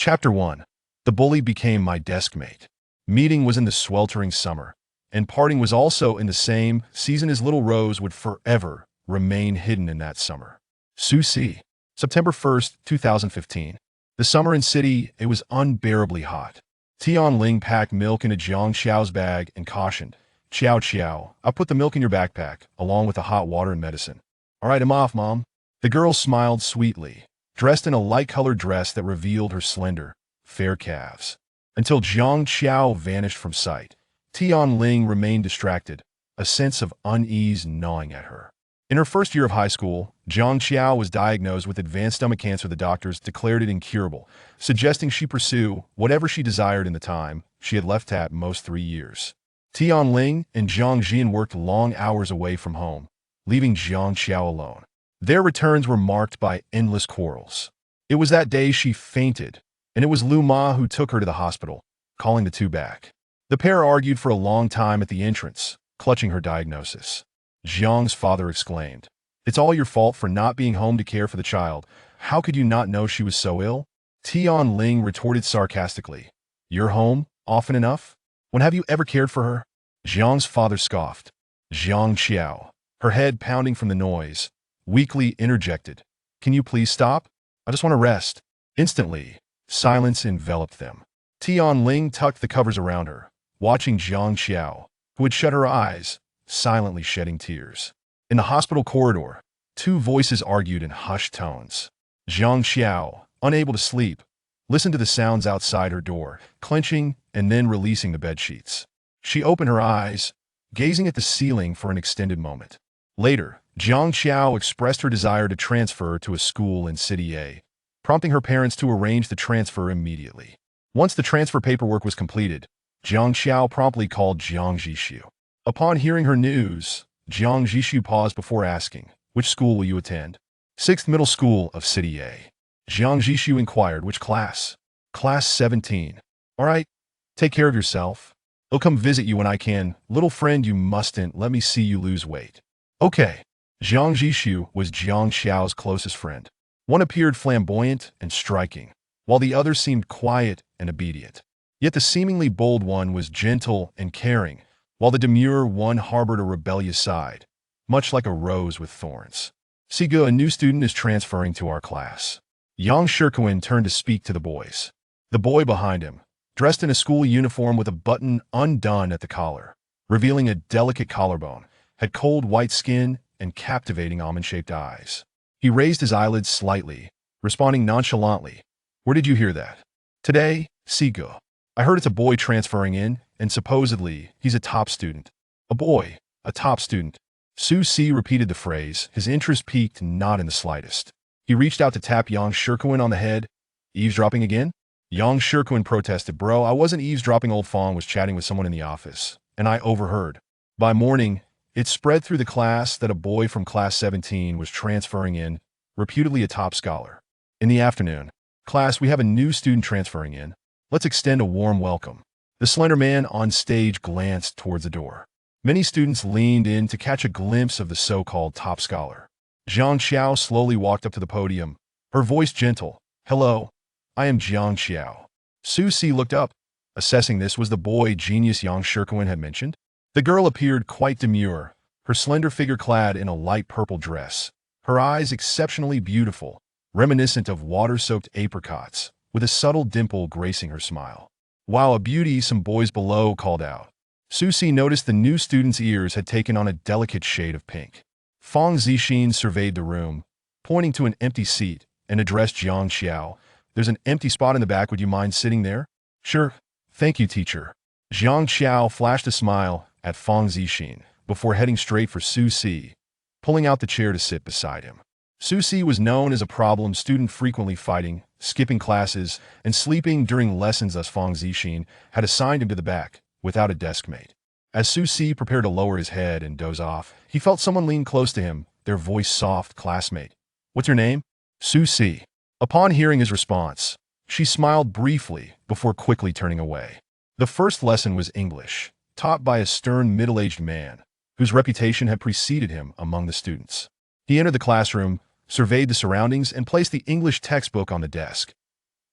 Chapter 1. The bully became my desk mate. Meeting was in the sweltering summer, and parting was also in the same season as Little Rose would forever remain hidden in that summer. Susie. September 1st, 2015. The summer in city, it was unbearably hot. Tian Ling packed milk in a Jiang Xiao's bag and cautioned, "Xiao Xiao, I'll put the milk in your backpack, along with the hot water and medicine." "All right, I'm off, Mom." The girl smiled sweetly, dressed in a light-colored dress that revealed her slender, fair calves. Until Jiang Xiao vanished from sight, Tian Ling remained distracted, a sense of unease gnawing at her. In her first year of high school, Jiang Xiao was diagnosed with advanced stomach cancer. The doctors declared it incurable, suggesting she pursue whatever she desired in the time she had left at most 3 years. Tian Ling and Jiang Jian worked long hours away from home, leaving Jiang Xiao alone. Their returns were marked by endless quarrels. It was that day she fainted, and it was Lu Ma who took her to the hospital, calling the two back. The pair argued for a long time at the entrance, clutching her diagnosis. Jiang's father exclaimed, "It's all your fault for not being home to care for the child. How could you not know she was so ill?" Tian Ling retorted sarcastically, "You're home often enough? When have you ever cared for her?" Jiang's father scoffed. Jiang Xiao, her head pounding from the noise, weakly interjected, "Can you please stop? I just want to rest." Instantly, silence enveloped them. Tian Ling tucked the covers around her, watching Jiang Xiao, who had shut her eyes, silently shedding tears. In the hospital corridor, two voices argued in hushed tones. Jiang Xiao, unable to sleep, listened to the sounds outside her door, clenching and then releasing the bedsheets. She opened her eyes, gazing at the ceiling for an extended moment. Later, Jiang Xiao expressed her desire to transfer to a school in City A, prompting her parents to arrange the transfer immediately. Once the transfer paperwork was completed, Jiang Xiao promptly called Jiang Jishu. Upon hearing her news, Jiang Jishu paused before asking, "Which school will you attend?" "6th Middle School of City A." Jiang Jishu inquired, "Which class?" "Class 17. "All right, take care of yourself. I'll come visit you when I can. Little friend, you mustn't let me see you lose weight." "Okay." Jiang Jishu was Jiang Xiao's closest friend. One appeared flamboyant and striking, while the other seemed quiet and obedient. Yet the seemingly bold one was gentle and caring, while the demure one harbored a rebellious side, much like a rose with thorns. "Siga, a new student is transferring to our class." Yang Shirkuan turned to speak to the boys. The boy behind him, dressed in a school uniform with a button undone at the collar, revealing a delicate collarbone, had cold white skin and captivating almond-shaped eyes. He raised his eyelids slightly, responding nonchalantly, "Where did you hear that?" "Today, Siga. I heard it's a boy transferring in, and supposedly he's a top student." "A boy, a top student." Su Si repeated the phrase, his interest piqued not in the slightest. He reached out to tap Yang Shirkuan on the head. "Eavesdropping again?" Yang Shirkuan protested, "Bro, I wasn't eavesdropping. Old Fong was chatting with someone in the office, and I overheard." By morning, it spread through the class that a boy from class 17 was transferring in, reputedly a top scholar. In the afternoon, "Class, we have a new student transferring in. Let's extend a warm welcome." The slender man on stage glanced towards the door. Many students leaned in to catch a glimpse of the so-called top scholar. Jiang Xiao slowly walked up to the podium, her voice gentle. "Hello, I am Jiang Xiao." Su Si looked up, assessing this was the boy genius Yang Shirkuan had mentioned. The girl appeared quite demure, her slender figure clad in a light purple dress, her eyes exceptionally beautiful, reminiscent of water-soaked apricots, with a subtle dimple gracing her smile. "Wow, a beauty," some boys below called out. Susie noticed the new student's ears had taken on a delicate shade of pink. Fong Zixin surveyed the room, pointing to an empty seat, and addressed Jiang Xiao. "There's an empty spot in the back. Would you mind sitting there?" "Sure. Thank you, teacher." Jiang Xiao flashed a smile at Fong Zixin before heading straight for Su Si, pulling out the chair to sit beside him. Su Si was known as a problem student, frequently fighting, skipping classes, and sleeping during lessons. Thus Fong Zixin had assigned him to the back, without a desk mate. As Su Si prepared to lower his head and doze off, he felt someone lean close to him, their voice soft. "Classmate. What's your name?" "Su Si." Upon hearing his response, she smiled briefly before quickly turning away. The first lesson was English, taught by a stern middle-aged man, whose reputation had preceded him among the students. He entered the classroom, surveyed the surroundings, and placed the English textbook on the desk.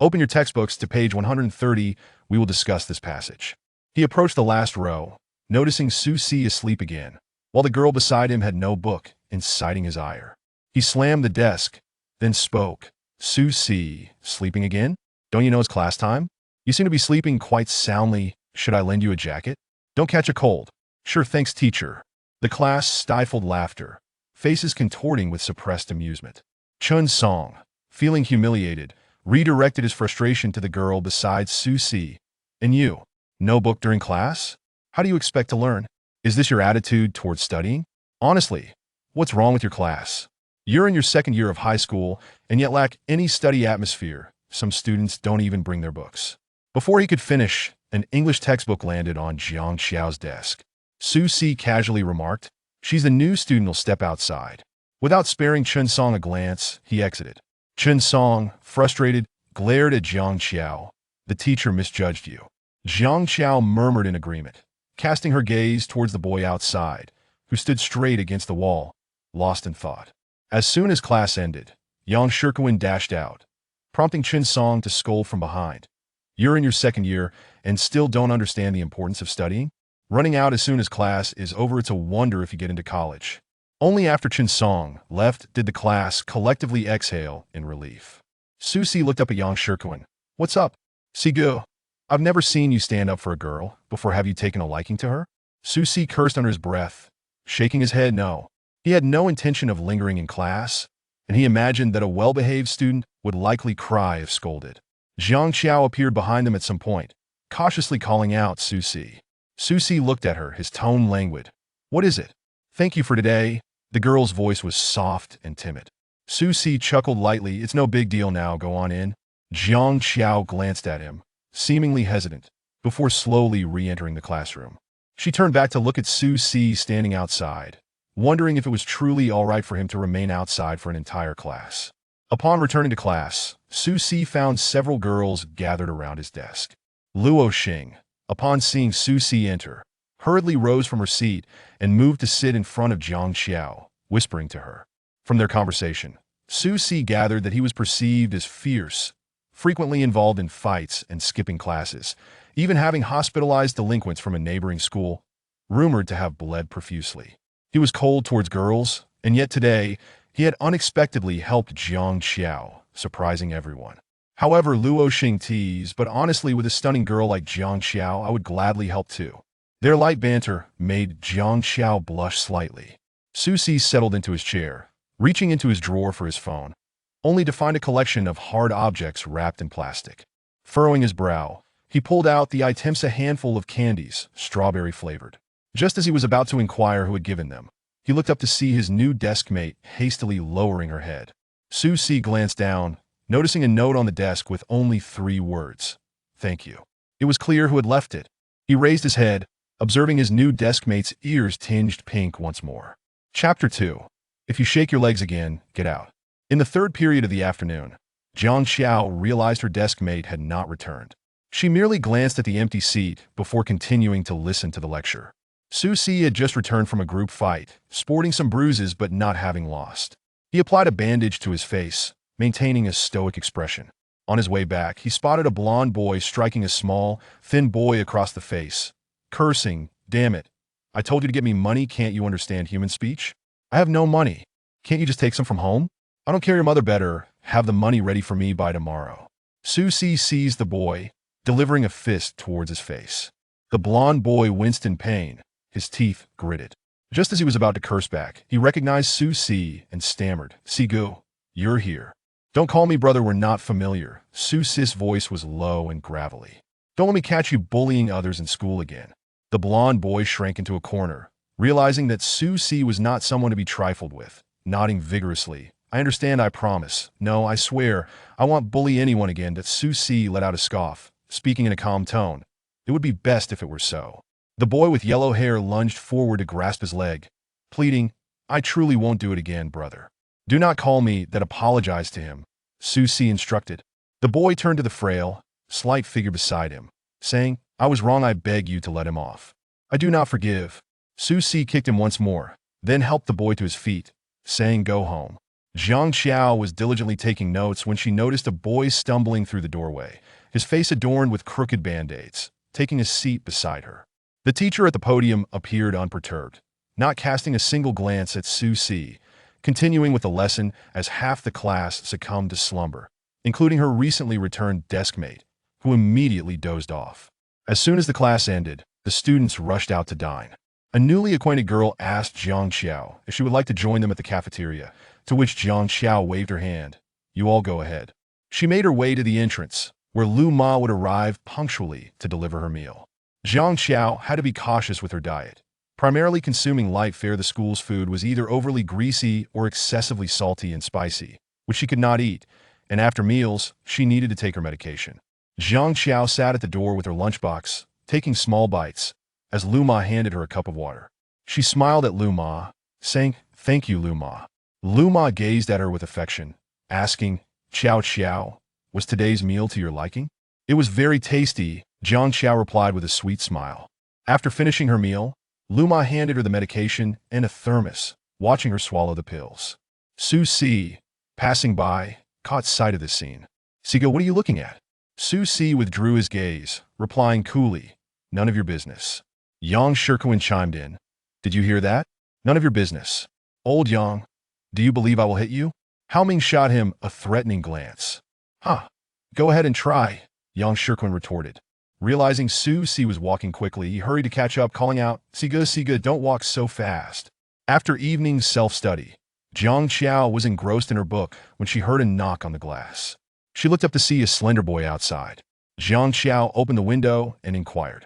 Open your textbooks to page 130. We will discuss this passage. He approached the last row, noticing Susie asleep again, while the girl beside him had no book, inciting his ire. He slammed the desk, then spoke. Susie, sleeping again? Don't you know it's class time? You seem to be sleeping quite soundly. Should I lend you a jacket? Don't catch a cold. Sure, thanks, teacher. The class stifled laughter, faces contorting with suppressed amusement. Chun Song, feeling humiliated, redirected his frustration to the girl beside Susie. And you? No book during class? How do you expect to learn? Is this your attitude towards studying? Honestly, what's wrong with your class? You're in your second year of high school and yet lack any study atmosphere. Some students don't even bring their books. Before he could finish, an English textbook landed on Jiang Xiao's desk. Susie casually remarked, "She's the new student who'll step outside." Without sparing Chun Song a glance, he exited. Chun Song, frustrated, glared at Jiang Xiao. "The teacher misjudged you." Jiang Xiao murmured in agreement, casting her gaze towards the boy outside, who stood straight against the wall, lost in thought. As soon as class ended, Yang Shirkuan dashed out, prompting Chun Song to scold from behind. "You're in your second year and still don't understand the importance of studying? Running out as soon as class is over, it's a wonder if you get into college." Only after Chun Song left did the class collectively exhale in relief. Susie looked up at Yang Shirkuan. "What's up, Sigu? I've never seen you stand up for a girl before. Have you taken a liking to her?" Susie cursed under his breath, shaking his head no. He had no intention of lingering in class, and he imagined that a well-behaved student would likely cry if scolded. Jiang Xiao appeared behind them at some point, cautiously calling out Susie. Susie looked at her, his tone languid. "What is it?" "Thank you for today." The girl's voice was soft and timid. Susie chuckled lightly. "It's no big deal now, go on in." Jiang Xiao glanced at him, seemingly hesitant, before slowly re-entering the classroom. She turned back to look at Susie standing outside, wondering if it was truly all right for him to remain outside for an entire class. Upon returning to class, Susie found several girls gathered around his desk. Luo Xing, upon seeing Susie enter, hurriedly rose from her seat and moved to sit in front of Jiang Xiao, whispering to her. From their conversation, Susie gathered that he was perceived as fierce, frequently involved in fights and skipping classes, even having hospitalized delinquents from a neighboring school, rumored to have bled profusely. He was cold towards girls, and yet today, he had unexpectedly helped Jiang Xiao, surprising everyone. However, Luo Xing teased, "But honestly, with a stunning girl like Jiang Xiao, I would gladly help too." Their light banter made Jiang Xiao blush slightly. Susie settled into his chair, reaching into his drawer for his phone, only to find a collection of hard objects wrapped in plastic. Furrowing his brow, he pulled out the items, a handful of candies, strawberry-flavored. Just as he was about to inquire who had given them, he looked up to see his new desk mate hastily lowering her head. Susie glanced down, noticing a note on the desk with only 3 words. "Thank you." It was clear who had left it. He raised his head, observing his new desk mate's ears tinged pink once more. Chapter 2. If you shake your legs again, get out. In the third period of the afternoon, Jiang Xiao realized her desk mate had not returned. She merely glanced at the empty seat before continuing to listen to the lecture. Susie had just returned from a group fight, sporting some bruises but not having lost. He applied a bandage to his face, maintaining a stoic expression. On his way back, he spotted a blond boy striking a small, thin boy across the face, cursing, "Damn it. I told you to get me money, can't you understand human speech? I have no money. Can't you just take some from home? I don't care, your mother better have the money ready for me by tomorrow." Susie seized the boy, delivering a fist towards his face. The blond boy winced in pain, his teeth gritted. Just as he was about to curse back, he recognized Susie and stammered, "Sigu, you're here." "Don't call me brother, we're not familiar." Susie's voice was low and gravelly. "Don't let me catch you bullying others in school again." The blond boy shrank into a corner, realizing that Susie was not someone to be trifled with, nodding vigorously. "I understand, I promise. No, I swear, I won't bully anyone again." That Susie let out a scoff, speaking in a calm tone. "It would be best if it were so." The boy with yellow hair lunged forward to grasp his leg, pleading, "I truly won't do it again, brother." "Do not call me that." Apologize to him, Susie instructed. The boy turned to the frail, slight figure beside him, saying, "I was wrong, I beg you to let him off." "I do not forgive." Susie kicked him once more, then helped the boy to his feet, saying, "Go home." Jiang Xiao was diligently taking notes when she noticed a boy stumbling through the doorway, his face adorned with crooked band-aids, taking a seat beside her. The teacher at the podium appeared unperturbed, not casting a single glance at Su Si, continuing with the lesson as half the class succumbed to slumber, including her recently returned desk mate, who immediately dozed off. As soon as the class ended, the students rushed out to dine. A newly acquainted girl asked Jiang Xiao if she would like to join them at the cafeteria, to which Jiang Xiao waved her hand. "You all go ahead." She made her way to the entrance, where Lu Ma would arrive punctually to deliver her meal. Jiang Xiao had to be cautious with her diet. Primarily consuming light fare, the school's food was either overly greasy or excessively salty and spicy, which she could not eat, and after meals, she needed to take her medication. Jiang Xiao sat at the door with her lunchbox, taking small bites, as Lu Ma handed her a cup of water. She smiled at Lu Ma, saying, "Thank you, Lu Ma." Lu Ma gazed at her with affection, asking, "Xiao Xiao, was today's meal to your liking?" "It was very tasty," Jiang Xiao replied with a sweet smile. After finishing her meal, Lu Ma handed her the medication and a thermos, watching her swallow the pills. Su Si, passing by, caught sight of this scene. "Sigo, what are you looking at?" Su Si withdrew his gaze, replying coolly, "None of your business." Yang Shirkuan chimed in. "Did you hear that? None of your business. Old Yang, do you believe I will hit you?" Hao Ming shot him a threatening glance. "Huh. Go ahead and try," Yang Shirkuan retorted. Realizing Su Si was walking quickly, he hurried to catch up, calling out, Siga, don't walk so fast." After evening self-study, Jiang Xiao was engrossed in her book when she heard a knock on the glass. She looked up to see a slender boy outside. Jiang Xiao opened the window and inquired,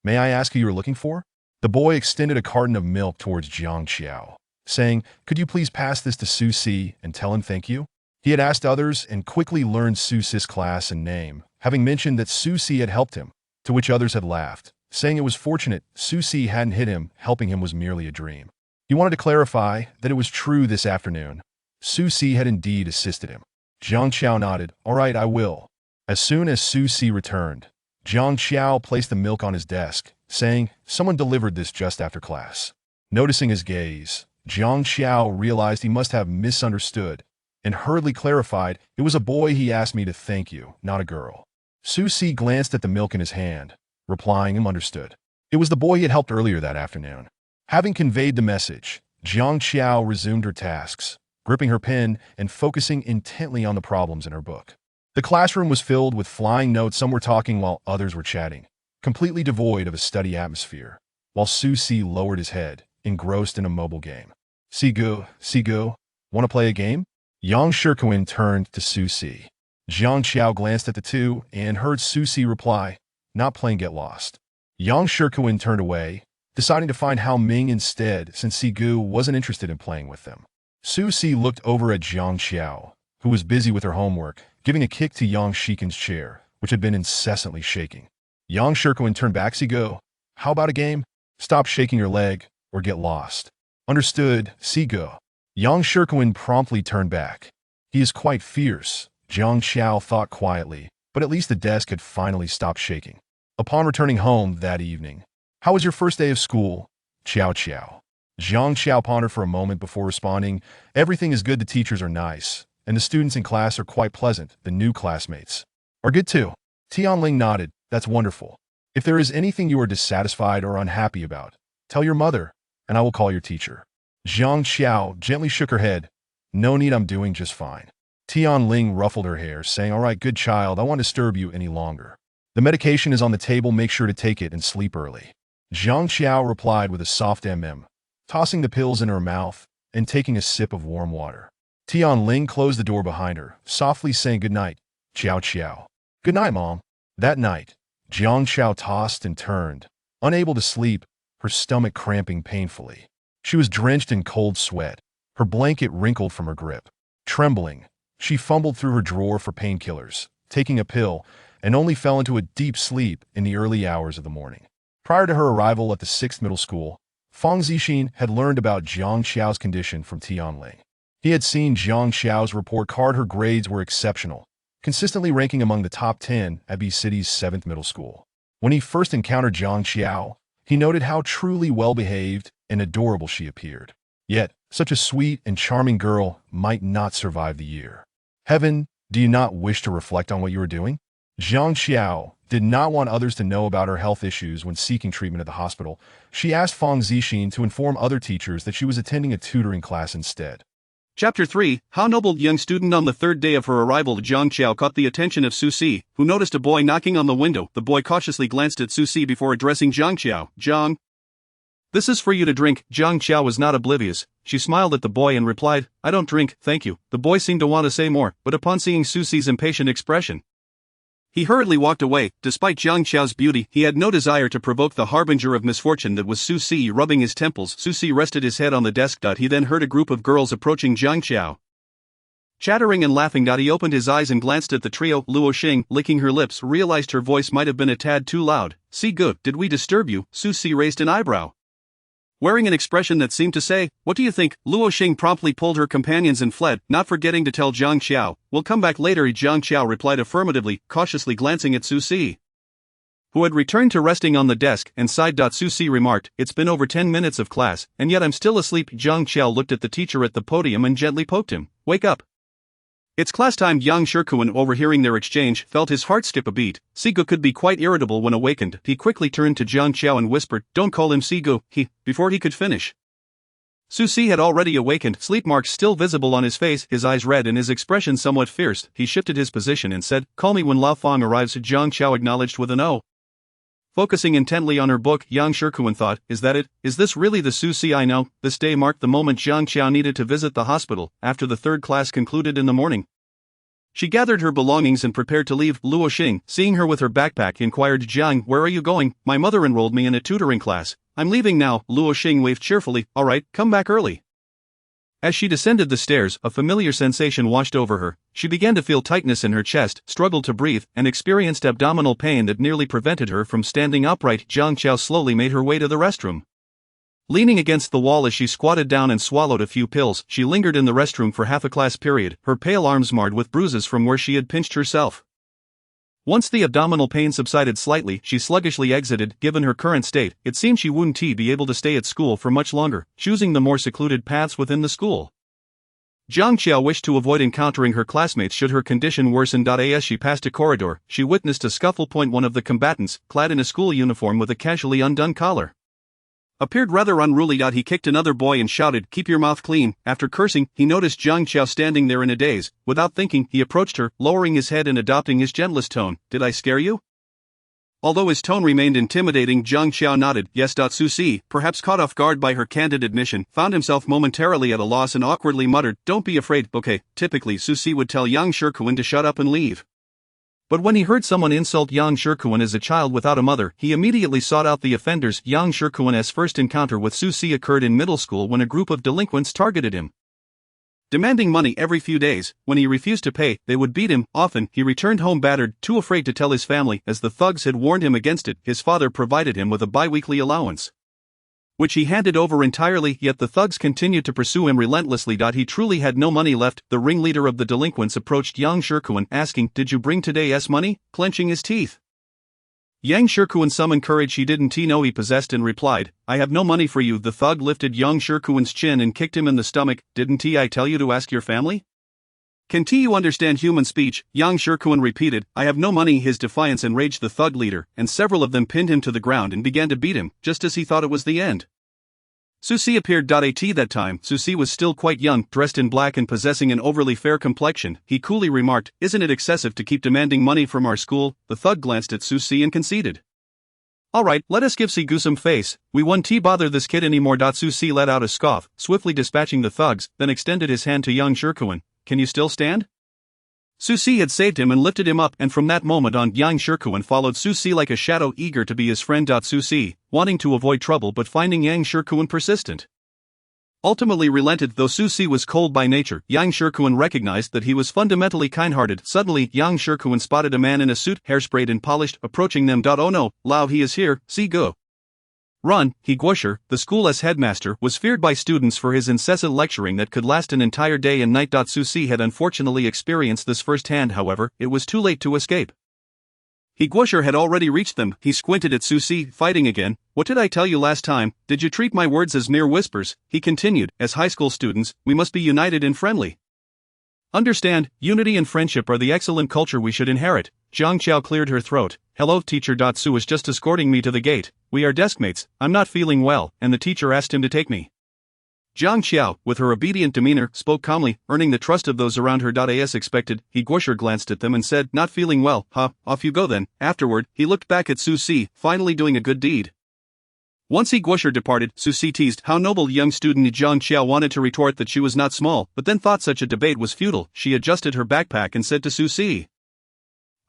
"May I ask who you are looking for?" The boy extended a carton of milk towards Jiang Xiao, saying, "Could you please pass this to Su Si and tell him thank you?" He had asked others and quickly learned Su Si's class and name, having mentioned that Su Si had helped him, to which others had laughed, saying it was fortunate Su Si hadn't hit him, helping him was merely a dream. He wanted to clarify that it was true this afternoon. Su Si had indeed assisted him. Jiang Xiao nodded, "All right, I will." As soon as Su Si returned, Jiang Xiao placed the milk on his desk, saying, "Someone delivered this just after class." Noticing his gaze, Jiang Xiao realized he must have misunderstood, and hurriedly clarified, "It was a boy. He asked me to thank you, not a girl." Su Si glanced at the milk in his hand, replying him understood. It was the boy he had helped earlier that afternoon. Having conveyed the message, Jiang Xiao resumed her tasks, gripping her pen and focusing intently on the problems in her book. The classroom was filled with flying notes. Some were talking while others were chatting, completely devoid of a study atmosphere, while Su Si lowered his head, engrossed in a mobile game. Sigu, want to play a game?" Yang Shirkuan turned to Su Si. Jiang Xiao glanced at the two and heard Su Si reply, "Not playing, get lost." Yang Shirkuan turned away, deciding to find Hao Ming instead since Sigu wasn't interested in playing with them. Su Si looked over at Jiang Xiao, who was busy with her homework, giving a kick to Yang Shikin's chair, which had been incessantly shaking. Yang Shirkuan turned back. "Sigu, how about a game? Stop shaking your leg, or get lost." "Understood, Sigu." Yang Shirkuan promptly turned back. "He is quite fierce," Jiang Xiao thought quietly, but at least the desk had finally stopped shaking. Upon returning home that evening, "How was your first day of school, Xiao Xiao?" Jiang Xiao pondered for a moment before responding, "Everything is good. The teachers are nice, and the students in class are quite pleasant. The new classmates are good too." Tianling nodded. "That's wonderful. If there is anything you are dissatisfied or unhappy about, tell your mother, and I will call your teacher." Jiang Xiao gently shook her head. "No need, I'm doing just fine." Tianling ruffled her hair, saying, "All right, good child, I won't disturb you any longer. The medication is on the table, make sure to take it and sleep early." Jiang Xiao replied with a soft tossing the pills in her mouth and taking a sip of warm water. Tianling closed the door behind her, softly saying, "Good night, Xiao Xiao." "Good night, Mom." That night, Jiang Xiao tossed and turned, unable to sleep, her stomach cramping painfully. She was drenched in cold sweat, her blanket wrinkled from her grip. Trembling, she fumbled through her drawer for painkillers, taking a pill, and only fell into a deep sleep in the early hours of the morning. Prior to her arrival at the 6th middle school, Fang Zixin had learned about Jiang Xiao's condition from Tianling. He had seen Jiang Xiao's report card. Her grades were exceptional, consistently ranking among the top 10 at B City's 7th middle school. When he first encountered Jiang Xiao, he noted how truly well-behaved and adorable she appeared. Yet, Such a sweet and charming girl might not survive the year. Heaven, do you not wish to reflect on what you are doing? Zhang Xiao did not want others to know about her health issues when seeking treatment at the hospital. She asked Fang Zixin to inform other teachers that she was attending a tutoring class instead. Chapter 3, How Noble Young Student. On the third day of her arrival, Zhang Xiao caught the attention of Su Si, who noticed a boy knocking on the window. The boy cautiously glanced at Su Si before addressing Zhang Xiao. Zhang, this is for you to drink. Zhang Xiao was not oblivious. She smiled at the boy and replied, I don't drink, thank you. The boy seemed to want to say more, but upon seeing Su Si's impatient expression, he hurriedly walked away. Despite Zhang Xiao's beauty, he had no desire to provoke the harbinger of misfortune that was Su Si. Rubbing his temples, Su Si rested his head on the desk. He then heard a group of girls approaching Zhang Xiao. Chattering and laughing. He opened his eyes and glanced at the trio. Luo Xing, licking her lips, realized her voice might have been a tad too loud. Si Gu, did we disturb you? Su Si raised an eyebrow, wearing an expression that seemed to say, what do you think? Luo Xing promptly pulled her companions and fled, not forgetting to tell Zhang Xiao, we'll come back later. Zhang Xiao replied affirmatively, cautiously glancing at Su Si, who had returned to resting on the desk, and sighed. Su Si remarked, it's been over 10 minutes of class, and yet I'm still asleep. Zhang Xiao looked at the teacher at the podium and gently poked him. Wake up. It's class time. Yang Shikuan, overhearing their exchange, felt his heart skip a beat. Sigu could be quite irritable when awakened. He quickly turned to Zhang Xiao and whispered, don't call him Sigu, before he could finish. Su Si had already awakened, sleep marks still visible on his face, his eyes red and his expression somewhat fierce. He shifted his position and said, call me when Lao Fang arrives. Zhang Xiao acknowledged with an O. Focusing intently on her book, Yang Shikuan thought, is that it? Is this really the Su Si I know? This day marked the moment Zhang Xiao needed to visit the hospital, after the third class concluded in the morning. She gathered her belongings and prepared to leave. Luo Xing, seeing her with her backpack, inquired, Zhang, where are you going? My mother enrolled me in a tutoring class. I'm leaving now. Luo Xing waved cheerfully, all right, come back early. As she descended the stairs, a familiar sensation washed over her. She began to feel tightness in her chest, struggled to breathe, and experienced abdominal pain that nearly prevented her from standing upright. Zhang Xiao slowly made her way to the restroom. Leaning against the wall as she squatted down and swallowed a few pills, she lingered in the restroom for half a class period, her pale arms marred with bruises from where she had pinched herself. Once the abdominal pain subsided slightly, she sluggishly exited. Given her current state, it seemed she wouldn't be able to stay at school for much longer, choosing the more secluded paths within the school. Zhang Xiao wished to avoid encountering her classmates should her condition worsen. As she passed a corridor, she witnessed a scuffle. One of the combatants, clad in a school uniform with a casually undone collar, appeared rather unruly. He kicked another boy and shouted, keep your mouth clean. After cursing, he noticed Zhang Xiao standing there in a daze. Without thinking, he approached her, lowering his head and adopting his gentlest tone. Did I scare you? Although his tone remained intimidating, Zhang Xiao nodded, yes. Su Si, perhaps caught off guard by her candid admission, found himself momentarily at a loss and awkwardly muttered, don't be afraid. Okay. Typically Su Si would tell Yang Shikuan to shut up and leave. But when he heard someone insult Yang Shikuan as a child without a mother, he immediately sought out the offenders. Yang Shikuan's first encounter with Su Si occurred in middle school when a group of delinquents targeted him, demanding money every few days. When he refused to pay, they would beat him. Often, he returned home battered, too afraid to tell his family, as the thugs had warned him against it. His father provided him with a bi-weekly allowance, which he handed over entirely, yet the thugs continued to pursue him relentlessly. He truly had no money left. The ringleader of the delinquents approached Yang Shikuan, asking, did you bring today's money? Clenching his teeth, Yang Shikuan summoned courage he didn't know he possessed and replied, I have no money for you. The thug lifted Yang Shikuan's chin and kicked him in the stomach. Didn't I tell you to ask your family? Can't you understand human speech? Yang Shikuan repeated, I have no money. His defiance enraged the thug leader, and several of them pinned him to the ground and began to beat him, just as he thought it was the end. Su Si appeared. At that time, Su Si was still quite young, dressed in black and possessing an overly fair complexion. He coolly remarked, isn't it excessive to keep demanding money from our school? The thug glanced at Su Si and conceded, alright, let us give Sigu some face. We won't bother this kid anymore. Su Si let out a scoff, swiftly dispatching the thugs, then extended his hand to Yang Shikuan. Can you still stand? Su Si had saved him and lifted him up, and from that moment on, Yang Shikuan followed Su Si like a shadow, eager to be his friend. Su Si, wanting to avoid trouble but finding Yang Shikuan persistent, ultimately relented. Though Su Si was cold by nature, Yang Shikuan recognized that he was fundamentally kind-hearted. Suddenly, Yang Shikuan spotted a man in a suit, hairsprayed and polished, approaching them. Oh no, Lao, he is here. See go. Run. He Guosher, the school's headmaster, was feared by students for his incessant lecturing that could last an entire day and night. Su Si had unfortunately experienced this firsthand. However, it was too late to escape. He Guosher had already reached them. He squinted at Susie, fighting again. What did I tell you last time? Did you treat my words as mere whispers? He continued. As high school students, we must be united and friendly. Understand, unity and friendship are the excellent culture we should inherit. Zhang Qiao cleared her throat. Hello, teacher. Su was just escorting me to the gate. We are deskmates. I'm not feeling well, and the teacher asked him to take me. Zhang Qiao, with her obedient demeanor, spoke calmly, earning the trust of those around her. As expected, He Guosher glanced at them and said, not feeling well, huh, off you go then. Afterward, he looked back at Susie, finally doing a good deed. Once He Guosher departed, Susie teased how noble young student Zhang Qiao wanted to retort that she was not small, but then thought such a debate was futile. She adjusted her backpack and said to Susie,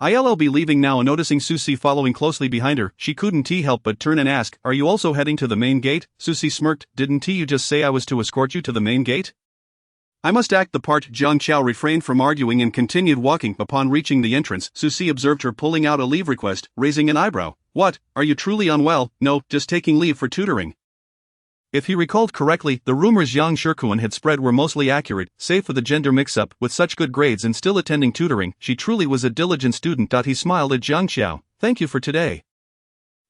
I'll be leaving now. Noticing Susie following closely behind her, she couldn't help but turn and ask, are you also heading to the main gate? Susie smirked, didn't you just say I was to escort you to the main gate? I must act the part. Zhang Qiao refrained from arguing and continued walking. Upon reaching the entrance, Susie observed her pulling out a leave request, raising an eyebrow. What, are you truly unwell? No, just taking leave for tutoring. If he recalled correctly, the rumors Yang Shikuan had spread were mostly accurate, save for the gender mix-up. With such good grades and still attending tutoring, she truly was a diligent student. He smiled at Zhang Qiao. Thank you for today.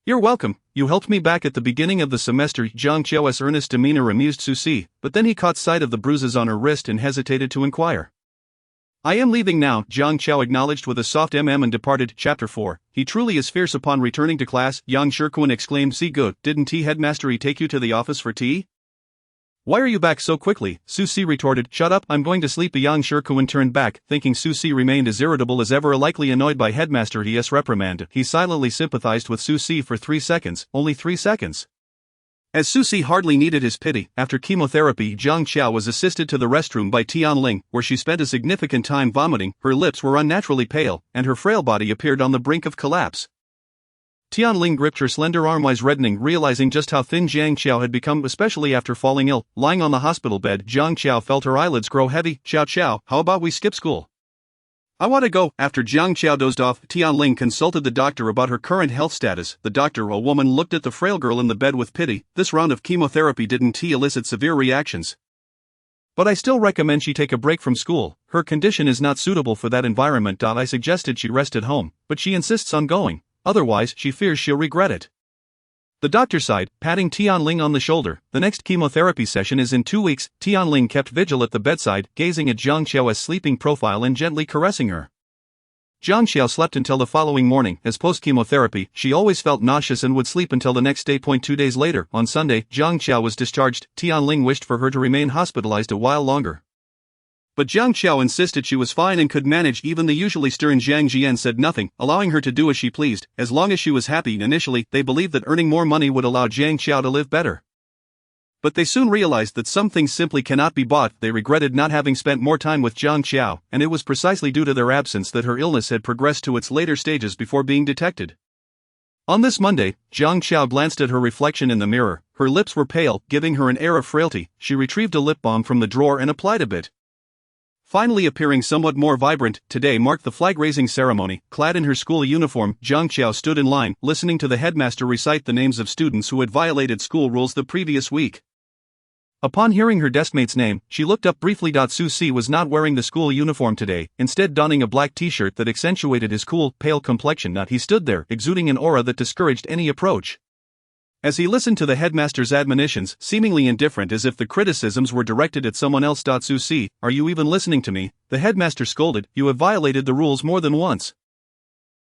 You're welcome. You helped me back at the beginning of the semester. Zhang Qiao's earnest demeanor amused Susie, but then he caught sight of the bruises on her wrist and hesitated to inquire. I am leaving now, Zhang Qiao acknowledged with a soft and departed. Chapter 4. He truly is fierce. Upon returning to class, Yang Shikuan exclaimed, see good, didn't headmaster take you to the office for tea? Why are you back so quickly? Susie retorted, shut up, I'm going to sleep. Yang Shikuan turned back, thinking Susie remained as irritable as ever. Likely annoyed by headmaster He's reprimand, he silently sympathized with Susie for 3 seconds, only 3 seconds. As Susie hardly needed his pity, after chemotherapy Zhang Qiao was assisted to the restroom by Tianling, where she spent a significant time vomiting. Her lips were unnaturally pale, and her frail body appeared on the brink of collapse. Tianling gripped her slender arm, eyes reddening, realizing just how thin Zhang Qiao had become, especially after falling ill. Lying on the hospital bed, Zhang Qiao felt her eyelids grow heavy. Xiao, how about we skip school? I want to go. After Zhang Qiao dozed off, Tianling consulted the doctor about her current health status. The doctor, a woman, looked at the frail girl in the bed with pity. This round of chemotherapy didn't elicit severe reactions. But I still recommend she take a break from school. Her condition is not suitable for that environment. I suggested she rest at home, but she insists on going. Otherwise, she fears she'll regret it. The doctor sighed, patting Tianling on the shoulder. The next chemotherapy session is in 2 weeks. Tianling kept vigil at the bedside, gazing at Zhang Qiao's sleeping profile and gently caressing her. Zhang Qiao slept until the following morning. As post-chemotherapy, she always felt nauseous and would sleep until the next day. 2 days later, on Sunday, Zhang Qiao was discharged. Tianling wished for her to remain hospitalized a while longer. But Zhang Qiao insisted she was fine and could manage. Even the usually stern Zhang Jian said nothing, allowing her to do as she pleased, as long as she was happy. Initially, they believed that earning more money would allow Zhang Qiao to live better. But they soon realized that some things simply cannot be bought. They regretted not having spent more time with Zhang Qiao, and it was precisely due to their absence that her illness had progressed to its later stages before being detected. On this Monday, Zhang Qiao glanced at her reflection in the mirror. Her lips were pale, giving her an air of frailty. She retrieved a lip balm from the drawer and applied a bit. Finally appearing somewhat more vibrant, today marked the flag-raising ceremony. Clad in her school uniform, Zhang Qiao stood in line, listening to the headmaster recite the names of students who had violated school rules the previous week. Upon hearing her deskmate's name, she looked up briefly. Susie was not wearing the school uniform today, instead donning a black t-shirt that accentuated his cool, pale complexion. He stood there, exuding an aura that discouraged any approach. As he listened to the headmaster's admonitions, seemingly indifferent as if the criticisms were directed at someone else. Susie, are you even listening to me? The headmaster scolded, you have violated the rules more than once.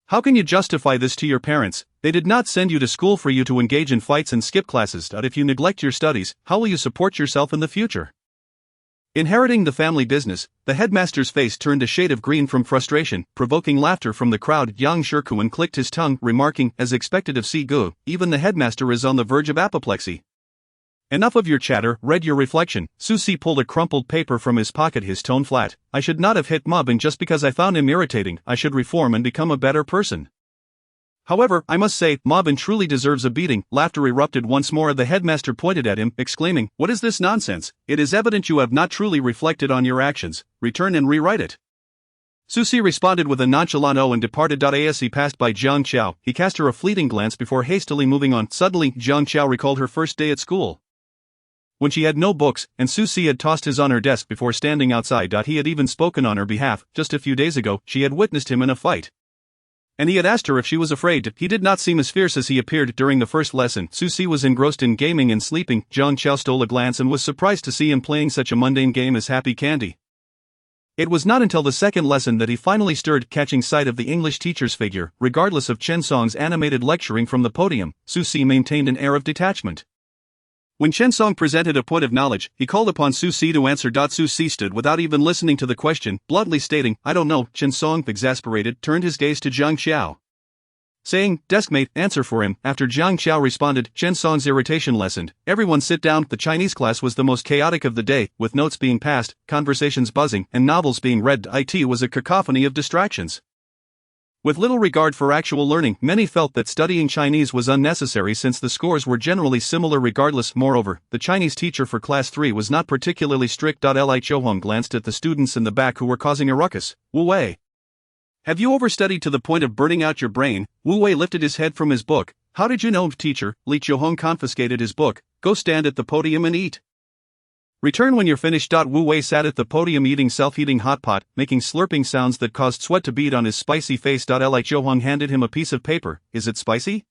How can you justify this to your parents? They did not send you to school for you to engage in fights and skip classes. If you neglect your studies, how will you support yourself in the future? Inheriting the family business, the headmaster's face turned a shade of green from frustration, provoking laughter from the crowd. Yang Shikuan clicked his tongue, remarking, as expected of Sigu, even the headmaster is on the verge of apoplexy. Enough of your chatter, read your reflection. Susie pulled a crumpled paper from his pocket, his tone flat. I should not have hit Mubin just because I found him irritating. I should reform and become a better person. However, I must say, Mubin truly deserves a beating. Laughter erupted once more. The headmaster pointed at him, exclaiming, what is this nonsense? It is evident you have not truly reflected on your actions. Return and rewrite it. Susie responded with a nonchalant "oh" and departed. As he passed by Zhang Qiao, he cast her a fleeting glance before hastily moving on. Suddenly, Zhang Qiao recalled her first day at school. When she had no books, and Susie had tossed his on her desk before standing outside. He had even spoken on her behalf. Just a few days ago, she had witnessed him in a fight. and he had asked her if she was afraid. He did not seem as fierce as he appeared during the first lesson. Susie was engrossed in gaming and sleeping. Jiang Qiao stole a glance and was surprised to see him playing such a mundane game as Happy Candy. It was not until the second lesson that he finally stirred, catching sight of the English teacher's figure. Regardless of Chen Song's animated lecturing from the podium, Susie maintained an air of detachment. When Chen Song presented a point of knowledge, he called upon Susie to answer. Susie stood without even listening to the question, bluntly stating, "I don't know." Chen Song, exasperated, turned his gaze to Jiang Qiao, saying, "Deskmate, answer for him." After Jiang Qiao responded, Chen Song's irritation lessened. "Everyone sit down." The Chinese class was the most chaotic of the day, with notes being passed, conversations buzzing, and novels being read. It was a cacophony of distractions. With little regard for actual learning, many felt that studying Chinese was unnecessary since the scores were generally similar regardless. Moreover, the Chinese teacher for class 3 was not particularly strict. Li Chouhong glanced at the students in the back who were causing a ruckus. "Wu Wei, have you overstudied to the point of burning out your brain?" Wu Wei lifted his head from his book. "How did you know, teacher?" Li Chouhong confiscated his book. "Go stand at the podium and eat. Return when you're finished." Wu Wei sat at the podium eating self-heating hot pot, making slurping sounds that caused sweat to bead on his spicy face. Li Chouhong handed him a piece of paper. "Is it spicy?"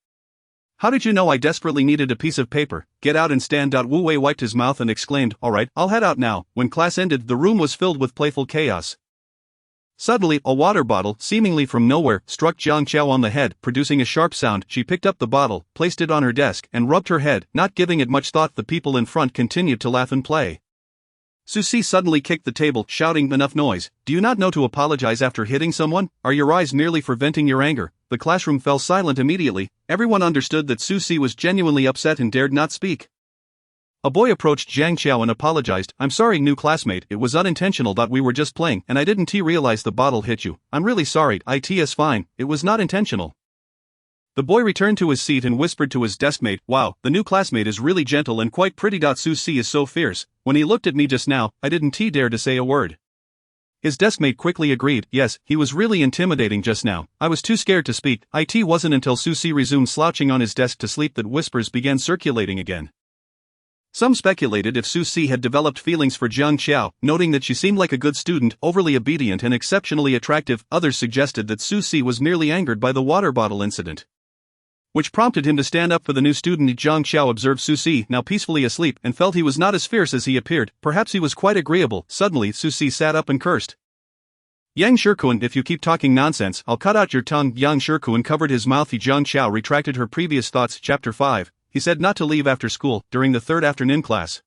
"How did you know I desperately needed a piece of paper?" "Get out and stand." Wu Wei wiped his mouth and exclaimed, "All right, I'll head out now." When class ended, the room was filled with playful chaos. Suddenly, a water bottle, seemingly from nowhere, struck Jiang Qiao on the head, producing a sharp sound. She picked up the bottle, placed it on her desk, and rubbed her head, not giving it much thought. The people in front continued to laugh and play. Susie suddenly kicked the table, shouting, "Enough noise. Do you not know to apologize after hitting someone? Are your eyes merely for venting your anger?" The classroom fell silent immediately. Everyone understood that Susie was genuinely upset and dared not speak. A boy approached Jiang Qiao and apologized. "I'm sorry, new classmate, it was unintentional. We were just playing, and I didn't realize the bottle hit you. I'm really sorry." "It is fine, it was not intentional." The boy returned to his seat and whispered to his deskmate, "Wow, the new classmate is really gentle and quite pretty. Susie is so fierce. When he looked at me just now, I didn't dare to say a word." His deskmate quickly agreed, "Yes, he was really intimidating just now. I was too scared to speak." It wasn't until Susie resumed slouching on his desk to sleep that whispers began circulating again. Some speculated if Susie had developed feelings for Jiang Qiao, noting that she seemed like a good student, overly obedient and exceptionally attractive. Others suggested that Susie was merely angered by the water bottle incident, which prompted him to stand up for the new student. Jiang Qiao observed Susie, now peacefully asleep, and felt he was not as fierce as he appeared. Perhaps he was quite agreeable. Suddenly, Susie sat up and cursed. "Yang Shikuan, if you keep talking nonsense, I'll cut out your tongue." Yang Shikuan covered his mouth. Jiang Qiao retracted her previous thoughts. Chapter 5. He said not to leave after school, during the third afternoon class.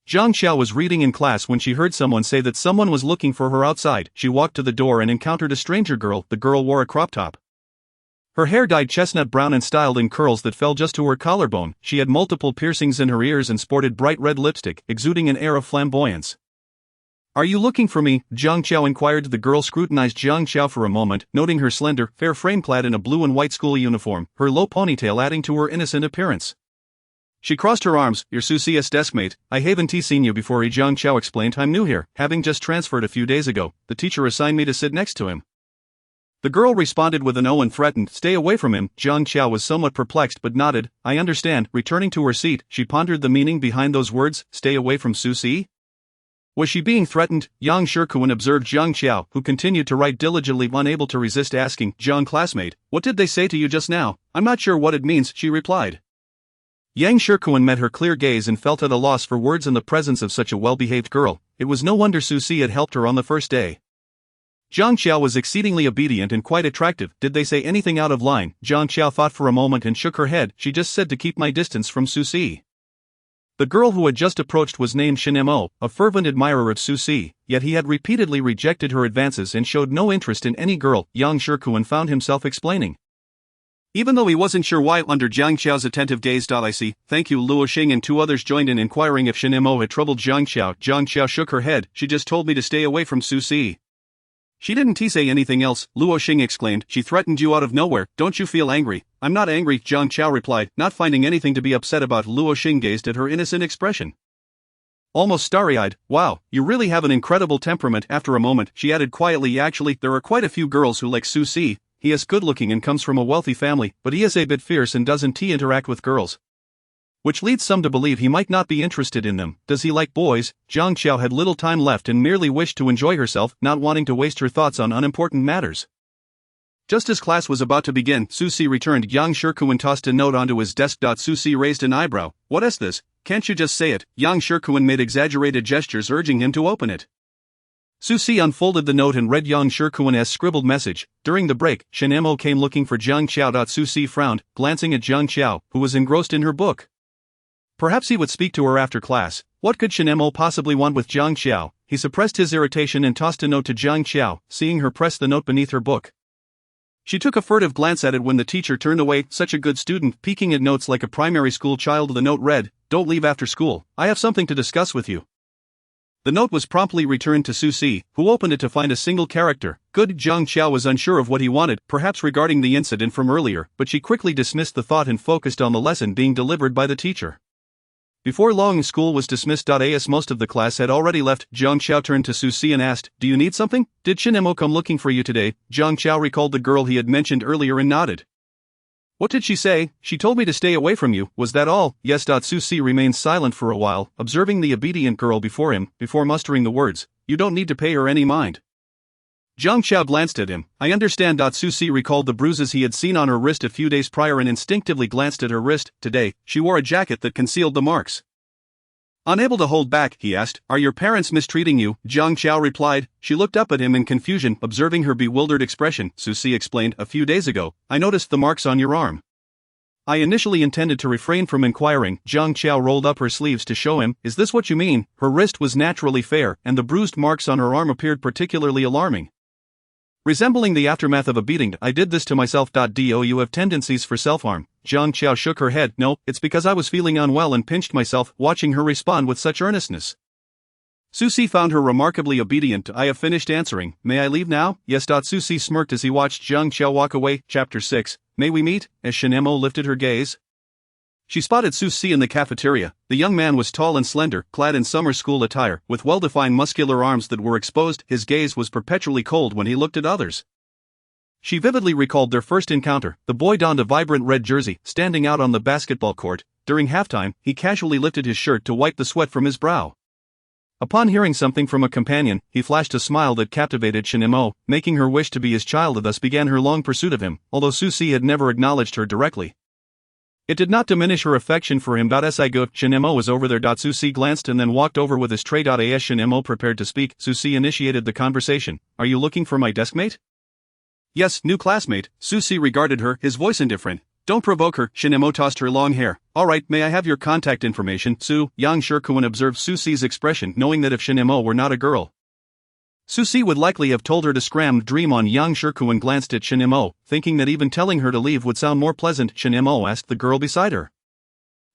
Jiang Qiao was reading in class when she heard someone say that someone was looking for her outside. She walked to the door and encountered a stranger girl. The girl wore a crop top. Her hair dyed chestnut brown and styled in curls that fell just to her collarbone. She had multiple piercings in her ears and sported bright red lipstick, exuding an air of flamboyance. "Are you looking for me?" Jiang Qiao inquired. The girl scrutinized Jiang Qiao for a moment, noting her slender, fair frame clad in a blue and white school uniform, her low ponytail adding to her innocent appearance. She crossed her arms. "You're Susie's deskmate. I haven't seen you before." Jiang Qiao explained. "I'm new here, having just transferred a few days ago. The teacher assigned me to sit next to him." The girl responded with an "oh" and threatened, "Stay away from him." Jiang Qiao was somewhat perplexed but nodded. "I understand." Returning to her seat, she pondered the meaning behind those words, "stay away from Susie." Was she being threatened? Yang Shikuan observed Jiang Qiao, who continued to write diligently, unable to resist asking, "Jiang classmate, what did they say to you just now?" "I'm not sure what it means," she replied. Yang Shikuan met her clear gaze and felt at a loss for words in the presence of such a well-behaved girl. It was no wonder Susie had helped her on the first day. Jiang Qiao was exceedingly obedient and quite attractive. Did they say anything out of line? Jiang Qiao thought for a moment and shook her head. She just said to keep my distance from Susie. The girl who had just approached was named Shinemo, a fervent admirer of Susie, yet he had repeatedly rejected her advances and showed no interest in any girl. Yang Shikuan found himself explaining, even though he wasn't sure why. Under Jiang Qiao's attentive gaze. "I see, thank you." Luo Xing and two others joined in inquiring if Shinemo had troubled Jiang Qiao. Jiang Qiao shook her head. "She just told me to stay away from Susie. She didn't say anything else." Luo Xing exclaimed. "She threatened you out of nowhere. Don't you feel angry?" "I'm not angry," Jiang Qiao replied, not finding anything to be upset about. Luo Xing gazed at her innocent expression, almost starry-eyed. "Wow, you really have an incredible temperament." After a moment, she added quietly, "Actually, there are quite a few girls who like Susie. He is good-looking and comes from a wealthy family, but he is a bit fierce and doesn't interact with girls, which leads some to believe he might not be interested in them." "Does he like boys?" Jiang Qiao had little time left and merely wished to enjoy herself, not wanting to waste her thoughts on unimportant matters. Just as class was about to begin, Susie returned. Yang Shirkuan tossed a note onto his desk. Susie raised an eyebrow. What is this? Can't you just say it? Yang Shirkuan made exaggerated gestures urging him to open it. Susie unfolded the note and read Yang Shirkuan's scribbled message. During the break, Shen Mo came looking for Jiang Qiao. Susie frowned, glancing at Jiang Qiao, who was engrossed in her book. Perhaps he would speak to her after class. What could Shen Mo possibly want with Jiang Qiao? He suppressed his irritation and tossed a note to Jiang Qiao, seeing her press the note beneath her book. She took a furtive glance at it when the teacher turned away. Such a good student, peeking at notes like a primary school child. The note read, "Don't leave after school. I have something to discuss with you." The note was promptly returned to Susie, who opened it to find a single character. Good. Jiang Qiao was unsure of what he wanted, perhaps regarding the incident from earlier, but she quickly dismissed the thought and focused on the lesson being delivered by the teacher. Before long, school was dismissed. As most of the class had already left, Jiang Qiao turned to Susie and asked, "Do you need something? Did Shen Mo come looking for you today?" Jiang Qiao recalled the girl he had mentioned earlier and nodded. "What did she say?" "She told me to stay away from you." "Was that all?" "Yes." Susie remained silent for a while, observing the obedient girl before him, before mustering the words, "You don't need to pay her any mind." Jiang Qiao glanced at him. "I understand." Susie recalled the bruises he had seen on her wrist a few days prior and instinctively glanced at her wrist. Today, she wore a jacket that concealed the marks. Unable to hold back, he asked, "Are your parents mistreating you?" Jiang Qiao replied. She looked up at him in confusion, observing her bewildered expression. Susie explained, "A few days ago, I noticed the marks on your arm. I initially intended to refrain from inquiring." Jiang Qiao rolled up her sleeves to show him. "Is this what you mean?" Her wrist was naturally fair, and the bruised marks on her arm appeared particularly alarming, resembling the aftermath of a beating. "I did this to myself. Do you have tendencies for self-harm?" Jiang Qiao shook her head. "No, it's because I was feeling unwell and pinched myself." Watching her respond with such earnestness, Susie found her remarkably obedient. "I have finished answering. May I leave now?" "Yes." Susie smirked as he watched Jiang Qiao walk away. Chapter 6. May we meet? As Shen Mo lifted her gaze, she spotted Susie in the cafeteria. The young man was tall and slender, clad in summer school attire, with well-defined muscular arms that were exposed. His gaze was perpetually cold when he looked at others. She vividly recalled their first encounter. The boy donned a vibrant red jersey, standing out on the basketball court. During halftime, he casually lifted his shirt to wipe the sweat from his brow. Upon hearing something from a companion, he flashed a smile that captivated Shen Mo, making her wish to be his child. Thus began her long pursuit of him, although Susie had never acknowledged her directly. It did not diminish her affection for him. As I go, Shen Mo was over there. Susie glanced and then walked over with his tray. As Shen Mo prepared to speak, Susie initiated the conversation. "Are you looking for my deskmate?" "Yes, new classmate." Susie regarded her, his voice indifferent. "Don't provoke her." Shen Mo tossed her long hair. "All right, may I have your contact information?" Yang Shirkuan observed Susie's expression, knowing that if Shen Mo were not a girl, Susie would likely have told her to scram. "Dream on." Yang Shirkuan glanced at Shen Mo, thinking that even telling her to leave would sound more pleasant. Shen Mo asked the girl beside her,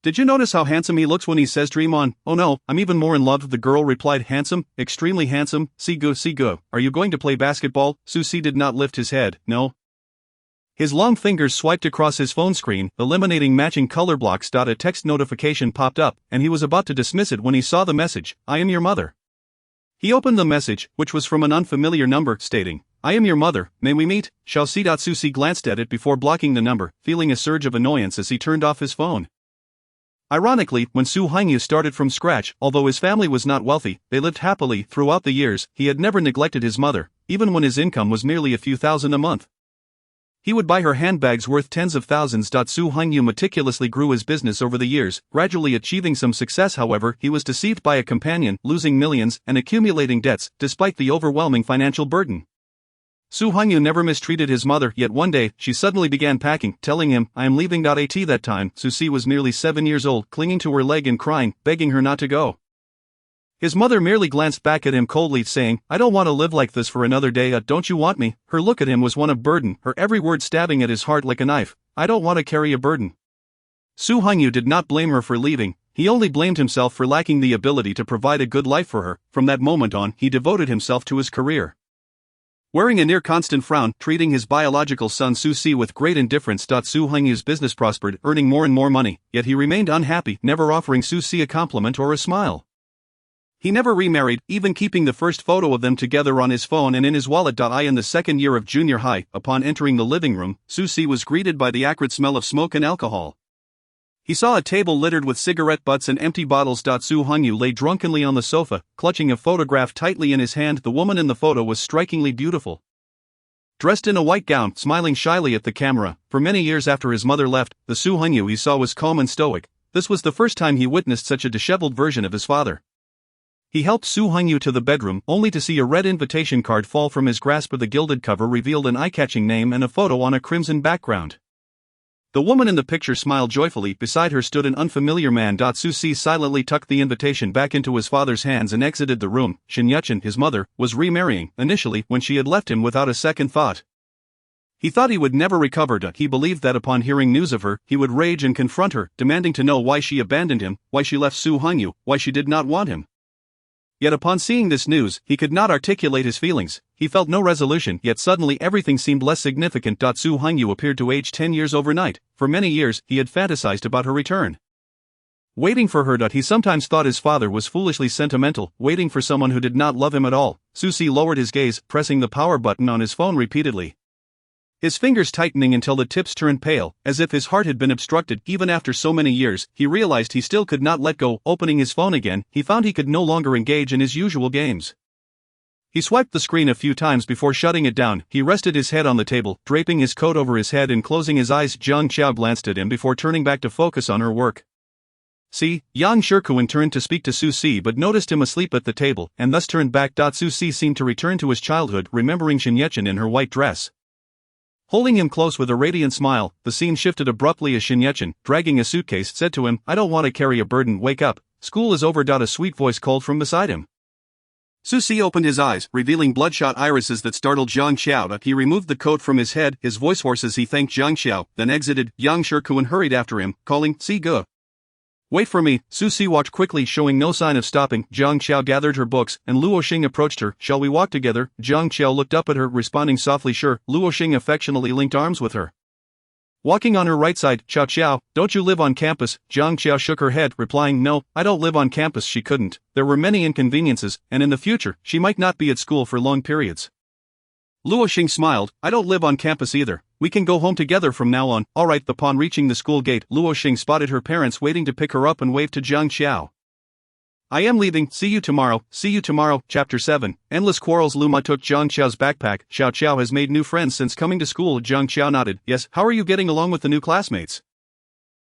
"Did you notice how handsome he looks when he says dream on?" "Oh no, I'm even more in love." The girl replied, "Handsome, extremely handsome." Sigu. "Are you going to play basketball?" Susie did not lift his head. "No." His long fingers swiped across his phone screen, eliminating matching color blocks. A text notification popped up, and he was about to dismiss it when he saw the message, "I am your mother." He opened the message, which was from an unfamiliar number, stating, "I am your mother, may we meet? Shall see." Susie glanced at it before blocking the number, feeling a surge of annoyance as he turned off his phone. Ironically, when Su Hangyu started from scratch, although his family was not wealthy, they lived happily throughout the years. He had never neglected his mother, even when his income was merely a few thousand a month. He would buy her handbags worth tens of thousands. Su Hangyu meticulously grew his business over the years, gradually achieving some success. However, he was deceived by a companion, losing millions and accumulating debts, despite the overwhelming financial burden. Su Hangyu never mistreated his mother, yet one day, she suddenly began packing, telling him, "I am leaving." At that time, Susie was merely 7 years old, clinging to her leg and crying, begging her not to go. His mother merely glanced back at him coldly, saying, "I don't want to live like this for another day. Don't you want me?" Her look at him was one of burden, her every word stabbing at his heart like a knife. "I don't want to carry a burden." Su Hangyu did not blame her for leaving, he only blamed himself for lacking the ability to provide a good life for her. From that moment on, he devoted himself to his career, wearing a near-constant frown, treating his biological son Susie with great indifference. Su Hangyu's business prospered, earning more and more money, yet he remained unhappy, never offering Susie a compliment or a smile. He never remarried, even keeping the first photo of them together on his phone and in his wallet. In the second year of junior high, upon entering the living room, Susie was greeted by the acrid smell of smoke and alcohol. He saw a table littered with cigarette butts and empty bottles. Su Hangyu lay drunkenly on the sofa, clutching a photograph tightly in his hand. The woman in the photo was strikingly beautiful. Dressed in a white gown, smiling shyly at the camera, for many years after his mother left, the Soo Hyun-yu he saw was calm and stoic. This was the first time he witnessed such a disheveled version of his father. He helped Soo Hyun-yu to the bedroom, only to see a red invitation card fall from his grasp. The gilded cover revealed an eye-catching name and a photo on a crimson background. The woman in the picture smiled joyfully. Beside her stood an unfamiliar man. Soo-si silently tucked the invitation back into his father's hands and exited the room. Shin Yechin, his mother, was remarrying, initially, when she had left him without a second thought. He thought he would never recover. He believed that upon hearing news of her, he would rage and confront her, demanding to know why she abandoned him, why she left Soo Hyun-yu, why she did not want him. Yet upon seeing this news, he could not articulate his feelings. He felt no resolution, yet suddenly everything seemed less significant. Soo Hyun-yu appeared to age 10 years overnight. For many years, he had fantasized about her return. Waiting for her. He sometimes thought his father was foolishly sentimental, waiting for someone who did not love him at all. Soo-si lowered his gaze, pressing the power button on his phone repeatedly. His fingers tightening until the tips turned pale, as if his heart had been obstructed. Even after so many years, he realized he still could not let go. Opening his phone again, he found he could no longer engage in his usual games. He swiped the screen a few times before shutting it down. He rested his head on the table, draping his coat over his head and closing his eyes. Jung Chao glanced at him before turning back to focus on her work. Yang Shirkuan turned to speak to Soo-si but noticed him asleep at the table, and thus turned back. Soo-si seemed to return to his childhood, remembering Shin Yechin in her white dress. Holding him close with a radiant smile, the scene shifted abruptly as Shin Yechin, dragging a suitcase, said to him, "I don't want to carry a burden, wake up, school is over." A sweet voice called from beside him. Soo-si opened his eyes, revealing bloodshot irises that startled Zhang Xiao. He removed the coat from his head, his voice hoarse as he thanked Zhang Xiao, then exited. Yang Shirkuan hurried after him, calling, "Si Ge. Wait for me." Soo-si walked quickly, showing no sign of stopping. Zhang Xiao gathered her books, and Luo Xing approached her. "Shall we walk together?" Zhang Xiao looked up at her, responding softly, "Sure." Luo Xing affectionately linked arms with her. Walking on her right side, "Xiao Xiao, don't you live on campus?" Zhang Xiao shook her head, replying, "No, I don't live on campus." She couldn't. There were many inconveniences, and in the future, she might not be at school for long periods. Luo Xing smiled, "I don't live on campus either. We can go home together from now on." "All right." Upon reaching the school gate, Luo Xing spotted her parents waiting to pick her up and waved to Zhang Xiao. "I am leaving, see you tomorrow." "See you tomorrow." Chapter 7, Endless Quarrels. Luma took Zhang Xiao's backpack. "Xiao Xiao has made new friends since coming to school." Zhang Xiao nodded. "Yes, how are you getting along with the new classmates?"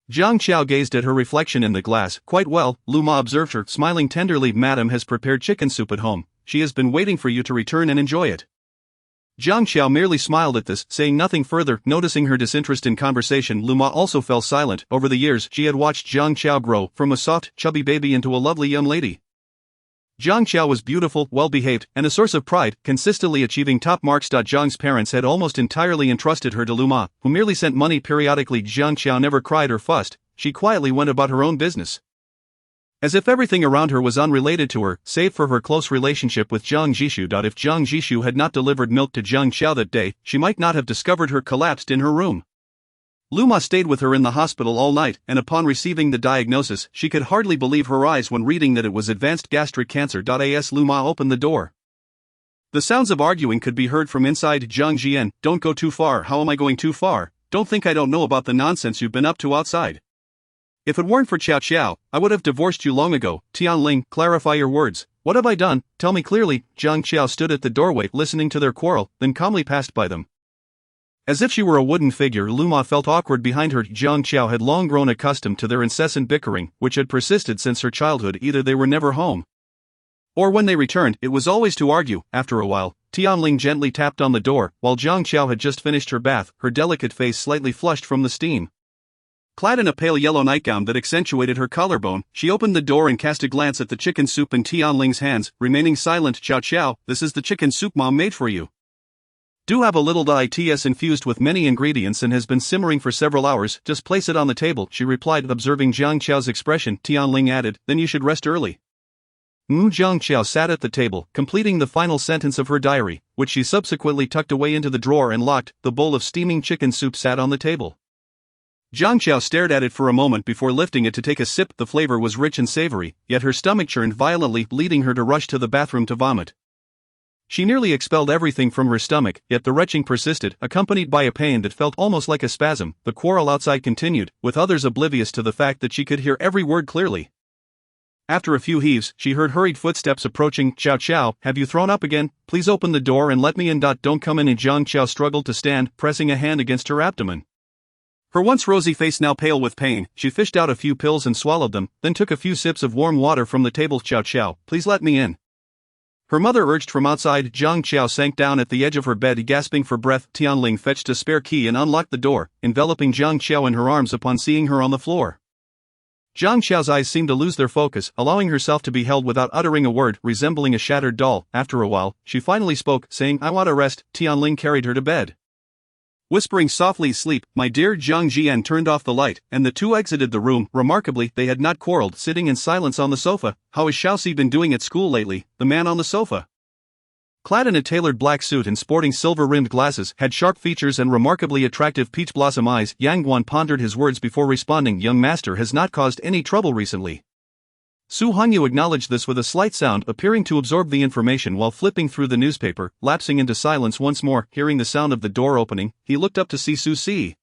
Zhang Xiao gazed at her reflection in the glass. "Quite well." Luma observed her, smiling tenderly. "Madam has prepared chicken soup at home. She has been waiting for you to return and enjoy it." Zhang Xiao merely smiled at this, saying nothing further. Noticing her disinterest in conversation, Luma also fell silent. Over the years, she had watched Zhang Xiao grow from a soft, chubby baby into a lovely young lady. Zhang Xiao was beautiful, well-behaved, and a source of pride, consistently achieving top marks. Zhang's parents had almost entirely entrusted her to Luma, who merely sent money periodically. Zhang Xiao never cried or fussed. She quietly went about her own business, as if everything around her was unrelated to her, save for her close relationship with Zhang Jishu. If Zhang Jishu had not delivered milk to Zhang Xiao that day, she might not have discovered her collapsed in her room. Luma stayed with her in the hospital all night, and upon receiving the diagnosis, she could hardly believe her eyes when reading that it was advanced gastric cancer. As Luma opened the door, the sounds of arguing could be heard from inside. Zhang Jian, "Don't go too far." "How am I going too far? Don't think I don't know about the nonsense you've been up to outside. If it weren't for Xiao Xiao, I would have divorced you long ago." "Tianling, clarify your words. What have I done? Tell me clearly." Zhang Xiao stood at the doorway listening to their quarrel, then calmly passed by them. As if she were a wooden figure, Luma felt awkward behind her. Zhang Xiao had long grown accustomed to their incessant bickering, which had persisted since her childhood. Either they were never home, or when they returned, it was always to argue. After a while, Tianling gently tapped on the door, while Zhang Xiao had just finished her bath, her delicate face slightly flushed from the steam. Clad in a pale yellow nightgown that accentuated her collarbone, she opened the door and cast a glance at the chicken soup in Tianling's hands, remaining silent. "Xiao Xiao, this is the chicken soup Mom made for you. Do have a little. It's infused with many ingredients and has been simmering for several hours. Just place it on the table," she replied. Observing Zhang Xiao's expression, Tianling added, "Then you should rest early." Zhang Xiao sat at the table, completing the final sentence of her diary, which she subsequently tucked away into the drawer and locked. The bowl of steaming chicken soup sat on the table. Zhang Xiao stared at it for a moment before lifting it to take a sip. The flavor was rich and savory, yet her stomach churned violently, leading her to rush to the bathroom to vomit. She nearly expelled everything from her stomach, yet the retching persisted, accompanied by a pain that felt almost like a spasm. The quarrel outside continued, with others oblivious to the fact that she could hear every word clearly. After a few heaves, she heard hurried footsteps approaching. Chow Chow, have you thrown up again? Please open the door and let me in. Don't come in. Jiang Chow struggled to stand, pressing a hand against her abdomen. Her once rosy face now pale with pain, she fished out a few pills and swallowed them, then took a few sips of warm water from the table. Chow Chow, please let me in. Her mother urged from outside. Jiang Chow sank down at the edge of her bed, gasping for breath. Tianling fetched a spare key and unlocked the door, enveloping Jiang Chow in her arms upon seeing her on the floor. Jiang Chow's eyes seemed to lose their focus, allowing herself to be held without uttering a word, resembling a shattered doll. After a while, she finally spoke, saying, I want to rest. Tianling carried her to bed. Whispering softly, sleep, my dear. Jiang Jian turned off the light, and the two exited the room. Remarkably, they had not quarreled, sitting in silence on the sofa. How has Xiaoxi been doing at school lately? The man on the sofa, clad in a tailored black suit and sporting silver-rimmed glasses, had sharp features and remarkably attractive peach blossom eyes. Yang Guan pondered his words before responding, young master has not caused any trouble recently. Su Hongyu acknowledged this with a slight sound, appearing to absorb the information while flipping through the newspaper. Lapsing into silence once more, hearing the sound of the door opening, he looked up to see Su Si.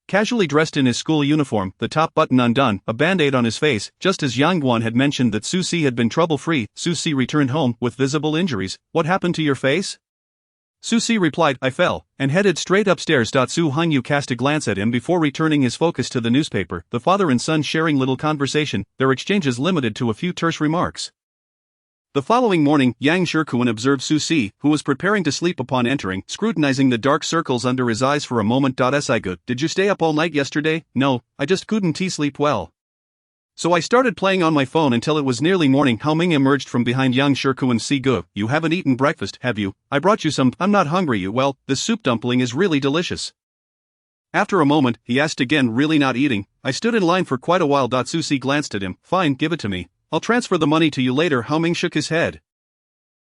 Casually dressed in his school uniform, the top button undone, a band-aid on his face. Just as Yang Guan had mentioned that Su Si had been trouble-free, Su Si returned home with visible injuries. What happened to your face? Su Si replied, I fell, and headed straight upstairs. Su Hongyu cast a glance at him before returning his focus to the newspaper, the father and son sharing little conversation, their exchanges limited to a few terse remarks. The following morning, Yang Shikuan observed Su Si, who was preparing to sleep upon entering, scrutinizing the dark circles under his eyes for a moment. Si good, did you stay up all night yesterday? No, I just couldn't sleep well. So I started playing on my phone until it was nearly morning. Hao Ming emerged from behind Yang Shikuan. Si Gu, you haven't eaten breakfast, have you? I brought you some. I'm not hungry. Well, this soup dumpling is really delicious. After a moment, he asked again, really not eating? I stood in line for quite a while. Su Si glanced at him. Fine, give it to me. I'll transfer the money to you later. Hao Ming shook his head.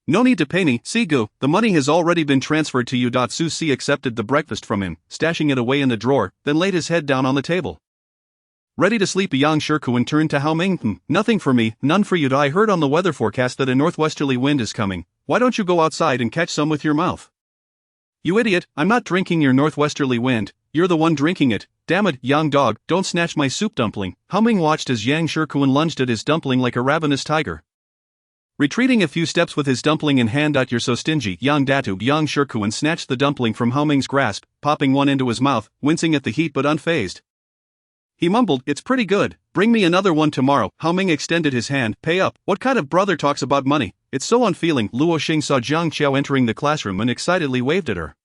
No need to pay me, Si Gu, the money has already been transferred to you. Su Si accepted the breakfast from him, stashing it away in the drawer, then laid his head down on the table. Ready to sleep, Yang Shikuan turned to Hao Ming. Nothing for me, none for you. I heard on the weather forecast that a northwesterly wind is coming. Why don't you go outside and catch some with your mouth? You idiot, I'm not drinking your northwesterly wind, you're the one drinking it. Damn it, young dog, don't snatch my soup dumpling. Hao Ming watched as Yang Shikuan lunged at his dumpling like a ravenous tiger. Retreating a few steps with his dumpling in hand. You're so stingy, Yang Datu. Yang Shikuan snatched the dumpling from Hao Ming's grasp, popping one into his mouth, wincing at the heat but unfazed. He mumbled, it's pretty good, bring me another one tomorrow. Hao Ming extended his hand, pay up, what kind of brother talks about money, it's so unfeeling. Luo Xing saw Jiang Chow entering the classroom and excitedly waved at her.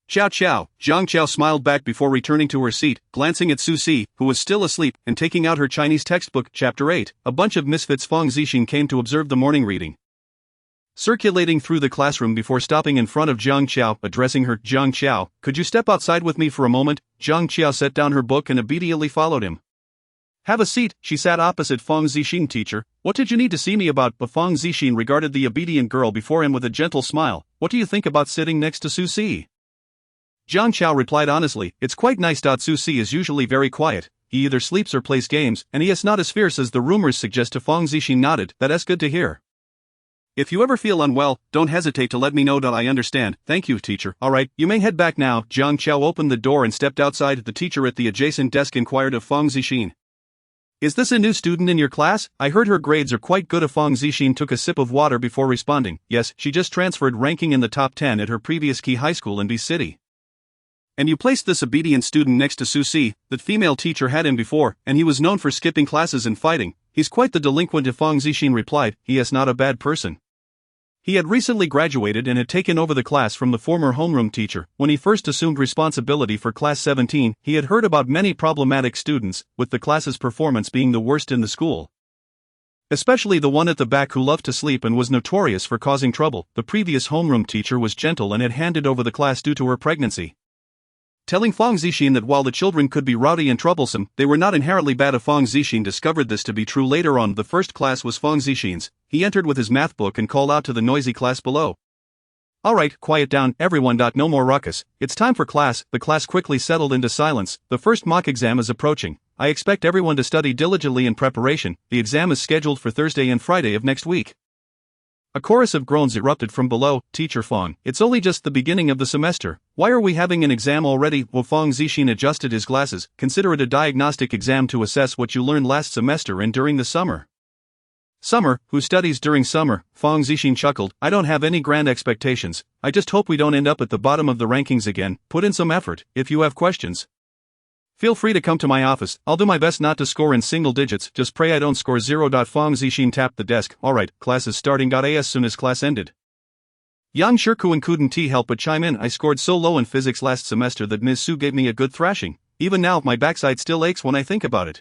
Chow Chow, Jiang Chow smiled back before returning to her seat, glancing at Su Si, who was still asleep, and taking out her Chinese textbook. Chapter 8, a bunch of misfits. Fang Zixin came to observe the morning reading circulating through the classroom before stopping in front of Jiang Chow, addressing her. Jiang Chow, could you step outside with me for a moment? Jiang Chow set down her book and obediently followed him. Have a seat, she sat opposite Fang Zixin. Teacher, what did you need to see me about? But Fang Zixin regarded the obedient girl before him with a gentle smile. What do you think about sitting next to Su Si? Jiang Chow replied honestly, it's quite nice. Su Si is usually very quiet, he either sleeps or plays games, and he is not as fierce as the rumors suggest. To Fang Zixin nodded, that's good to hear. If you ever feel unwell, don't hesitate to let me know. I understand, thank you, teacher. Alright, you may head back now. Jiang Chow opened the door and stepped outside. The teacher at the adjacent desk inquired of Fang Zixin. Is this a new student in your class? I heard her grades are quite good. Fang Zixin took a sip of water before responding, yes, she just transferred, ranking in the top 10 at her previous key high school in B City. And you placed this obedient student next to Su Si, that female teacher had him before, and he was known for skipping classes and fighting. He's quite the delinquent. Fang Zixin replied, he is not a bad person. He had recently graduated and had taken over the class from the former homeroom teacher. When he first assumed responsibility for class 17, he had heard about many problematic students, with the class's performance being the worst in the school. Especially the one at the back who loved to sleep and was notorious for causing trouble. The previous homeroom teacher was gentle and had handed over the class due to her pregnancy, telling Fang Zixin that while the children could be rowdy and troublesome, they were not inherently bad. Fang Zixin discovered this to be true later on. The first class was Fang Zixin's. He entered with his math book and called out to the noisy class below. Alright, quiet down, everyone. No more ruckus. It's time for class. The class quickly settled into silence. The first mock exam is approaching. I expect everyone to study diligently in preparation. The exam is scheduled for Thursday and Friday of next week. A chorus of groans erupted from below. Teacher Fang, it's only just the beginning of the semester. Why are we having an exam already? Well, Fang Zixin adjusted his glasses. Consider it a diagnostic exam to assess what you learned last semester and during the summer. Summer, who studies during summer, Fong Zixin chuckled. I don't have any grand expectations, I just hope we don't end up at the bottom of the rankings again. Put in some effort. If you have questions, feel free to come to my office. I'll do my best not to score in single digits, just pray I don't score 0. Fong Zixin tapped the desk. Alright, class is starting. As soon as class ended, Yang Shikuan couldn't help but chime in. I scored so low in physics last semester that Ms. Su gave me a good thrashing. Even now, my backside still aches when I think about it.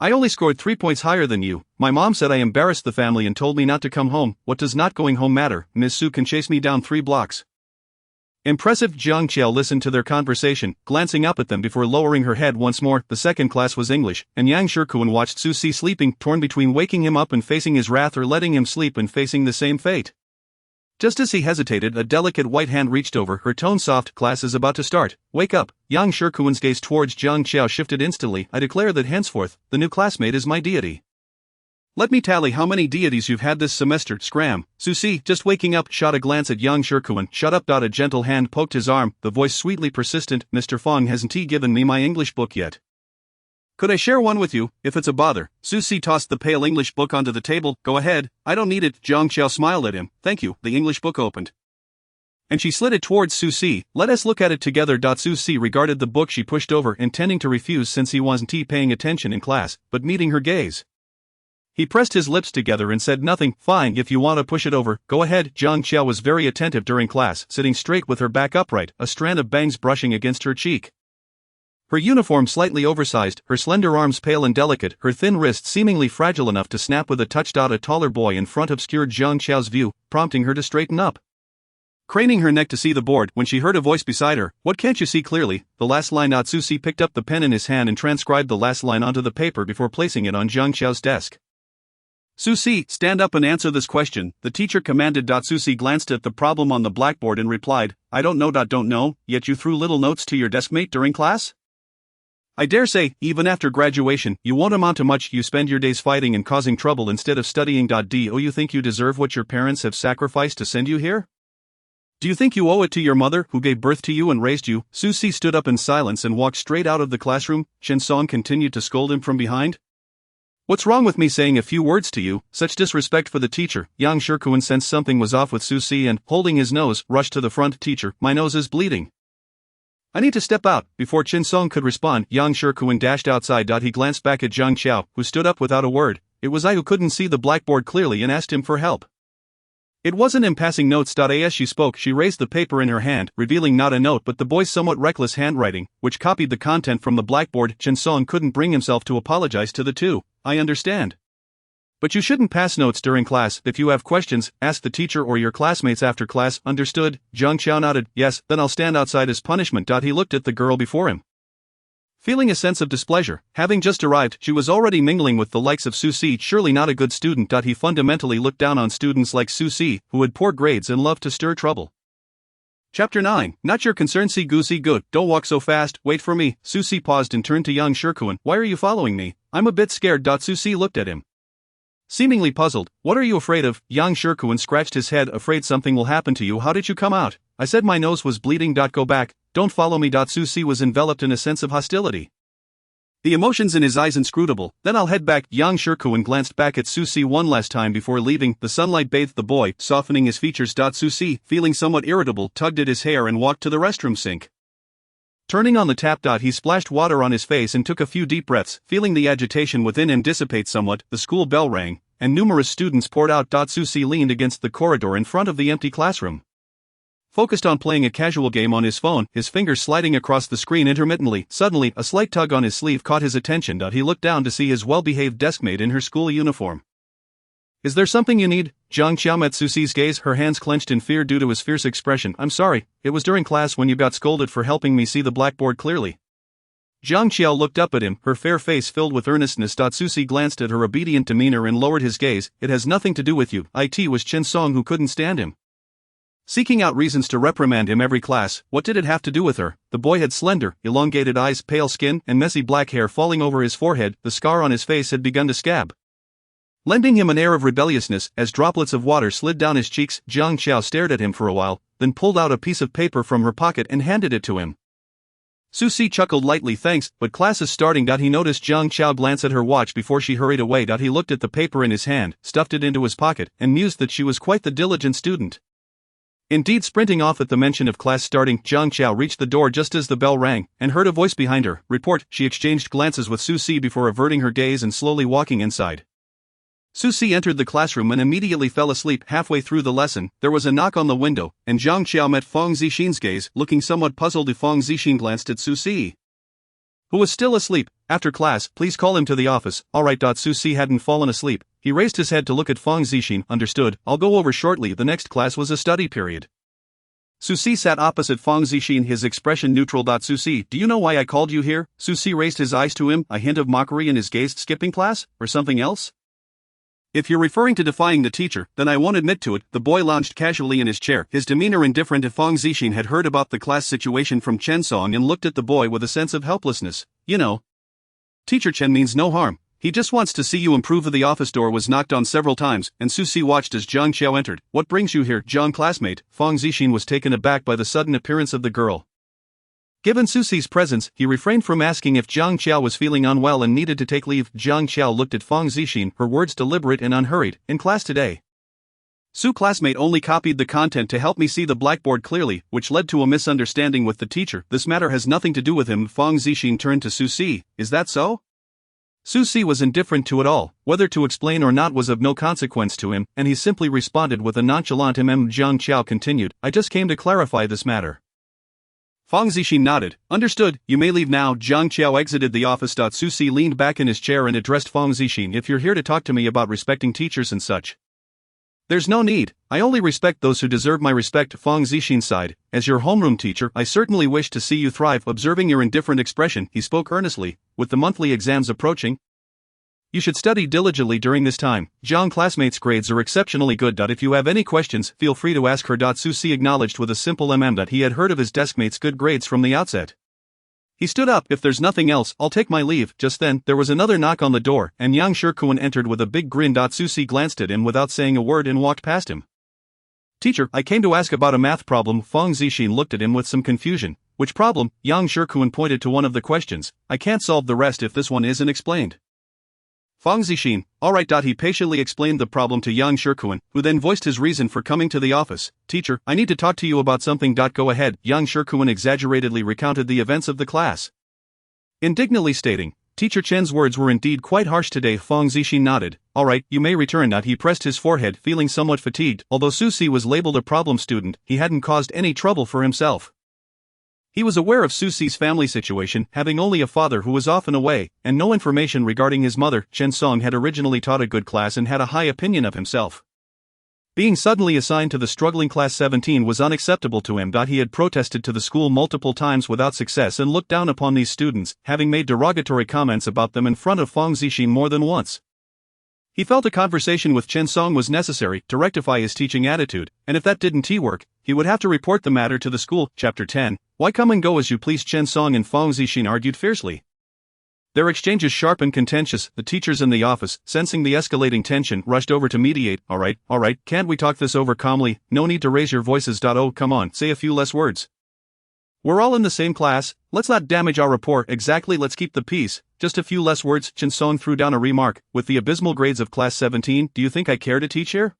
I only scored 3 points higher than you. My mom said I embarrassed the family and told me not to come home. What does not going home matter? Ms. Su can chase me down 3 blocks. Impressive. Jiang Qiao listened to their conversation, glancing up at them before lowering her head once more. The second class was English, and Yang Shikuan watched Su Si sleeping, torn between waking him up and facing his wrath or letting him sleep and facing the same fate. Just as he hesitated, a delicate white hand reached over, her tone soft. Class is about to start. Wake up. Yang Shikuan's gaze towards Jiang Qiao shifted instantly. I declare that henceforth, the new classmate is my deity. Let me tally how many deities you've had this semester. Scram. Su Si, just waking up, shot a glance at Yang Shikuan. Shut up. A gentle hand poked his arm, the voice sweetly persistent. Mr. Fong hasn't given me my English book yet. Could I share one with you, if it's a bother? Su Si tossed the pale English book onto the table. Go ahead, I don't need it. Jiang Qiao smiled at him. Thank you. The English book opened, and she slid it towards Su Si. Let us look at it together. Su Si regarded the book she pushed over, intending to refuse since he wasn't paying attention in class, but meeting her gaze, he pressed his lips together and said nothing. Fine, if you want to push it over, go ahead. Jiang Qiao was very attentive during class, sitting straight with her back upright, a strand of bangs brushing against her cheek. Her uniform slightly oversized, her slender arms pale and delicate, her thin wrists seemingly fragile enough to snap with a touch. A taller boy in front obscured Jiang Qiao's view, prompting her to straighten up. Craning her neck to see the board, when she heard a voice beside her. What can't you see clearly? The last line. Su Si picked up the pen in his hand and transcribed the last line onto the paper before placing it on Jiang Qiao's desk. Su Si, stand up and answer this question, the teacher commanded. Su Si glanced at the problem on the blackboard and replied, I don't know. Don't know, yet you threw little notes to your deskmate during class? I dare say, even after graduation, you won't amount to much. You spend your days fighting and causing trouble instead of studying. Do you think you deserve what your parents have sacrificed to send you here? Do you think you owe it to your mother, who gave birth to you and raised you? Su Si stood up in silence and walked straight out of the classroom. Chen Song continued to scold him from behind. What's wrong with me saying a few words to you? Such disrespect for the teacher. Yang Shikuan sensed something was off with Su Si and, holding his nose, rushed to the front. Teacher, my nose is bleeding. I need to step out. Before Chen Song could respond, Yang Shikuan dashed outside. He glanced back at Jiang Qiao, who stood up without a word. It was I who couldn't see the blackboard clearly and asked him for help. It wasn't in passing notes. As she spoke, she raised the paper in her hand, revealing not a note but the boy's somewhat reckless handwriting, which copied the content from the blackboard. Chen Song couldn't bring himself to apologize to the two. I understand, but you shouldn't pass notes during class. If you have questions, ask the teacher or your classmates after class. Understood? Jiang Qiao nodded. Yes, then I'll stand outside as punishment. He looked at the girl before him, feeling a sense of displeasure. Having just arrived, she was already mingling with the likes of Su Si. Surely not a good student. He fundamentally looked down on students like Su Si, who had poor grades and loved to stir trouble. Chapter 9. Not your concern. See good. Don't walk so fast. Wait for me. Su Si paused and turned to Yang Shikuan. Why are you following me? I'm a bit scared. Su Si looked at him, seemingly puzzled. What are you afraid of? Yang Shikuan scratched his head. Afraid something will happen to you. How did you come out? I said my nose was bleeding. Go back. Don't follow me. Su Si was enveloped in a sense of hostility, the emotions in his eyes inscrutable. Then I'll head back. Yang Shikuan glanced back at Su Si one last time before leaving. The sunlight bathed the boy, softening his features. Su Si, feeling somewhat irritable, tugged at his hair and walked to the restroom sink. Turning on the tap. He splashed water on his face and took a few deep breaths, feeling the agitation within him dissipate somewhat. The school bell rang, and numerous students poured out. Su Si leaned against the corridor in front of the empty classroom, focused on playing a casual game on his phone, his fingers sliding across the screen intermittently. Suddenly, a slight tug on his sleeve caught his attention. He looked down to see his well-behaved deskmate in her school uniform. Is there something you need? Jiang Qiao met Su Si's gaze, her hands clenched in fear due to his fierce expression. I'm sorry, it was during class when you got scolded for helping me see the blackboard clearly. Jiang Qiao looked up at him, her fair face filled with earnestness. Su Si glanced at her obedient demeanor and lowered his gaze. It has nothing to do with you. It was Chen Song who couldn't stand him, seeking out reasons to reprimand him every class. What did it have to do with her? The boy had slender, elongated eyes, pale skin, and messy black hair falling over his forehead. The scar on his face had begun to scab, lending him an air of rebelliousness. As droplets of water slid down his cheeks, Jiang Qiao stared at him for a while, then pulled out a piece of paper from her pocket and handed it to him. Susie chuckled lightly, thanks, but class is starting. He noticed Zhang Qiao glance at her watch before she hurried away. He looked at the paper in his hand, stuffed it into his pocket, and mused that she was quite the diligent student. Indeed, sprinting off at the mention of class starting, Zhang Qiao reached the door just as the bell rang, and heard a voice behind her. Report. She exchanged glances with Susie before averting her gaze and slowly walking inside. Susie entered the classroom and immediately fell asleep. Halfway through the lesson, there was a knock on the window, and Zhang Qiao met Feng Zixin's gaze. Looking somewhat puzzled, Feng Zixin glanced at Susie, who was still asleep. After class, please call him to the office. Alright. Susie hadn't fallen asleep. He raised his head to look at Feng Zixin. Understood, I'll go over shortly. The next class was a study period. Susie sat opposite Feng Zixin, his expression neutral. Susie, do you know why I called you here? Susie raised his eyes to him, a hint of mockery in his gaze. Skipping class? Or something else? If you're referring to defying the teacher, then I won't admit to it. The boy lounged casually in his chair, his demeanor indifferent. Feng Zixin had heard about the class situation from Chen Song and looked at the boy with a sense of helplessness. You know, Teacher Chen means no harm. He just wants to see you improve. The office door was knocked on several times, and Susie watched as Zhang Qiao entered. What brings you here, Zhang classmate? Feng Zixin was taken aback by the sudden appearance of the girl. Given Susie's presence, he refrained from asking if Zhang Qiao was feeling unwell and needed to take leave. Zhang Qiao looked at Feng Zixin, her words deliberate and unhurried. In class today, Su classmate only copied the content to help me see the blackboard clearly, which led to a misunderstanding with the teacher. This matter has nothing to do with him. Feng Zixin turned to Susie. Is that so? Susie was indifferent to it all. Whether to explain or not was of no consequence to him, and he simply responded with a nonchalant Zhang Qiao continued. I just came to clarify this matter. Feng Zixin nodded. Understood, you may leave now. Zhang Qiao exited the office. Susie leaned back in his chair and addressed Feng Zixin. If you're here to talk to me about respecting teachers and such, there's no need. I only respect those who deserve my respect. Feng Zixin sighed. As your homeroom teacher, I certainly wish to see you thrive. Observing your indifferent expression, he spoke earnestly. With the monthly exams approaching, you should study diligently during this time. Zhang classmates' grades are exceptionally good. If you have any questions, feel free to ask her. Susie acknowledged with a simple that he had heard of his deskmates' good grades from the outset. He stood up. If there's nothing else, I'll take my leave. Just then, there was another knock on the door, and Yang Shikuan entered with a big grin. Susie glanced at him without saying a word and walked past him. Teacher, I came to ask about a math problem. Feng Zixin looked at him with some confusion. Which problem? Yang Shikuan pointed to one of the questions. I can't solve the rest if this one isn't explained. Feng Zixin, alright. He patiently explained the problem to Yang Shikuan, who then voiced his reason for coming to the office. Teacher, I need to talk to you about something. Go ahead. Yang Shikuan exaggeratedly recounted the events of the class, indignantly stating, Teacher Chen's words were indeed quite harsh today. Feng Zixin nodded. Alright, you may return. He pressed his forehead, feeling somewhat fatigued. Although Susie was labeled a problem student, he hadn't caused any trouble for himself. He was aware of Susie's family situation, having only a father who was often away, and no information regarding his mother. Chen Song had originally taught a good class and had a high opinion of himself. Being suddenly assigned to the struggling class 17 was unacceptable to him. He had protested to the school multiple times without success and looked down upon these students, having made derogatory comments about them in front of Feng Zixin more than once. He felt a conversation with Chen Song was necessary to rectify his teaching attitude, and if that didn't work, he would have to report the matter to the school. Chapter 10. Why come and go as you please? Chen Song and Feng Zixin argued fiercely. Their exchanges sharp and contentious. The teachers in the office, sensing the escalating tension, rushed over to mediate. Alright, can't we talk this over calmly? No need to raise your voices. Oh, come on, say a few less words. We're all in the same class, let's not damage our rapport. Exactly, let's keep the peace. Just a few less words. Chen Song threw down a remark. With the abysmal grades of class 17, do you think I care to teach here?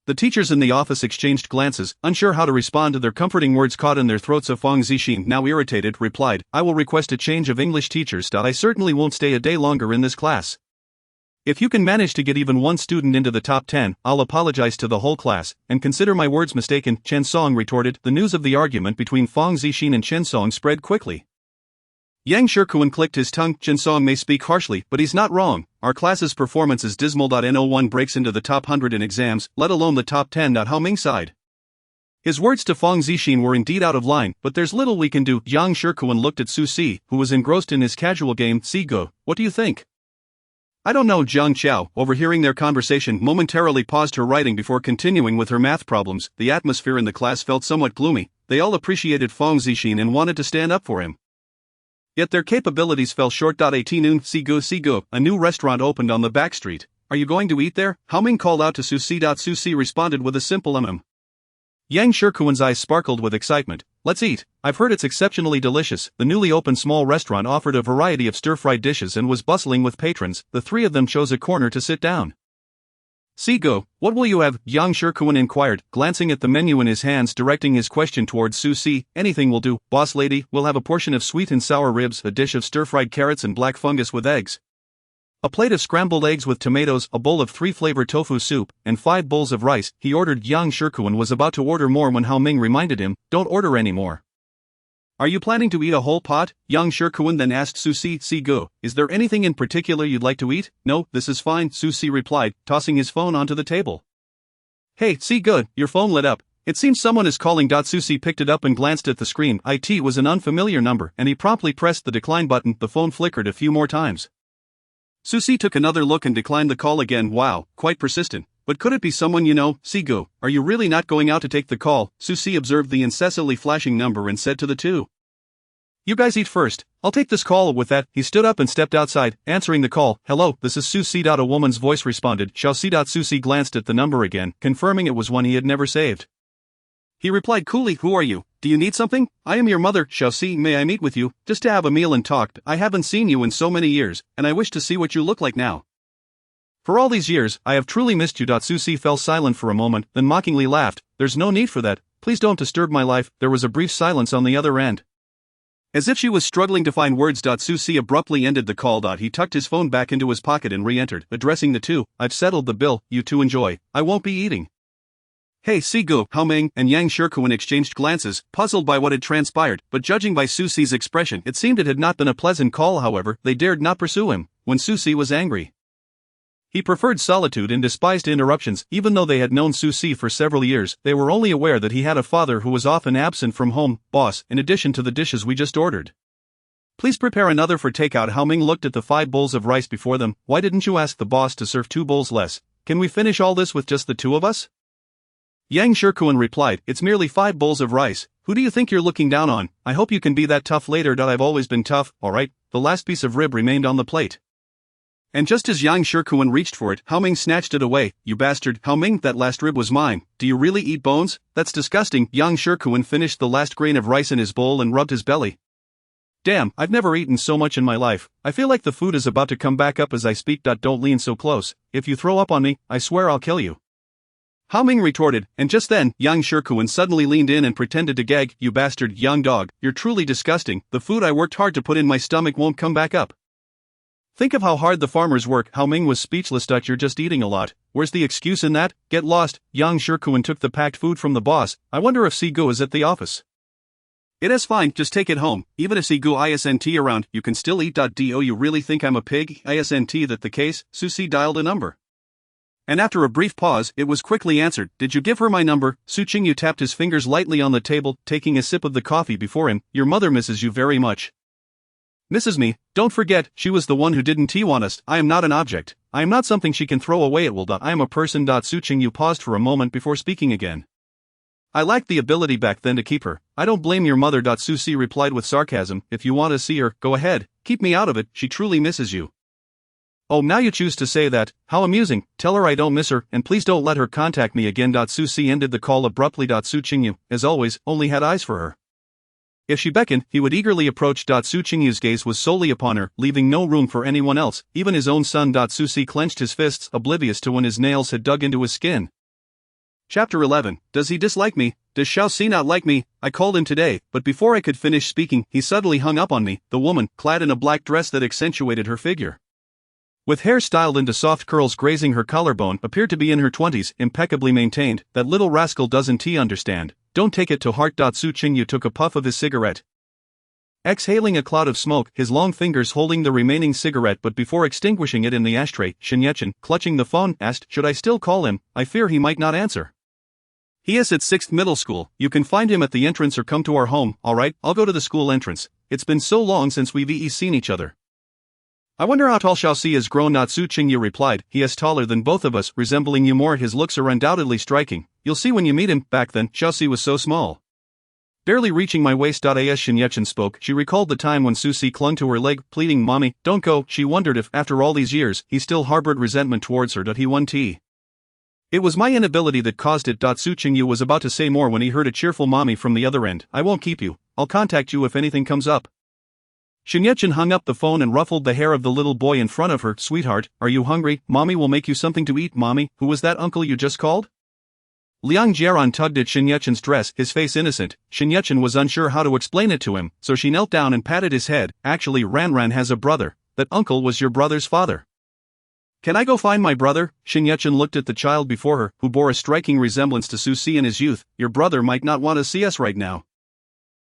The teachers in the office exchanged glances, unsure how to respond to their comforting words caught in their throats. Feng Zixin, now irritated, replied, I will request a change of English teachers. I certainly won't stay a day longer in this class. If you can manage to get even one student into the top 10, I'll apologize to the whole class, and consider my words mistaken. Chen Song retorted. The news of the argument between Feng Zixin and Chen Song spread quickly. Yang Shikuan clicked his tongue. Chen Song may speak harshly, but he's not wrong. Our class's performance is dismal. No one breaks into the top 100 in exams, let alone the top 10. Hao Ming sighed. His words to Feng Zixin were indeed out of line, but there's little we can do. Yang Shikuan looked at Susie, who was engrossed in his casual game. Sigo, what do you think? I don't know. Zhang Qiao, overhearing their conversation, momentarily paused her writing before continuing with her math problems. The atmosphere in the class felt somewhat gloomy. They all appreciated Feng Zixin and wanted to stand up for him, yet their capabilities fell short. 18 noon. Sigo, a new restaurant opened on the back street. Are you going to eat there? Hao Ming called out to Susie. Susie responded with a simple Yang Shikuan's eyes sparkled with excitement. Let's eat. I've heard it's exceptionally delicious. The newly opened small restaurant offered a variety of stir-fried dishes and was bustling with patrons. The three of them chose a corner to sit down. Sigo, what will you have? Yang Shikuan inquired, glancing at the menu in his hands, directing his question towards Susi. Anything will do, boss lady. We'll have a portion of sweet and sour ribs, a dish of stir-fried carrots and black fungus with eggs, a plate of scrambled eggs with tomatoes, a bowl of 3-flavor tofu soup, and 5 bowls of rice. He ordered. Yang Shikuan was about to order more when Hao Ming reminded him, don't order any more. Are you planning to eat a whole pot? Yang Shikuan then asked Susi. Sigo, is there anything in particular you'd like to eat? No, this is fine, Susi replied, tossing his phone onto the table. Hey, Sigo, your phone lit up. It seems someone is calling. Susi picked it up and glanced at the screen. It was an unfamiliar number, and he promptly pressed the decline button. The phone flickered a few more times. Susi took another look and declined the call again. Wow, quite persistent. But could it be someone you know? Sigo, are you really not going out to take the call? Susi observed the incessantly flashing number and said to the two, you guys eat first, I'll take this call. With that, he stood up and stepped outside, answering the call. Hello, this is Susi. A woman's voice responded. Xiaosi. Susi glanced at the number again, confirming it was one he had never saved. He replied coolly, who are you? Do you need something? I am your mother, Xiaosi. May I meet with you, just to have a meal and talk? I haven't seen you in so many years, and I wish to see what you look like now. For all these years, I have truly missed you. Susi fell silent for a moment, then mockingly laughed. There's no need for that, please don't disturb my life. There was a brief silence on the other end. As if she was struggling to find words. Susi abruptly ended the call. He tucked his phone back into his pocket and re-entered, addressing the two. I've settled the bill, you two enjoy, I won't be eating. Hey, Sigo, Hao Ming and Yang Shikuan exchanged glances, puzzled by what had transpired, but judging by Susi's expression, it seemed it had not been a pleasant call. However, they dared not pursue him. When Susi was angry, he preferred solitude and despised interruptions. Even though they had known Susi for several years, they were only aware that he had a father who was often absent from home. Boss, in addition to the dishes we just ordered, please prepare another for takeout. Hao Ming looked at the 5 bowls of rice before them. Why didn't you ask the boss to serve 2 bowls less? Can we finish all this with just the 2 of us? Yang Shikuan replied, it's merely 5 bowls of rice. Who do you think you're looking down on? I hope you can be that tough later. I've always been tough. Alright. The last piece of rib remained on the plate, and just as Yang Shikuan reached for it, Hao Ming snatched it away. You bastard, Hao Ming, that last rib was mine. Do you really eat bones? That's disgusting. Yang Shikuan finished the last grain of rice in his bowl and rubbed his belly. Damn, I've never eaten so much in my life. I feel like the food is about to come back up as I speak. Don't lean so close. If you throw up on me, I swear I'll kill you. Hao Ming retorted, and just then, Yang Shikuan suddenly leaned in and pretended to gag. You bastard, young dog, you're truly disgusting. The food I worked hard to put in my stomach won't come back up. Think of how hard the farmers work. Hao Ming was speechless. You're just eating a lot. Where's the excuse in that? Get lost. Yang Shikuan took the packed food from the boss. I wonder if Sigo is at the office. It is fine, just take it home. Even if Sigo isn't around, you can still eat. Do you really think I'm a pig? Isn't that the case? Susi dialed a number, and after a brief pause, it was quickly answered. Did you give her my number? Su Qingyu tapped his fingers lightly on the table, taking a sip of the coffee before him. Your mother misses you very much. Misses me? Don't forget, she was the one who didn't want us. I am not an object. I am not something she can throw away at will. I am a person. Su Qingyu paused for a moment before speaking again. I lacked the ability back then to keep her. I don't blame your mother. Susi replied with sarcasm. If you want to see her, go ahead. Keep me out of it. She truly misses you. Oh, now you choose to say that. How amusing. Tell her I don't miss her, and please don't let her contact me again. Susi ended the call abruptly. Su Qingyu, as always, only had eyes for her. If she beckoned, he would eagerly approach. Su Qingyu's gaze was solely upon her, leaving no room for anyone else, even his own son. Susi clenched his fists, oblivious to when his nails had dug into his skin. Chapter 11. Does he dislike me? Does Xiaosi not like me? I called him today, but before I could finish speaking, he suddenly hung up on me. The woman, clad in a black dress that accentuated her figure, with hair styled into soft curls grazing her collarbone, appeared to be in her 20s, impeccably maintained. That little rascal doesn't understand. Don't take it to heart. Su Qingyu took a puff of his cigarette, exhaling a cloud of smoke, his long fingers holding the remaining cigarette, but before extinguishing it in the ashtray, Shenyechen, clutching the phone, asked, should I still call him? I fear he might not answer. He is at 6th middle school. You can find him at the entrance or come to our home. Alright, I'll go to the school entrance. It's been so long since we've seen each other. I wonder how tall Xiaosi has grown. Su Qingyu replied. He is taller than both of us, resembling you more. His looks are undoubtedly striking. You'll see when you meet him. Back then, Xiaosi was so small, barely reaching my waist. As Shenyechen spoke, she recalled the time when Susi clung to her leg, pleading, Mommy, don't go. She wondered if, after all these years, he still harbored resentment towards her. He won tea. It was my inability that caused it. Su Qingyu was about to say more when he heard a cheerful mommy from the other end. I won't keep you, I'll contact you if anything comes up. Xinyetchen hung up the phone and ruffled the hair of the little boy in front of her. Sweetheart, are you hungry? Mommy will make you something to eat. Mommy, who was that uncle you just called? Liang Jieran tugged at Xinyetchen's dress, his face innocent. Xinyetchen was unsure how to explain it to him, so she knelt down and patted his head. Actually, Ranran has a brother. That uncle was your brother's father. Can I go find my brother? Xinyetchen looked at the child before her, who bore a striking resemblance to Su Si in his youth. Your brother might not want to see us right now.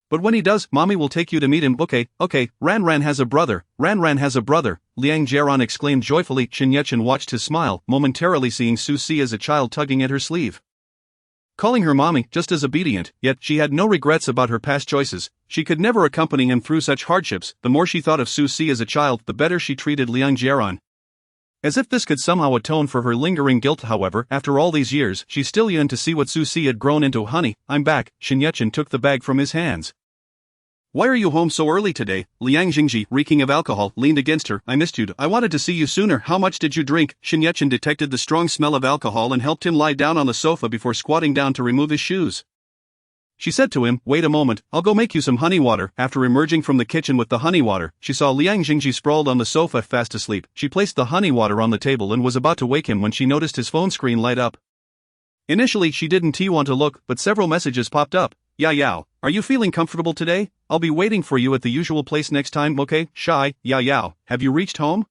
But when he does, Mommy will take you to meet him. Okay, Ranran has a brother. Ranran has a brother, Liang Jieran exclaimed joyfully. Xinyetchen watched his smile, momentarily seeing Su Si as a child tugging at her sleeve. Calling her mommy, just as obedient, yet she had no regrets about her past choices. She could never accompany him through such hardships. The more she thought of Su Si as a child, the better she treated Liang Jieran. As if this could somehow atone for her lingering guilt, however, after all these years, she still yearned to see what Su Si had grown into. Honey, I'm back. Xinyetchen took the bag from his hands. Why are you home so early today? Liang Jingji, reeking of alcohol, leaned against her. I missed you. I wanted to see you sooner. How much did you drink? Xinyetchen detected the strong smell of alcohol and helped him lie down on the sofa before squatting down to remove his shoes. She said to him, wait a moment, I'll go make you some honey water. After emerging from the kitchen with the honey water, she saw Liang Jingji sprawled on the sofa fast asleep. She placed the honey water on the table and was about to wake him when she noticed his phone screen light up. Initially she didn't want to look, but several messages popped up. Yao, are you feeling comfortable today? I'll be waiting for you at the usual place next time, okay? Shy, Yao, have you reached home?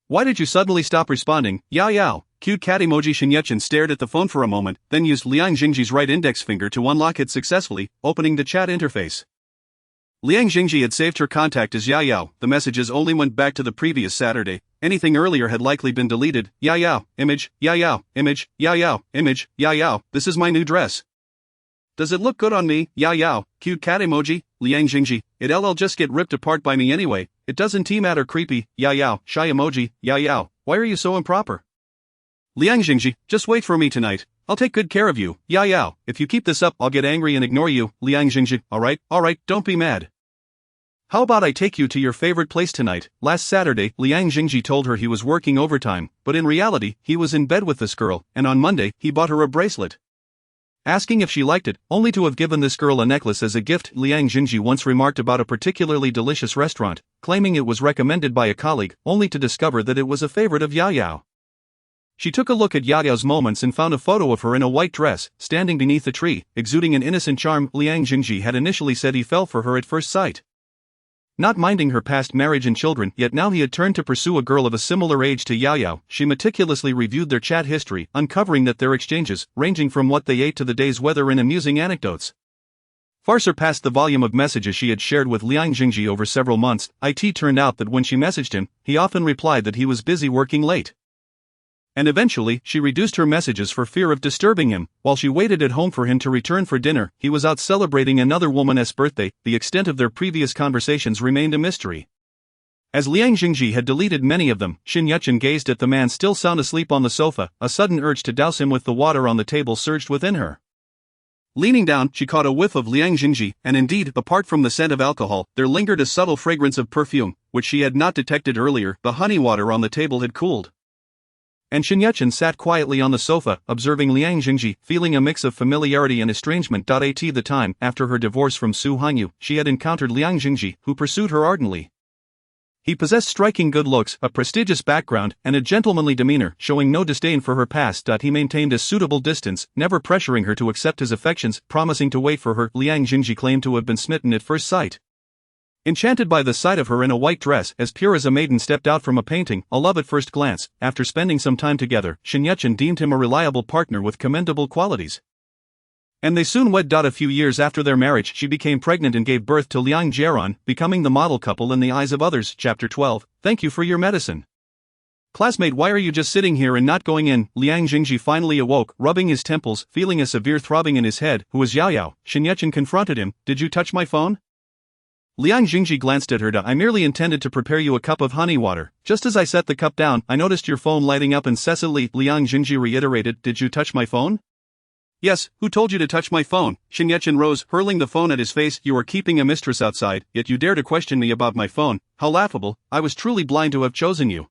Why did you suddenly stop responding? Yao, cute cat emoji. Xinyetchen stared at the phone for a moment, then used Liang Jingji's right index finger to unlock it successfully, opening the chat interface. Liang Jingji had saved her contact as Yao. The messages only went back to the previous Saturday. Anything earlier had likely been deleted. Yao, image, Yao, image, Yao, image, Yao, this is my new dress. Does it look good on me? Yao, cute cat emoji. Liang Jingji, it'll just get ripped apart by me anyway. It doesn't matter. Creepy. Yao, shy emoji. Yao, why are you so improper? Liang Jingji, just wait for me tonight. I'll take good care of you. Yao, if you keep this up, I'll get angry and ignore you. Liang Jingji, alright, don't be mad. How about I take you to your favorite place tonight? Last Saturday, Liang Jingji told her he was working overtime, but in reality, he was in bed with this girl, and on Monday, he bought her a bracelet. Asking if she liked it, only to have given this girl a necklace as a gift. Liang Jingji once remarked about a particularly delicious restaurant, claiming it was recommended by a colleague, only to discover that it was a favorite of Yao. She took a look at Yao's moments and found a photo of her in a white dress, standing beneath a tree, exuding an innocent charm. Liang Jingji had initially said he fell for her at first sight. Not minding her past marriage and children, yet now he had turned to pursue a girl of a similar age to Yao. She meticulously reviewed their chat history, uncovering that their exchanges, ranging from what they ate to the day's weather and amusing anecdotes, far surpassed the volume of messages she had shared with Liang Jingji over several months. It turned out that when she messaged him, he often replied that he was busy working late. And eventually, she reduced her messages for fear of disturbing him. While she waited at home for him to return for dinner, he was out celebrating another woman's birthday. The extent of their previous conversations remained a mystery. As Liang Jingji had deleted many of them, Xinyetchen gazed at the man still sound asleep on the sofa. A sudden urge to douse him with the water on the table surged within her. Leaning down, she caught a whiff of Liang Jingji, and indeed, apart from the scent of alcohol, there lingered a subtle fragrance of perfume, which she had not detected earlier. The honey water on the table had cooled. And Xinyetchen sat quietly on the sofa, observing Liang Jingji, feeling a mix of familiarity and estrangement. At the time, after her divorce from Su Hanyu, she had encountered Liang Jingji, who pursued her ardently. He possessed striking good looks, a prestigious background, and a gentlemanly demeanor, showing no disdain for her past. He maintained a suitable distance, never pressuring her to accept his affections, promising to wait for her. Liang Jingji claimed to have been smitten at first sight. Enchanted by the sight of her in a white dress, as pure as a maiden stepped out from a painting, a love at first glance. After spending some time together, Xinyetchen deemed him a reliable partner with commendable qualities. And they soon wed. A few years after their marriage, she became pregnant and gave birth to Liang Jieran, becoming the model couple in the eyes of others. Chapter 12, Thank you for your medicine. Classmate, why are you just sitting here and not going in? Liang Jingji finally awoke, rubbing his temples, feeling a severe throbbing in his head. Who was Yao? Xinyetchen confronted him. Did you touch my phone? Liang Jingji glanced at her. I merely intended to prepare you a cup of honey water. Just as I set the cup down, I noticed your phone lighting up incessantly. Liang Jingji reiterated, did you touch my phone? Yes, who told you to touch my phone? Xinyetchen rose, hurling the phone at his face. You are keeping a mistress outside, yet you dare to question me about my phone. How laughable. I was truly blind to have chosen you.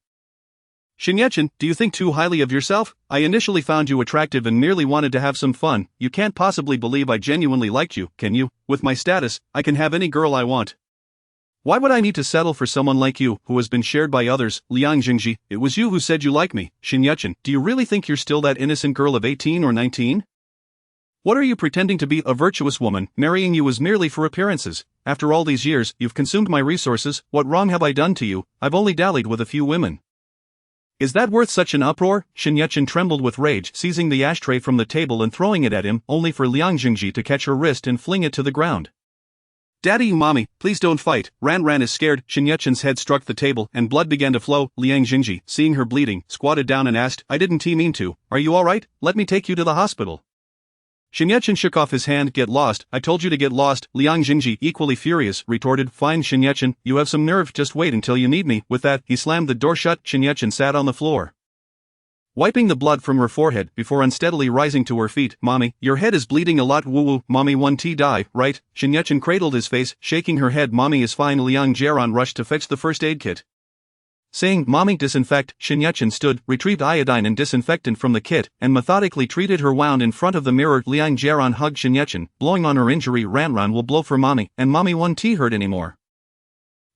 Shinyechan, do you think too highly of yourself? I initially found you attractive and merely wanted to have some fun. You can't possibly believe I genuinely liked you, can you? With my status, I can have any girl I want. Why would I need to settle for someone like you, who has been shared by others? Liang Jingji, it was you who said you like me. Shinyechan, do you really think you're still that innocent girl of 18 or 19? What are you pretending to be, a virtuous woman? Marrying you was merely for appearances. After all these years, you've consumed my resources. What wrong have I done to you? I've only dallied with a few women. Is that worth such an uproar? Shinyechan trembled with rage, seizing the ashtray from the table and throwing it at him, only for Liang Jingji to catch her wrist and fling it to the ground. Daddy, mommy, please don't fight. Ran is scared. Shinyechan's head struck the table and blood began to flow. Liang Jingji, seeing her bleeding, squatted down and asked, I didn't mean to. Are you alright? Let me take you to the hospital. Shinyechan shook off his hand. Get lost. I told you to get lost. Liang Jingji, equally furious, retorted, fine Shinyechan, you have some nerve, just wait until you need me. With that, he slammed the door shut. Shinyechan sat on the floor, wiping the blood from her forehead before unsteadily rising to her feet. Mommy, your head is bleeding a lot. Woo-woo, mommy 1T die, right? Shinyechan cradled his face, shaking her head. Mommy is fine. Liang Jiran rushed to fetch the first aid kit. Saying, Mommy, disinfect, Shinyechan stood, retrieved iodine and disinfectant from the kit, and methodically treated her wound in front of the mirror. Liang Jiran hugged Shinyechan, blowing on her injury. Ran will blow for mommy, and mommy 1T hurt anymore.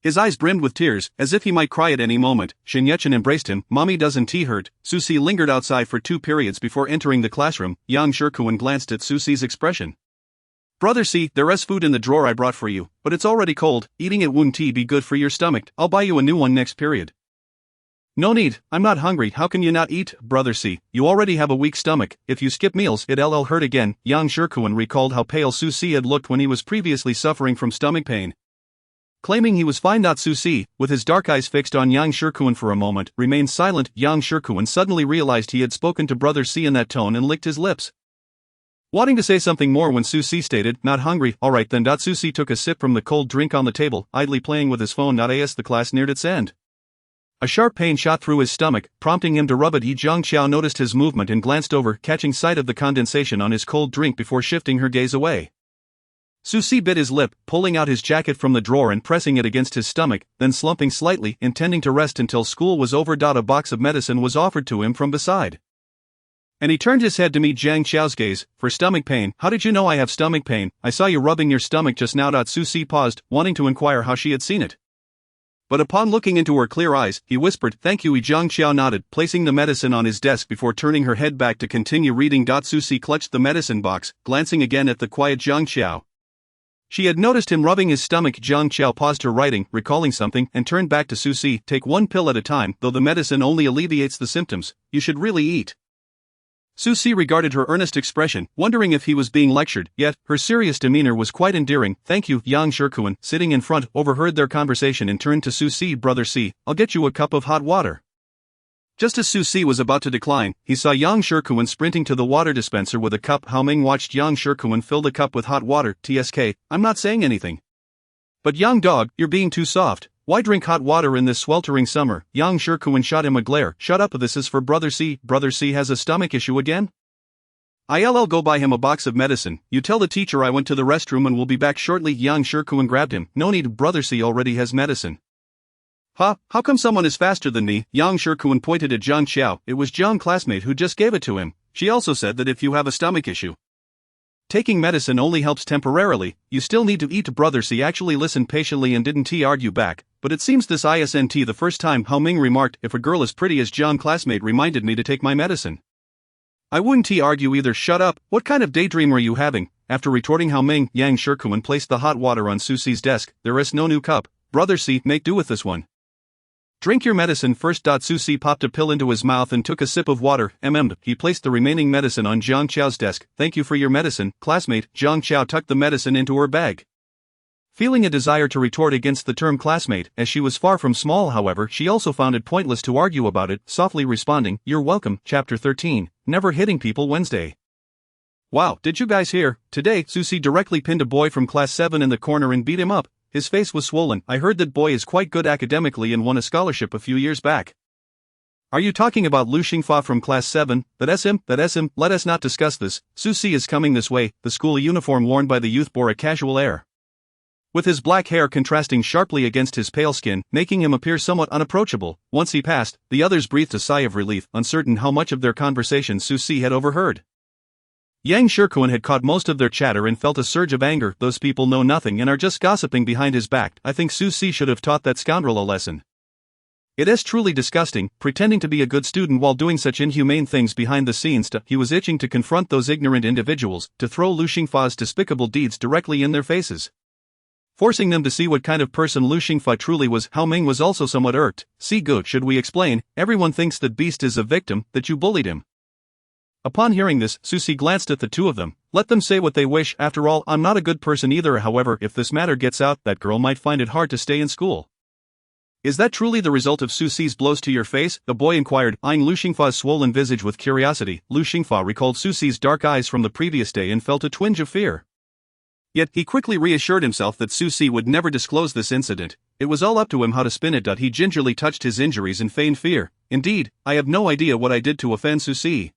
His eyes brimmed with tears, as if he might cry at any moment. Shinyechan embraced him. Mommy doesn't hurt. Susie lingered outside for 2 periods before entering the classroom. Yang Shikuan glanced at Susie's expression. Brother C, there's food in the drawer I brought for you, but it's already cold. Eating it wouldn't be good for your stomach. I'll buy you a new one next period. No need, I'm not hungry. How can you not eat, Brother C? You already have a weak stomach. If you skip meals, it'll hurt again. Yang Shikuan recalled how pale Susie had looked when he was previously suffering from stomach pain. Claiming he was fine. Susie, with his dark eyes fixed on Yang Shikuan for a moment, remained silent. Yang Shikuan suddenly realized he had spoken to Brother C in that tone and licked his lips, wanting to say something more when Susie stated, not hungry. Alright then. Susie took a sip from the cold drink on the table, idly playing with his phone. As the class neared its end, a sharp pain shot through his stomach, prompting him to rub it. Yi Zhangqiao noticed his movement and glanced over, catching sight of the condensation on his cold drink before shifting her gaze away. Susie bit his lip, pulling out his jacket from the drawer and pressing it against his stomach, then slumping slightly, intending to rest until school was over. A box of medicine was offered to him from beside, and he turned his head to meet Zhang Xiao's gaze. For stomach pain. How did you know I have stomach pain? I saw you rubbing your stomach just now. Susie paused, wanting to inquire how she had seen it, but upon looking into her clear eyes, he whispered, thank you. Yi Zhangqiao nodded, placing the medicine on his desk before turning her head back to continue reading. Susie clutched the medicine box, glancing again at the quiet Zhangqiao. She had noticed him rubbing his stomach. Zhangqiao paused her writing, recalling something, and turned back to Susie. Take 1 pill at a time, though the medicine only alleviates the symptoms. You should really eat. Susie regarded her earnest expression, wondering if he was being lectured, yet her serious demeanor was quite endearing. Thank you. Yang Shikuan, sitting in front, overheard their conversation and turned to Susie. Brother C, I'll get you a cup of hot water. Just as Susie was about to decline, he saw Yang Shikuan sprinting to the water dispenser with a cup. Hao Ming watched Yang Shikuan fill the cup with hot water. TSK, I'm not saying anything, but Yang dog, you're being too soft. Why drink hot water in this sweltering summer? Yang Shikuan shot him a glare. Shut up, this is for Brother C. Brother C has a stomach issue again? I'll go buy him a box of medicine. You tell the teacher I went to the restroom and will be back shortly. Yang Shikuan grabbed him. No need, Brother C already has medicine. Huh? How come someone is faster than me? Yang Shikuan pointed at Zhang Xiao. It was Zhang classmate who just gave it to him. She also said that if you have a stomach issue, taking medicine only helps temporarily. You still need to eat. Brother C actually listened patiently and didn't argue back, but it seems this isn't the first time. Hao Ming remarked, if a girl as pretty as Zhang classmate reminded me to take my medicine, I wouldn't argue either. Shut up, what kind of daydream are you having? After retorting Hao Ming, Yang Shikuan placed the hot water on Susie's desk. There is no new cup. Brother C, make do with this one. Drink your medicine first. Susie popped a pill into his mouth and took a sip of water. He placed the remaining medicine on Zhang Qiao's desk. Thank you for your medicine, classmate. Zhang Qiao tucked the medicine into her bag, feeling a desire to retort against the term classmate. As she was far from small, however, she also found it pointless to argue about it, softly responding, you're welcome. Chapter 13, Never Hitting People Wednesday. Wow, did you guys hear? Today, Susie directly pinned a boy from class 7 in the corner and beat him up. His face was swollen. I heard that boy is quite good academically and won a scholarship a few years back. Are you talking about Lu Xingfa from class 7? That's him. Let us not discuss this. Susie is coming this way. The school uniform worn by the youth bore a casual air. with his black hair contrasting sharply against his pale skin, making him appear somewhat unapproachable. Once he passed, the others breathed a sigh of relief, uncertain how much of their conversation Susie had overheard. Yang Shirkuan had caught most of their chatter and felt a surge of anger. Those people know nothing and are just gossiping behind his back. I think Susie should have taught that scoundrel a lesson. It is truly disgusting, pretending to be a good student while doing such inhumane things behind the scenes. He was itching to confront those ignorant individuals, to throw Lu Xingfa's despicable deeds directly in their faces, forcing them to see what kind of person Lu Xingfa truly was. Hao Ming was also somewhat irked. See good, should we explain? Everyone thinks that Beast is a victim, that you bullied him. Upon hearing this, Susie glanced at the two of them. Let them say what they wish, after all, I'm not a good person either. However, if this matter gets out, that girl might find it hard to stay in school. Is that truly the result of Susie's blows to your face? The boy inquired, eyeing Lu Xingfa's swollen visage with curiosity. Lu Xingfa recalled Susie's dark eyes from the previous day and felt a twinge of fear. Yet, he quickly reassured himself that Susie would never disclose this incident. It was all up to him how to spin it. He gingerly touched his injuries and feigned fear. Indeed, I have no idea what I did to offend Susie.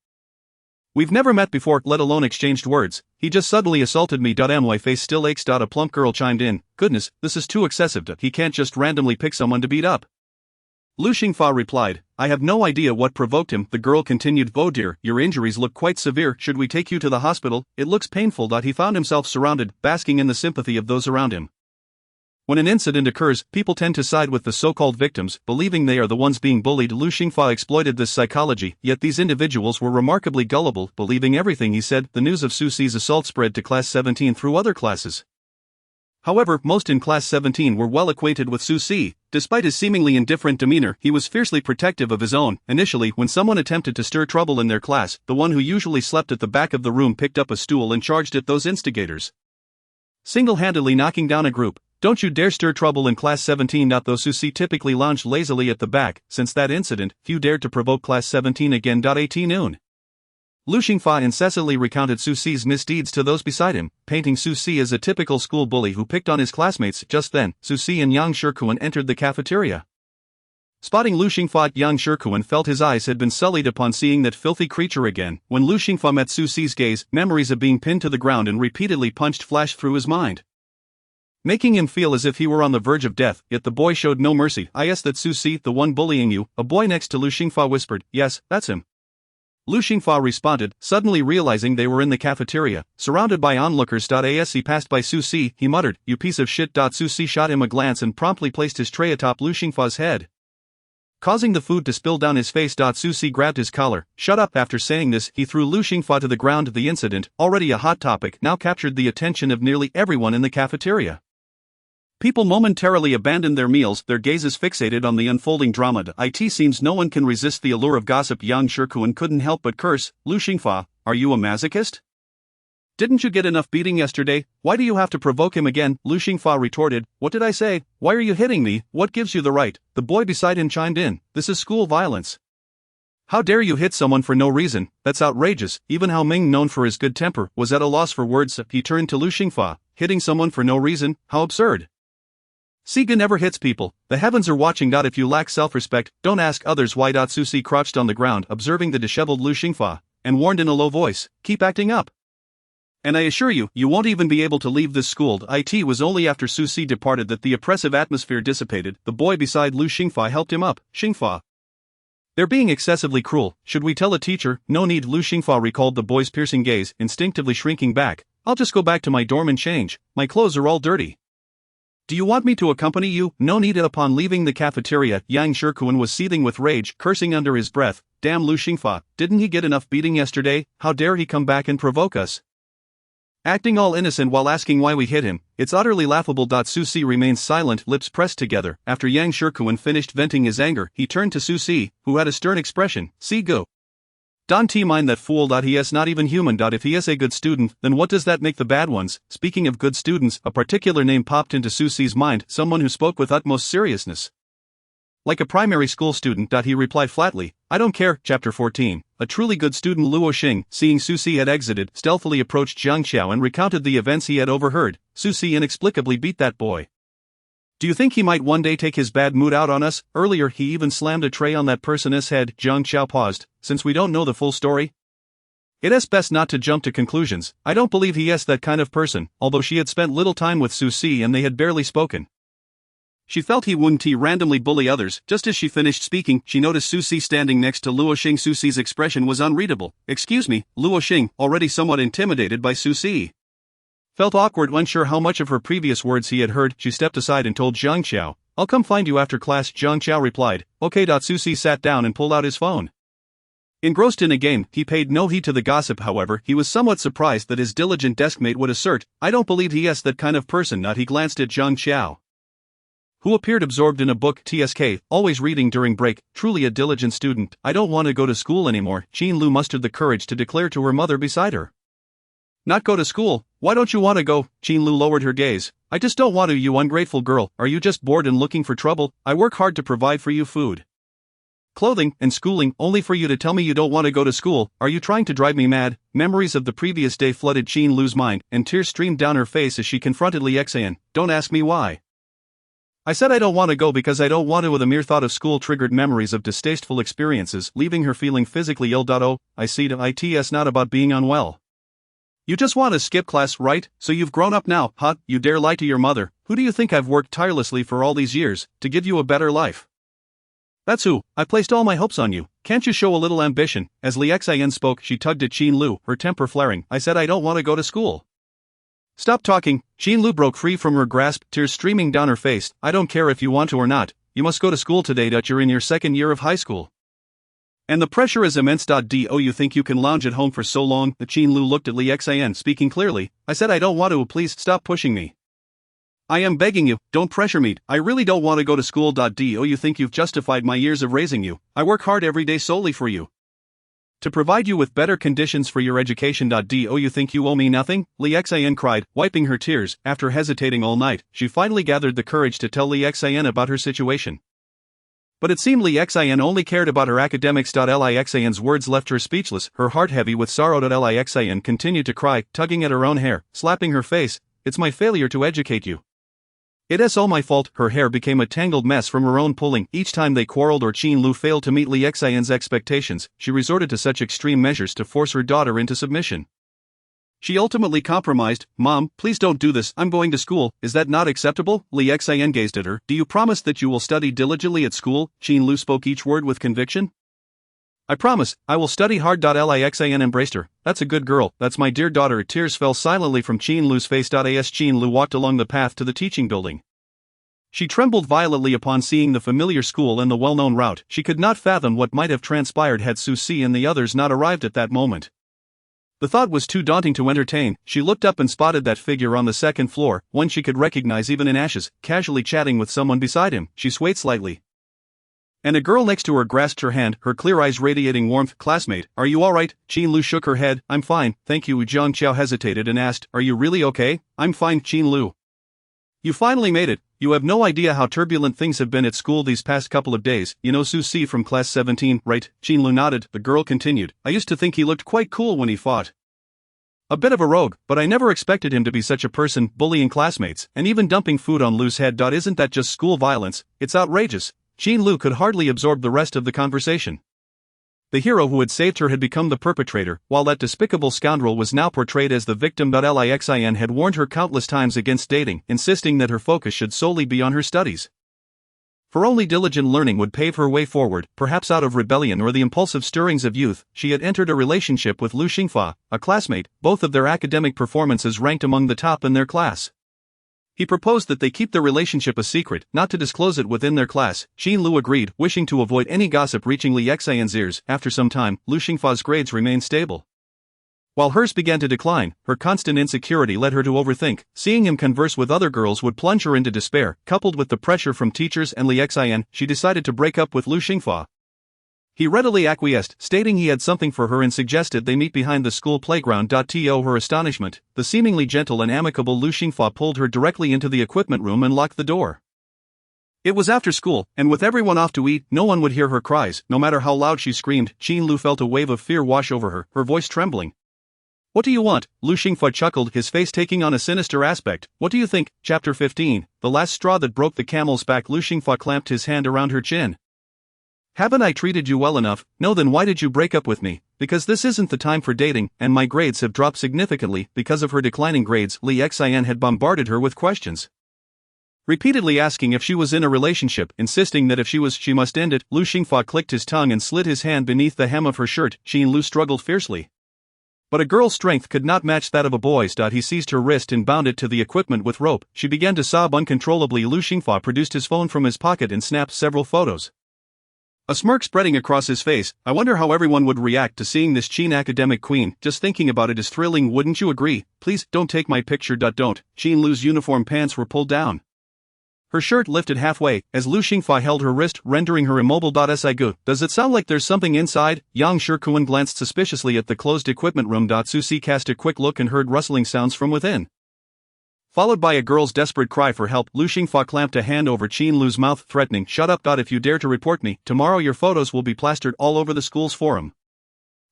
We've never met before, let alone exchanged words. He just suddenly assaulted me. My face still aches. A plump girl chimed in. Goodness, this is too excessive. He can't just randomly pick someone to beat up. Lu Xingfa replied, I have no idea what provoked him. The girl continued, oh dear, your injuries look quite severe. Should we take you to the hospital? It looks painful. He found himself surrounded, basking in the sympathy of those around him. When an incident occurs, people tend to side with the so-called victims, believing they are the ones being bullied. Lu Xingfa exploited this psychology, yet these individuals were remarkably gullible, believing everything he said. The news of Susie's assault spread to Class 17 through other classes. However, most in Class 17 were well acquainted with Susie. Despite his seemingly indifferent demeanor, he was fiercely protective of his own. Initially, when someone attempted to stir trouble in their class, the one who usually slept at the back of the room picked up a stool and charged at those instigators, single-handedly knocking down a group. Don't you dare stir trouble in Class 17. Though Susie typically lounged lazily at the back, since that incident, few dared to provoke Class 17 again. 18 noon. Lu Xingfa incessantly recounted Susie's misdeeds to those beside him, painting Susie as a typical school bully who picked on his classmates. Just then, Susie and Yang Shirkuan entered the cafeteria. Spotting Lu Xingfa, Yang Shirkuan felt his eyes had been sullied upon seeing that filthy creature again. When Lu Xingfa met Susie's gaze, memories of being pinned to the ground and repeatedly punched flashed through his mind, making him feel as if he were on the verge of death. Yet the boy showed no mercy. I guess that's Susie, the one bullying you? A boy next to Lu Xingfa whispered. Yes, that's him. Lu Xingfa responded, suddenly realizing they were in the cafeteria, surrounded by onlookers. As he passed by Susie, he muttered, you piece of shit. Susie shot him a glance and promptly placed his tray atop Lu Xingfa's head, causing the food to spill down his face. Susie grabbed his collar. Shut up. After saying this, he threw Lu Xingfa to the ground. The incident, already a hot topic, now captured the attention of nearly everyone in the cafeteria. People momentarily abandoned their meals, their gazes fixated on the unfolding drama. It seems no one can resist the allure of gossip. Yang Shirkuan couldn't help but curse. Lu Xingfa, are you a masochist? Didn't you get enough beating yesterday? Why do you have to provoke him again? Lu Xingfa retorted, what did I say? Why are you hitting me? What gives you the right? The boy beside him chimed in, this is school violence. How dare you hit someone for no reason? That's outrageous. Even Hao Ming, known for his good temper, was at a loss for words. He turned to Lu Xingfa, hitting someone for no reason? How absurd. Siga never hits people. The heavens are watching. If you lack self-respect, don't ask others why. Susie crouched on the ground, observing the disheveled Lu Xingfa, and warned in a low voice, keep acting up, and I assure you, you won't even be able to leave this school. It was only after Susie departed that the oppressive atmosphere dissipated. The boy beside Lu Xingfa helped him up. Xingfa, they're being excessively cruel. Should we tell a teacher? No need. Lu Xingfa recalled the boy's piercing gaze, instinctively shrinking back. I'll just go back to my dorm and change. My clothes are all dirty. Do you want me to accompany you? No need. Upon leaving the cafeteria, Yang Shirkuan was seething with rage, cursing under his breath. Damn Lu Xingfa, didn't he get enough beating yesterday? How dare he come back and provoke us? Acting all innocent while asking why we hit him, it's utterly laughable. Susie remained silent, lips pressed together. After Yang Shirkuan finished venting his anger, he turned to Susie, who had a stern expression. See go. Don't mind that fool. He is not even human. If he is a good student, then what does that make the bad ones? Speaking of good students, a particular name popped into Susie's mind, someone who spoke with utmost seriousness, like a primary school student. He replied flatly, I don't care. Chapter 14. A truly good student. Luo Xing, seeing Susie had exited, stealthily approached Jiang Xiao and recounted the events he had overheard. Susie inexplicably beat that boy. Do you think he might one day take his bad mood out on us? Earlier he even slammed a tray on that person's head. Jiang Xiao paused. Since we don't know the full story, It's best not to jump to conclusions. I don't believe he's that kind of person, although she had spent little time with Susie and they had barely spoken. She felt he wouldn't randomly bully others. Just as she finished speaking, she noticed Susie standing next to Luo Xing. Susie's expression was unreadable. "Excuse me," Luo Xing, already somewhat intimidated by Susie, felt awkward, unsure how much of her previous words he had heard. She stepped aside and told Zhang Qiao, "I'll come find you after class." Zhang Qiao replied, "Okay." Susie sat down and pulled out his phone. Engrossed in a game, he paid no heed to the gossip. However, he was somewhat surprised that his diligent deskmate would assert, "I don't believe he's that kind of person." He glanced at Zhang Qiao, who appeared absorbed in a book. "TSK, always reading during break, truly a diligent student." "I don't want to go to school anymore." Qin Lu mustered the courage to declare to her mother beside her. "Not go to school? Why don't you want to go?" Qin Lu lowered her gaze. "I just don't want to." "You ungrateful girl, are you just bored and looking for trouble? I work hard to provide for you food, clothing, and schooling, only for you to tell me you don't want to go to school. Are you trying to drive me mad?" Memories of the previous day flooded Qin Lu's mind, and tears streamed down her face as she confronted Li Xian. "Don't ask me why. I said I don't want to go because I don't want to." The mere thought of school triggered memories of distasteful experiences, leaving her feeling physically ill. "Oh, I see. It's not about being unwell. You just want to skip class, right? So you've grown up now, huh? You dare lie to your mother? Who do you think I've worked tirelessly for all these years, to give you a better life? That's who. I placed all my hopes on you. Can't you show a little ambition?" As Li Xian spoke, she tugged at Qin Lu, her temper flaring. "I said I don't want to go to school." "Stop talking." Qin Lu broke free from her grasp, tears streaming down her face. "I don't care if you want to or not. You must go to school today. You're in your second year of high school, and the pressure is immense. Do you think you can lounge at home for so long?" The Qin Lu looked at Li Xian, speaking clearly. "I said I don't want to. Please stop pushing me. I am begging you, don't pressure me. I really don't want to go to school. Do you think you've justified my years of raising you? I work hard every day solely for you, to provide you with better conditions for your education. Do you think you owe me nothing?" Li Xian cried, wiping her tears. After hesitating all night, she finally gathered the courage to tell Li Xian about her situation. But it seemed Li Xian only cared about her academics. Li Xian's words left her speechless, her heart heavy with sorrow. Li Xian continued to cry, tugging at her own hair, slapping her face. "It's my failure to educate you. It's all my fault." Her hair became a tangled mess from her own pulling. Each time they quarreled or Qin Lu failed to meet Li Xian's expectations, she resorted to such extreme measures to force her daughter into submission. She ultimately compromised. "Mom, please don't do this. I'm going to school. Is that not acceptable?" Li Xian gazed at her. "Do you promise that you will study diligently at school?" Qin Lu spoke each word with conviction. "I promise, I will study hard." Li Xian embraced her. "That's a good girl. That's my dear daughter." Tears fell silently from Qin Lu's face. As Qin Lu walked along the path to the teaching building, she trembled violently upon seeing the familiar school and the well-known route. She could not fathom what might have transpired had Susie and the others not arrived at that moment. The thought was too daunting to entertain. She looked up and spotted that figure on the second floor, one she could recognize even in ashes, casually chatting with someone beside him. She swayed slightly, and a girl next to her grasped her hand, her clear eyes radiating warmth. "Classmate, are you alright?" Qin Lu shook her head. "I'm fine, thank you." Zhang Qiao hesitated and asked, "Are you really okay?" "I'm fine." Qin Lu, "You finally made it. You have no idea how turbulent things have been at school these past couple of days. You know Susie from class 17, right?" Qin Lu nodded. The girl continued, "I used to think he looked quite cool when he fought. A bit of a rogue, but I never expected him to be such a person, bullying classmates, and even dumping food on Lu's head. Isn't that just school violence? It's outrageous." Qin Lu could hardly absorb the rest of the conversation. The hero who had saved her had become the perpetrator, while that despicable scoundrel was now portrayed as the victim. Li Xian had warned her countless times against dating, insisting that her focus should solely be on her studies. For only diligent learning would pave her way forward. Perhaps out of rebellion or the impulsive stirrings of youth, she had entered a relationship with Lu Xingfa, a classmate. Both of their academic performances ranked among the top in their class. He proposed that they keep their relationship a secret, not to disclose it within their class. Qin Lu agreed, wishing to avoid any gossip reaching Li Xian's ears. After some time, Lu Xingfa's grades remained stable, while hers began to decline. Her constant insecurity led her to overthink. Seeing him converse with other girls would plunge her into despair. Coupled with the pressure from teachers and Li Xian, she decided to break up with Lu Xingfa. He readily acquiesced, stating he had something for her and suggested they meet behind the school playground. To her astonishment, the seemingly gentle and amicable Lu Xingfa pulled her directly into the equipment room and locked the door. It was after school, and with everyone off to eat, no one would hear her cries, no matter how loud she screamed. Qin Lu felt a wave of fear wash over her, her voice trembling. "What do you want?" Lu Xingfa chuckled, his face taking on a sinister aspect. "What do you think?" Chapter 15, The Last Straw That Broke the Camel's Back. Lu Xingfa clamped his hand around her chin. Haven't I treated you well enough? No, then why did you break up with me? Because this isn't the time for dating, and my grades have dropped significantly because of her declining grades. Lee Xin had bombarded her with questions, repeatedly asking if she was in a relationship, insisting that if she was, she must end it. Lu Xingfa clicked his tongue and slid his hand beneath the hem of her shirt. Qin Lu struggled fiercely, but a girl's strength could not match that of a boy's. He seized her wrist and bound it to the equipment with rope. She began to sob uncontrollably. Lu Xingfa produced his phone from his pocket and snapped several photos, a smirk spreading across his face. I wonder how everyone would react to seeing this Qin academic queen. Just thinking about it is thrilling, wouldn't you agree? Please, don't take my picture. Don't. Qin Lu's uniform pants were pulled down, her shirt lifted halfway, as Lu Xingfa held her wrist, rendering her immobile. Sigu, does it sound like there's something inside? Yang Shikuan glanced suspiciously at the closed equipment room. Susi cast a quick look and heard rustling sounds from within, followed by a girl's desperate cry for help. Lu Xingfa clamped a hand over Qin Lu's mouth, threatening, "Shut up. If you dare to report me, tomorrow your photos will be plastered all over the school's forum."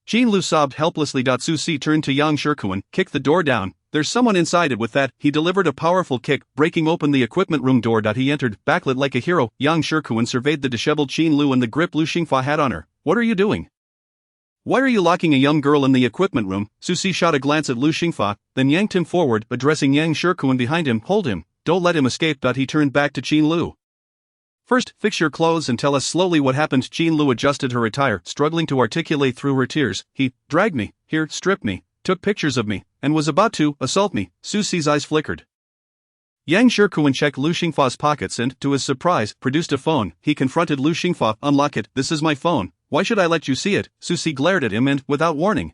Qin Lu sobbed helplessly. Susi turned to Yang Shikuan, kicked the door down. "There's someone inside it." With that, he delivered a powerful kick, breaking open the equipment room door. He entered, backlit like a hero. Yang Shikuan surveyed the disheveled Qin Lu and the grip Lu Xingfa had on her. "What are you doing? Why are you locking a young girl in the equipment room?" Susi shot a glance at Lu Xingfa, then yanked him forward, addressing Yang Shikuan behind him. "Hold him. Don't let him escape." He turned back to Qin Lu. "First, fix your clothes and tell us slowly what happened." Qin Lu adjusted her attire, struggling to articulate through her tears. "He dragged me here, stripped me, took pictures of me, and was about to assault me." Susi's eyes flickered. Yang Shikuan checked Lu Xingfa's pockets and, to his surprise, produced a phone. He confronted Lu Xingfa. "Unlock it. This is my phone. Why should I let you see it?" Susi glared at him and, without warning,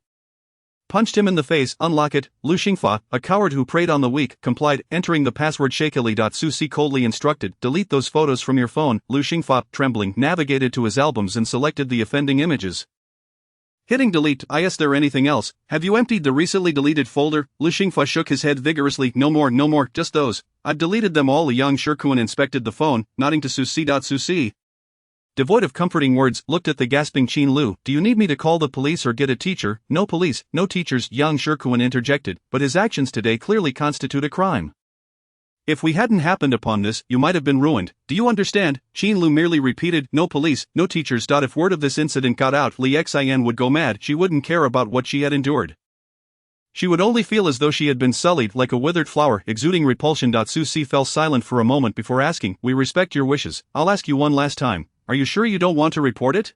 punched him in the face. "Unlock it." Lu Xingfa, a coward who preyed on the weak, complied, entering the password shakily. Susi coldly instructed, "Delete those photos from your phone." Lu Xingfa, trembling, navigated to his albums and selected the offending images, hitting delete. "Is there anything else? Have you emptied the recently deleted folder?" Lu Xingfa shook his head vigorously. No more, just those. I've deleted them all." Yang Shikuan inspected the phone, nodding to Susi. Susi, devoid of comforting words, looked at the gasping Qin Lu. "Do you need me to call the police or get a teacher?" "No police, no teachers," Yang Shikuan interjected, "but his actions today clearly constitute a crime. If we hadn't happened upon this, you might have been ruined. Do you understand?" Qin Lu merely repeated, "No police, no teachers." If word of this incident got out, Lee Xin would go mad. She wouldn't care about what she had endured. She would only feel as though she had been sullied, like a withered flower, exuding repulsion. Susi fell silent for a moment before asking, "We respect your wishes. I'll ask you one last time. Are you sure you don't want to report it?"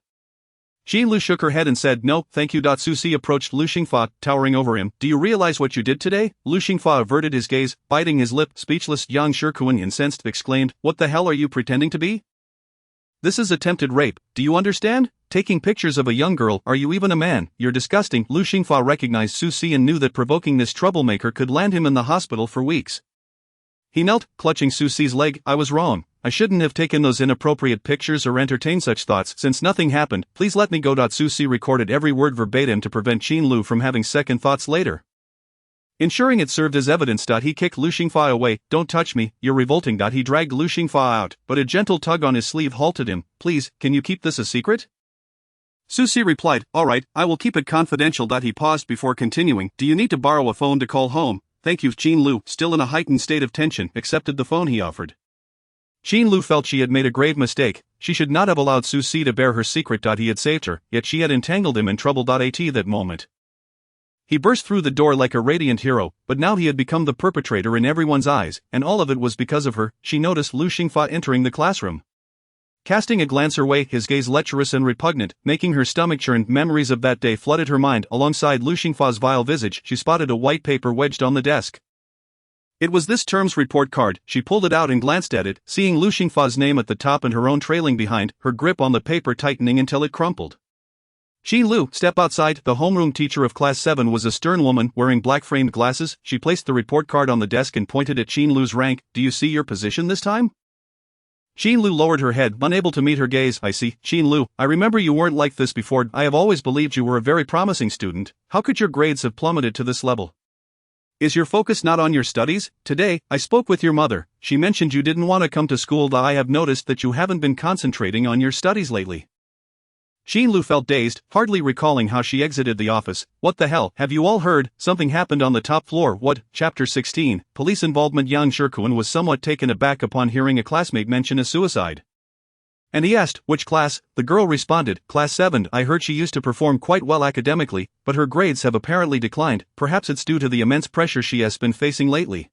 Qin Lu shook her head and said, "No, thank you." Susi approached Lu Xingfa, towering over him. "Do you realize what you did today?" Lu Xingfa averted his gaze, biting his lip. Speechless, Yang Shikuan, incensed, exclaimed, "What the hell are you pretending to be? This is attempted rape. Do you understand? Taking pictures of a young girl. Are you even a man? You're disgusting." Lu Xingfa recognized Susi and knew that provoking this troublemaker could land him in the hospital for weeks. He knelt, clutching Susi's leg. "I was wrong. I shouldn't have taken those inappropriate pictures or entertained such thoughts. Since nothing happened, please let me go." Susi recorded every word verbatim to prevent Qin Lu from having second thoughts later, ensuring it served as evidence. He kicked Lu Xingfa away. "Don't touch me, you're revolting." He dragged Lu Xingfa out, but a gentle tug on his sleeve halted him. "Please, can you keep this a secret?" Susi replied, "All right, I will keep it confidential." He paused before continuing, "Do you need to borrow a phone to call home?" "Thank you." Qin Lu, still in a heightened state of tension, accepted the phone he offered. Qin Lu felt she had made a grave mistake. She should not have allowed Susi to bear her secret. He had saved her, yet she had entangled him in trouble. At that moment, he burst through the door like a radiant hero, but now he had become the perpetrator in everyone's eyes, and all of it was because of her. She noticed Lu Xingfa entering the classroom, casting a glance her way, his gaze lecherous and repugnant, making her stomach churn. Memories of that day flooded her mind. Alongside Lu Xingfa's vile visage, she spotted a white paper wedged on the desk. It was this term's report card. She pulled it out and glanced at it, seeing Lu Xingfa's name at the top and her own trailing behind, her grip on the paper tightening until it crumpled. "Qin Lu, step outside." The homeroom teacher of Class 7 was a stern woman, wearing black-framed glasses. She placed the report card on the desk and pointed at Qin Lu's rank. "Do you see your position this time?" Qin Lu lowered her head, unable to meet her gaze. "I see." "Qin Lu, I remember you weren't like this before. I have always believed you were a very promising student. How could your grades have plummeted to this level? Is your focus not on your studies? Today, I spoke with your mother. She mentioned you didn't want to come to school. I have noticed that you haven't been concentrating on your studies lately." Qin Lu felt dazed, hardly recalling how she exited the office. "What the hell? Have you all heard? Something happened on the top floor." "What?" Chapter 16, Police Involvement. Yang Shikuan was somewhat taken aback upon hearing a classmate mention a suicide And he asked, which class? The girl responded, Class 7. I heard she used to perform quite well academically, but her grades have apparently declined. Perhaps it's due to the immense pressure she has been facing lately.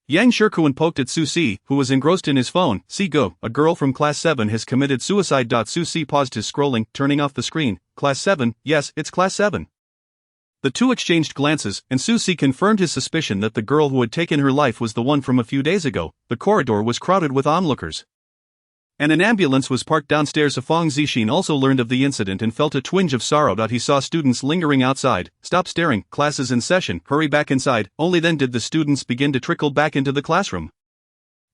Yang Shirkuan poked at Susie, who was engrossed in his phone. See go, a girl from Class 7 has committed suicide. Susie paused his scrolling, turning off the screen. Class 7, yes, it's Class 7. The two exchanged glances, and Susie confirmed his suspicion that the girl who had taken her life was the one from a few days ago. The corridor was crowded with onlookers. And an ambulance was parked downstairs. Fong Zixin also learned of the incident and felt a twinge of sorrow. He saw students lingering outside. Stop staring, class is in session, hurry back inside. Only then did the students begin to trickle back into the classroom.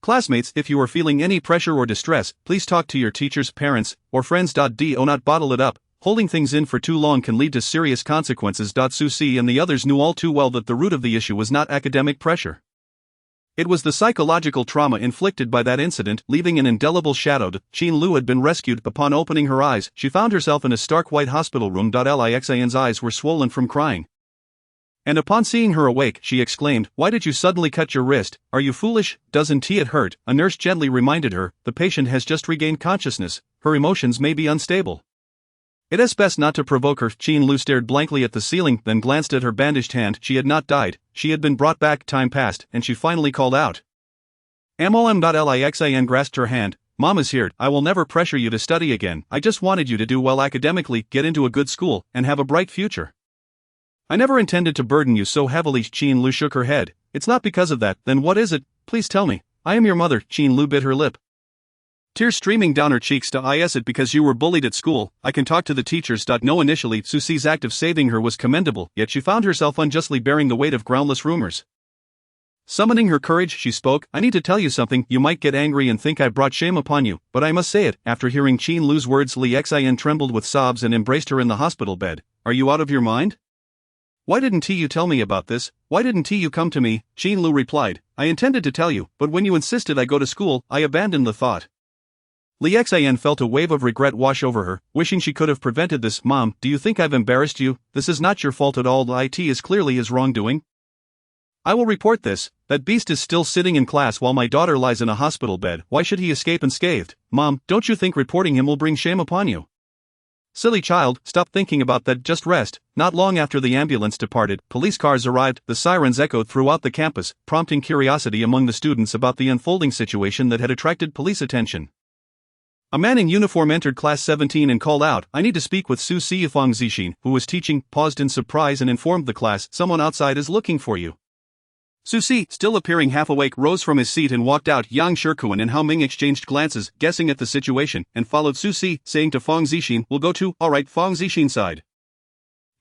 Classmates, if you are feeling any pressure or distress, please talk to your teachers, parents, or friends. Do not bottle it up. Holding things in for too long can lead to serious consequences. Susie and the others knew all too well that the root of the issue was not academic pressure. It was the psychological trauma inflicted by that incident, leaving an indelible shadow. Qin Lu had been rescued. Upon opening her eyes, she found herself in a stark white hospital room. Lixan's eyes were swollen from crying. And upon seeing her awake, she exclaimed, Why did you suddenly cut your wrist? Are you foolish? Doesn't it hurt? A nurse gently reminded her, the patient has just regained consciousness, her emotions may be unstable. It is best not to provoke her. Qin Lu stared blankly at the ceiling, then glanced at her bandaged hand. She had not died, she had been brought back. Time passed, and she finally called out. Lixan grasped her hand. Mom is here. I will never pressure you to study again. I just wanted you to do well academically, get into a good school, and have a bright future. I never intended to burden you so heavily. Qin Lu shook her head. It's not because of that. Then what is it? Please tell me. I am your mother. Qin Lu bit her lip. Tears streaming down her cheeks. Is it because you were bullied at school? I can talk to the teachers. No, initially, Susie's act of saving her was commendable, yet she found herself unjustly bearing the weight of groundless rumors. Summoning her courage, she spoke. I need to tell you something. You might get angry and think I brought shame upon you, but I must say it. After hearing Qin Lu's words, Li Xian trembled with sobs and embraced her in the hospital bed. Are you out of your mind? Why didn't you tell me about this? Why didn't you come to me? Qin Lu replied. I intended to tell you, but when you insisted I go to school, I abandoned the thought. Li Xian felt a wave of regret wash over her, wishing she could have prevented this. Mom, do you think I've embarrassed you? This is not your fault at all. It is clearly his wrongdoing. I will report this. That beast is still sitting in class while my daughter lies in a hospital bed. Why should he escape unscathed? Mom, don't you think reporting him will bring shame upon you? Silly child, stop thinking about that, just rest. Not long after the ambulance departed, police cars arrived. The sirens echoed throughout the campus, prompting curiosity among the students about the unfolding situation that had attracted police attention. A man in uniform entered class 17 and called out, I need to speak with Susie. Fong Zixin, who was teaching, paused in surprise and informed the class, someone outside is looking for you. Susie, still appearing half awake, rose from his seat and walked out. Yang Shirkuan and Hao Ming exchanged glances, guessing at the situation, and followed Susie, saying to Fong Zixin, we'll go to, alright. Fong Zixin sighed.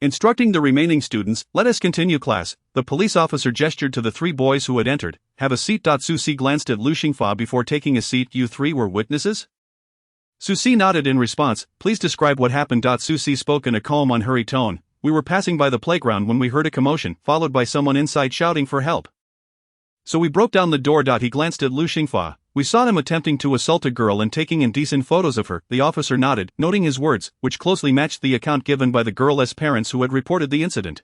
Instructing the remaining students, let us continue class. The police officer gestured to the three boys who had entered. Have a seat. Susie glanced at Lu Xingfa before taking a seat. You three were witnesses? Susie nodded in response. Please describe what happened. Susie spoke in a calm, unhurried tone. We were passing by the playground when we heard a commotion, followed by someone inside shouting for help. So we broke down the door. He glanced at Lu Xingfa. We saw him attempting to assault a girl and taking indecent photos of her. The officer nodded, noting his words, which closely matched the account given by the girl's parents who had reported the incident.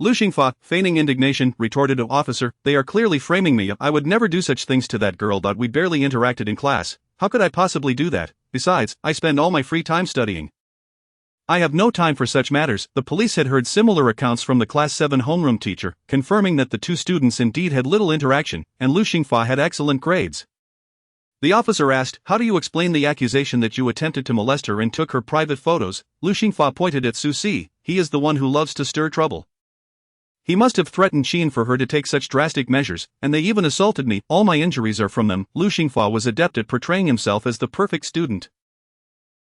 Lu Xingfa, feigning indignation, retorted, officer, they are clearly framing me. I would never do such things to that girl. We barely interacted in class. How could I possibly do that? Besides, I spend all my free time studying. I have no time for such matters. The police had heard similar accounts from the class 7 homeroom teacher, confirming that the two students indeed had little interaction, and Lu Xingfa had excellent grades. The officer asked, how do you explain the accusation that you attempted to molest her and took her private photos? Lu Xingfa pointed at Susie. He is the one who loves to stir trouble. He must have threatened Qin for her to take such drastic measures, and they even assaulted me. All my injuries are from them. Lu Xingfa was adept at portraying himself as the perfect student.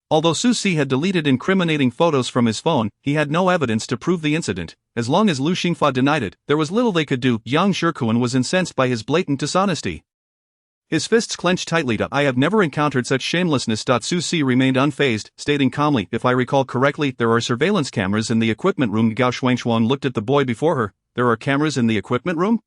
Although Susie had deleted incriminating photos from his phone, he had no evidence to prove the incident. As long as Lu Xingfa denied it, there was little they could do. Yang Shirkuan was incensed by his blatant dishonesty. His fists clenched tightly. I have never encountered such shamelessness. Susie remained unfazed, stating calmly, if I recall correctly, there are surveillance cameras in the equipment room. Gao Shuangchuan looked at the boy before her. There are cameras in the equipment room?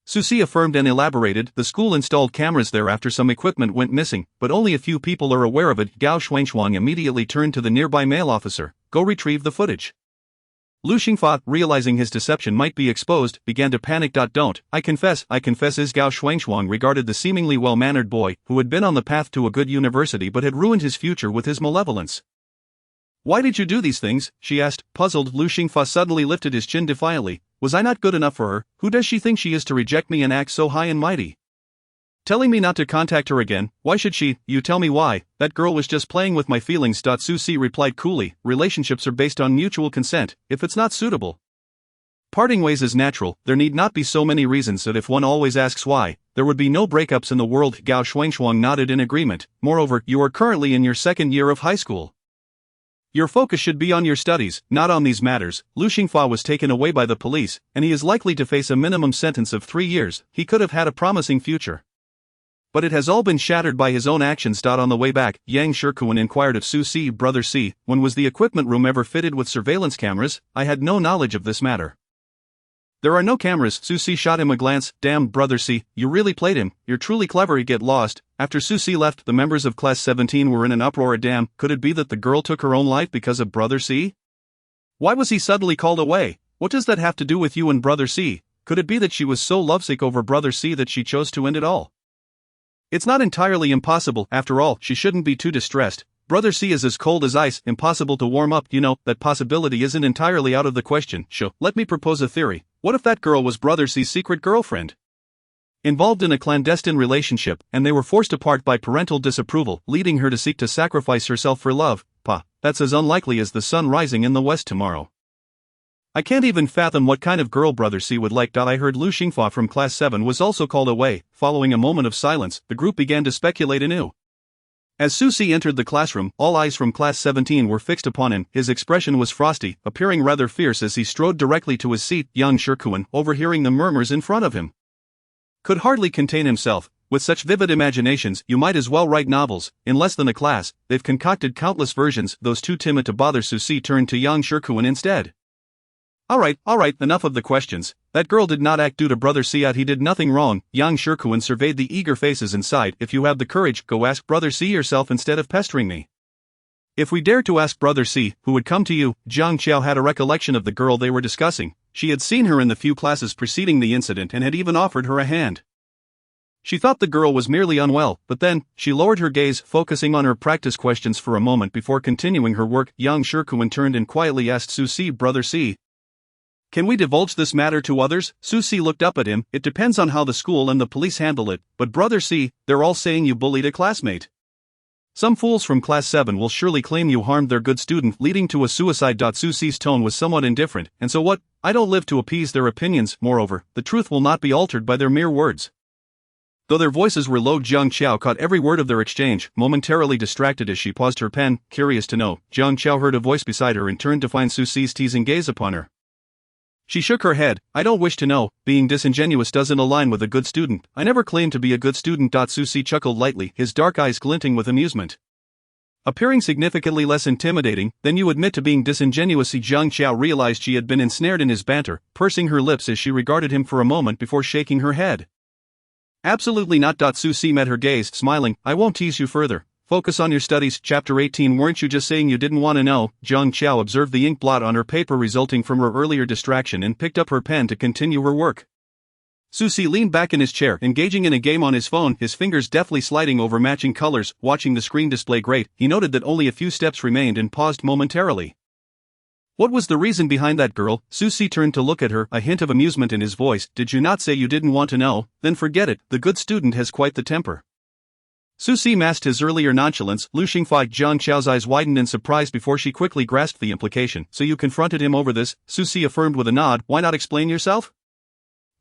Susie affirmed and elaborated, the school installed cameras there after some equipment went missing, but only a few people are aware of it. Gao Shuangchuan immediately turned to the nearby male officer. Go retrieve the footage. Lu Xingfa, realizing his deception might be exposed, began to panic. Don't, I confess, is Gao Shuangshuang regarded the seemingly well-mannered boy, who had been on the path to a good university but had ruined his future with his malevolence. Why did you do these things? She asked, puzzled. Lu Xingfa suddenly lifted his chin defiantly. Was I not good enough for her? Who does she think she is to reject me and act so high and mighty? Telling me not to contact her again, why should she? You tell me why. That girl was just playing with my feelings. Su Si replied coolly, relationships are based on mutual consent, if it's not suitable. Parting ways is natural, there need not be so many reasons that if one always asks why, there would be no breakups in the world. Gao Shuangshuang nodded in agreement. Moreover, you are currently in your second year of high school. Your focus should be on your studies, not on these matters. Lu Xingfa was taken away by the police, and he is likely to face a minimum sentence of 3 years. He could have had a promising future. But it has all been shattered by his own actions. On the way back, Yang Shikuan inquired of Su Si, Brother Si, when was the equipment room ever fitted with surveillance cameras? I had no knowledge of this matter. There are no cameras. Su Si shot him a glance. Damn, Brother Si, you really played him. You're truly clever. Get lost. After Su Si left, the members of Class 17 were in an uproar. Damn, could it be that the girl took her own life because of Brother Si? Why was he suddenly called away? What does that have to do with you and Brother Si? Could it be that she was so lovesick over Brother Si that she chose to end it all? It's not entirely impossible. After all, she shouldn't be too distressed. Brother Si is as cold as ice, impossible to warm up. That possibility isn't entirely out of the question. Sure, let me propose a theory. What if that girl was Brother Si's secret girlfriend? Involved in a clandestine relationship, and they were forced apart by parental disapproval, leading her to seek to sacrifice herself for love. That's as unlikely as the sun rising in the west tomorrow. I can't even fathom what kind of girl Brother Si would like. I heard Lu Xingfa from Class 7 was also called away. Following a moment of silence, the group began to speculate anew. As Su Si entered the classroom, all eyes from Class 17 were fixed upon him. His expression was frosty, appearing rather fierce as he strode directly to his seat. Yang Shikuan, overhearing the murmurs in front of him, could hardly contain himself. With such vivid imaginations, you might as well write novels. In less than a class, they've concocted countless versions. Those too timid to bother Su Si turned to Yang Shikuan instead. Alright, enough of the questions. That girl did not act due to Brother Si. He did nothing wrong. Yang Shikuan surveyed the eager faces inside. If you have the courage, go ask Brother Si yourself instead of pestering me. If we dare to ask Brother Si, who would come to you? Zhang Qiao had a recollection of the girl they were discussing. She had seen her in the few classes preceding the incident and had even offered her a hand. She thought the girl was merely unwell, but then, she lowered her gaze, focusing on her practice questions for a moment before continuing her work. Yang Shikuan turned and quietly asked Su Si, Brother Si, can we divulge this matter to others? Su Si looked up at him. It depends on how the school and the police handle it, but Brother Si, they're all saying you bullied a classmate. Some fools from Class 7 will surely claim you harmed their good student, leading to a suicide. Su Si's tone was somewhat indifferent, and so what? I don't live to appease their opinions. Moreover, the truth will not be altered by their mere words. Though their voices were low, Zhang Qiao caught every word of their exchange, momentarily distracted as she paused her pen. Curious to know, Zhang Qiao heard a voice beside her and turned to find Su Si's teasing gaze upon her. She shook her head. I don't wish to know. Being disingenuous doesn't align with a good student. I never claimed to be a good student. Su Si chuckled lightly, his dark eyes glinting with amusement, appearing significantly less intimidating. Then you admit to being disingenuous? Zhang Qiao realized she had been ensnared in his banter, pursing her lips as she regarded him for a moment before shaking her head. Absolutely not. Su Si met her gaze, smiling. I won't tease you further. Focus on your studies. Chapter 18. Weren't you just saying you didn't want to know? Zhang Qiao observed the ink blot on her paper resulting from her earlier distraction and picked up her pen to continue her work. Su Si leaned back in his chair, engaging in a game on his phone, his fingers deftly sliding over matching colors. Watching the screen display great, he noted that only a few steps remained and paused momentarily. What was the reason behind that girl? Su Si turned to look at her, a hint of amusement in his voice. Did you not say you didn't want to know? Then forget it, the good student has quite the temper. Su Si masked his earlier nonchalance. Lu Xingfa. Zhang Qiao's eyes widened in surprise before she quickly grasped the implication. So you confronted him over this? Su Si affirmed with a nod. Why not explain yourself?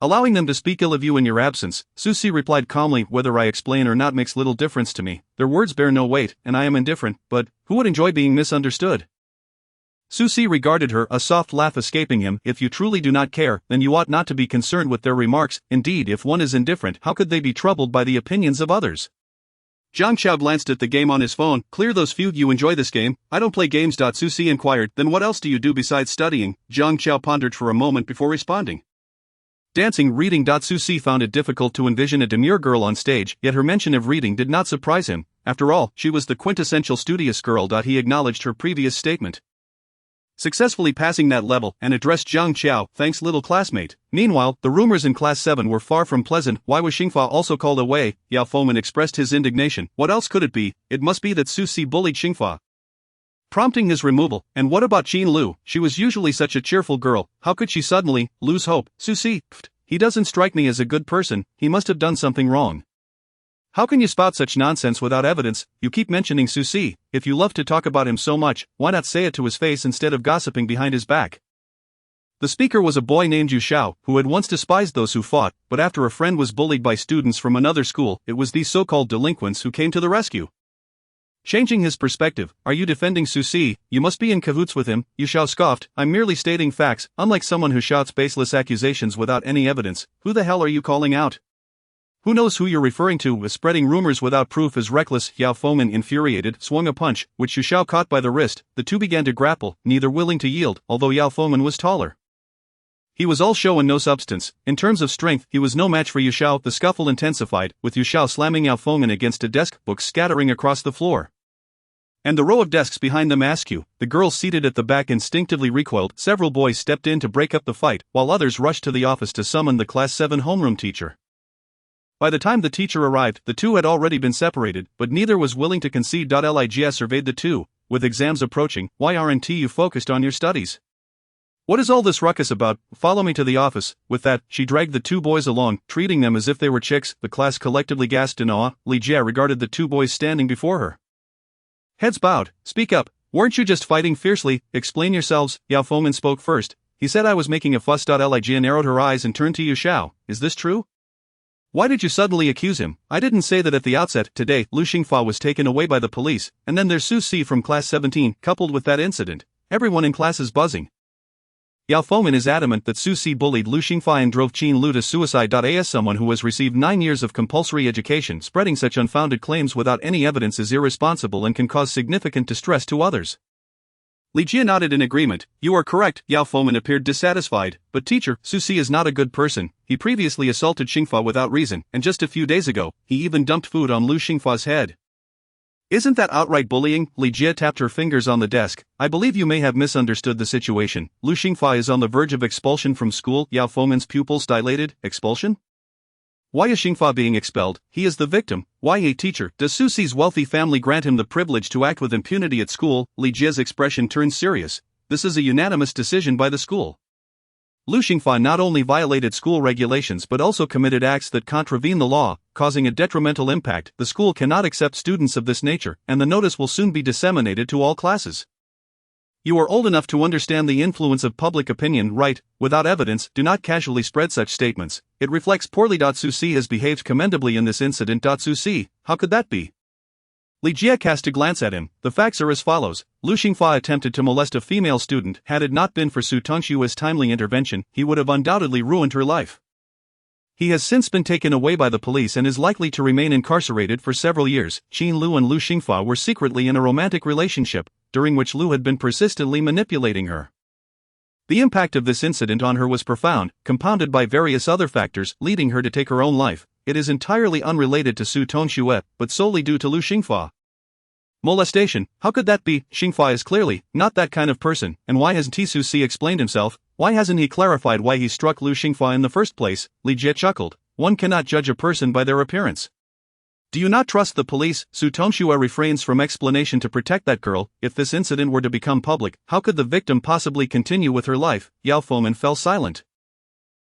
Allowing them to speak ill of you in your absence, Su Si replied calmly. Whether I explain or not makes little difference to me. Their words bear no weight, and I am indifferent, but who would enjoy being misunderstood? Su Si regarded her, a soft laugh escaping him. If you truly do not care, then you ought not to be concerned with their remarks. Indeed, if one is indifferent, how could they be troubled by the opinions of others? Zhang Qiao glanced at the game on his phone. Clear those few. You enjoy this game? I don't play games. Su Si inquired. Then what else do you do besides studying? Zhang Qiao pondered for a moment before responding. Dancing, reading. Su Si found it difficult to envision a demure girl on stage, yet her mention of reading did not surprise him. After all, she was the quintessential studious girl. He acknowledged her previous statement. successfully passing that level, and addressed Zhang Qiao, thanks little classmate. Meanwhile, the rumors in Class 7 were far from pleasant. Why was Xingfa also called away? Yao Fomen expressed his indignation. What else could it be? It must be that Su Si bullied Xingfa, prompting his removal. And what about Qin Lu? She was usually such a cheerful girl. How could she suddenly lose hope? Su Si, he doesn't strike me as a good person. He must have done something wrong. How can you spout such nonsense without evidence? You keep mentioning Su Si. If you love to talk about him so much, why not say it to his face instead of gossiping behind his back? The speaker was a boy named Yu Xiao, who had once despised those who fought, but after a friend was bullied by students from another school, it was these so-called delinquents who came to the rescue. Changing his perspective, are you defending Su Si? You must be in cahoots with him, Yu Xiao scoffed. I'm merely stating facts. Unlike someone who shouts baseless accusations without any evidence, who the hell are you calling out? Who knows who you're referring to? With spreading rumors without proof is reckless. Yao Fomen, infuriated, swung a punch, which Yu Xiao caught by the wrist. The two began to grapple, neither willing to yield, although Yao Fomen was taller. He was all show and no substance. In terms of strength, he was no match for Yu Xiao. The scuffle intensified, with Yu Xiao slamming Yao Fomen against a desk, books scattering across the floor. And the row of desks behind them askew. The girls seated at the back instinctively recoiled. Several boys stepped in to break up the fight, while others rushed to the office to summon the Class 7 homeroom teacher. By the time the teacher arrived, the two had already been separated, but neither was willing to concede. Ligia surveyed the two. With exams approaching, why aren't you focused on your studies? What is all this ruckus about? Follow me to the office. With that, she dragged the two boys along, treating them as if they were chicks. The class collectively gasped in awe. Ligia regarded the two boys standing before her. Heads bowed. Speak up. Weren't you just fighting fiercely? Explain yourselves. Yao Fomen spoke first. He said I was making a fuss. Ligia narrowed her eyes and turned to Yu Xiao. Is this true? Why did you suddenly accuse him? I didn't say that at the outset. Today, Lu Xingfa was taken away by the police, and then there's Su Si from Class 17, coupled with that incident. Everyone in class is buzzing. Yao Fomen is adamant that Su Si bullied Lu Xingfa and drove Qin Lu to suicide. As someone who has received 9 years of compulsory education, spreading such unfounded claims without any evidence is irresponsible and can cause significant distress to others. Ligia nodded in agreement. You are correct. Yao Fomen appeared dissatisfied. But teacher, Su Si is not a good person. He previously assaulted Xingfa without reason, and just a few days ago, he even dumped food on Lu Xingfa's head. Isn't that outright bullying? Ligia tapped her fingers on the desk. I believe you may have misunderstood the situation. Lu Xingfa is on the verge of expulsion from school. Yao Fomen's pupils dilated. Expulsion? Why is Xingfa being expelled? He is the victim. Why a teacher? Does Su Si's wealthy family grant him the privilege to act with impunity at school? Lijia's expression turned serious. This is a unanimous decision by the school. Lu Xingfa not only violated school regulations but also committed acts that contravene the law, causing a detrimental impact. The school cannot accept students of this nature, and the notice will soon be disseminated to all classes. You are old enough to understand the influence of public opinion, right? Without evidence, do not casually spread such statements. It reflects poorly. Su Si has behaved commendably in this incident. Su Si, how could that be? Ligia cast a glance at him. The facts are as follows. Lu Xingfa attempted to molest a female student. Had it not been for Su Tongxue's timely intervention, he would have undoubtedly ruined her life. He has since been taken away by the police and is likely to remain incarcerated for several years. Qin Lu and Lu Xingfa were secretly in a romantic relationship, during which Lu had been persistently manipulating her. The impact of this incident on her was profound, compounded by various other factors, leading her to take her own life. It is entirely unrelated to Su Tongxue, but solely due to Lu Xingfa. Molestation, how could that be? Xingfa is clearly not that kind of person, and why hasn't Su Si explained himself? Why hasn't he clarified why he struck Lu Xingfa in the first place? Ligia chuckled. One cannot judge a person by their appearance. Do you not trust the police? Su Tongxue refrains from explanation to protect that girl. If this incident were to become public, how could the victim possibly continue with her life? Yao Fomen fell silent.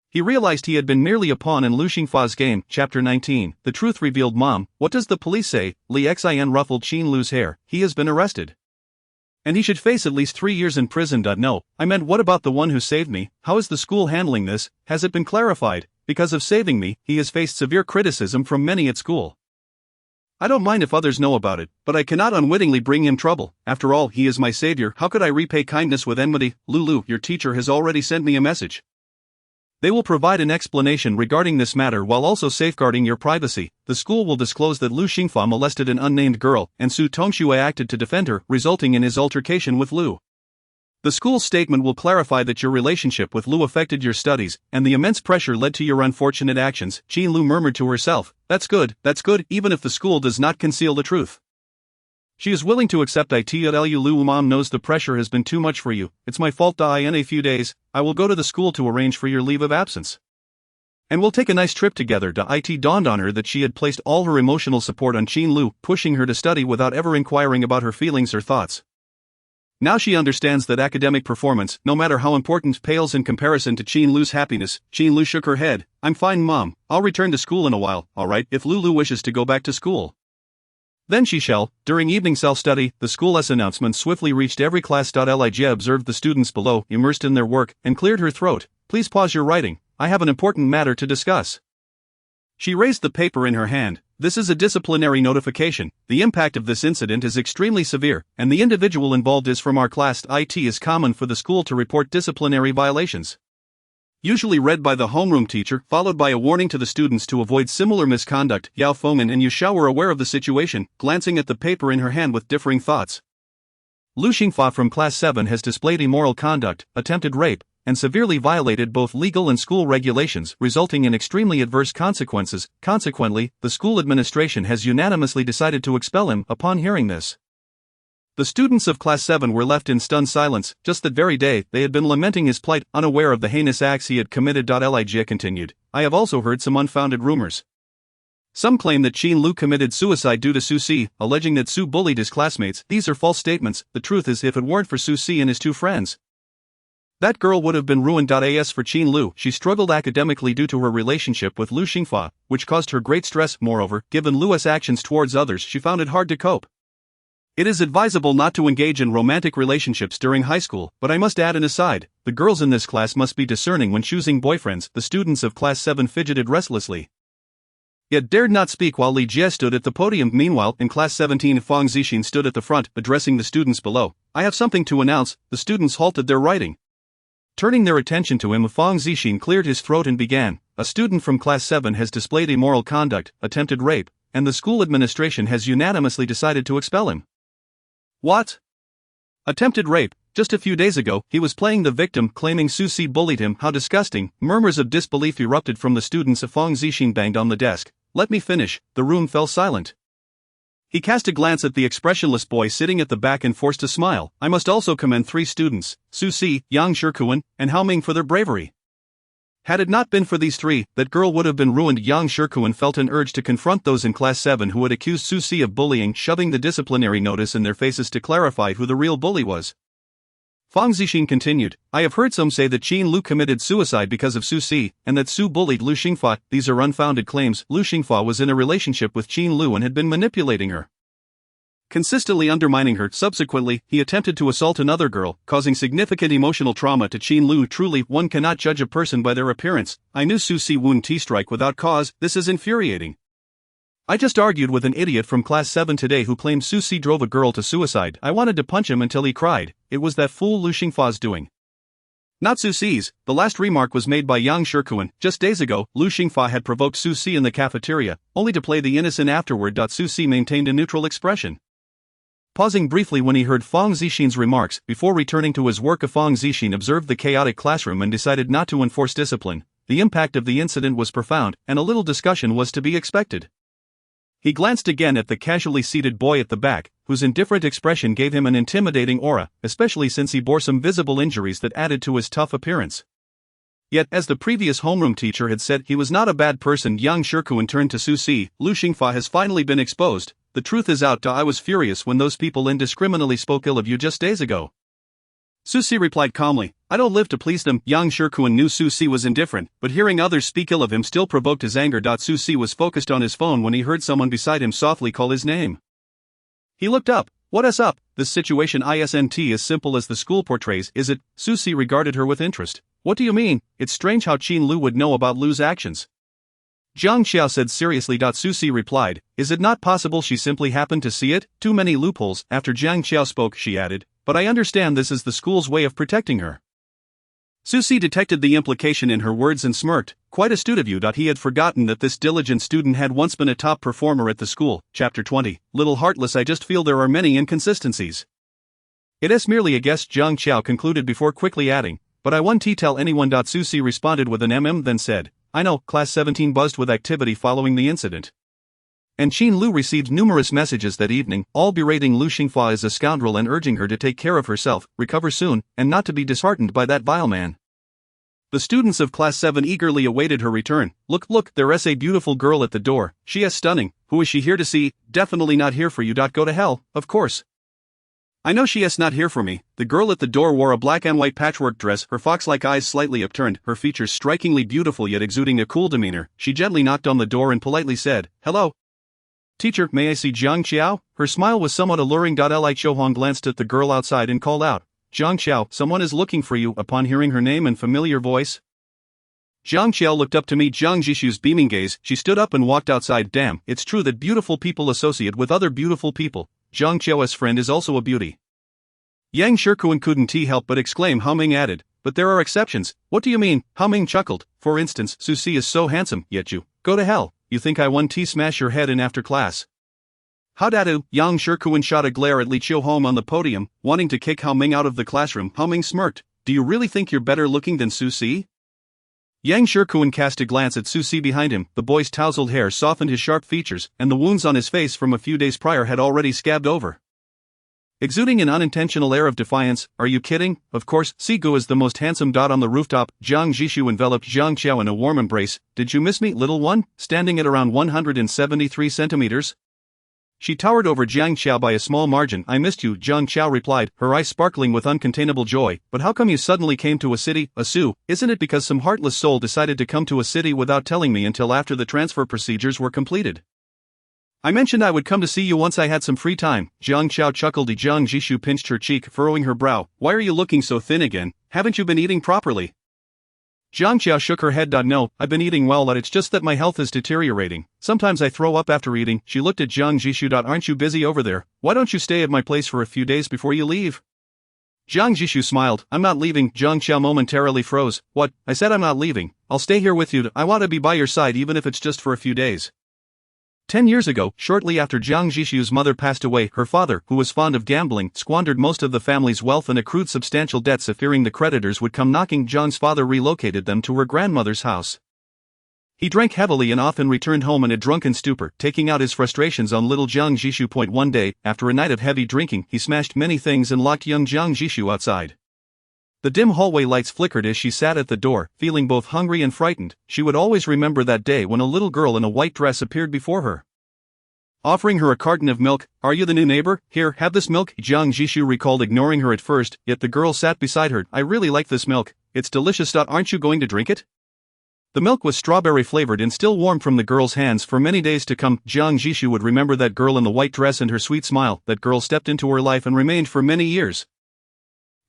He realized he had been merely a pawn in Lu Xingfa's game. Chapter 19. The truth revealed. Mom, what does the police say? Li Xin ruffled Qin Lu's hair. He has been arrested. And he should face at least 3 years in prison. No, I meant what about the one who saved me? How is the school handling this? Has it been clarified? Because of saving me, he has faced severe criticism from many at school. I don't mind if others know about it, but I cannot unwittingly bring him trouble. After all, he is my savior. How could I repay kindness with enmity? Lulu, your teacher has already sent me a message. They will provide an explanation regarding this matter while also safeguarding your privacy. The school will disclose that Lu Xingfa molested an unnamed girl, and Su Tongxue acted to defend her, resulting in his altercation with Lu. The school's statement will clarify that your relationship with Lu affected your studies, and the immense pressure led to your unfortunate actions. Qin Lu murmured to herself, that's good, even if the school does not conceal the truth. She is willing to accept it. Lu mom knows the pressure has been too much for you. It's my fault. In a few days, I will go to the school to arrange for your leave of absence. And we'll take a nice trip together. It dawned on her that she had placed all her emotional support on Qin Lu, pushing her to study without ever inquiring about her feelings or thoughts. Now she understands that academic performance, no matter how important, pales in comparison to Qin Lu's happiness. Qin Lu shook her head. I'm fine, Mom. I'll return to school in a while, alright, if Lulu wishes to go back to school. Then she shall. During evening self-study, the school announcement swiftly reached every class. Lig observed the students below, immersed in their work, and cleared her throat. Please pause your writing. I have an important matter to discuss. She raised the paper in her hand. This is a disciplinary notification. The impact of this incident is extremely severe, and the individual involved is from our class. It is common for the school to report disciplinary violations. Usually read by the homeroom teacher, followed by a warning to the students to avoid similar misconduct. Yao Fengman and Yu Xiao were aware of the situation, glancing at the paper in her hand with differing thoughts. Lu Xingfa from Class 7 has displayed immoral conduct, attempted rape, and severely violated both legal and school regulations, resulting in extremely adverse consequences. Consequently, the school administration has unanimously decided to expel him. Upon hearing this, the students of Class 7 were left in stunned silence. Just that very day, they had been lamenting his plight, unaware of the heinous acts he had committed. Lig continued. I have also heard some unfounded rumors. Some claim that Qin Lu committed suicide due to Su Si, alleging that Su bullied his classmates. These are false statements. The truth is, if it weren't for Su Si and his two friends, that girl would have been ruined. As for Qin Lu, she struggled academically due to her relationship with Lu Xingfa, which caused her great stress. Moreover, given Lu's actions towards others, she found it hard to cope. It is advisable not to engage in romantic relationships during high school, but I must add an aside, the girls in this class must be discerning when choosing boyfriends. The students of Class 7 fidgeted restlessly, yet dared not speak while Li Jie stood at the podium. Meanwhile, in Class 17, Fang Zixin stood at the front, addressing the students below. I have something to announce. The students halted their writing. Turning their attention to him, Fang Zixin cleared his throat and began. A student from Class 7 has displayed immoral conduct, attempted rape, and the school administration has unanimously decided to expel him. What? Attempted rape? Just a few days ago, he was playing the victim, claiming Su Si bullied him. How disgusting! Murmurs of disbelief erupted from the students. Fang Zixin banged on the desk. Let me finish. The room fell silent. He cast a glance at the expressionless boy sitting at the back and forced a smile. I must also commend 3 students, Su Si, Yang Shikuan, and Hao Ming, for their bravery. Had it not been for these 3, that girl would have been ruined. Yang Shikuan felt an urge to confront those in Class 7 who had accused Su Si of bullying, shoving the disciplinary notice in their faces to clarify who the real bully was. Fang Zixin continued, I have heard some say that Qin Lu committed suicide because of Su Si, and that Su bullied Lu Xingfa. These are unfounded claims. Lu Xingfa was in a relationship with Qin Lu and had been manipulating her, consistently undermining her. Subsequently, he attempted to assault another girl, causing significant emotional trauma to Qin Lu. Truly, one cannot judge a person by their appearance. I knew Su Si wouldn't T-strike without cause. This is infuriating. I just argued with an idiot from Class 7 today who claimed Su Si drove a girl to suicide. I wanted to punch him until he cried. It was that fool Lu Xingfa's doing, not Su Si's. The last remark was made by Yang Shikuan. Just days ago, Lu Xingfa had provoked Su Si in the cafeteria, only to play the innocent afterward. Su Si maintained a neutral expression, pausing briefly when he heard Fang Zixin's remarks. Before returning to his work, Fang Zixin observed the chaotic classroom and decided not to enforce discipline. The impact of the incident was profound, and a little discussion was to be expected. He glanced again at the casually seated boy at the back, whose indifferent expression gave him an intimidating aura, especially since he bore some visible injuries that added to his tough appearance. Yet, as the previous homeroom teacher had said, he was not a bad person. Yang Shikuan turned to Su Si. Lu Xingfa has finally been exposed. The truth is out. I was furious when those people indiscriminately spoke ill of you just days ago. Su Si replied calmly, I don't live to please them. Yang Shikuan knew Su Si was indifferent, but hearing others speak ill of him still provoked his anger. Su Si was focused on his phone when he heard someone beside him softly call his name. He looked up. What's up? This situation isn't as simple as the school portrays, is it? Su Si regarded her with interest. What do you mean? It's strange how Qin Lu would know about Lu's actions. Jiang Xiao said seriously. Su Si replied, is it not possible she simply happened to see it? Too many loopholes. After Jiang Xiao spoke, she added, but I understand this is the school's way of protecting her. Su Si detected the implication in her words and smirked. Quite astute of you. He had forgotten that this diligent student had once been a top performer at the school. Chapter 20. Little heartless. I just feel there are many inconsistencies. It is merely a guess, Jiang Xiao concluded before quickly adding, but I won't tell anyone. Su Si responded with an then said, I know. Class 17 buzzed with activity following the incident. And Qin Lu received numerous messages that evening, all berating Lu Xinghua as a scoundrel and urging her to take care of herself, recover soon, and not to be disheartened by that vile man. The students of Class 7 eagerly awaited her return. Look, there's a beautiful girl at the door. She is stunning. Who is she here to see? Definitely not here for you. Go to hell, of course. I know she is not here for me. The girl at the door wore a black and white patchwork dress, her fox-like eyes slightly upturned, her features strikingly beautiful yet exuding a cool demeanor. She gently knocked on the door and politely said, "Hello. Teacher, may I see Zhang Qiao?" Her smile was somewhat alluring. Li Qiuhuang glanced at the girl outside and called out, "Zhang Qiao, someone is looking for you." Upon hearing her name and familiar voice, Zhang Qiao looked up to meet Zhang Jishu's beaming gaze. She stood up and walked outside. Damn, it's true that beautiful people associate with other beautiful people. Zhang Qiao's friend is also a beauty. Yang Shikuan couldn't help but exclaim. Hao Ming added, "But there are exceptions." "What do you mean?" Hao Ming chuckled. "For instance, Susi is so handsome, yet you go to hell. You think I won smash your head in after class?" "How dadu?" Yang Shikuan shot a glare at Li Qiuhong on the podium, wanting to kick Hao Ming out of the classroom. Hao Ming smirked. "Do you really think you're better looking than Susi?" Yang Shikuan cast a glance at Susi behind him. The boy's tousled hair softened his sharp features, and the wounds on his face from a few days prior had already scabbed over. Exuding an unintentional air of defiance, "Are you kidding? Of course, Sigu is the most handsome." On the rooftop, Zhang Jishu enveloped Zhang Qiao in a warm embrace. "Did you miss me, little one?" Standing at around 173 centimeters, she towered over Zhang Qiao by a small margin. "I missed you," Zhang Qiao replied, her eyes sparkling with uncontainable joy. "But how come you suddenly came to a city, Asu? Isn't it because some heartless soul decided to come to a city without telling me until after the transfer procedures were completed?" "I mentioned I would come to see you once I had some free time." Zhang Qiao chuckled. Zhang Jishu pinched her cheek, furrowing her brow. "Why are you looking so thin again? Haven't you been eating properly?" Zhang Qiao shook her head. "No, I've been eating well, but it's just that my health is deteriorating. Sometimes I throw up after eating." She looked at Zhang Jishu. "Aren't you busy over there? Why don't you stay at my place for a few days before you leave?" Zhang Jishu smiled. "I'm not leaving." Zhang Qiao momentarily froze. "What? I said I'm not leaving. I'll stay here with you. I want to be by your side even if it's just for a few days." 10 years ago, shortly after Zhang Jishu's mother passed away, her father, who was fond of gambling, squandered most of the family's wealth and accrued substantial debts. Fearing the creditors would come knocking, Zhang's father relocated them to her grandmother's house. He drank heavily and often returned home in a drunken stupor, taking out his frustrations on little Zhang Jishu. One day, after a night of heavy drinking, he smashed many things and locked young Zhang Jishu outside. The dim hallway lights flickered as she sat at the door, feeling both hungry and frightened. She would always remember that day when a little girl in a white dress appeared before her, offering her a carton of milk. "Are you the new neighbor? Here, have this milk." Zhang Jishu recalled ignoring her at first, yet the girl sat beside her. "I really like this milk. It's delicious. Aren't you going to drink it?" The milk was strawberry flavored and still warm from the girl's hands. For many days to come, Zhang Jishu would remember that girl in the white dress and her sweet smile. That girl stepped into her life and remained for many years.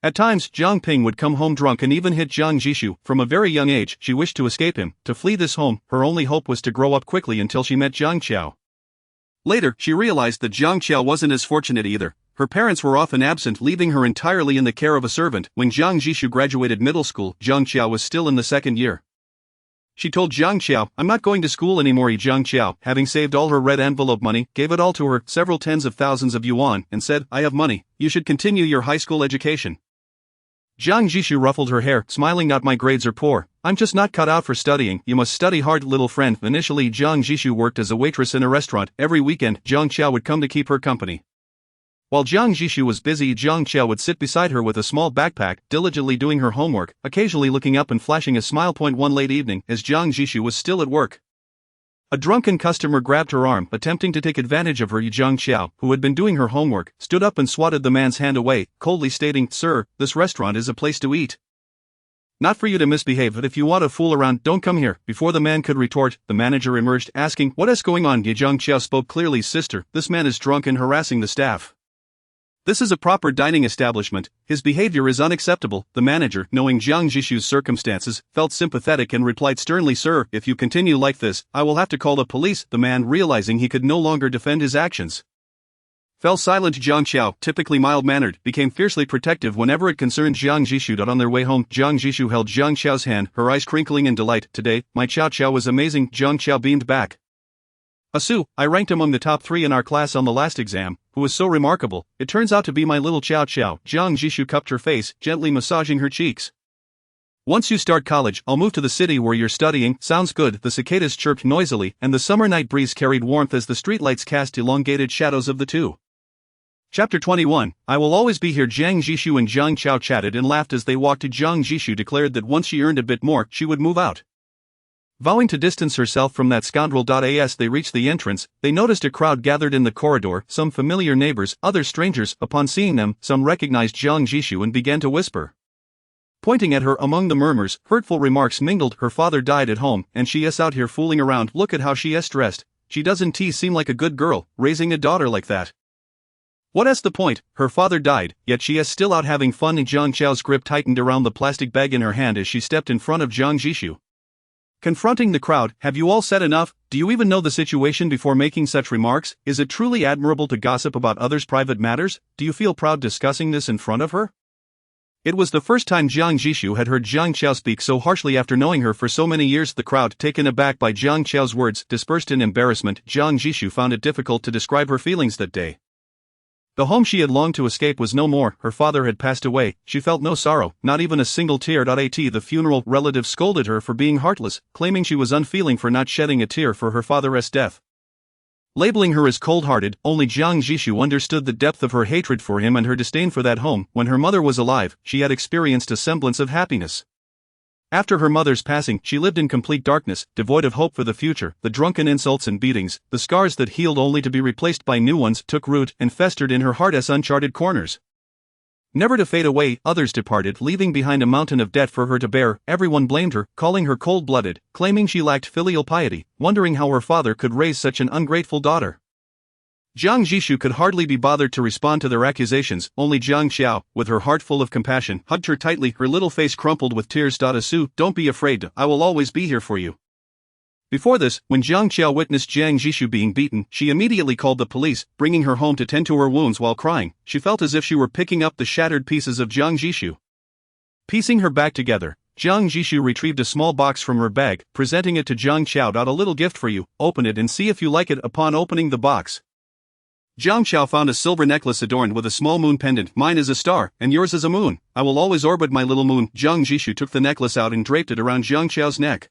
At times, Zhang Ping would come home drunk and even hit Zhang Jishu. From a very young age, she wished to escape him, to flee this home. Her only hope was to grow up quickly until she met Zhang Qiao. Later, she realized that Zhang Qiao wasn't as fortunate either. Her parents were often absent, leaving her entirely in the care of a servant. When Zhang Jishu graduated middle school, Zhang Qiao was still in the second year. She told Zhang Qiao, "I'm not going to school anymore." Zhang Qiao, having saved all her red envelope money, gave it all to her, several tens of thousands of yuan, and said, "I have money. You should continue your high school education." Zhang Jishu ruffled her hair, smiling. "Not my grades are poor. I'm just not cut out for studying. You must study hard, little friend." Initially, Zhang Jishu worked as a waitress in a restaurant. Every weekend, Zhang Qiao would come to keep her company. While Zhang Jishu was busy, Zhang Qiao would sit beside her with a small backpack, diligently doing her homework, occasionally looking up and flashing a smile. One late evening, as Zhang Jishu was still at work, a drunken customer grabbed her arm, attempting to take advantage of her. Zhang Qiao, who had been doing her homework, stood up and swatted the man's hand away, coldly stating, "Sir, this restaurant is a place to eat. Not for you to misbehave, but if you want to fool around, don't come here." Before the man could retort, the manager emerged, asking, "What is going on?" Zhang Qiao spoke clearly. "Sister, this man is drunk and harassing the staff. This is a proper dining establishment. His behavior is unacceptable." The manager, knowing Zhang Jishu's circumstances, felt sympathetic and replied sternly, "Sir, if you continue like this, I will have to call the police." The man, realizing he could no longer defend his actions, fell silent. Zhang Qiao, typically mild-mannered, became fiercely protective whenever it concerned Zhang Jishu. On their way home, Zhang Jishu held Zhang Qiao's hand, her eyes crinkling in delight. "Today, my Qiao Qiao was amazing." Zhang Qiao beamed back. "Asu, I ranked among the top 3 in our class on the last exam. Who was so remarkable? It turns out to be my little Qiao Qiao." Zhang Jishu cupped her face, gently massaging her cheeks. Once you start college, I'll move to the city where you're studying. Sounds good. The cicadas chirped noisily, and the summer night breeze carried warmth as the streetlights cast elongated shadows of the two. Chapter 21. I will always be here. Jiang Jishu and Jiang Chao chatted and laughed as they walked. Jiang Jishu declared that once she earned a bit more, she would move out. Vowing to distance herself from that scoundrel. As they reached the entrance, they noticed a crowd gathered in the corridor, some familiar neighbors, others strangers. Upon seeing them, some recognized Jiang Jishu and began to whisper. Pointing at her among the murmurs, hurtful remarks mingled. Her father died at home, and she is out here fooling around. Look at how she is dressed. She doesn't seem like a good girl, raising a daughter like that. What is the point? Her father died, yet she is still out having fun. Jiang Chao's grip tightened around the plastic bag in her hand as she stepped in front of Jiang Jishu. Confronting the crowd, have you all said enough? Do you even know the situation before making such remarks? Is it truly admirable to gossip about others' private matters? Do you feel proud discussing this in front of her? It was the first time Jiang Jishu had heard Jiang Chao speak so harshly after knowing her for so many years. The crowd, taken aback by Jiang Chao's words, dispersed in embarrassment. Jiang Jishu found it difficult to describe her feelings that day. The home she had longed to escape was no more. Her father had passed away. She felt no sorrow, not even a single tear. The funeral relatives scolded her for being heartless, claiming she was unfeeling for not shedding a tear for her father's death. Labeling her as cold-hearted, only Jiang Jishu understood the depth of her hatred for him and her disdain for that home. When her mother was alive, she had experienced a semblance of happiness. After her mother's passing, she lived in complete darkness, devoid of hope for the future. The drunken insults and beatings, the scars that healed only to be replaced by new ones, took root and festered in her heart as uncharted corners. Never to fade away, others departed, leaving behind a mountain of debt for her to bear. Everyone blamed her, calling her cold-blooded, claiming she lacked filial piety, wondering how her father could raise such an ungrateful daughter. Jiang Jishu could hardly be bothered to respond to their accusations. Only Jiang Chao, with her heart full of compassion, hugged her tightly, her little face crumpled with tears. Su, don't be afraid, I will always be here for you. Before this, when Jiang Chao witnessed Jiang Jishu being beaten, she immediately called the police, bringing her home to tend to her wounds while crying. She felt as if she were picking up the shattered pieces of Jiang Jishu. Piecing her back together, Jiang Jishu retrieved a small box from her bag, presenting it to Jiang Chao. A little gift for you, open it and see if you like it. Upon opening the box, Jiang Chao found a silver necklace adorned with a small moon pendant. Mine is a star, and yours is a moon. I will always orbit my little moon. Jiang Jishu took the necklace out and draped it around Jiang Chao's neck.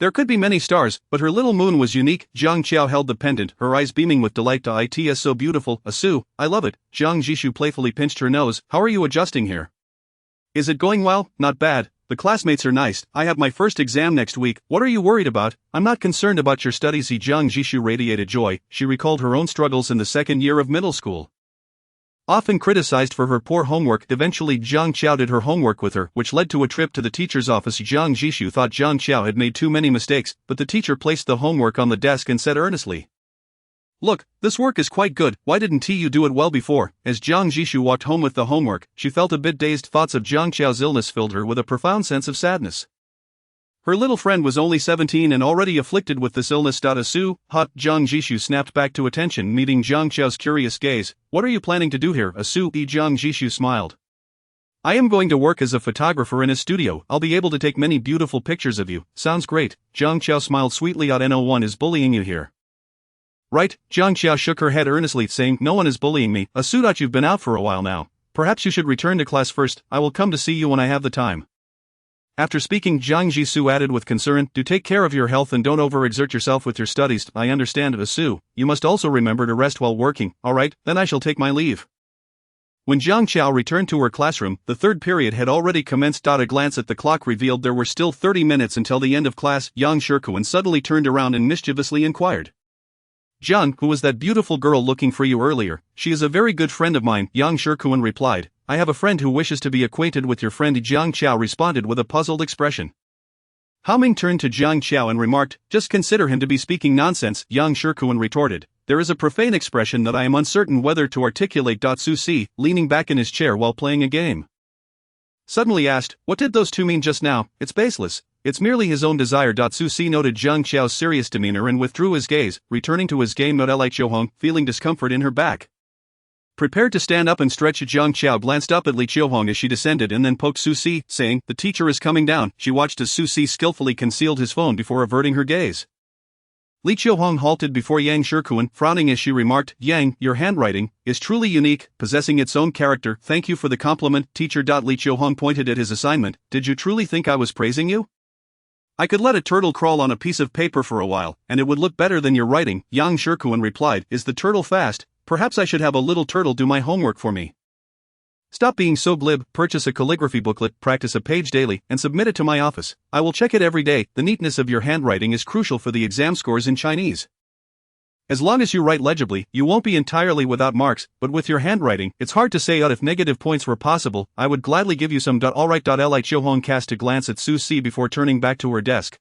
There could be many stars, but her little moon was unique. Jiang Chao held the pendant, her eyes beaming with delight. It is so beautiful, Su, I love it. Jiang Jishu playfully pinched her nose. How are you adjusting here? Is it going well? Not bad. The classmates are nice. I have my first exam next week. What are you worried about? I'm not concerned about your studies. Jiang Jishu radiated joy. She recalled her own struggles in the second year of middle school. Often criticized for her poor homework, eventually Jiang Chao did her homework with her, which led to a trip to the teacher's office. Jiang Jishu thought Jiang Chao had made too many mistakes, but the teacher placed the homework on the desk and said earnestly, "Look, this work is quite good, why didn't you do it well before?" As Jiang Jishu walked home with the homework, she felt a bit dazed. Thoughts of Jiang Chao's illness filled her with a profound sense of sadness. Her little friend was only 17 and already afflicted with this illness. Su, hot, Jiang Jishu snapped back to attention, meeting Jiang Chao's curious gaze. What are you planning to do here, Su? Jiang Jishu smiled. I am going to work as a photographer in a studio. I'll be able to take many beautiful pictures of you. Sounds great. Jiang Chao smiled sweetly. No one is bullying you here. Right, Jiang Chao shook her head earnestly, saying, no one is bullying me. Su, you've been out for a while now. Perhaps you should return to class first. I will come to see you when I have the time. After speaking, Jiang Jishu added with concern, do take care of your health and don't overexert yourself with your studies. I understand, Su. You must also remember to rest while working. Alright, then I shall take my leave. When Jiang Chao returned to her classroom, the third period had already commenced. A glance at the clock revealed there were still 30 minutes until the end of class. Yang Shikuan suddenly turned around and mischievously inquired, Jiang, who was that beautiful girl looking for you earlier? She is a very good friend of mine, Yang Shikuan replied. I have a friend who wishes to be acquainted with your friend. Jiang Chao responded with a puzzled expression. Hao Ming turned to Jiang Chao and remarked, just consider him to be speaking nonsense. Yang Shikuan retorted, there is a profane expression that I am uncertain whether to articulate. Su, leaning back in his chair while playing a game, suddenly asked, what did those two mean just now? It's baseless. It's merely his own desire. Su noted Jiang Chao's serious demeanor and withdrew his gaze, returning to his game. Li Chiohong, feeling discomfort in her back, prepared to stand up and stretch. Jiang Chao glanced up at Li Chiohong as she descended and then poked Su Si, saying, the teacher is coming down. She watched as Su Si skillfully concealed his phone before averting her gaze. Li Qiuhong halted before Yang Shikuan, frowning as she remarked, Yang, your handwriting is truly unique, possessing its own character. Thank you for the compliment, teacher. Li Qiuhong pointed at his assignment. Did you truly think I was praising you? I could let a turtle crawl on a piece of paper for a while, and it would look better than your writing, Yang Shikuan replied. Is the turtle fast? Perhaps I should have a little turtle do my homework for me. Stop being so glib, purchase a calligraphy booklet, practice a page daily, and submit it to my office. I will check it every day. The neatness of your handwriting is crucial for the exam scores in Chinese. As long as you write legibly, you won't be entirely without marks, but with your handwriting, it's hard to say out if negative points were possible. I would gladly give you some. Alright. Li Qiuhong cast a glance at Su Si before turning back to her desk.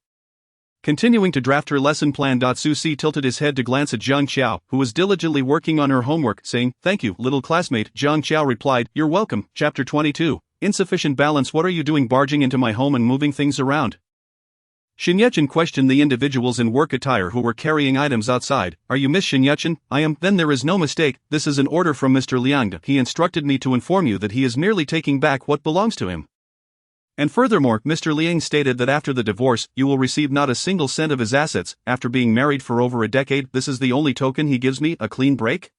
Continuing to draft her lesson plan. Su Si tilted his head to glance at Zhang Qiao, who was diligently working on her homework, saying, Thank you, little classmate. Zhang Qiao replied, You're welcome. Chapter 22. Insufficient balance. What are you doing barging into my home and moving things around? Xin Yechen questioned the individuals in work attire who were carrying items outside. Are you Miss Xin Yechen? I am. Then there is no mistake, this is an order from Mr. Liang. He instructed me to inform you that he is merely taking back what belongs to him. And furthermore, Mr. Liang stated that after the divorce, you will receive not a single cent of his assets. After being married for over a decade, this is the only token he gives me, a clean break?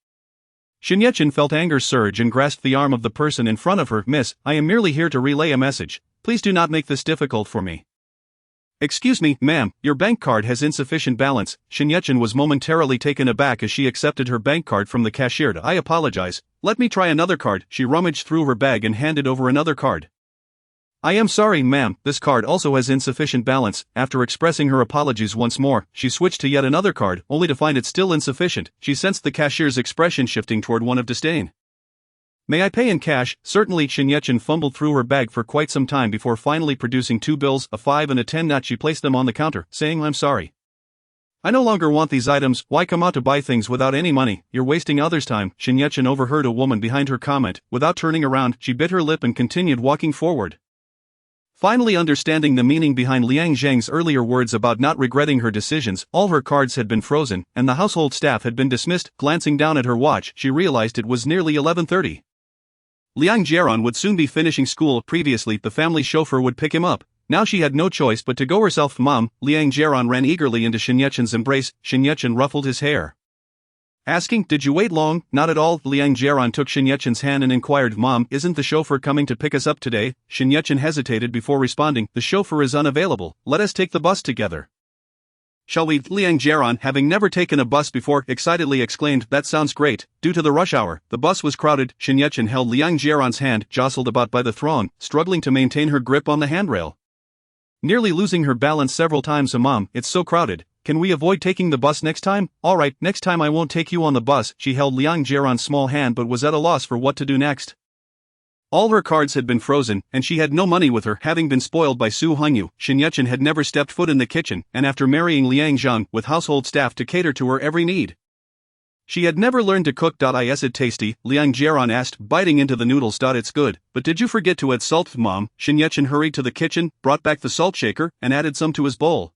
Xin Yechen felt anger surge and grasped the arm of the person in front of her. Miss, I am merely here to relay a message. Please do not make this difficult for me. Excuse me, ma'am, your bank card has insufficient balance. Xin Yechen was momentarily taken aback as she accepted her bank card from the cashier. I apologize. Let me try another card. She rummaged through her bag and handed over another card. I am sorry, ma'am, this card also has insufficient balance. After expressing her apologies once more, she switched to yet another card, only to find it still insufficient. She sensed the cashier's expression shifting toward one of disdain. May I pay in cash? Certainly. Xin Yechen fumbled through her bag for quite some time before finally producing 2 bills, a 5 and a 10. She placed them on the counter, saying, I'm sorry. I no longer want these items. Why come out to buy things without any money? You're wasting others' time. Xin Yechen overheard a woman behind her comment. Without turning around, she bit her lip and continued walking forward. Finally understanding the meaning behind Liang Zheng's earlier words about not regretting her decisions, all her cards had been frozen, and the household staff had been dismissed. Glancing down at her watch, she realized it was nearly 11:30. Liang Jiaran would soon be finishing school. Previously, the family chauffeur would pick him up. Now she had no choice but to go herself. Mom, Liang Jiaran ran eagerly into Xin Yechen's embrace. Xin Yechen ruffled his hair, asking, Did you wait long? Not at all. Liang Jiaran took Xin Yechen's hand and inquired, Mom, isn't the chauffeur coming to pick us up today? Xin Yechen hesitated before responding, The chauffeur is unavailable. Let us take the bus together. Shall we? Liang Jiaran, having never taken a bus before, excitedly exclaimed, That sounds great. Due to the rush hour, the bus was crowded. Xin Yechen held Liang Jiaran's hand, jostled about by the throng, struggling to maintain her grip on the handrail. Nearly losing her balance several times. Mom, it's so crowded. Can we avoid taking the bus next time? Alright, next time I won't take you on the bus. She held Liang Jiaran's small hand but was at a loss for what to do next. All her cards had been frozen, and she had no money with her, having been spoiled by Su Hongyu. Xin Yechen had never stepped foot in the kitchen, and after marrying Liang Zhang, with household staff to cater to her every need, she had never learned to cook. Is it tasty? Liang Jiaran asked, biting into the noodles. It's good, but did you forget to add salt? Mom. Xin Yechen hurried to the kitchen, brought back the salt shaker, and added some to his bowl,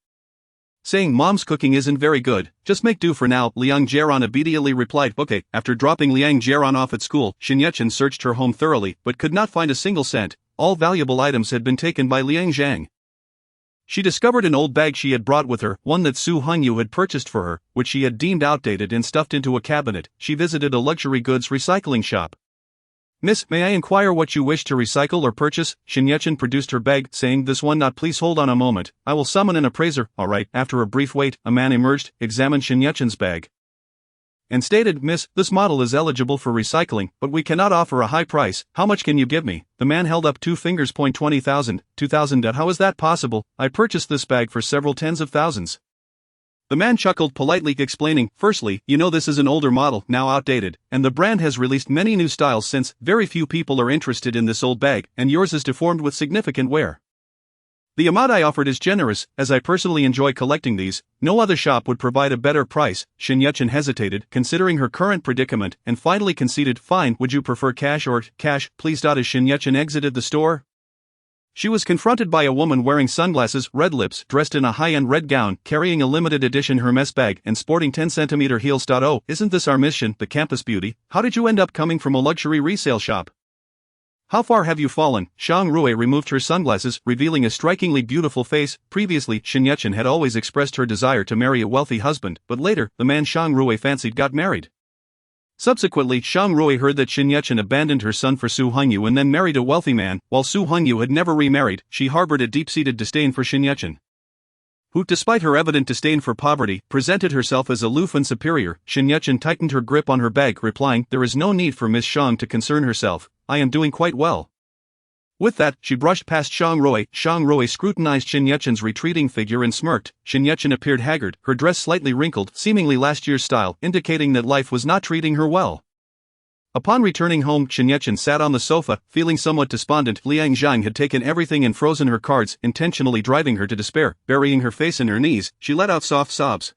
saying, Mom's cooking isn't very good, just make do for now. Liang Jiaran obediently replied, Okay. After dropping Liang Jiaran off at school, Xin Yechen searched her home thoroughly, but could not find a single cent. All valuable items had been taken by Liang Zhang. She discovered an old bag she had brought with her, one that Su Hongyu had purchased for her, which she had deemed outdated and stuffed into a cabinet. She visited a luxury goods recycling shop. Miss, may I inquire what you wish to recycle or purchase? Xin Yechen produced her bag, saying, This one. Not. Please hold on a moment. I will summon an appraiser. Alright. After a brief wait, a man emerged, examined Xin Yechen's bag, and stated, Miss, this model is eligible for recycling, but we cannot offer a high price. How much can you give me? The man held up 2 fingers. 20,000. 2,000. How is that possible? I purchased this bag for several tens of thousands. The man chuckled politely, explaining, Firstly, you know this is an older model, now outdated, and the brand has released many new styles since. Very few people are interested in this old bag, and yours is deformed with significant wear. The amount I offered is generous, as I personally enjoy collecting these. No other shop would provide a better price. Xin Yechen hesitated, considering her current predicament, and finally conceded, Fine. Would you prefer cash or cash, please? As Xin Yechen exited the store, she was confronted by a woman wearing sunglasses, red lips, dressed in a high-end red gown, carrying a limited edition Hermes bag, and sporting 10-centimeter heels. Oh, isn't this our mission, the campus beauty? How did you end up coming from a luxury resale shop? How far have you fallen? Zhang Rui removed her sunglasses, revealing a strikingly beautiful face. Previously, Shen Yechen had always expressed her desire to marry a wealthy husband, but later, the man Zhang Rui fancied got married. Subsequently, Zhang Rui heard that Shen Yechen abandoned her son for Su Hongyu and then married a wealthy man. While Su Hongyu had never remarried, she harbored a deep-seated disdain for Shen Yechen, who, despite her evident disdain for poverty, presented herself as aloof and superior. Shen Yechen tightened her grip on her bag, replying, "There is no need for Miss Zhang to concern herself. I am doing quite well." With that, she brushed past Zhang Rui. Zhang Rui scrutinized Shen Yechen's retreating figure and smirked. Shen Yechen appeared haggard, her dress slightly wrinkled, seemingly last year's style, indicating that life was not treating her well. Upon returning home, Shen Yechen sat on the sofa, feeling somewhat despondent. Liang Zhang had taken everything and frozen her cards, intentionally driving her to despair. Burying her face in her knees, she let out soft sobs.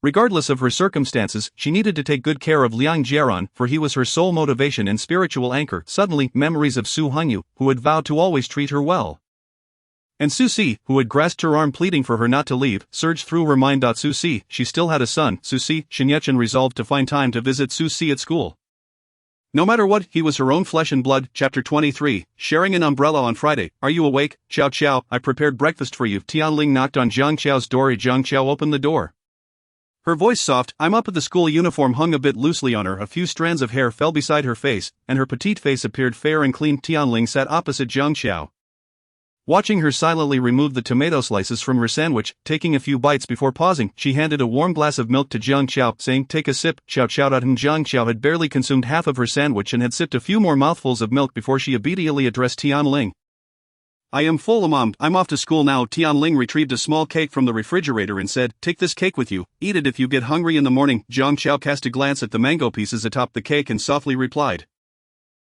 Regardless of her circumstances, she needed to take good care of Liang Jieran, for he was her sole motivation and spiritual anchor. Suddenly, memories of Su Hongyu, who had vowed to always treat her well, and Su Si, who had grasped her arm pleading for her not to leave, surged through her mind. Su Si, she still had a son, Su Si. Shen Yechen resolved to find time to visit Su Si at school. No matter what, he was her own flesh and blood. Chapter 23, Sharing an Umbrella on Friday. Are you awake? Xiao Xiao, I prepared breakfast for you. Tianling knocked on Zhang Xiao's door. Zhang Xiao opened the door. Her voice soft. I'm up. The school uniform hung a bit loosely on her, a few strands of hair fell beside her face, and her petite face appeared fair and clean. Tianling sat opposite Zhang Xiao, watching her silently remove the tomato slices from her sandwich. Taking a few bites before pausing, she handed a warm glass of milk to Zhang Xiao, saying, "Take a sip." Xiao Xiao at him. Zhang Xiao had barely consumed half of her sandwich and had sipped a few more mouthfuls of milk before she obediently addressed Tianling. I am full, Mom. I'm off to school now. Tianling retrieved a small cake from the refrigerator and said, "Take this cake with you. Eat it if you get hungry in the morning." Zhang Xiao cast a glance at the mango pieces atop the cake and softly replied,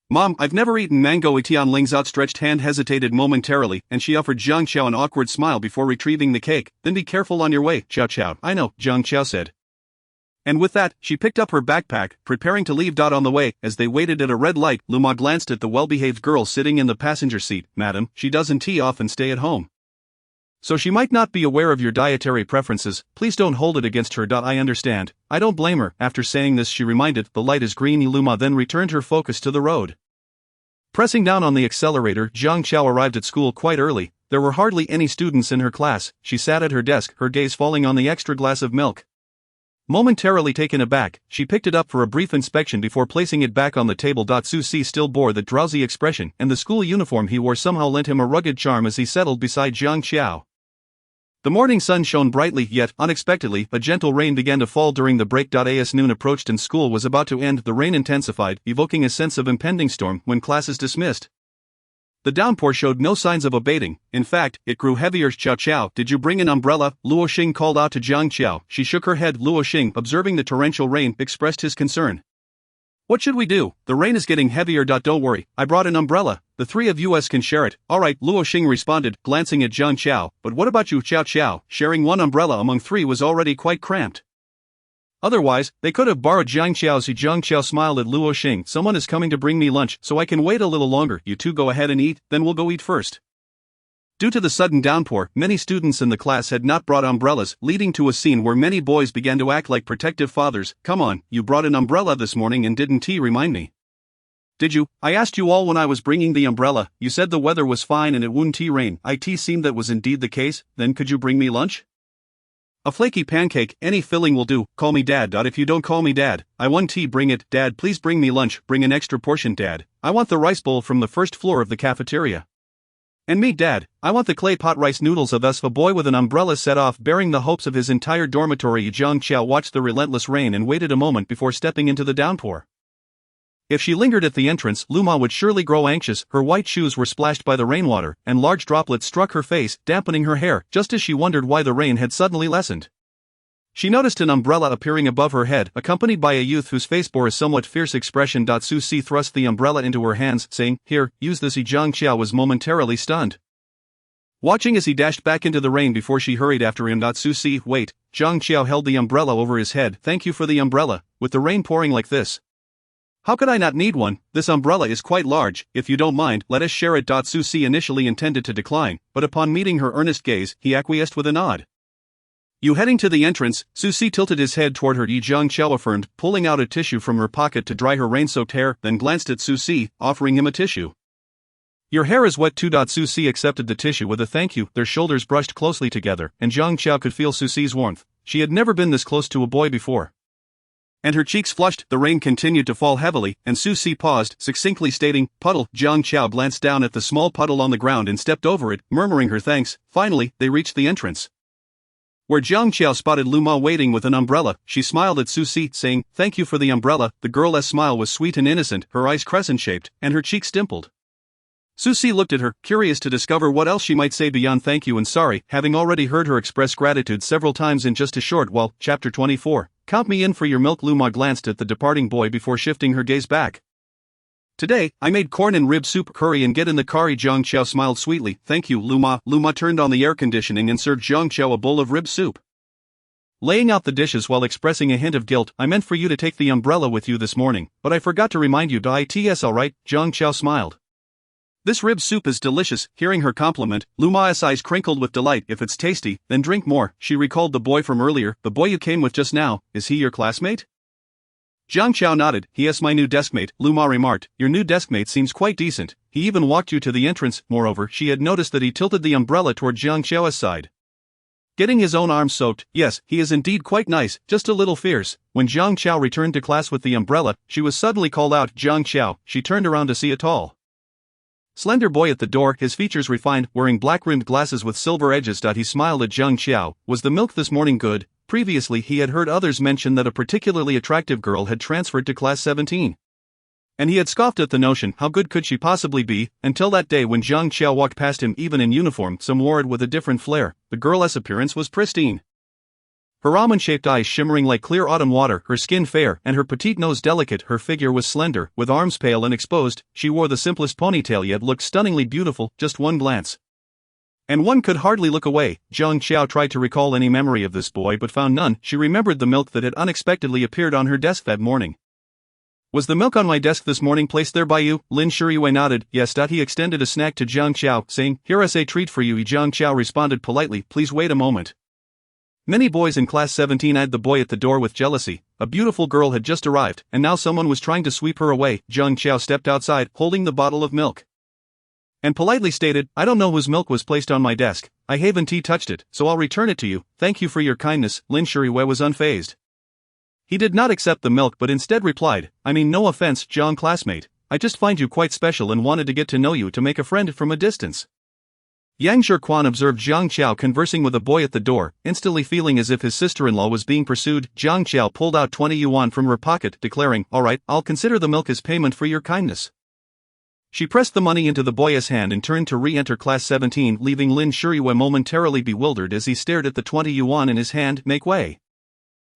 "Mom, I've never eaten mango." Tianling's outstretched hand hesitated momentarily, and she offered Zhang Xiao an awkward smile before retrieving the cake. "Then be careful on your way." Xiao Xiao, "I know," Zhang Xiao said. And with that, she picked up her backpack, preparing to leave. On the way, as they waited at a red light, Luma glanced at the well-behaved girl sitting in the passenger seat. "Madam, she doesn't tee off and stay at home, so she might not be aware of your dietary preferences. Please don't hold it against her." I understand. I don't blame her. After saying this, she reminded, "The light is green." Luma then returned her focus to the road. Pressing down on the accelerator, Zhang Xiao arrived at school quite early. There were hardly any students in her class. She sat at her desk, her gaze falling on the extra glass of milk. Momentarily taken aback, she picked it up for a brief inspection before placing it back on the table. Su Si still bore the drowsy expression, and the school uniform he wore somehow lent him a rugged charm as he settled beside Zhang Xiao. The morning sun shone brightly, yet, unexpectedly, a gentle rain began to fall during the break. As noon approached and school was about to end, the rain intensified, evoking a sense of impending storm. When classes dismissed, the downpour showed no signs of abating. In fact, it grew heavier. "Xiao Xiao, did you bring an umbrella?" Luo Xing called out to Zhang Xiao. She shook her head. Luo Xing, observing the torrential rain, expressed his concern. "What should we do? The rain is getting heavier. Don't worry, I brought an umbrella. The three of us can share it." "Alright," Luo Xing responded, glancing at Zhang Xiao. "But what about you, Xiao Xiao?" Sharing one umbrella among three was already quite cramped. Otherwise, they could have borrowed Zhang Xiao's. Zhang Xiao smiled at Luo Xing. "Someone is coming to bring me lunch, so I can wait a little longer. You two go ahead and eat, then we'll go eat first." Due to the sudden downpour, many students in the class had not brought umbrellas, leading to a scene where many boys began to act like protective fathers. "Come on, you brought an umbrella this morning and didn't remind me? Did you? I asked you all when I was bringing the umbrella. You said the weather was fine and it wouldn't rain. It seemed that was indeed the case. Then could you bring me lunch?" "A flaky pancake, any filling will do. Call me Dad. If you don't call me Dad, I want tea. Bring it." "Dad, please bring me lunch. Bring an extra portion, Dad. I want the rice bowl from the first floor of the cafeteria." "And me, Dad, I want the clay pot rice noodles." Thus the boy with an umbrella set off, bearing the hopes of his entire dormitory. Zhang Xiao watched the relentless rain and waited a moment before stepping into the downpour. If she lingered at the entrance, Luma would surely grow anxious. Her white shoes were splashed by the rainwater, and large droplets struck her face, dampening her hair, just as she wondered why the rain had suddenly lessened. She noticed an umbrella appearing above her head, accompanied by a youth whose face bore a somewhat fierce expression. Su Si thrust the umbrella into her hands, saying, "Here, use this." Zhang Xiao was momentarily stunned, watching as he dashed back into the rain before she hurried after him. Su Si, wait. Zhang Xiao held the umbrella over his head. "Thank you for the umbrella. With the rain pouring like this, how could I not need one? This umbrella is quite large. If you don't mind, let us share it." Su Si initially intended to decline, but upon meeting her earnest gaze, he acquiesced with a nod. "You heading to the entrance?" Su Si tilted his head toward her. Zhang Xiao affirmed, pulling out a tissue from her pocket to dry her rain-soaked hair, then glanced at Su Si, offering him a tissue. Your hair is wet too. Susie accepted the tissue with a thank you. Their shoulders brushed closely together, and Zhang Qiao could feel Susie's warmth. She had never been this close to a boy before. And her cheeks flushed. The rain continued to fall heavily, and Susie paused, succinctly stating, "Puddle." Zhang Qiao glanced down at the small puddle on the ground and stepped over it, murmuring her thanks. Finally, they reached the entrance, where Zhang Qiao spotted Lu Ma waiting with an umbrella. She smiled at Susie, saying, "Thank you for the umbrella." The girl's smile was sweet and innocent, her eyes crescent-shaped, and her cheeks dimpled. Susie looked at her, curious to discover what else she might say beyond thank you and sorry, having already heard her express gratitude several times in just a short while. Chapter 24. Count me in for your milk. Lu Ma glanced at the departing boy before shifting her gaze back. "Today, I made corn and rib soup curry and get in the car." Zhang Qiao smiled sweetly. "Thank you, Lu Ma." Lu Ma turned on the air conditioning and served Zhang Qiao a bowl of rib soup, laying out the dishes while expressing a hint of guilt. "I meant for you to take the umbrella with you this morning, but I forgot to remind you. It's alright." Zhang Qiao smiled. "This rib soup is delicious." Hearing her compliment, Lu Ma's eyes crinkled with delight. "If it's tasty, then drink more." She recalled the boy from earlier. "The boy you came with just now, is he your classmate?" Zhang Qiao nodded. "Yes, my new deskmate." Lu Ma remarked, "Your new deskmate seems quite decent. He even walked you to the entrance." Moreover, she had noticed that he tilted the umbrella toward Zhang Qiao's side, getting his own arm soaked. "Yes, he is indeed quite nice, just a little fierce." When Zhang Qiao returned to class with the umbrella, she was suddenly called out, "Zhang Qiao." She turned around to see a tall, slender boy at the door, his features refined, wearing black-rimmed glasses with silver edges. He smiled at Zhang Qiao. "Was the milk this morning good?" Previously he had heard others mention that a particularly attractive girl had transferred to class 17. And he had scoffed at the notion. How good could she possibly be, until that day when Zhang Qiao walked past him. Even in uniform, some wore it with a different flair. The girl's appearance was pristine, her almond-shaped eyes shimmering like clear autumn water, her skin fair, and her petite nose delicate. Her figure was slender, with arms pale and exposed. She wore the simplest ponytail yet looked stunningly beautiful. Just one glance, and one could hardly look away. Zhang Qiao tried to recall any memory of this boy but found none. She remembered the milk that had unexpectedly appeared on her desk that morning. "Was the milk on my desk this morning placed there by you?" Lin Shuriyue nodded. "Yes." He extended a snack to Zhang Qiao, saying, "Here is a treat for you." Zhang Qiao responded politely, "Please wait a moment." Many boys in class 17 eyed the boy at the door with jealousy. A beautiful girl had just arrived, and now someone was trying to sweep her away. Zhang Qiao stepped outside, holding the bottle of milk, and politely stated, "I don't know whose milk was placed on my desk. I haven't touched it, so I'll return it to you. Thank you for your kindness." Lin Shuriyue was unfazed. He did not accept the milk but instead replied, "I mean no offense, Zhang classmate. I just find you quite special and wanted to get to know you to make a friend from a distance." Yang Zhiquan observed Zhang Qiao conversing with a boy at the door, instantly feeling as if his sister-in-law was being pursued. Zhang Qiao pulled out 20 yuan from her pocket, declaring, "Alright, I'll consider the milk as payment for your kindness." She pressed the money into the boy's hand and turned to re-enter class 17, leaving Lin Shuriyue momentarily bewildered as he stared at the 20 yuan in his hand. "Make way."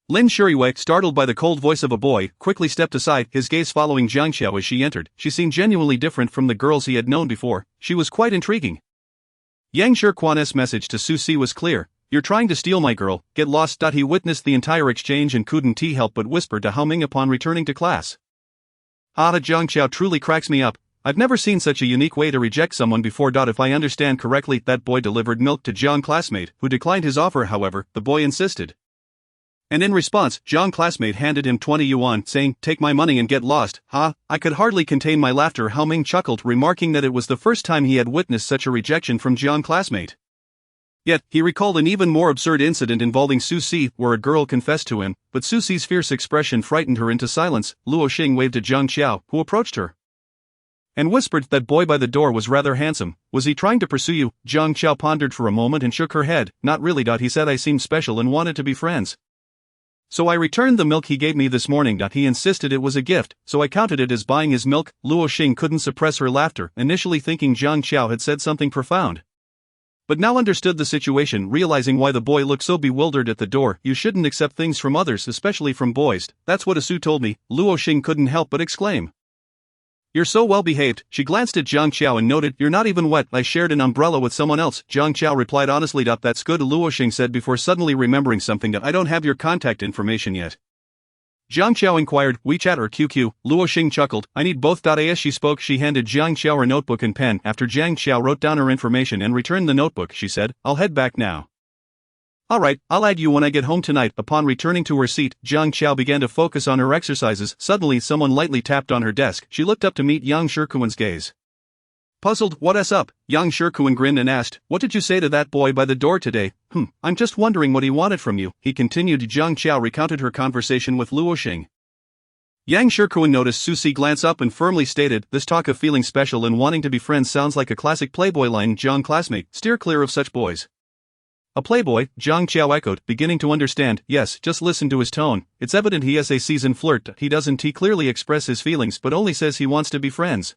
Lin Shuriyue, startled by the cold voice of a boy, quickly stepped aside, his gaze following Zhang Qiao as she entered. She seemed genuinely different from the girls he had known before. She was quite intriguing. Yang Zhiquan's message to Susie was clear. "You're trying to steal my girl, get lost." He witnessed the entire exchange and couldn't help but whisper to Hao Ming upon returning to class. Zhang Qiao truly cracks me up. I've never seen such a unique way to reject someone before. If I understand correctly, that boy delivered milk to Zhang classmate, who declined his offer. However, the boy insisted, and in response, Zhang classmate handed him 20 yuan, saying, "Take my money and get lost." I could hardly contain my laughter. Hao Ming chuckled, remarking that it was the first time he had witnessed such a rejection from Zhang classmate. Yet, he recalled an even more absurd incident involving Susie, where a girl confessed to him, but Susie's fierce expression frightened her into silence. Luo Xing waved at Zhang Qiao, who approached her, and whispered that boy by the door was rather handsome. "Was he trying to pursue you?" Zhang Qiao pondered for a moment and shook her head. "Not really. He said I seemed special and wanted to be friends. So I returned the milk he gave me this morning. He insisted it was a gift, so I counted it as buying his milk." Luo Xing couldn't suppress her laughter, initially thinking Zhang Qiao had said something profound, but now understood the situation, realizing why the boy looked so bewildered at the door. "You shouldn't accept things from others, especially from boys. That's what Asu told me." Luo Xing couldn't help but exclaim, "You're so well behaved." She glanced at Zhang Qiao and noted, "You're not even wet." "I shared an umbrella with someone else." Zhang Qiao replied honestly. "That's good," Luo Xing said before suddenly remembering something. "I don't have your contact information yet." Zhang Qiao inquired, "WeChat or QQ?" Luo Xing chuckled, "I need both." As she spoke, she handed Zhang Qiao her notebook and pen. After Zhang Qiao wrote down her information and returned the notebook, she said, "I'll head back now." "Alright, I'll add you when I get home tonight." Upon returning to her seat, Zhang Qiao began to focus on her exercises. Suddenly someone lightly tapped on her desk. She looked up to meet Yang Zhiquan's gaze. Puzzled, what's up? Yang Shirkuan grinned and asked, what did you say to that boy by the door today? I'm just wondering what he wanted from you, he continued. Zhang Qiao recounted her conversation with Luo Xing. Yang Shirkuan noticed Susi glance up and firmly stated, this talk of feeling special and wanting to be friends sounds like a classic playboy line. Zhang classmate, steer clear of such boys. A playboy, Zhang Qiao echoed, beginning to understand. Yes, just listen to his tone, it's evident he is a seasoned flirt. He doesn't clearly express his feelings but only says he wants to be friends.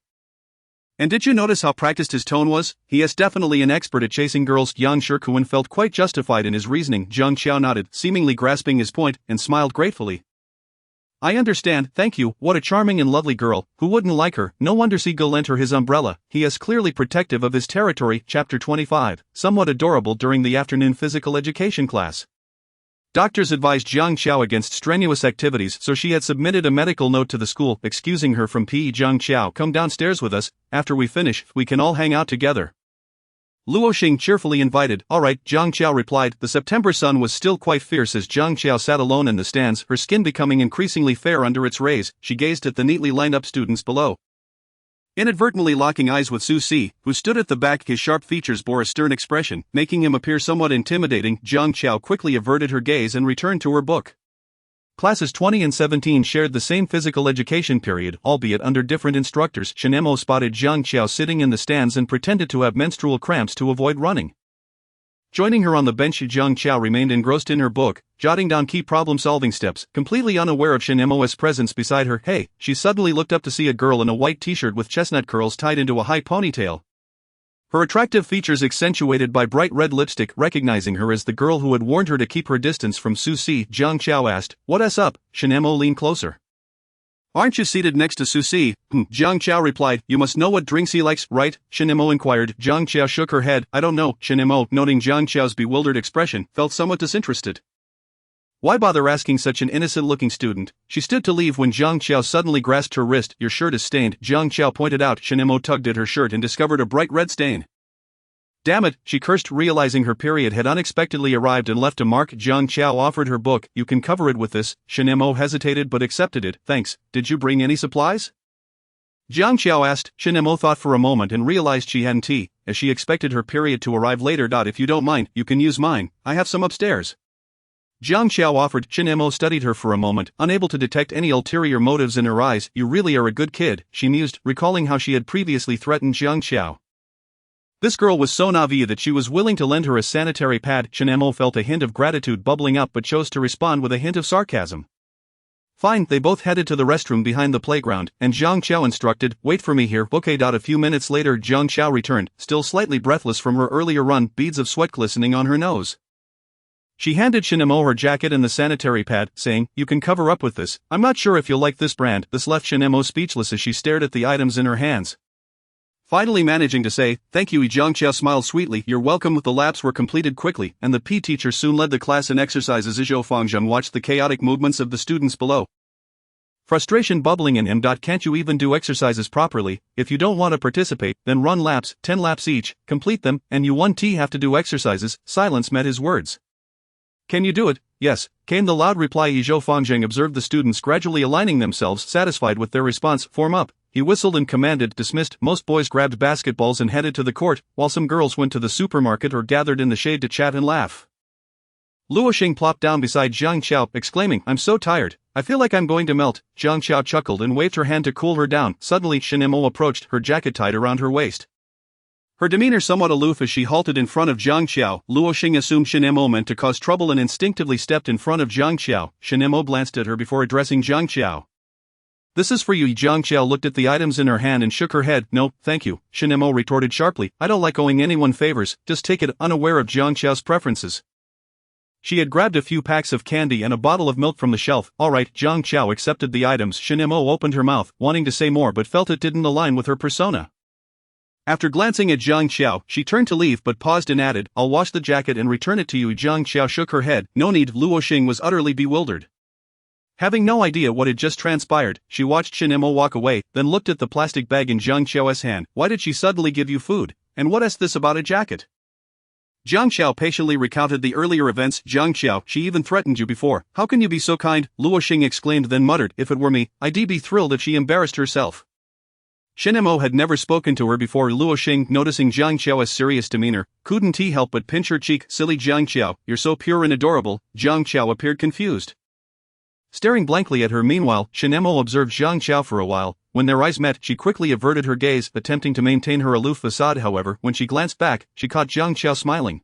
And did you notice how practiced his tone was? He is definitely an expert at chasing girls. Yang Shirkuan felt quite justified in his reasoning. Zhang Qiao nodded, seemingly grasping his point, and smiled gratefully. I understand, thank you. What a charming and lovely girl, who wouldn't like her? No wonder Seagull lent her his umbrella, he is clearly protective of his territory. Chapter 25, somewhat adorable. During the afternoon physical education class, doctors advised Zhang Qiao against strenuous activities, so she had submitted a medical note to the school, excusing her from PE. Zhang Qiao, come downstairs with us, after we finish, we can all hang out together. Luo Xing cheerfully invited. Alright, Zhang Qiao replied. The September sun was still quite fierce as Zhang Qiao sat alone in the stands, her skin becoming increasingly fair under its rays. She gazed at the neatly lined up students below, inadvertently locking eyes with Su Si, who stood at the back. His sharp features bore a stern expression, making him appear somewhat intimidating. Zhang Qiao quickly averted her gaze and returned to her book. Classes 20 and 17 shared the same physical education period, albeit under different instructors. Shinemo spotted Zhang Qiao sitting in the stands and pretended to have menstrual cramps to avoid running. Joining her on the bench, Zhang Qiao remained engrossed in her book, jotting down key problem-solving steps, completely unaware of Shinemo's presence beside her. Hey, she suddenly looked up to see a girl in a white t-shirt with chestnut curls tied into a high ponytail, her attractive features accentuated by bright red lipstick. Recognizing her as the girl who had warned her to keep her distance from Su Si, Zhang Qiao asked, what's up? Shinemo leaned closer. Aren't you seated next to Su Si? Zhang Qiao replied, you must know what drinks he likes, right? Shinemo inquired. Zhang Qiao shook her head. I don't know. Shinemo, noting Zhang Qiao's bewildered expression, felt somewhat disinterested. Why bother asking such an innocent-looking student? She stood to leave when Zhang Qiao suddenly grasped her wrist. Your shirt is stained, Zhang Qiao pointed out. Shinemo tugged at her shirt and discovered a bright red stain. Damn it, she cursed, realizing her period had unexpectedly arrived and left a mark. Zhang Qiao offered her book. You can cover it with this. Shinemo hesitated but accepted it. Thanks, did you bring any supplies? Zhang Qiao asked. Shinemo thought for a moment and realized she hadn't tea, as she expected her period to arrive later. If you don't mind, you can use mine, I have some upstairs. Zhang Qiao offered. Shinemo studied her for a moment, unable to detect any ulterior motives in her eyes. You really are a good kid, she mused, recalling how she had previously threatened Zhang Qiao. This girl was so naive that she was willing to lend her a sanitary pad. Shinemo felt a hint of gratitude bubbling up but chose to respond with a hint of sarcasm. Fine. They both headed to the restroom behind the playground, and Zhang Qiao instructed, wait for me here. Okay. A few minutes later, Zhang Qiao returned, still slightly breathless from her earlier run, beads of sweat glistening on her nose. She handed Shinemo her jacket and the sanitary pad, saying, you can cover up with this. I'm not sure if you'll like this brand. This left Shinemo speechless as she stared at the items in her hands. Finally managing to say, thank you, Zhang Qiao smiled sweetly. You're welcome. The laps were completed quickly, and the PE teacher soon led the class in exercises. Zhou Fangzhen watched the chaotic movements of the students below, frustration bubbling in him. Can't you even do exercises properly? If you don't want to participate, then run laps, 10 laps each, complete them, and you 1T have to do exercises. Silence met his words. Can you do it? Yes, came the loud reply. Zhou Fangzhen observed the students gradually aligning themselves, satisfied with their response. Form up. He whistled and commanded. Dismissed. Most boys grabbed basketballs and headed to the court, while some girls went to the supermarket or gathered in the shade to chat and laugh. Luo Xing plopped down beside Zhang Qiao, exclaiming, I'm so tired, I feel like I'm going to melt. Zhang Qiao chuckled and waved her hand to cool her down. Suddenly Shinemo approached, her jacket tied around her waist, her demeanor somewhat aloof as she halted in front of Zhang Qiao. Luo Xing assumed Shinemo meant to cause trouble and instinctively stepped in front of Zhang Qiao. Shinemo glanced at her before addressing Zhang Qiao. This is for you. Zhang Qiao looked at the items in her hand and shook her head. No, thank you, Shinemo retorted sharply. I don't like owing anyone favors, just take it, unaware of Zhang Qiao's preferences. She had grabbed a few packs of candy and a bottle of milk from the shelf. Alright, Zhang Qiao accepted the items. Shinemo opened her mouth, wanting to say more but felt it didn't align with her persona. After glancing at Zhang Qiao, she turned to leave but paused and added, I'll wash the jacket and return it to you. Zhang Qiao shook her head. No need. Luo Xing was utterly bewildered. Having no idea what had just transpired, she watched Shinemo walk away, then looked at the plastic bag in Zhang Qiao's hand. Why did she suddenly give you food? And what's this about a jacket? Zhang Qiao patiently recounted the earlier events. Zhang Qiao, she even threatened you before. How can you be so kind? Luo Xing exclaimed, then muttered, if it were me, I'd be thrilled if she embarrassed herself. Shinemo had never spoken to her before. Luo Xing, noticing Jiang Qiao's serious demeanor, couldn't he help but pinch her cheek. Silly Jiang Qiao, you're so pure and adorable. Jiang Qiao appeared confused, staring blankly at her. Meanwhile, Shinemo observed Jiang Qiao for a while. When their eyes met, she quickly averted her gaze, attempting to maintain her aloof facade. However, when she glanced back, she caught Jiang Qiao smiling.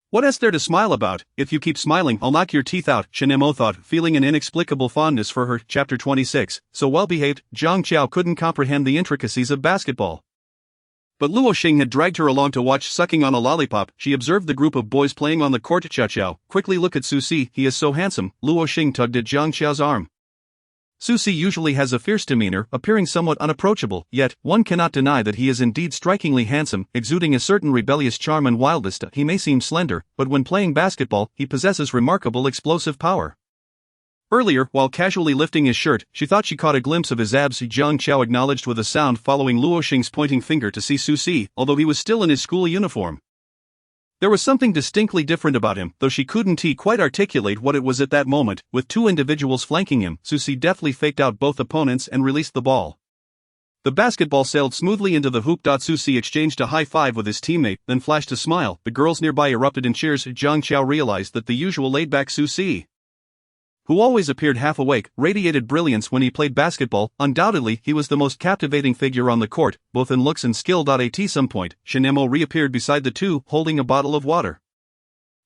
What is there to smile about? If you keep smiling, I'll knock your teeth out, Shinemo thought, feeling an inexplicable fondness for her. Chapter 26. So well-behaved, Jiang Qiao couldn't comprehend the intricacies of basketball. But Luo Xing had dragged her along to watch. Sucking on a lollipop, she observed the group of boys playing on the court. Qiao Qiao, quickly look at Susi, he is so handsome. Luo Xing tugged at Jiang Qiao's arm. Susi usually has a fierce demeanor, appearing somewhat unapproachable, yet one cannot deny that he is indeed strikingly handsome, exuding a certain rebellious charm and wildness. He may seem slender, but when playing basketball, he possesses remarkable explosive power. Earlier, while casually lifting his shirt, she thought she caught a glimpse of his abs. Jiang Qiao acknowledged with a sound, following Luo Xing's pointing finger to see Susi, although he was still in his school uniform. There was something distinctly different about him, though she couldn't quite articulate what it was at that moment. With two individuals flanking him, Susi deftly faked out both opponents and released the ball. The basketball sailed smoothly into the hoop. Susi exchanged a high five with his teammate, then flashed a smile. The girls nearby erupted in cheers. Jiang Qiao realized that the usual laid-back Susi, who always appeared half awake, radiated brilliance when he played basketball. Undoubtedly, he was the most captivating figure on the court, both in looks and skill. At some point, Shinemo reappeared beside the two, holding a bottle of water.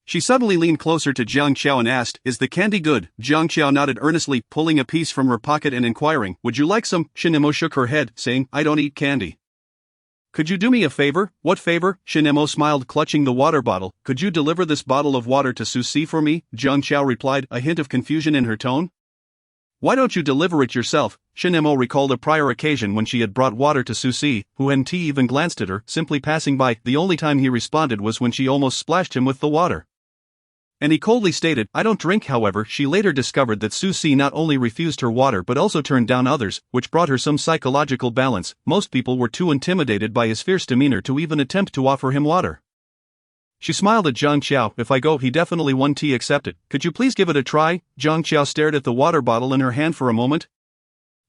She suddenly leaned closer to Jiang Qiao and asked, "Is the candy good?" Jiang Qiao nodded earnestly, pulling a piece from her pocket and inquiring, "Would you like some?" Shinemo shook her head, saying, "I don't eat candy." "Could you do me a favor?" "What favor?" Shinemo smiled, clutching the water bottle. "Could you deliver this bottle of water to Susi for me?" Jiang Qiao replied, a hint of confusion in her tone. "Why don't you deliver it yourself?" Shinemo recalled a prior occasion when she had brought water to Susi, who hadn't even glanced at her, simply passing by. The only time he responded was when she almost splashed him with the water, and he coldly stated, "I don't drink." However, she later discovered that Susi not only refused her water but also turned down others, which brought her some psychological balance. Most people were too intimidated by his fierce demeanor to even attempt to offer him water. She smiled at Jiang Qiao. "If I go, he definitely won't accept it. Could you please give it a try?" Jiang Qiao stared at the water bottle in her hand for a moment,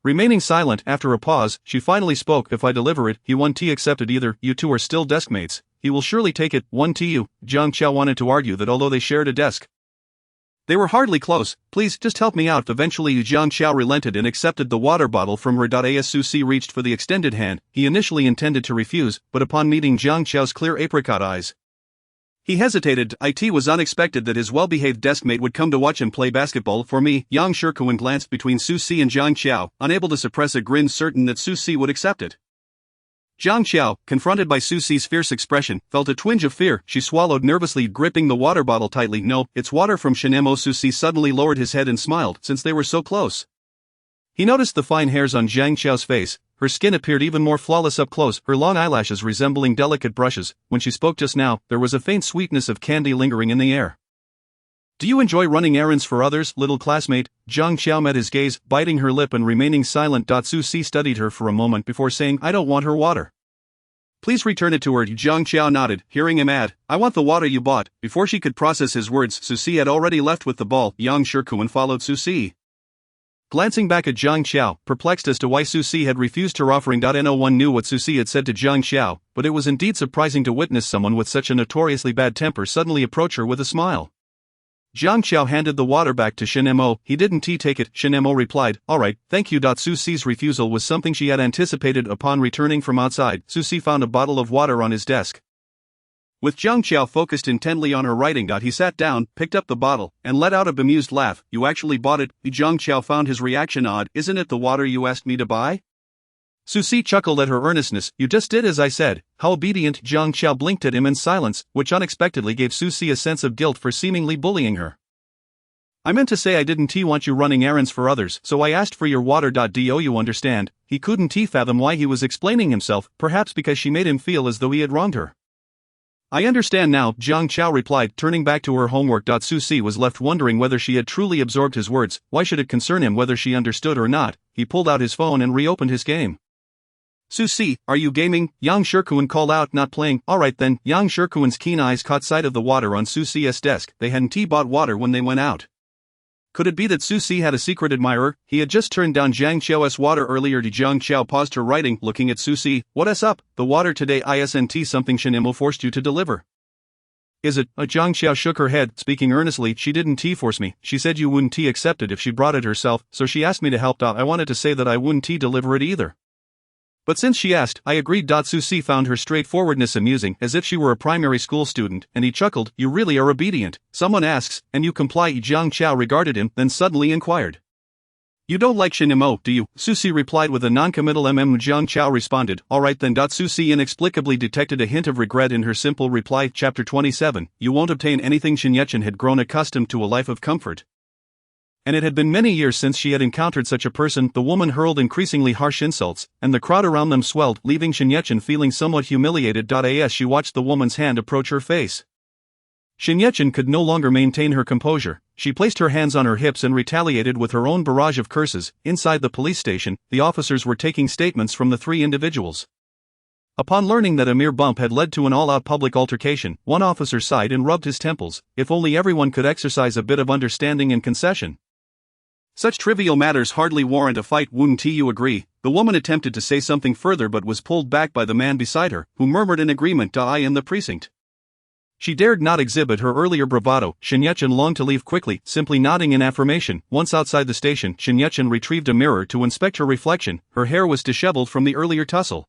remaining silent. After a pause, she finally spoke, "If I deliver it, he won't accept it either. You two are still deskmates. He will surely take it." "One to you." Jiang Qiao wanted to argue that although they shared a desk, they were hardly close. "Please, just help me out." Eventually Jiang Qiao relented and accepted the water bottle from her. As Susi reached for the extended hand, he initially intended to refuse, but upon meeting Jiang Qiao's clear apricot eyes, he hesitated. It was unexpected that his well-behaved deskmate would come to watch him play basketball. "For me." Yang Shikuan glanced between Susi and Jiang Qiao, unable to suppress a grin, certain that Susi would accept it. Jiang Qiao, confronted by Susi's fierce expression, felt a twinge of fear. She swallowed nervously, gripping the water bottle tightly. "No, it's water from Shinemo." Susi suddenly lowered his head and smiled, since they were so close. He noticed the fine hairs on Jiang Qiao's face. Her skin appeared even more flawless up close, her long eyelashes resembling delicate brushes. When she spoke just now, there was a faint sweetness of candy lingering in the air. "Do you enjoy running errands for others, little classmate?" Jiang Qiao met his gaze, biting her lip and remaining silent. Susi studied her for a moment before saying, "I don't want her water. Please return it to her." Jiang Qiao nodded, hearing him add, "I want the water you bought." Before she could process his words, Susi had already left with the ball. Yang Shikuan followed Susi, glancing back at Jiang Qiao, perplexed as to why Susi had refused her offering. No one knew what Susi had said to Jiang Qiao, but it was indeed surprising to witness someone with such a notoriously bad temper suddenly approach her with a smile. Jiang Qiao handed the water back to Shinemo. "He didn't take it." Shinemo replied, "All right, thank you." Susi's refusal was something she had anticipated. Upon returning from outside, Susi found a bottle of water on his desk. With Jiang Qiao focused intently on her writing, he sat down, picked up the bottle, and let out a bemused laugh. "You actually bought it?" Jiang Qiao found his reaction odd. "Isn't it the water you asked me to buy?" Susi chuckled at her earnestness. "You just did as I said." "How obedient." Jiang Qiao blinked at him in silence, which unexpectedly gave Susi a sense of guilt for seemingly bullying her. "I meant to say I didn't want you running errands for others, so I asked for your water. Do you understand?" He couldn't fathom why he was explaining himself, perhaps because she made him feel as though he had wronged her. "I understand now," Jiang Qiao replied, turning back to her homework. Susi was left wondering whether she had truly absorbed his words. Why should it concern him whether she understood or not? He pulled out his phone and reopened his game. "Susi, are you gaming?" Yang Shikuan called out. "Not playing." "All right then." Yang Shikuan's keen eyes caught sight of the water on Susi's desk. They hadn't bought water when they went out. Could it be that Susie had a secret admirer? He had just turned down Jiang Qiao's water earlier. Jiang Qiao paused her writing, looking at Susie. What's up? The water today isn't something Shinimo forced you to deliver. Is it? Jiang Qiao shook her head, speaking earnestly. She didn't force me. She said you wouldn't accept it if she brought it herself, so she asked me to help. I wanted to say that I wouldn't deliver it either. But since she asked, I agreed. Susie found her straightforwardness amusing, as if she were a primary school student, and he chuckled. You really are obedient. Someone asks, and you comply. Jiang Qiao regarded him, then suddenly inquired. You don't like Shinimo, do you? Susie replied with a non-committal Jiang Qiao responded, alright then. Susie inexplicably detected a hint of regret in her simple reply. Chapter 27, You won't obtain anything. Shinyechen had grown accustomed to a life of comfort. And it had been many years since she had encountered such a person. The woman hurled increasingly harsh insults, and the crowd around them swelled, leaving Shinyechen feeling somewhat humiliated. As she watched the woman's hand approach her face, Shinyechen could no longer maintain her composure. She placed her hands on her hips and retaliated with her own barrage of curses. Inside the police station, the officers were taking statements from the three individuals. Upon learning that a mere bump had led to an all-out public altercation, one officer sighed and rubbed his temples. If only everyone could exercise a bit of understanding and concession. Such trivial matters hardly warrant a fight. Wouldn't you agree? The woman attempted to say something further but was pulled back by the man beside her, who murmured in agreement. I in the precinct. She dared not exhibit her earlier bravado. Shinyechen longed to leave quickly, simply nodding in affirmation. Once outside the station, Shinyechen retrieved a mirror to inspect her reflection. Her hair was disheveled from the earlier tussle,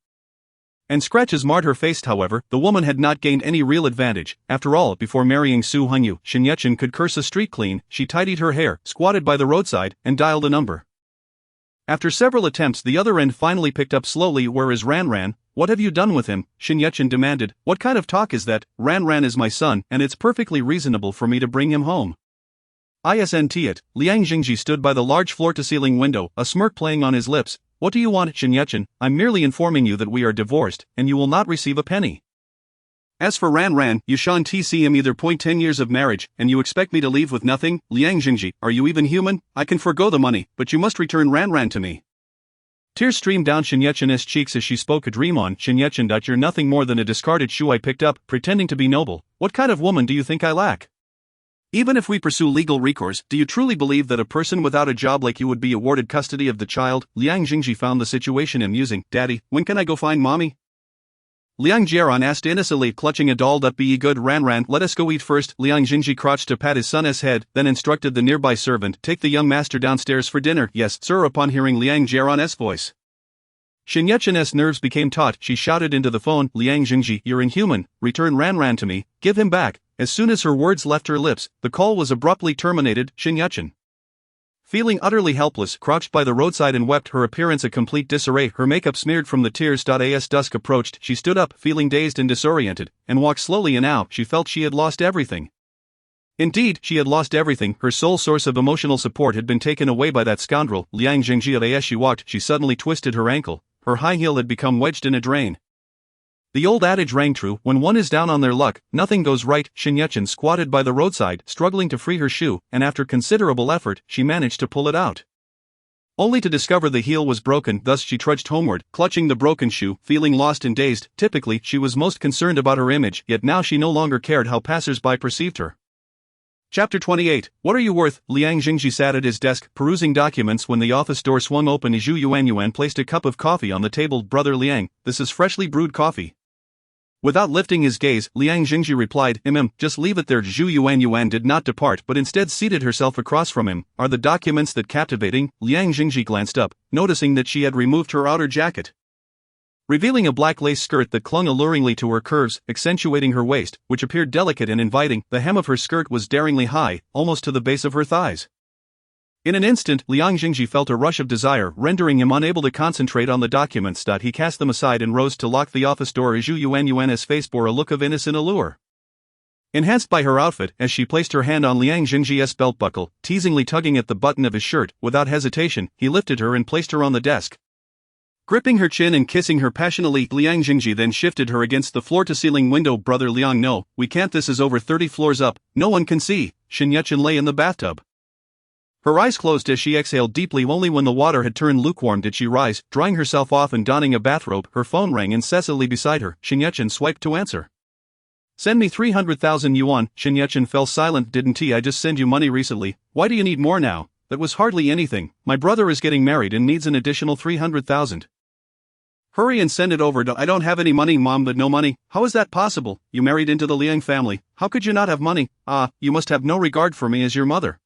and scratches marred her face. However, the woman had not gained any real advantage. After all, before marrying Su Hongyu, Shinyechen could curse a street clean. She tidied her hair, squatted by the roadside, and dialed a number. After several attempts, the other end finally picked up slowly. Where is Ran? What have you done with him? Shinyechen demanded. What kind of talk is that? Ran is my son, and it's perfectly reasonable for me to bring him home. Isn't it? Liang Jingji stood by the large floor-to-ceiling window, a smirk playing on his lips. What do you want, Shinyechen? I'm merely informing you that we are divorced, and you will not receive a penny. As for Ran, you shan't see him either. 10 years of marriage, and you expect me to leave with nothing? Liang Jingji, are you even human? I can forgo the money, but you must return Ran to me. Tears streamed down Shinyechen's cheeks as she spoke. Dream on, Shinyechen. You're nothing more than a discarded shoe I picked up, pretending to be noble. What kind of woman do you think I lack? Even if we pursue legal recourse, do you truly believe that a person without a job like you would be awarded custody of the child? Liang Jingji found the situation amusing. Daddy, when can I go find mommy? Liang Jieran asked innocently, clutching a doll. Be good, Ran, let us go eat first. Liang Jingji crouched to pat his son's head, then instructed the nearby servant, take the young master downstairs for dinner. Yes, sir. Upon hearing Liang Jieran's voice, Shinyechen's nerves became taut. She shouted into the phone, Liang Jingji, you're inhuman, return Ran to me, give him back. As soon as her words left her lips, the call was abruptly terminated. Shinyechen, feeling utterly helpless, crouched by the roadside and wept, her appearance a complete disarray, her makeup smeared from the tears. As dusk approached, she stood up, feeling dazed and disoriented, and walked slowly, and now she felt she had lost everything. Indeed, she had lost everything. Her sole source of emotional support had been taken away by that scoundrel, Liang Jingji. As she walked, she suddenly twisted her ankle. Her high heel had become wedged in a drain. The old adage rang true, when one is down on their luck, nothing goes right. Shinyechen squatted by the roadside, struggling to free her shoe, and after considerable effort, she managed to pull it out, only to discover the heel was broken. Thus she trudged homeward, clutching the broken shoe, feeling lost and dazed. Typically, she was most concerned about her image, yet now she no longer cared how passers-by perceived her. Chapter 28, What are you worth? Liang Jingji sat at his desk, perusing documents when the office door swung open. Zhu Yuan placed a cup of coffee on the table. Brother Liang, this is freshly brewed coffee. Without lifting his gaze, Liang Jingji replied, just leave it there. Zhu Yuan did not depart but instead seated herself across from him. Are the documents that captivating? Liang Jingji glanced up, noticing that she had removed her outer jacket, revealing a black lace skirt that clung alluringly to her curves, accentuating her waist, which appeared delicate and inviting. The hem of her skirt was daringly high, almost to the base of her thighs. In an instant, Liang Jingji felt a rush of desire, rendering him unable to concentrate on the documents. He cast them aside and rose to lock the office door. Zhu Yuan's face bore a look of innocent allure, enhanced by her outfit, as she placed her hand on Liang Jingji's belt buckle, teasingly tugging at the button of his shirt. Without hesitation, he lifted her and placed her on the desk, gripping her chin and kissing her passionately. Liang Jingji then shifted her against the floor-to-ceiling window. Brother Liang, no, we can't. This is over 30 floors up. No one can see. Shinyechen lay in the bathtub, her eyes closed as she exhaled deeply. Only when the water had turned lukewarm did she rise, drying herself off and donning a bathrobe. Her phone rang incessantly beside her. Shinyechen swiped to answer. Send me 300,000 yuan. Shen Yetchen fell silent. Didn't I just send you money recently? Why do you need more now? That was hardly anything. My brother is getting married and needs an additional 300,000. Hurry and send it over. I don't have any money, Mom, but no money. How is that possible? You married into the Liang family. How could you not have money? You must have no regard for me as your mother.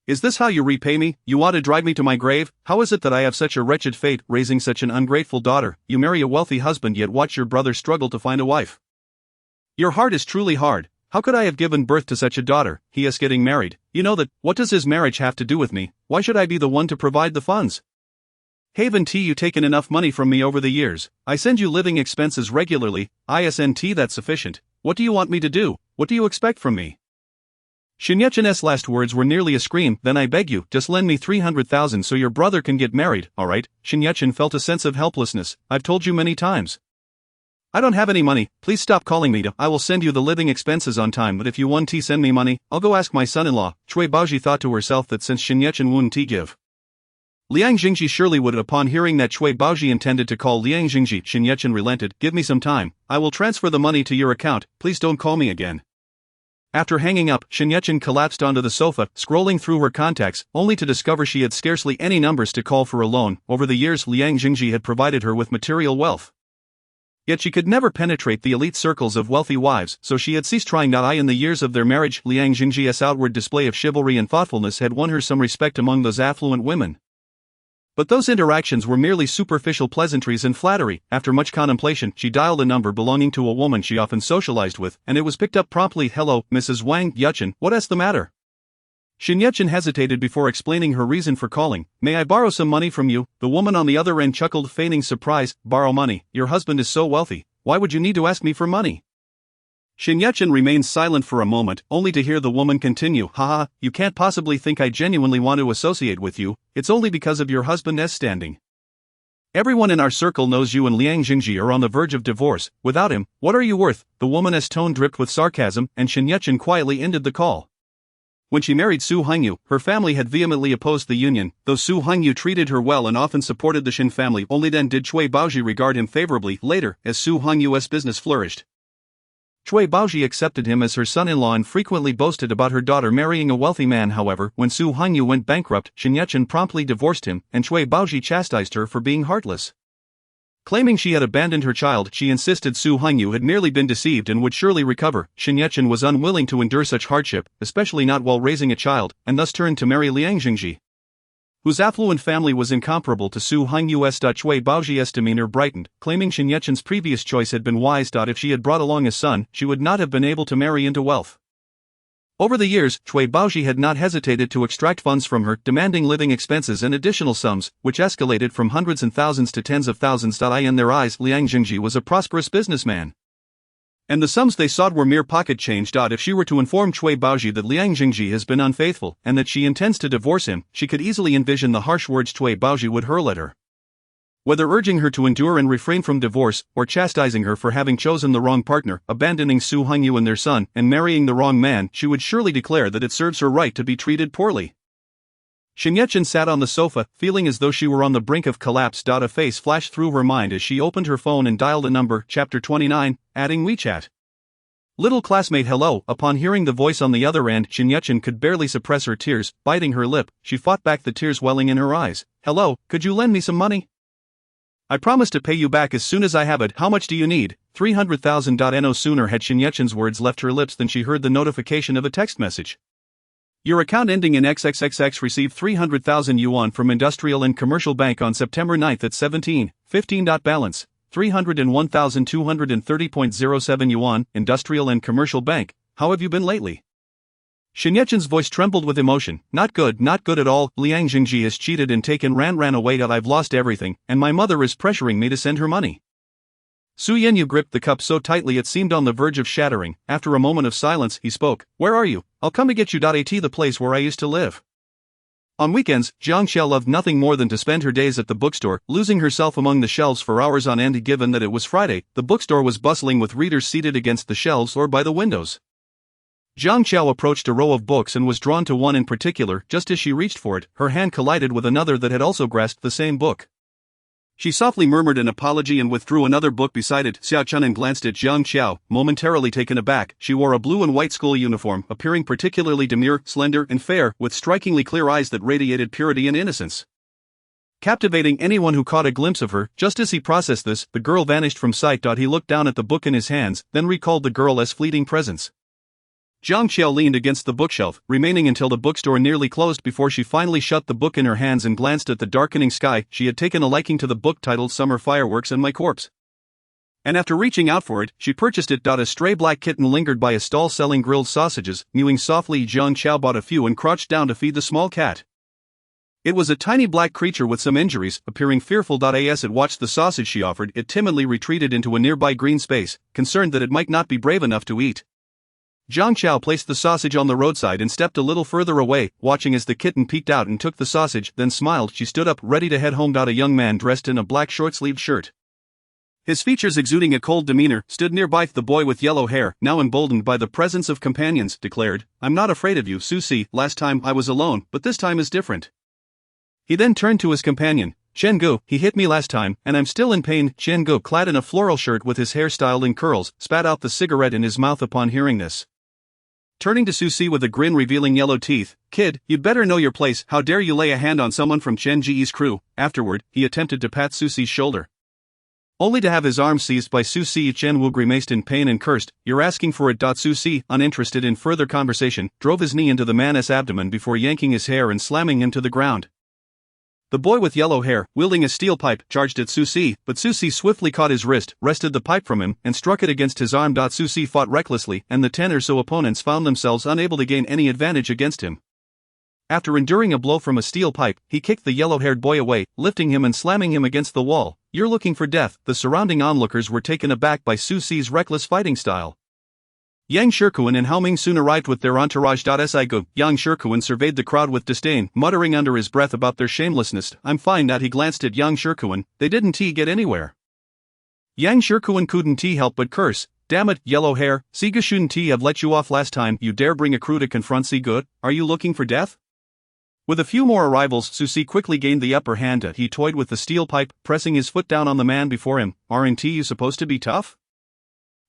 Is this how you repay me? You want to drive me to my grave? How is it that I have such a wretched fate, raising such an ungrateful daughter? You marry a wealthy husband yet watch your brother struggle to find a wife. Your heart is truly hard. How could I have given birth to such a daughter? He is getting married. You know that. What does his marriage have to do with me? Why should I be the one to provide the funds? Haven't you taken enough money from me over the years? I send you living expenses regularly. Isn't that sufficient? What do you want me to do? What do you expect from me? Shen Yetchen's last words were nearly a scream. Then I beg you, just lend me 300,000 so your brother can get married, alright? Shen Yetchen felt a sense of helplessness. I've told you many times. I don't have any money. Please stop calling me. I will send you the living expenses on time, but if you want to send me money, I'll go ask my son-in-law. Cui Baoji thought to herself that since Shen Yetchen wouldn't give Liang Jingji surely would. Upon hearing that Cui Baoji intended to call Liang Jingji, Shen Yetchen relented. Give me some time. I will transfer the money to your account. Please don't call me again. After hanging up, Shen Yetchen collapsed onto the sofa, scrolling through her contacts, only to discover she had scarcely any numbers to call for a loan. Over the years, Liang Jingji had provided her with material wealth. Yet she could never penetrate the elite circles of wealthy wives, so she had ceased trying. In the years of their marriage, Liang Jingji's outward display of chivalry and thoughtfulness had won her some respect among those affluent women. But those interactions were merely superficial pleasantries and flattery. After much contemplation, she dialed a number belonging to a woman she often socialized with, and it was picked up promptly. Hello, Mrs. Wang. Yetchen, what's the matter? Shen Yetchen hesitated before explaining her reason for calling. May I borrow some money from you? The woman on the other end chuckled, feigning surprise. Borrow money? Your husband is so wealthy. Why would you need to ask me for money? Shen Yetchen remained silent for a moment, only to hear the woman continue. Haha, you can't possibly think I genuinely want to associate with you. It's only because of your husband's standing. Everyone in our circle knows you and Liang Jingji are on the verge of divorce. Without him, what are you worth? The woman's tone dripped with sarcasm, and Shen Yetchen quietly ended the call. When she married Su Hangyu, her family had vehemently opposed the union, though Su Hangyu treated her well and often supported the Shen family. Only then did Cui Baoji regard him favorably. Later, as Su Hangyu's business flourished, Cui Baoji accepted him as her son-in-law and frequently boasted about her daughter marrying a wealthy man. However, when Su Hangyu went bankrupt, Shen Yetchen promptly divorced him, and Cui Baoji chastised her for being heartless. Claiming she had abandoned her child, she insisted Su Hangyu had merely been deceived and would surely recover. Shen Yetchen was unwilling to endure such hardship, especially not while raising a child, and thus turned to marry Liang Jingji, whose affluent family was incomparable to Su Hangyu's. Cui Baoji's demeanor brightened, claiming Shen Yetchen's previous choice had been wise. If she had brought along a son, she would not have been able to marry into wealth. Over the years, Cui Baoji had not hesitated to extract funds from her, demanding living expenses and additional sums, which escalated from hundreds and thousands to tens of thousands. In their eyes, Liang Jingji was a prosperous businessman, and the sums they sought were mere pocket change. If she were to inform Cui Baoji that Liang Jingji has been unfaithful, and that she intends to divorce him, she could easily envision the harsh words Cui Baoji would hurl at her. Whether urging her to endure and refrain from divorce, or chastising her for having chosen the wrong partner, abandoning Su Hangyu and their son, and marrying the wrong man, she would surely declare that it serves her right to be treated poorly. Shen Yetchen sat on the sofa, feeling as though she were on the brink of collapse. A face flashed through her mind as she opened her phone and dialed a number. Chapter 29, adding WeChat. Little classmate. Hello. Upon hearing the voice on the other end, Shen Yetchen could barely suppress her tears. Biting her lip, she fought back the tears welling in her eyes. Hello, could you lend me some money? I promise to pay you back as soon as I have it. How much do you need? 300,000. No sooner had Shen Yetchen's words left her lips than she heard the notification of a text message. Your account ending in XXXX received 300,000 yuan from Industrial and Commercial Bank on September 9th at 17:15. Balance, 301,230.07 yuan. Industrial and Commercial Bank, how have you been lately? Shen Yetchen's voice trembled with emotion. Not good at all. Liang Jingji has cheated and ran away. I've lost everything, and my mother is pressuring me to send her money. Su Yenyu gripped the cup so tightly it seemed on the verge of shattering. After a moment of silence, he spoke. Where are you? I'll come to get you. At the place where I used to live. On weekends, Jiang Xia loved nothing more than to spend her days at the bookstore, losing herself among the shelves for hours on end. Given that it was Friday, the bookstore was bustling with readers seated against the shelves or by the windows. Jiang Xiao approached a row of books and was drawn to one in particular. Just as she reached for it, her hand collided with another that had also grasped the same book. She softly murmured an apology and withdrew another book beside it. Xiao Chun and glanced at Jiang Qiao, momentarily taken aback. She wore a blue and white school uniform, appearing particularly demure, slender, and fair, with strikingly clear eyes that radiated purity and innocence, captivating anyone who caught a glimpse of her. Just as he processed this, the girl vanished from sight. He looked down at the book in his hands, then recalled the girl as fleeting presence. Jiang Qiao leaned against the bookshelf, remaining until the bookstore nearly closed before she finally shut the book in her hands and glanced at the darkening sky. She had taken a liking to the book titled Summer Fireworks and My Corpse, and after reaching out for it, she purchased it. A stray black kitten lingered by a stall selling grilled sausages. Mewing softly, Jiang Qiao bought a few and crouched down to feed the small cat. It was a tiny black creature with some injuries, appearing fearful. As it watched the sausage she offered, it timidly retreated into a nearby green space, concerned that it might not be brave enough to eat. Jiang Qiao placed the sausage on the roadside and stepped a little further away, watching as the kitten peeked out and took the sausage, then smiled. She stood up, ready to head home. A young man dressed in a black short-sleeved shirt, his features exuding a cold demeanor, stood nearby. The boy with yellow hair, now emboldened by the presence of companions, declared, "I'm not afraid of you, Susie. Last time I was alone, but this time is different." He then turned to his companion. "Chen Gu, he hit me last time, and I'm still in pain." Chen Gu, clad in a floral shirt with his hair styled in curls, spat out the cigarette in his mouth upon hearing this. Turning to Susie with a grin revealing yellow teeth, "Kid, you'd better know your place. How dare you lay a hand on someone from Chen Ji's crew?" Afterward, he attempted to pat Susie's shoulder, only to have his arm seized by Susie. Chen Wu grimaced in pain and cursed, "You're asking for it." Susie, uninterested in further conversation, drove his knee into the man's abdomen before yanking his hair and slamming him to the ground. The boy with yellow hair, wielding a steel pipe, charged at Susie, but Susie swiftly caught his wrist, wrested the pipe from him, and struck it against his arm. Susie fought recklessly, and the 10 or so opponents found themselves unable to gain any advantage against him. After enduring a blow from a steel pipe, he kicked the yellow-haired boy away, lifting him and slamming him against the wall. "You're looking for death." The surrounding onlookers were taken aback by Susie's reckless fighting style. Yang Shikuan and Hao Ming soon arrived with their entourage. Sigo, Yang Shikuan surveyed the crowd with disdain, muttering under his breath about their shamelessness. "I'm fine." He glanced at Yang Shikuan. "They didn't get anywhere." Yang Shikuan couldn't help but curse. "Damn it, yellow hair, Siga shouldn't have let you off last time. You dare bring a crew to confront Siga? Are you looking for death?" With a few more arrivals, Susie quickly gained the upper hand. He toyed with the steel pipe, pressing his foot down on the man before him. "Aren't you supposed to be tough?"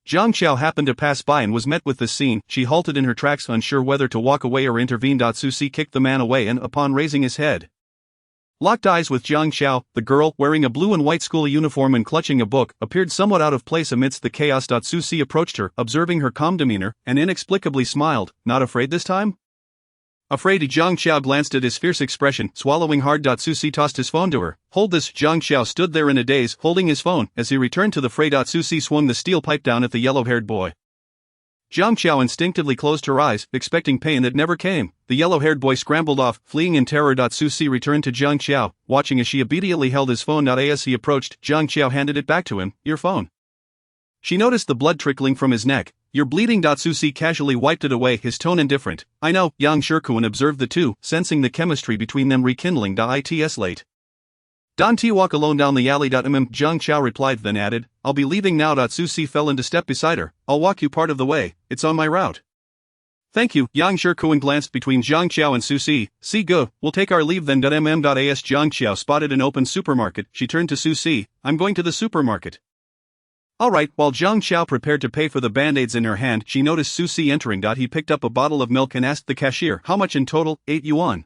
Jiang Qiao happened to pass by and was met with this scene. She halted in her tracks, unsure whether to walk away or intervene. Susie kicked the man away and, upon raising his head, locked eyes with Jiang Qiao. The girl, wearing a blue and white school uniform and clutching a book, appeared somewhat out of place amidst the chaos. Susie approached her, observing her calm demeanor, and inexplicably smiled. "Not afraid this time?" Afraid? Jiang Qiao glanced at his fierce expression, swallowing hard. Susie tossed his phone to her. "Hold this." Jiang Qiao stood there in a daze, holding his phone. As he returned to the fray, Susie swung the steel pipe down at the yellow-haired boy. Jiang Qiao instinctively closed her eyes, expecting pain that never came. The yellow-haired boy scrambled off, fleeing in terror. Susie returned to Jiang Qiao, watching as she obediently held his phone. As he approached, Jiang Qiao handed it back to him. "Your phone." She noticed the blood trickling from his neck. "You're bleeding." Susie casually wiped it away, his tone indifferent. "I know." Yang Shikuan observed the two, sensing the chemistry between them rekindling. "It's late. Don't walk alone down the alley." Jiang Qiao replied, then added, "I'll be leaving now." Susie fell into step beside her. "I'll walk you part of the way. It's on my route." "Thank you." Yang Shikuan glanced between Jiang Qiao and Susie. "See, go, we'll take our leave then." As Jiang Qiao spotted an open supermarket, she turned to Susie. "I'm going to the supermarket." "All right." While Jiang Qiao prepared to pay for the band-aids in her hand, she noticed Susie entering. He picked up a bottle of milk and asked the cashier, "How much in total?" 8 yuan.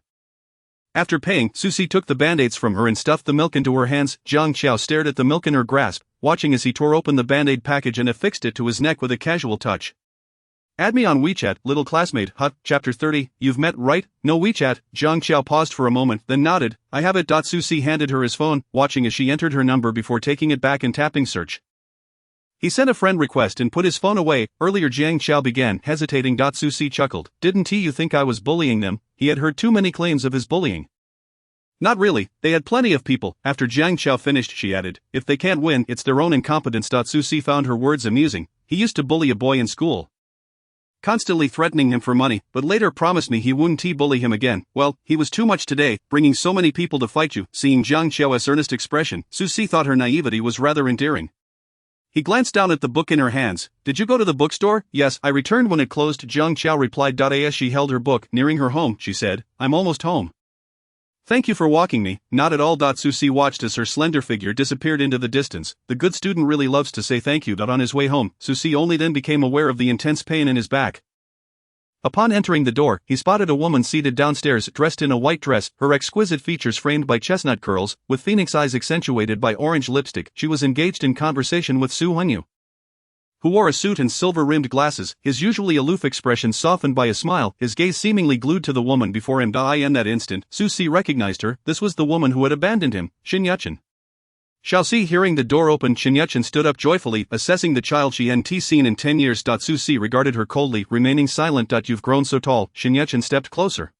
After paying, Susie took the band-aids from her and stuffed the milk into her hands. Jiang Qiao stared at the milk in her grasp, watching as he tore open the band-aid package and affixed it to his neck with a casual touch. "Add me on WeChat, little classmate." Chapter 30, You've met, right? No WeChat. Jiang Qiao paused for a moment, then nodded. "I have it." Susie handed her his phone, watching as she entered her number before taking it back and tapping search. He sent a friend request and put his phone away. Earlier, Jiang Qiao began, hesitating. Susie chuckled. "Didn't you think I was bullying them?" He had heard too many claims of his bullying. "Not really, they had plenty of people." After Jiang Qiao finished, she added, "If they can't win, it's their own incompetence." Susie found her words amusing. "He used to bully a boy in school, constantly threatening him for money, but later promised me he wouldn't bully him again. Well, he was too much today, bringing so many people to fight you." Seeing Jiang Qiao's earnest expression, Susie thought her naivety was rather endearing. He glanced down at the book in her hands. "Did you go to the bookstore?" "Yes, I returned when it closed." Jiang Qiao replied. As she held her book, nearing her home, she said, "I'm almost home." Thank you for walking me, not at all. Susie watched as her slender figure disappeared into the distance. The good student really loves to say thank you. On his way home, Susie only then became aware of the intense pain in his back. Upon entering the door, he spotted a woman seated downstairs dressed in a white dress, her exquisite features framed by chestnut curls, with phoenix eyes accentuated by orange lipstick. She was engaged in conversation with Su Hunyu, who wore a suit and silver-rimmed glasses, his usually aloof expression softened by a smile, his gaze seemingly glued to the woman before him. In that instant, Susie recognized her. This was the woman who had abandoned him, Shin Yuchen. Susie, hearing the door open, Shin Yuchen stood up joyfully, assessing the child she hadn't seen in 10 years. Susie regarded her coldly, remaining silent. You've grown so tall. Shin Yuchen stepped closer,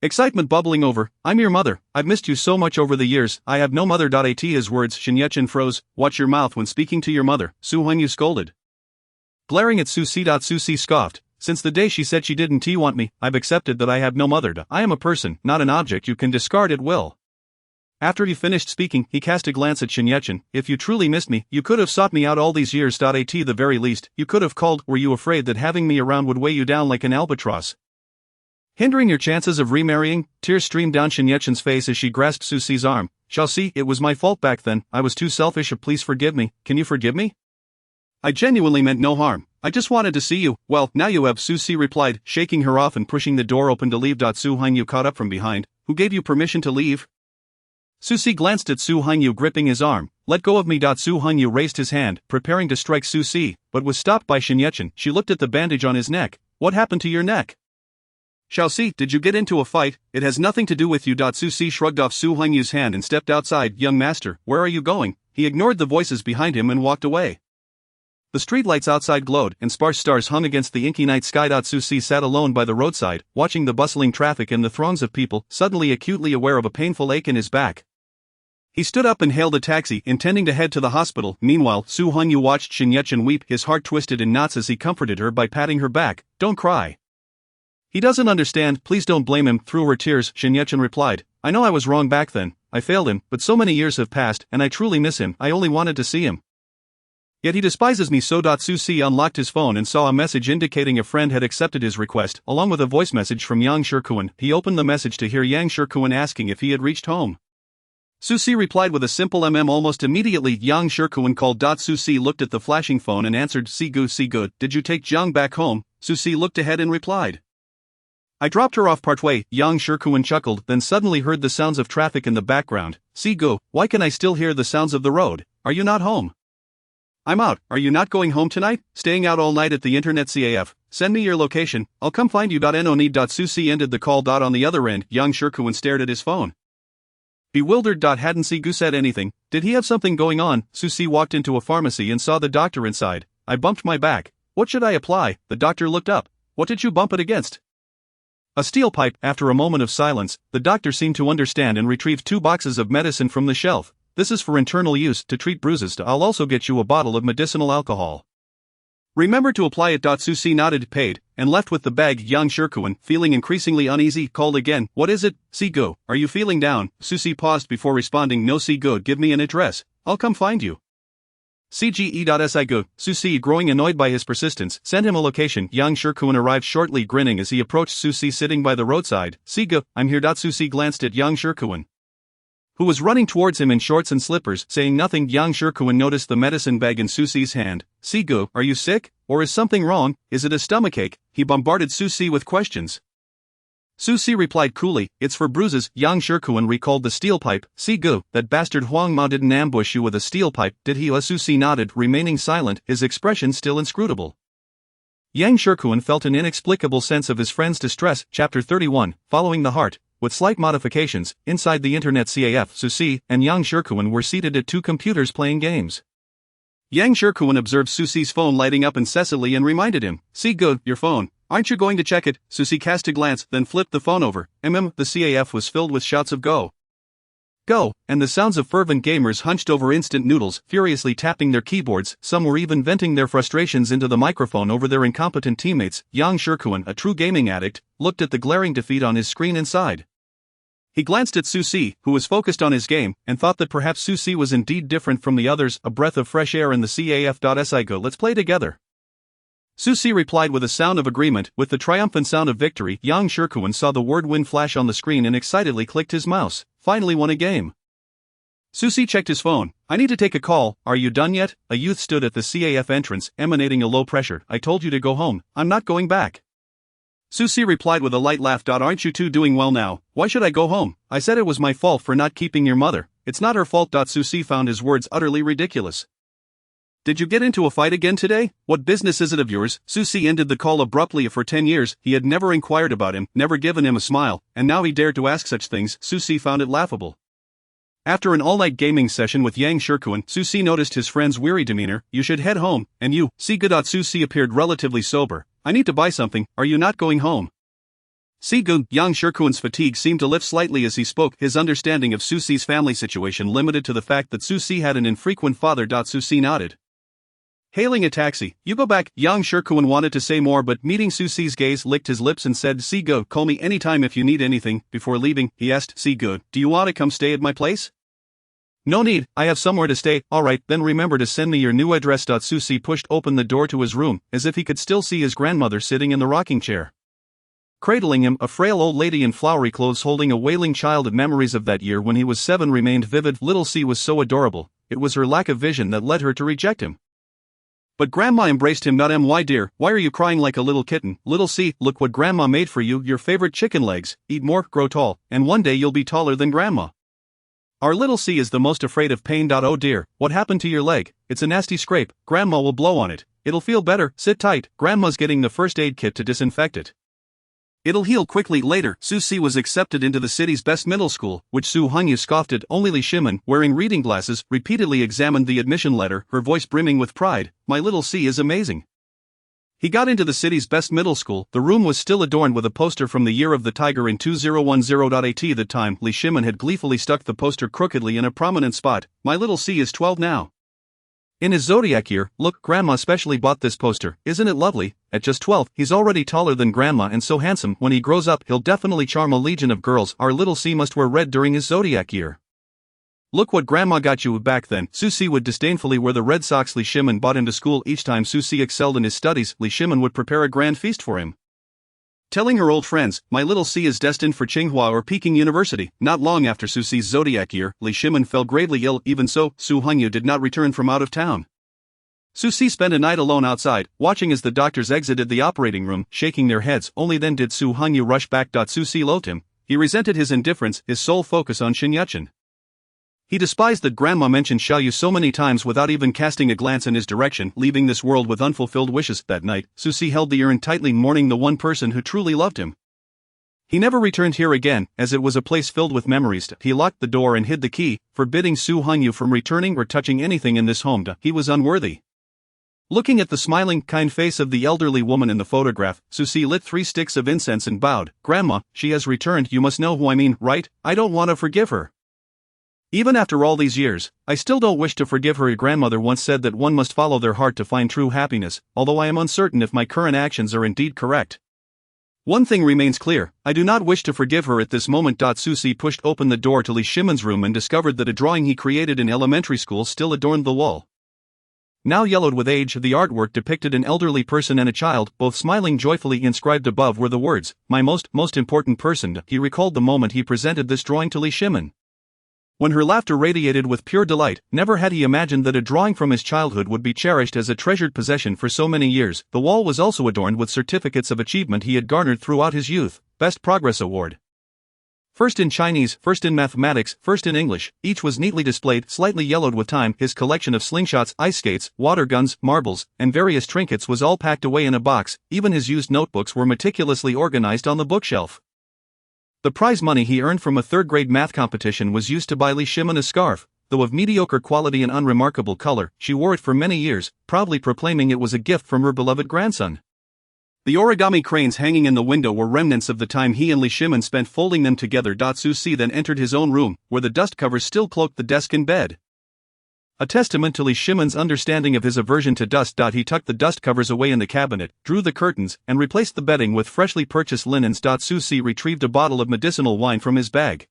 excitement bubbling over. I'm your mother. I've missed you so much over the years. I have no mother. At his words, Shin Yuchen froze. Watch your mouth when speaking to your mother, Su Hunyu scolded. Glaring at Susie. Susie scoffed. Since the day she said she didn't want me, I've accepted that I have no mother. I am a person, not an object you can discard at will. After he finished speaking, he cast a glance at Shin Yuchen. If you truly missed me, you could have sought me out all these years. At the very least, you could have called. Were you afraid that having me around would weigh you down like an albatross, hindering your chances of remarrying? Tears streamed down Shin Yuchen's face as she grasped Susie's arm. Susie, it was my fault back then. I was too selfish. Please forgive me. Can you forgive me? I genuinely meant no harm. I just wanted to see you. Well, now you have, Susie replied, shaking her off and pushing the door open to leave. Su Hunyu caught up from behind. Who gave you permission to leave? Susie glanced at Su Hunyu gripping his arm. Let go of me. Su Hunyu raised his hand, preparing to strike Susie, but was stopped by Shin Yuchen. She looked at the bandage on his neck. What happened to your neck? Xiaoxi, did you get into a fight? It has nothing to do with you. Susie shrugged off Su Hunyu's hand and stepped outside. Young master, where are you going? He ignored the voices behind him and walked away. The streetlights outside glowed, and sparse stars hung against the inky night sky. Susie sat alone by the roadside, watching the bustling traffic and the throngs of people, suddenly acutely aware of a painful ache in his back. He stood up and hailed a taxi, intending to head to the hospital. Meanwhile, Su Hunyu watched Shin Yuchen weep, his heart twisted in knots as he comforted her by patting her back. Don't cry. He doesn't understand, please don't blame him. Through her tears, Shin Yuchen replied, I know I was wrong back then, I failed him, but so many years have passed, and I truly miss him. I only wanted to see him. Yet he despises me so. Susie unlocked his phone and saw a message indicating a friend had accepted his request, along with a voice message from Yang Shikuan. He opened the message to hear Yang Shikuan asking if he had reached home. Susie replied with a simple almost immediately. Yang Shikuan called. Susie looked at the flashing phone and answered, See good, did you take Jiang back home? Susie looked ahead and replied, I dropped her off partway. Yang Shikuan chuckled, then suddenly heard the sounds of traffic in the background. Why can I still hear the sounds of the road? Are you not home? I'm out. Are you not going home tonight? Staying out all night at the internet CAF. Send me your location. I'll come find you. No need. Susie ended the call. On the other end, Yang Shikuan stared at his phone, bewildered. Hadn't Sigu said anything? Did he have something going on? Susie walked into a pharmacy and saw the doctor inside. I bumped my back. What should I apply? The doctor looked up. What did you bump it against? A steel pipe. After a moment of silence, the doctor seemed to understand and retrieved 2 boxes of medicine from the shelf. This is for internal use, to treat bruises. I'll also get you a bottle of medicinal alcohol. Remember to apply it. Susie nodded, paid, and left with the bag. Yang Shikuan, feeling increasingly uneasy, called again. What is it? Sigu, are you feeling down? Susie paused before responding. No. Sigu, give me an address. I'll come find you. CGE.Sigu. Susie, growing annoyed by his persistence, sent him a location. Yang Shikuan arrived shortly, grinning as he approached Susie sitting by the roadside. Sigu, I'm here. Susie glanced at Yang Shikuan, who was running towards him in shorts and slippers, saying nothing. Yang Shikuan noticed the medicine bag in Susie's hand. Sigu, are you sick? Or is something wrong? Is it a stomachache? He bombarded Susie with questions. Susie replied coolly, it's for bruises. Yang Shikuan recalled the steel pipe. Sigu, that bastard Huang Ma didn't ambush you with a steel pipe, did he? Susie nodded, remaining silent, his expression still inscrutable. Yang Shikuan felt an inexplicable sense of his friend's distress. Chapter 31, Following the Heart. With slight modifications, inside the internet CAF, Susie and Yang Shikuan were seated at 2 computers playing games. Yang Shikuan observed Susie's phone lighting up incessantly and reminded him, Sigu, your phone. Aren't you going to check it? Susie cast a glance, then flipped the phone over. The CAF was filled with shouts of go, go, and the sounds of fervent gamers hunched over instant noodles, furiously tapping their keyboards. Some were even venting their frustrations into the microphone over their incompetent teammates. Yang Shikuan, a true gaming addict, looked at the glaring defeat on his screen inside. He glanced at Susie, who was focused on his game, and thought that perhaps Susie was indeed different from the others, a breath of fresh air in the CAF. Sigu, let's play together. Susie replied with a sound of agreement. With the triumphant sound of victory, Yang Shirkuan saw the word win flash on the screen and excitedly clicked his mouse. Finally won a game. Susie checked his phone. I need to take a call. Are you done yet? A youth stood at the CAF entrance, emanating a low pressure. I told you to go home. I'm not going back. Susie replied with a light laugh. Aren't you two doing well now? Why should I go home? I said it was my fault for not keeping your mother. It's not her fault. Susie found his words utterly ridiculous. Did you get into a fight again today? What business is it of yours? Susie ended the call abruptly. For 10 years, he had never inquired about him, never given him a smile, and now he dared to ask such things. Susie found it laughable. After an all-night gaming session with Yang Shirkuan, Susie noticed his friend's weary demeanor. You should head home, and you, see good. Susie appeared relatively sober. I need to buy something. Are you not going home? See good. Yang Shirkuan's fatigue seemed to lift slightly as he spoke, his understanding of Susie's family situation limited to the fact that Susie had an infrequent father. Susie nodded. Hailing a taxi, you go back. Yang Shirkuan wanted to say more, but meeting Susie's gaze licked his lips and said, See good, call me anytime if you need anything. Before leaving, he asked, See good, do you want to come stay at my place? No need, I have somewhere to stay. Alright, then remember to send me your new address. Susie pushed open the door to his room, as if he could still see his grandmother sitting in the rocking chair. Cradling him, a frail old lady in flowery clothes holding a wailing child. Memories of that year when he was 7 remained vivid. Little C was so adorable, it was her lack of vision that led her to reject him. But Grandma embraced him. My dear, why are you crying like a little kitten? Little C, look what Grandma made for you, your favorite chicken legs. Eat more, grow tall, and one day you'll be taller than Grandma. Our little C is the most afraid of pain. Oh dear, what happened to your leg? It's a nasty scrape. Grandma will blow on it. It'll feel better. Sit tight. Grandma's getting the first aid kit to disinfect it. It'll heal quickly later. Susie was accepted into the city's best middle school, which Su Hongyu scoffed at. Only Li Shimin, wearing reading glasses, repeatedly examined the admission letter, her voice brimming with pride. My little C is amazing. He got into the city's best middle school. The room was still adorned with a poster from the year of the tiger in 2010. At the time, Li Shimin had gleefully stuck the poster crookedly in a prominent spot. My little C is 12 now. In his zodiac year, look, Grandma specially bought this poster. Isn't it lovely? At just 12, he's already taller than Grandma and so handsome. When he grows up, he'll definitely charm a legion of girls. Our little C must wear red during his zodiac year. Look what Grandma got you back then. Susie would disdainfully wear the red socks Li Shimin bought him to school. Each time Susie excelled in his studies, Li Shimin would prepare a grand feast for him. Telling her old friends, my little C is destined for Tsinghua or Peking University. Not long after Susie's zodiac year, Li Shimin fell gravely ill. Even so, Su Hongyu did not return from out of town. Susie spent a night alone outside, watching as the doctors exited the operating room, shaking their heads. Only then did Su Hongyu rush back. Susie loathed him. He resented his indifference, his sole focus on Xinyuchen. He despised that Grandma mentioned Xiaoyu so many times without even casting a glance in his direction. Leaving this world with unfulfilled wishes. That night, Susie held the urn tightly, mourning the one person who truly loved him. He never returned here again, as it was a place filled with memories. He locked the door and hid the key, forbidding Su Hongyu from returning or touching anything in this home. He was unworthy. Looking at the smiling, kind face of the elderly woman in the photograph, Susie lit 3 sticks of incense and bowed. Grandma, she has returned. You must know who I mean, right? I don't want to forgive her. Even after all these years, I still don't wish to forgive her. Your grandmother once said that one must follow their heart to find true happiness, although I am uncertain if my current actions are indeed correct. One thing remains clear, I do not wish to forgive her at this moment. Susie pushed open the door to Li Shimin's room and discovered that a drawing he created in elementary school still adorned the wall. Now yellowed with age, the artwork depicted an elderly person and a child, both smiling joyfully. Inscribed above were the words, my most important person. He recalled the moment he presented this drawing to Li Shimin. When her laughter radiated with pure delight, never had he imagined that a drawing from his childhood would be cherished as a treasured possession for so many years. The wall was also adorned with certificates of achievement he had garnered throughout his youth. Best Progress Award. First in Chinese, first in mathematics, first in English. Each was neatly displayed, slightly yellowed with time. His collection of slingshots, ice skates, water guns, marbles, and various trinkets was all packed away in a box. Even his used notebooks were meticulously organized on the bookshelf. The prize money he earned from a third-grade math competition was used to buy Li Shimin a scarf. Though of mediocre quality and unremarkable color, she wore it for many years, proudly proclaiming it was a gift from her beloved grandson. The origami cranes hanging in the window were remnants of the time he and Li Shimin spent folding them together. Susie then entered his own room, where the dust covers still cloaked the desk and bed. A testament to Li Shimin's understanding of his aversion to dust. He tucked the dust covers away in the cabinet, drew the curtains, and replaced the bedding with freshly purchased linens. Susie retrieved a bottle of medicinal wine from his bag.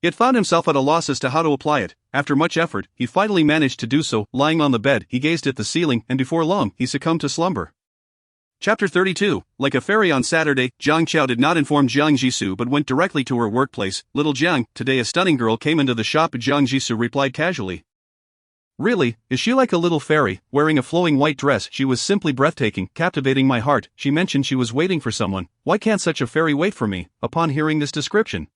Yet found himself at a loss as to how to apply it. After much effort, he finally managed to do so. Lying on the bed, he gazed at the ceiling, and before long, he succumbed to slumber. Chapter 32. Like a fairy on Saturday, Jiang Qiao did not inform Jiang Jisoo but went directly to her workplace. Little Jiang, today a stunning girl came into the shop. Jiang Jisoo replied casually. Really, is she like a little fairy, wearing a flowing white dress? She was simply breathtaking, captivating my heart. She mentioned she was waiting for someone. Why can't such a fairy wait for me? Upon hearing this description,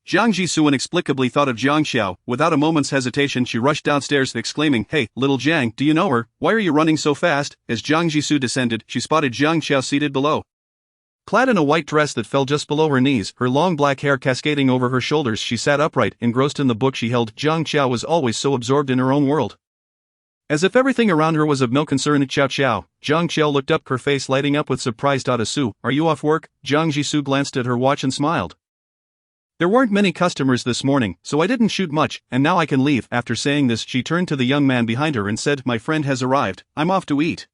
Jiang Jisoo inexplicably thought of Jiang Qiao. Without a moment's hesitation, she rushed downstairs, exclaiming, "Hey, little Jiang, do you know her? Why are you running so fast?" As Jiang Jisoo descended, she spotted Jiang Qiao seated below. Clad in a white dress that fell just below her knees, her long black hair cascading over her shoulders, she sat upright, engrossed in the book she held. Jiang Qiao was always so absorbed in her own world, as if everything around her was of no concern. Qiao Qiao. Jiang Qiao looked up, her face lighting up with surprise. Asu, are you off work? Jiang Jisoo glanced at her watch and smiled. There weren't many customers this morning, so I didn't shoot much, and now I can leave. After saying this, she turned to the young man behind her and said, "My friend has arrived, I'm off to eat."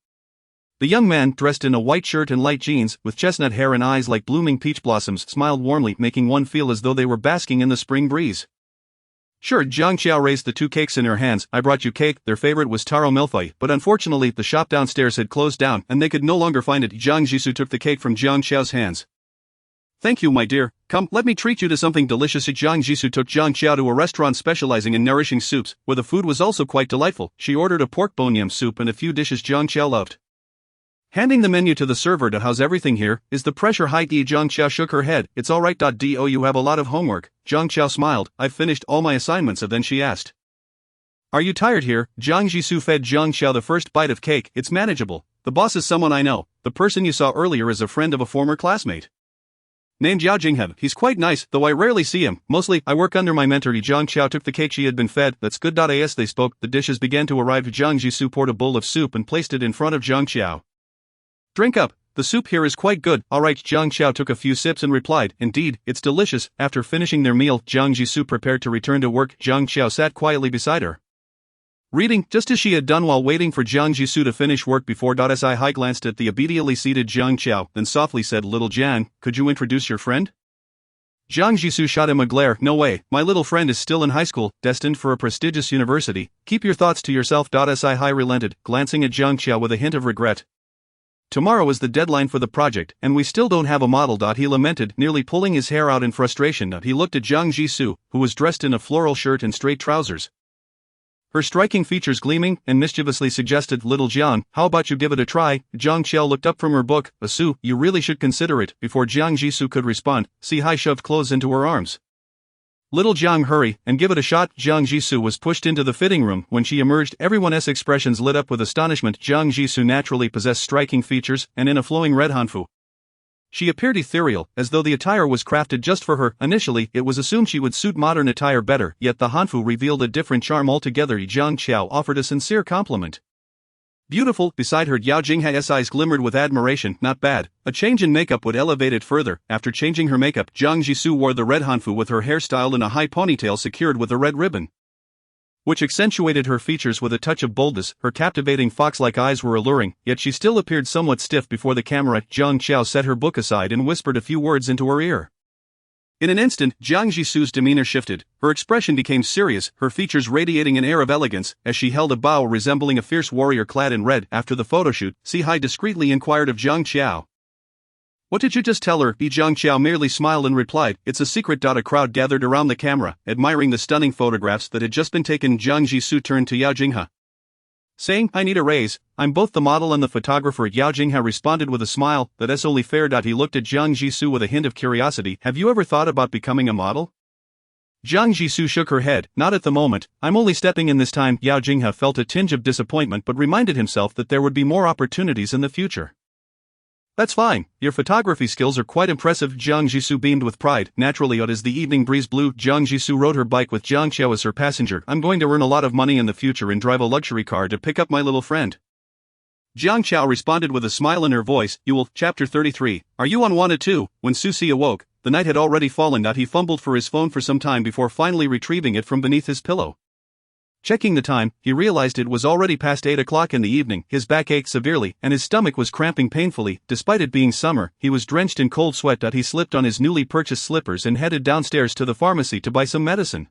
The young man, dressed in a white shirt and light jeans, with chestnut hair and eyes like blooming peach blossoms, smiled warmly, making one feel as though they were basking in the spring breeze. Sure, Jiang Qiao raised the two cakes in her hands. I brought you cake. Their favorite was taro milfoy, but unfortunately the shop downstairs had closed down, and they could no longer find it. Jiang Jisoo took the cake from Jiang Qiao's hands. Thank you, my dear. Come, let me treat you to something delicious. Jiang Jisoo took Jiang Qiao to a restaurant specializing in nourishing soups, where the food was also quite delightful. She ordered a pork bone yam soup and a few dishes Jiang Qiao loved. Handing the menu to the server, how's everything here? Is the pressure high? Jiang Qiao shook her head. It's alright. Do you have a lot of homework? Jiang Qiao smiled. I've finished all my assignments. And then she asked, are you tired here? Jiang Jisoo fed Jiang Qiao the first bite of cake. It's manageable. The boss is someone I know. The person you saw earlier is a friend of a former classmate named Yao Jinghe. He's quite nice, though I rarely see him. Mostly, I work under my mentor. Jiang Qiao took the cake she had been fed. That's good. As they spoke, the dishes began to arrive. Jiang Jisoo poured a bowl of soup and placed it in front of Jiang Qiao. Drink up. The soup here is quite good. Alright. Jiang Qiao took a few sips and replied, indeed, it's delicious. After finishing their meal, Jiang Jisoo prepared to return to work. Jiang Qiao sat quietly beside her, reading, just as she had done while waiting for Jiang Jisoo to finish work before. Hai glanced at the obediently seated Jiang Qiao, then softly said, little Jiang, could you introduce your friend? Jiang Jisoo shot him a glare. No way, my little friend is still in high school, destined for a prestigious university. Keep your thoughts to yourself. Hai relented, glancing at Jiang Qiao with a hint of regret. Tomorrow is the deadline for the project, and we still don't have a model. He lamented, nearly pulling his hair out in frustration. He looked at Jiang Jisoo, who was dressed in a floral shirt and straight trousers, her striking features gleaming, and mischievously suggested, little Jiang, how about you give it a try? Jiang Qiao looked up from her book. Asu, you really should consider it. Before Jiang Jisoo could respond, Hai shoved clothes into her arms. Little Jiang, hurry, and give it a shot. Jiang Jisoo was pushed into the fitting room. When she emerged, everyone's expressions lit up with astonishment. Jiang Jisoo naturally possessed striking features, and in a flowing red hanfu, she appeared ethereal, as though the attire was crafted just for her. Initially, it was assumed she would suit modern attire better, yet the hanfu revealed a different charm altogether. Jiang Qiao offered a sincere compliment. Beautiful. Beside her, Yao Jinghe's eyes glimmered with admiration. Not bad. A change in makeup would elevate it further. After changing her makeup, Jiang Jisoo wore the red hanfu with her hairstyle in a high ponytail secured with a red ribbon, which accentuated her features with a touch of boldness. Her captivating fox-like eyes were alluring, yet she still appeared somewhat stiff before the camera. Jiang Qiao set her book aside and whispered a few words into her ear. In an instant, Jiang Jisoo's demeanor shifted. Her expression became serious, her features radiating an air of elegance, as she held a bow resembling a fierce warrior clad in red. After the photoshoot, Hai discreetly inquired of Jiang Qiao, what did you just tell her? Jiang Qiao merely smiled and replied, it's a secret. A crowd gathered around the camera, admiring the stunning photographs that had just been taken. Jiang Jisoo turned to Yao Jinghe, saying, I need a raise. I'm both the model and the photographer. Yao Jinghe responded with a smile, that's only fair. He looked at Jiang Jisoo with a hint of curiosity. Have you ever thought about becoming a model? Jiang Jisoo shook her head. Not at the moment, I'm only stepping in this time. Yao Jinghe felt a tinge of disappointment but reminded himself that there would be more opportunities in the future. That's fine, your photography skills are quite impressive. Jiang Jisoo beamed with pride. Naturally, as the evening breeze blew, Jiang Jisoo rode her bike with Jiang Qiao as her passenger. I'm going to earn a lot of money in the future and drive a luxury car to pick up my little friend. Jiang Qiao responded with a smile in her voice. You will. Chapter 33. Are you unwanted too? When Susie awoke, the night had already fallen. He fumbled for his phone for some time before finally retrieving it from beneath his pillow. Checking the time, he realized it was already past 8 o'clock in the evening. His back ached severely, and his stomach was cramping painfully. Despite it being summer, he was drenched in cold sweat. He slipped on his newly purchased slippers and headed downstairs to the pharmacy to buy some medicine.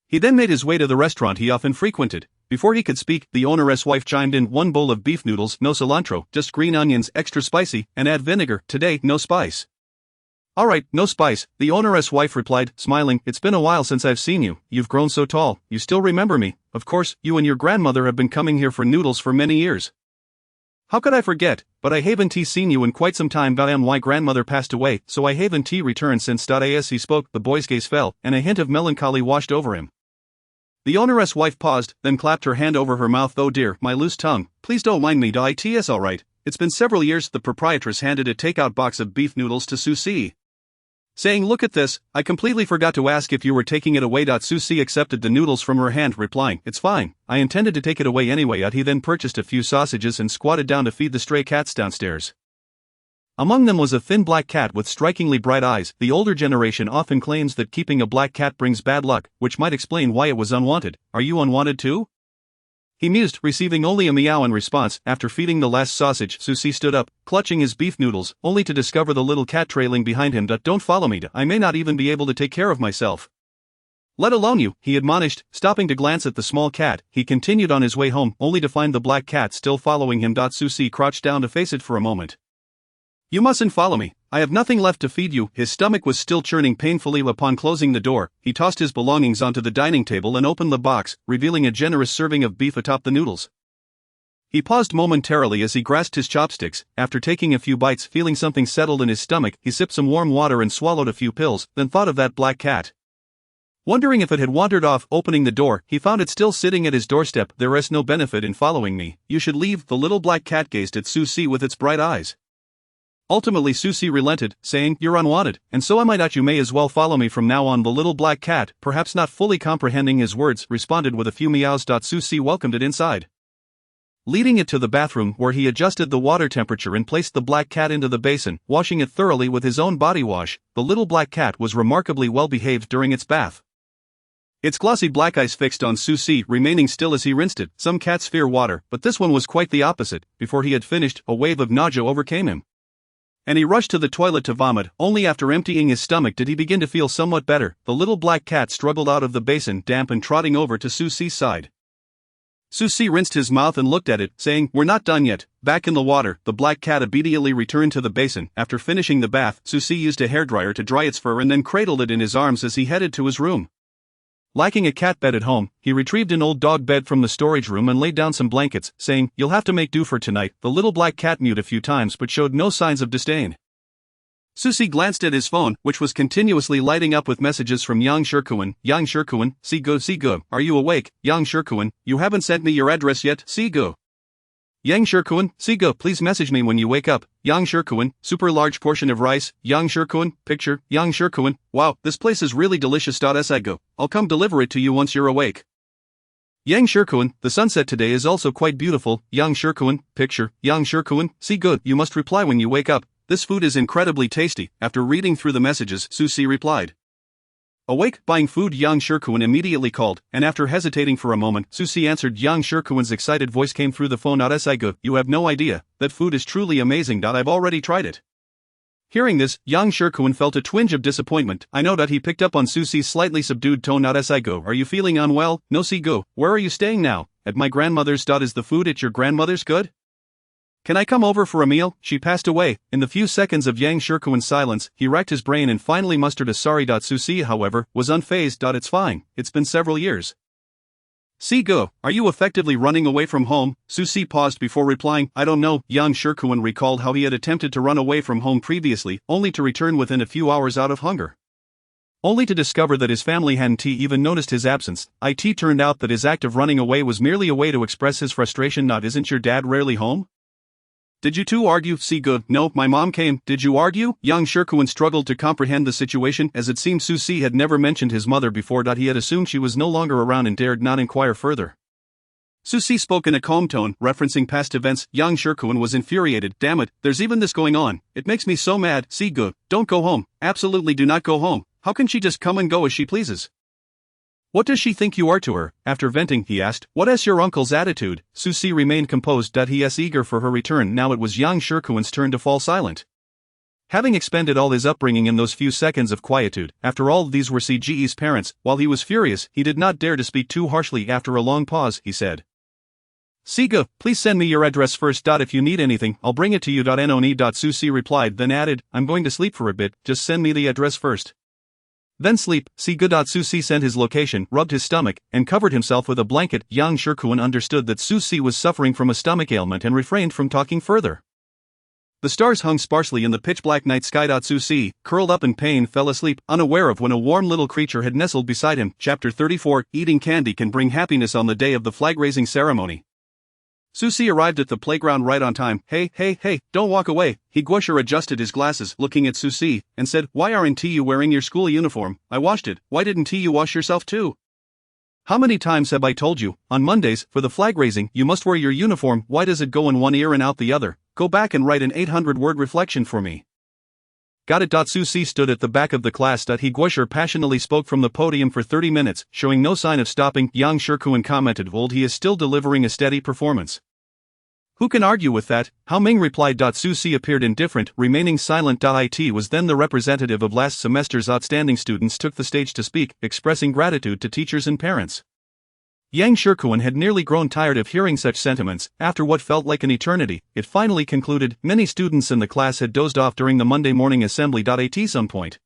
He then made his way to the restaurant he often frequented. Before he could speak, the owner's wife chimed in, 1 bowl of beef noodles, no cilantro, just green onions, extra spicy, and add vinegar, today, no spice. Alright, no spice, the owner's wife replied, smiling, it's been a while since I've seen you, you've grown so tall, you still remember me, of course, you and your grandmother have been coming here for noodles for many years. How could I forget, but I haven't seen you in quite some time. My grandmother passed away, so I haven't returned since. As he spoke, the boy's gaze fell, and a hint of melancholy washed over him. The owner's wife paused, then clapped her hand over her mouth. Oh dear, my loose tongue, please don't mind me. It's alright, it's been several years. The proprietress handed a takeout box of beef noodles to Susie, saying, look at this, I completely forgot to ask if you were taking it away. Susie accepted the noodles from her hand, replying, it's fine, I intended to take it away anyway. He then purchased a few sausages and squatted down to feed the stray cats downstairs. Among them was a thin black cat with strikingly bright eyes. The older generation often claims that keeping a black cat brings bad luck, which might explain why it was unwanted. Are you unwanted too? He mused, receiving only a meow in response. After feeding the last sausage, Susie stood up, clutching his beef noodles, only to discover the little cat trailing behind him. Don't follow me, I may not even be able to take care of myself. Let alone you, he admonished, stopping to glance at the small cat. He continued on his way home, only to find the black cat still following him. Susie crouched down to face it for a moment. You mustn't follow me, I have nothing left to feed you. His stomach was still churning painfully. Upon closing the door, he tossed his belongings onto the dining table and opened the box, revealing a generous serving of beef atop the noodles. He paused momentarily as he grasped his chopsticks. After taking a few bites, feeling something settled in his stomach, he sipped some warm water and swallowed a few pills, then thought of that black cat. Wondering if it had wandered off. Opening the door, he found it still sitting at his doorstep. There is no benefit in following me, you should leave. The little black cat gazed at Susie with its bright eyes. Ultimately Susie relented, saying, you're unwanted, and so am I. You may as well follow me from now on. The little black cat, perhaps not fully comprehending his words, responded with a few meows. Susie welcomed it inside, leading it to the bathroom where he adjusted the water temperature and placed the black cat into the basin, washing it thoroughly with his own body wash. The little black cat was remarkably well behaved during its bath, its glossy black eyes fixed on Susie, remaining still as he rinsed it. Some cats fear water, but this one was quite the opposite. Before he had finished, a wave of nausea overcame him, and he rushed to the toilet to vomit. Only after emptying his stomach did he begin to feel somewhat better. The little black cat struggled out of the basin, damp and trotting over to Susie's side. Susie rinsed his mouth and looked at it, saying, we're not done yet. Back in the water, the black cat obediently returned to the basin. After finishing the bath, Susie used a hairdryer to dry its fur and then cradled it in his arms as he headed to his room. Lacking a cat bed at home, he retrieved an old dog bed from the storage room and laid down some blankets, saying, you'll have to make do for tonight. The little black cat mewed a few times but showed no signs of disdain. Susie glanced at his phone, which was continuously lighting up with messages from Yang Shirkuan. Yang Shirkuan, Sigo, are you awake? Yang Shirkuan, you haven't sent me your address yet, Sigo. Yang Shirkuan, Sigo, please message me when you wake up. Yang Shirkuan, super large portion of rice. Yang Shirkuan, picture. Yang Shirkuan, wow, this place is really delicious. Sigo, I'll come deliver it to you once you're awake. Yang Shirkuan, the sunset today is also quite beautiful. Yang Shirkuan, picture. Yang Shirkuan, Sigo, you must reply when you wake up. This food is incredibly tasty. After reading through the messages, Susie replied. Awake, buying food. Yang Shirkuan immediately called, and after hesitating for a moment, Susie answered. Yang Shirkuan's excited voice came through the phone. Sigo, you have no idea, that food is truly amazing. I've already tried it. Hearing this, Yang Shirkuan felt a twinge of disappointment. I know that he picked up on Susie's slightly subdued tone. Sigo, are you feeling unwell? No, Sigo, where are you staying now? At my grandmother's. Is the food at your grandmother's good? Can I come over for a meal? She passed away. In the few seconds of Yang Shirkuan's silence, he racked his brain and finally mustered a sorry. Susie, however, was unfazed. It's fine, it's been several years. Sigo, are you effectively running away from home? Susie paused before replying, I don't know. Yang Shirkuan recalled how he had attempted to run away from home previously, only to return within a few hours out of hunger, only to discover that his family hadn't even noticed his absence. It turned out that his act of running away was merely a way to express his frustration. Isn't your dad rarely home? Did you two argue? Sigo, no, my mom came. Did you argue? Yang Shirkuan struggled to comprehend the situation, as it seemed Susie had never mentioned his mother before. He had assumed she was no longer around and dared not inquire further. Susie spoke in a calm tone, referencing past events. Yang Shirkuan was infuriated. Damn it, there's even this going on. It makes me so mad. Sigo, don't go home. Absolutely do not go home. How can she just come and go as she pleases? What does she think you are to her? After venting, he asked, what is your uncle's attitude? Susie remained composed. He is eager for her return. Now it was Yang Shirkuan's turn to fall silent. Having expended all his upbringing in those few seconds of quietude, after all these were CGE's parents, while he was furious, he did not dare to speak too harshly. After a long pause, he said, Siga, please send me your address first. If you need anything, I'll bring it to you. Noni. Susie replied, then added, I'm going to sleep for a bit, just send me the address first. Then sleep. Siga. Susie sent his location, rubbed his stomach, and covered himself with a blanket. Yang Shirkuan understood that Susie was suffering from a stomach ailment and refrained from talking further. The stars hung sparsely in the pitch-black night sky. Susie, curled up in pain, fell asleep, unaware of when a warm little creature had nestled beside him. Chapter 34, Eating candy can bring happiness. On the day of the flag-raising ceremony, Susie arrived at the playground right on time. Hey, don't walk away. Higuosher adjusted his glasses, looking at Susie, and said, Why aren't you wearing your school uniform? I washed it. Why didn't you wash yourself too? How many times have I told you, on Mondays, for the flag raising, you must wear your uniform? Why does it go in one ear and out the other? Go back and write an 800-word reflection for me. Got it. Susie stood at the back of the class. Higuosher passionately spoke from the podium for 30 minutes, showing no sign of stopping. Yang Shirkuan commented, Old, he is still delivering a steady performance. Who can argue with that? Hao Ming replied. Susie appeared indifferent, remaining silent. It was then the representative of last semester's outstanding students took the stage to speak, expressing gratitude to teachers and parents. Yang Shirkuan had nearly grown tired of hearing such sentiments. After what felt like an eternity, it finally concluded. Many students in the class had dozed off during the Monday morning assembly. At some point,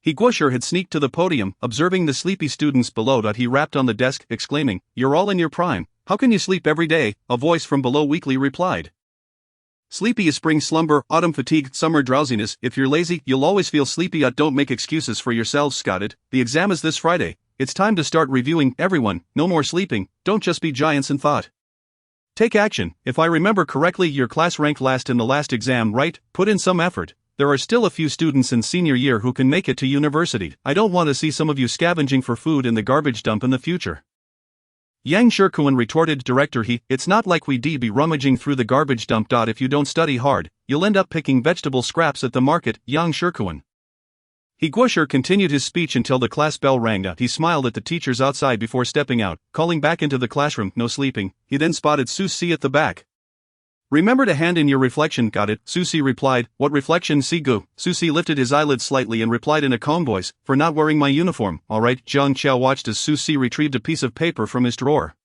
Higuosher had sneaked to the podium, observing the sleepy students below. He rapped on the desk, exclaiming, You're all in your prime. How can you sleep every day? A voice from below weakly replied. Sleepy is spring slumber, autumn fatigue, summer drowsiness. If you're lazy, you'll always feel sleepy. Don't make excuses for yourselves. Scotted. The exam is this Friday. It's time to start reviewing. Everyone, no more sleeping. Don't just be giants in thought. Take action. If I remember correctly, your class ranked last in the last exam, right? Put in some effort. There are still a few students in senior year who can make it to university. I don't want to see some of you scavenging for food in the garbage dump in the future. Yang Shirkuan retorted, Director it's not like we'd be rummaging through the garbage dump. If you don't study hard, you'll end up picking vegetable scraps at the market. Yang Shirkuan. Higuosher continued his speech until the class bell rang. He smiled at the teachers outside before stepping out, calling back into the classroom, no sleeping. He then spotted Susie at the back. Remember to hand in your reflection. Got it, Susie replied. What reflection, Sigu? Susie lifted his eyelids slightly and replied in a calm voice, For not wearing my uniform. All right. Zhang Qiao watched as Susie retrieved a piece of paper from his drawer.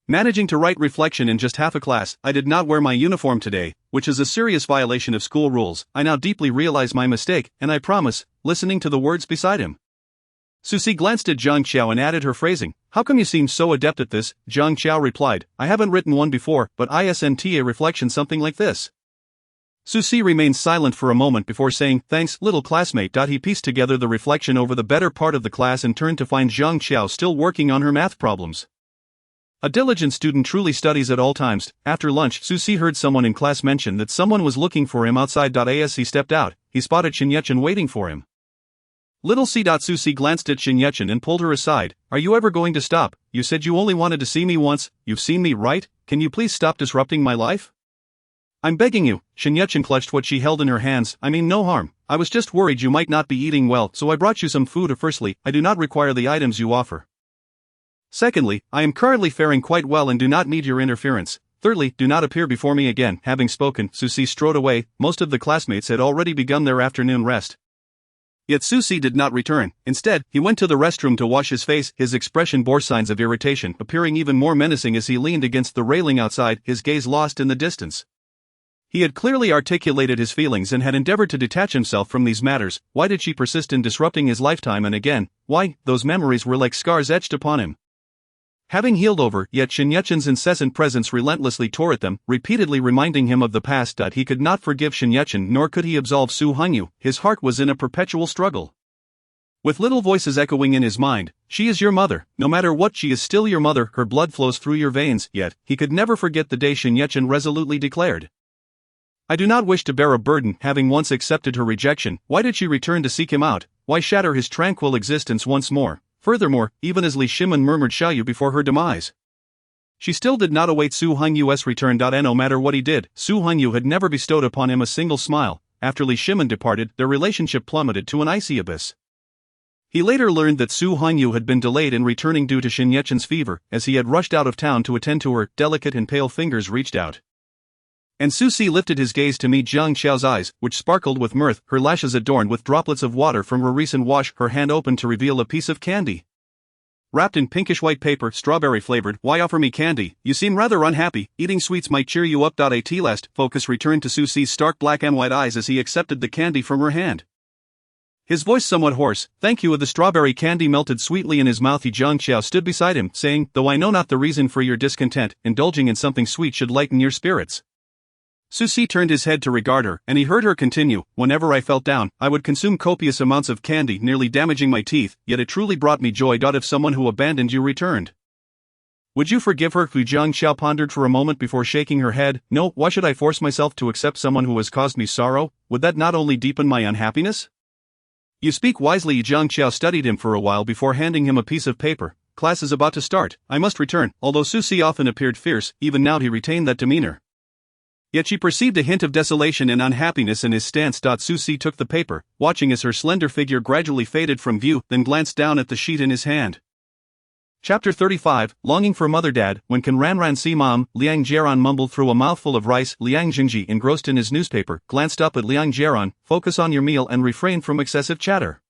Managing to write reflection in just half a class. I did not wear my uniform today, which is a serious violation of school rules. I now deeply realize my mistake, and I promise, listening to the words beside him. Susie glanced at Zhang Qiao and added her phrasing. How come you seem so adept at this? Zhang Qiao replied. I haven't written one before, but isn't a reflection something like this? Susie remained silent for a moment before saying, Thanks, little classmate. He pieced together the reflection over the better part of the class and turned to find Zhang Qiao still working on her math problems. A diligent student truly studies at all times. After lunch, Susie heard someone in class mention that someone was looking for him outside. As he stepped out, he spotted Shinyechan waiting for him. Little C. Susie glanced at Shinyechan and pulled her aside. Are you ever going to stop? You said you only wanted to see me once. You've seen me, right? Can you please stop disrupting my life? I'm begging you. Shinyechan clutched what she held in her hands. I mean no harm. I was just worried you might not be eating well, so I brought you some food. Firstly, I do not require the items you offer. Secondly, I am currently faring quite well and do not need your interference. Thirdly, do not appear before me again. Having spoken, Susie strode away. Most of the classmates had already begun their afternoon rest. Yet Susie did not return. Instead, he went to the restroom to wash his face. His expression bore signs of irritation, appearing even more menacing as he leaned against the railing outside, his gaze lost in the distance. He had clearly articulated his feelings and had endeavored to detach himself from these matters. Why did she persist in disrupting his lifetime and again? Why, those memories were like scars etched upon him. Having healed over, yet Shinyechan's incessant presence relentlessly tore at them, repeatedly reminding him of the past. He could not forgive Shinyechan, nor could he absolve Su Hanyu. His heart was in a perpetual struggle. With little voices echoing in his mind, she is your mother. No matter what, she is still your mother. Her blood flows through your veins. Yet, he could never forget the day Shinyechan resolutely declared, I do not wish to bear a burden. Having once accepted her rejection, why did she return to seek him out? Why shatter his tranquil existence once more? Furthermore, even as Li Shimen murmured Xiaoyu before her demise, she still did not await Su Hangyu's return. No matter what he did, Su Hangyu had never bestowed upon him a single smile. After Li Shimen departed, their relationship plummeted to an icy abyss. He later learned that Su Hangyu had been delayed in returning due to Shinyechan's fever, as he had rushed out of town to attend to her. Delicate and pale fingers reached out. And Susie lifted his gaze to meet Jiang Xiao's eyes, which sparkled with mirth, her lashes adorned with droplets of water from her recent wash, her hand open to reveal a piece of candy. Wrapped in pinkish white paper, strawberry flavored. Why offer me candy? You seem rather unhappy. Eating sweets might cheer you up. At last, focus returned to Susie's stark black and white eyes as he accepted the candy from her hand. His voice somewhat hoarse. Thank you. The strawberry candy melted sweetly in his mouth. Jiang Xiao stood beside him, saying, though I know not the reason for your discontent, indulging in something sweet should lighten your spirits. Susie turned his head to regard her, and he heard her continue, whenever I felt down, I would consume copious amounts of candy, nearly damaging my teeth, yet it truly brought me joy. If someone who abandoned you returned, would you forgive her? Jiang Xiao pondered for a moment before shaking her head. No, why should I force myself to accept someone who has caused me sorrow? Would that not only deepen my unhappiness? You speak wisely. Jiang Xiao studied him for a while before handing him a piece of paper. Class is about to start, I must return. Although Susie often appeared fierce, even now he retained that demeanor. Yet she perceived a hint of desolation and unhappiness in his stance. Susie took the paper, watching as her slender figure gradually faded from view, then glanced down at the sheet in his hand. Chapter 35, Longing for Mother. Dad, when can Ranran see Mom? Liang Jieran mumbled through a mouthful of rice. Liang Jingji, engrossed in his newspaper, glanced up at Liang Jieran. Focus on your meal and refrain from excessive chatter.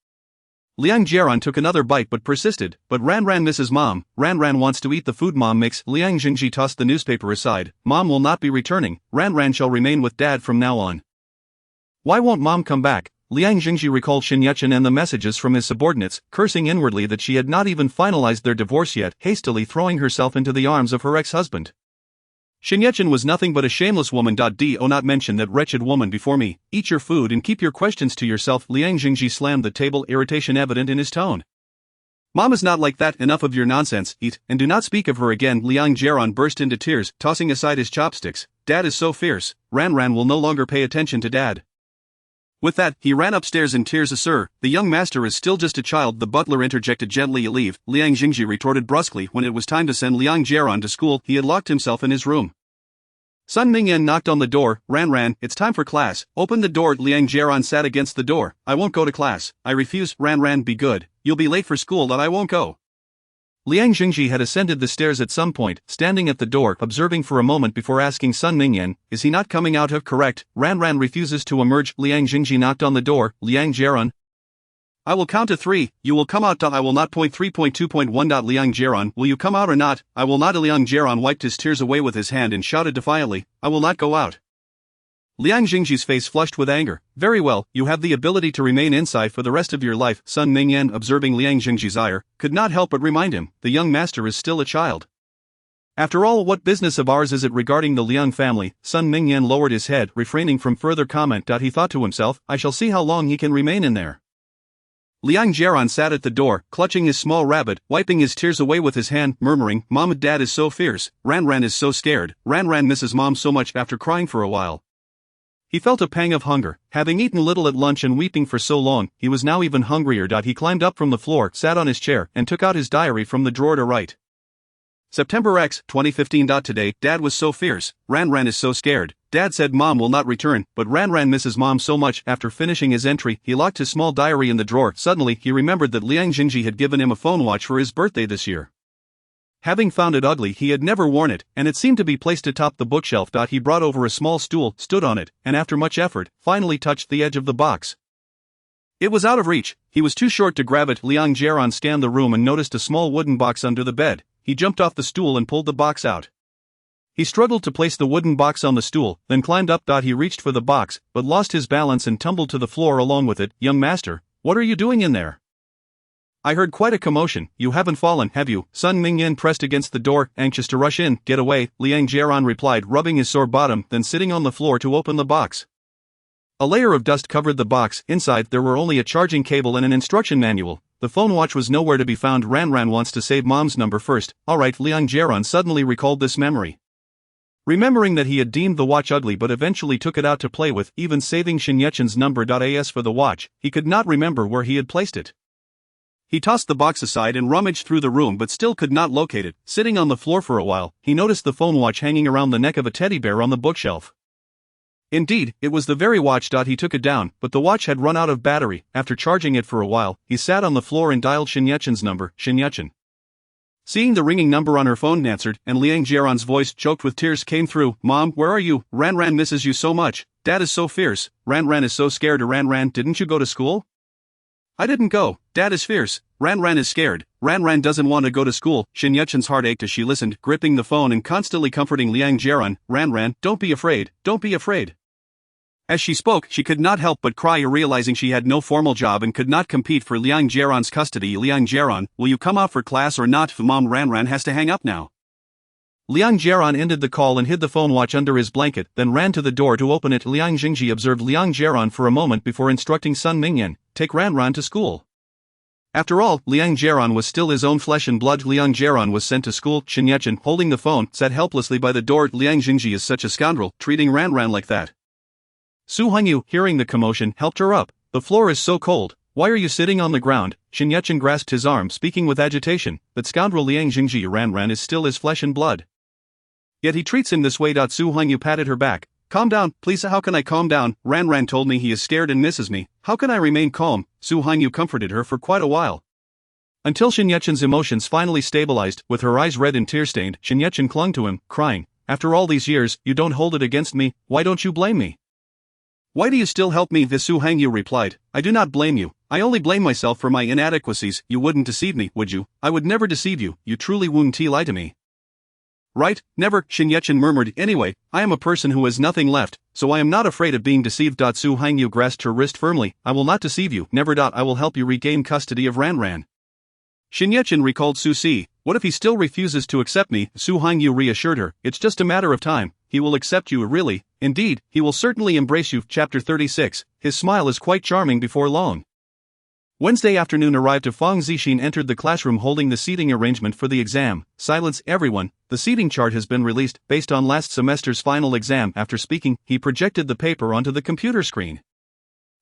Liang Jieran took another bite but persisted. But Ranran misses Mom. Ranran wants to eat the food Mom makes. Liang Jingji tossed the newspaper aside. Mom will not be returning. Ranran shall remain with Dad from now on. Why won't Mom come back? Liang Jingji recalled Xinyuchen and the messages from his subordinates, cursing inwardly that she had not even finalized their divorce yet, hastily throwing herself into the arms of her ex-husband. Xinyuchen was nothing but a shameless woman. Do not mention that wretched woman before me. Eat your food and keep your questions to yourself. Liang Jingji slammed the table, irritation evident in his tone. Mom is not like that. Enough of your nonsense. Eat, and do not speak of her again. Liang Jieran burst into tears, tossing aside his chopsticks. Dad is so fierce. Ranran will no longer pay attention to Dad. With that, he ran upstairs in tears. Sir, the young master is still just a child. The butler interjected gently. Leave, Liang Jingji retorted brusquely. When it was time to send Liang Jieran to school, he had locked himself in his room. Sun Mingyan knocked on the door. Ranran, it's time for class. Open the door. Liang Jieran sat against the door. I won't go to class. I refuse. Ranran, be good. You'll be late for school. I won't go. Liang Jingji had ascended the stairs at some point, standing at the door, observing for a moment before asking Sun Mingyan, is he not coming out? Correct. Ranran refuses to emerge. Liang Jingji knocked on the door. Liang Jieran, I will count to 3, you will come out. I will not. 3.2.1. Liang Jieran, will you come out or not? I will not. Liang Jieran wiped his tears away with his hand and shouted defiantly, I will not go out. Liang Jingji's face flushed with anger. Very well, you have the ability to remain inside for the rest of your life. Sun Mingyan, observing Liang Jingji's ire, could not help but remind him, the young master is still a child. After all, what business of ours is it regarding the Liang family? Sun Mingyan lowered his head, refraining from further comment. He thought to himself, I shall see how long he can remain in there. Liang Jieran sat at the door, clutching his small rabbit, wiping his tears away with his hand, murmuring, Mom, Dad is so fierce, Ranran is so scared, Ranran misses Mom so much. After crying for a while, he felt a pang of hunger. Having eaten little at lunch and weeping for so long, he was now even hungrier. He climbed up from the floor, sat on his chair, and took out his diary from the drawer to write. September X, 2015. Today, Dad was so fierce, Ranran is so scared. Dad said Mom will not return, but Ranran misses Mom so much. After finishing his entry, he locked his small diary in the drawer. Suddenly, he remembered that Liang Jingji had given him a phone watch for his birthday this year. Having found it ugly, he had never worn it, and it seemed to be placed atop the bookshelf. He brought over a small stool, stood on it, and after much effort, finally touched the edge of the box. It was out of reach. He was too short to grab it. Liang Jieran scanned the room and noticed a small wooden box under the bed. He jumped off the stool and pulled the box out. He struggled to place the wooden box on the stool, then climbed up. He reached for the box, but lost his balance and tumbled to the floor along with it. Young master, what are you doing in there? I heard quite a commotion. You haven't fallen, have you? Sun Mingyan pressed against the door, anxious to rush in. Get away, Liang Jieran replied, rubbing his sore bottom, then sitting on the floor to open the box. A layer of dust covered the box. Inside, there were only a charging cable and an instruction manual. The phone watch was nowhere to be found. Ranran wants to save Mom's number first. Alright, Liang Jieran suddenly recalled this memory. Remembering that he had deemed the watch ugly but eventually took it out to play with, even saving Xinyuchen's number. As for the watch, he could not remember where he had placed it. He tossed the box aside and rummaged through the room but still could not locate it. Sitting on the floor for a while, he noticed the phone watch hanging around the neck of a teddy bear on the bookshelf. Indeed, it was the very watch. He took it down, but the watch had run out of battery. After charging it for a while, he sat on the floor and dialed Xinyuchen's number. Xinyuchen. Seeing the ringing number on her phone answered, and Liang Jieran's voice choked with tears came through. Mom, where are you? Ran Ran misses you so much. Dad is so fierce. Ran Ran is so scared. Ran Ran, didn't you go to school? I didn't go. Dad is fierce. Ran Ran is scared. Ran Ran doesn't want to go to school. Shen Yuchen's heart ached as she listened, gripping the phone and constantly comforting Liang Jieran. Ran Ran, don't be afraid. Don't be afraid. As she spoke, she could not help but cry, realizing she had no formal job and could not compete for Liang Jieran's custody. Liang Jieran, will you come out for class or not? Mom, Ran Ran has to hang up now. Liang Jieran ended the call and hid the phone watch under his blanket, then ran to the door to open it. Liang Jingji observed Liang Jieran for a moment before instructing Sun Mingyan, take Ran Ran to school. After all, Liang Jieran was still his own flesh and blood. Liang Jieran was sent to school. Shen Yuchen, holding the phone, sat helplessly by the door. Liang Jingji is such a scoundrel, treating Ran Ran like that. Su Hanyu, hearing the commotion, helped her up. The floor is so cold. Why are you sitting on the ground? Shen Yuchen grasped his arm, speaking with agitation. That scoundrel Liang Jingji, Ran Ran is still his flesh and blood. Yet he treats him this way. Su Hanyu patted her back. Calm down, please. How can I calm down? Ran Ran told me he is scared and misses me. How can I remain calm? Su Hanyu comforted her for quite a while. Until Shen Yuchen's emotions finally stabilized, with her eyes red and tear-stained, Shen Yuchen clung to him, crying, after all these years, you don't hold it against me. Why don't you blame me? Why do you still help me? Su Hanyu replied, I do not blame you. I only blame myself for my inadequacies. You wouldn't deceive me, would you? I would never deceive you. You truly wouldn't lie to me. Right, never, Shen Yuchen murmured. Anyway, I am a person who has nothing left, so I am not afraid of being deceived. Su Hanyu grasped her wrist firmly. I will not deceive you, never. I will help you regain custody of Ran Ran. Shen Yuchen recalled Su Si. What if he still refuses to accept me? Su Hanyu reassured her. It's just a matter of time. He will accept you, really. Indeed, he will certainly embrace you. Chapter 36. His smile is quite charming before long. Wednesday afternoon arrived. Fang Zixin entered the classroom holding the seating arrangement for the exam. Silence, everyone. The seating chart has been released, based on last semester's final exam. After speaking, he projected the paper onto the computer screen.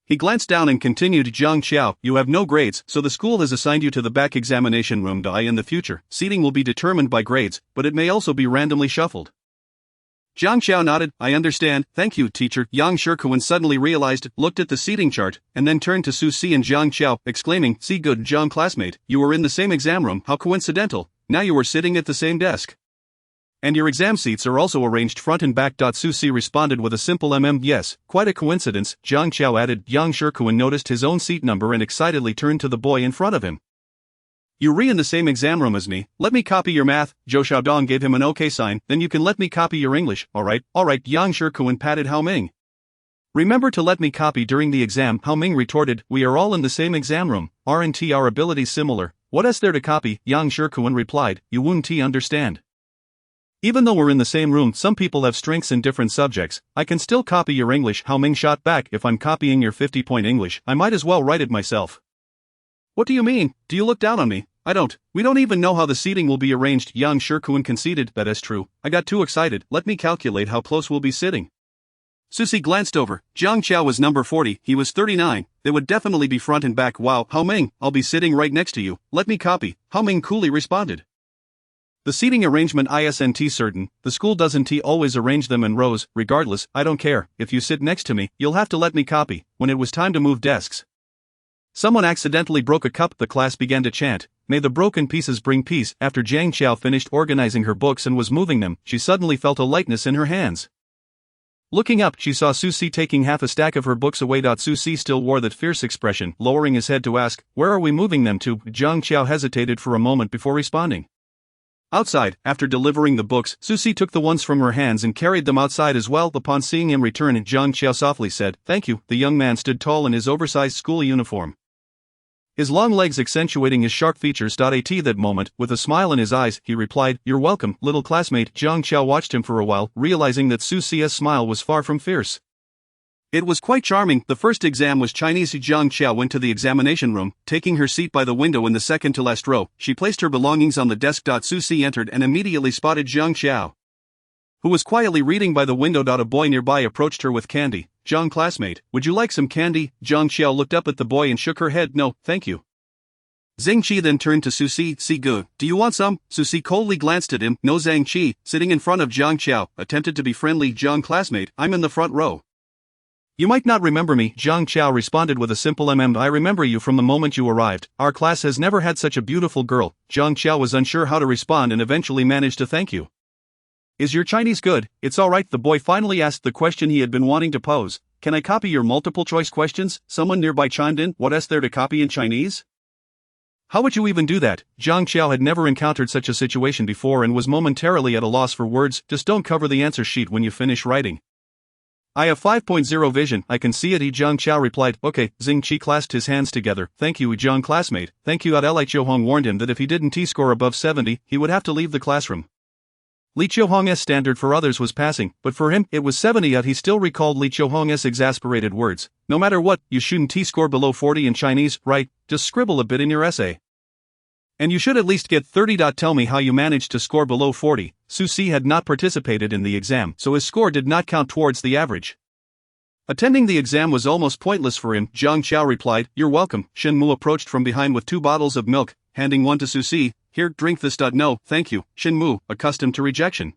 He glanced down and continued, Zhang Qiao, you have no grades, so the school has assigned you to the back examination room. In the future, seating will be determined by grades, but it may also be randomly shuffled. Zhang Qiao nodded. I understand, thank you, teacher. Yang Shikuan suddenly realized, looked at the seating chart, and then turned to Su Si and Zhang Qiao, exclaiming, see good, Zhang classmate, you were in the same exam room, how coincidental, now you are sitting at the same desk. And your exam seats are also arranged front and back. Su Si responded with a simple yes, quite a coincidence, Zhang Qiao added. Yang Shikuan noticed his own seat number and excitedly turned to the boy in front of him. You re in the same exam room as me, let me copy your math. Zhou Xiaodong gave him an okay sign, then you can let me copy your English. Alright, Yang Shikuan patted Hao Ming. Remember to let me copy during the exam. Hao Ming retorted, we are all in the same exam room, aren't our abilities similar? What is there to copy? Yang Shikuan replied, you wouldn't understand. Even though we're in the same room, some people have strengths in different subjects. I can still copy your English. Hao Ming shot back, if I'm copying your 50-point English, I might as well write it myself. What do you mean? Do you look down on me? I don't. We don't even know how the seating will be arranged. Yang Shikuan conceded, that is true. I got too excited, let me calculate how close we'll be sitting. Su Si glanced over. Zhang Qiao was number 40, he was 39. They would definitely be front and back. Wow, Hao Ming, I'll be sitting right next to you. Let me copy. Hao Ming coolly responded. The seating arrangement isn't certain, the school doesn't always arrange them in rows. Regardless, I don't care, if you sit next to me, you'll have to let me copy. When it was time to move desks, someone accidentally broke a cup. The class began to chant, may the broken pieces bring peace. After Zhang Qiao finished organizing her books and was moving them, she suddenly felt a lightness in her hands. Looking up, she saw Su Si taking half a stack of her books away. Su Si still wore that fierce expression, lowering his head to ask, where are we moving them to? Zhang Qiao hesitated for a moment before responding. Outside, after delivering the books, Su Si took the ones from her hands and carried them outside as well. Upon seeing him return, Zhang Qiao softly said, thank you. The young man stood tall in his oversized school uniform, his long legs accentuating his sharp features. At that moment, with a smile in his eyes, he replied, you're welcome, little classmate. Zhang Qiao watched him for a while, realizing that Su Si's smile was far from fierce. It was quite charming. The first exam was Chinese. Zhang Qiao went to the examination room, taking her seat by the window in the second to last row. She placed her belongings on the desk. Su Si entered and immediately spotted Zhang Qiao, who was quietly reading by the window. A boy nearby approached her with candy. Zhang classmate, would you like some candy? Zhang Qiao looked up at the boy and shook her head. No, thank you. Zhang Qi then turned to Su Si. Si good, do you want some? Su Si coldly glanced at him. No. Zhang Qi, sitting in front of Zhang Qiao, attempted to be friendly. Zhang classmate, I'm in the front row. You might not remember me, Zhang Qiao responded with a simple I remember you from the moment you arrived. Our class has never had such a beautiful girl. Zhang Qiao was unsure how to respond and eventually managed to thank you. Is your Chinese good? It's alright, the boy finally asked the question he had been wanting to pose. Can I copy your multiple choice questions? Someone nearby chimed in, what's there to copy in Chinese? How would you even do that? Zhang Qiao had never encountered such a situation before and was momentarily at a loss for words. Just don't cover the answer sheet when you finish writing. I have 5.0 vision, I can see it. Zhang Qiao replied. Okay, Xing Qi clasped his hands together. Thank you, Zhang classmate. Thank you. Li Qiuhong warned him that if he didn't T-score above 70, he would have to leave the classroom. Li Qiuhong's standard for others was passing, but for him, it was 70. Yet he still recalled Li Qiuhong's exasperated words. No matter what, you shouldn't T-score below 40 in Chinese, right? Just scribble a bit in your essay. And you should at least get 30. Tell me how you managed to score below 40. Su Si had not participated in the exam, so his score did not count towards the average. Attending the exam was almost pointless for him, Zhang Qiao replied. You're welcome. Shen Mu approached from behind with 2 bottles of milk, handing one to Su Si. Here, drink this. No, thank you. Shen Mu, accustomed to rejection,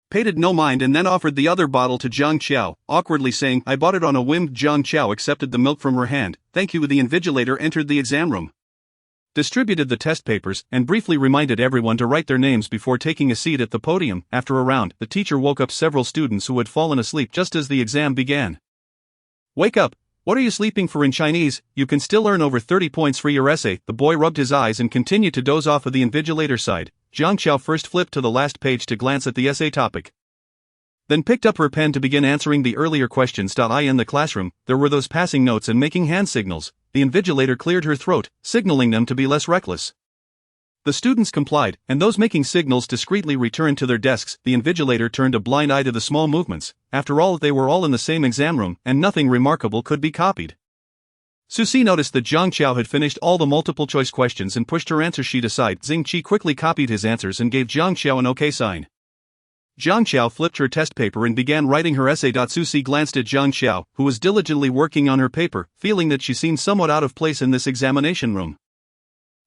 paid it no mind and then offered the other bottle to Zhang Qiao, awkwardly saying, I bought it on a whim. Zhang Qiao accepted the milk from her hand. Thank you. The invigilator entered the exam room, distributed the test papers, and briefly reminded everyone to write their names before taking a seat at the podium. After a round, the teacher woke up several students who had fallen asleep just as the exam began. Wake up! What are you sleeping for? In Chinese, you can still earn over 30 points for your essay. The boy rubbed his eyes and continued to doze off of the invigilator side. Zhang Qiao first flipped to the last page to glance at the essay topic, then picked up her pen to begin answering the earlier questions. In the classroom, there were those passing notes and making hand signals. The invigilator cleared her throat, signaling them to be less reckless. The students complied, and those making signals discreetly returned to their desks. The invigilator turned a blind eye to the small movements. After all, they were all in the same exam room, and nothing remarkable could be copied. Su Si noticed that Zhang Qiao had finished all the multiple choice questions and pushed her answer sheet aside. Xing Qi quickly copied his answers and gave Zhang Qiao an OK sign. Zhang Qiao flipped her test paper and began writing her essay. Su Si glanced at Zhang Qiao, who was diligently working on her paper, feeling that she seemed somewhat out of place in this examination room.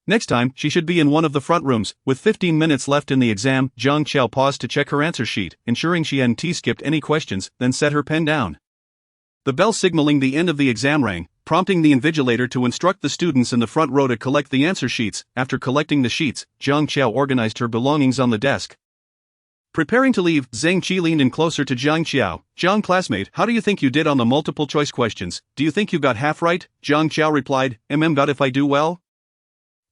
Next time, she should be in one of the front rooms. With 15 minutes left in the exam, Zhang Qiao paused to check her answer sheet, ensuring she hadn't T-skipped any questions, then set her pen down. The bell signaling the end of the exam rang, prompting the invigilator to instruct the students in the front row to collect the answer sheets. After collecting the sheets, Zhang Qiao organized her belongings on the desk. Preparing to leave, Zhang Qi leaned in closer to Zhang Qiao. Zhang classmate, how do you think you did on the multiple choice questions? Do you think you got half right? Zhang Qiao replied, got if I do well?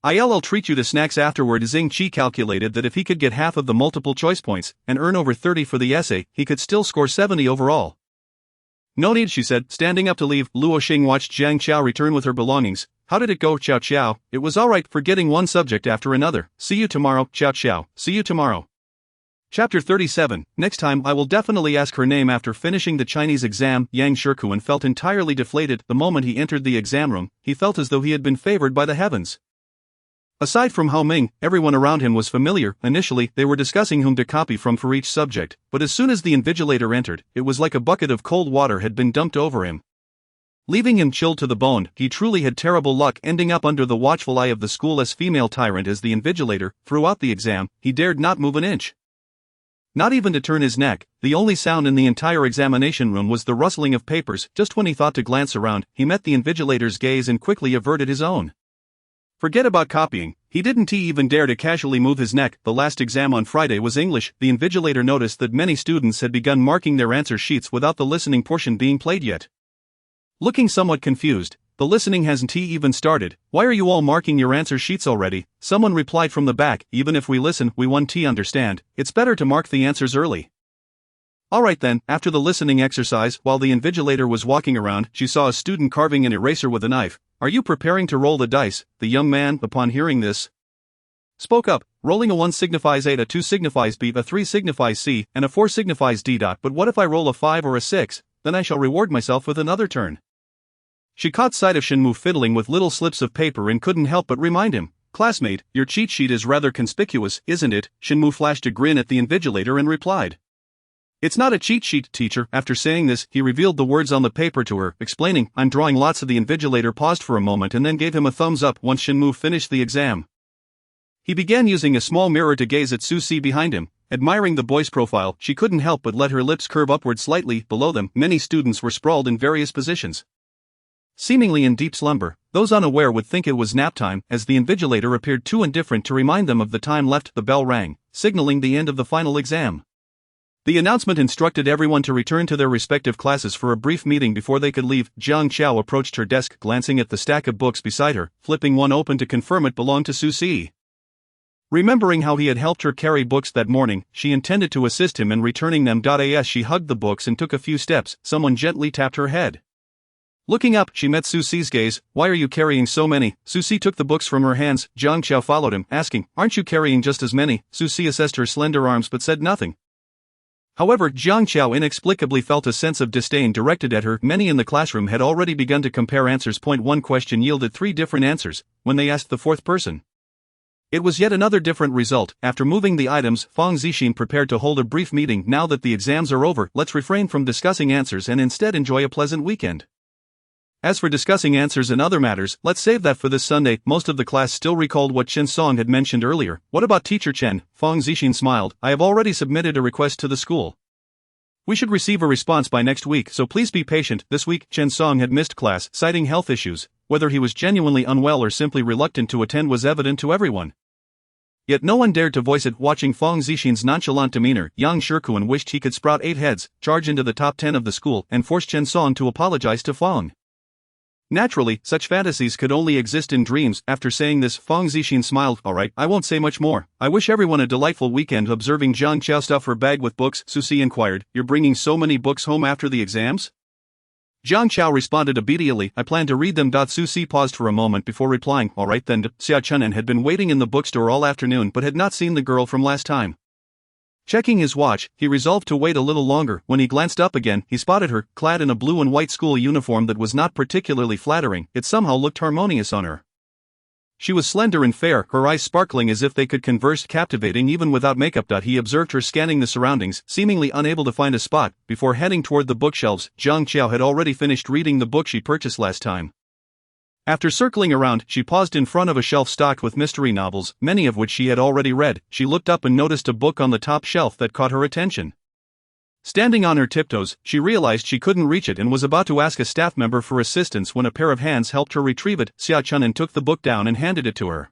I'll treat you to snacks afterward. Xing Qi calculated that if he could get half of the multiple choice points and earn over 30 for the essay, he could still score 70 overall. No need, she said, standing up to leave. Luo Xing watched Zhang Qiao return with her belongings. How did it go, Qiao Qiao? It was alright, forgetting one subject after another. See you tomorrow, Qiao Qiao. See you tomorrow. Chapter 37. Next time I will definitely ask her name. After finishing the Chinese exam, Yang Shikuan felt entirely deflated. The moment he entered the exam room, he felt as though he had been favored by the heavens. Aside from Hao Ming, everyone around him was familiar. Initially, they were discussing whom to copy from for each subject, but as soon as the invigilator entered, it was like a bucket of cold water had been dumped over him, leaving him chilled to the bone. He truly had terrible luck ending up under the watchful eye of the school's female tyrant. As the invigilator, throughout the exam, he dared not move an inch, not even to turn his neck. The only sound in the entire examination room was the rustling of papers. Just when he thought to glance around, he met the invigilator's gaze and quickly averted his own. Forget about copying. He didn't even dare to casually move his neck. The last exam on Friday was English. The invigilator noticed that many students had begun marking their answer sheets without the listening portion being played yet. Looking somewhat confused, the listening hasn't even started. Why are you all marking your answer sheets already? Someone replied from the back. Even if we listen, we won't understand. It's better to mark the answers early. Alright then. After the listening exercise, while the invigilator was walking around, she saw a student carving an eraser with a knife. Are you preparing to roll the dice? The young man, upon hearing this, spoke up. Rolling a 1 signifies A, a 2 signifies B, a 3 signifies C, and a 4 signifies D. But what if I roll a 5 or a 6? Then I shall reward myself with another turn. She caught sight of Shenmu fiddling with little slips of paper and couldn't help but remind him. Classmate, your cheat sheet is rather conspicuous, isn't it? Shenmu flashed a grin at the invigilator and replied, it's not a cheat sheet, teacher. After saying this, he revealed the words on the paper to her, explaining, I'm drawing lots. Of the invigilator paused for a moment and then gave him a thumbs up. Once Shenmu finished the exam, he began using a small mirror to gaze at Su Si behind him. Admiring the boy's profile, she couldn't help but let her lips curve upward slightly. Below them, many students were sprawled in various positions, seemingly in deep slumber. Those unaware would think it was nap time, as the invigilator appeared too indifferent to remind them of the time left. The bell rang, signaling the end of the final exam. The announcement instructed everyone to return to their respective classes for a brief meeting before they could leave. Jiang Qiao approached her desk, glancing at the stack of books beside her, flipping one open to confirm it belonged to Susie. Remembering how he had helped her carry books that morning, she intended to assist him in returning them. As she hugged the books and took a few steps, someone gently tapped her head. Looking up, she met Susie's gaze. "Why are you carrying so many?" Susie took the books from her hands. Jiang Qiao followed him, asking, "Aren't you carrying just as many?" Susie assessed her slender arms but said nothing. However, Jiang Qiao inexplicably felt a sense of disdain directed at her. Many in the classroom had already begun to compare answers. One question yielded 3 different answers. When they asked the 4th person, it was yet another different result. After moving the items, Fang Zixin prepared to hold a brief meeting. "Now that the exams are over, let's refrain from discussing answers and instead enjoy a pleasant weekend. As for discussing answers and other matters, let's save that for this Sunday." Most of the class still recalled what Chen Song had mentioned earlier. "What about Teacher Chen?" Fang Zixin smiled. "I have already submitted a request to the school. We should receive a response by next week, so please be patient." This week, Chen Song had missed class, citing health issues. Whether he was genuinely unwell or simply reluctant to attend was evident to everyone. Yet no one dared to voice it. Watching Fang Zixin's nonchalant demeanor, Yang Shikuan wished he could sprout 8 heads, charge into the top 10 of the school, and force Chen Song to apologize to Fang. Naturally, such fantasies could only exist in dreams. After saying this, Fang Zixin smiled. "Alright, I won't say much more. I wish everyone a delightful weekend." Observing Jiang Qiao stuff her bag with books, Susie inquired, "You're bringing so many books home after the exams?" Jiang Qiao responded obediently, "I plan to read them." Susie paused for a moment before replying, "Alright then." Xia Chunen had been waiting in the bookstore all afternoon but had not seen the girl from last time. Checking his watch, he resolved to wait a little longer. When he glanced up again, he spotted her, clad in a blue and white school uniform that was not particularly flattering. It somehow looked harmonious on her. She was slender and fair, her eyes sparkling as if they could converse, captivating even without makeup. He observed her scanning the surroundings, seemingly unable to find a spot. Before heading toward the bookshelves, Jiang Qiao had already finished reading the book she purchased last time. After circling around, she paused in front of a shelf stocked with mystery novels, many of which she had already read. She looked up and noticed a book on the top shelf that caught her attention. Standing on her tiptoes, she realized she couldn't reach it and was about to ask a staff member for assistance when a pair of hands helped her retrieve it. Xia Chunen took the book down and handed it to her.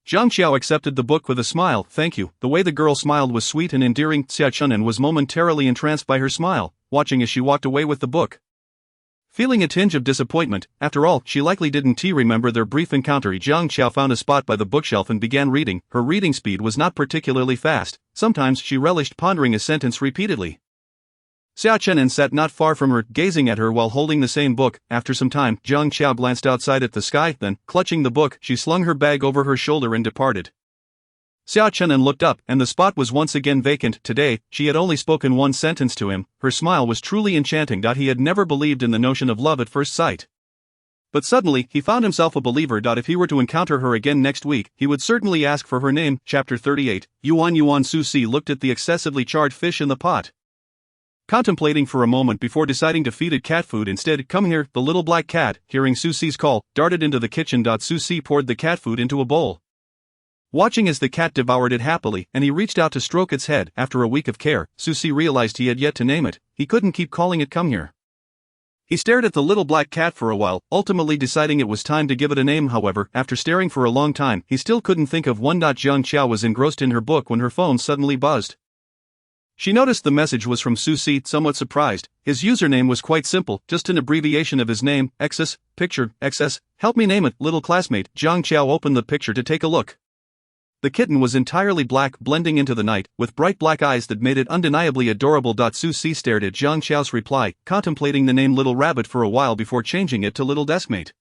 Jiang Qiao accepted the book with a smile. "Thank you." The way the girl smiled was sweet and endearing. Xia Chunen was momentarily entranced by her smile, watching as she walked away with the book. Feeling a tinge of disappointment, after all, she likely didn't remember their brief encounter. Jiang Qiao found a spot by the bookshelf and began reading. Her reading speed was not particularly fast. Sometimes she relished pondering a sentence repeatedly. Xia Chunen sat not far from her, gazing at her while holding the same book. After some time, Jiang Qiao glanced outside at the sky, then, clutching the book, she slung her bag over her shoulder and departed. Xia Chunen looked up, and the spot was once again vacant. Today, she had only spoken one sentence to him. Her smile was truly enchanting. He had never believed in the notion of love at first sight. But suddenly, he found himself a believer. If he were to encounter her again next week, he would certainly ask for her name. Chapter 38. Yuan. Susie looked at the excessively charred fish in the pot, contemplating for a moment before deciding to feed it cat food instead. "Come here." The little black cat, hearing Susie's call, darted into the kitchen. Susie poured the cat food into a bowl, watching as the cat devoured it happily, and he reached out to stroke its head. After a week of care, Susie realized he had yet to name it. He couldn't keep calling it "come here." He stared at the little black cat for a while, ultimately deciding it was time to give it a name. However, after staring for a long time, he still couldn't think of one. Jiang Qiao was engrossed in her book when her phone suddenly buzzed. She noticed the message was from Susie. Somewhat surprised, his username was quite simple, just an abbreviation of his name, XS, picture, XS, help me name it, little classmate. Jiang Qiao opened the picture to take a look. The kitten was entirely black, blending into the night, with bright black eyes that made it undeniably adorable. Susie stared at Jiang Qiao's reply, contemplating the name Little Rabbit for a while before changing it to Little Deskmate.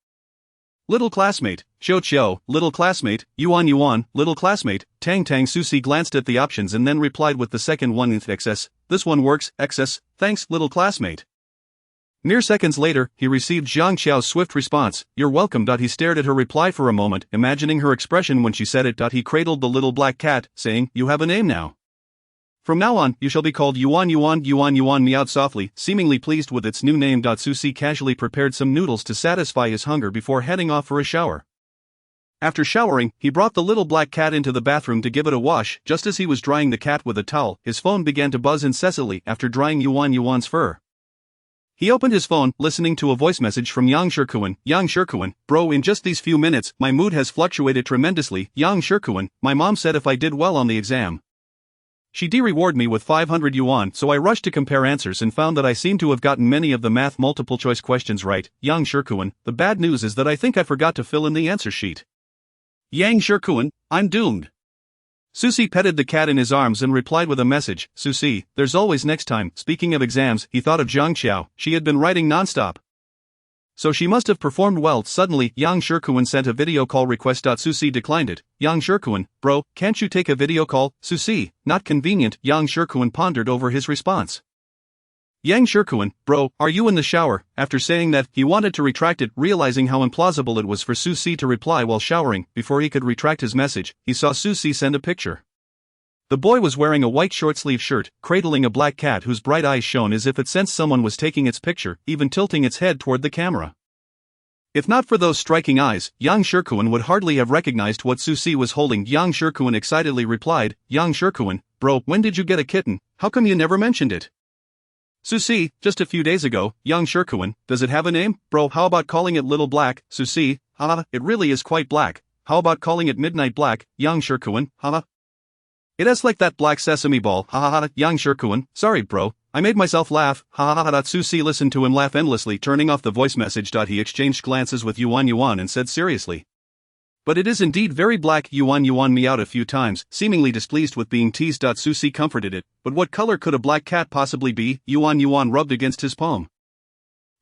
Little classmate, Xiao, little classmate, Yuan, little classmate, Tang. Susie glanced at the options and then replied with the second one with XS. "This one works, XS, thanks, little classmate." Mere seconds later, he received Jiang Qiao's swift response, "You're welcome." He stared at her reply for a moment, imagining her expression when she said it. He cradled the little black cat, saying, "You have a name now. From now on, you shall be called Yuan." Meowed softly, seemingly pleased with its new name. Susie casually prepared some noodles to satisfy his hunger before heading off for a shower. After showering, he brought the little black cat into the bathroom to give it a wash. Just as he was drying the cat with a towel, his phone began to buzz incessantly after drying Yuan's fur. He opened his phone, listening to a voice message from Yang Shirkuan. Yang Shirkuan, bro, in just these few minutes, my mood has fluctuated tremendously. Yang Shirkuan, my mom said if I did well on the exam, she'd reward me with 500 yuan, so I rushed to compare answers and found that I seemed to have gotten many of the math multiple choice questions right. Yang Shirkuan, the bad news is that I think I forgot to fill in the answer sheet. Yang Shirkuan, I'm doomed. Susie petted the cat in his arms and replied with a message. Susie, there's always next time. Speaking of exams, he thought of Zhang Qiao. She had been writing nonstop, so she must have performed well. Suddenly, Yang Shirkuan sent a video call request. Susie declined it. Yang Shirkuan, bro, can't you take a video call? Susie, not convenient. Yang Shirkuan pondered over his response. Yang Shirkuan, bro, are you in the shower? After saying that, he wanted to retract it, realizing how implausible it was for Susie to reply while showering. Before he could retract his message, he saw Susie send a picture. The boy was wearing a white short-sleeve shirt, cradling a black cat whose bright eyes shone as if it sensed someone was taking its picture, even tilting its head toward the camera. If not for those striking eyes, Yang Shirkuan would hardly have recognized what Susie was holding. Yang Shirkuan excitedly replied, Yang Shirkuan, bro, when did you get a kitten? How come you never mentioned it? Susie, just a few days ago. Yang Shirkuan, does it have a name? Bro, how about calling it Little Black? Susie, it really is quite black. How about calling it Midnight Black? Yang Shirkuan, it has like that black sesame ball. Yang Shirkuan, sorry bro, I made myself laugh. Susie listened to him laugh endlessly, turning off the voice message. He exchanged glances with Yuan and said seriously, but it is indeed very black. Yuan meowed a few times, seemingly displeased with being teased. Susie comforted it, but what color could a black cat possibly be? Yuan rubbed against his palm,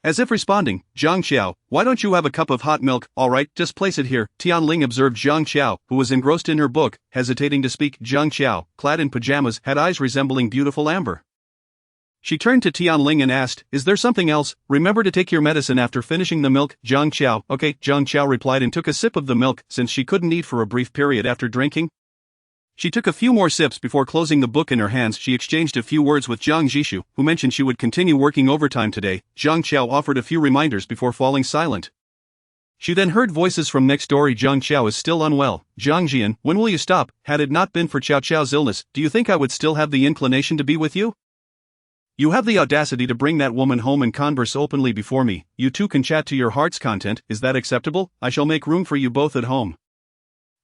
as if responding. Zhang Qiao, why don't you have a cup of hot milk? Alright, just place it here. Tianling observed Zhang Qiao, who was engrossed in her book, hesitating to speak. Zhang Qiao, clad in pajamas, had eyes resembling beautiful amber. She turned to Tianling and asked, is there something else? Remember to take your medicine after finishing the milk. Zhang Qiao, okay. Zhang Qiao replied and took a sip of the milk, since she couldn't eat for a brief period after drinking. She took a few more sips before closing the book in her hands. She exchanged a few words with Zhang Jishu, who mentioned she would continue working overtime today. Zhang Qiao offered a few reminders before falling silent. She then heard voices from next door. Zhang Qiao is still unwell. Zhang Jian, when will you stop? Had it not been for Qiao Qiao's illness, do you think I would still have the inclination to be with you? You have the audacity to bring that woman home and converse openly before me. You two can chat to your heart's content. Is that acceptable? I shall make room for you both at home.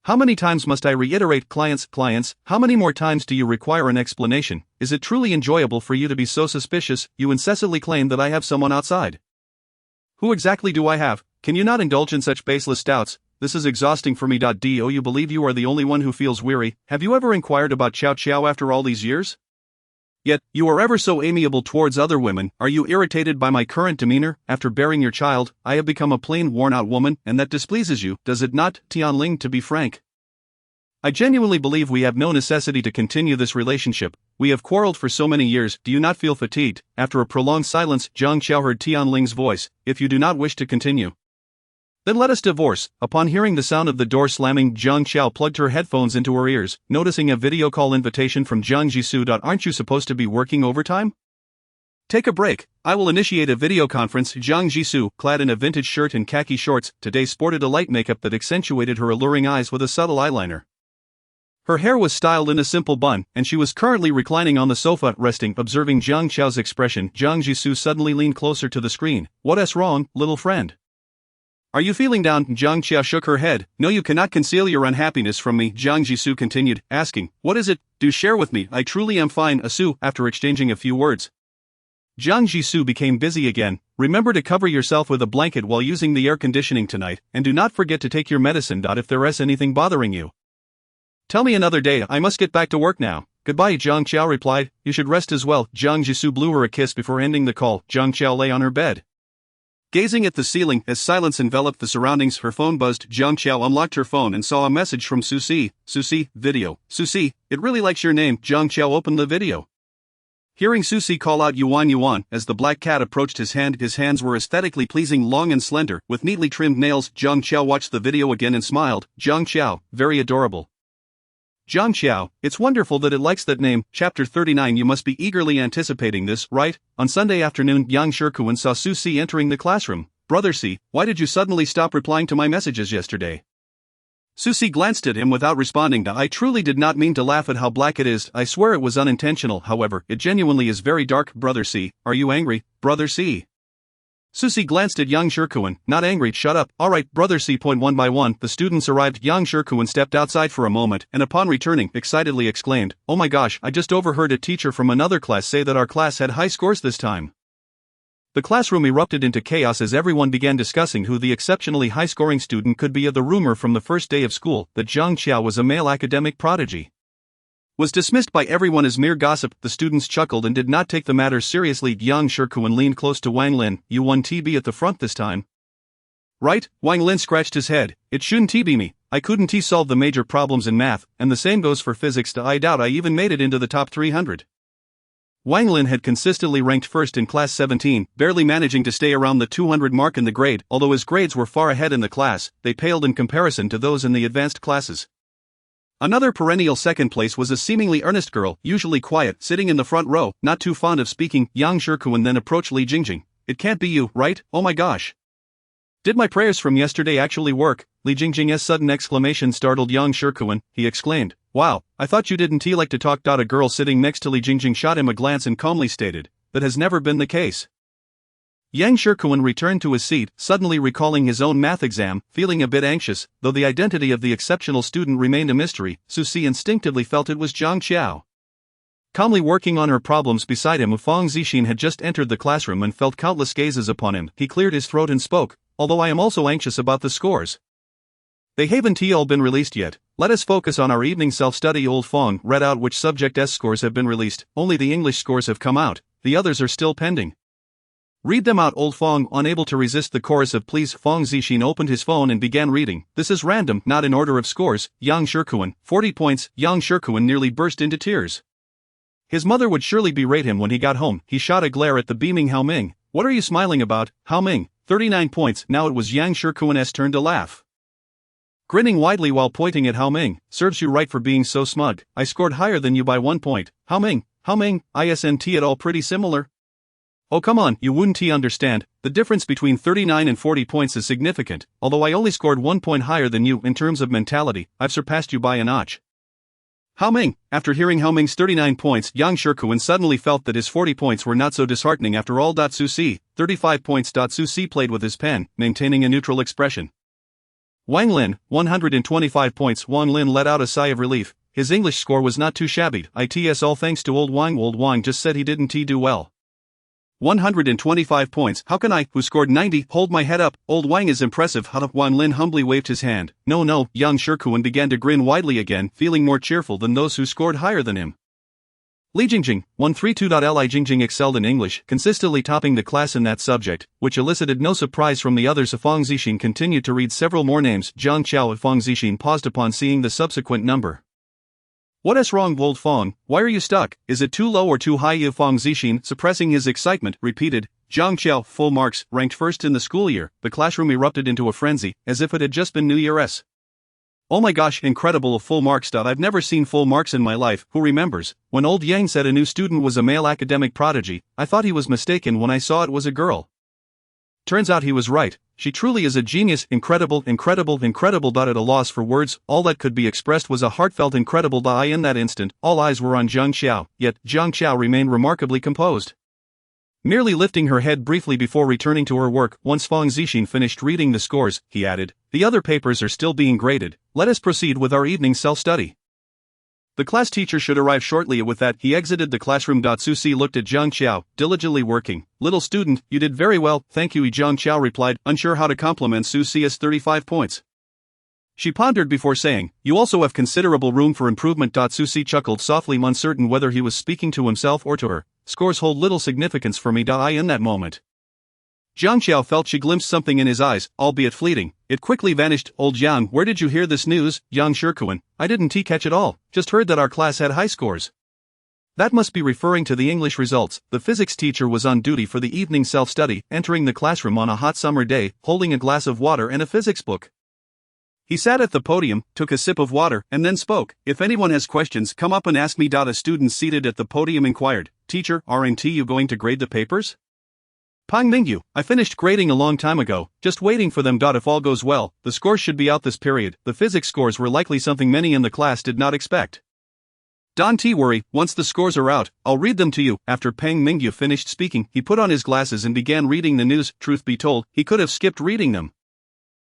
How many times must I reiterate? Clients, how many more times do you require an explanation? Is it truly enjoyable for you to be so suspicious? You incessantly claim that I have someone outside. Who exactly do I have? Can you not indulge in such baseless doubts? This is exhausting for me. Do you believe you are the only one who feels weary? Have you ever inquired about Qiao Qiao after all these years? Yet, you are ever so amiable towards other women. Are you irritated by my current demeanor? After bearing your child, I have become a plain worn-out woman, and that displeases you, does it not? Tianling, to be frank, I genuinely believe we have no necessity to continue this relationship. We have quarreled for so many years. Do you not feel fatigued? After a prolonged silence, Zhang Qiao heard Tianling's voice. If you do not wish to continue, then let us divorce. Upon hearing the sound of the door slamming, Zhang Qiao plugged her headphones into her ears, noticing a video call invitation from Zhang Jisoo. Aren't you supposed to be working overtime? Take a break. I will initiate a video conference. Zhang Jisoo, clad in a vintage shirt and khaki shorts, today sported a light makeup that accentuated her alluring eyes with a subtle eyeliner. Her hair was styled in a simple bun, and she was currently reclining on the sofa, resting. Observing Zhang Qiao's expression, Zhang Jisoo suddenly leaned closer to the screen. What's wrong, little friend? Are you feeling down? Zhang Qiao shook her head. No, you cannot conceal your unhappiness from me. Zhang Jisoo continued, asking, what is it? Do share with me. I truly am fine. After exchanging a few words, Zhang Jisoo became busy again. Remember to cover yourself with a blanket while using the air conditioning tonight, and do not forget to take your medicine. If there is anything bothering you, tell me another day. I must get back to work now. Goodbye, Zhang Qiao replied. You should rest as well. Zhang Jisoo blew her a kiss before ending the call. Zhang Qiao lay on her bed, gazing at the ceiling. As silence enveloped the surroundings, her phone buzzed. Zhang Qiao unlocked her phone and saw a message from Susie. Susie, video. Susie, it really likes your name. Zhang Qiao opened the video. Hearing Susie call out Yuan as the black cat approached his hands were aesthetically pleasing, long and slender, with neatly trimmed nails. Zhang Qiao watched the video again and smiled. Zhang Qiao, very adorable. Zhang Qiao, it's wonderful that it likes that name. Chapter 39. You must be eagerly anticipating this, right? On Sunday afternoon, Yang Shirkuan saw Susie entering the classroom. Brother C, why did you suddenly stop replying to my messages yesterday? Susie glanced at him without responding. I truly did not mean to laugh at how black it is. I swear it was unintentional. However, it genuinely is very dark. Brother C, are you angry, Brother C? Susie glanced at young Shirkuan. Not angry, shut up. Alright, Brother C. One by one, the students arrived. Young Shirkuan stepped outside for a moment and upon returning, excitedly exclaimed, "Oh my gosh, I just overheard a teacher from another class say that our class had high scores this time." The classroom erupted into chaos as everyone began discussing who the exceptionally high-scoring student could be. The rumor from the first day of school that Zhang Qiao was a male academic prodigy was dismissed by everyone as mere gossip. The students chuckled and did not take the matter seriously. Yang Shirkuan leaned close to Wang Lin. "You won TB at the front this time, right?" Wang Lin scratched his head. "It shouldn't be me. I couldn't solve the major problems in math, and the same goes for physics. I doubt I even made it into the top 300. Wang Lin had consistently ranked first in class 17, barely managing to stay around the 200 mark in the grade. Although his grades were far ahead in the class, they paled in comparison to those in the advanced classes. Another perennial second place was a seemingly earnest girl, usually quiet, sitting in the front row, not too fond of speaking. Yang Shirkuan then approached Li Jingjing. "It can't be you, right? Oh my gosh. Did my prayers from yesterday actually work?" Li Jingjing's sudden exclamation startled Yang Shirkuan. He exclaimed, "Wow, I thought you didn't like to talk." A girl sitting next to Li Jingjing shot him a glance and calmly stated, "That has never been the case." Yang Shirkuan returned to his seat, suddenly recalling his own math exam, feeling a bit anxious. Though the identity of the exceptional student remained a mystery, Susie instinctively felt it was Zhang Qiao. Calmly working on her problems beside him, Fang Zixin had just entered the classroom and felt countless gazes upon him. He cleared his throat and spoke, "Although I am also anxious about the scores. They haven't all been released yet. Let us focus on our evening self-study." Old Fang read out which subject's scores have been released. Only the English scores have come out, the others are still pending. "Read them out." Old Fang, unable to resist the chorus of pleas. Fang Zixin opened his phone and began reading. "This is random, not in order of scores." Yang Shirkuan, 40 points. Yang Shirkuan nearly burst into tears. His mother would surely berate him when he got home. He shot a glare at the beaming Hao Ming. "What are you smiling about, Hao Ming?" 39 points. Now it was Yang Shirkuan's turn to laugh. Grinning widely while pointing at Hao Ming, "Serves you right for being so smug. I scored higher than you by 1 point. Hao Ming, isn't it all pretty similar?" "Oh come on, you wouldn't understand. The difference between 39 and 40 points is significant. Although I only scored 1 point higher than you in terms of mentality, I've surpassed you by a notch." Hao Ming. After hearing Hao Ming's 39 points, Yang Shirkuan suddenly felt that his 40 points were not so disheartening after all. Susie, 35 points. Susie played with his pen, maintaining a neutral expression. Wang Lin, 125 points. Wang Lin let out a sigh of relief. His English score was not too shabby. It's all thanks to Old Wang. Old Wang just said he didn't do well. 125 points. How can I, who scored 90, hold my head up? Old Wang is impressive. Wang Lin humbly waved his hand. No. Yang Shirkuan began to grin widely again, feeling more cheerful than those who scored higher than him. Li Jingjing, 132. Li Jingjing excelled in English, consistently topping the class in that subject, which elicited no surprise from the others. Fang Zixin continued to read several more names. Zhang Qiao. Fang Zixin paused upon seeing the subsequent number. "What's wrong, Old Fang? Why are you stuck? Is it too low or too high?" Fang Zixin, suppressing his excitement, repeated. Zhang Qiao, full marks, ranked first in the school year. The classroom erupted into a frenzy, as if it had just been New Year's. "Oh my gosh, incredible, full marks. I've never seen full marks in my life." Who remembers? When Old Yang said a new student was a male academic prodigy, I thought he was mistaken when I saw it was a girl. Turns out he was right. She truly is a genius. Incredible. At a loss for words, all that could be expressed was a heartfelt incredible. In that instant, all eyes were on Zhang Qiao, yet Zhang Qiao remained remarkably composed, merely lifting her head briefly before returning to her work. Once Fang Zixin finished reading the scores, he added, "The other papers are still being graded. Let us proceed with our evening self-study. The class teacher should arrive shortly." With that, he exited the classroom. Susie looked at Zhang Qiao, diligently working. "Little student, you did very well." "Thank you," Zhang Qiao replied, unsure how to compliment Susie's 35 points. She pondered before saying, "You also have considerable room for improvement." Susie chuckled softly, uncertain whether he was speaking to himself or to her. "Scores hold little significance for me." In that moment, Zhang Qiao felt she glimpsed something in his eyes, albeit fleeting. It quickly vanished. "Old Yang, where did you hear this news?" Yang Shirkuan, "I didn't catch it all. Just heard that our class had high scores." That must be referring to the English results. The physics teacher was on duty for the evening self-study, entering the classroom on a hot summer day, holding a glass of water and a physics book. He sat at the podium, took a sip of water, and then spoke. "If anyone has questions, come up and ask me." A student seated at the podium inquired, "Teacher, aren't you going to grade the papers?" Pang Mingyu, I finished grading a long time ago, just waiting for them. If all goes well, the scores should be out this period. The physics scores were likely something many in the class did not expect. Don't worry, once the scores are out, I'll read them to you. After Pang Mingyu finished speaking, he put on his glasses and began reading the news. Truth be told, he could have skipped reading them.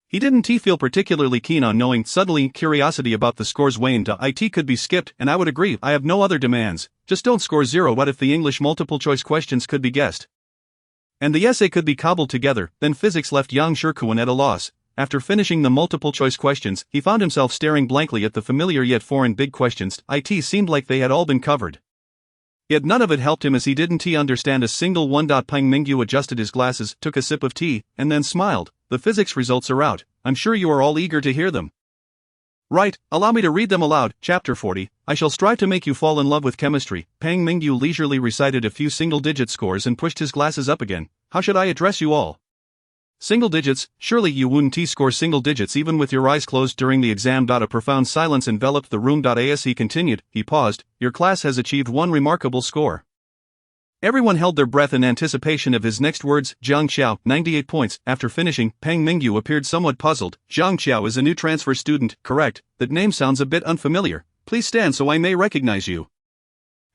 He didn't feel particularly keen on knowing. Suddenly, curiosity about the scores waned. It could be skipped, and I would agree. I have no other demands. Just don't score 0. What if the English multiple choice questions could be guessed? And the essay could be cobbled together. Then physics left Yang Shirkuan at a loss. After finishing the multiple choice questions, he found himself staring blankly at the familiar yet foreign big questions. It seemed like they had all been covered. Yet none of it helped him as he didn't understand a single one. Pang Mingyu adjusted his glasses, took a sip of tea, and then smiled. The physics results are out. I'm sure you are all eager to hear them. Right, allow me to read them aloud. Chapter 40, I shall strive to make you fall in love with chemistry. Pang Mingyu leisurely recited a few single-digit scores and pushed his glasses up again. How should I address you all? Single digits, surely you wouldn't score single digits even with your eyes closed during the exam. A profound silence enveloped the room. As he continued, he paused, your class has achieved one remarkable score. Everyone held their breath in anticipation of his next words. Zhang Xiao, 98 points. After finishing, Pang Mingyu appeared somewhat puzzled. Zhang Xiao is a new transfer student, correct? That name sounds a bit unfamiliar. Please stand so I may recognize you.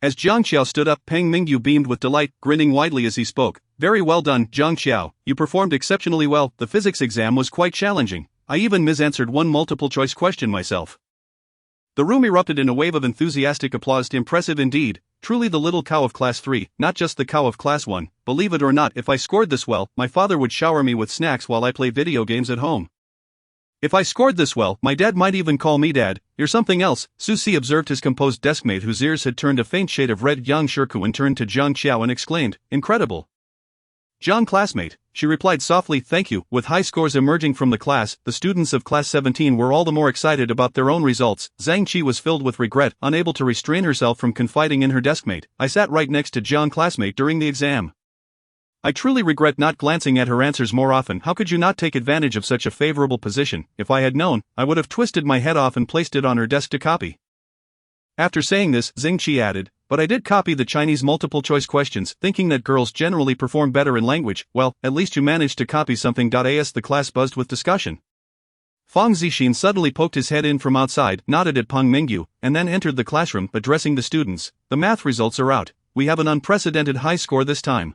As Zhang Xiao stood up, Pang Mingyu beamed with delight, grinning widely as he spoke. Very well done, Zhang Xiao. You performed exceptionally well. The physics exam was quite challenging. I even misanswered one multiple choice question myself. The room erupted in a wave of enthusiastic applause. Impressive indeed. Truly the little cow of class 3, not just the cow of class 1. Believe it or not, if I scored this well, my father would shower me with snacks while I play video games at home. If I scored this well, my dad might even call me dad. You're something else, Susi observed. His composed deskmate, whose ears had turned a faint shade of red. Yang Shirkuan turned to Zhang Xiao and exclaimed, incredible. Zhang classmate, she replied softly, thank you. With high scores emerging from the class, the students of class 17 were all the more excited about their own results. Zhang Qi was filled with regret, unable to restrain herself from confiding in her deskmate. I sat right next to Zhang classmate during the exam. I truly regret not glancing at her answers more often. How could you not take advantage of such a favorable position? If I had known, I would have twisted my head off and placed it on her desk to copy. After saying this, Zhang Qi added, but I did copy the Chinese multiple choice questions, thinking that girls generally perform better in language. Well, at least you managed to copy something. As the class buzzed with discussion. Fang Zixin suddenly poked his head in from outside, nodded at Pang Mingyu, and then entered the classroom, addressing the students. The math results are out. We have an unprecedented high score this time.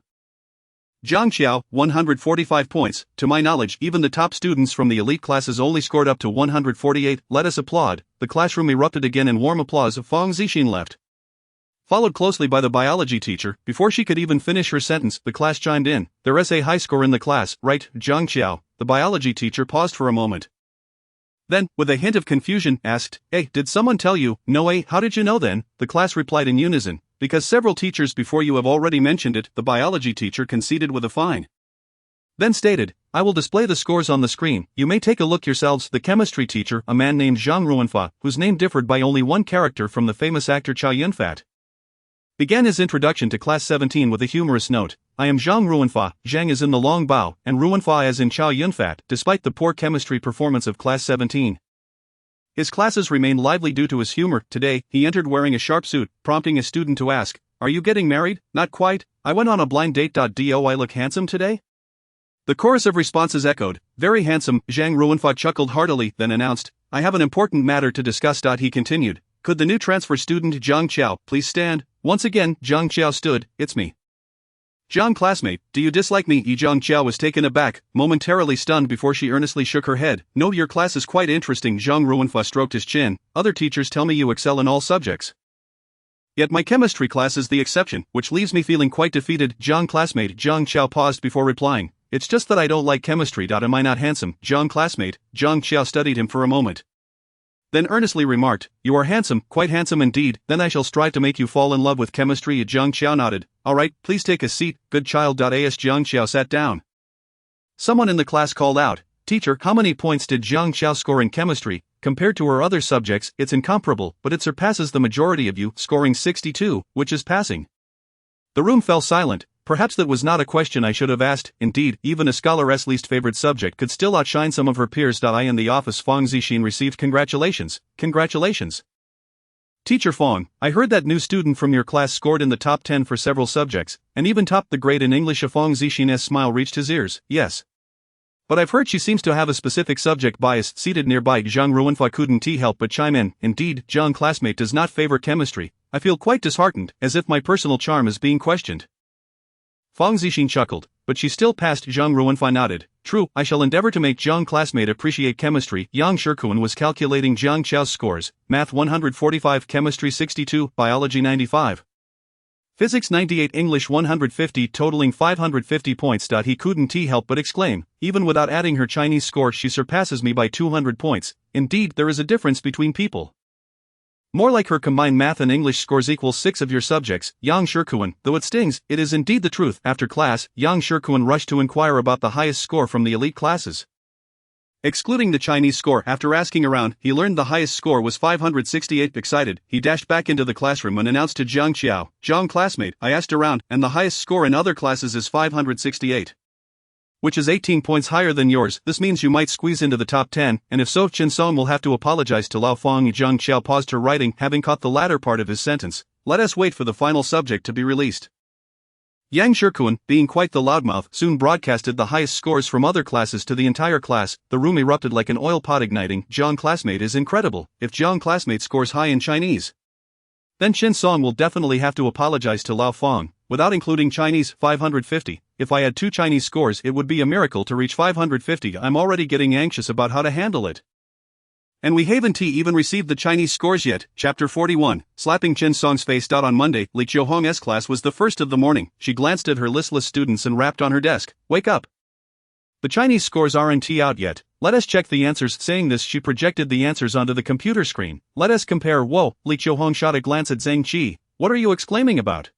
Zhang Xiao, 145 points. To my knowledge, even the top students from the elite classes only scored up to 148. Let us applaud. The classroom erupted again in warm applause. Fang Zixin left, followed closely by the biology teacher. Before she could even finish her sentence, the class chimed in. There is a high score in the class, right, Zhang Xiao? The biology teacher paused for a moment. Then, with a hint of confusion, asked, hey, did someone tell you? No, how did you know then? The class replied in unison. Because several teachers before you have already mentioned it, the biology teacher conceded with a fine. Then stated, I will display the scores on the screen, you may take a look yourselves. The chemistry teacher, a man named Zhang Ruanfa, whose name differed by only one character from the famous actor Chow Yun-fat, began his introduction to class 17 with a humorous note. I am Zhang Ruanfa, Zhang is in the long bow, and Ruanfa as in Chow Yun-fat. Despite the poor chemistry performance of class 17, his classes remained lively due to his humor. Today, he entered wearing a sharp suit, prompting a student to ask, are you getting married? Not quite, I went on a blind date. Do I look handsome today? The chorus of responses echoed, very handsome. Zhang Ruanfa chuckled heartily, then announced, I have an important matter to discuss. He continued, could the new transfer student Zhang Xiao please stand? Once again, Zhang Xiao stood, it's me. Zhang classmate, do you dislike me? Zhang Xiao was taken aback, momentarily stunned before she earnestly shook her head. No, your class is quite interesting. Zhang Ruanfa stroked his chin. Other teachers tell me you excel in all subjects. Yet my chemistry class is the exception, which leaves me feeling quite defeated. Zhang classmate, Zhang Xiao paused before replying. It's just that I don't like chemistry. Am I not handsome? Zhang classmate, Zhang Xiao studied him for a moment, then earnestly remarked, you are handsome, quite handsome indeed. Then I shall strive to make you fall in love with chemistry. Zhang Xiao nodded. Alright, please take a seat, good child. As Zhang Xiao sat down, someone in the class called out, teacher, how many points did Zhang Xiao score in chemistry? Compared to her other subjects, it's incomparable, but it surpasses the majority of you, scoring 62, which is passing. The room fell silent. Perhaps that was not a question I should have asked. Indeed, even a scholar's least favorite subject could still outshine some of her peers. I in the office, Fang Zixin received congratulations. Congratulations. Teacher Fong, I heard that new student from your class scored in the top 10 for several subjects, and even topped the grade in English. Fong Zixin's smile reached his ears. Yes. But I've heard she seems to have a specific subject bias. Seated nearby, Zhang Ruanfa couldn't help but chime in. Indeed, Zhang classmate does not favor chemistry. I feel quite disheartened, as if my personal charm is being questioned. Fong Zixin chuckled, but she still passed. Zhang Ruanfa nodded. True, I shall endeavor to make Zhang classmate appreciate chemistry. Yang Shikuan was calculating Zhang Qiao's scores. Math 145, Chemistry 62, Biology 95. Physics 98, English 150, totaling 550 points. He couldn't help but exclaim, even without adding her Chinese score, she surpasses me by 200 points. Indeed, there is a difference between people. More like her combined math and English scores equals 6 of your subjects. Yang Shikuan, though it stings, it is indeed the truth. After class, Yang Shikuan rushed to inquire about the highest score from the elite classes. Excluding the Chinese score, after asking around, he learned the highest score was 568. Excited, he dashed back into the classroom and announced to Zhang Qiao, Zhang classmate, I asked around, and the highest score in other classes is 568. Which is 18 points higher than yours. This means you might squeeze into the top 10, and if so, Chen Song will have to apologize to Lao Fong. Zhang Qiao paused her writing, having caught the latter part of his sentence. Let us wait for the final subject to be released. Yang Shikuan, being quite the loudmouth, soon broadcasted the highest scores from other classes to the entire class. The room erupted like an oil pot igniting. Zhang classmate is incredible. If Zhang classmate scores high in Chinese, then Chen Song will definitely have to apologize to Lao Fong. Without including Chinese, 550. If I had 2 Chinese scores, it would be a miracle to reach 550. I'm already getting anxious about how to handle it. And we haven't even received the Chinese scores yet. Chapter 41, Slapping Chen Song's face. On Monday, Li Qiuhong's class was the first of the morning. She glanced at her listless students and rapped on her desk. Wake up! The Chinese scores aren't out yet. Let us check the answers. Saying this, she projected the answers onto the computer screen. Let us compare. Whoa! Li Qiuhong shot a glance at Zhang Qi. What are you exclaiming about?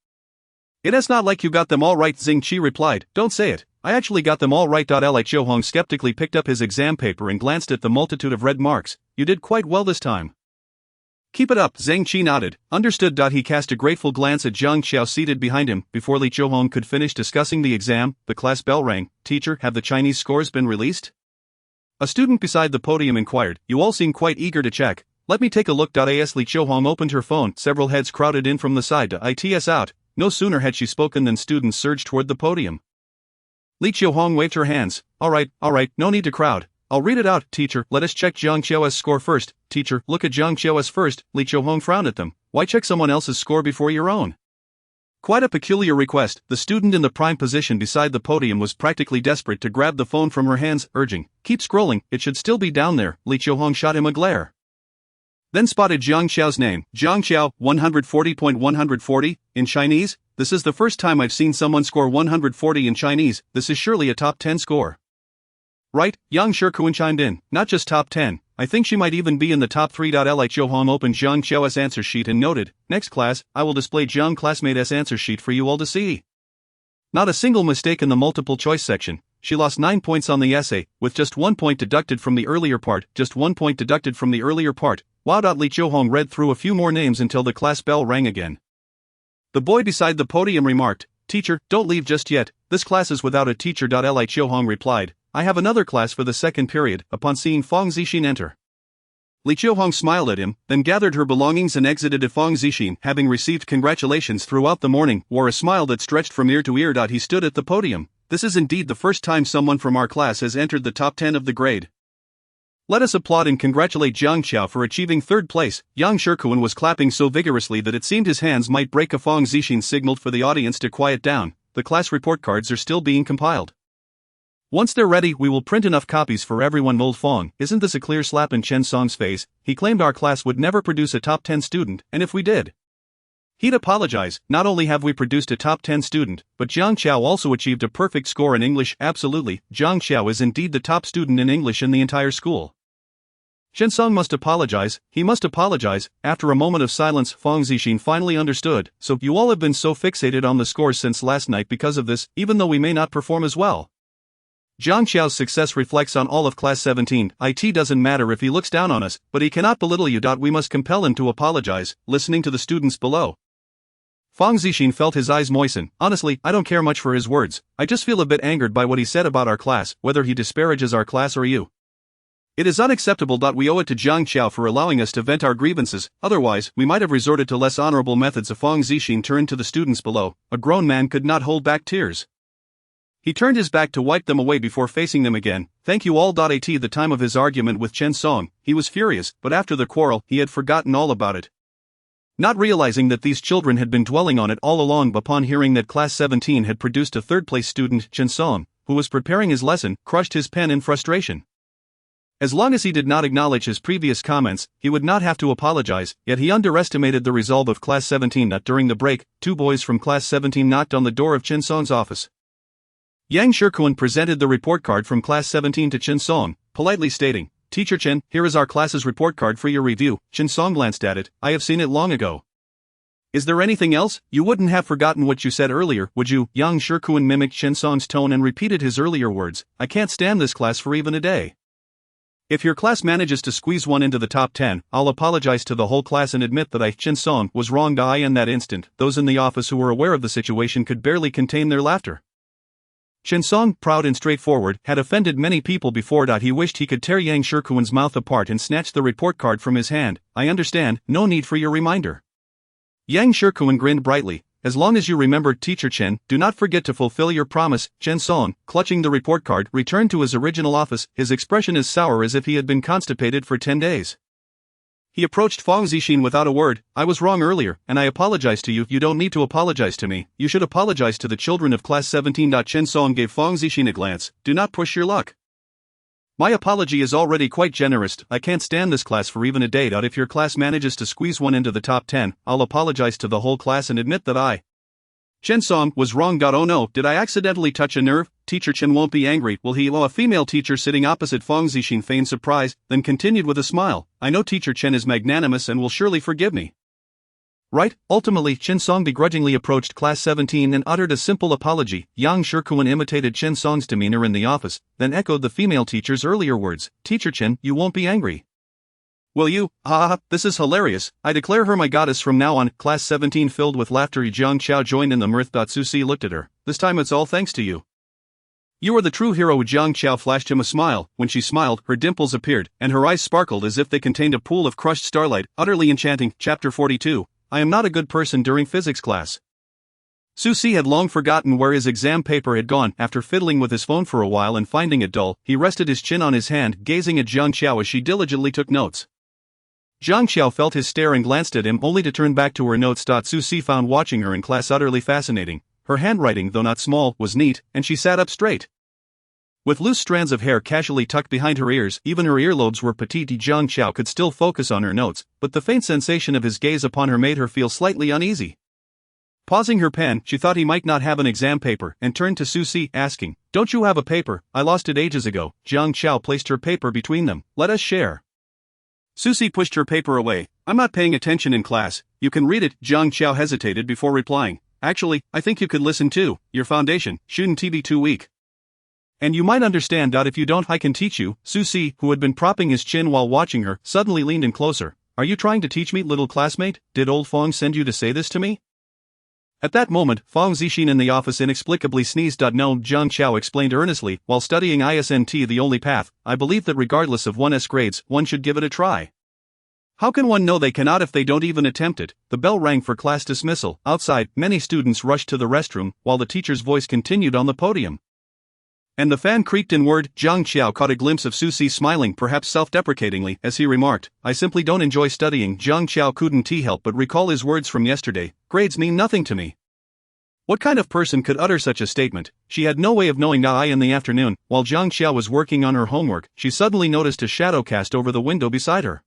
It is not like you got them all right, Zhang Qi replied. Don't say it. I actually got them all right. Li Qiuhong skeptically picked up his exam paper and glanced at the multitude of red marks. You did quite well this time. Keep it up, Zhang Qi nodded. Understood. He cast a grateful glance at Zhang Qiao seated behind him. Before Li Qiuhong could finish discussing the exam, the class bell rang. Teacher, have the Chinese scores been released? A student beside the podium inquired. You all seem quite eager to check. Let me take a look. As Li Qiuhong opened her phone, several heads crowded in from the side to its out. No sooner had she spoken than students surged toward the podium. Li Qiuhong waved her hands. All right, no need to crowd. I'll read it out. Teacher, let us check Zhang Qiao's score first. Teacher, look at Zhang Qiao's first. Li Qiuhong frowned at them. Why check someone else's score before your own? Quite a peculiar request. The student in the prime position beside the podium was practically desperate to grab the phone from her hands, urging, keep scrolling, it should still be down there. Li Qiuhong shot him a glare. Then spotted Zhang Qiao's name. Zhang Qiao, 140.140, in Chinese? This is the first time I've seen someone score 140 in Chinese. This is surely a top 10 score. Right, Yang Shikuan chimed in. Not just top 10, I think she might even be in the top 3. Li Qiuhong opened Zhang Qiao's answer sheet and noted, next class, I will display Zhang classmate's answer sheet for you all to see. Not a single mistake in the multiple choice section. She lost 9 points on the essay, with just 1 point deducted from the earlier part. Wow. Li Qiuhong read through a few more names until the class bell rang again. The boy beside the podium remarked, Teacher, don't leave just yet, this class is without a teacher. Li Qiuhong replied, I have another class for the second period. Upon seeing Fong Zixin enter, Li Qiuhong smiled at him, then gathered her belongings and exited. Fong Zixin, having received congratulations throughout the morning, wore a smile that stretched from ear to ear. He stood at the podium. This is indeed the first time someone from our class has entered the top 10 of the grade. Let us applaud and congratulate Zhang Qiao for achieving third place. Yang Shikuan was clapping so vigorously that it seemed his hands might break. Fong Zixin signaled for the audience to quiet down. The class report cards are still being compiled. Once they're ready, we will print enough copies for everyone. Old Fong, isn't this a clear slap in Chen Song's face? He claimed our class would never produce a top 10 student, and if we did, he'd apologize. Not only have we produced a top 10 student, but Zhang Qiao also achieved a perfect score in English. Absolutely, Zhang Qiao is indeed the top student in English in the entire school. Chen Song must apologize, he must apologize. After a moment of silence, Fong Zixin finally understood. So, you all have been so fixated on the scores since last night because of this, even though we may not perform as well. Zhang Qiao's success reflects on all of class 17. It doesn't matter if he looks down on us, but he cannot belittle you. We must compel him to apologize. Listening to the students below, Fong Zixin felt his eyes moisten. Honestly, I don't care much for his words. I just feel a bit angered by what he said about our class, whether he disparages our class or you. It is unacceptable. We owe it to Jiang Qiao for allowing us to vent our grievances, otherwise, we might have resorted to less honorable methods. Fang Zixin turned to the students below. A grown man could not hold back tears. He turned his back to wipe them away before facing them again. Thank you all. At the time of his argument with Chen Song, he was furious, but after the quarrel, he had forgotten all about it. Not realizing that these children had been dwelling on it all along. Upon hearing that Class 17 had produced a third-place student, Chen Song, who was preparing his lesson, crushed his pen in frustration. As long as he did not acknowledge his previous comments, he would not have to apologize, yet he underestimated the resolve of Class 17. During the break, two boys from Class 17 knocked on the door of Chen Song's office. Yang Shikuan presented the report card from Class 17 to Chen Song, politely stating, "Teacher Chen, here is our class's report card for your review." Chen Song glanced at it. "I have seen it long ago." "Is there anything else? You wouldn't have forgotten what you said earlier, would you?" Yang Shikuan mimicked Chen Song's tone and repeated his earlier words. "I can't stand this class for even a day. If your class manages to squeeze one into the top 10, I'll apologize to the whole class and admit that Chen Song was wrong." In that instant, those in the office who were aware of the situation could barely contain their laughter. Chen Song, proud and straightforward, had offended many people before. He wished he could tear Yang Shikuan's mouth apart and snatch the report card from his hand. "I understand, no need for your reminder." Yang Shikuan grinned brightly. "As long as you remembered, Teacher Chen, do not forget to fulfill your promise." Chen Song, clutching the report card, returned to his original office, his expression as sour as if he had been constipated for 10 days. He approached Fang Zixin without a word. "I was wrong earlier, and I apologize to you." "You don't need to apologize to me, you should apologize to the children of Class 17. Chen Song gave Fang Zixin a glance. "Do not push your luck. My apology is already quite generous. I can't stand this class for even a day. If your class manages to squeeze one into the top 10, I'll apologize to the whole class and admit that Chen Song was wrong. Oh no, did I accidentally touch a nerve? Teacher Chen won't be angry, will he?" A female teacher sitting opposite Fang Zixin feigned surprise, then continued with a smile. "I know Teacher Chen is magnanimous and will surely forgive me." Right? Ultimately, Chen Song begrudgingly approached Class 17 and uttered a simple apology. Yang Shikuan imitated Chen Song's demeanor in the office, then echoed the female teacher's earlier words. "Teacher Chen, you won't be angry, will you?" This is hilarious. I declare her my goddess from now on." Class 17 filled with laughter. Jiang Qiao joined in the mirth. Susi looked at her. "This time it's all thanks to you. You are the true hero." Jiang Qiao flashed him a smile. When she smiled, her dimples appeared, and her eyes sparkled as if they contained a pool of crushed starlight, utterly enchanting. Chapter 42. I am not a good person during physics class. Susi had long forgotten where his exam paper had gone. After fiddling with his phone for a while and finding it dull, he rested his chin on his hand, gazing at Jiang Qiao as she diligently took notes. Jiang Qiao felt his stare and glanced at him, only to turn back to her notes. Susi found watching her in class utterly fascinating. Her handwriting, though not small, was neat, and she sat up straight. With loose strands of hair casually tucked behind her ears, even her earlobes were petite. Jiang Qiao could still focus on her notes, but the faint sensation of his gaze upon her made her feel slightly uneasy. Pausing her pen, she thought he might not have an exam paper, and turned to Susi, asking, "Don't you have a paper? I lost it ages ago." Jiang Qiao placed her paper between them. "Let us share." Susi pushed her paper away. "I'm not paying attention in class. You can read it." Jiang Qiao hesitated before replying. "Actually, I think you could listen too. Your foundation shouldn't be too weak. And you might understand. If you don't, I can teach you." Susi, who had been propping his chin while watching her, suddenly leaned in closer. "Are you trying to teach me, little classmate? Did old Fang send you to say this to me?" At that moment, Fang Zixin in the office inexplicably sneezed. "No," Jiang Qiao explained earnestly, "while studying isn't the only path. I believe that regardless of one's grades, one should give it a try. How can one know they cannot if they don't even attempt it?" The bell rang for class dismissal. Outside, many students rushed to the restroom, while the teacher's voice continued on the podium. And the fan creaked inward. Jiang Qiao caught a glimpse of Susi smiling, perhaps self-deprecatingly, as he remarked, "I simply don't enjoy studying." Jiang Qiao couldn't help but recall his words from yesterday. "Grades mean nothing to me." What kind of person could utter such a statement? She had no way of knowing. In the afternoon, while Jiang Qiao was working on her homework, she suddenly noticed a shadow cast over the window beside her.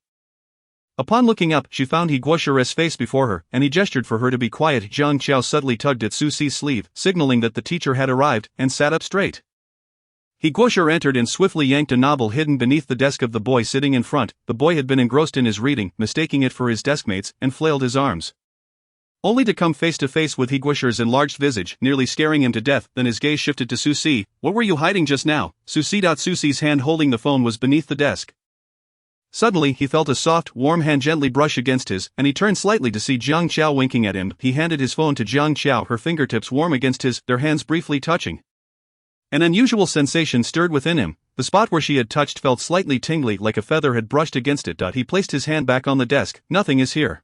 Upon looking up, she found He Guoshure's face before her, and he gestured for her to be quiet. Jiang Qiao suddenly tugged at Susi's sleeve, signaling that the teacher had arrived, and sat up straight. He Guoshure entered and swiftly yanked a novel hidden beneath the desk of the boy sitting in front. The boy had been engrossed in his reading, mistaking it for his deskmate's, and flailed his arms, only to come face to face with He Guoshure's enlarged visage, nearly scaring him to death. Then his gaze shifted to Susi. "What were you hiding just now?" Susi's hand holding the phone was beneath the desk. Suddenly, he felt a soft, warm hand gently brush against his, and he turned slightly to see Jiang Qiao winking at him. He handed his phone to Jiang Qiao, her fingertips warm against his, their hands briefly touching. An unusual sensation stirred within him. The spot where she had touched felt slightly tingly, like a feather had brushed against it. He placed his hand back on the desk. Nothing is here.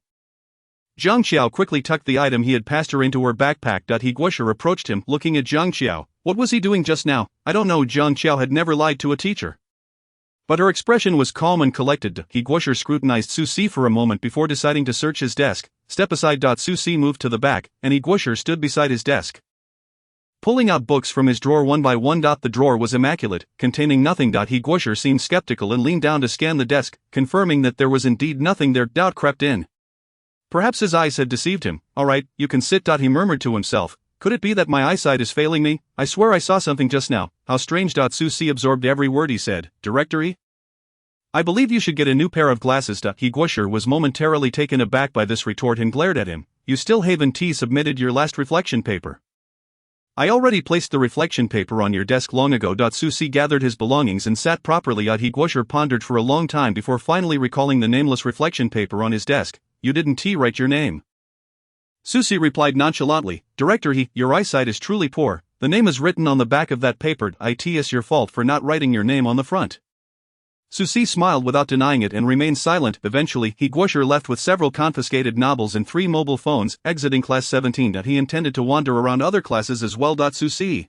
Zhang Qiao quickly tucked the item he had passed her into her backpack. He Guosher approached him, looking at Zhang Qiao. What was he doing just now? I don't know. Zhang Qiao had never lied to a teacher. But her expression was calm and collected. He Guosher scrutinized Su Si for a moment before deciding to search his desk. Step aside. Su Si moved to the back, and He Guosher stood beside his desk. Pulling out books from his drawer one by one. The drawer was immaculate, containing nothing. He Guosher seemed skeptical and leaned down to scan the desk, confirming that there was indeed nothing there. Doubt crept in. Perhaps his eyes had deceived him. All right, you can sit. He murmured to himself. Could it be that my eyesight is failing me? I swear I saw something just now. How strange. Su Si absorbed every word he said. Directory? I believe you should get a new pair of glasses. He Guosher was momentarily taken aback by this retort and glared at him. You still haven't submitted your last reflection paper. I already placed the reflection paper on your desk long ago. Su Si gathered his belongings and sat properly. He Guosher pondered for a long time before finally recalling the nameless reflection paper on his desk. You didn't write your name. Su Si replied nonchalantly. Director, your eyesight is truly poor. The name is written on the back of that paper. It's your fault for not writing your name on the front. Su Si smiled without denying it and remained silent. Eventually, He Guosher left with several confiscated novels and 3 mobile phones, exiting class 17. He intended to wander around other classes as well. Su Si.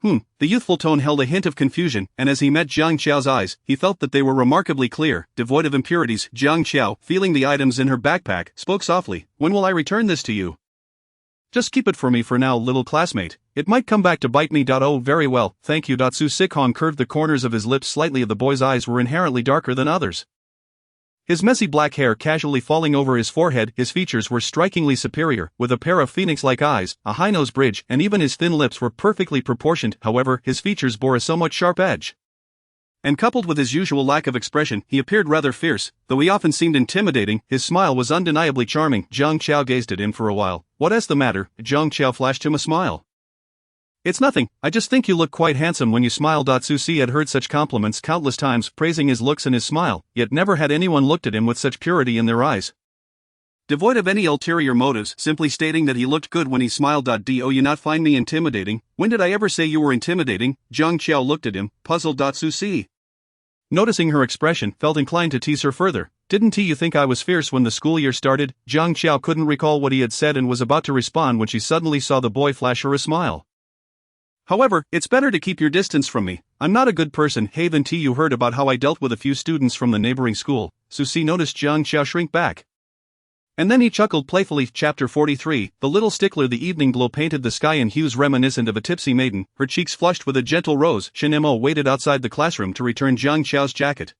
The youthful tone held a hint of confusion, and as he met Zhang Qiao's eyes, he felt that they were remarkably clear, devoid of impurities. Zhang Qiao, feeling the items in her backpack, spoke softly. When will I return this to you? Just keep it for me for now, little classmate. It might come back to bite me. Oh, very well, thank you. Su Sikhong curved the corners of his lips slightly. The boy's eyes were inherently darker than others. His messy black hair casually falling over his forehead, his features were strikingly superior, with a pair of phoenix-like eyes, a high nose bridge, and even his thin lips were perfectly proportioned. However, his features bore a somewhat sharp edge. And coupled with his usual lack of expression, he appeared rather fierce. Though he often seemed intimidating, his smile was undeniably charming. Zhang Qiao gazed at him for a while. What is the matter? Zhang Qiao flashed him a smile. It's nothing, I just think you look quite handsome when you smile. Su Si had heard such compliments countless times, praising his looks and his smile, yet never had anyone looked at him with such purity in their eyes. Devoid of any ulterior motives, simply stating that he looked good when he smiled. Do you not find me intimidating? When did I ever say you were intimidating? Zhang Qiao looked at him, puzzled. Su Si, noticing her expression, felt inclined to tease her further. Didn't you think I was fierce when the school year started? Zhang Qiao couldn't recall what he had said and was about to respond when she suddenly saw the boy flash her a smile. However, it's better to keep your distance from me. I'm not a good person. Haven't you heard about how I dealt with a few students from the neighboring school? Su Si noticed Zhang Qiao shrink back. And then he chuckled playfully. Chapter 43, The Little Stickler. The evening glow painted the sky in hues reminiscent of a tipsy maiden, her cheeks flushed with a gentle rose. Shinemo waited outside the classroom to return Zhang Qiao's jacket.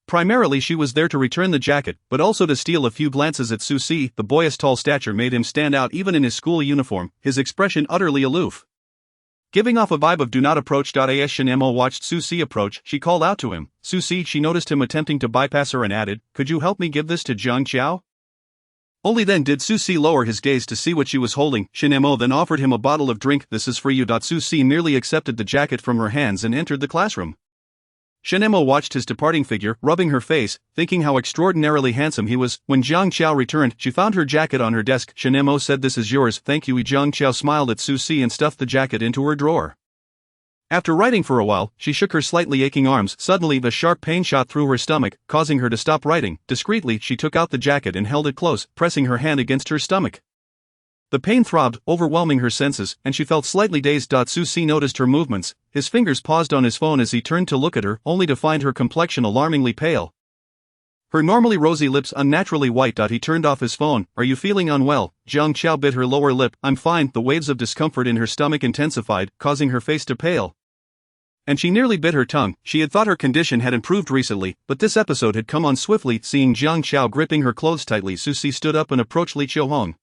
Primarily she was there to return the jacket, but also to steal a few glances at Su Si. The boy's tall stature made him stand out even in his school uniform, his expression utterly aloof, giving off a vibe of do not approach. As Shinemo watched Su Si approach, she called out to him. Su Si, she noticed him attempting to bypass her and added, could you help me give this to Zhang Qiao? Only then did Su Si lower his gaze to see what she was holding. Shinemo then offered him a bottle of drink. This is for you. Su Si merely accepted the jacket from her hands and entered the classroom. Shinemo watched his departing figure, rubbing her face, thinking how extraordinarily handsome he was. When Zhang Qiao returned, she found her jacket on her desk. Shinemo said, this is yours, thank you. Zhang Qiao smiled at Su Si and stuffed the jacket into her drawer. After writing for a while, she shook her slightly aching arms. Suddenly the sharp pain shot through her stomach, causing her to stop writing. Discreetly, she took out the jacket and held it close, pressing her hand against her stomach. The pain throbbed, overwhelming her senses, and she felt slightly dazed. Su Si noticed her movements. His fingers paused on his phone as he turned to look at her, only to find her complexion alarmingly pale, her normally rosy lips unnaturally white. He turned off his phone. Are you feeling unwell? Zhang Qiao bit her lower lip. I'm fine. The waves of discomfort in her stomach intensified, causing her face to pale, and she nearly bit her tongue. She had thought her condition had improved recently, but this episode had come on swiftly. Seeing Zhang Qiao gripping her clothes tightly, Su Si stood up and approached Li Qiuhong.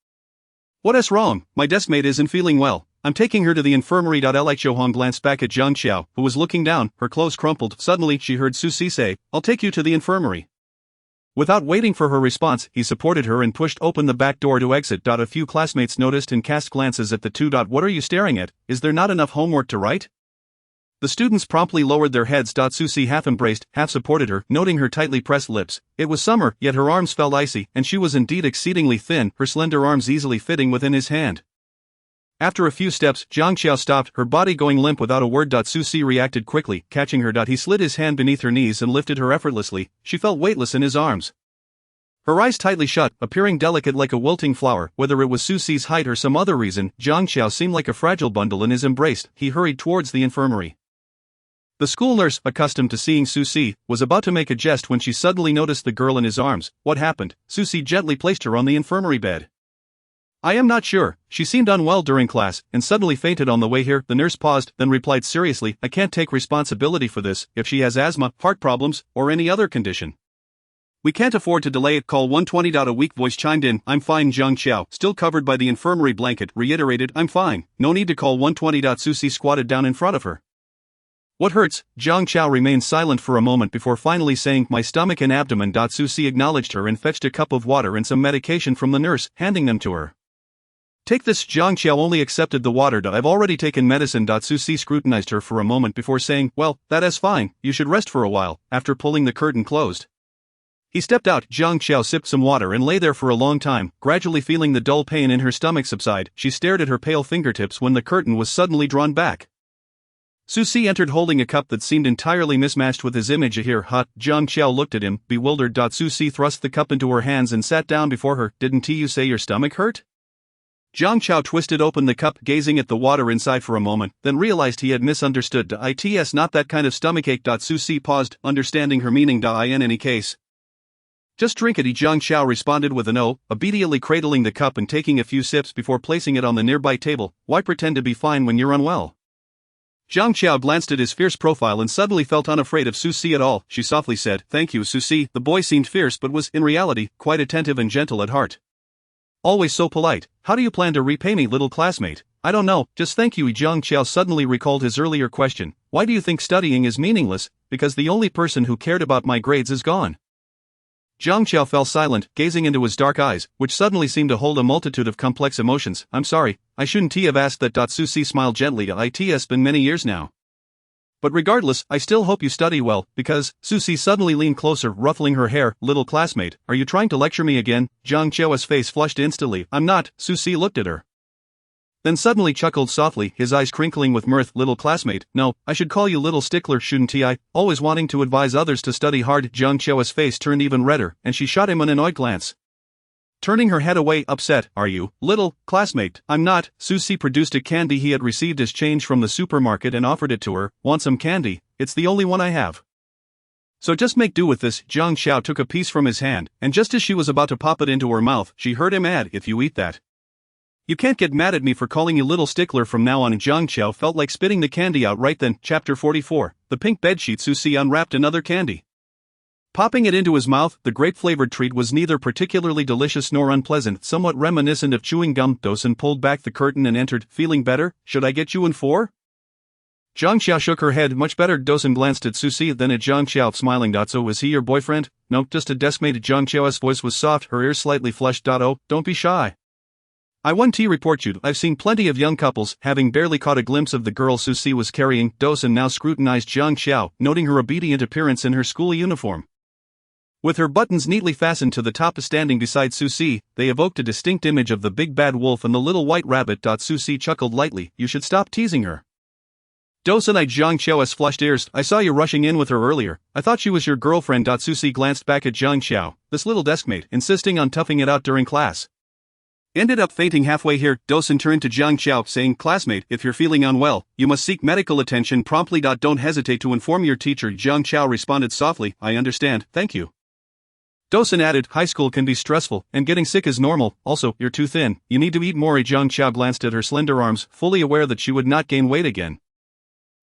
What's wrong? My deskmate isn't feeling well. I'm taking her to the infirmary. Li Qiuhong glanced back at Zhang Qiao, who was looking down, her clothes crumpled. Suddenly, she heard Su Si say, I'll take you to the infirmary. Without waiting for her response, he supported her and pushed open the back door to exit. A few classmates noticed and cast glances at the two. What are you staring at? Is there not enough homework to write? The students promptly lowered their heads. Su Si half embraced, half supported her, noting her tightly pressed lips. It was summer, yet her arms felt icy, and she was indeed exceedingly thin, her slender arms easily fitting within his hand. After a few steps, Jiang Xiao stopped, her body going limp without a word. Susi reacted quickly, catching her. He slid his hand beneath her knees and lifted her effortlessly. She felt weightless in his arms. Her eyes tightly shut, appearing delicate like a wilting flower. Whether it was Susi's height or some other reason, Jiang Xiao seemed like a fragile bundle in his embrace. He hurried towards the infirmary. The school nurse, accustomed to seeing Susi, was about to make a jest when she suddenly noticed the girl in his arms. What happened? Susi gently placed her on the infirmary bed. I am not sure. She seemed unwell during class, and suddenly fainted on the way here. The nurse paused, then replied seriously, I can't take responsibility for this. If she has asthma, heart problems, or any other condition, we can't afford to delay it. Call 120. A weak voice chimed in. I'm fine. Jiang Xiao, still covered by the infirmary blanket, reiterated, I'm fine. No need to call 120. Susi squatted down in front of her. What hurts? Jiang Xiao remained silent for a moment before finally saying, my stomach and abdomen. Susi acknowledged her and fetched a cup of water and some medication from the nurse, handing them to her. Take this. Jiang Xiao only accepted the water. I've already taken medicine. Susi scrutinized her for a moment before saying, well, that is fine, you should rest for a while. After pulling the curtain closed, he stepped out. Jiang Xiao sipped some water and lay there for a long time, gradually feeling the dull pain in her stomach subside. She stared at her pale fingertips when the curtain was suddenly drawn back. Susi entered holding a cup that seemed entirely mismatched with his image. Here, hot. Jiang Xiao looked at him, bewildered. Susi thrust the cup into her hands and sat down before her. Didn't you say your stomach hurt? Jiang Xiao twisted open the cup, gazing at the water inside for a moment, then realized he had misunderstood. It's not that kind of stomachache. Susi paused, understanding her meaning. In any case, just drink it. Jiang Xiao responded with a no, obediently cradling the cup and taking a few sips before placing it on the nearby table. Why pretend to be fine when you're unwell? Jiang Xiao glanced at his fierce profile and suddenly felt unafraid of Susi at all. She softly said, thank you, Susi. The boy seemed fierce but was, in reality, quite attentive and gentle at heart. Always so polite. How do you plan to repay me, little classmate? I don't know, just thank you. Jiang Xiao suddenly recalled his earlier question. Why do you think studying is meaningless? Because the only person who cared about my grades is gone. Jiang Xiao fell silent, gazing into his dark eyes, which suddenly seemed to hold a multitude of complex emotions. I'm sorry, I shouldn't have asked that. Susi smiled gently. It's been many years now. But regardless, I still hope you study well, because, Susi suddenly leaned closer, ruffling her hair. Little classmate, are you trying to lecture me again? Jiang Xiao's face flushed instantly. I'm not. Susi looked at her, then suddenly chuckled softly, his eyes crinkling with mirth. Little classmate, no, I should call you little stickler, shouldn't I? Always wanting to advise others to study hard. Jiang Xiao's face turned even redder, and she shot him an annoyed glance, turning her head away, upset. Are you, little classmate? I'm not. Susi produced a candy he had received as change from the supermarket and offered it to her. Want some candy? It's the only one I have, so just make do with this. Jiang Xiao took a piece from his hand, and just as she was about to pop it into her mouth, she heard him add, if you eat that, you can't get mad at me for calling you little stickler from now on. Jiang Xiao felt like spitting the candy out right then. Chapter 44, The Pink Bedsheet. Susi unwrapped another candy, popping it into his mouth. The grape-flavored treat was neither particularly delicious nor unpleasant, somewhat reminiscent of chewing gum. Dosen pulled back the curtain and entered. Feeling better? Should I get you in for? Jiang Xiao shook her head. Much better. Dosen glanced at Susi, then at Jiang Xiao, smiling. So is he your boyfriend? No, just a deskmate. Jiang Xiao's voice was soft, her ears slightly flushed. Oh, don't be shy. I want to report you, I've seen plenty of young couples. Having barely caught a glimpse of the girl Susi was carrying, Dosen now scrutinized Jiang Xiao, noting her obedient appearance in her school uniform, with her buttons neatly fastened to the top. Standing beside Susi, they evoked a distinct image of the big bad wolf and the little white rabbit. Susi chuckled lightly. You should stop teasing her. Dosen eyed Jiang Xiao's flushed ears. I saw you rushing in with her earlier. I thought she was your girlfriend. Susi glanced back at Jiang Xiao. This little deskmate, insisting on toughing it out during class, ended up fainting halfway here. Dosen turned to Jiang Xiao, saying, classmate, if you're feeling unwell, you must seek medical attention promptly. Don't hesitate to inform your teacher. Jiang Xiao responded softly, I understand, thank you. Dosen added, high school can be stressful, and getting sick is normal. Also, you're too thin, you need to eat more. Jiang Xiao glanced at her slender arms, fully aware that she would not gain weight again.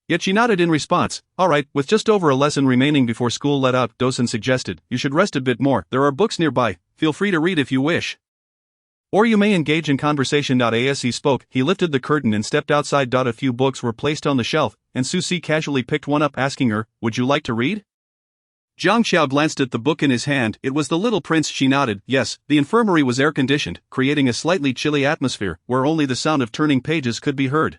Yet she nodded in response. Alright, with just over a lesson remaining before school let out, Dosen suggested, you should rest a bit more. There are books nearby, feel free to read if you wish, or you may engage in conversation. As he spoke, he lifted the curtain and stepped outside. A few books were placed on the shelf, and Susi casually picked one up, asking her, would you like to read? Jiang Xiao glanced at the book in his hand. It was The Little Prince. She nodded. Yes. The infirmary was air-conditioned, creating a slightly chilly atmosphere, where only the sound of turning pages could be heard.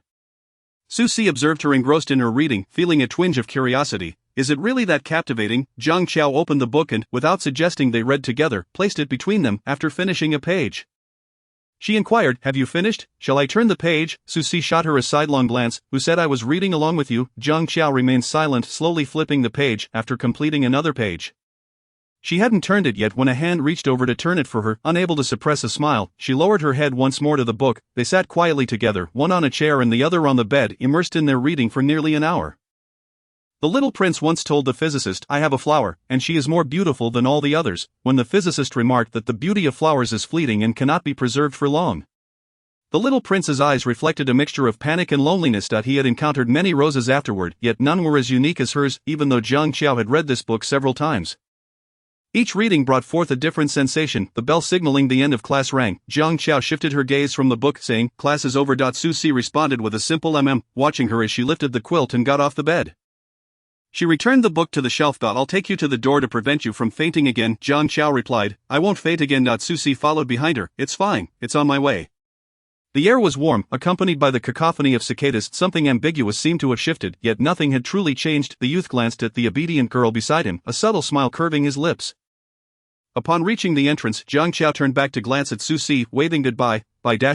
Susi observed her engrossed in her reading, feeling a twinge of curiosity. Is it really that captivating? Jiang Xiao opened the book and, without suggesting they read together, placed it between them after finishing a page. She inquired, have you finished? Shall I turn the page? Susie shot her a sidelong glance. Who said I was reading along with you? Zhang Qiao remained silent, slowly flipping the page after completing another page. She hadn't turned it yet when a hand reached over to turn it for her. Unable to suppress a smile, she lowered her head once more to the book. They sat quietly together, one on a chair and the other on the bed, immersed in their reading for nearly an hour. The little prince once told the physicist, I have a flower, and she is more beautiful than all the others, when the physicist remarked that the beauty of flowers is fleeting and cannot be preserved for long. The little prince's eyes reflected a mixture of panic and loneliness. He had encountered many roses afterward, yet none were as unique as hers, even though Zhang Qiao had read this book several times. Each reading brought forth a different sensation, the bell signaling the end of class rang. Zhang Qiao shifted her gaze from the book, saying, Class is over. Susie responded with a simple watching her as she lifted the quilt and got off the bed. She returned the book to the shelf. I'll take you to the door to prevent you from fainting again. Zhang Qiao replied, I won't faint again. Susie followed behind her. It's fine, it's on my way. The air was warm, accompanied by the cacophony of cicadas. Something ambiguous seemed to have shifted, yet nothing had truly changed. The youth glanced at the obedient girl beside him, a subtle smile curving his lips. Upon reaching the entrance, Zhang Qiao turned back to glance at Susie, waving goodbye. As Zhang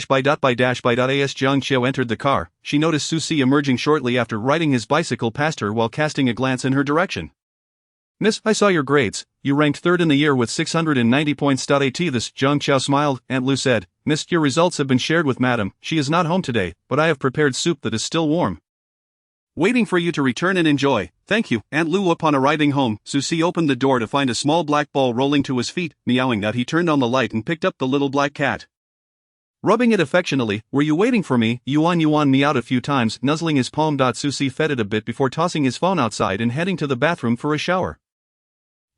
Qiao entered the car, she noticed Susie emerging shortly after, riding his bicycle past her while casting a glance in her direction. Miss, I saw your grades. You ranked third in the year with 690 points. This, Zhang Qiao smiled. Aunt Lu said, Miss, your results have been shared with Madam. She is not home today, but I have prepared soup that is still warm, waiting for you to return and enjoy. Thank you, Aunt Lu. Upon arriving home, Susie opened the door to find a small black ball rolling to his feet. Meowing, he turned on the light and picked up the little black cat. Rubbing it affectionately, were you waiting for me? Yuan meowed a few times, nuzzling his palm. Susie fed it a bit before tossing his phone outside and heading to the bathroom for a shower.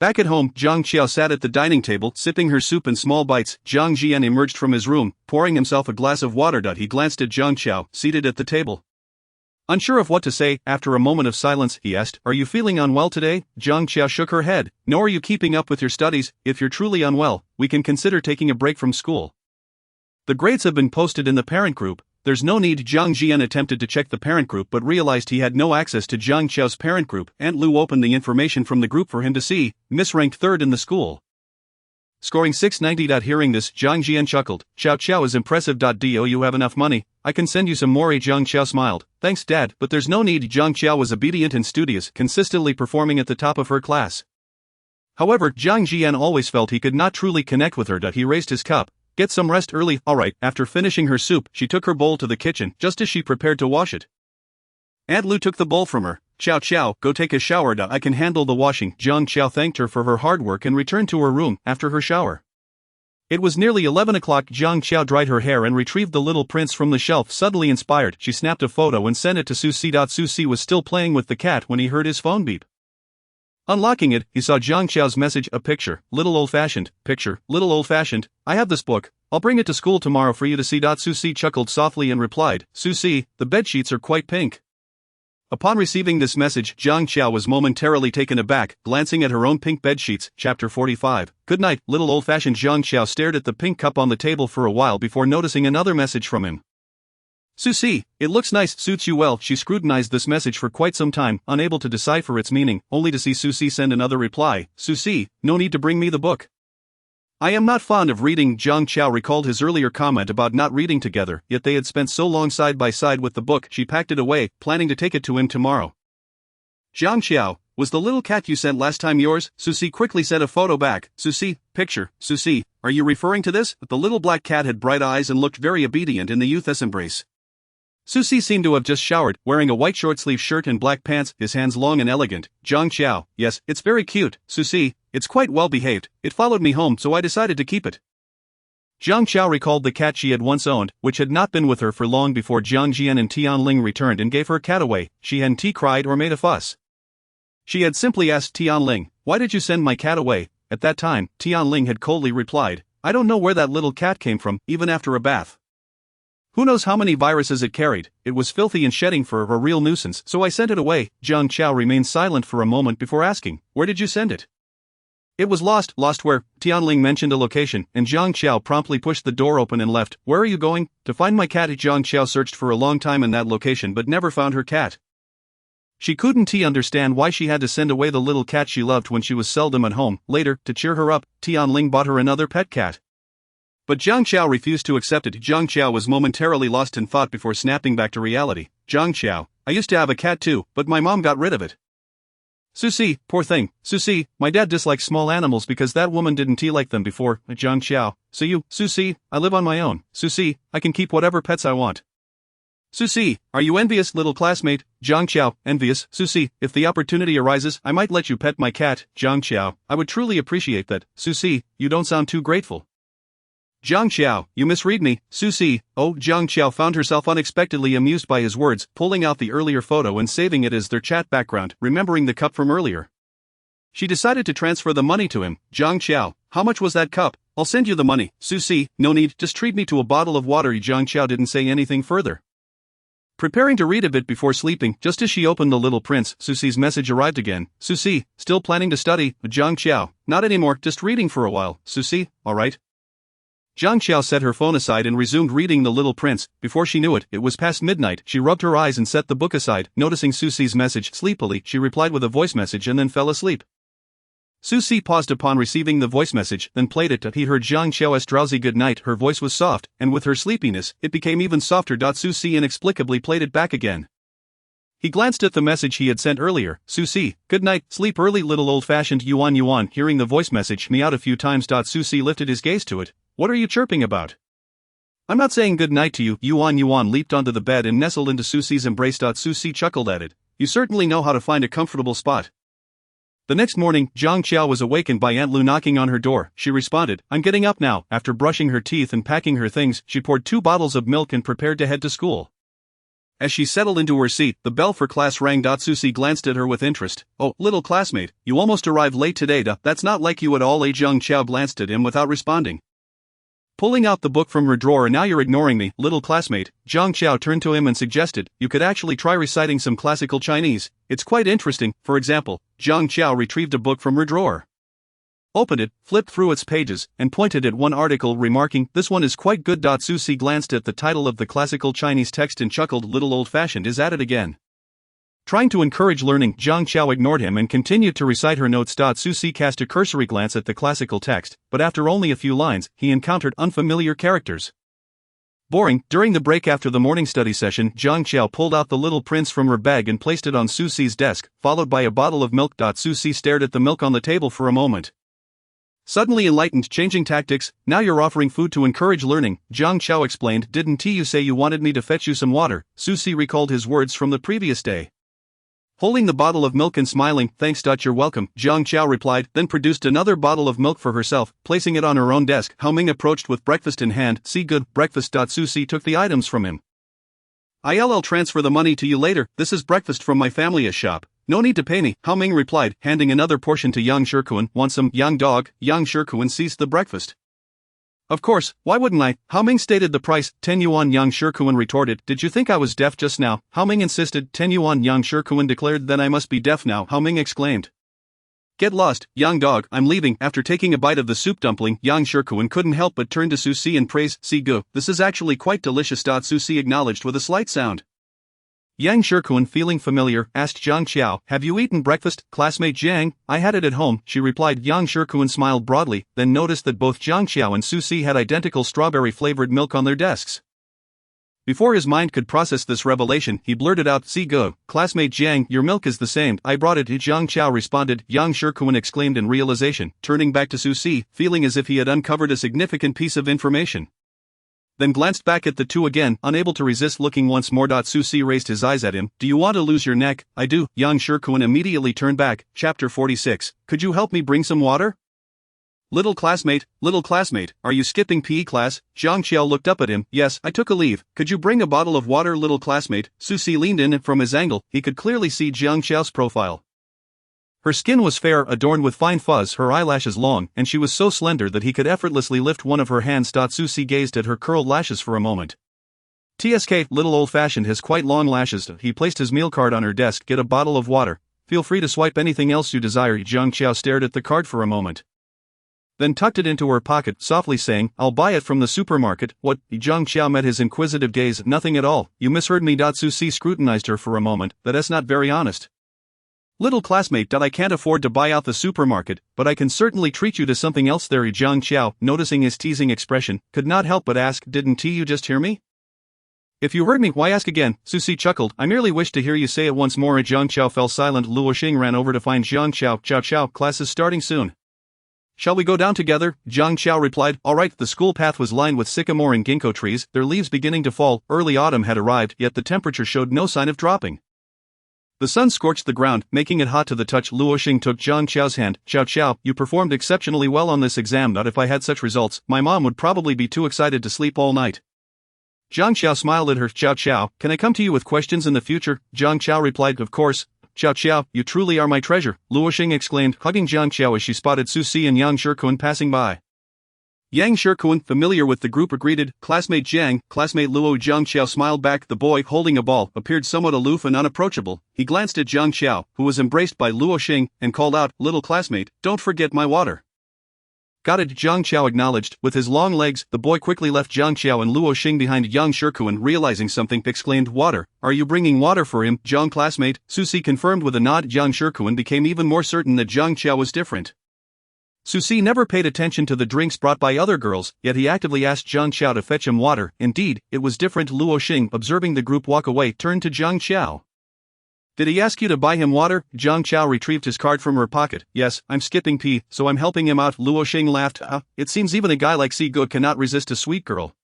Back at home, Zhang Qiao sat at the dining table, sipping her soup in small bites. Zhang Jian emerged from his room, pouring himself a glass of water. He glanced at Zhang Qiao, seated at the table. Unsure of what to say, after a moment of silence, he asked, Are you feeling unwell today? Zhang Qiao shook her head. No. Are you keeping up with your studies? If you're truly unwell, we can consider taking a break from school. The grades have been posted in the parent group. There's no need. Zhang Jian attempted to check the parent group but realized he had no access to Zhang Qiao's parent group. Aunt Lu opened the information from the group for him to see. Miss ranked third in the school, scoring 690. Hearing this, Zhang Jian chuckled. Qiao is impressive. Do you have enough money? I can send you some more. Zhang Qiao smiled. Thanks, Dad, but there's no need. Zhang Qiao was obedient and studious, consistently performing at the top of her class. However, Zhang Jian always felt he could not truly connect with her. He raised his cup. Get some rest early. Alright. After finishing her soup, she took her bowl to the kitchen, just as she prepared to wash it. Aunt Lu took the bowl from her. Qiao, go take a shower. I can handle the washing. Zhang Qiao thanked her for her hard work and returned to her room after her shower. It was nearly 11 o'clock. Zhang Qiao dried her hair and retrieved the little prince from the shelf. Suddenly inspired, she snapped a photo and sent it to Susie. Susie was still playing with the cat when he heard his phone beep. Unlocking it, he saw Zhang Qiao's message, a picture, little old-fashioned, picture, little old-fashioned, I have this book, I'll bring it to school tomorrow for you to see. Susie chuckled softly and replied, Susie, the bedsheets are quite pink. Upon receiving this message, Zhang Qiao was momentarily taken aback, glancing at her own pink bedsheets. Chapter 45. Good night, little old-fashioned. Zhang Qiao stared at the pink cup on the table for a while before noticing another message from him. Susie, it looks nice, suits you well. She scrutinized this message for quite some time, unable to decipher its meaning, only to see Susie send another reply. Susie, no need to bring me the book. I am not fond of reading. Zhang Qiao recalled his earlier comment about not reading together, yet they had spent so long side by side with the book. She packed it away, planning to take it to him tomorrow. Zhang Qiao, was the little cat you sent last time yours? Susie quickly sent a photo back. Susie, picture. Susie, are you referring to this? The little black cat had bright eyes and looked very obedient in the youth's embrace. Susie seemed to have just showered, wearing a white short-sleeve shirt and black pants, his hands long and elegant. Zhang Qiao, yes, it's very cute. Susie, it's quite well behaved. It followed me home, so I decided to keep it. Zhang Qiao recalled the cat she had once owned, which had not been with her for long before Zhang Jian and Tianling returned and gave her cat away. She hadn't cried or made a fuss. She had simply asked Tianling, why did you send my cat away? At that time, Tianling had coldly replied, I don't know where that little cat came from, even after a bath. Who knows how many viruses it carried? It was filthy and shedding fur, a real nuisance, so I sent it away. Zhang Qiao remained silent for a moment before asking, where did you send it? It was lost. Lost where? Tianling mentioned a location, and Zhang Qiao promptly pushed the door open and left. Where are you going? To find my cat. Zhang Qiao searched for a long time in that location but never found her cat. She couldn't understand why she had to send away the little cat she loved when she was seldom at home. Later, to cheer her up, Tianling bought her another pet cat. But Jiang Qiao refused to accept it. Jiang Qiao was momentarily lost in thought before snapping back to reality. Jiang Qiao, I used to have a cat too, but my mom got rid of it. Susie, poor thing. Susie, my dad dislikes small animals because that woman didn't like them before. Jiang Qiao, so you, Susie, I live on my own. Susie, I can keep whatever pets I want. Susie, are you envious, little classmate? Jiang Qiao, envious. Susie, if the opportunity arises, I might let you pet my cat. Jiang Qiao, I would truly appreciate that. Susie, you don't sound too grateful. Jiang Qiao, you misread me. Susie, oh, Jiang Qiao found herself unexpectedly amused by his words, pulling out the earlier photo and saving it as their chat background, remembering the cup from earlier. She decided to transfer the money to him. Jiang Qiao, how much was that cup? I'll send you the money. Susie, no need, just treat me to a bottle of water. Jiang Qiao didn't say anything further. Preparing to read a bit before sleeping, just as she opened The Little Prince, Susie's message arrived again. Susie, still planning to study? Jiang Qiao, not anymore, just reading for a while. Susie, alright. Jiang Qiao set her phone aside and resumed reading The Little Prince. Before she knew it, it was past midnight. She rubbed her eyes and set the book aside. Noticing Susie's message sleepily, she replied with a voice message and then fell asleep. Susie paused upon receiving the voice message, then played it. He heard Jiang Qiao's drowsy good night. Her voice was soft, and with her sleepiness, it became even softer. Susie inexplicably played it back again. He glanced at the message he had sent earlier. Susie, good night, sleep early, little old-fashioned Yuan Yuan. Hearing the voice message meowed a few times. Susie lifted his gaze to it. What are you chirping about? I'm not saying good night to you. Yuan Yuan leaped onto the bed and nestled into Susie's embrace. Susie chuckled at it. You certainly know how to find a comfortable spot. The next morning, Jiang Qiao was awakened by Aunt Lu knocking on her door. She responded, I'm getting up now. After brushing her teeth and packing her things, she poured 2 bottles of milk and prepared to head to school. As she settled into her seat, the bell for class rang. Susie glanced at her with interest. Oh, little classmate, you almost arrived late today. That's not like you at all. Jiang Qiao glanced at him without responding. Pulling out the book from her drawer. Now you're ignoring me, little classmate. Jiang Qiao turned to him and suggested, you could actually try reciting some classical Chinese. It's quite interesting. For example, Jiang Qiao retrieved a book from her drawer, opened it, flipped through its pages, and pointed at one article, remarking, this one is quite good. Susie glanced at the title of the classical Chinese text and chuckled. Little old-fashioned is at it again. Trying to encourage learning, Jiang Qiao ignored him and continued to recite her notes. Susie cast a cursory glance at the classical text, but after only a few lines, he encountered unfamiliar characters. Boring. During the break after the morning study session, Jiang Qiao pulled out The Little Prince from her bag and placed it on Susie's desk, followed by a bottle of milk. Susie stared at the milk on the table for a moment. Suddenly enlightened, changing tactics, now you're offering food to encourage learning, Jiang Qiao explained. Didn't you say you wanted me to fetch you some water? Susie recalled his words from the previous day. Holding the bottle of milk and smiling, thanks. You're welcome, Jiang Qiao replied, then produced another bottle of milk for herself, placing it on her own desk. Hao Ming approached with breakfast in hand. See, good breakfast. Susie took the items from him. I'll transfer the money to you later. This is breakfast from my family's shop. No need to pay me, Hao Ming replied, handing another portion to Yang Shikuan. Want some, young dog? Yang Shikuan seized the breakfast. Of course, why wouldn't I? Hao Ming stated the price, 10 yuan. Yang Shikuan retorted, did you think I was deaf just now? Hao Ming insisted, 10 yuan. Yang Shikuan declared, then I must be deaf now. Hao Ming exclaimed. Get lost, young dog, I'm leaving. After taking a bite of the soup dumpling, Yang Shikuan couldn't help but turn to Susie and praise, see go, this is actually quite delicious. Susie acknowledged with a slight sound. Yang Shikuan, feeling familiar, asked Jiang Qiao, have you eaten breakfast, classmate Jiang? I had it at home, she replied. Yang Shikuan smiled broadly, then noticed that both Jiang Qiao and Susie had identical strawberry-flavored milk on their desks. Before his mind could process this revelation, he blurted out, see go, classmate Jiang, your milk is the same. I brought it. Jiang Qiao responded. Yang Shikuan exclaimed in realization, turning back to Susie, feeling as if he had uncovered a significant piece of information. Then glanced back at the two again, unable to resist looking once more. Susie raised his eyes at him. Do you want to lose your neck? I do. Yang Shikuan immediately turned back. Chapter 46. Could you help me bring some water? Little classmate, are you skipping PE class? Jiang Qiao looked up at him. Yes, I took a leave. Could you bring a bottle of water, little classmate? Susie leaned in, and from his angle, he could clearly see Jiang Qiao's profile. Her skin was fair, adorned with fine fuzz, her eyelashes long, and she was so slender that he could effortlessly lift one of her hands. Susie gazed at her curled lashes for a moment. TSK, little old-fashioned has quite long lashes. He placed his meal card on her desk. Get a bottle of water. Feel free to swipe anything else you desire. Jiang Qiao stared at the card for a moment, then tucked it into her pocket, softly saying, I'll buy it from the supermarket. What? Jiang Qiao met his inquisitive gaze. Nothing at all. You misheard me. Susie scrutinized her for a moment. That's not very honest. Little classmate. I can't afford to buy out the supermarket, but I can certainly treat you to something else there. Zhang Qiao, noticing his teasing expression, could not help but ask, didn't you just hear me? If you heard me, why ask again? Susie chuckled. I merely wished to hear you say it once more. Zhang Qiao fell silent. Luo Xing ran over to find Zhang Qiao. Qiao, class is starting soon. Shall we go down together? Zhang Qiao replied. All right. The school path was lined with sycamore and ginkgo trees, their leaves beginning to fall. Early autumn had arrived, yet the temperature showed no sign of dropping. The sun scorched the ground, making it hot to the touch. Luo Xing took Zhang Qiao's hand. Qiao, you performed exceptionally well on this exam. Not if I had such results, my mom would probably be too excited to sleep all night. Zhang Qiao smiled at her. Qiao, can I come to you with questions in the future? Zhang Qiao replied, of course. Qiao, you truly are my treasure, Luo Xing exclaimed, hugging Zhang Qiao as she spotted Susi and Yang Shikuan passing by. Yang Shikuan, familiar with the group, greeted, classmate Jiang, classmate Luo. Zhang Qiao smiled back. The boy, holding a ball, appeared somewhat aloof and unapproachable. He glanced at Zhang Qiao, who was embraced by Luo Xing, and called out, little classmate, don't forget my water. Got it, Zhang Qiao acknowledged. With his long legs, the boy quickly left Zhang Qiao and Luo Xing behind. Yang Shikuan, realizing something, exclaimed, water, are you bringing water for him? Zhang classmate, Susi confirmed with a nod. Yang Shikuan became even more certain that Zhang Qiao was different. Susi never paid attention to the drinks brought by other girls, yet he actively asked Zhang Qiao to fetch him water. Indeed, it was different. Luo Xing, observing the group walk away, turned to Zhang Qiao. Did he ask you to buy him water? Zhang Qiao retrieved his card from her pocket. Yes, I'm skipping P, so I'm helping him out. Luo Xing laughed. It seems even a guy like Si Ge cannot resist a sweet girl.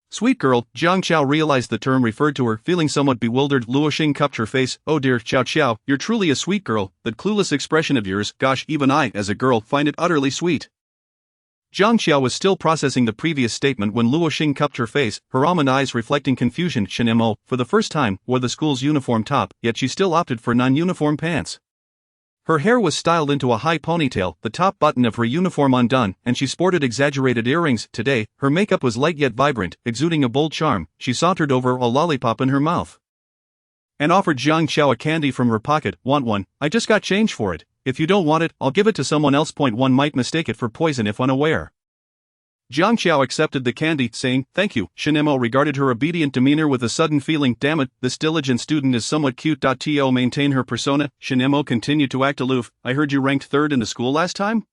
Sweet girl, Zhang Qiao realized the term referred to her, feeling somewhat bewildered. Luo Xing cupped her face. Oh dear, Qiao, you're truly a sweet girl, that clueless expression of yours, gosh, even I, as a girl, find it utterly sweet. Zhang Qiao was still processing the previous statement when Luo Xing cupped her face, her almond eyes reflecting confusion. Shen Mo, for the first time, wore the school's uniform top, yet she still opted for non-uniform pants. Her hair was styled into a high ponytail, the top button of her uniform undone, and she sported exaggerated earrings. Today, her makeup was light yet vibrant, exuding a bold charm. She sauntered over, a lollipop in her mouth, and offered Zhang Qiao a candy from her pocket. Want one? I just got change for it. If you don't want it, I'll give it to someone else. One might mistake it for poison if unaware. Zhang Qiao accepted the candy, saying, thank you. Shen Mo regarded her obedient demeanor with a sudden feeling, damn it, this diligent student is somewhat cute. To maintain her persona, Shen Mo continued to act aloof. I heard you ranked third in the school last time?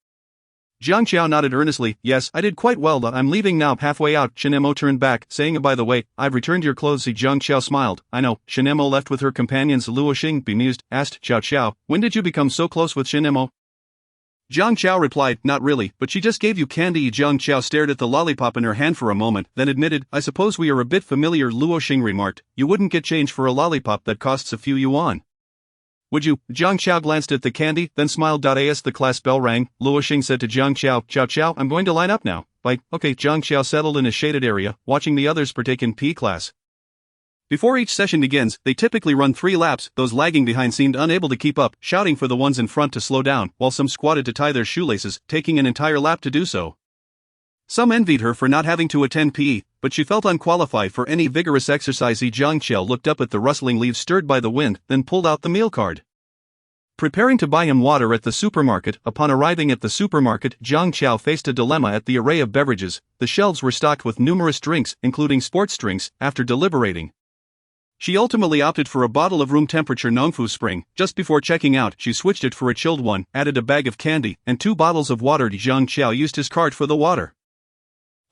Zhang Qiao nodded earnestly. Yes, I did quite well. I'm leaving now. Halfway out, Shen Mo turned back, saying, by the way, I've returned your clothes. Zhang Qiao smiled. I know. Shen Mo left with her companions. Luo Xing, bemused, asked, Qiao, when did you become so close with Shen Mo? Zhang Qiao replied, not really, but she just gave you candy. Zhang Qiao stared at the lollipop in her hand for a moment, then admitted, I suppose we are a bit familiar. Luo Xing remarked, you wouldn't get change for a lollipop that costs a few yuan. Would you? Zhang Qiao glanced at the candy, then smiled. As the class bell rang, Luo Xing said to Zhang Qiao, I'm going to line up now. Bye. Okay. Zhang Qiao settled in a shaded area, watching the others partake in P class. Before each session begins, they typically run 3 laps. Those lagging behind seemed unable to keep up, shouting for the ones in front to slow down, while some squatted to tie their shoelaces, taking an entire lap to do so. Some envied her for not having to attend PE, but she felt unqualified for any vigorous exercise. Zhang Qiao looked up at the rustling leaves stirred by the wind, then pulled out the meal card. Preparing to buy him water at the supermarket, upon arriving at the supermarket, Zhang Qiao faced a dilemma at the array of beverages. The shelves were stocked with numerous drinks, including sports drinks. After deliberating, she ultimately opted for a bottle of room-temperature Nongfu Spring. Just before checking out, she switched it for a chilled one, added a bag of candy, and 2 bottles of water. Zhang Qiao used his card for the water,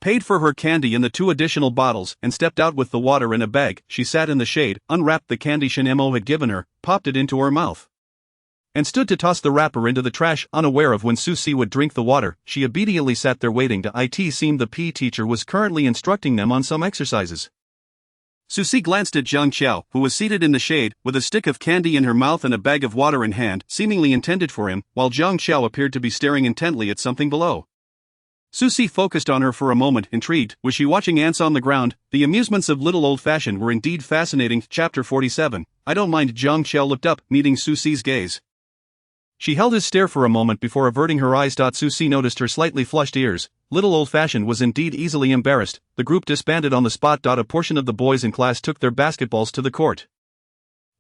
paid for her candy and the 2 additional bottles, and stepped out with the water in a bag. She sat in the shade, unwrapped the candy Shen Mo had given her, popped it into her mouth, and stood to toss the wrapper into the trash. Unaware of when Susi would drink the water, she obediently sat there waiting. It seemed the PE teacher was currently instructing them on some exercises. Susi glanced at Zhang Qiao, who was seated in the shade, with a stick of candy in her mouth and a bag of water in hand, seemingly intended for him, while Zhang Qiao appeared to be staring intently at something below. Susi focused on her for a moment, intrigued. Was she watching ants on the ground? The amusements of little old-fashioned were indeed fascinating. Chapter 47. I don't mind. Zhang Qiao looked up, meeting Susi's gaze. She held his stare for a moment before averting her eyes. Susi noticed her slightly flushed ears. Little old-fashioned was indeed easily embarrassed. The group disbanded on the spot. A portion of the boys in class took their basketballs to the court.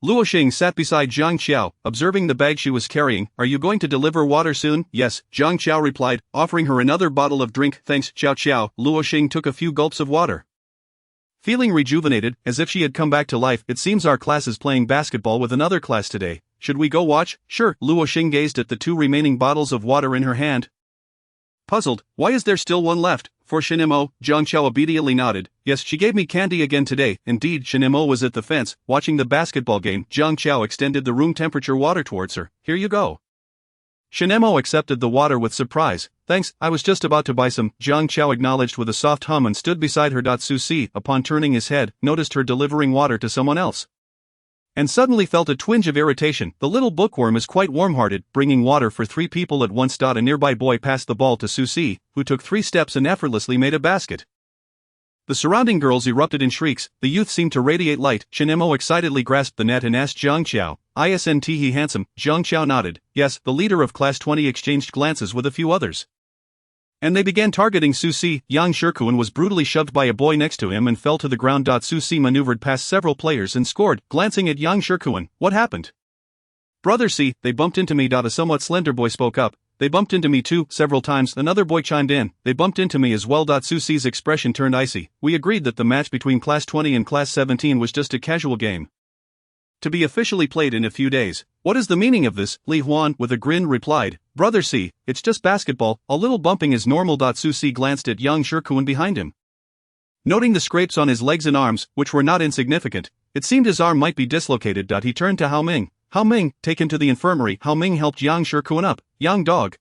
Luo Xing sat beside Zhang Qiao, observing the bag she was carrying. Are you going to deliver water soon? Yes, Zhang Qiao replied, offering her another bottle of drink. Thanks, Qiao. Luo Xing took a few gulps of water, feeling rejuvenated, as if she had come back to life. It seems our class is playing basketball with another class today. Should we go watch? Sure. Luo Xing gazed at the 2 remaining bottles of water in her hand. Puzzled, why is there still one left? For Shinemo, Zhang Qiao obediently nodded. Yes, she gave me candy again today. Indeed, Shinemo was at the fence, watching the basketball game. Zhang Qiao extended the room temperature water towards her. Here you go. Shinemo accepted the water with surprise. Thanks, I was just about to buy some. Zhang Qiao acknowledged with a soft hum and stood beside her. Su Si, upon turning his head, noticed her delivering water to someone else, and suddenly felt a twinge of irritation. The little bookworm is quite warm-hearted, bringing water for 3 people at once. A nearby boy passed the ball to Su Si, who took 3 steps and effortlessly made a basket. The surrounding girls erupted in shrieks. The youth seemed to radiate light. Shinemo excitedly grasped the net and asked Zhang Qiao, "Isn't he handsome?" Zhang Qiao nodded. Yes. The leader of Class 20 exchanged glances with a few others, and they began targeting Su Si. Yang Shikuan was brutally shoved by a boy next to him and fell to the ground. Su Si maneuvered past several players and scored. Glancing at Yang Shikuan, what happened? Brother Si, they bumped into me. A somewhat slender boy spoke up. They bumped into me too. Several times. Another boy chimed in. They bumped into me as well. Su Si's expression turned icy. We agreed that the match between Class 20 and Class 17 was just a casual game, to be officially played in a few days. What is the meaning of this? Li Huan, with a grin, replied. Brother Si, it's just basketball, a little bumping is normal. Su Si glanced at Yang Shikuan behind him, noting the scrapes on his legs and arms, which were not insignificant. It seemed his arm might be dislocated. He turned to Hao Ming. Hao Ming, take him to the infirmary. Hao Ming helped Yang Shikuan up. Yang dog,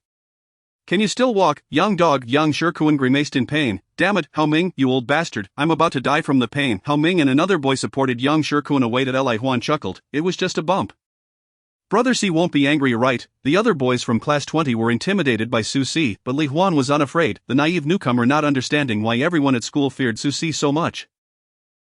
can you still walk? Yang dog. Yang Shikuan grimaced in pain. Damn it, Hao Ming, you old bastard, I'm about to die from the pain. Hao Ming and another boy supported Yang Shikuan away. Li Huan chuckled. It was just a bump. Brother Si won't be angry, right? The other boys from Class 20 were intimidated by Su Si, but Li Huan was unafraid, the naive newcomer not understanding why everyone at school feared Su Si so much.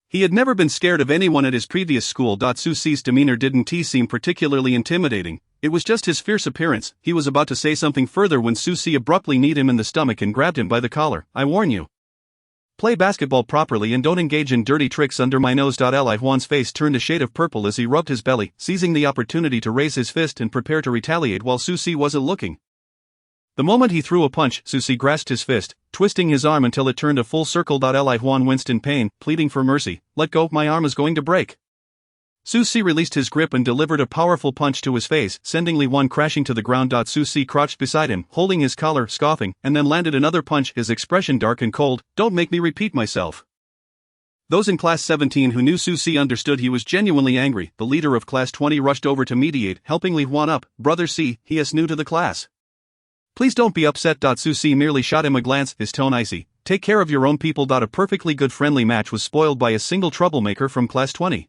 He had never been scared of anyone at his previous school. Su Si's demeanor didn't seem particularly intimidating. It was just his fierce appearance. He was about to say something further when Su Si abruptly kneed him in the stomach and grabbed him by the collar. I warn you, play basketball properly and don't engage in dirty tricks under my nose. Li Huan's face turned a shade of purple as he rubbed his belly, seizing the opportunity to raise his fist and prepare to retaliate while Su Si wasn't looking. The moment he threw a punch, Su Si grasped his fist, twisting his arm until it turned a full circle. Li Huan winced in pain, pleading for mercy. Let go, my arm is going to break. Su Si released his grip and delivered a powerful punch to his face, sending Li Huan crashing to the ground. Su Si crouched beside him, holding his collar, scoffing, and then landed another punch, his expression dark and cold. Don't make me repeat myself. Those in Class 17 who knew Su Si understood he was genuinely angry. The leader of Class 20 rushed over to mediate, helping Li Huan up. Brother Si, he is new to the class, please don't be upset. Su Si merely shot him a glance, his tone icy. Take care of your own people. A perfectly good friendly match was spoiled by a single troublemaker from Class 20.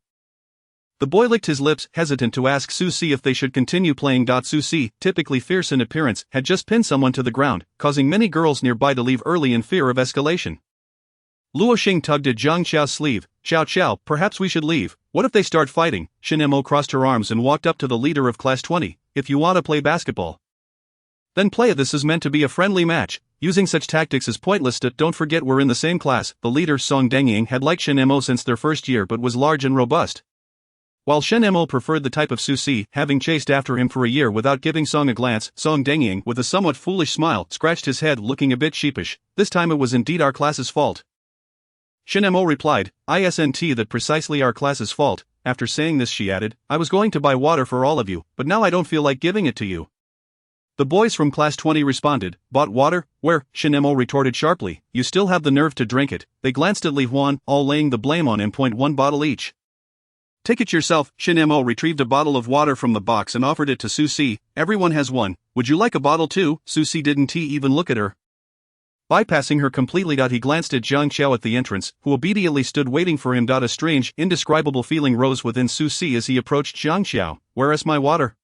The boy licked his lips, hesitant to ask Su Si if they should continue playing. Su Si, typically fierce in appearance, had just pinned someone to the ground, causing many girls nearby to leave early in fear of escalation. Luo Xing tugged at Zhang Qiao's sleeve. Xiao Qiao, perhaps we should leave. What if they start fighting? Shinemo crossed her arms and walked up to the leader of Class 20. If you want to play basketball, then play it. This is meant to be a friendly match. Using such tactics is pointless. Don't forget we're in the same class. The leader, Song Dengying, had liked Shinemo since their first year but was large and robust, while Shinemo preferred the type of Su Si, having chased after him for a year without giving Song a glance. Song Dengying, with a somewhat foolish smile, scratched his head, looking a bit sheepish. This time it was indeed our class's fault. Shinemo replied, Isn't that precisely our class's fault? After saying this she added, I was going to buy water for all of you, but now I don't feel like giving it to you. The boys from Class 20 responded, bought water? Where? Shinemo retorted sharply, you still have the nerve to drink it. They glanced at Li Huan, all laying the blame on him. 1 bottle each. Take it yourself. Shinemo retrieved a bottle of water from the box and offered it to Su Si. Everyone has one. Would you like a bottle too? Su Si didn't even look at her, bypassing her completely. He glanced at Zhang Qiao at the entrance, who obediently stood waiting for him. A strange, indescribable feeling rose within Su Si as he approached Zhang Qiao. Where is my water?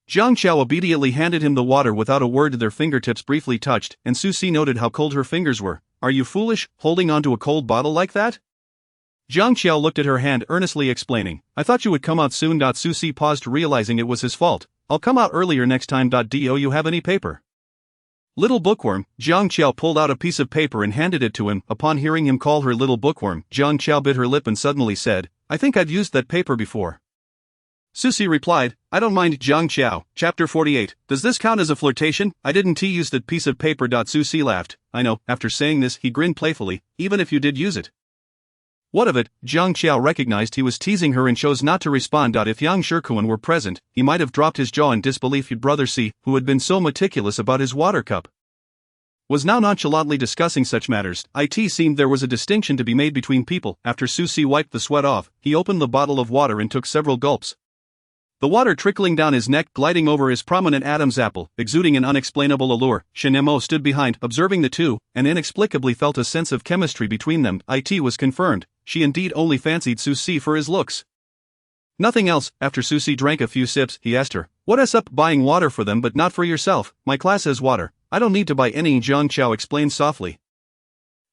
Zhang Qiao obediently handed him the water without a word. Their fingertips briefly touched, and Su Si noted how cold her fingers were. Are you foolish, holding onto a cold bottle like that? Zhang Qiao looked at her hand, earnestly explaining, I thought you would come out soon. Su Si paused, realizing it was his fault. I'll come out earlier next time. Do you have any paper? Little bookworm. Zhang Qiao pulled out a piece of paper and handed it to him. Upon hearing him call her little bookworm, Zhang Qiao bit her lip and suddenly said, I think I've used that paper before. Su Si replied, I don't mind. Zhang Qiao. Chapter 48. Does this count as a flirtation? I didn't use that piece of paper. Su Si laughed. I know. After saying this, he grinned playfully, even if you did use it. What of it? Jiang Qiao recognized he was teasing her and chose not to respond. If Yang Shikuan were present, he might have dropped his jaw in disbelief. Brother C, who had been so meticulous about his water cup, was now nonchalantly discussing such matters. It seemed there was a distinction to be made between people. After Su Si wiped the sweat off, he opened the bottle of water and took several gulps. The water trickling down his neck, gliding over his prominent Adam's apple, exuding an unexplainable allure. Shen Mo stood behind, observing the two, and inexplicably felt a sense of chemistry between them. It was confirmed, she indeed only fancied Su Si for his looks. Nothing else. After Su Si drank a few sips, he asked her, "What's up buying water for them but not for yourself? My class has water. I don't need to buy any," Jiang Qiao explained softly.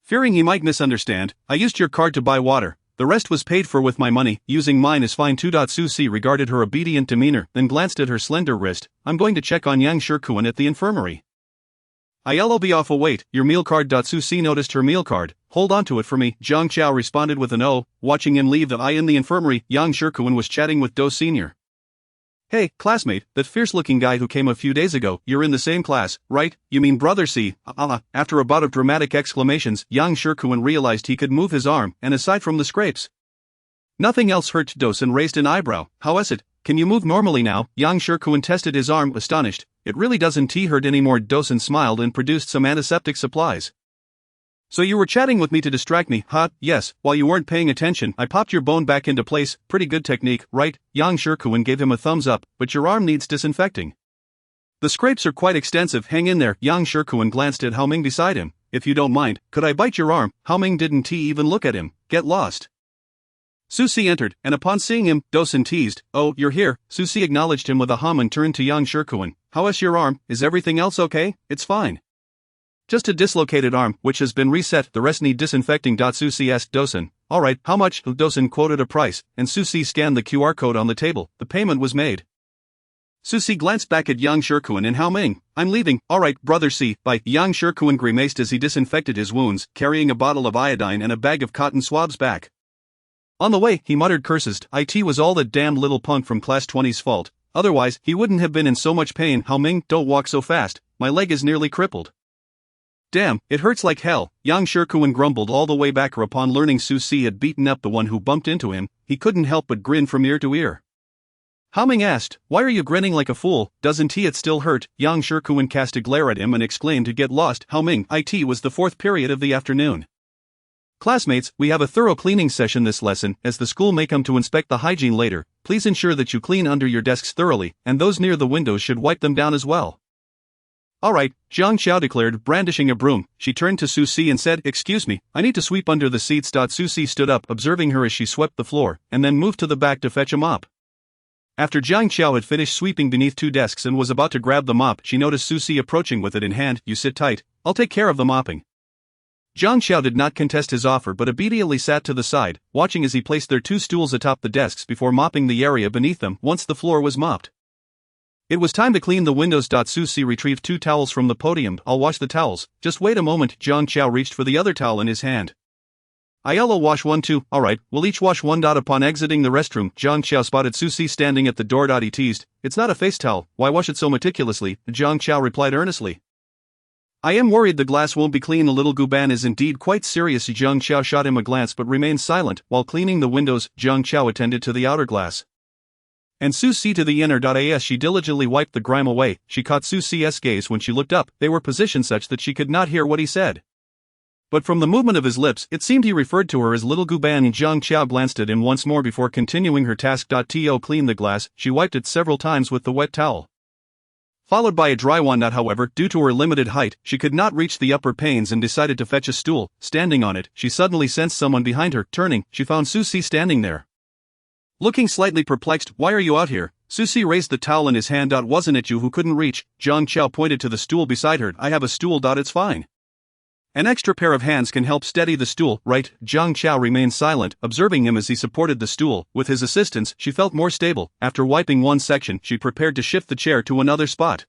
Fearing he might misunderstand, "I used your card to buy water. The rest was paid for with my money, using mine is fine too." Su Si regarded her obedient demeanor, then glanced at her slender wrist. "I'm going to check on Yang Shikuan at the infirmary. I'll be off. Wait, your meal card." Su Si noticed her meal card. "Hold on to it for me," Jiang Qiao responded with an "oh." Watching him leave the in the infirmary, Yang Shikuan was chatting with Do Sr. "Hey, classmate, that fierce-looking guy who came a few days ago, you're in the same class, right? You mean Brother C?" After a bout of dramatic exclamations, Yang Shikuan realized he could move his arm, and aside from the scrapes, nothing else hurt. Dosen raised an eyebrow. "How is it? Can you move normally now?" Yang Shikuan tested his arm, astonished. "It really doesn't hurt anymore." Dosen smiled and produced some antiseptic supplies. "So you were chatting with me to distract me, huh?" "Yes, while you weren't paying attention, I popped your bone back into place. Pretty good technique, right?" Yang Shikuan gave him a thumbs up. "But your arm needs disinfecting. The scrapes are quite extensive. Hang in there." Yang Shikuan glanced at Hao Ming beside him. "If you don't mind, could I bite your arm?" Hao Ming didn't even look at him. "Get lost." Su Si entered, and upon seeing him, Dosen teased, "Oh, you're here." Su Si acknowledged him with a hum and turned to Yang Shikuan. "How's your arm? Is everything else okay?" "It's fine. Just a dislocated arm, which has been reset. The rest need disinfecting." Su Si asked Dosen. "Alright, how much?" Dosen quoted a price, and Su Si scanned the QR code on the table. The payment was made. Su Si glanced back at Yang Shikuan and Hao Ming. "I'm leaving." "Alright, Brother C, bye." Yang Shikuan grimaced as he disinfected his wounds, carrying a bottle of iodine and a bag of cotton swabs back. On the way, he muttered curses. It was all that damned little punk from Class 20's fault. Otherwise, he wouldn't have been in so much pain. "Hao Ming, don't walk so fast. My leg is nearly crippled." "Damn, it hurts like hell," Yang Shikuan grumbled all the way back. Upon learning Su Si had beaten up the one who bumped into him, he couldn't help but grin from ear to ear. Hao Ming asked, "Why are you grinning like a fool? Doesn't it still hurt?" Yang Shikuan cast a glare at him and exclaimed to get lost. Hao Ming, it was the fourth period of the afternoon. "Classmates, we have a thorough cleaning session this lesson, as the school may come to inspect the hygiene later. Please ensure that you clean under your desks thoroughly, and those near the windows should wipe them down as well." "Alright," Jiang Qiao declared, brandishing a broom. She turned to Su Si and said, "Excuse me, I need to sweep under the seats." Su Si stood up, observing her as she swept the floor, and then moved to the back to fetch a mop. After Jiang Qiao had finished sweeping beneath two desks and was about to grab the mop, she noticed Su Si approaching with it in hand. "You sit tight, I'll take care of the mopping." Jiang Qiao did not contest his offer but obediently sat to the side, watching as he placed their two stools atop the desks before mopping the area beneath them. Once the floor was mopped, it was time to clean the windows. Su Si retrieved two towels from the podium. "I'll wash the towels." "Just wait a moment." Jiang Qiao reached for the other towel in his hand. "I'll wash one too." "Alright, we'll each wash one." Upon exiting the restroom, Jiang Qiao spotted Su Si standing at the door. He teased, "It's not a face towel, why wash it so meticulously?" Jiang Qiao replied earnestly, "I am worried the glass won't be clean." The little Guban is indeed quite serious. Jiang Qiao shot him a glance but remained silent. While cleaning the windows, Jiang Qiao attended to the outer glass, and Su Si to the inner. As she diligently wiped the grime away, she caught Su Si's gaze. When she looked up, they were positioned such that she could not hear what he said. But from the movement of his lips, it seemed he referred to her as Little Guban. Jiang Qiao glanced at him once more before continuing her task. To clean the glass, she wiped it several times with the wet towel, followed by a dry one. However, due to her limited height, she could not reach the upper panes and decided to fetch a stool. Standing on it, she suddenly sensed someone behind her. Turning, she found Su Si standing there, looking slightly perplexed. "Why are you out here?" Su Si raised the towel in his hand. "Wasn't it you who couldn't reach?" Jiang Qiao pointed to the stool beside her. "I have a stool. It's fine. An extra pair of hands can help steady the stool, right?" Jiang Qiao remained silent, observing him as he supported the stool. With his assistance, she felt more stable. After wiping one section, she prepared to shift the chair to another spot.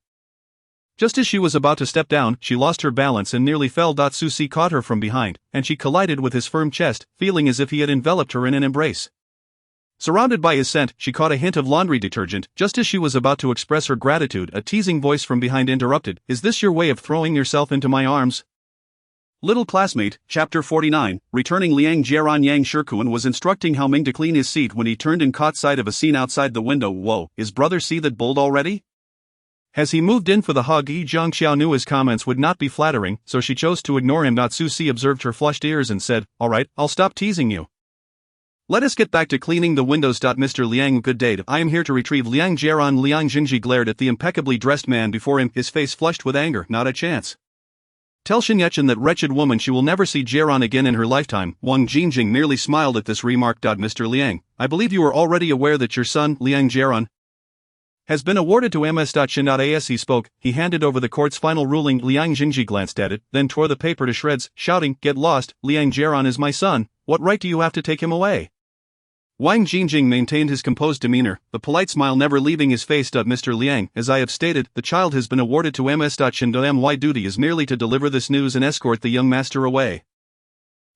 Just as she was about to step down, she lost her balance and nearly fell. Su Si caught her from behind, and she collided with his firm chest, feeling as if he had enveloped her in an embrace. Surrounded by his scent, she caught a hint of laundry detergent. Just as she was about to express her gratitude, a teasing voice from behind interrupted. "Is this your way of throwing yourself into my arms?" Little Classmate, Chapter 49, returning Liang Jieran Yang Shikuan was instructing Hao Ming to clean his seat when he turned and caught sight of a scene outside the window. Whoa, is brother see that bold already? As he moved in for the hug, Zhang Xiao knew his comments would not be flattering, so she chose to ignore him. Su Si observed her flushed ears and said, "Alright, I'll stop teasing you. Let us get back to cleaning the windows. Mr. Liang, good day. I am here to retrieve Liang Jieran." Liang Jingji glared at the impeccably dressed man before him, his face flushed with anger. Not a chance. Tell Shenyechen that wretched woman she will never see Jieran again in her lifetime. Wang Jingjing merely smiled at this remark. Mr. Liang, I believe you are already aware that your son, Liang Jieran, has been awarded to MS. Shin. As he spoke, he handed over the court's final ruling. Liang Jingji glanced at it, then tore the paper to shreds, shouting, "Get lost, Liang Jieran is my son, what right do you have to take him away?" Wang Jingjing maintained his composed demeanor, the polite smile never leaving his face. Mr. Liang, as I have stated, the child has been awarded to MS. Shin. My duty is merely to deliver this news and escort the young master away.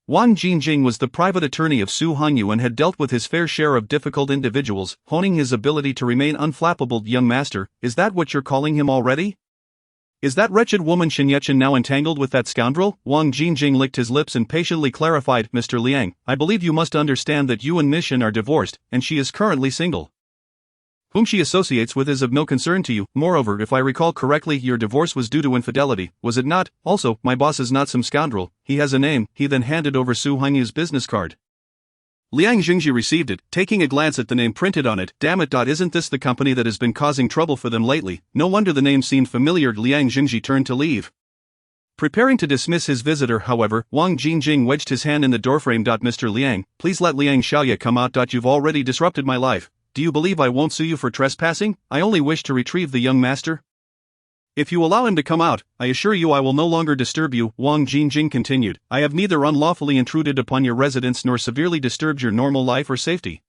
Wang Jingjing was the private attorney of Su Hanyu and had dealt with his fair share of difficult individuals, honing his ability to remain unflappable. Young master, is that what you're calling him already? Is that wretched woman Shenyechen now entangled with that scoundrel? Wang Jingjing licked his lips and patiently clarified, Mr. Liang, I believe you must understand that you and Miss Shen are divorced, and she is currently single. Whom she associates with is of no concern to you. Moreover, if I recall correctly, your divorce was due to infidelity, was it not? Also, my boss is not some scoundrel, he has a name. He then handed over Su Hanyu's business card. Liang Jingji received it, taking a glance at the name printed on it. Damn it. Isn't this the company that has been causing trouble for them lately? No wonder the name seemed familiar. Liang Jingji turned to leave. Preparing to dismiss his visitor, however, Wang Jingjing wedged his hand in the doorframe. Mr. Liang, please let Liang Xiaoya come out. You've already disrupted my life. Do you believe I won't sue you for trespassing? I only wish to retrieve the young master. If you allow him to come out, I assure you I will no longer disturb you. Wang Jingjing continued, I have neither unlawfully intruded upon your residence nor severely disturbed your normal life or safety.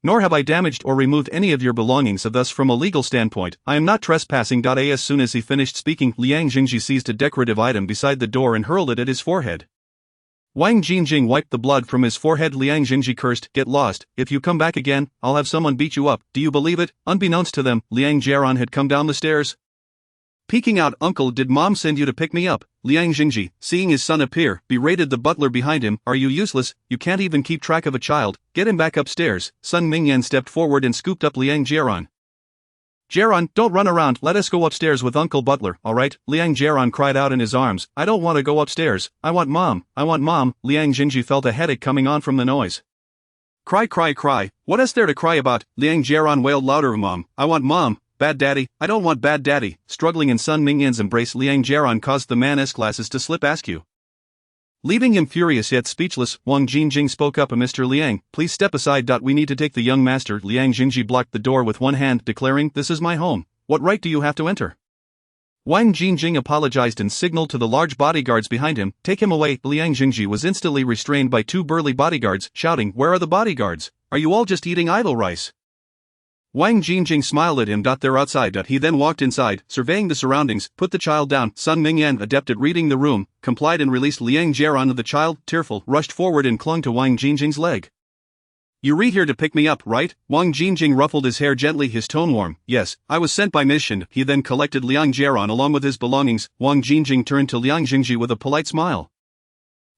Nor have I damaged or removed any of your belongings. Thus, from a legal standpoint, I am not trespassing. As soon as he finished speaking, Liang Jingji seized a decorative item beside the door and hurled it at his forehead. Wang Jingjing wiped the blood from his forehead. Liang Jingji cursed, get lost, if you come back again, I'll have someone beat you up. Do you believe it? Unbeknownst to them, Liang Jieran had come down the stairs. Peeking out, Uncle, did Mom send you to pick me up? Liang Jingji, seeing his son appear, berated the butler behind him. Are you useless? You can't even keep track of a child. Get him back upstairs. Sun Mingyan stepped forward and scooped up Liang Jieran. Jieran, don't run around, let us go upstairs with Uncle Butler, alright? Liang Jieran cried out in his arms, I don't want to go upstairs, I want Mom, I want Mom. Liang Jingji felt a headache coming on from the noise. Cry, cry, cry, what is there to cry about? Liang Jieran wailed louder, Mom, I want Mom. Bad daddy, I don't want bad daddy. Struggling in Sun Mingyan's embrace, Liang Jieran caused the man's glasses to slip askew. Leaving him furious yet speechless, Wang Jingjing spoke up, Mr. Liang, please step aside. We need to take the young master. Liang Jingji blocked the door with one hand, declaring, this is my home, what right do you have to enter? Wang Jingjing apologized and signaled to the large bodyguards behind him, take him away. Liang Jingji was instantly restrained by two burly bodyguards, shouting, where are the bodyguards? Are you all just eating idle rice? Wang Jingjing smiled at him. They're outside. He then walked inside, surveying the surroundings, put the child down. Sun Mingyan, adept at reading the room, complied and released Liang Jieran. The child, tearful, rushed forward and clung to Wang Jingjing's leg. You read here to pick me up, right? Wang Jingjing ruffled his hair gently, his tone warm. Yes, I was sent by Miss Shen. He then collected Liang Jieran along with his belongings. Wang Jingjing turned to Liang Jingji with a polite smile.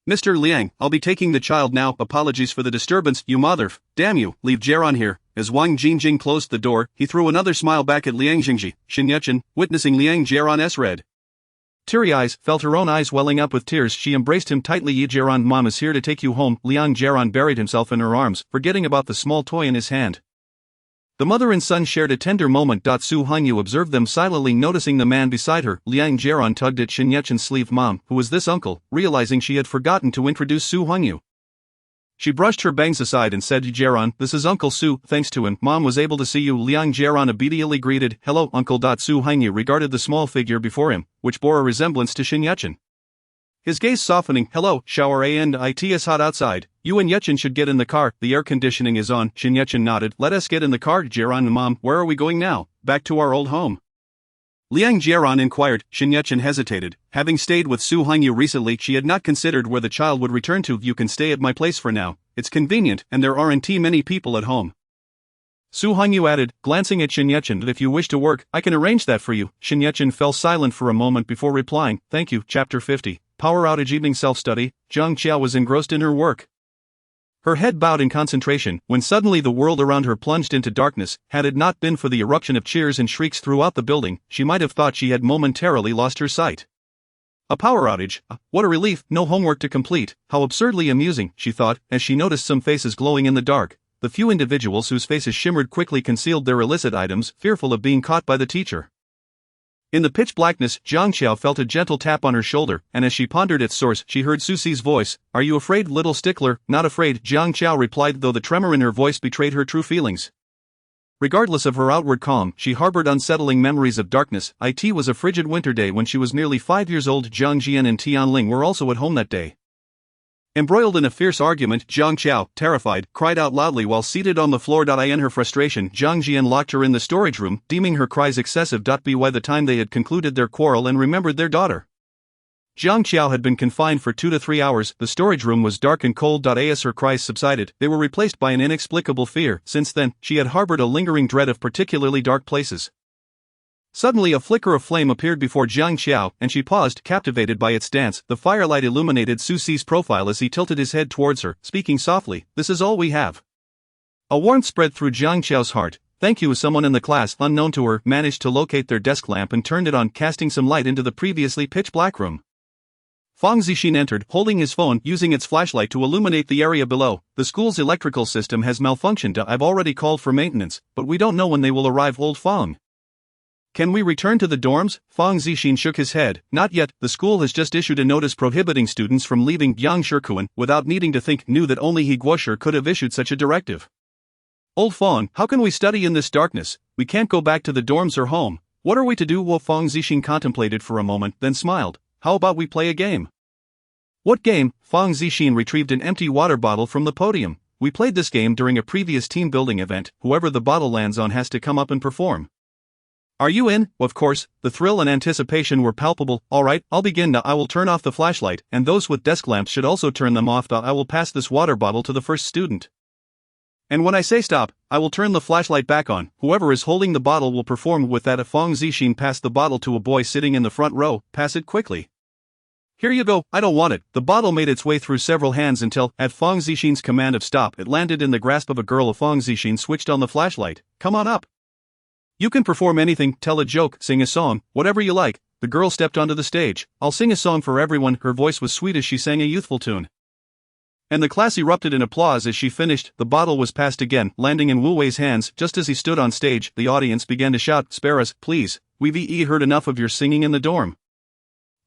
Mr. Liang, I'll be taking the child now. Apologies for the disturbance, you mother. Damn you, leave Jieran here. As Wang Jingjing closed the door, he threw another smile back at Liang Jingji. Shenyechen, witnessing Liang Jieran's red, teary eyes, felt her own eyes welling up with tears. She embraced him tightly. Yi Jieran, Mom is here to take you home. Liang Jieran buried himself in her arms, forgetting about the small toy in his hand. The mother and son shared a tender moment. Su Hanyu observed them silently, noticing the man beside her. Liang Jieran tugged at Shenyechen's sleeve. Mom, who is this uncle? Realizing she had forgotten to introduce Su Hanyu, she brushed her bangs aside and said, Jieran, this is Uncle Su. Thanks to him, Mom was able to see you. Liang Jieran obediently greeted, hello, Uncle. Su Hanyu regarded the small figure before him, which bore a resemblance to Shenyechen. His gaze softening, hello, shower and it's hot outside. You and Yechen should get in the car, the air conditioning is on. Shenyechen nodded, let us get in the car. Jieran, Mom, where are we going now? Back to our old home. Liang Jieran inquired. Shenyechen hesitated. Having stayed with Su Hanyu recently, she had not considered where the child would return to. You can stay at my place for now. It's convenient, and there aren't many people at home. Su Hanyu added, glancing at Shenyechen, if you wish to work, I can arrange that for you. Shenyechen fell silent for a moment before replying, thank you. Chapter 50. power outage evening self-study, Zhang Qiao was engrossed in her work. Her head bowed in concentration when suddenly the world around her plunged into darkness. Had it not been for the eruption of cheers and shrieks throughout the building, she might have thought she had momentarily lost her sight. A power outage? What a relief, no homework to complete. How absurdly amusing, she thought, as she noticed some faces glowing in the dark. The few individuals whose faces shimmered quickly concealed their illicit items, fearful of being caught by the teacher. In the pitch blackness, Zhang Qiao felt a gentle tap on her shoulder, and as she pondered its source, she heard Susi's voice. "Are you afraid, little stickler?" "Not afraid," Zhang Qiao replied, though the tremor in her voice betrayed her true feelings. Regardless of her outward calm, she harbored unsettling memories of darkness. It was a frigid winter day when she was nearly 5 years old. Zhang Jian and Tianling were also at home that day. Embroiled in a fierce argument, Zhang Qiao, terrified, cried out loudly while seated on the floor. In her frustration, Zhang Jian locked her in the storage room, deeming her cries excessive. By the time they had concluded their quarrel and remembered their daughter, Zhang Qiao had been confined for 2 to 3 hours. The storage room was dark and cold. As her cries subsided, they were replaced by an inexplicable fear. Since then, she had harbored a lingering dread of particularly dark places. Suddenly a flicker of flame appeared before Zhang Qiao, and she paused, captivated by its dance. The firelight illuminated Susi's profile as he tilted his head towards her, speaking softly, "This is all we have." A warmth spread through Zhang Qiao's heart. "Thank you." Someone in the class, unknown to her, managed to locate their desk lamp and turned it on, casting some light into the previously pitch-black room. Fang Zixin entered, holding his phone, using its flashlight to illuminate the area below. "The school's electrical system has malfunctioned. I've already called for maintenance, but we don't know when they will arrive. Old Fang. Can we return to the dorms?" Fang Zixin shook his head. "Not yet. The school has just issued a notice prohibiting students from leaving." Yang Shikuan, without needing to think, knew that only he Guosher could have issued such a directive. "Old Fang, how can we study in this darkness? We can't go back to the dorms or home. What are we to do?" Fang Zixin contemplated for a moment, then smiled. "How about we play a game?" "What game?" Fang Zixin retrieved an empty water bottle from the podium. "We played this game during a previous team building event. Whoever the bottle lands on has to come up and perform. Are you in?" Of course. The thrill and anticipation were palpable. "All right, I'll begin now. I will turn off the flashlight, and those with desk lamps should also turn them off. I will pass this water bottle to the first student. And when I say stop, I will turn the flashlight back on. Whoever is holding the bottle will perform with that." Fang Zixin passed the bottle to a boy sitting in the front row. "Pass it quickly." "Here you go." "I don't want it." The bottle made its way through several hands until, at Fang Zixin's command of stop, it landed in the grasp of a girl. Fang Zixin switched on the flashlight. "Come on up. You can perform anything, tell a joke, sing a song, whatever you like." The girl stepped onto the stage. "I'll sing a song for everyone." Her voice was sweet as she sang a youthful tune. And the class erupted in applause as she finished. The bottle was passed again, landing in Wu Wei's hands. Just as he stood on stage, the audience began to shout, "Spare us, please. We've heard enough of your singing in the dorm."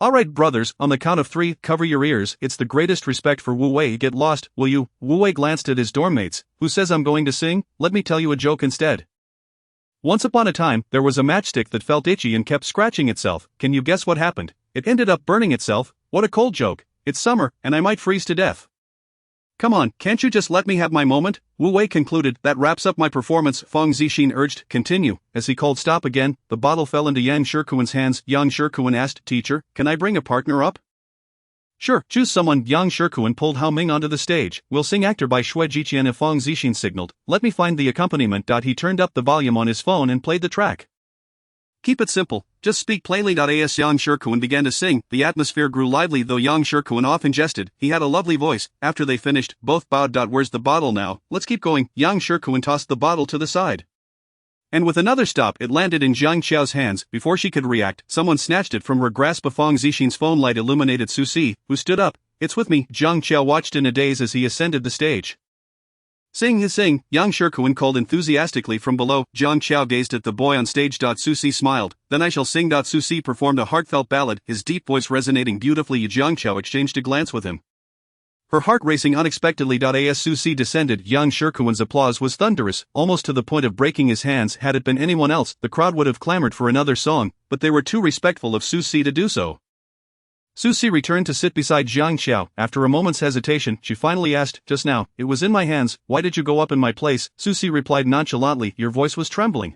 "All right, brothers, on the count of 3, cover your ears. It's the greatest respect for Wu Wei. Get lost, will you?" Wu Wei glanced at his dorm mates. "Who says I'm going to sing? Let me tell you a joke instead. Once upon a time, there was a matchstick that felt itchy and kept scratching itself. Can you guess what happened? It ended up burning itself. What a cold joke. It's summer, and I might freeze to death. Come on, can't you just let me have my moment?" Wu Wei concluded. "That wraps up my performance," Fang Zixin urged. "Continue." As he called stop again, the bottle fell into Yang Shikuan's hands. Yang Shikuan asked, "Teacher, can I bring a partner up?" "Sure, choose someone." Yang Shikuan pulled Hao Ming onto the stage. "We'll sing Actor by Shui Jiqian." Fang Zixin signaled. "Let me find the accompaniment." He turned up the volume on his phone and played the track. "Keep it simple, just speak plainly." As Yang Shikuan began to sing, the atmosphere grew lively. Though Yang Shikuan often jested, he had a lovely voice. After they finished, both bowed. "Where's the bottle now? Let's keep going." Yang Shikuan tossed the bottle to the side. And with another stop, it landed in Zhang Qiao's hands. Before she could react, someone snatched it from her grasp. Fang Zixin's phone light illuminated Susi, who stood up. "It's with me." Zhang Qiao watched in a daze as he ascended the stage. "Sing, sing," Yang Shikuan called enthusiastically from below. Zhang Qiao gazed at the boy on stage. Susi smiled. "Then I shall sing." Susi performed a heartfelt ballad, his deep voice resonating beautifully. Zhang Qiao exchanged a glance with him, her heart racing unexpectedly. As Susi descended, Yang Shikuan's applause was thunderous, almost to the point of breaking his hands. Had it been anyone else, the crowd would have clamored for another song, but they were too respectful of Susi to do so. Susi returned to sit beside Zhang Qiao. After a moment's hesitation, she finally asked, "Just now, it was in my hands, why did you go up in my place?" Susi replied nonchalantly, "Your voice was trembling.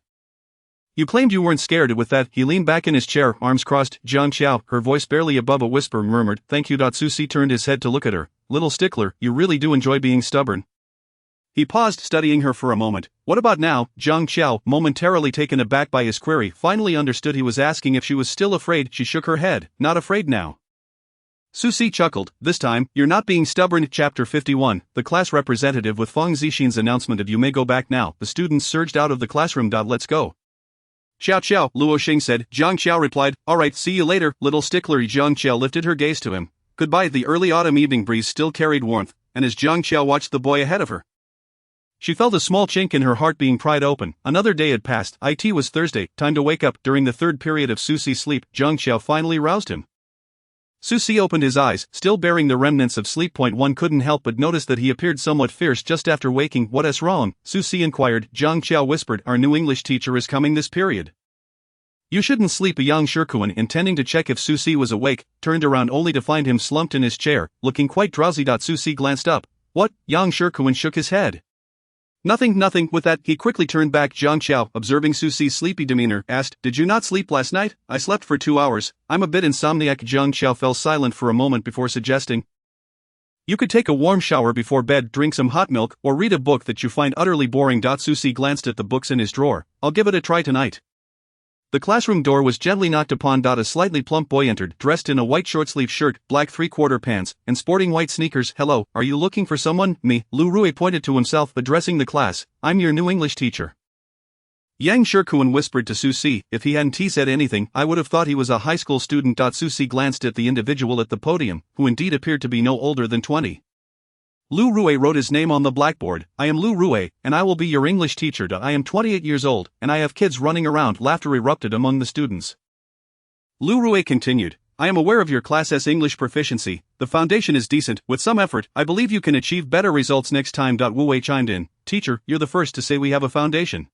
You claimed you weren't scared." With that, he leaned back in his chair, arms crossed. Zhang Qiao, her voice barely above a whisper, murmured, "Thank you." Susi turned his head to look at her. "Little stickler, you really do enjoy being stubborn." He paused, studying her for a moment. "What about now?" Zhang Qiao, momentarily taken aback by his query, finally understood he was asking if she was still afraid. She shook her head. "Not afraid now." Susie chuckled. This time, you're not being stubborn. Chapter 51. The class representative with Feng Zixin's announcement of "You may go back now." The students surged out of the classroom. Let's go. Xiao Xiao, Luo Xing said. Zhang Xiao replied, "Alright, see you later, little stickler." Zhang Xiao lifted her gaze to him. Goodbye. The early autumn evening breeze still carried warmth, and as Zhang Xiao watched the boy ahead of her, she felt a small chink in her heart being pried open. Another day had passed. It was Thursday, time to wake up. During the third period of Susie's sleep, Zhang Xiao finally roused him. Susie opened his eyes, still bearing the remnants of sleep. One couldn't help but notice that he appeared somewhat fierce just after waking. "What's wrong?" Susie inquired. Zhang Xiao whispered, "Our new English teacher is coming this period. You shouldn't sleep." Yang Shikuan, intending to check if Susie was awake, turned around only to find him slumped in his chair, looking quite drowsy. Susie glanced up. "What?" Yang Shikuan shook his head. Nothing. With that, he quickly turned back. Zhang Xiao, observing Susie's sleepy demeanor, asked, "Did you not sleep last night?" "I slept for 2 hours. I'm a bit insomniac." Zhang Xiao fell silent for a moment before suggesting, "You could take a warm shower before bed, drink some hot milk, or read a book that you find utterly boring." Susie glanced at the books in his drawer. "I'll give it a try tonight." The classroom door was gently knocked upon. A slightly plump boy entered, dressed in a white short-sleeve shirt, black three-quarter pants, and sporting white sneakers. "Hello, are you looking for someone?" "Me." Lu Rui pointed to himself, addressing the class. "I'm your new English teacher." Yang Shikuan whispered to Susie. If he hadn't said anything, I would have thought he was a high school student. Susie glanced at the individual at the podium, who indeed appeared to be no older than 20. Lu Rui wrote his name on the blackboard. "I am Lu Rui, and I will be your English teacher. I am 28 years old, and I have kids running around." Laughter erupted among the students. Lu Rui continued, "I am aware of your class's English proficiency. The foundation is decent. With some effort, I believe you can achieve better results next time." Wu Wei chimed in. "Teacher, you're the first to say we have a foundation."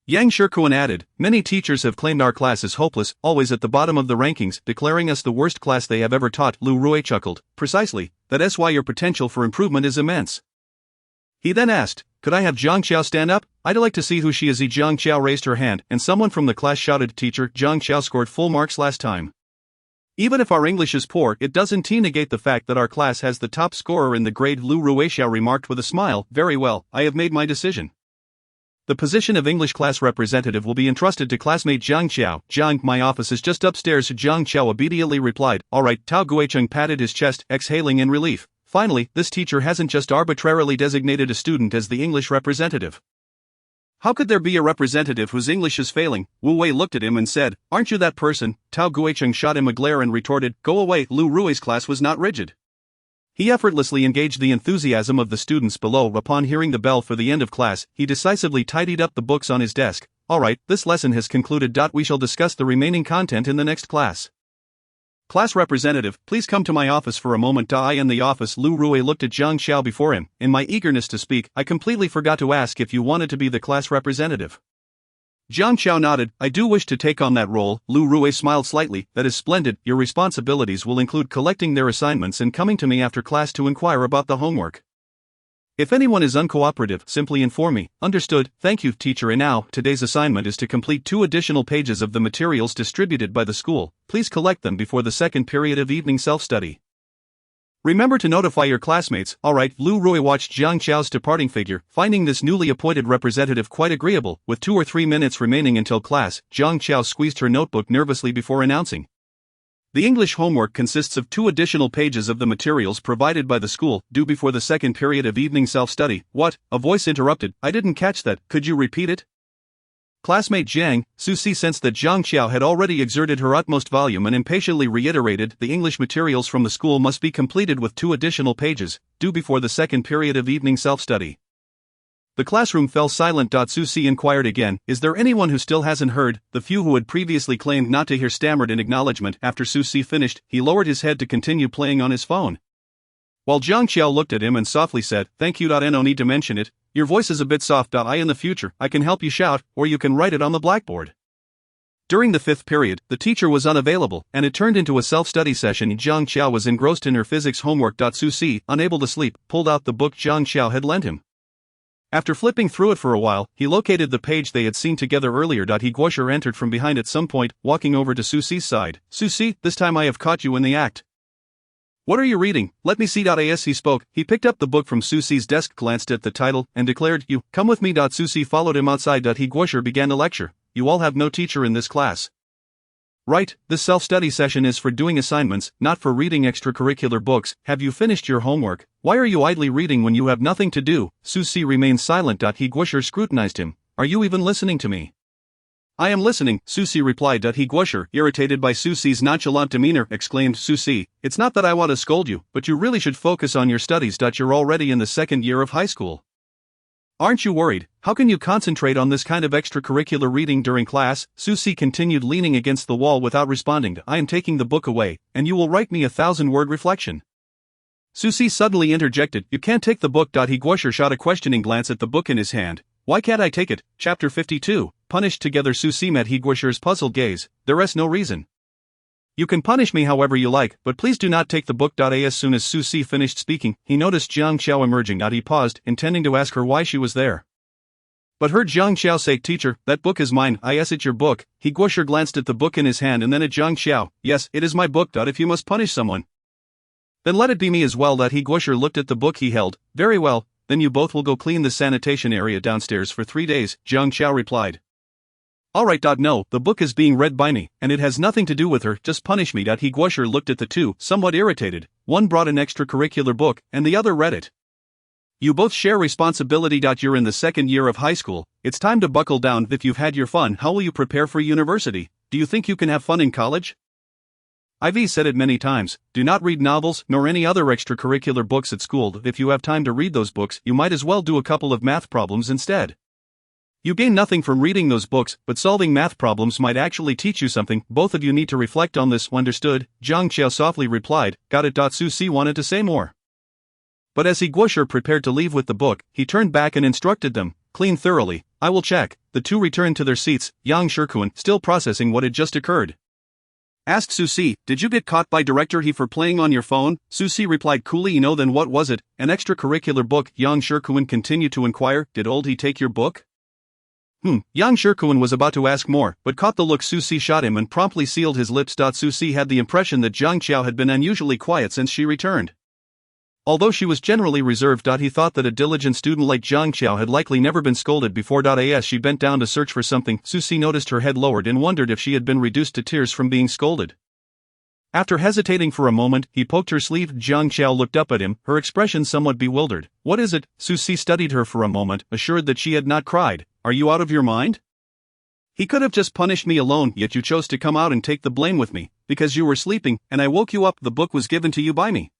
Yang Shikuan added, "Many teachers have claimed our class is hopeless, always at the bottom of the rankings, declaring us the worst class they have ever taught." Lu Rui chuckled. "Precisely, that's why your potential for improvement is immense." He then asked, "Could I have Zhang Xiao stand up? I'd like to see who she is." Zhang Xiao raised her hand, and someone from the class shouted, "Teacher, Zhang Xiao scored full marks last time. Even if our English is poor, it doesn't negate the fact that our class has the top scorer in the grade." Lu Rui Xiao remarked with a smile. "Very well, I have made my decision. The position of English class representative will be entrusted to classmate Zhang Xiao." "Zhang, my office is just upstairs." Zhang Xiao obediently replied. "Alright." Tao Guicheng patted his chest, exhaling in relief. Finally, this teacher hasn't just arbitrarily designated a student as the English representative. How could there be a representative whose English is failing? Wu Wei looked at him and said, "Aren't you that person?" Tao Guicheng shot him a glare and retorted, "Go away." Lu Rui's class was not rigid. He effortlessly engaged the enthusiasm of the students below. Upon hearing the bell for the end of class, he decisively tidied up the books on his desk. "Alright, this lesson has concluded. We shall discuss the remaining content in the next class. Class representative, please come to my office for a moment." I in the office. Lu Rui looked at Zhang Xiao before him. "In my eagerness to speak, I completely forgot to ask if you wanted to be the class representative." Zhang Xiao nodded. "I do wish to take on that role." Lu Rui smiled slightly. "That is splendid. Your responsibilities will include collecting their assignments and coming to me after class to inquire about the homework. If anyone is uncooperative, simply inform me." "Understood, thank you, teacher." "And now, today's assignment is to complete 2 additional pages of the materials distributed by the school. Please collect them before the second period of evening self-study. Remember to notify your classmates." "Alright." Lu Rui watched Zhang Xiao's departing figure, finding this newly appointed representative quite agreeable. With 2 or 3 minutes remaining until class, Zhang Xiao squeezed her notebook nervously before announcing, "The English homework consists of 2 additional pages of the materials provided by the school, due before the second period of evening self-study." "What?" A voice interrupted. "I didn't catch that. Could you repeat it?" Classmate Zhang. Susie sensed that Zhang Xiao had already exerted her utmost volume and impatiently reiterated, "The English materials from the school must be completed with 2 additional pages, due before the second period of evening self-study." The classroom fell silent. Susie inquired again, "Is there anyone who still hasn't heard?" The few who had previously claimed not to hear stammered in acknowledgement. After Susie finished, he lowered his head to continue playing on his phone. While Zhang Xiao looked at him and softly said, "Thank you. No need to mention it. Your voice is a bit soft. In the future, I can help you shout, or you can write it on the blackboard." During the 5th period, the teacher was unavailable, and it turned into a self-study session. Zhang Xiao was engrossed in her physics homework. Susie, unable to sleep, pulled out the book Zhang Xiao had lent him. After flipping through it for a while, he located the page they had seen together earlier. He Guosher entered from behind at some point, walking over to Susie's side. "Susie, this time I have caught you in the act. What are you reading? Let me see." As he spoke, he picked up the book from Susie's desk, glanced at the title, and declared, "You, come with me." Susie followed him outside. He Guosher began to lecture. "You all have no teacher in this class. Right, this self-study session is for doing assignments, not for reading extracurricular books. Have you finished your homework? Why are you idly reading when you have nothing to do? Susie remained silent. Higuacher scrutinized him. Are you even listening to me? I am listening, Susie replied. Higuacher, irritated by Susie's nonchalant demeanor, exclaimed, Susie, it's not that I want to scold you, but you really should focus on your studies. You're already in the second year of high school. Aren't you worried? How can you concentrate on this kind of extracurricular reading during class? Susie continued, leaning against the wall without responding. I am taking the book away, and you will write me a 1,000-word reflection. Susie suddenly interjected, You can't take the book. Higuacher shot a questioning glance at the book in his hand. Why can't I take it? Chapter 52. Punished together. Susie met Higuacher's puzzled gaze. There is no reason. You can punish me however you like, but please do not take the book. As soon as Susie finished speaking, he noticed Jiang Qiao emerging. He paused, intending to ask her why she was there. But heard Jiang Qiao say, Teacher, that book is mine. Yes, it's your book. Higuacher glanced at the book in his hand and then at Jiang Qiao. Yes, it is my book. If you must punish someone, then let it be me as well. Higuacher looked at the book he held. Very well, then you both will go clean the sanitation area downstairs for 3 days, Jiang Qiao replied. Alright. No, the book is being read by me, and it has nothing to do with her, just punish me. Higuacher looked at the two, somewhat irritated. One brought an extracurricular book, and the other read it. You both share responsibility. You're in the second year of high school, it's time to buckle down. If you've had your fun, how will you prepare for university? Do you think you can have fun in college? I've said it many times, do not read novels nor any other extracurricular books at school. If you have time to read those books, you might as well do a couple of math problems instead. You gain nothing from reading those books, but solving math problems might actually teach you something. Both of you need to reflect on this. Understood, Jiang Qiao softly replied. Got it. Susie wanted to say more, but as Higuacher prepared to leave with the book, he turned back and instructed them, clean thoroughly. I will check. The two returned to their seats, Yang Shikuan still processing what had just occurred. Asked Susie, did you get caught by Director He for playing on your phone? Susie replied coolly, no. Then what was it? An extracurricular book? Yang Shikuan continued to inquire. Did old He take your book? Yang Shikuan was about to ask more, but caught the look Susie shot him and promptly sealed his lips. Susie had the impression that Jiang Qiao had been unusually quiet since she returned. Although she was generally reserved, he thought that a diligent student like Jiang Qiao had likely never been scolded before. As she bent down to search for something, Susie noticed her head lowered and wondered if she had been reduced to tears from being scolded. After hesitating for a moment, he poked her sleeve. Jiang Qiao looked up at him, her expression somewhat bewildered. What is it? Susie studied her for a moment, assured that she had not cried. Are you out of your mind? He could have just punished me alone, yet you chose to come out and take the blame with me, because you were sleeping, and I woke you up. The book was given to you by me,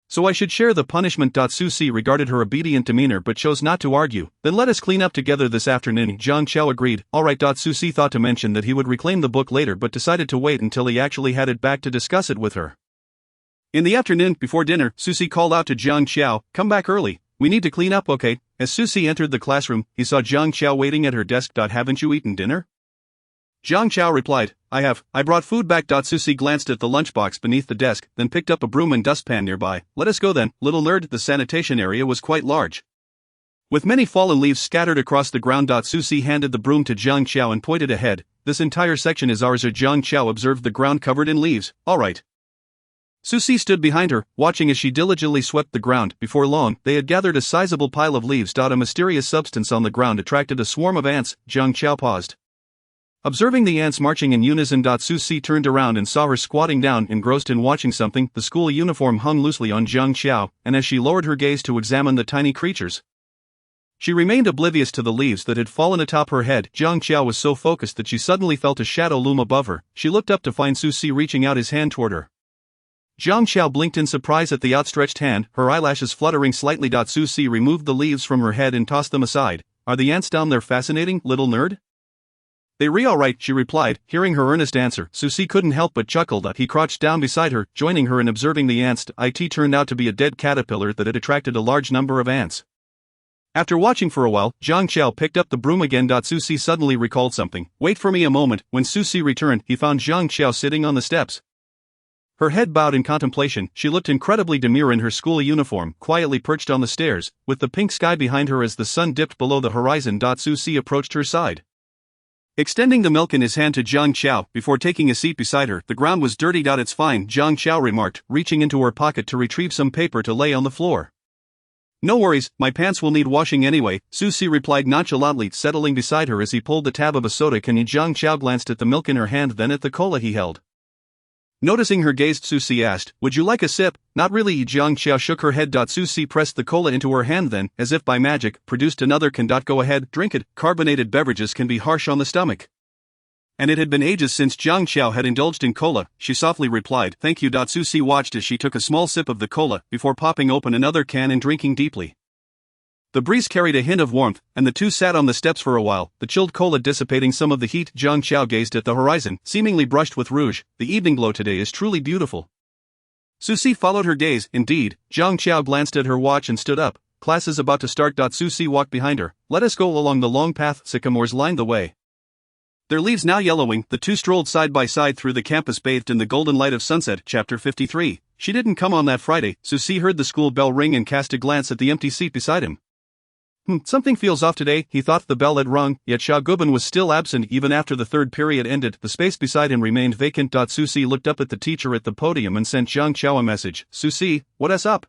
so I should share the punishment. Susie regarded her obedient demeanor but chose not to argue. Then let us clean up together this afternoon. Jiang Qiao agreed. Alright. Susie thought to mention that he would reclaim the book later but decided to wait until he actually had it back to discuss it with her. In the afternoon, before dinner, Susie called out to Jiang Qiao, come back early. We need to clean up, okay? As Susie entered the classroom, he saw Jiang Qiao waiting at her desk. Haven't you eaten dinner? Jiang Qiao replied, I have. I brought food back. Susie glanced at the lunchbox beneath the desk, then picked up a broom and dustpan nearby. Let us go then, little nerd. The sanitation area was quite large, with many fallen leaves scattered across the ground. Susie handed the broom to Jiang Qiao and pointed ahead. This entire section is ours. Jiang Qiao observed the ground covered in leaves. Alright. Susie stood behind her, watching as she diligently swept the ground. Before long, they had gathered a sizable pile of leaves. A mysterious substance on the ground attracted a swarm of ants. Jiang Qiao paused, observing the ants marching in unison. Susie turned around and saw her squatting down, engrossed in watching something. The school uniform hung loosely on Jiang Qiao, and as she lowered her gaze to examine the tiny creatures, she remained oblivious to the leaves that had fallen atop her head. Jiang Qiao was so focused that she suddenly felt a shadow loom above her. She looked up to find Susie reaching out his hand toward her. Jiang Qiao blinked in surprise at the outstretched hand, her eyelashes fluttering slightly. Susie removed the leaves from her head and tossed them aside. Are the ants down there fascinating, little nerd? They alright, she replied. Hearing her earnest answer, Susie couldn't help but chuckle. He crouched down beside her, joining her in observing the ants. It turned out to be a dead caterpillar that had attracted a large number of ants. After watching for a while, Jiang Qiao picked up the broom again. Susie suddenly recalled something. Wait for me a moment. When Susie returned, he found Jiang Qiao sitting on the steps, her head bowed in contemplation. She looked incredibly demure in her school uniform, quietly perched on the stairs, with the pink sky behind her as the sun dipped below the horizon. Susie approached her side, extending the milk in his hand to Jiang Qiao before taking a seat beside her. The ground was dirty. It's fine, Jiang Qiao remarked, reaching into her pocket to retrieve some paper to lay on the floor. No worries, my pants will need washing anyway, Susie replied nonchalantly, settling beside her as he pulled the tab of a soda can. Jiang Chao glanced at the milk in her hand, then at the cola he held. Noticing her gaze, Susie asked, "Would you like a sip?" "Not really." Jiang Chao shook her head. Susie pressed the cola into her hand, then, as if by magic, produced another can. "Go ahead, drink it. Carbonated beverages can be harsh on the stomach." And it had been ages since Jiang Chao had indulged in cola, she softly replied. "Thank you." Susie watched as she took a small sip of the cola, before popping open another can and drinking deeply. The breeze carried a hint of warmth, and the two sat on the steps for a while, the chilled cola dissipating some of the heat. Jiang Chao gazed at the horizon, seemingly brushed with rouge. "The evening glow today is truly beautiful." Susie followed her gaze. Indeed. Jiang Chao glanced at her watch and stood up. "Class is about to start." Susie walked behind her. "Let us go along the long path." Sycamores lined the way. Their leaves now yellowing, the two strolled side by side through the campus bathed in the golden light of sunset. Chapter 53. She didn't come on that Friday. Susie heard the school bell ring and cast a glance at the empty seat beside him. Something feels off today, he thought. The bell had rung, yet Xiao Guban was still absent even after the third period ended. The space beside him remained vacant. Susie looked up at the teacher at the podium and sent Jiang Chao a message. "Susie, what's up?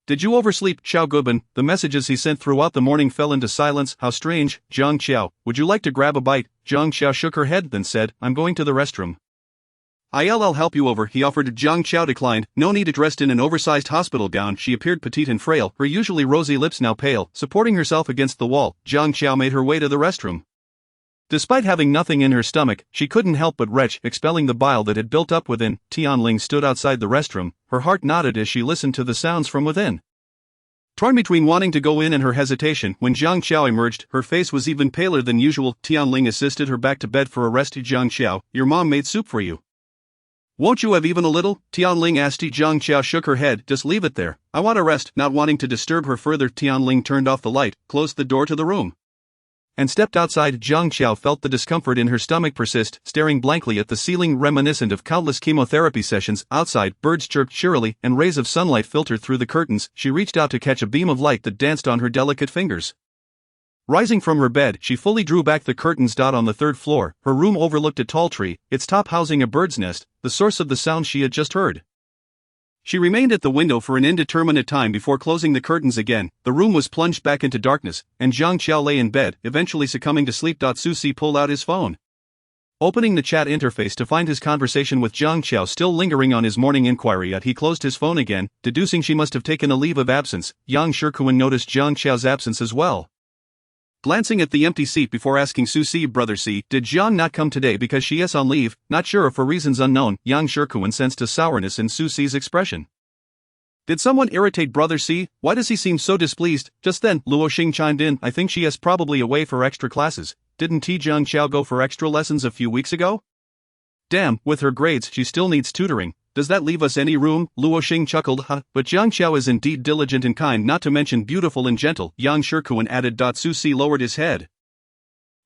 Did you oversleep?" Xiao Guban. The messages he sent throughout the morning fell into silence. "How strange." "Jiang Chao, would you like to grab a bite?" Jiang Chao shook her head, then said, "I'm going to the restroom." "I'll help you over," he offered. Jiang Chao declined. No need. Dressed in an oversized hospital gown, she appeared petite and frail, her usually rosy lips now pale. Supporting herself against the wall, Jiang Chao made her way to the restroom. Despite having nothing in her stomach, she couldn't help but retch, expelling the bile that had built up within. Tianling stood outside the restroom, her heart knotted as she listened to the sounds from within. Torn between wanting to go in and her hesitation, when Jiang Chao emerged, her face was even paler than usual. Tianling assisted her back to bed for a rest. "Jiang Chao, your mom made soup for you. Won't you have even a little?" Tianling asked. Jiang Chao shook her head. "Just leave it there. I want to rest." Not wanting to disturb her further, Tianling turned off the light, closed the door to the room, and stepped outside. Jiang Chao felt the discomfort in her stomach persist, staring blankly at the ceiling reminiscent of countless chemotherapy sessions. Outside, birds chirped cheerily, and rays of sunlight filtered through the curtains. She reached out to catch a beam of light that danced on her delicate fingers. Rising from her bed, she fully drew back the curtains. On the third floor, her room overlooked a tall tree, its top housing a bird's nest, the source of the sound she had just heard. She remained at the window for an indeterminate time before closing the curtains again. The room was plunged back into darkness, and Jiang Chao lay in bed, eventually succumbing to sleep. Susie pulled out his phone. Opening the chat interface to find his conversation with Jiang Chao still lingering on his morning inquiry, he closed his phone again, deducing she must have taken a leave of absence. Yang Shikuan noticed Jiang Chao's absence as well. Glancing at the empty seat before asking Susie, "Brother C, did Jiang not come today because she is on leave?" "Not sure, or for reasons unknown." Yang Shikuan sensed a sourness in Susie's expression. "Did someone irritate Brother C? Why does he seem so displeased?" Just then, Luo Xing chimed in. "I think she is probably away for extra classes. Didn't Jiang Chao go for extra lessons a few weeks ago? Damn, with her grades she still needs tutoring. Does that leave us any room?" Luo Xing chuckled. But Jiang Chao is indeed diligent and kind, not to mention beautiful and gentle," Yang Shikuan added. Susie lowered his head.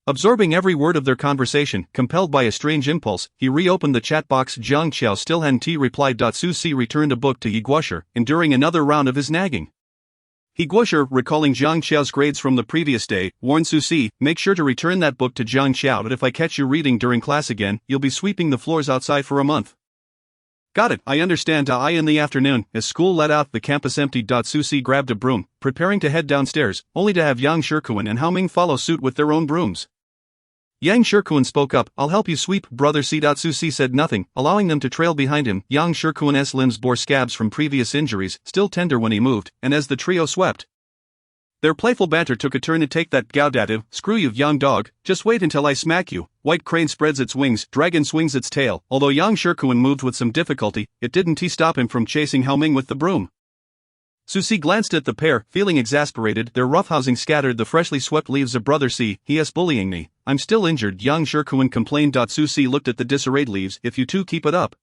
Absorbing every word of their conversation, compelled by a strange impulse, he reopened the chat box. Jiang Chao still hadn't replied. Susie returned a book to He Guosher, enduring another round of his nagging. He Guosher, recalling Jiang Chao's grades from the previous day, warned Susie, "Make sure to return that book to Jiang Chao, but if I catch you reading during class again, you'll be sweeping the floors outside for a month." "Got it, I understand." In the afternoon, as school let out, the campus emptied. Susie grabbed a broom, preparing to head downstairs, only to have Yang Shikuan and Hao Ming follow suit with their own brooms. Yang Shikuan spoke up. "I'll help you sweep, Brother C." Susie said nothing, allowing them to trail behind him. Yang Shikuan's limbs bore scabs from previous injuries, still tender when he moved, and as the trio swept, their playful banter took a turn. "To take that gaudative, screw you, young dog, just wait until I smack you." White crane spreads its wings, dragon swings its tail. Although Yang Shikuan moved with some difficulty, it didn't stop him from chasing Hao Ming with the broom. Susie glanced at the pair, feeling exasperated. Their roughhousing scattered the freshly swept leaves of Brother C. "He is bullying me. I'm still injured," Yang Shikuan complained. Susie looked at the disarrayed leaves. "If you two keep it up,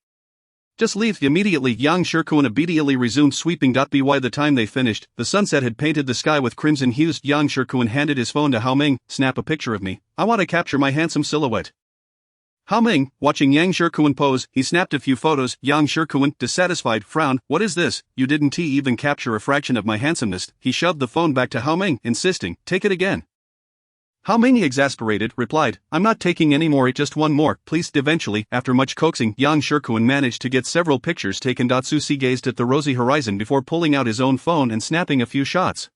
just leave immediately." Yang Shikuan obediently resumed sweeping. By the time they finished, the sunset had painted the sky with crimson hues. Yang Shikuan handed his phone to Hao Ming. "Snap a picture of me. I want to capture my handsome silhouette." Hao Ming, watching Yang Shikuan pose, he snapped a few photos. Yang Shikuan, dissatisfied, frowned. "What is this? You didn't even capture a fraction of my handsomeness." He shoved the phone back to Hao Ming, insisting, "Take it again." Hao Mingyi, exasperated, replied, I'm not taking any more, just one more, please. Eventually, after much coaxing, Yang Shikuan managed to get several pictures taken. Susi gazed at the rosy horizon before pulling out his own phone and snapping a few shots.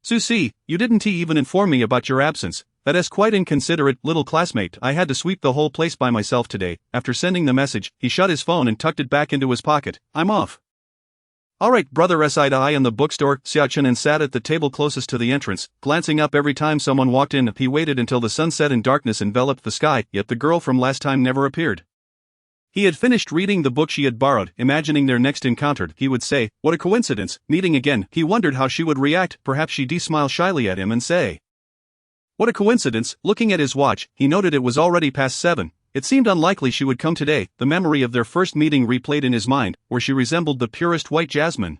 Susi, you didn't even inform me about your absence. That is quite inconsiderate, little classmate. I had to sweep the whole place by myself today. After sending the message, he shut his phone and tucked it back into his pocket. I'm off. Alright, brother, sighed I in the bookstore. Xiaochen and sat at the table closest to the entrance, glancing up every time someone walked in. He waited until the sun set and darkness enveloped the sky, yet the girl from last time never appeared. He had finished reading the book she had borrowed, imagining their next encounter, he would say, what a coincidence, meeting again. He wondered how she would react. Perhaps she'd smile shyly at him and say, what a coincidence. Looking at his watch, he noted it was already past 7. It seemed unlikely she would come today. The memory of their first meeting replayed in his mind, where she resembled the purest white jasmine.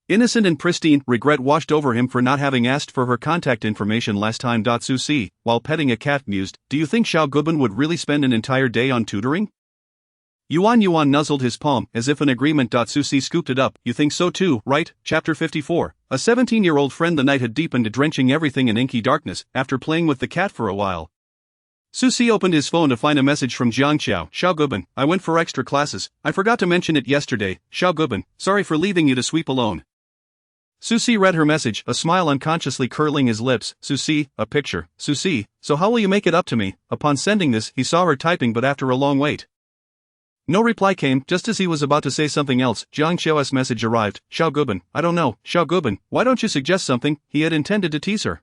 Innocent and pristine, regret washed over him for not having asked for her contact information last time. Susi, while petting a cat, mused, do you think Xiao Guban would really spend an entire day on tutoring? Yuan nuzzled his palm, as if in agreement. Susi scooped it up. You think so too, right? Chapter 54. A 17-year-old friend. The night had deepened, drenching everything in inky darkness, after playing with the cat for a while. Susi opened his phone to find a message from Jiang Xiao. Xiao Guban, I went for extra classes. I forgot to mention it yesterday. Xiao Guban, sorry for leaving you to sweep alone. Susi read her message, a smile unconsciously curling his lips. Susi, a picture. Susi, so how will you make it up to me? Upon sending this, he saw her typing, but after a long wait. No reply came. Just as he was about to say something else, Jiang Xiao's message arrived. Xiao Guban, I don't know. Xiao Guban, why don't you suggest something? He had intended to tease her.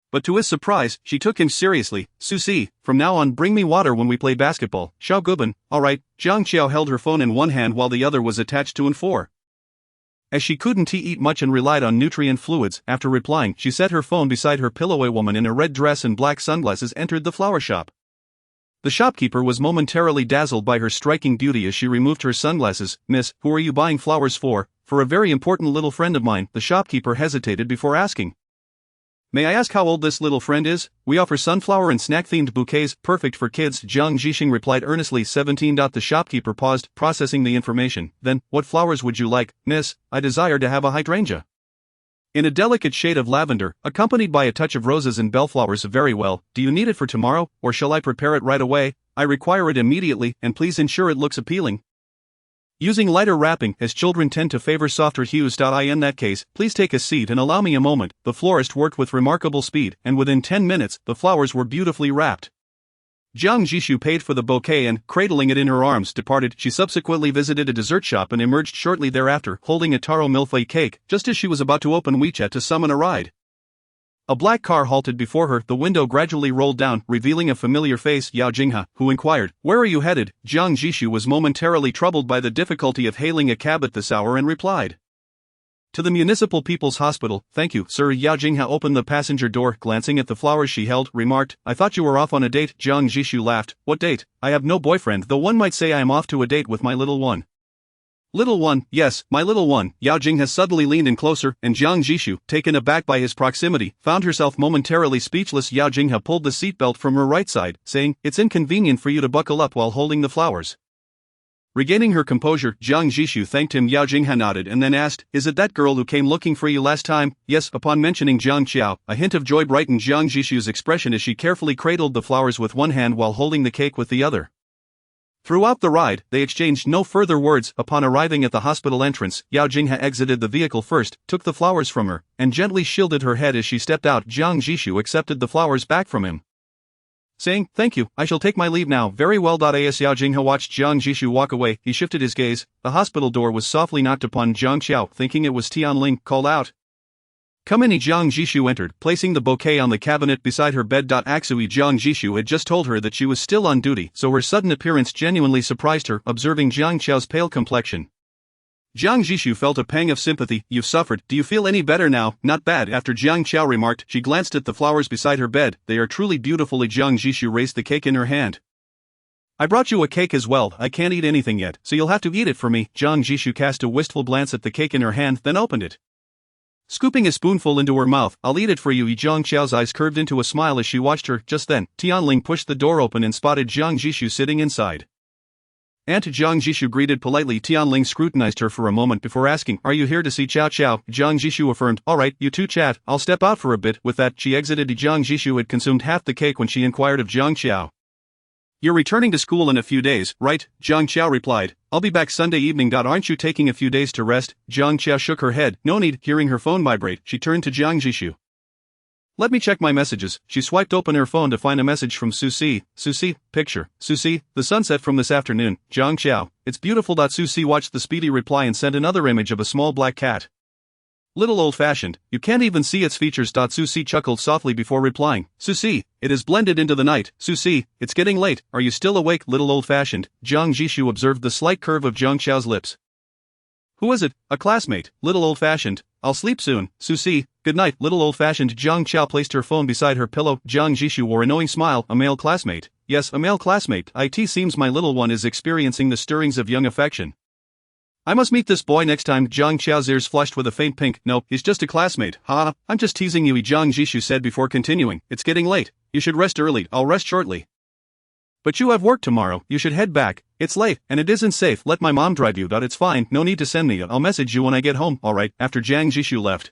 But to his surprise, she took him seriously. Susi, from now on bring me water when we play basketball. Xiao Guban, alright. Jiang Xiao held her phone in one hand while the other was attached to an four. As she couldn't eat much and relied on nutrient fluids, after replying, she set her phone beside her pillow. A woman in a red dress and black sunglasses entered the flower shop. The shopkeeper was momentarily dazzled by her striking beauty as she removed her sunglasses. Miss, who are you buying flowers for? For a very important little friend of mine. The shopkeeper hesitated before asking. May I ask how old this little friend is? We offer sunflower and snack-themed bouquets, perfect for kids. Jiang Zhixing replied earnestly. 17. The shopkeeper paused, processing the information. Then, what flowers would you like, miss? I desire to have a hydrangea in a delicate shade of lavender, accompanied by a touch of roses and bellflowers. Very well. Do you need it for tomorrow, or shall I prepare it right away? I require it immediately, and please ensure it looks appealing. Using lighter wrapping, as children tend to favor softer hues. In that case, please take a seat and allow me a moment. The florist worked with remarkable speed, and within 10 minutes, the flowers were beautifully wrapped. Jiang Zhishu paid for the bouquet and, cradling it in her arms, departed. She subsequently visited a dessert shop and emerged shortly thereafter, holding a taro millefeuille cake, just as she was about to open WeChat to summon a ride. A black car halted before her. The window gradually rolled down, revealing a familiar face, Yao Jinghe, who inquired, where are you headed? Jiang Zhishu was momentarily troubled by the difficulty of hailing a cab at this hour and replied, to the Municipal People's Hospital. Thank you, sir. Yao Jinghe opened the passenger door, glancing at the flowers she held, remarked, I thought you were off on a date. Jiang Zhishu laughed. What date? I have no boyfriend, though one might say I am off to a date with my little one. Little one, yes, my little one. Yao Jinghe suddenly leaned in closer, and Jiang Zhishu, taken aback by his proximity, found herself momentarily speechless. Yao Jinghe pulled the seatbelt from her right side, saying, it's inconvenient for you to buckle up while holding the flowers. Regaining her composure, Jiang Zhishu thanked him. Yao Jinghe nodded and then asked, is it that girl who came looking for you last time? Yes. Upon mentioning Jiang Qiao, a hint of joy brightened Jiang Zhishu's expression as she carefully cradled the flowers with one hand while holding the cake with the other. Throughout the ride, they exchanged no further words. Upon arriving at the hospital entrance, Yao Jinghe exited the vehicle first, took the flowers from her, and gently shielded her head as she stepped out. Jiang Zhishu accepted the flowers back from him, saying, thank you, I shall take my leave now. Very well. As Yao Jinghe watched Jiang Zhishu walk away, he shifted his gaze. The hospital door was softly knocked upon. Jiang Xiao, thinking it was Tianling, called out, come in. Jiang Zhishu entered, placing the bouquet on the cabinet beside her bed. Actually, Jiang Zhishu had just told her that she was still on duty, so her sudden appearance genuinely surprised her. Observing Jiang Xiao's pale complexion, Jiang Zhishu felt a pang of sympathy. You've suffered. Do you feel any better now? Not bad. After Jiang Xiao remarked, she glanced at the flowers beside her bed. They are truly beautiful. Jiang Zhishu raised the cake in her hand. I brought you a cake as well. I can't eat anything yet, so you'll have to eat it for me. Jiang Zhishu cast a wistful glance at the cake in her hand, then opened it, scooping a spoonful into her mouth. I'll eat it for you. Jiang Xiao's eyes curved into a smile as she watched her. Just then, Tianling pushed the door open and spotted Jiang Zhishu sitting inside. Aunt Jiang Jishu greeted politely. Tianling scrutinized her for a moment before asking, "Are you here to see Qiao Qiao?" Jiang Jishu affirmed, "Alright, you two chat, I'll step out for a bit." With that, she exited. Jiang Jishu had consumed half the cake when she inquired of Jiang Qiao. "You're returning to school in a few days, right?" Jiang Qiao replied. "I'll be back Sunday evening. Aren't you taking a few days to rest?" Jiang Qiao shook her head. "No need." Hearing her phone vibrate, she turned to Jiang Jishu. "Let me check my messages." She swiped open her phone to find a message from Susie. Susie, picture. Susie, the sunset from this afternoon. Jiang Qiao, it's beautiful. Susie watched the speedy reply and sent another image of a small black cat. "Little old-fashioned, you can't even see its features." Susie chuckled softly before replying. "Susie, it is blended into the night." "Susie, it's getting late, are you still awake?" "Little old-fashioned." Jiang Jishu observed the slight curve of Jiang Qiao's lips. "Who is it?" "A classmate." "Little old-fashioned, I'll sleep soon." "Susie, good night." "Little old-fashioned." Jiang Qiao placed her phone beside her pillow. Jiang Jishu wore a knowing smile. "A male classmate?" "Yes, a male classmate. It seems my little one is experiencing the stirrings of young affection. I must meet this boy next time." Jiang Qiao's ears flushed with a faint pink. "No, he's just a classmate." "Ha, I'm just teasing you," Jiang Jishu said before continuing. "It's getting late. You should rest early." "I'll rest shortly." "But you have work tomorrow. You should head back. It's late, and it isn't safe. Let my mom drive you." "It's fine. No need to send me. I'll message you when I get home." "Alright." After Jiang Jishu left,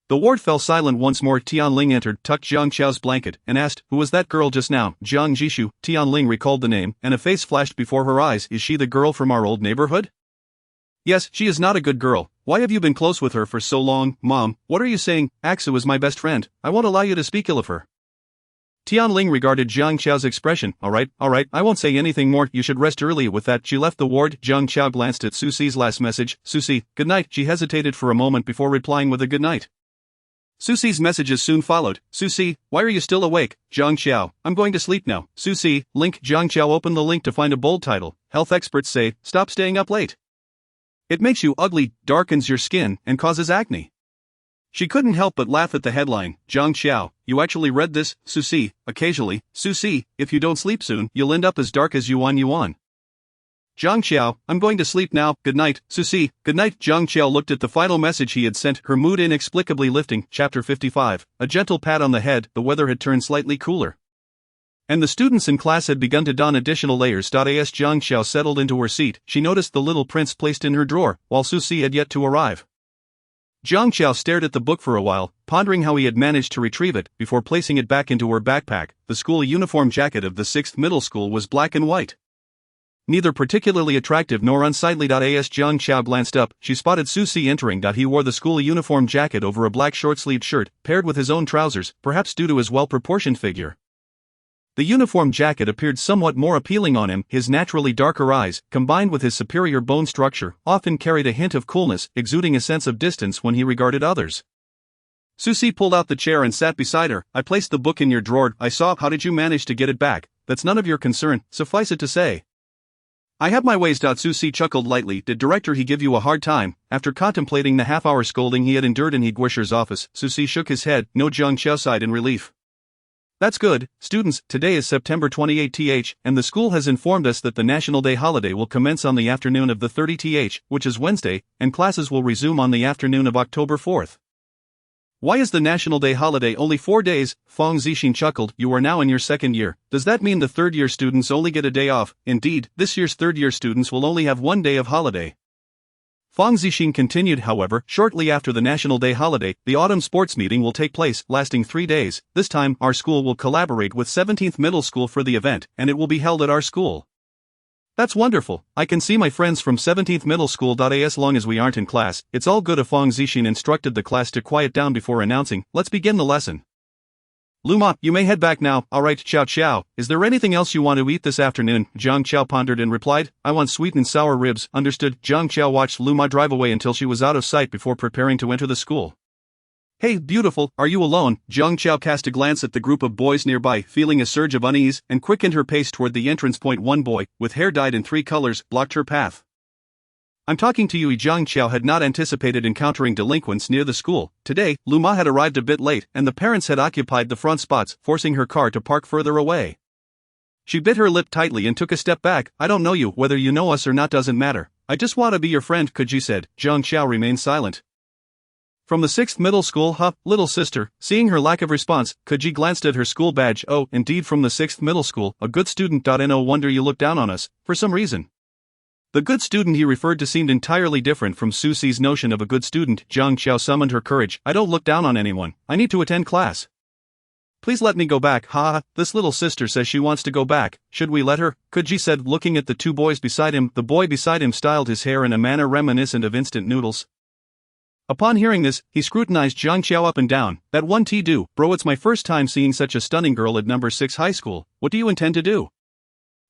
the ward fell silent once more. Tianling entered, tucked Jiang Qiao's blanket, and asked, "Who was that girl just now?" "Jiang Jishu." Tianling recalled the name, and a face flashed before her eyes. "Is she the girl from our old neighborhood?" "Yes, she is not a good girl. Why have you been close with her for so long?" "Mom, what are you saying? Aksu is my best friend. I won't allow you to speak ill of her." Tianling regarded Jiang Qiao's expression. Alright, I won't say anything more. You should rest early." With that, she left the ward. Jiang Qiao glanced at Susie's last message. "Susie, good night." She hesitated for a moment before replying with a good night. Susie's messages soon followed. "Susie, why are you still awake?" "Jiang Qiao, I'm going to sleep now." "Susie, link." Jiang Qiao opened the link to find a bold title. "Health experts say, stop staying up late. It makes you ugly, darkens your skin, and causes acne." She couldn't help but laugh at the headline. "Jiang Qiao, you actually read this?" "Susie, occasionally." "Susie, if you don't sleep soon, you'll end up as dark as Yuan Yuan." "Jiang Qiao, I'm going to sleep now. Good night." "Susie, good night." Jiang Qiao looked at the final message he had sent, her mood inexplicably lifting. Chapter 55. A gentle pat on the head. The weather had turned slightly cooler, and the students in class had begun to don additional layers. As Jiang Qiao settled into her seat, she noticed the little prince placed in her drawer, while Susie had yet to arrive. Jiang Qiao stared at the book for a while, pondering how he had managed to retrieve it, before placing it back into her backpack. The school uniform jacket of the 6th middle school was black and white, neither particularly attractive nor unsightly. As Jiang Qiao glanced up, she spotted Susie entering. He wore the school uniform jacket over a black short-sleeved shirt, paired with his own trousers, perhaps due to his well-proportioned figure. The uniform jacket appeared somewhat more appealing on him. His naturally darker eyes, combined with his superior bone structure, often carried a hint of coolness, exuding a sense of distance when he regarded others. Susie pulled out the chair and sat beside her. "I placed the book in your drawer. I saw. How did you manage to get it back?" "That's none of your concern. Suffice it to say, I have my ways." Susie chuckled lightly. "Did director he give you a hard time?" After contemplating the half-hour scolding he had endured in Guisher's office, Susie shook his head. "No." Jiang Qiao sighed in relief. "That's good. Students, today is September 28th, and the school has informed us that the National Day holiday will commence on the afternoon of the 30th, which is Wednesday, and classes will resume on the afternoon of October 4th. "Why is the National Day holiday only 4 days? Feng Zixin chuckled. "You are now in your second year. Does that mean the third-year students only get a day off?" "Indeed, this year's third-year students will only have 1 day of holiday." Feng Zixin continued. "However, shortly after the National Day holiday, the autumn sports meeting will take place, lasting 3 days. This time, our school will collaborate with 17th Middle School for the event, and it will be held at our school." "That's wonderful. I can see my friends from 17th Middle School. As long as we aren't in class, it's all good." Feng Zixin instructed the class to quiet down before announcing, "Let's begin the lesson. Luma, you may head back now." "Alright." "Qiao Qiao, is there anything else you want to eat this afternoon?" Jiang Qiao pondered and replied, "I want sweet and sour ribs." "Understood." Jiang Qiao watched Luma drive away until she was out of sight before preparing to enter the school. "Hey, beautiful, are you alone?" Jiang Qiao cast a glance at the group of boys nearby, feeling a surge of unease, and quickened her pace toward the entrance point. One boy, with hair dyed in 3 colors, blocked her path. "I'm talking to you." Jiang Qiao had not anticipated encountering delinquents near the school. Today, Luma had arrived a bit late, and the parents had occupied the front spots, forcing her car to park further away. She bit her lip tightly and took a step back. "I don't know you. Whether you know us or not doesn't matter. I just want to be your friend," Kuji said. Jiang Qiao remained silent. "From the 6th middle school, huh, little sister?" Seeing her lack of response, Kuji glanced at her school badge. "Oh, indeed, from the 6th middle school, a good student. No wonder you look down on us, for some reason." The good student he referred to seemed entirely different from Susie's notion of a good student. Jiang Qiao summoned her courage. I don't look down on anyone. I need to attend class. Please let me go back. Ha, this little sister says she wants to go back. Should we let her? Kuji said, looking at the two boys beside him. The boy beside him styled his hair in a manner reminiscent of instant noodles. Upon hearing this, he scrutinized Jiang Qiao up and down. That one do, bro, it's my first time seeing such a stunning girl at number 6 high school. What do you intend to do?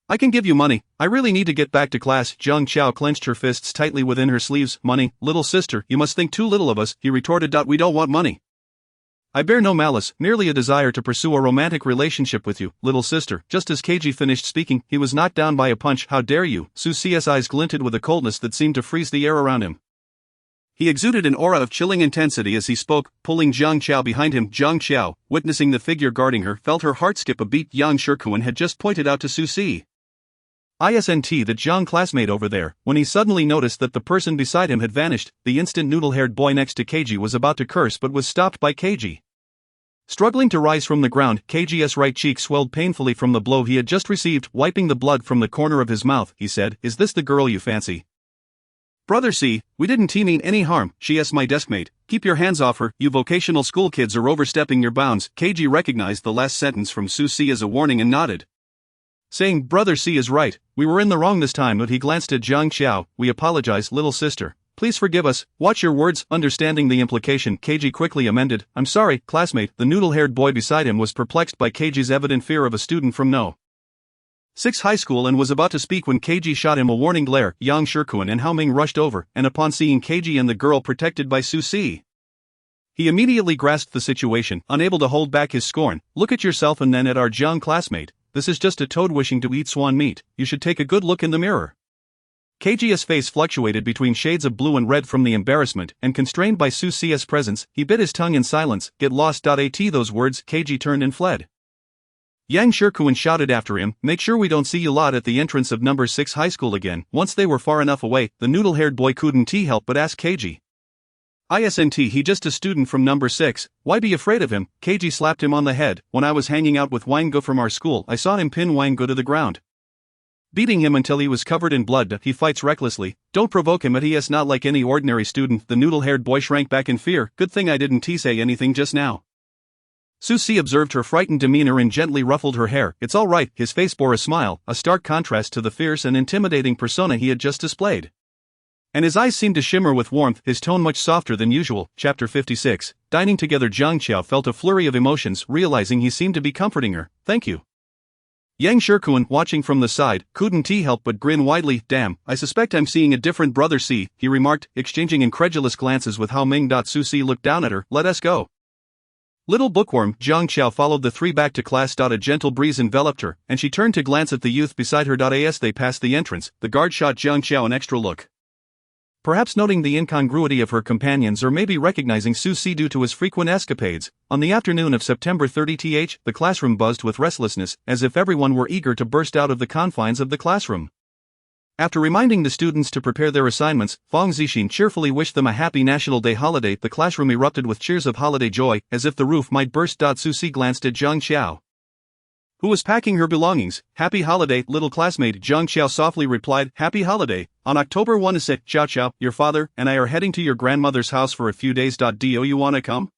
I can give you money. I really need to get back to class. Jiang Qiao clenched her fists tightly within her sleeves. Money, little sister, you must think too little of us, he retorted. We don't want money. I bear no malice, merely a desire to pursue a romantic relationship with you, little sister. Just as Keiji finished speaking, he was knocked down by a punch. How dare you? Su Xia's eyes glinted with a coldness that seemed to freeze the air around him. He exuded an aura of chilling intensity as he spoke, pulling Jiang Qiao behind him. Jiang Qiao, witnessing the figure guarding her, felt her heart skip a beat. Yang Shikuan had just pointed out to Su Xi. Isn't that Jiang classmate over there, when he suddenly noticed that the person beside him had vanished. The instant noodle-haired boy next to Keiji was about to curse but was stopped by Keiji. Struggling to rise from the ground, Keiji's right cheek swelled painfully from the blow he had just received. Wiping the blood from the corner of his mouth, he said, Is this the girl you fancy? Brother C, we didn't mean any harm. She's my deskmate. Keep your hands off her. You vocational school kids are overstepping your bounds. Keiji recognized the last sentence from Su Xi as a warning and nodded, saying, Brother C is right, we were in the wrong this time. But he glanced at Jiang Qiao. We apologize, little sister. Please forgive us. Watch your words. Understanding the implication, Keiji quickly amended, I'm sorry, classmate. The noodle-haired boy beside him was perplexed by Keiji's evident fear of a student from No. 6 high school and was about to speak when Keiji shot him a warning glare. Yang Shikuan and Hao Ming rushed over, and upon seeing Keiji and the girl protected by Su Xi, he immediately grasped the situation, unable to hold back his scorn. Look at yourself and then at our Jiang classmate. This is just a toad wishing to eat swan meat. You should take a good look in the mirror. Keiji's face fluctuated between shades of blue and red from the embarrassment, and constrained by Su Xi's presence, he bit his tongue in silence. Get lost. At those words, Keiji turned and fled. Yang Shikuan shouted after him, Make sure we don't see you lot at the entrance of number 6 high school again. Once they were far enough away, the noodle-haired boy couldn't help but ask Keiji, Isn't he just a student from number 6, why be afraid of him? Keiji slapped him on the head. When I was hanging out with Wanggu from our school, I saw him pin Wanggu to the ground, beating him until he was covered in blood. He fights recklessly. Don't provoke him. He is not like any ordinary student. The noodle-haired boy shrank back in fear. Good thing I didn't say anything just now. Su Xi observed her frightened demeanor and gently ruffled her hair. It's all right. His face bore a smile, a stark contrast to the fierce and intimidating persona he had just displayed, and his eyes seemed to shimmer with warmth, his tone much softer than usual. Chapter 56. Dining together, Jiang Qiao felt a flurry of emotions, realizing he seemed to be comforting her. Thank you. Yang Shikuan, watching from the side, couldn't help but grin widely. Damn, I suspect I'm seeing a different brother C, he remarked, exchanging incredulous glances with Hao Ming. Su Xi looked down at her. Let us go. Little bookworm. Jiang Qiao followed the three back to class. A gentle breeze enveloped her, and she turned to glance at the youth beside her. As they passed the entrance, the guard shot Jiang Qiao an extra look, perhaps noting the incongruity of her companions or maybe recognizing Su Xi due to his frequent escapades. On the afternoon of September 30th, the classroom buzzed with restlessness, as if everyone were eager to burst out of the confines of the classroom. After reminding the students to prepare their assignments, Feng Zixin cheerfully wished them a happy National Day holiday. The classroom erupted with cheers of holiday joy, as if the roof might burst. Su Xi glanced at Jiang Qiao, who was packing her belongings. Happy holiday, little classmate, Jiang Qiao softly replied. Happy holiday. On October 1 is it, Xiao Xiao, your father and I are heading to your grandmother's house for a few days. Do you wanna come?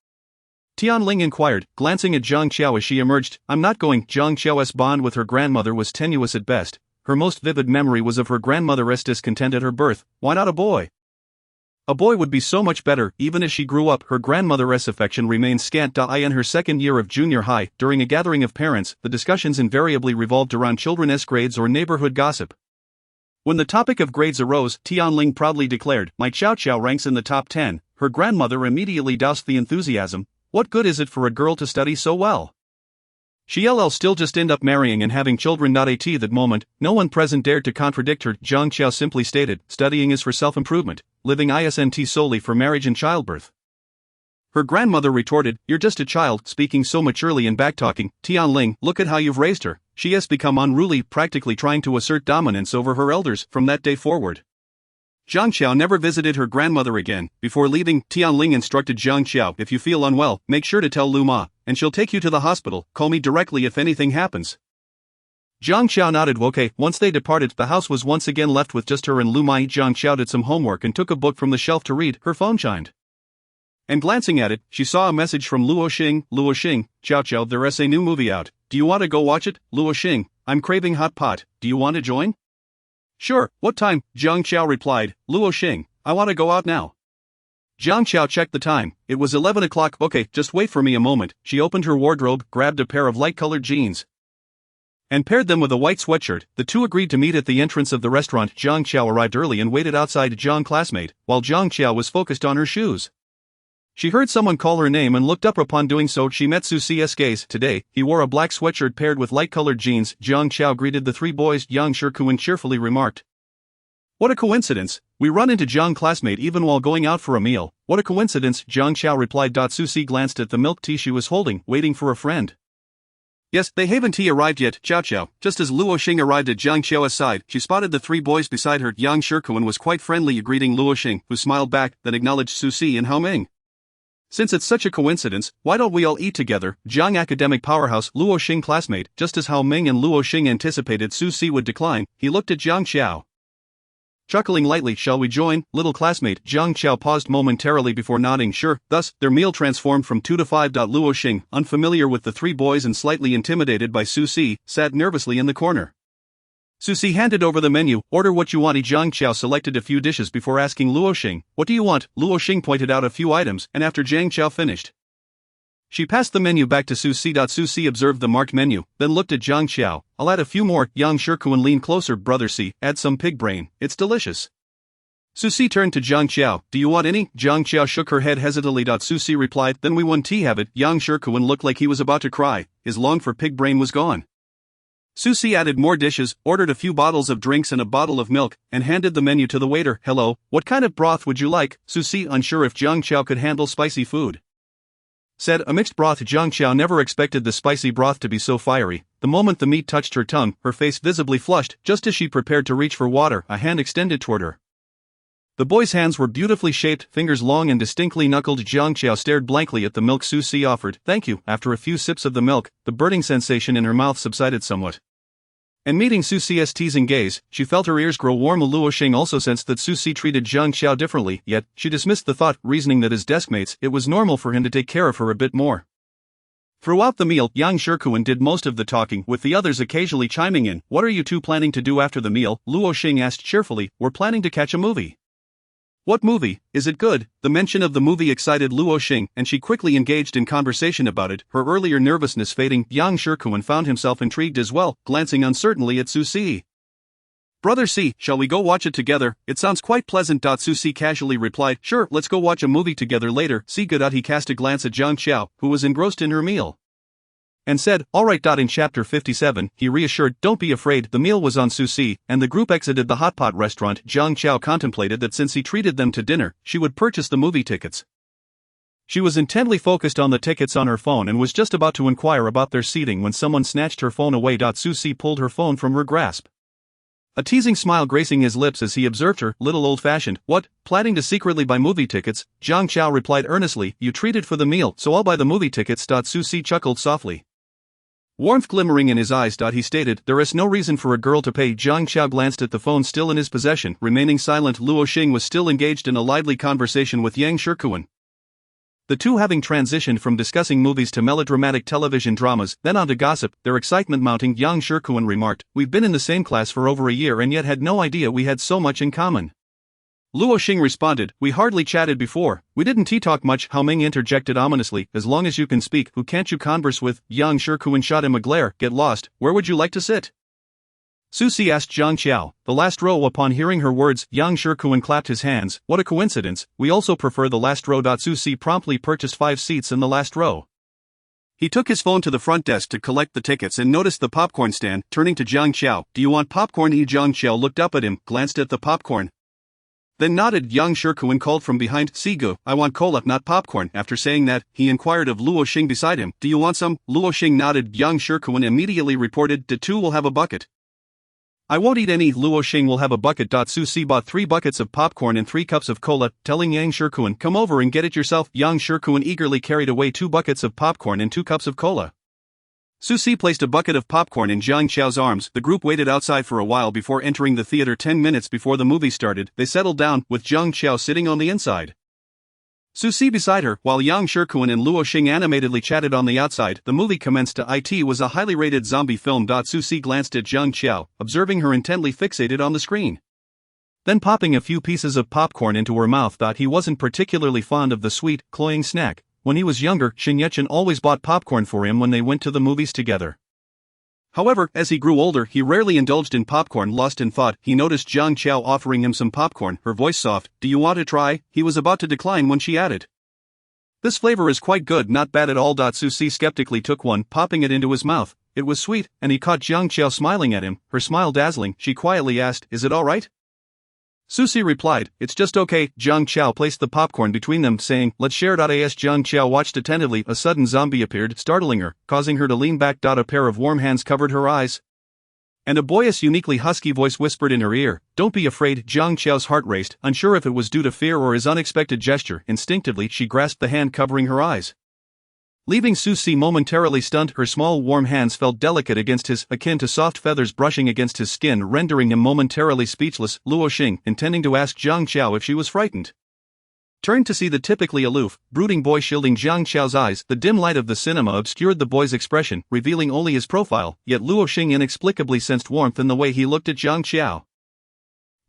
Tianling inquired, glancing at Jiang Qiao as she emerged. I'm not going. Jiang Qiao's bond with her grandmother was tenuous at best. Her most vivid memory was of her grandmother's discontent at her birth. Why not a boy? A boy would be so much better. Even as she grew up, her grandmother's affection remained scant. In her second year of junior high, during a gathering of parents, the discussions invariably revolved around children's grades or neighborhood gossip. When the topic of grades arose, Tianling proudly declared, My Xiao Xiao ranks in the top 10. Her grandmother immediately doused the enthusiasm. What good is it for a girl to study so well? She'll still just end up marrying and having children. At that moment, no one present dared to contradict her. Jiang Qiao simply stated, studying is for self-improvement, living isn't solely for marriage and childbirth. Her grandmother retorted, You're just a child, speaking so maturely and backtalking. Tianling, look at how you've raised her. She has become unruly, practically trying to assert dominance over her elders. From that day forward, Jiang Qiao never visited her grandmother again. Before leaving, Tianling instructed Jiang Qiao, If you feel unwell, make sure to tell Lu Ma, and she'll take you to the hospital. Call me directly if anything happens. Jiang Qiao nodded. Okay. Once they departed, the house was once again left with just her and Lu Mai. Jiang Qiao did some homework and took a book from the shelf to read. Her phone chimed. And glancing at it, she saw a message from Luo Xing. Luo Xing, Qiao Qiao, there's a new movie out. Do you want to go watch it? Luo Xing, I'm craving hot pot. Do you want to join? Sure. What time? Jiang Qiao replied. Luo Xing, I want to go out now. Jiang Qiao checked the time. It was 11 o'clock. Okay, just wait for me a moment. She opened her wardrobe, grabbed a pair of light-colored jeans, and paired them with a white sweatshirt. The two agreed to meet at the entrance of the restaurant. Jiang Qiao arrived early and waited outside Jiang classmate, while Jiang Qiao was focused on her shoes. She heard someone call her name and looked up. Upon doing so, she met Su Ci's gaze. Today, he wore a black sweatshirt paired with light-colored jeans. Jiang Qiao greeted the three boys. Yang Shikuan cheerfully remarked, "What a coincidence. We run into Jiang classmate even while going out for a meal. What a coincidence," Jiang Qiao replied. Su Ci glanced at the milk tea she was holding, waiting for a friend. Yes, they haven't arrived yet, Qiao Qiao. Just as Luo Xing arrived at Jiang Qiao's side, she spotted the three boys beside her. Yang Shikuan was quite friendly, greeting Luo Xing, who smiled back, then acknowledged Su Ci and Hao Ming. Since it's such a coincidence, why don't we all eat together? Jiang academic powerhouse, Luo Xing classmate. Just as Hao Ming and Luo Xing anticipated Su Ci would decline, he looked at Jiang Qiao, chuckling lightly. Shall we join, little classmate? Jiang Qiao paused momentarily before nodding sure. Thus, their meal transformed from 2 to 5. Luo Xing, unfamiliar with the three boys and slightly intimidated by Su Ci, sat nervously in the corner. Su Ci handed over the menu. Order what you want. Jiang Qiao selected a few dishes before asking Luo Xing, what do you want? Luo Xing pointed out a few items, and after Jiang Qiao finished, she passed the menu back to Su Ci. Su Ci observed the marked menu, then looked at Jiang Qiao. I'll add a few more. Yang Shikuan leaned closer. Brother Ci, add some pig brain, it's delicious. Su Ci turned to Jiang Qiao. Do you want any? Jiang Qiao shook her head hesitantly. Su Ci replied, then we want tea. Have it. Yang Shikuan looked like he was about to cry. His long for pig brain was gone. Su Ci added more dishes, ordered a few bottles of drinks and a bottle of milk, and handed the menu to the waiter. Hello, what kind of broth would you like? Su Ci, unsure if Jiang Qiao could handle spicy food, said, a mixed broth. Jiang Qiao never expected the spicy broth to be so fiery. The moment the meat touched her tongue, her face visibly flushed. Just as she prepared to reach for water, a hand extended toward her. The boy's hands were beautifully shaped, fingers long and distinctly knuckled. Jiang Qiao stared blankly at the milk Su Ci offered. Thank you. After a few sips of the milk, the burning sensation in her mouth subsided somewhat, and meeting Su Ci's teasing gaze, she felt her ears grow warm. Luo Xing also sensed that Su Ci treated Jiang Qiao differently, yet she dismissed the thought, reasoning that as deskmates, it was normal for him to take care of her a bit more. Throughout the meal, Yang Shikuan did most of the talking, with the others occasionally chiming in. What are you two planning to do after the meal? Luo Xing asked cheerfully. We're planning to catch a movie. What movie? Is it good? The mention of the movie excited Luo Xing, and she quickly engaged in conversation about it, her earlier nervousness fading. Yang Shikuan found himself intrigued as well, glancing uncertainly at Su Ci. Brother Ci, shall we go watch it together? It sounds quite pleasant. Su Ci casually replied, sure, let's go watch a movie together later. See good. He cast a glance at Jiang Qiao, who was engrossed in her meal, and said, alright. In chapter 57, he reassured, don't be afraid. The meal was on Su Ci, and the group exited the hot pot restaurant. Jiang Qiao contemplated that since he treated them to dinner, she would purchase the movie tickets. She was intently focused on the tickets on her phone and was just about to inquire about their seating when someone snatched her phone away. Su Ci pulled her phone from her grasp, a teasing smile gracing his lips as he observed her. Little old-fashioned. What, planning to secretly buy movie tickets? Jiang Qiao replied earnestly, you treated for the meal, so I'll buy the movie tickets. Su Ci chuckled softly, warmth glimmering in his eyes. He stated, there is no reason for a girl to pay. Jiang Qiao glanced at the phone still in his possession, remaining silent. Luo Xing was still engaged in a lively conversation with Yang Shikuan, the two having transitioned from discussing movies to melodramatic television dramas, then on to gossip, their excitement mounting. Yang Shikuan remarked, we've been in the same class for over a year and yet had no idea we had so much in common. Luo Xing responded, we hardly chatted before. We didn't talk much. Hao Ming interjected ominously, as long as you can speak, who can't you converse with? Yang Shikuan shot him a glare. Get lost. Where would you like to sit? Su Ci asked Jiang Qiao, the last row. Upon hearing her words, Yang Shikuan clapped his hands. What a coincidence. We also prefer the last row. Su Ci promptly purchased 5 seats in the last row. He took his phone to the front desk to collect the tickets and noticed the popcorn stand. Turning to Jiang Qiao, do you want popcorn? Jiang Qiao looked up at him, glanced at the popcorn, then nodded. Yang Shikuan called from behind, Sigu, I want cola, not popcorn. After saying that, he inquired of Luo Xing beside him, do you want some? Luo Xing nodded. Yang Shikuan immediately reported, the two will have a bucket. I won't eat any. Luo Xing will have a bucket. Su Ci bought 3 buckets of popcorn and 3 cups of cola, telling Yang Shikuan, come over and get it yourself. Yang Shikuan eagerly carried away 2 buckets of popcorn and 2 cups of cola. Susie placed a bucket of popcorn in Jiang Qiao's arms. The group waited outside for a while before entering the theater. 10 minutes before the movie started, they settled down, with Jiang Qiao sitting on the inside, Susie beside her, while Yang Shikuan and Luo Xing animatedly chatted on the outside. The movie commenced. It was a highly rated zombie film. Susie glanced at Jiang Qiao, observing her intently fixated on the screen, then popping a few pieces of popcorn into her mouth. He wasn't particularly fond of the sweet, cloying snack. When he was younger, Xing Yechen always bought popcorn for him when they went to the movies together. However, as he grew older, he rarely indulged in popcorn. Lost in thought, he noticed Jiang Qiao offering him some popcorn, her voice soft. "Do you want to try?" He was about to decline when she added, "This flavor is quite good, not bad at all." Susie skeptically took one, popping it into his mouth. It was sweet, and he caught Jiang Qiao smiling at him, her smile dazzling. She quietly asked, "Is it all right?" Susie replied, "It's just okay." Jiang Qiao placed the popcorn between them, saying, "Let's share it." As Jiang Qiao watched attentively, a sudden zombie appeared, startling her, causing her to lean back. A pair of warm hands covered her eyes, and a boyish, uniquely husky voice whispered in her ear, "Don't be afraid." Jiang Qiao's heart raced, unsure if it was due to fear or his unexpected gesture. Instinctively, she grasped the hand covering her eyes, leaving Susie momentarily stunned. Her small warm hands felt delicate against his, akin to soft feathers brushing against his skin, rendering him momentarily speechless. Luo Xing, intending to ask Jiang Qiao if she was frightened, turned to see the typically aloof, brooding boy shielding Jiang Qiao's eyes. The dim light of the cinema obscured the boy's expression, revealing only his profile, yet Luo Xing inexplicably sensed warmth in the way he looked at Jiang Qiao.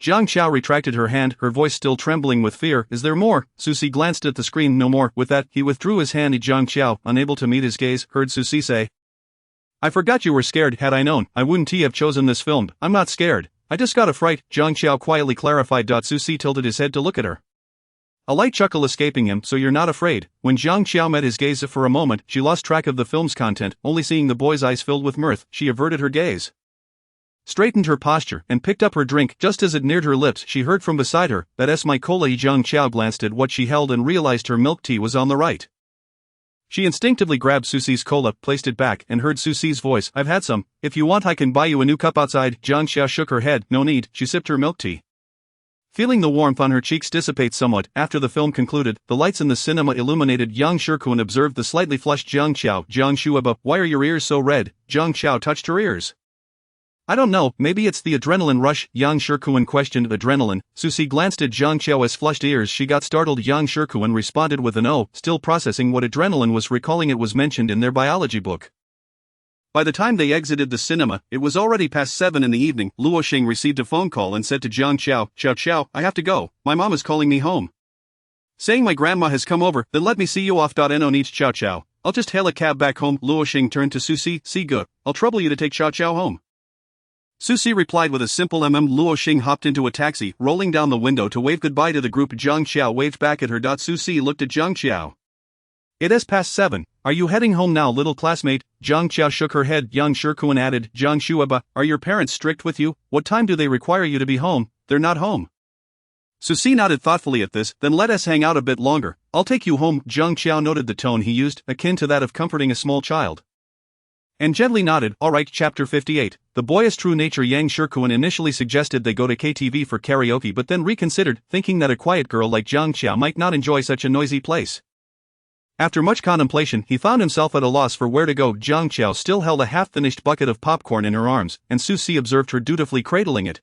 Jiang Qiao retracted her hand, her voice still trembling with fear. "Is there more?" Susie glanced at the screen. "No more." With that, he withdrew his hand. Jiang Qiao, unable to meet his gaze, heard Susie say, "I forgot you were scared. Had I known, I wouldn't have chosen this film." "I'm not scared. I just got a fright," Jiang Qiao quietly clarified. Susie tilted his head to look at her, a light chuckle escaping him. "So you're not afraid?" When Jiang Qiao met his gaze for a moment, she lost track of the film's content, only seeing the boy's eyes filled with mirth. She averted her gaze, straightened her posture, and picked up her drink. Just as it neared her lips, she heard from beside her, "That's my cola." Jiang Qiao glanced at what she held and realized her milk tea was on the right. She instinctively grabbed Susie's cola, placed it back, and heard Susie's voice, "I've had some. If you want, I can buy you a new cup outside." Jiang Qiao shook her head. "No need." She sipped her milk tea, feeling the warmth on her cheeks dissipate somewhat. After the film concluded, the lights in the cinema illuminated. Yang Shikuan observed the slightly flushed Jiang Qiao. "Jiang Shuaba, why are your ears so red?" Jiang Qiao touched her ears. "I don't know, maybe it's the adrenaline rush." Yang Shikuan questioned. "Adrenaline?" Susie glanced at Jiang Qiao's flushed ears. She got startled. Yang Shikuan responded with an "Oh," still processing what adrenaline was, recalling it was mentioned in their biology book. By the time they exited the cinema, it was already past 7 in the evening. Luo Xing received a phone call and said to Jiang Qiao, "Qiao, I have to go. My mom is calling me home, saying my grandma has come over. Then let me see you off. No needs. Qiao. I'll just hail a cab back home." Luo Xing turned to Susie. "See good. I'll trouble you to take Qiao home." Susie replied with a simple Luo Xing hopped into a taxi, rolling down the window to wave goodbye to the group. Jiang Qiao waved back at her. Susie looked at Jiang Qiao. "It is past 7. Are you heading home now, little classmate?" Jiang Qiao shook her head. Yang Shikuan added, "Jiang Shuaba, are your parents strict with you? What time do they require you to be home?" "They're not home." Susie nodded thoughtfully at this. "Then let us hang out a bit longer. I'll take you home." Jiang Qiao noted the tone he used, akin to that of comforting a small child, and gently nodded. "All right." Chapter 58. The boyish true nature. Yang Shikuan initially suggested they go to KTV for karaoke, but then reconsidered, thinking that a quiet girl like Jiang Qiao might not enjoy such a noisy place. After much contemplation, he found himself at a loss for where to go. Jiang Qiao still held a half-finished bucket of popcorn in her arms, and Susie observed her dutifully cradling it,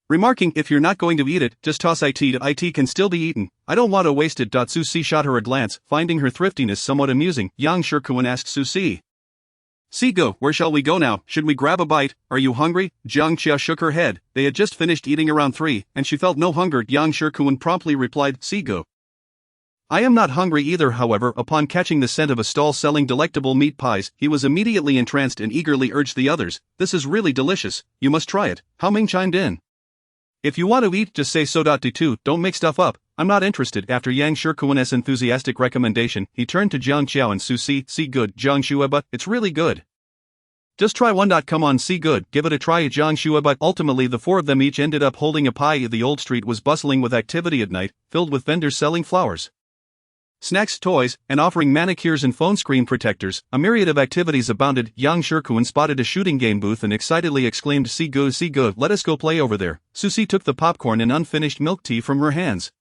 remarking, "If you're not going to eat it, just toss it. It can still be eaten. I don't want to waste it." Susie shot her a glance, finding her thriftiness somewhat amusing. Yang Shikuan asked Susie, "Go, where shall we go now? Should we grab a bite? Are you hungry?" Jiang Qiao shook her head. They had just finished eating around 3, and she felt no hunger. Yang Shikuan promptly replied, "Go." "I am not hungry either." However, upon catching the scent of a stall selling delectable meat pies, he was immediately entranced and eagerly urged the others, "This is really delicious. You must try it." Hao Ming chimed in, "If you want to eat, just say so. Don't make stuff up. I'm not interested." After Yang Shikuan's enthusiastic recommendation, he turned to Jiang Qiao and Susie. "See good, Jiang Shuaba, it's really good. Just try one. Come on, see good, give it a try." Jiang Shuaba. Ultimately, the 4 of them each ended up holding a pie. The old street was bustling with activity at night, filled with vendors selling flowers, snacks, toys, and offering manicures and phone screen protectors. A myriad of activities abounded. Yang Shikuan spotted a shooting game booth and excitedly exclaimed, see good, let us go play over there." Susie took the popcorn and unfinished milk tea from her hands,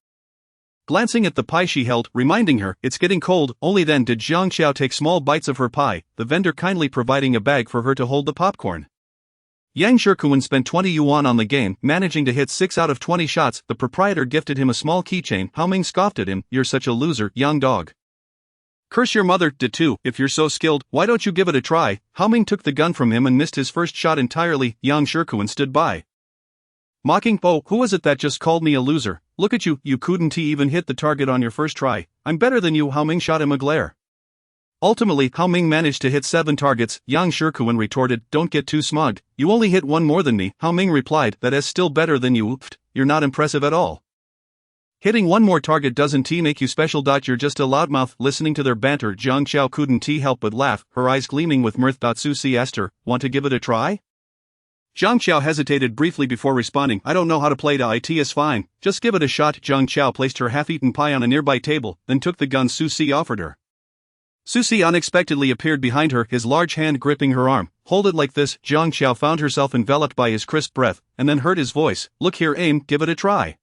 glancing at the pie she held, reminding her, "It's getting cold." Only then did Jiang Qiao take small bites of her pie, the vendor kindly providing a bag for her to hold the popcorn. Yang Shikuan spent 20 yuan on the game, managing to hit 6 out of 20 shots. The proprietor gifted him a small keychain. Hao Ming scoffed at him, "You're such a loser, young dog. Curse your mother, did too. If you're so skilled, why don't you give it a try?" Hao Ming took the gun from him and missed his first shot entirely. Yang Shikuan stood by, mocking, "Oh, who was it that just called me a loser? Look at you, you couldn't even hit the target on your first try. I'm better than you." Hao Ming shot him a glare. Ultimately, Hao Ming managed to hit 7 targets. Yang Shikuan retorted, "Don't get too smug. You only hit 1 more than me." Hao Ming replied, "That is still better than you. You're not impressive at all. Hitting 1 more target doesn't make you special. You're just a loudmouth." Listening to their banter, Jiang Qiao couldn't help but laugh, her eyes gleaming with mirth. Susi asked her, "Want to give it a try?" Jiang Qiao hesitated briefly before responding, "I don't know how to play. It is fine. Just give it a shot." Jiang Qiao placed her half-eaten pie on a nearby table, then took the gun Susi offered her. Susi unexpectedly appeared behind her, his large hand gripping her arm. "Hold it like this." Jiang Qiao found herself enveloped by his crisp breath, and then heard his voice, "Look here, aim, give it a try."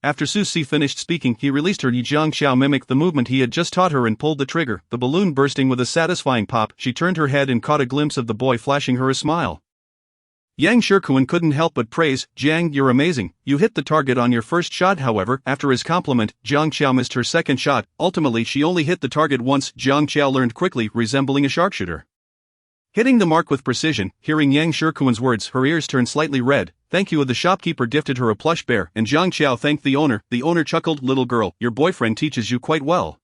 After Susi finished speaking, he released her. Jiang Qiao mimicked the movement he had just taught her and pulled the trigger, the balloon bursting with a satisfying pop. She turned her head and caught a glimpse of the boy, flashing her a smile. Yang Shikuan couldn't help but praise, "Jiang, you're amazing. You hit the target on your first shot." However, after his compliment, Jiang Qiao missed her second shot. Ultimately, she only hit the target once. Jiang Qiao learned quickly, resembling a sharpshooter, hitting the mark with precision. Hearing Yang Shikuan's words, her ears turned slightly red. "Thank you." The shopkeeper gifted her a plush bear, and Jiang Qiao thanked the owner. The owner chuckled, "Little girl, your boyfriend teaches you quite well."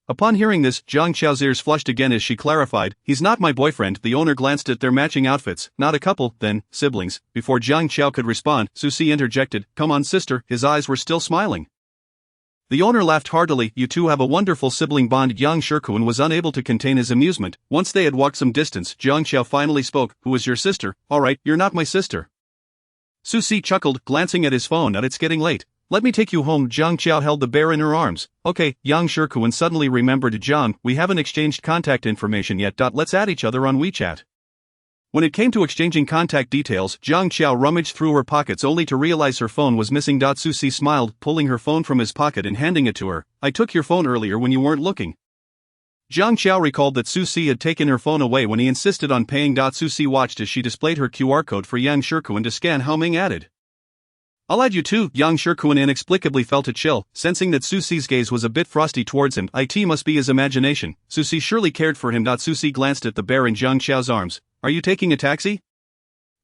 Upon hearing this, Jiang Qiao's ears flushed again as she clarified, "He's not my boyfriend." The owner glanced at their matching outfits. "Not a couple, then, siblings." Before Jiang Qiao could respond, Susi interjected, "Come on, sister." His eyes were still smiling. The owner laughed heartily. "You two have a wonderful sibling bond." Yang Shikuan was unable to contain his amusement. Once they had walked some distance, Jiang Qiao finally spoke, "Who is your sister?" "Alright, you're not my sister." Susi chuckled, glancing at his phone. "It's getting late. Let me take you home." Jiang Qiao held the bear in her arms. "Okay." Yang Shikuan suddenly remembered, "Jiang, we haven't exchanged contact information yet. Let's add each other on WeChat." When it came to exchanging contact details, Jiang Qiao rummaged through her pockets only to realize her phone was missing. Susi smiled, pulling her phone from his pocket and handing it to her. "I took your phone earlier when you weren't looking." Jiang Qiao recalled that Susi had taken her phone away when he insisted on paying. Susi watched as she displayed her QR code for Yang Shikuan to scan. Hao Ming added, "I'll add you too." Yang Shikuan inexplicably felt a chill, sensing that Susi's gaze was a bit frosty towards him. It must be his imagination. Susi surely cared for him. Susi glanced at the bear in Jiang Qiao's arms. "Are you taking a taxi?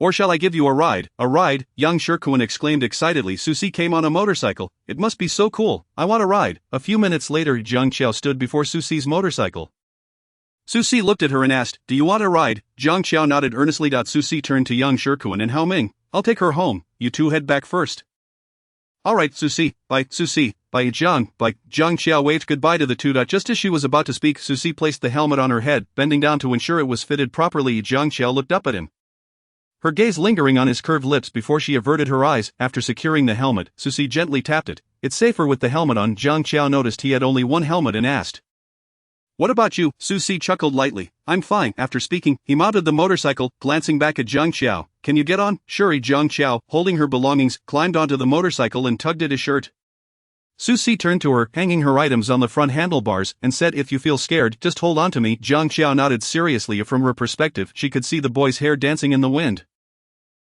Or shall I give you a ride?" "A ride?" Yang Shikuan exclaimed excitedly. Susi came on a motorcycle. "It must be so cool. I want a ride." A few minutes later, Jiang Qiao stood before Susi's motorcycle. Susi looked at her and asked, "Do you want a ride?" Jiang Qiao nodded earnestly. Susi turned to Yang Shikuan and Hao Ming. "I'll take her home. You two head back first." "Alright, Susi. Bye." "Susi. Bye, Jiang." "Bye." Jiang Qiao waved goodbye to the two. Just as she was about to speak, Susi placed the helmet on her head, bending down to ensure it was fitted properly. Jiang Qiao looked up at him, her gaze lingering on his curved lips before she averted her eyes. After securing the helmet, Susi gently tapped it. "It's safer with the helmet on." Jiang Qiao noticed he had only one helmet and asked, "What about you?" Susi chuckled lightly. "I'm fine." After speaking, he mounted the motorcycle, glancing back at Jiang Qiao. "Can you get on?" "Sure." Jiang Qiao, holding her belongings, climbed onto the motorcycle and tugged at his shirt. Susi turned to her, hanging her items on the front handlebars, and said, "If you feel scared, just hold on to me." Jiang Qiao nodded seriously. From her perspective, she could see the boy's hair dancing in the wind,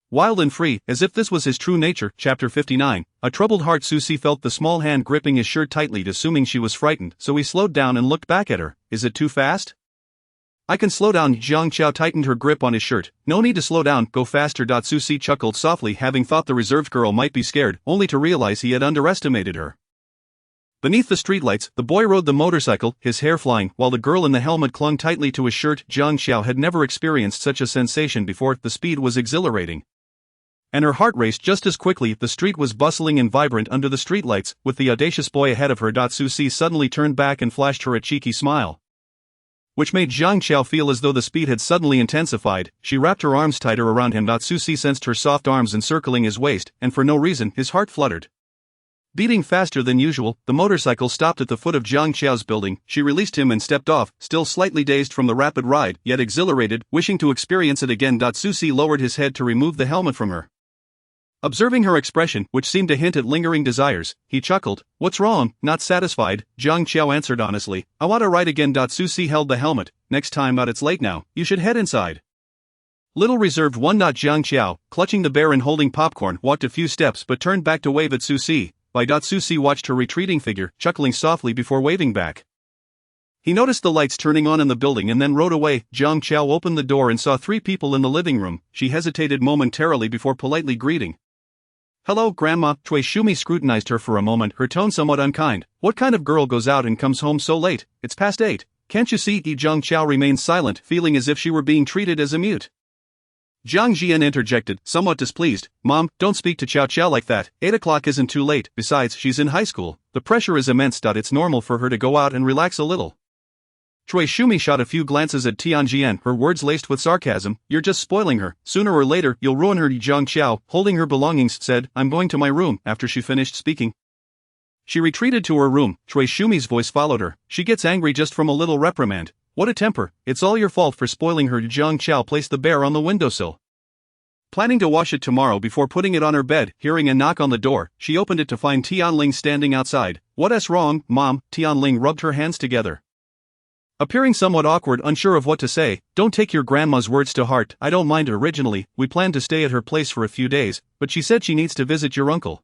wild and free, as if this was his true nature. Chapter 59. A troubled heart. Susi felt the small hand gripping his shirt tightly, assuming she was frightened, so he slowed down and looked back at her. "Is it too fast?" "I can slow down." Jiang Qiao tightened her grip on his shirt. "No need to slow down, go faster." Susi chuckled softly, having thought the reserved girl might be scared, only to realize he had underestimated her. Beneath the streetlights, the boy rode the motorcycle, his hair flying, while the girl in the helmet clung tightly to his shirt. Jiang Qiao had never experienced such a sensation before. The speed was exhilarating, and her heart raced just as quickly. The street was bustling and vibrant under the streetlights, with the audacious boy ahead of her. Susi suddenly turned back and flashed her a cheeky smile, which made Jiang Qiao feel as though the speed had suddenly intensified. She wrapped her arms tighter around him. Susi sensed her soft arms encircling his waist, and for no reason, his heart fluttered, beating faster than usual. The motorcycle stopped at the foot of Jiang Qiao's building. She released him and stepped off, still slightly dazed from the rapid ride, yet exhilarated, wishing to experience it again. Susi lowered his head to remove the helmet from her. Observing her expression, which seemed to hint at lingering desires, he chuckled. What's wrong? Not satisfied, Zhang Qiao answered honestly. I want to ride again. Susie held the helmet. Next time out, it's late now, you should head inside. Little reserved one. Zhang Qiao, clutching the bear and holding popcorn, walked a few steps but turned back to wave at Susie. Susie watched her retreating figure, chuckling softly before waving back. He noticed the lights turning on in the building and then rode away. Zhang Qiao opened the door and saw 3 people in the living room. She hesitated momentarily before politely greeting. Hello, Grandma. Cui Shumi scrutinized her for a moment, her tone somewhat unkind. What kind of girl goes out and comes home so late? It's past 8. Can't you see? Zhang Qiao remained silent, feeling as if she were being treated as a mute. Zhang Jian interjected, somewhat displeased. Mom, don't speak to Qiao Qiao like that. 8 o'clock isn't too late. Besides, she's in high school. The pressure is immense. It's normal for her to go out and relax a little. Cui Shumi shot a few glances at Tianjian, her words laced with sarcasm. You're just spoiling her. Sooner or later, you'll ruin her. Zhang Qiao, holding her belongings, said, I'm going to my room. After she finished speaking, she retreated to her room. Cui Shumi's voice followed her. She gets angry just from a little reprimand. What a temper. It's all your fault for spoiling her. Zhang Qiao placed the bear on the windowsill, planning to wash it tomorrow before putting it on her bed. Hearing a knock on the door, she opened it to find Tianling standing outside. What's wrong, Mom? Tianling rubbed her hands together, appearing somewhat awkward, unsure of what to say. Don't take your grandma's words to heart. I don't mind. Originally, we planned to stay at her place for a few days, but she said she needs to visit your uncle.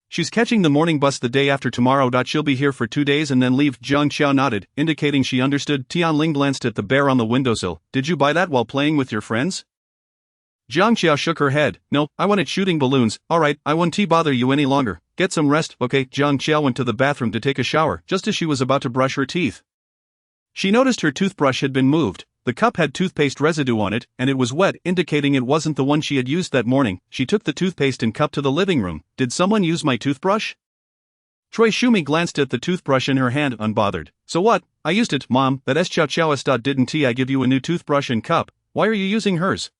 She's catching the morning bus the day after tomorrow. She'll be here for 2 days and then leave. Zhang Qiao nodded, indicating she understood. Tianling glanced at the bear on the windowsill. Did you buy that while playing with your friends? Zhang Qiao shook her head. No, I went at shooting balloons. Alright, I won't bother you any longer. Get some rest, okay? Zhang Qiao went to the bathroom to take a shower, just as she was about to brush her teeth. She noticed her toothbrush had been moved. The cup had toothpaste residue on it, and it was wet, indicating it wasn't the one she had used that morning. She took the toothpaste and cup to the living room. Did someone use my toothbrush? Cui Shumi glanced at the toothbrush in her hand, unbothered. So what? I used it, Mom. That's Qiao Qiao's. Didn't I give you a new toothbrush and cup? Why are you using hers?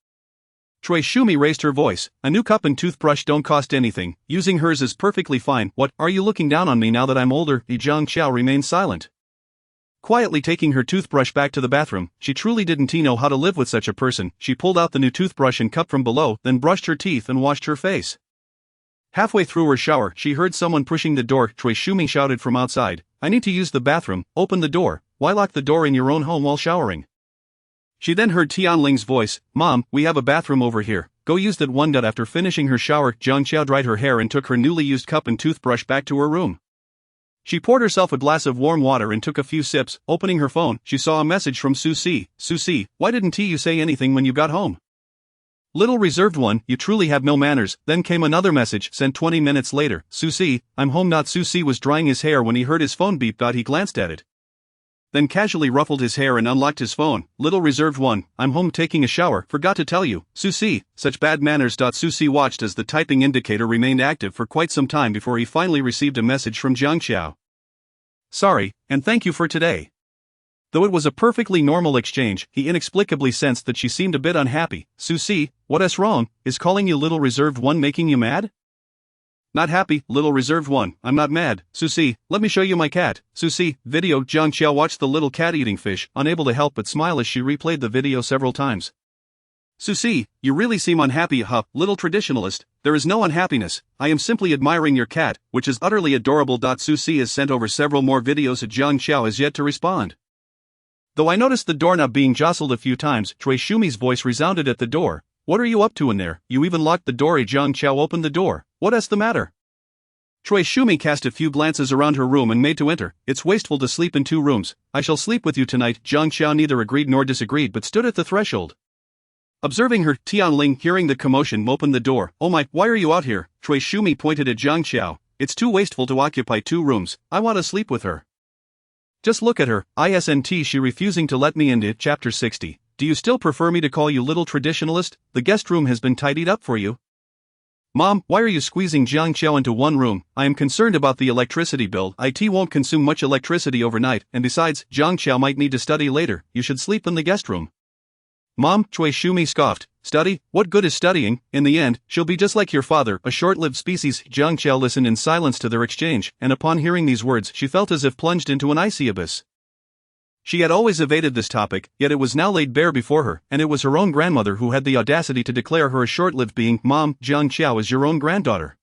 Cui Shumi raised her voice. A new cup and toothbrush don't cost anything. Using hers is perfectly fine. What, are you looking down on me now that I'm older? Zhang Qiao remained silent, quietly taking her toothbrush back to the bathroom. She truly didn't know how to live with such a person. She pulled out the new toothbrush and cup from below, then brushed her teeth and washed her face. Halfway through her shower, she heard someone pushing the door. Cui Shumi shouted from outside. I need to use the bathroom. Open the door. Why lock the door in your own home while showering? She then heard Tianling's voice. Mom, we have a bathroom over here. Go use that one. After finishing her shower, Zhang Qiao dried her hair and took her newly used cup and toothbrush back to her room. She poured herself a glass of warm water and took a few sips. Opening her phone, she saw a message from Susie. Susie, why didn't you say anything when you got home? Little reserved one, you truly have no manners. Then came another message, sent 20 minutes later. Susie, I'm home. Susie was drying his hair when he heard his phone beep. He glanced at it, then casually ruffled his hair and unlocked his phone. Little reserved one, I'm home taking a shower. Forgot to tell you. Susie, such bad manners. Susie watched as the typing indicator remained active for quite some time before he finally received a message from Zhang Qiao. Sorry, and thank you for today. Though it was a perfectly normal exchange, he inexplicably sensed that she seemed a bit unhappy. Susie, what's wrong? Is calling you little reserved one making you mad? Not happy, little reserved one. I'm not mad. Susie, let me show you my cat. Susie, video. Zhang Qiao watched the little cat eating fish, unable to help but smile as she replayed the video several times. Susie, you really seem unhappy. Little traditionalist. There is no unhappiness. I am simply admiring your cat, which is utterly adorable. Susie has sent over several more videos. Zhang Qiao has yet to respond. Though I noticed the doorknob being jostled a few times, Cui Shumi's voice resounded at the door. What are you up to in there? You even locked the door. Zhang Qiao opened the door. What's the matter? Cui Shumi cast a few glances around her room and made to enter. It's wasteful to sleep in 2 rooms. I shall sleep with you tonight. Zhang Qiao neither agreed nor disagreed but stood at the threshold. Observing her, Tianling, hearing the commotion, opened the door. Oh my, why are you out here? Cui Shumi pointed at Zhang Qiao. It's too wasteful to occupy 2 rooms. I want to sleep with her. Just look at her. Isn't she refusing to let me in? Chapter 60. Do you still prefer me to call you little traditionalist? The guest room has been tidied up for you. Mom, why are you squeezing Zhang Qiao into 1 room? I am concerned about the electricity bill. It won't consume much electricity overnight, and besides, Zhang Qiao might need to study later. You should sleep in the guest room. Mom, Cui Shumi scoffed. Study? What good is studying? In the end, she'll be just like your father, a short-lived species. Zhang Qiao listened in silence to their exchange, and upon hearing these words she felt as if plunged into an icy abyss. She had always evaded this topic, yet it was now laid bare before her, and it was her own grandmother who had the audacity to declare her a short-lived being. Mom, Jiang Qiao is your own granddaughter.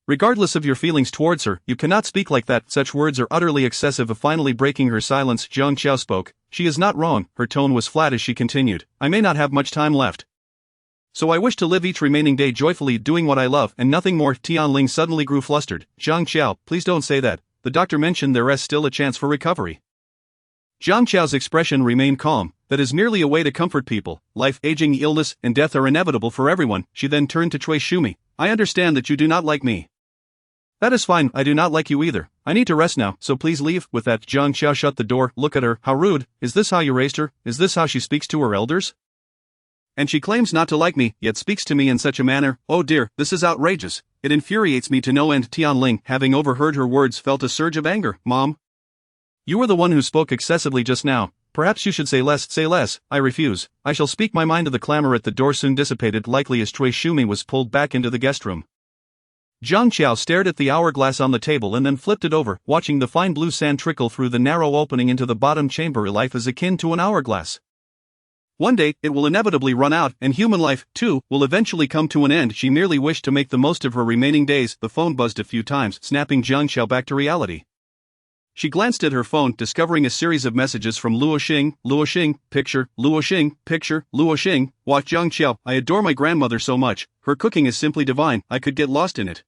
Regardless of your feelings towards her, you cannot speak like that. Such words are utterly excessive. Finally breaking her silence, Jiang Qiao spoke. She is not wrong. Her tone was flat as she continued. I may not have much time left, so I wish to live each remaining day joyfully doing what I love and nothing more. Tianling suddenly grew flustered. Jiang Qiao, please don't say that. The doctor mentioned there is still a chance for recovery. Jiang Qiao's expression remained calm. That is merely a way to comfort people. Life, aging, illness, and death are inevitable for everyone. She then turned to Cui Shumi. I understand that you do not like me. That is fine, I do not like you either. I need to rest now, so please leave. With that, Jiang Qiao shut the door. Look at her, how rude. Is this how you raised her? Is this how she speaks to her elders? And she claims not to like me, yet speaks to me in such a manner. Oh dear, this is outrageous. It infuriates me to no end. Tianling, having overheard her words, felt a surge of anger. Mom, you were the one who spoke excessively just now. Perhaps you should say less. Say less. I refuse. I shall speak my mind. The clamor at the door soon dissipated, likely as Cui Shumi was pulled back into the guest room. Jiang Qiao stared at the hourglass on the table and then flipped it over, watching the fine blue sand trickle through the narrow opening into the bottom chamber. Life is akin to an hourglass. One day, it will inevitably run out, and human life, too, will eventually come to an end. She merely wished to make the most of her remaining days. The phone buzzed a few times, snapping Jiang Qiao back to reality. She glanced at her phone, discovering a series of messages from Luo Xing, picture, Luo Xing, picture, Luo Xing. Watch Jiang Qiao, I adore my grandmother so much, her cooking is simply divine, I could get lost in it.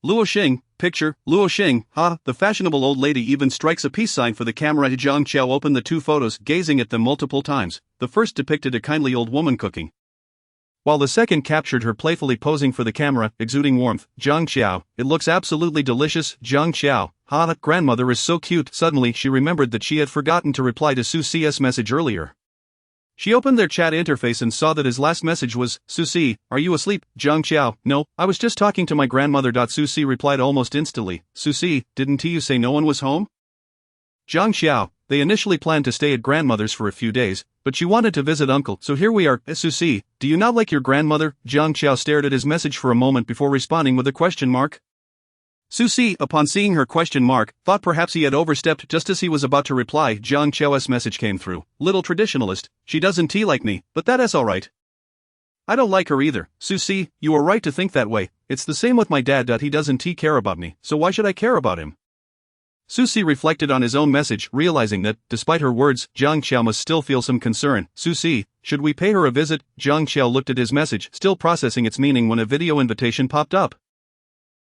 Luo Xing, picture, Luo Xing, the fashionable old lady even strikes a peace sign for the camera. Jiang Qiao opened the two photos, gazing at them multiple times. The first depicted a kindly old woman cooking, while the second captured her playfully posing for the camera, exuding warmth. Jiang Qiao, it looks absolutely delicious. Jiang Qiao, grandmother is so cute. Suddenly she remembered that she had forgotten to reply to Su Ci's message earlier. She opened their chat interface and saw that his last message was, Su Ci, are you asleep? Jiang Qiao, no, I was just talking to my grandmother. Su Ci replied almost instantly. Su Ci, didn't you say no one was home? Jiang Qiao, they initially planned to stay at grandmother's for a few days, but she wanted to visit uncle, so here we are. Su Ci, do you not like your grandmother? Jiang Qiao stared at his message for a moment before responding with a question mark. Su Ci, upon seeing her question mark, thought perhaps he had overstepped. Just as he was about to reply, Jiang Qiao's message came through. Little traditionalist, she doesn't like me, but that is alright. I don't like her either. Su Ci, you are right to think that way. It's the same with my dad. He doesn't care about me, so why should I care about him? Su Ci reflected on his own message, realizing that, despite her words, Jiang Qiao must still feel some concern. Su Ci, should we pay her a visit? Jiang Qiao looked at his message, still processing its meaning when a video invitation popped up.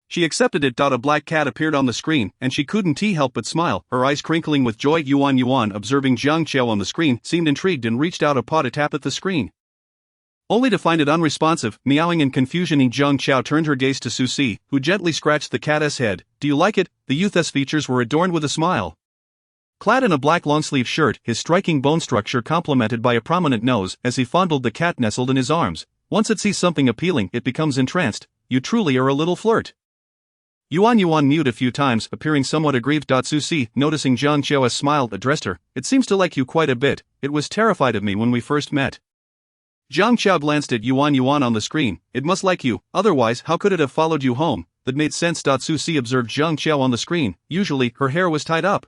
She accepted it. A black cat appeared on the screen, and she couldn't help but smile, her eyes crinkling with joy. Yuan, observing Jiang Qiao on the screen, seemed intrigued and reached out a paw to tap at the screen, only to find it unresponsive. Meowing in confusion, Jiang Qiao turned her gaze to Su Ci, who gently scratched the cat's head. Do you like it? The youth's features were adorned with a smile. Clad in a black long-sleeve shirt, his striking bone structure complemented by a prominent nose, as he fondled the cat nestled in his arms. Once it sees something appealing, it becomes entranced. You truly are a little flirt. Yuan mewed a few times, appearing somewhat aggrieved. Su Ci, noticing Jiang Qiao's smile, addressed her. It seems to like you quite a bit. It was terrified of me when we first met. Jiang Qiao glanced at Yuan on the screen. It must like you, otherwise how could it have followed you home? That made sense. Su Ci observed Jiang Qiao on the screen. Usually, her hair was tied up,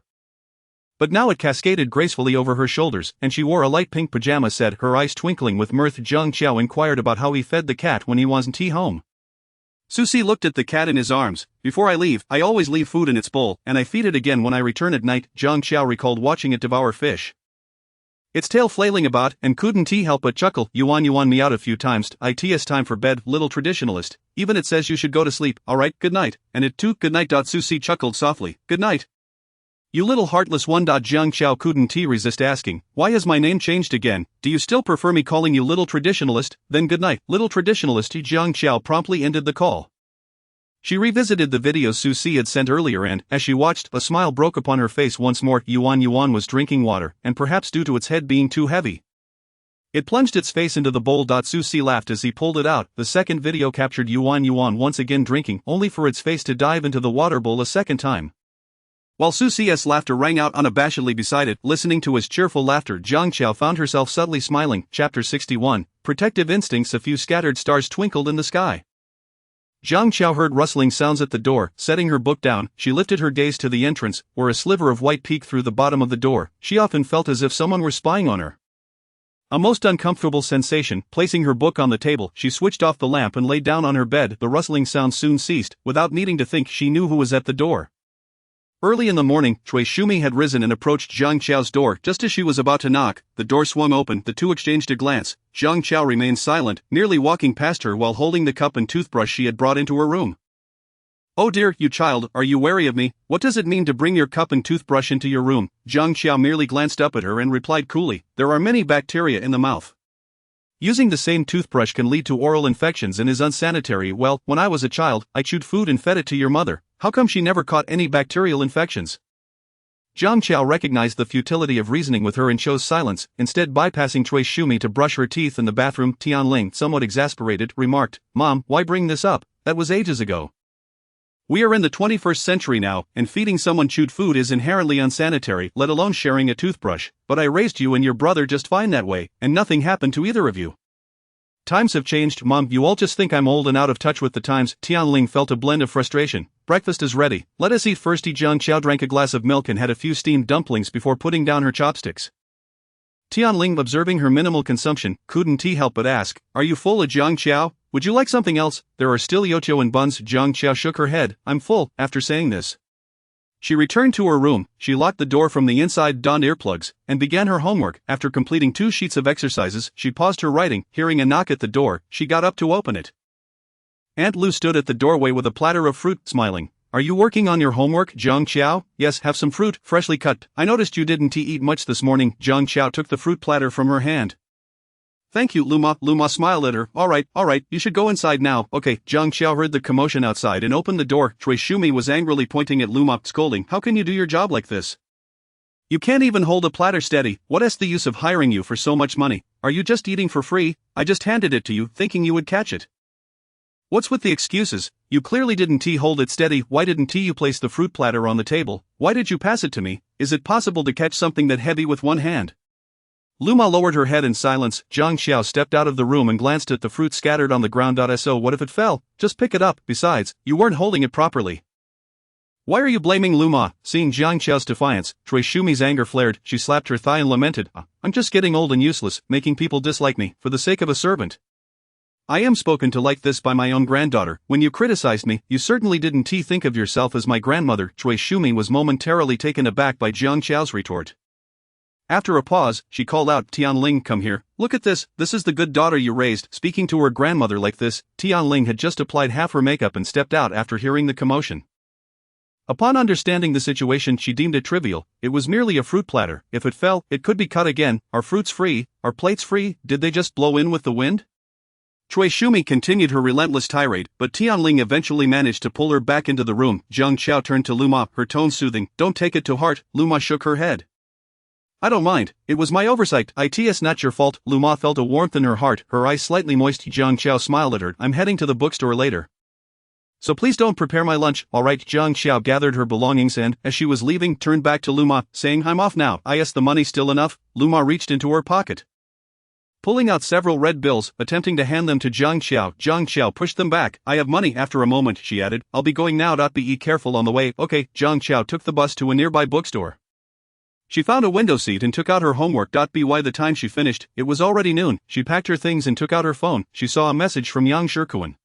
but now it cascaded gracefully over her shoulders, and she wore a light pink pajama set, her eyes twinkling with mirth. Jiang Qiao inquired about how he fed the cat when he wasn't home. Su Ci looked at the cat in his arms. Before I leave, I always leave food in its bowl, and I feed it again when I return at night. Jiang Qiao recalled watching it devour fish, its tail flailing about, and couldn't help but chuckle. Yuan meowed a few times. It's time for bed, little traditionalist. Even it says you should go to sleep. Alright, good night. And it too, good night. Su Ci chuckled softly. Good night. You little heartless one. Jiang Qiao couldn't resist asking, why has my name changed again? Do you still prefer me calling you little traditionalist? Then good night, little traditionalist. Jiang Qiao promptly ended the call. She revisited the videos Su Ci had sent earlier and, as she watched, a smile broke upon her face once more. Yuan was drinking water, and perhaps due to its head being too heavy, it plunged its face into the bowl. Su Ci laughed as he pulled it out. The second video captured Yuan once again drinking, only for its face to dive into the water bowl a second time. While Su Ci's laughter rang out unabashedly beside it, listening to his cheerful laughter, Jiang Qiao found herself subtly smiling. Chapter 61, Protective Instincts. A few scattered stars twinkled in the sky. Jiang Qiao heard rustling sounds at the door. Setting her book down, she lifted her gaze to the entrance, where a sliver of white peeked through the bottom of the door. She often felt as if someone were spying on her. A most uncomfortable sensation. Placing her book on the table, she switched off the lamp and lay down on her bed. The rustling sound soon ceased. Without needing to think, she knew who was at the door. Early in the morning, Cui Shumi had risen and approached Jiang Qiao's door. Just as she was about to knock, the door swung open. The two exchanged a glance. Jiang Qiao remained silent, nearly walking past her while holding the cup and toothbrush she had brought into her room. "Oh dear, you child, are you wary of me? What does it mean to bring your cup and toothbrush into your room?" Jiang Qiao merely glanced up at her and replied coolly, "There are many bacteria in the mouth. Using the same toothbrush can lead to oral infections and is unsanitary. Well, when I was a child, I chewed food and fed it to your mother. How come she never caught any bacterial infections?" Jiang Qiao recognized the futility of reasoning with her and chose silence, instead bypassing Cui Shumi to brush her teeth in the bathroom. Tianling, somewhat exasperated, remarked, "Mom, why bring this up? That was ages ago. We are in the 21st century now, and feeding someone chewed food is inherently unsanitary, let alone sharing a toothbrush. But I raised you and your brother just fine that way, and nothing happened to either of you. Times have changed, Mom. You all just think I'm old and out of touch with the times." Tianling felt a blend of frustration. "Breakfast is ready. Let us eat first." Jiang Qiao drank a glass of milk and had a few steamed dumplings before putting down her chopsticks. Tianling, observing her minimal consumption, couldn't help but ask, "Are you full?" Jiang Qiao, "Would you like something else? There are still yocho and buns." Jiang Qiao shook her head. "I'm full." After saying this, she returned to her room. She locked the door from the inside, donned earplugs, and began her homework. After completing 2 sheets of exercises, she paused her writing. Hearing a knock at the door, she got up to open it. Aunt Lu stood at the doorway with a platter of fruit, smiling. "Are you working on your homework, Jiang Qiao?" "Yes, have some fruit, freshly cut. I noticed you didn't eat much this morning." Jiang Qiao took the fruit platter from her hand. "Thank you, Luma." Luma smiled at her. All right, you should go inside now." "Okay." Jiang Qiao heard the commotion outside and opened the door. Cui Shumi was angrily pointing at Luma, scolding, "How can you do your job like this? You can't even hold a platter steady. What's the use of hiring you for so much money? Are you just eating for free? I just handed it to you, thinking you would catch it. What's with the excuses? You clearly didn't hold it steady. Why didn't you place the fruit platter on the table? Why did you pass it to me? Is it possible to catch something that heavy with one hand?" Luma lowered her head in silence. Jiang Qiao stepped out of the room and glanced at the fruit scattered on the ground. So what if it fell? Just pick it up. Besides, you weren't holding it properly. "Why are you blaming Luma?" Seeing Jiang Qiao's defiance, Cui Shumi's anger flared. She slapped her thigh and lamented, "I'm just getting old and useless, making people dislike me, for the sake of a servant. I am spoken to like this by my own granddaughter. When you criticized me, you certainly didn't think of yourself as my grandmother." Cui Shumi was momentarily taken aback by Jiang Qiao's retort. After a pause, she called out, "Tianling, come here. Look at this. This is the good daughter you raised." Speaking to her grandmother like this, Tianling had just applied half her makeup and stepped out after hearing the commotion. Upon understanding the situation, she deemed it trivial. It was merely a fruit platter. If it fell, it could be cut again. Are fruits free? Are plates free? Did they just blow in with the wind? Cui Shumi continued her relentless tirade, but Tianling eventually managed to pull her back into the room. Jiang Qiao turned to Luma, her tone soothing. "Don't take it to heart." Luma shook her head. "I don't mind. It was my oversight. It's not your fault." Luma felt a warmth in her heart, her eyes slightly moist. Jiang Qiao smiled at her. "I'm heading to the bookstore later, so please don't prepare my lunch." "All right." Jiang Qiao gathered her belongings and, as she was leaving, turned back to Luma, saying, "I'm off now." "Is the money still enough?" Luma reached into her pocket, pulling out several red bills, attempting to hand them to Jiang Qiao. Jiang Qiao pushed them back. "I have money." After a moment, she added, "I'll be going now. Be careful on the way." "Okay." Jiang Qiao took the bus to a nearby bookstore. She found a window seat and took out her homework. By the time she finished, it was already noon. She packed her things and took out her phone. She saw a message from Yang Shikuan.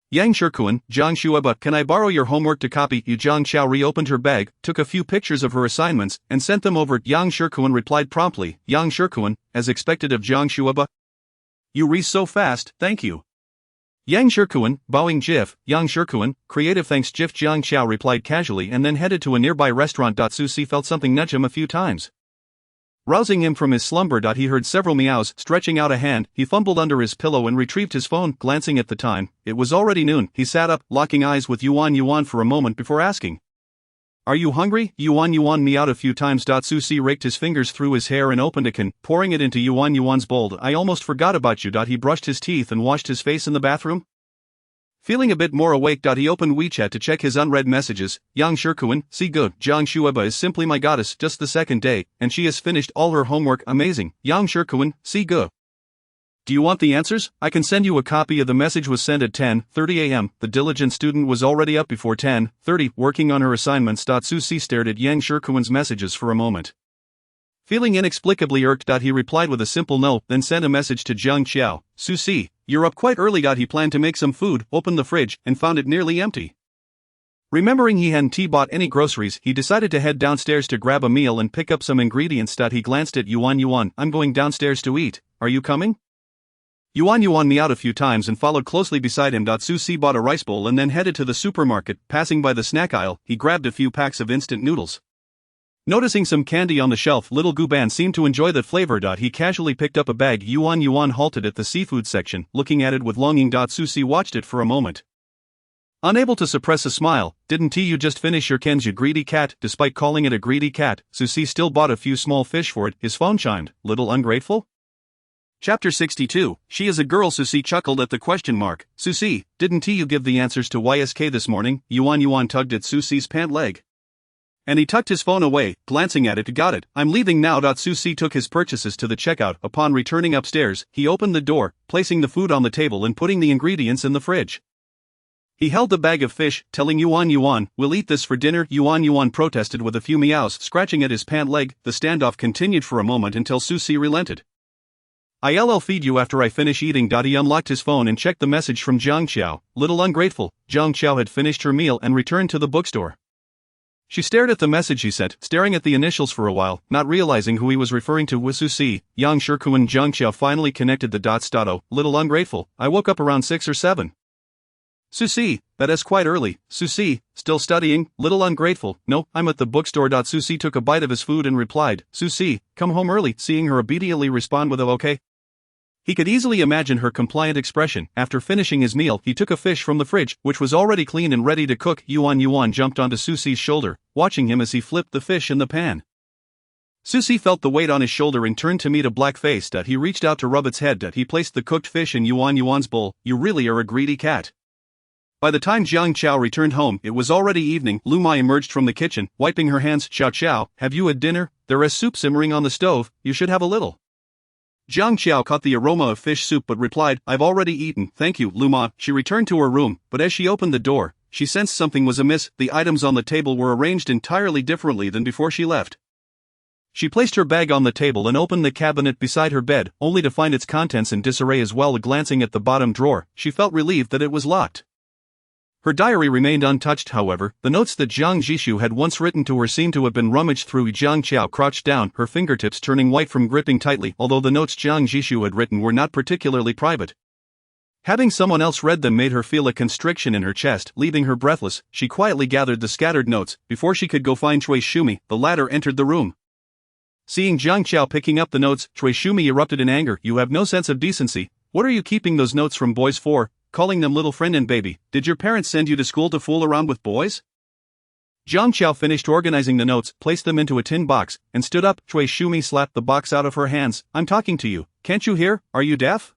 "Yang Shikuan, Zhang Shueba, can I borrow your homework to copy?" Jiang Qiao reopened her bag, took a few pictures of her assignments, and sent them over. Yang Shikuan replied promptly. Yang Shikuan, as expected of Zhang Shueba. "You read so fast, thank you." Yang Shikuan, bowing GIF. Yang Shikuan, creative thanks GIF. Jiang Qiao replied casually and then headed to a nearby restaurant. Susi felt something nudge him a few times, rousing him from his slumber. He heard several meows. Stretching out a hand, he fumbled under his pillow and retrieved his phone. Glancing at the time, it was already noon. He sat up, locking eyes with Yuan for a moment before asking, "Are you hungry?" Yuan meowed a few times. Susi raked his fingers through his hair and opened a can, pouring it into Yuan's bowl. "I almost forgot about you." He brushed his teeth and washed his face in the bathroom. Feeling a bit more awake, he opened WeChat to check his unread messages. Yang Shikuan, see good. Zhang Shueba is simply my goddess. Just the second day, and she has finished all her homework. Amazing. Yang Shikuan, see good. Do you want the answers? I can send you a copy. The message was sent at 10:30 a.m. The diligent student was already up before 10:30, working on her assignments. Susie stared at Yang Shirkuan's messages for a moment. Feeling inexplicably irked, he replied with a simple no, then sent a message to Zhang Qiao. Susie, you're up quite early. He planned to make some food, opened the fridge, and found it nearly empty. Remembering he hadn't bought any groceries, he decided to head downstairs to grab a meal and pick up some ingredients. He glanced at Yuan. I'm going downstairs to eat. Are you coming? Yuan meowed a few times and followed closely beside him. Susie bought a rice bowl and then headed to the supermarket. Passing by the snack aisle, he grabbed a few packs of instant noodles. Noticing some candy on the shelf, little Guban seemed to enjoy that flavor. He casually picked up a bag. Yuan halted at the seafood section, looking at it with longing. Susie watched it for a moment. Unable to suppress a smile, didn't you just finish your cans, you greedy cat? Despite calling it a greedy cat, Susie still bought a few small fish for it. His phone chimed. Little ungrateful? Chapter 62, She is a girl. Susie chuckled at the question mark. Susie, didn't you give the answers to YSK this morning? Yuan tugged at Susie's pant leg. And he tucked his phone away, glancing at it. Got it, I'm leaving now. Susie took his purchases to the checkout. Upon returning upstairs, he opened the door, placing the food on the table and putting the ingredients in the fridge. He held the bag of fish, telling Yuan, we'll eat this for dinner. Yuan protested with a few meows, scratching at his pant leg. The standoff continued for a moment until Susie relented. I'll feed you after I finish eating. He unlocked his phone and checked the message from Zhang Qiao. Little ungrateful. Zhang Qiao had finished her meal and returned to the bookstore. She stared at the message he sent, staring at the initials for a while, not realizing who he was referring to. Was Susie. Yang Shirkuan. Zhang Qiao finally connected the dots. Oh, little ungrateful, I woke up around 6 or 7. Susie, that is quite early. Susie, still studying? Little ungrateful, no, I'm at the bookstore. Susie took a bite of his food and replied, Susie, come home early. Seeing her obediently respond with a okay. He could easily imagine her compliant expression. After finishing his meal, he took a fish from the fridge, which was already clean and ready to cook. Yuan jumped onto Susie's shoulder, watching him as he flipped the fish in the pan. Susie felt the weight on his shoulder and turned to meet a black face. He reached out to rub its head. He placed the cooked fish in Yuan's bowl. You really are a greedy cat. By the time Zhang Qiao returned home, it was already evening. Lu Ma emerged from the kitchen, wiping her hands. Xiao, have you had dinner? There is soup simmering on the stove, you should have a little. Zhang Qiao caught the aroma of fish soup but replied, I've already eaten, thank you, Lu Ma. She returned to her room, but as she opened the door, she sensed something was amiss. The items on the table were arranged entirely differently than before she left. She placed her bag on the table and opened the cabinet beside her bed, only to find its contents in disarray as well. Glancing at the bottom drawer, she felt relieved that it was locked. Her diary remained untouched, however. The notes that Zhang Jishu had once written to her seemed to have been rummaged through. Zhang Qiao crouched down, her fingertips turning white from gripping tightly, although the notes Zhang Jishu had written were not particularly private. Having someone else read them made her feel a constriction in her chest, leaving her breathless. She quietly gathered the scattered notes. Before she could go find Cui Shumi, the latter entered the room. Seeing Zhang Qiao picking up the notes, Cui Shumi erupted in anger. You have no sense of decency. What are you keeping those notes from boys for? Calling them little friend and baby. Did your parents send you to school to fool around with boys? Zhang Qiao finished organizing the notes, placed them into a tin box, and stood up. Cui Shumi slapped the box out of her hands. I'm talking to you. Can't you hear? Are you deaf?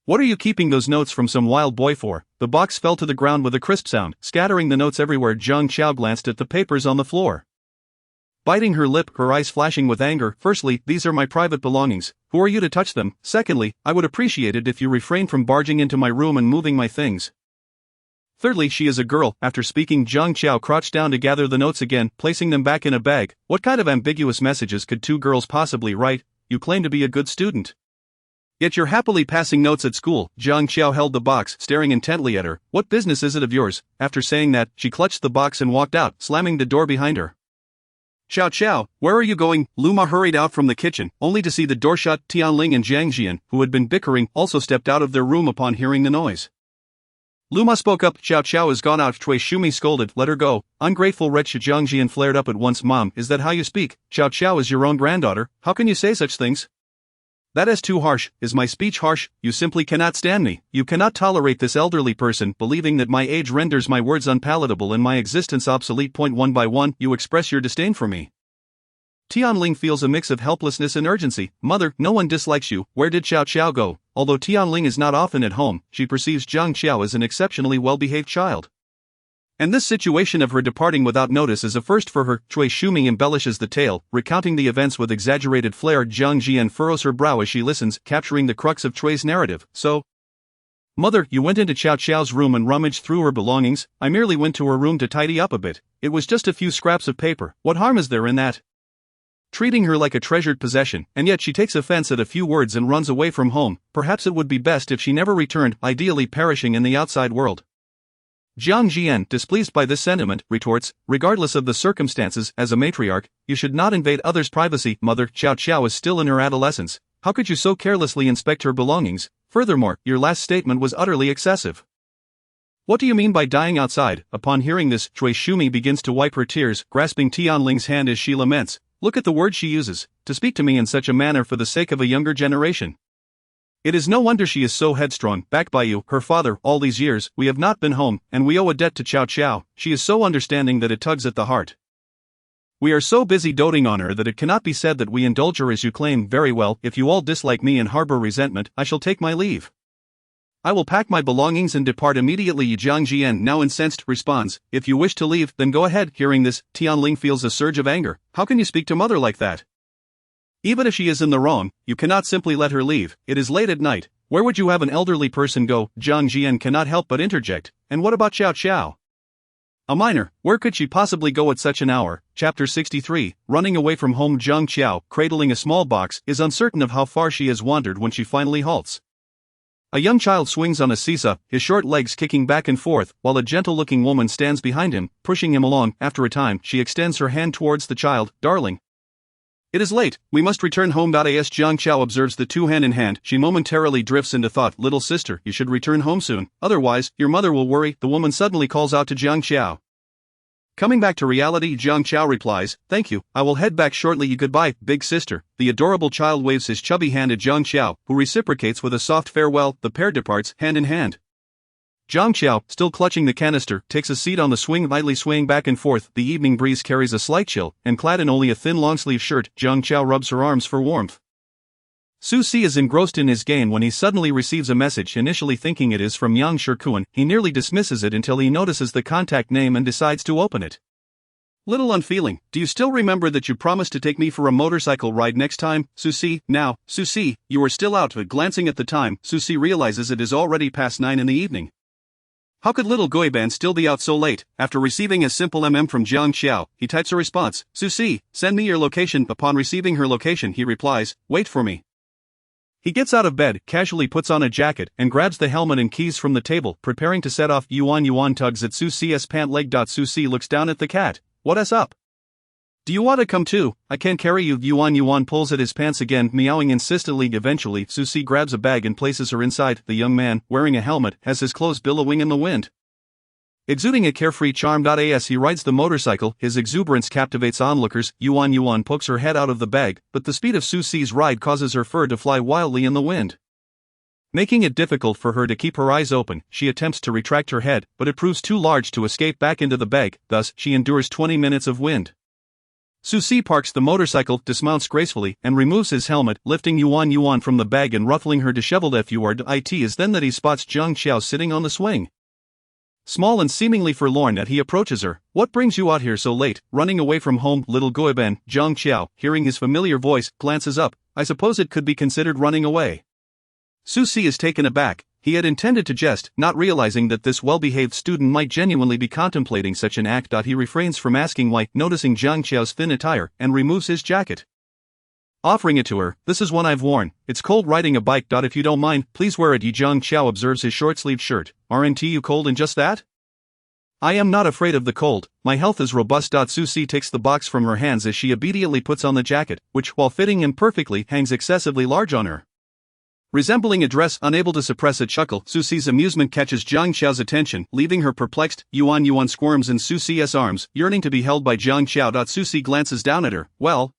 What are you keeping those notes from some wild boy for? The box fell to the ground with a crisp sound, scattering the notes everywhere. Zhang Qiao glanced at the papers on the floor. Biting her lip, her eyes flashing with anger. Firstly, these are my private belongings. Who are you to touch them? Secondly, I would appreciate it if you refrain from barging into my room and moving my things. Thirdly, she is a girl. After speaking, Zhang Qiao crouched down to gather the notes again, placing them back in a bag. What kind of ambiguous messages could two girls possibly write? You claim to be a good student, yet you're happily passing notes at school. Zhang Qiao held the box, staring intently at her. What business is it of yours? After saying that, she clutched the box and walked out, slamming the door behind her. Xiao, where are you going? Lu Ma hurried out from the kitchen, only to see the door shut. Tianling and Jiang Jian, who had been bickering, also stepped out of their room upon hearing the noise. Lu Ma spoke up. Xiao has gone out. Cui Shumi scolded. Let her go. Ungrateful wretch. Jiang Jian flared up at once. Mom, is that how you speak? Xiao is your own granddaughter. How can you say such things? That is too harsh. Is my speech harsh? You simply cannot stand me. You cannot tolerate this elderly person, believing that my age renders my words unpalatable and my existence obsolete. One by one, you express your disdain for me. Tianling feels a mix of helplessness and urgency. Mother, no one dislikes you. Where did Xiao go? Although Tianling is not often at home, she perceives Zhang Qiao as an exceptionally well-behaved child. And this situation of her departing without notice is a first for her. Cui Shuming embellishes the tale, recounting the events with exaggerated flair. Jiang Jian furrows her brow as she listens, capturing the crux of Cui's narrative. So, mother, you went into Xiao Xiao's room and rummaged through her belongings. I merely went to her room to tidy up a bit. It was just a few scraps of paper. What harm is there in that? Treating her like a treasured possession, and yet she takes offense at a few words and runs away from home. Perhaps it would be best if she never returned, ideally perishing in the outside world. Jiang Jian, displeased by this sentiment, retorts, regardless of the circumstances, as a matriarch, you should not invade others' privacy. Mother, Xiao Xiao is still in her adolescence. How could you so carelessly inspect her belongings? Furthermore, your last statement was utterly excessive. What do you mean by dying outside? Upon hearing this, Cui Shumi begins to wipe her tears, grasping Tianling's hand as she laments. Look at the words she uses, to speak to me in such a manner for the sake of a younger generation. It is no wonder she is so headstrong. Backed by you, her father, all these years, we have not been home, and we owe a debt to Xiao Xiao. She is so understanding that it tugs at the heart. We are so busy doting on her that it cannot be said that we indulge her as you claim. Very well, if you all dislike me and harbor resentment, I shall take my leave. I will pack my belongings and depart immediately. Jiang Jian, now incensed, responds, if you wish to leave, then go ahead. Hearing this, Tianling feels a surge of anger. How can you speak to mother like that? Even if she is in the wrong, you cannot simply let her leave. It is late at night. Where would you have an elderly person go? Jiang Jian cannot help but interject. And what about Xiao Xiao? A minor, where could she possibly go at such an hour? Chapter 63, running away from home. Jiang Xiao, cradling a small box, is uncertain of how far she has wandered when she finally halts. A young child swings on a seesaw, his short legs kicking back and forth, while a gentle-looking woman stands behind him, pushing him along. After a time, she extends her hand towards the child. Darling, it is late, we must return home. As Jiang Xiao observes the two hand in hand, she momentarily drifts into thought. Little sister, you should return home soon, otherwise, your mother will worry. The woman suddenly calls out to Jiang Xiao. Coming back to reality, Jiang Xiao replies, thank you, I will head back shortly. Goodbye, big sister. The adorable child waves his chubby hand at Jiang Xiao, who reciprocates with a soft farewell. The pair departs, hand in hand. Jiang Xiao, still clutching the canister, takes a seat on the swing, lightly swaying back and forth. The evening breeze carries a slight chill, and clad in only a thin long-sleeve shirt, Jiang Xiao rubs her arms for warmth. Su Si is engrossed in his game when he suddenly receives a message. Initially thinking it is from Yang Shikuan, he nearly dismisses it until he notices the contact name and decides to open it. Little unfeeling, do you still remember that you promised to take me for a motorcycle ride next time, Su Si? Now, Su Si, you are still out. But glancing at the time, Su Si realizes it is already past 9 in the evening. How could little Guiban still be out so late? After receiving a simple from Jiang Xiao, he types a response, Su Si, send me your location. Upon receiving her location, he replies, wait for me. He gets out of bed, casually puts on a jacket, and grabs the helmet and keys from the table, preparing to set off. Yuan tugs at Su Si's pant leg. Su Si looks down at the cat. What's up? Do you want to come too? I can't carry you. Yuan pulls at his pants again, meowing insistently. Eventually, Su Si grabs a bag and places her inside. The young man, wearing a helmet, has his clothes billowing in the wind. Exuding a carefree charm. As he rides the motorcycle, his exuberance captivates onlookers. Yuan pokes her head out of the bag, but the speed of Su Si's ride causes her fur to fly wildly in the wind. Making it difficult for her to keep her eyes open, she attempts to retract her head, but it proves too large to escape back into the bag. Thus, she endures 20 minutes of wind. Su Si parks the motorcycle, dismounts gracefully, and removes his helmet, lifting Yuan from the bag and ruffling her disheveled FURD. It is then that he spots Jiang Xiao sitting on the swing. Small and seemingly forlorn, he approaches her. What brings you out here so late, running away from home, little Guiban? Jiang Xiao, hearing his familiar voice, glances up. I suppose it could be considered running away. Su Si is taken aback. He had intended to jest, not realizing that this well-behaved student might genuinely be contemplating such an act. He refrains from asking why, noticing Jiang Xiao's thin attire, and removes his jacket. Offering it to her, this is one I've worn. It's cold riding a bike. If you don't mind, please wear it. Jiang Xiao observes his short-sleeved shirt. Aren't you cold in just that? I am not afraid of the cold, my health is robust. Su Si takes the box from her hands as she obediently puts on the jacket, which, while fitting him perfectly, hangs excessively large on her. Resembling a dress, unable to suppress a chuckle, Su Si's amusement catches Jiang Xiao's attention, leaving her perplexed. Yuan squirms in Su Si's arms, yearning to be held by Jiang Xiao. Su Si glances down at her. Well,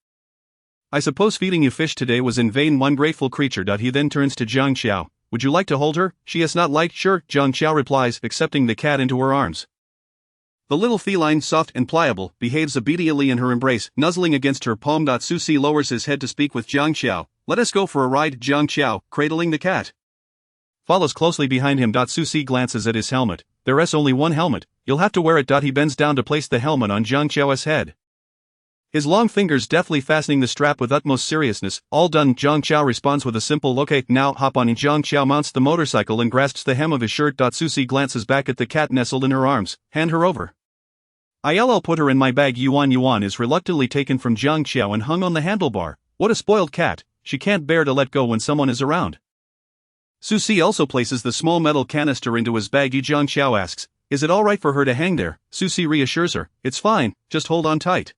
I suppose feeding you fish today was in vain, one grateful creature. He then turns to Jiang Xiao. Would you like to hold her? She has not liked. Sure, Jiang Xiao replies, accepting the cat into her arms. The little feline, soft and pliable, behaves obediently in her embrace, nuzzling against her palm. Su Si lowers his head to speak with Jiang Xiao. Let us go for a ride. Jiang Xiao, cradling the cat, follows closely behind him. Su Si glances at his helmet. There is only one helmet, you'll have to wear it. He bends down to place the helmet on Jiang Qiao's head. His long fingers deftly fastening the strap with utmost seriousness. All done, Jiang Qiao responds with a simple "Okay, now hop on." Jiang Qiao mounts the motorcycle and grasps the hem of his shirt. Susie glances back at the cat nestled in her arms. Hand her over. I'll put her in my bag. Yuan is reluctantly taken from Jiang Qiao and hung on the handlebar. What a spoiled cat, she can't bear to let go when someone is around. Susie also places the small metal canister into his bag. Jiang Qiao asks, "Is it alright for her to hang there?" Susie reassures her, "It's fine, just hold on tight."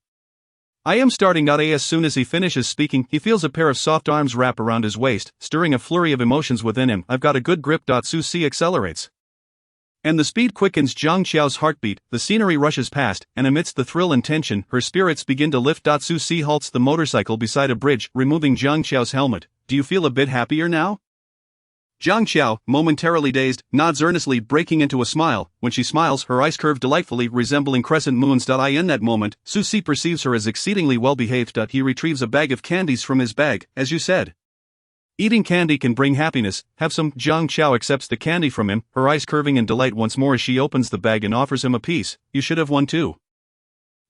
I am starting. As soon as he finishes speaking, he feels a pair of soft arms wrap around his waist, stirring a flurry of emotions within him. I've got a good grip. Susie accelerates. And the speed quickens. Jiang Qiao's heartbeat, the scenery rushes past, and amidst the thrill and tension, her spirits begin to lift. Susie halts the motorcycle beside a bridge, removing Jiang Qiao's helmet. Do you feel a bit happier now? Jiang Qiao, momentarily dazed, nods earnestly, breaking into a smile. When she smiles, her eyes curve delightfully, resembling crescent moons. In that moment, Susie perceives her as exceedingly well-behaved. He retrieves a bag of candies from his bag, as you said. Eating candy can bring happiness, have some. Jiang Qiao accepts the candy from him, her eyes curving in delight once more as she opens the bag and offers him a piece. You should have one too.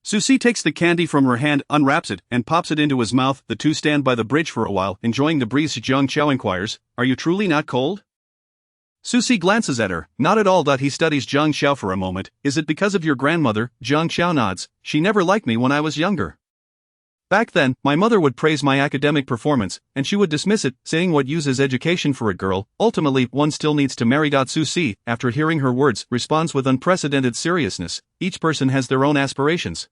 Susie takes the candy from her hand, unwraps it, and pops it into his mouth. The two stand by the bridge for a while, enjoying the breeze. Jiang Qiao inquires, "Are you truly not cold?" Susie glances at her, "Not at all." He studies Jiang Qiao for a moment. "Is it because of your grandmother?" Jiang Qiao nods. "She never liked me when I was younger. Back then, my mother would praise my academic performance, and she would dismiss it, saying what use is education for a girl, ultimately one still needs to marry. Susie, after hearing her words, responds with unprecedented seriousness, "Each person has their own aspirations.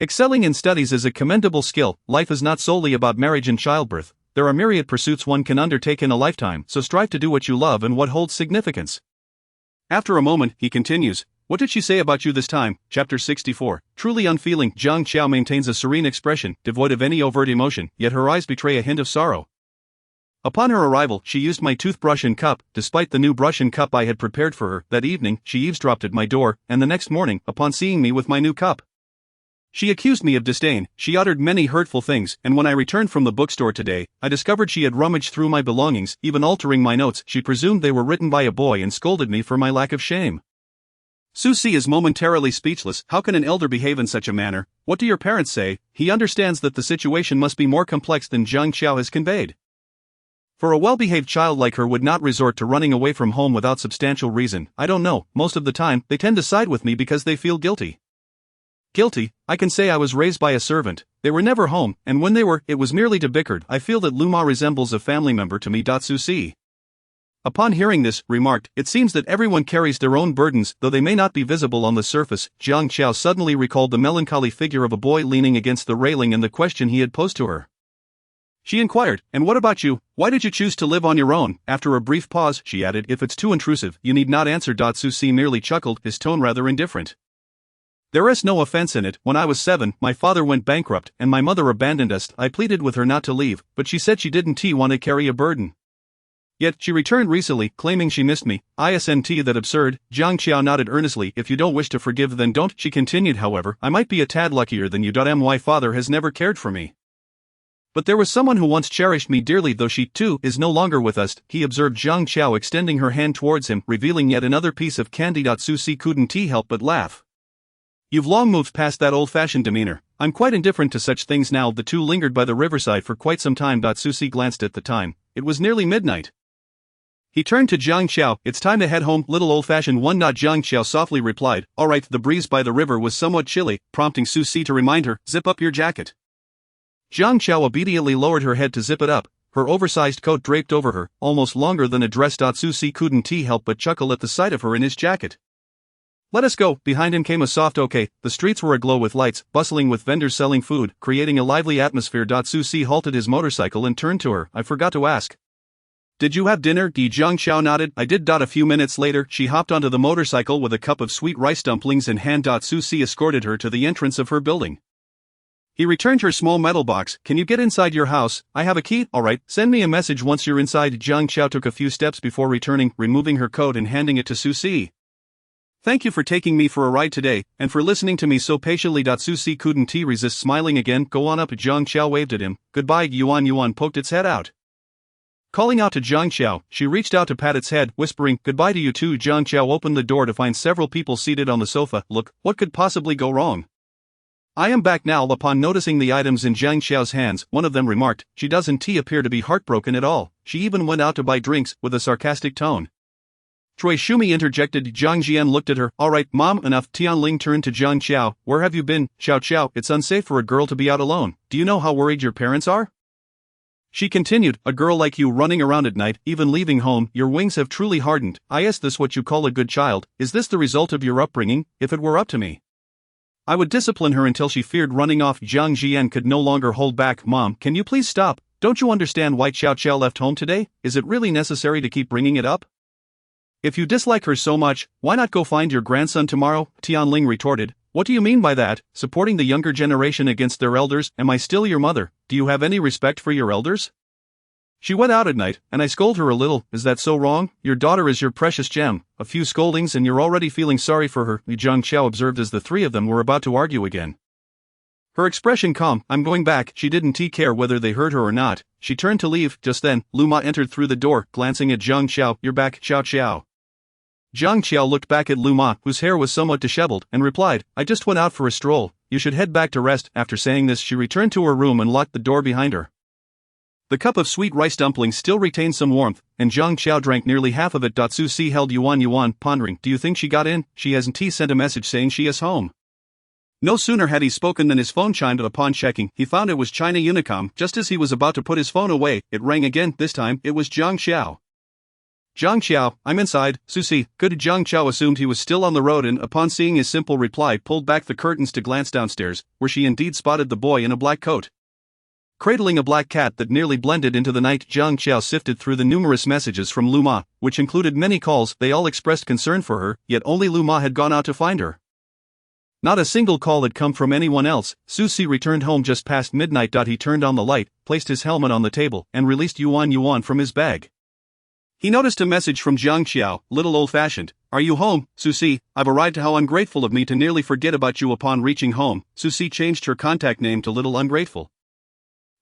Excelling in studies is a commendable skill. Life is not solely about marriage and childbirth. There are myriad pursuits one can undertake in a lifetime, so strive to do what you love and what holds significance." After a moment, he continues, "What did she say about you this time?" Chapter 64. Truly unfeeling, Jiang Qiao maintains a serene expression, devoid of any overt emotion, yet her eyes betray a hint of sorrow. "Upon her arrival, she used my toothbrush and cup. Despite the new brush and cup I had prepared for her, that evening, she eavesdropped at my door, and the next morning, upon seeing me with my new cup, she accused me of disdain. She uttered many hurtful things, and when I returned from the bookstore today, I discovered she had rummaged through my belongings, even altering my notes. She presumed they were written by a boy and scolded me for my lack of shame." Susie is momentarily speechless. How can an elder behave in such a manner? What do your parents say? He understands that the situation must be more complex than Jiang Qiao has conveyed. For a well-behaved child like her would not resort to running away from home without substantial reason. I don't know, most of the time, they tend to side with me because they feel guilty. Guilty? I can say I was raised by a servant. They were never home, and when they were, it was merely to bicker. I feel that Luma resembles a family member to me. Susie, upon hearing this, remarked, "It seems that everyone carries their own burdens, though they may not be visible on the surface." Jiang Qiao suddenly recalled the melancholy figure of a boy leaning against the railing and the question he had posed to her. She inquired, "And what about you? Why did you choose to live on your own?" After a brief pause, she added, "If it's too intrusive, you need not answer." Susie merely chuckled, his tone rather indifferent. "There is no offense in it. When I was 7, my father went bankrupt, and my mother abandoned us. I pleaded with her not to leave, but she said she didn't want to carry a burden. Yet, she returned recently, claiming she missed me. Isn't that absurd?" Jiang Qiao nodded earnestly. "If you don't wish to forgive, then don't." She continued, "However, I might be a tad luckier than you. My father has never cared for me. But there was someone who once cherished me dearly, though she, too, is no longer with us." He observed Jiang Qiao extending her hand towards him, revealing yet another piece of candy. Susie couldn't help but laugh. "You've long moved past that old-fashioned demeanor. I'm quite indifferent to such things now." The two lingered by the riverside for quite some time. Susie glanced at the time. It was nearly midnight. He turned to Jiang Qiao. "It's time to head home, little old-fashioned one." Jiang Qiao softly replied, "All right." The breeze by the river was somewhat chilly, prompting Susie to remind her, "Zip up your jacket." Jiang Qiao obediently lowered her head to zip it up, her oversized coat draped over her, almost longer than a dress. Susie couldn't help but chuckle at the sight of her in his jacket. "Let us go." Behind him came a soft okay. The streets were aglow with lights, bustling with vendors selling food, creating a lively atmosphere. Susie halted his motorcycle and turned to her. "I forgot to ask. Did you have dinner?" Jiang Qiao nodded. "I did." A few minutes later, she hopped onto the motorcycle with a cup of sweet rice dumplings in hand. Susie escorted her to the entrance of her building. He returned her small metal box. "Can you get inside your house? I have a key." "All right, send me a message once you're inside." Jiang Qiao took a few steps before returning, removing her coat and handing it to Susie. "Thank you for taking me for a ride today, and for listening to me so patiently." Susie couldn't resist smiling again. "Go on up." Jiang Qiao waved at him. "Goodbye." Yuan poked its head out. Calling out to Zhang Xiao, she reached out to pat its head, whispering, "Goodbye to you too." Zhang Xiao opened the door to find several people seated on the sofa. "Look, what could possibly go wrong? I am back now." Upon noticing the items in Zhang Xiao's hands, one of them remarked, "She doesn't appear to be heartbroken at all. She even went out to buy drinks," with a sarcastic tone. Cui Shumi interjected. Zhang Jian looked at her. "Alright, mom, enough." Tianling turned to Zhang Xiao. "Where have you been, Xiao Xiao? It's unsafe for a girl to be out alone. Do you know how worried your parents are?" She continued, "A girl like you running around at night, even leaving home, your wings have truly hardened. Is this what you call a good child? Is this the result of your upbringing? If it were up to me, I would discipline her until she feared running off." Zhang Jian could no longer hold back. "Mom, can you please stop? Don't you understand why Xiao Xiao left home today? Is it really necessary to keep bringing it up? If you dislike her so much, why not go find your grandson tomorrow?" Tianling retorted. "What do you mean by that? Supporting the younger generation against their elders? Am I still your mother? Do you have any respect for your elders? She went out at night, and I scold her a little. Is that so wrong? Your daughter is your precious gem. A few scoldings and you're already feeling sorry for her," Zhang Xiao observed as the three of them were about to argue again. Her expression calm. "I'm going back." She didn't care whether they heard her or not. She turned to leave. Just then, Lu Ma entered through the door, glancing at Zhang Xiao. "You're back, Xiao Xiao." Zhang Xiao looked back at Lu Ma, whose hair was somewhat disheveled, and replied, "I just went out for a stroll. You should head back to rest." After saying this, she returned to her room and locked the door behind her. The cup of sweet rice dumplings still retained some warmth, and Zhang Xiao drank nearly half of it. Su Si held Yuan, pondering. "Do you think she got in? She hasn't sent a message saying she is home." No sooner had he spoken than his phone chimed. Upon checking, he found it was China Unicom. Just as he was about to put his phone away, it rang again. This time, it was Zhang Xiao. "Zhang Xiao, I'm inside." "Susi, good." Zhang Xiao assumed he was still on the road and, upon seeing his simple reply, pulled back the curtains to glance downstairs, where she indeed spotted the boy in a black coat. Cradling a black cat that nearly blended into the night, Zhang Xiao sifted through the numerous messages from Lu Ma, which included many calls. They all expressed concern for her, yet only Lu Ma had gone out to find her. Not a single call had come from anyone else. Susi returned home just past midnight. He turned on the light, placed his helmet on the table, and released Yuan from his bag. He noticed a message from Zhang Xiao, "Little old-fashioned. Are you home, Susi? I've arrived. How ungrateful of me to nearly forget about you." Upon reaching home, Susi changed her contact name to Little Ungrateful.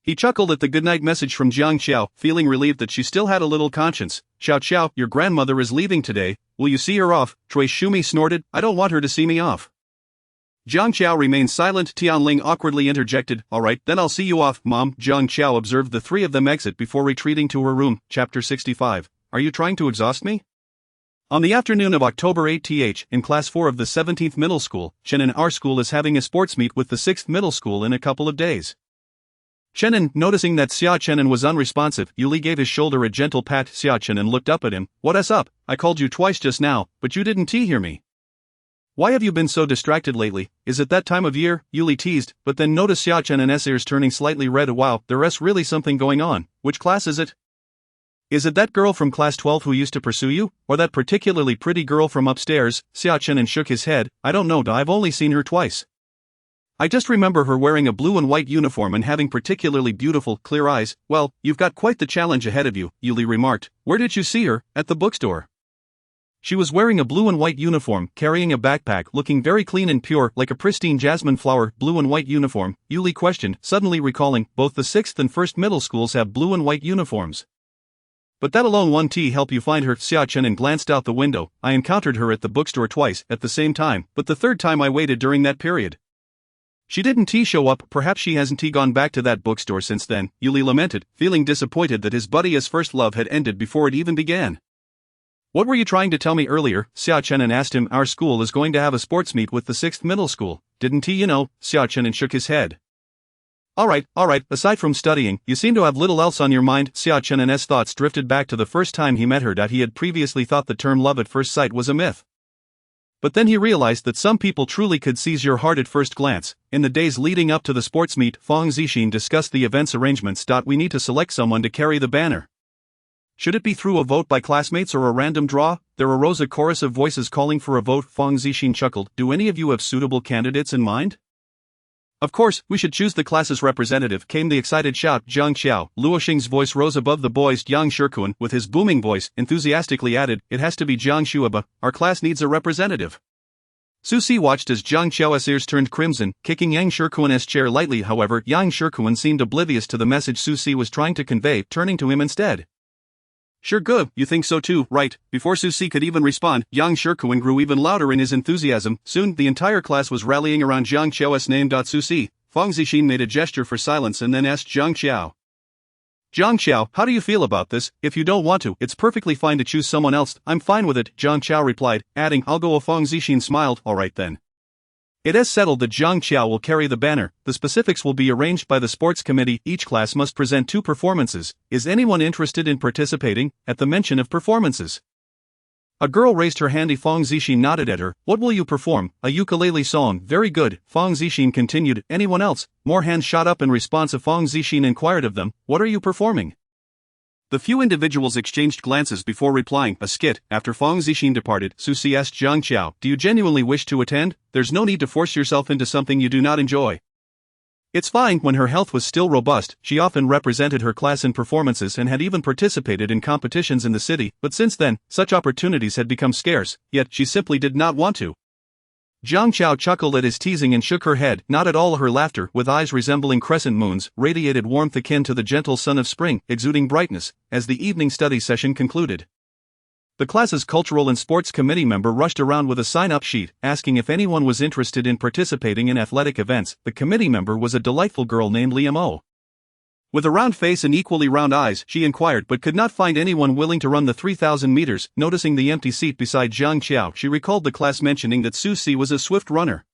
He chuckled at the goodnight message from Zhang Xiao, feeling relieved that she still had a little conscience. "Xiao Xiao, your grandmother is leaving today. Will you see her off?" Cui Shumi snorted. "I don't want her to see me off." Zhang Xiao remained silent. Tianling awkwardly interjected, "Alright, then I'll see you off, Mom." Zhang Xiao observed the three of them exit before retreating to her room. Chapter 65. Are you trying to exhaust me? On the afternoon of October 8th, in Class 4 of the 17th Middle School, Chenin, our school is having a sports meet with the 6th Middle School in a couple of days. Chenin, noticing that Xia Chenin was unresponsive, Yuli gave his shoulder a gentle pat. Xia Chenin looked up at him. "What's up? I called you twice just now, but you didn't hear me. Why have you been so distracted lately? Is it that time of year?" Yuli teased, but then noticed Xia Chenin's ears turning slightly red. "Wow, there's really something going on. Which class is it? Is it that girl from class 12 who used to pursue you, or that particularly pretty girl from upstairs?" Xia Chenin shook his head. "I don't know. I've only seen her twice. I just remember her wearing a blue and white uniform and having particularly beautiful, clear eyes." "Well, you've got quite the challenge ahead of you," Yuli remarked. "Where did you see her?" "At the bookstore. She was wearing a blue and white uniform, carrying a backpack, looking very clean and pure, like a pristine jasmine flower." "Blue and white uniform?" Yuli questioned, suddenly recalling, both the 6th and 1st middle schools have blue and white uniforms. "But that alone won't help you find her." Xia Chenin glanced out the window. "I encountered her at the bookstore twice, at the same time, but the third time I waited during that period. She didn't show up. Perhaps she hasn't gone back to that bookstore since then." Yuli lamented, feeling disappointed that his buddy's first love had ended before it even began. "What were you trying to tell me earlier?" Xia Chenin asked him. "Our school is going to have a sports meet with the 6th middle school. Didn't he know?" Xia Chenin shook his head. Alright, aside from studying, you seem to have little else on your mind." Xia Chenin's thoughts drifted back to the first time he met her. He had previously thought the term love at first sight was a myth. But then he realized that some people truly could seize your heart at first glance. In the days leading up to the sports meet, Feng Zixin discussed the event's arrangements. "We need to select someone to carry the banner. Should it be through a vote by classmates or a random draw?" There arose a chorus of voices calling for a vote. Feng Zixin chuckled. "Do any of you have suitable candidates in mind?" "Of course, we should choose the class's representative," came the excited shout. Zhang Xiao, Luo Xing's voice rose above the boys. Yang Shikuan, with his booming voice, enthusiastically added, "It has to be Zhang Shuaba. Our class needs a representative." Susi watched as Zhang Xiao's ears turned crimson, kicking Yang Shikuan's chair lightly. However, Yang Shikuan seemed oblivious to the message Susi was trying to convey, turning to him instead. Sure good, you think so too, right? Before Susie could even respond, Yang Shirkuan grew even louder in his enthusiasm. Soon, the entire class was rallying around Zhang Qiao's name. Susie, Feng Zixin made a gesture for silence and then asked Zhang Qiao. Zhang Qiao, how do you feel about this? If you don't want to, it's perfectly fine to choose someone else. I'm fine with it, Zhang Qiao replied, adding, I'll go. Feng Zixin smiled, alright then. It is settled that Zhang Qiao will carry the banner. The specifics will be arranged by the sports committee. Each class must present 2 performances. Is anyone interested in participating? At the mention of performances, a girl raised her hand. Feng Zixin nodded at her. What will you perform? A ukulele song. Very good, Feng Zixin continued. Anyone else? More hands shot up in response. Feng Zixin inquired of them, what are you performing? The few individuals exchanged glances before replying, a skit. After Feng Zixin departed, Susie asked Zhang Qiao, do you genuinely wish to attend? There's no need to force yourself into something you do not enjoy. It's fine. When her health was still robust, she often represented her class in performances and had even participated in competitions in the city, but since then, such opportunities had become scarce, yet she simply did not want to. Zhang Qiao chuckled at his teasing and shook her head, not at all. Her laughter, with eyes resembling crescent moons, radiated warmth akin to the gentle sun of spring, exuding brightness, as the evening study session concluded. The class's cultural and sports committee member rushed around with a sign-up sheet, asking if anyone was interested in participating in athletic events. The committee member was a delightful girl named Liamo. With a round face and equally round eyes, she inquired but could not find anyone willing to run the 3,000 meters. Noticing the empty seat beside Zhang Qiao, she recalled the class mentioning that Susie was a swift runner.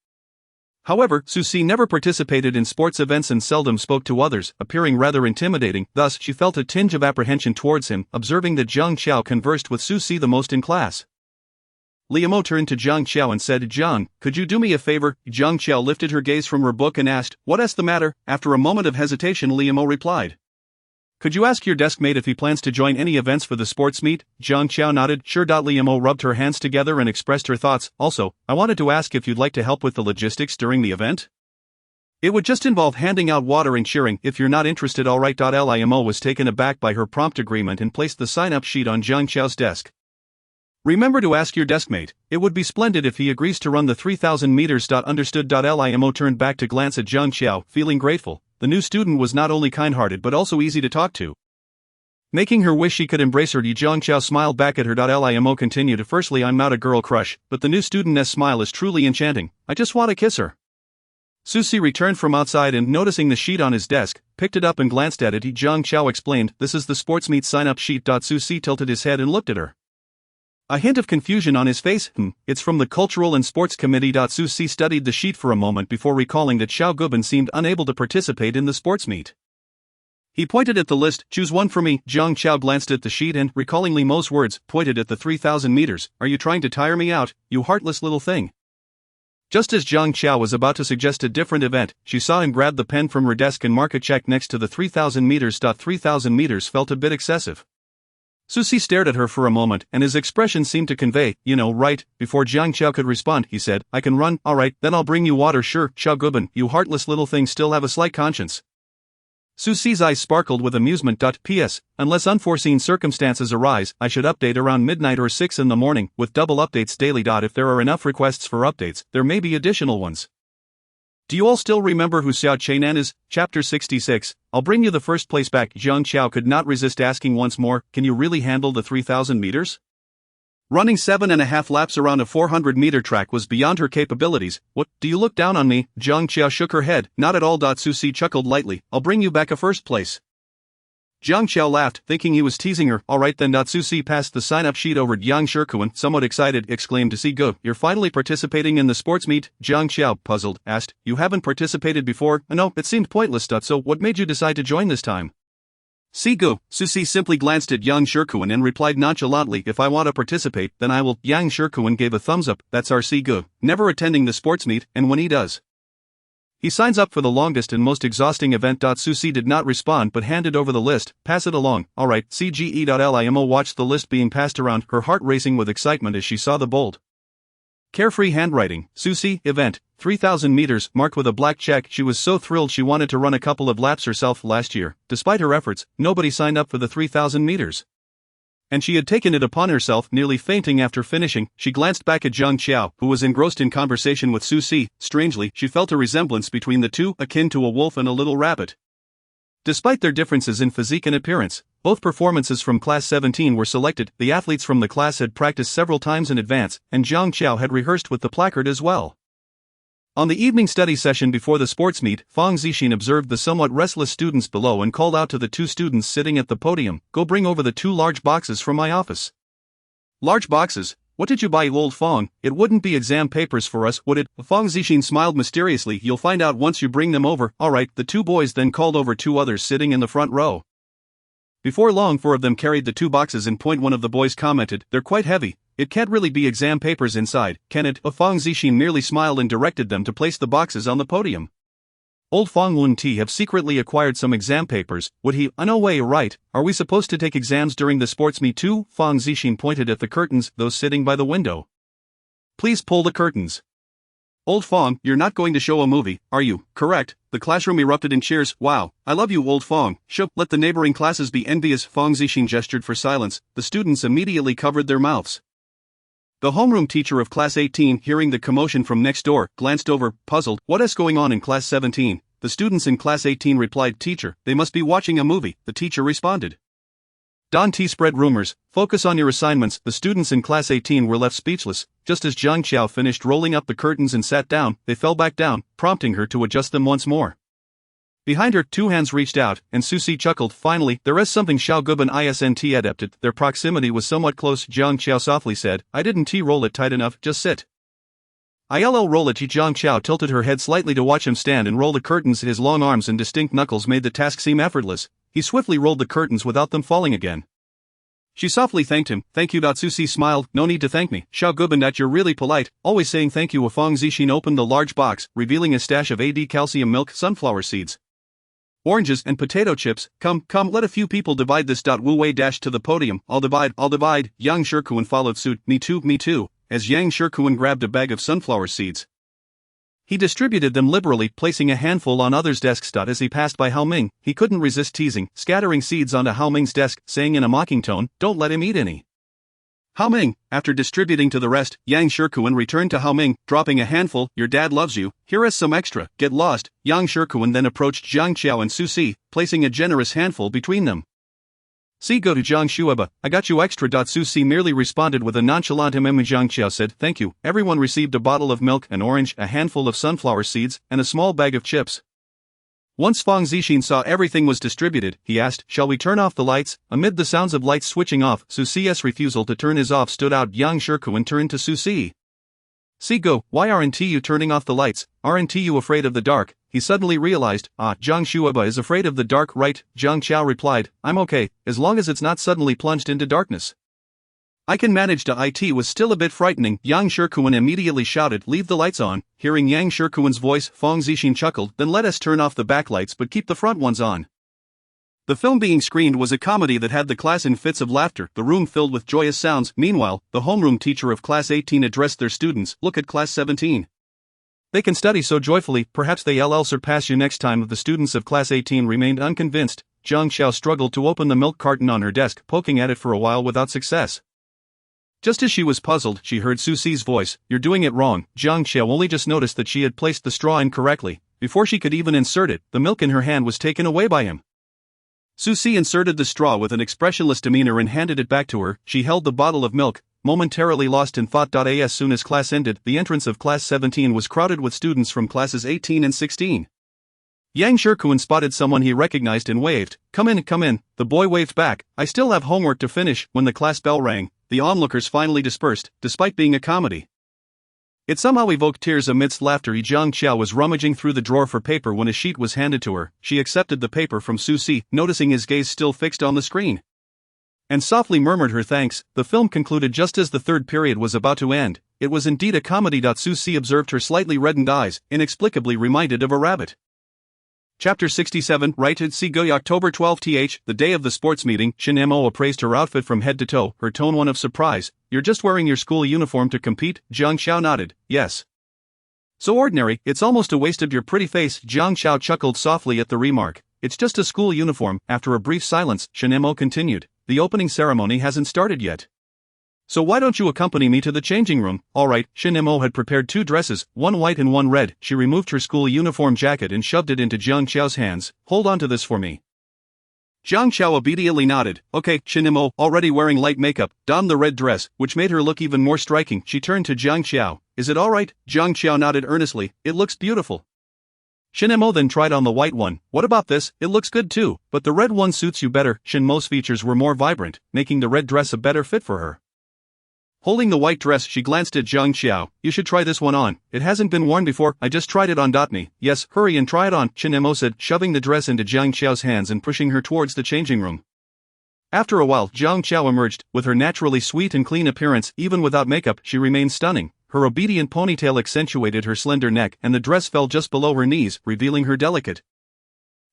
However, Susie never participated in sports events and seldom spoke to others, appearing rather intimidating. Thus, she felt a tinge of apprehension towards him, observing that Zhang Qiao conversed with Susie the most in class. Liamo turned to Zhang Qiao and said, Zhang, could you do me a favor? Zhang Qiao lifted her gaze from her book and asked, what is the matter? After a moment of hesitation, Liamo replied, could you ask your desk mate if he plans to join any events for the sports meet? Zhang Qiao nodded. Sure. Liamo rubbed her hands together and expressed her thoughts. Also, I wanted to ask if you'd like to help with the logistics during the event? It would just involve handing out water and cheering. If you're not interested, alright. Liamo was taken aback by her prompt agreement and placed the sign-up sheet on Zhang Qiao's desk. Remember to ask your deskmate. It would be splendid if he agrees to run the 3,000 meters. Understood. Liamo turned back to glance at Zhang Qiao, feeling grateful. The new student was not only kind-hearted but also easy to talk to, making her wish she could embrace her. Zhang Qiao smiled back at her. Liamo continued, firstly, I'm not a girl crush, but the new studentess' smile is truly enchanting. I just want to kiss her. Susie returned from outside and, noticing the sheet on his desk, picked it up and glanced at it. Zhang Qiao explained, this is the sports meet sign-up sheet. Susie tilted his head and looked at her, a hint of confusion on his face. It's from the Cultural and Sports Committee. Susie studied the sheet for a moment before recalling that Xiao Guban seemed unable to participate in the sports meet. He pointed at the list. Choose one for me. Zhang Qiao glanced at the sheet and, recalling Limo's words, pointed at the 3,000 meters. Are you trying to tire me out, you heartless little thing? Just as Zhang Qiao was about to suggest a different event, she saw him grab the pen from her desk and mark a check next to the 3,000 meters. 3,000 meters felt a bit excessive. Susie stared at her for a moment, and his expression seemed to convey, you know, right. Before Zhang Qiao could respond, he said, I can run. Alright, then I'll bring you water. Sure. Xiao Guban, you heartless little thing still have a slight conscience. Susie's eyes sparkled with amusement. P.S. Unless unforeseen circumstances arise, I should update around midnight or 6 in the morning, with double updates daily. If there are enough requests for updates, there may be additional ones. Do you all still remember who Xiao Chainan is? Chapter 66. I'll bring you the first place back. Zhang Qiao could not resist asking once more, can you really handle the 3,000 meters? Running 7.5 laps around a 400-meter track was beyond her capabilities. What, do you look down on me? Zhang Qiao shook her head. Not at all. Susie chuckled lightly. I'll bring you back a first place. Zhang Qiao laughed, thinking he was teasing her. Alright then. Susie passed the sign-up sheet over. Yang Shirkuan, somewhat excited, exclaimed, to see go, you're finally participating in the sports meet? Zhang Qiao, puzzled, asked, you haven't participated before? No, it seemed pointless. So what made you decide to join this time? See go. Susie simply glanced at Yang Shirkuan and replied nonchalantly, if I want to participate, then I will. Yang Shirkuan gave a thumbs up. That's our See go, never attending the sports meet, and when he does, he signs up for the longest and most exhausting event. Susie did not respond but handed over the list. Pass it along. Alright. CGE. Limo watched the list being passed around, her heart racing with excitement as she saw the bold, carefree handwriting. Susie, event, 3,000 meters, marked with a black check. She was so thrilled she wanted to run a couple of laps herself. Last year, despite her efforts, nobody signed up for the 3,000 meters. And she had taken it upon herself. Nearly fainting after finishing, she glanced back at Zhang Qiao, who was engrossed in conversation with Susie. Strangely, she felt a resemblance between the two, akin to a wolf and a little rabbit. Despite their differences in physique and appearance, both performances from Class 17 were selected. The athletes from the class had practiced several times in advance, and Zhang Qiao had rehearsed with the placard as well. On the evening study session before the sports meet, Fang Zixin observed the somewhat restless students below and called out to the two students sitting at the podium, "Go bring over the 2 large boxes from my office." "Large boxes? What did you buy, old Fang? It wouldn't be exam papers for us, would it?" Fang Zixin smiled mysteriously. "You'll find out once you bring them over." "Alright." The 2 boys then called over 2 others sitting in the front row. Before long, 4 of them carried the 2 boxes and one of the boys commented, "They're quite heavy. It can't really be exam papers inside, can it?" Fang Zixin merely smiled and directed them to place the boxes on the podium. Old Fang Lunti have secretly acquired some exam papers, would he? No way, right? Are we supposed to take exams during the sports meet too? Fang Zixin pointed at the curtains, those sitting by the window. "Please pull the curtains." "Old Fang, you're not going to show a movie, are you?" "Correct." The classroom erupted in cheers. "Wow, I love you, old Fang. Let the neighboring classes be envious." Fang Zixin gestured for silence. The students immediately covered their mouths. The homeroom teacher of Class 18, hearing the commotion from next door, glanced over, puzzled. "What's going on in Class 17? The students in Class 18 replied. "Teacher, they must be watching a movie," the teacher responded. "Don't spread rumors, focus on your assignments." The students in Class 18 were left speechless. Just as Zhang Qiao finished rolling up the curtains and sat down, they fell back down, prompting her to adjust them once more. Behind her, 2 hands reached out, and Susie chuckled. "Finally, there is something Xiao Guban isn't adapted." Their proximity was somewhat close. Zhang Qiao softly said, "I didn't roll it tight enough, just sit." "I'll roll it." Zhang Qiao tilted her head slightly to watch him stand and roll the curtains. His long arms and distinct knuckles made the task seem effortless. He swiftly rolled the curtains without them falling again. She softly thanked him. "Thank you." Susie smiled. "No need to thank me, Xiao Guban. You're really polite, always saying thank you." Fang Zixin opened the large box, revealing a stash of calcium milk, sunflower seeds, oranges, and potato chips. Come, let a few people divide this." Wu Wei dashed to the podium. I'll divide. Yang Shikuan followed suit. Me too, as Yang Shikuan grabbed a bag of sunflower seeds. He distributed them liberally, placing a handful on others' desks. As he passed by Hao Ming, he couldn't resist teasing, scattering seeds onto Hao Ming's desk, saying in a mocking tone, "Don't let him eat any." Hao Ming, after distributing to the rest, Yang Shikuan returned to Hao Ming, dropping a handful. "Your dad loves you, here is some extra, get lost." Yang Shikuan then approached Zhang Qiao and Susie, placing a generous handful between them. "See, go to Zhang Shueba, I got you extra." Susie merely responded with a nonchalant Zhang Qiao said, "Thank you." Everyone received a bottle of milk, an orange, a handful of sunflower seeds, and a small bag of chips. Once Fang Zixin saw everything was distributed, he asked, "Shall we turn off the lights?" Amid the sounds of lights switching off, Susie's refusal to turn his off stood out. Yang Shikuan turned to Susie. "See, go, why aren't you turning off the lights? Aren't you afraid of the dark?" He suddenly realized, Zhang Shueba is afraid of the dark, right? Zhang Qiao replied, "I'm okay, as long as it's not suddenly plunged into darkness. I can manage." It was still a bit frightening. Yang Shikuan immediately shouted, "Leave the lights on." Hearing Yang Shikuan's voice, Fang Zixin chuckled, "Then let us turn off the backlights but keep the front ones on." The film being screened was a comedy that had the class in fits of laughter, the room filled with joyous sounds. Meanwhile, the homeroom teacher of Class 18 addressed their students, "Look at Class 17. They can study so joyfully, perhaps they'll surpass you next time." The students of Class 18 remained unconvinced. Zhang Qiao struggled to open the milk carton on her desk, poking at it for a while without success. Just as she was puzzled, she heard Susie's voice, "You're doing it wrong." Zhang Qiao only just noticed that she had placed the straw incorrectly. Before she could even insert it, the milk in her hand was taken away by him. Susie inserted the straw with an expressionless demeanor and handed it back to her. She held the bottle of milk, momentarily lost in thought. As soon as class ended, the entrance of Class 17 was crowded with students from Classes 18 and 16. Yang Shikuan spotted someone he recognized and waved, come in." The boy waved back, "I still have homework to finish." When the class bell rang, the onlookers finally dispersed, despite being a comedy. It somehow evoked tears amidst laughter. Zhang Qiao was rummaging through the drawer for paper when a sheet was handed to her. She accepted the paper from Susie, noticing his gaze still fixed on the screen, and softly murmured her thanks. The film concluded just as the third period was about to end. It was indeed a comedy. Susie observed her slightly reddened eyes, inexplicably reminded of a rabbit. Chapter 67, Rated Go October 12th, the day of the sports meeting. Shin Mo appraised her outfit from head to toe, her tone one of surprise. "You're just wearing your school uniform to compete?" Zhang Xiao nodded, "Yes." "So ordinary, it's almost a waste of your pretty face." Zhang Xiao chuckled softly at the remark. "It's just a school uniform." After a brief silence, Shin Mo continued, "The opening ceremony hasn't started yet. So why don't you accompany me to the changing room?" "Alright." Shin Mo had prepared 2 dresses, one white and one red. She removed her school uniform jacket and shoved it into Zhang Xiao's hands. "Hold on to this for me." Jiang Qiao obediently nodded. Okay, Chinemo, already wearing light makeup, donned the red dress, which made her look even more striking. She turned to Jiang Qiao. Is it alright? Jiang Qiao nodded earnestly. It looks beautiful. Shinemo then tried on the white one. What about this? It looks good too, but the red one suits you better. Shinmo's features were more vibrant, making the red dress a better fit for her. Holding the white dress, she glanced at Jiang Qiao. You should try this one on. It hasn't been worn before. I just tried it on. Me. Yes, hurry and try it on, Shinemo said, shoving the dress into Jiang Qiao's hands and pushing her towards the changing room. After a while, Jiang Qiao emerged. With her naturally sweet and clean appearance, even without makeup, she remained stunning. Her obedient ponytail accentuated her slender neck, and the dress fell just below her knees, revealing her delicate,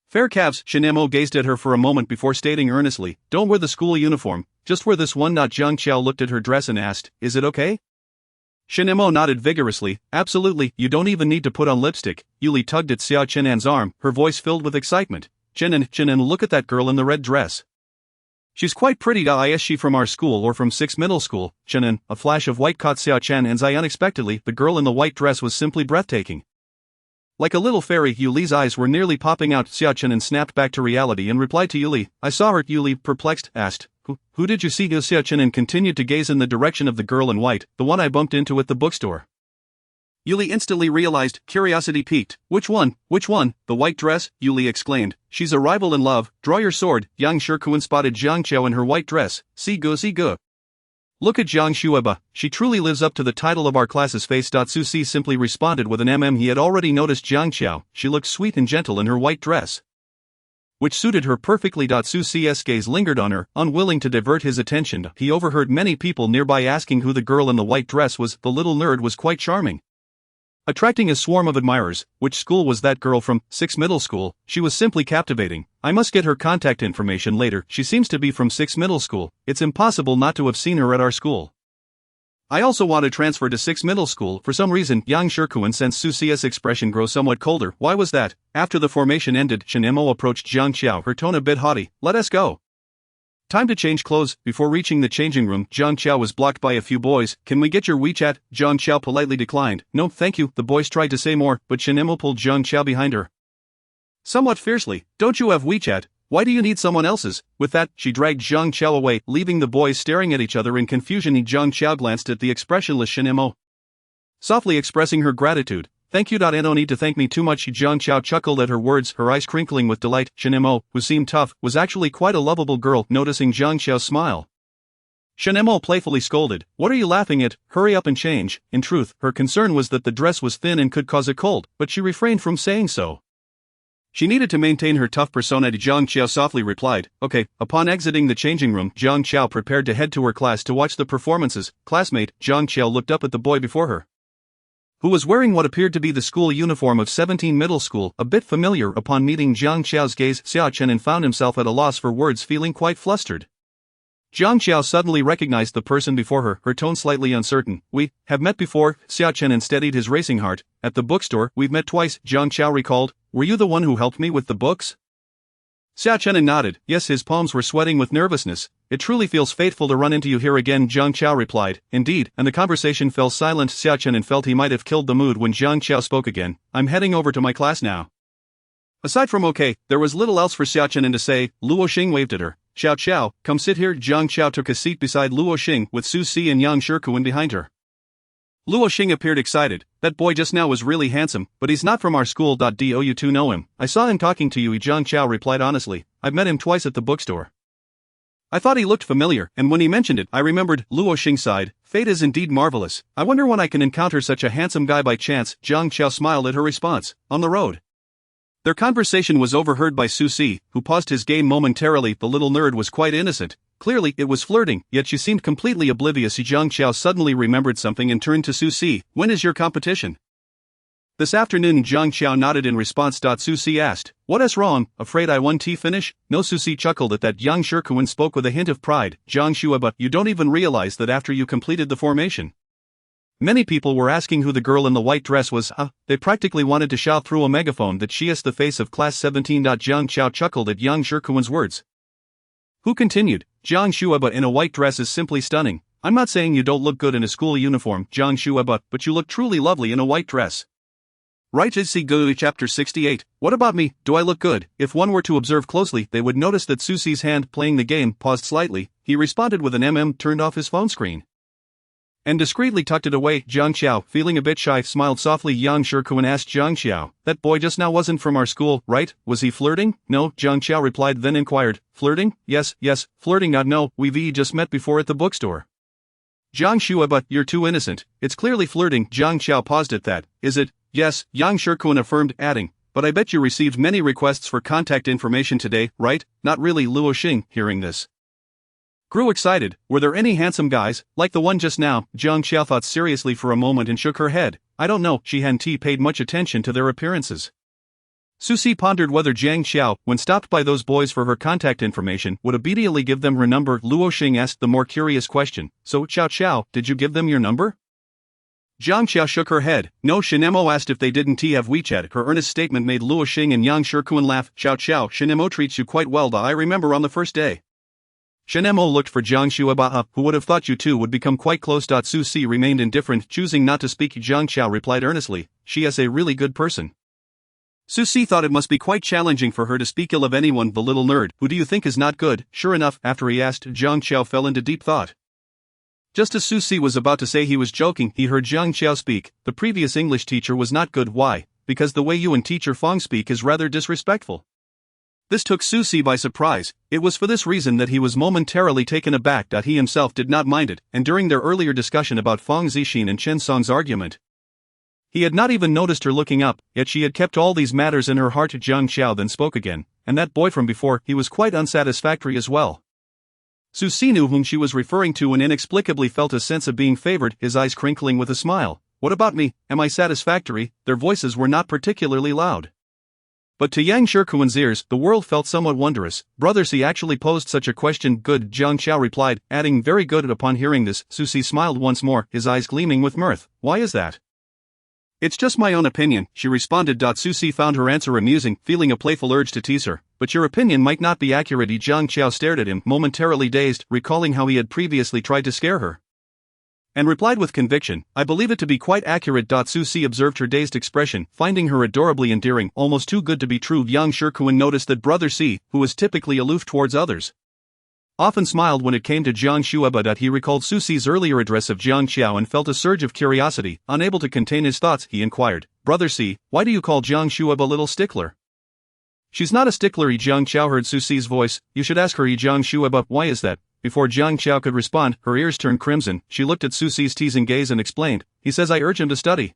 fair calves. Shinemo gazed at her for a moment before stating earnestly, don't wear the school uniform, just wear this one. Jiang Qiao looked at her dress and asked, is it okay? Shinemo nodded vigorously, absolutely, you don't even need to put on lipstick. Yuli tugged at Xiao Chenan's arm, her voice filled with excitement. Chenan, look at that girl in the red dress. She's quite pretty. Is she from our school or from 6 middle school? Chenan, a flash of white caught Xiao Chenan's eye unexpectedly. The girl in the white dress was simply breathtaking. Like a little fairy, Yuli's eyes were nearly popping out. Xiao Chenan snapped back to reality and replied to Yuli. I saw her. Yuli, perplexed, asked, Who did you see? Xiao Chenan continued to gaze in the direction of the girl in white, the one I bumped into at the bookstore. Yuli instantly realized, curiosity piqued. Which one? Which one? The white dress? Yuli exclaimed. She's a rival in love. Draw your sword. Yang Shikuan spotted Jiang Qiao in her white dress. See go. Look at Jiang Shueba, she truly lives up to the title of our class's face. Su Si simply responded with an He had already noticed Jiang Qiao. She looked sweet and gentle in her white dress, which suited her perfectly. Su Si's gaze lingered on her, unwilling to divert his attention. He overheard many people nearby asking who the girl in the white dress was. The little nerd was quite charming, attracting a swarm of admirers. Which school was that girl from? 6 middle school. She was simply captivating. I must get her contact information later. She seems to be from 6 middle school. It's impossible not to have seen her at our school. I also want to transfer to 6 middle school. For some reason, Yang Shikuan sensed Su Si's expression grow somewhat colder. Why was that? After the formation ended, Shinemo approached Jiang Qiao, her tone a bit haughty. Let us go. Time to change clothes. Before reaching the changing room, Jiang Qiao was blocked by a few boys. Can we get your WeChat? Jiang Qiao politely declined. No, thank you. The boys tried to say more, but Shinemo pulled Jiang Qiao behind her, somewhat fiercely. Don't you have WeChat? Why do you need someone else's? With that, she dragged Jiang Qiao away, leaving the boys staring at each other in confusion. Jiang Qiao glanced at the expressionless Shinemo, softly expressing her gratitude. Thank you. I don't need to thank me too much. Jiang Qiao chuckled at her words, her eyes crinkling with delight. Shinemo, who seemed tough, was actually quite a lovable girl. Noticing Jiang Qiao's smile, Shinemo playfully scolded. What are you laughing at? Hurry up and change. In truth, her concern was that the dress was thin and could cause a cold, but she refrained from saying so. She needed to maintain her tough persona. Jiang Qiao softly replied, okay. Upon exiting the changing room, Jiang Qiao prepared to head to her class to watch the performances. Classmate, Jiang Qiao looked up at the boy before her, who was wearing what appeared to be the school uniform of 17 middle school, a bit familiar. Upon meeting Jiang Qiao's gaze, Xiao Chenan found himself at a loss for words, feeling quite flustered. Jiang Qiao suddenly recognized the person before her, her tone slightly uncertain. We have met before. Xiao Chenan steadied his racing heart. At the bookstore, we've met twice, Jiang Qiao recalled. Were you the one who helped me with the books? Xiao Chenan nodded. Yes, his palms were sweating with nervousness. It truly feels fateful to run into you here again, Jiang Qiao replied. Indeed, and the conversation fell silent. Xiao Chenan felt he might have killed the mood when Jiang Qiao spoke again. I'm heading over to my class now. Aside from okay, there was little else for Xiao Chenan to say. Luo Xing waved at her. Xiao Qiao, come sit here. Jiang Qiao took a seat beside Luo Xing, with Su Si and Yang Shikuan behind her. Luo Xing appeared excited. That boy just now was really handsome, but he's not from our school. Do you two know him? I saw him talking to you. Jiang Qiao replied honestly. I've met him twice at the bookstore. I thought he looked familiar, and when he mentioned it, I remembered. Luo Xing sighed. Fate is indeed marvelous. I wonder when I can encounter such a handsome guy by chance. Jiang Qiao smiled at her response. On the road. Their conversation was overheard by Su Si, who paused his game momentarily. The little nerd was quite innocent. Clearly, it was flirting, yet she seemed completely oblivious. Jiang Qiao suddenly remembered something and turned to Su Si. When is your competition? This afternoon. Jiang Qiao nodded in response. Su Si asked, what is wrong? Afraid I won finish? No. Su Si chuckled at that. Yang Shikuan spoke with a hint of pride. Jiang Shueba, you don't even realize that after you completed the formation, many people were asking who the girl in the white dress was. They practically wanted to shout through a megaphone that she is the face of class 17. Jiang Qiao chuckled at Yang Shikuan's words, who continued, Jiang Shueba in a white dress is simply stunning. I'm not saying you don't look good in a school uniform, Jiang Shueba, but you look truly lovely in a white dress. Right, see go to chapter 68. What about me? Do I look good? If one were to observe closely, they would notice that Susie's hand playing the game paused slightly. He responded with an turned off his phone screen and discreetly tucked it away. Jiang Xiao, feeling a bit shy, smiled softly. Yang Shikuan asked Jiang Xiao, "That boy just now wasn't from our school, right? Was he flirting?" "No," Jiang Xiao replied, then inquired, "Flirting?" "Yes, flirting. No, we've just met before at the bookstore." Jiang Shua, but you're too innocent. It's clearly flirting. Jiang Xiao paused at that. "Is it?" "Yes," Yang Shikuan affirmed, adding, "But I bet you received many requests for contact information today, right?" "Not really." Luo Xing, hearing this, grew excited. "Were there any handsome guys, like the one just now?" Jiang Xiao thought seriously for a moment and shook her head. "I don't know." She hadn't paid much attention to their appearances. Susie pondered whether Jiang Xiao, when stopped by those boys for her contact information, would immediately give them her number. Luo Xing asked the more curious question, "So, Xiao, did you give them your number?" Jiang Xiao shook her head. "No." Shinemo asked if they didn't have WeChat. Her earnest statement made Luo Xing and Yang Shikuan laugh. "Xiao, Shinemo treats you quite well. I remember on the first day." Shinemo looked for Jiang Shuaba, who would have thought you two would become quite close. Susie remained indifferent, choosing not to speak. Jiang Xiao replied earnestly, "She is a really good person." Susie thought it must be quite challenging for her to speak ill of anyone. "The little nerd, who do you think is not good?" Sure enough, after he asked, Jiang Xiao fell into deep thought. Just as Susie was about to say he was joking, he heard Jiang Xiao speak. "The previous English teacher was not good." "Why?" "Because the way you and teacher Fong speak is rather disrespectful." This took Susie by surprise. It was for this reason that he was momentarily taken aback. He himself did not mind it, and during their earlier discussion about Fong Zixin and Chen Song's argument, he had not even noticed her looking up, yet she had kept all these matters in her heart. Jiang Xiao then spoke again, "And that boy from before, he was quite unsatisfactory as well." Susie knew whom she was referring to and inexplicably felt a sense of being favored, his eyes crinkling with a smile. "What about me? Am I satisfactory?" Their voices were not particularly loud, but to Yang Shikuan's ears, the world felt somewhat wondrous. "Brother C actually posed such a question." "Good," Jiang Xiao replied, adding, "Very good." Upon hearing this, Susie smiled once more, his eyes gleaming with mirth. "Why is that?" "It's just my own opinion," she responded. Susie found her answer amusing, feeling a playful urge to tease her. "But your opinion might not be accurate." Jiang Xiao stared at him, momentarily dazed, recalling how he had previously tried to scare her, and replied with conviction, "I believe it to be quite accurate." Susie observed her dazed expression, finding her adorably endearing, almost too good to be true. Yang Shikuan noticed that Brother C, who was typically aloof towards others, often smiled when it came to Jiang Shuaba. He recalled Susie's earlier address of Jiang Xiao and felt a surge of curiosity. Unable to contain his thoughts, he inquired, "Brother C, why do you call Jiang Shuaba little stickler?" "She's not a stickler." Jiang Xiao heard Susie's voice. "You should ask her." Jiang Shuaba, "Why is that?" Before Jiang Xiao could respond, her ears turned crimson. She looked at Susie's teasing gaze and explained, "He says I urge him to study,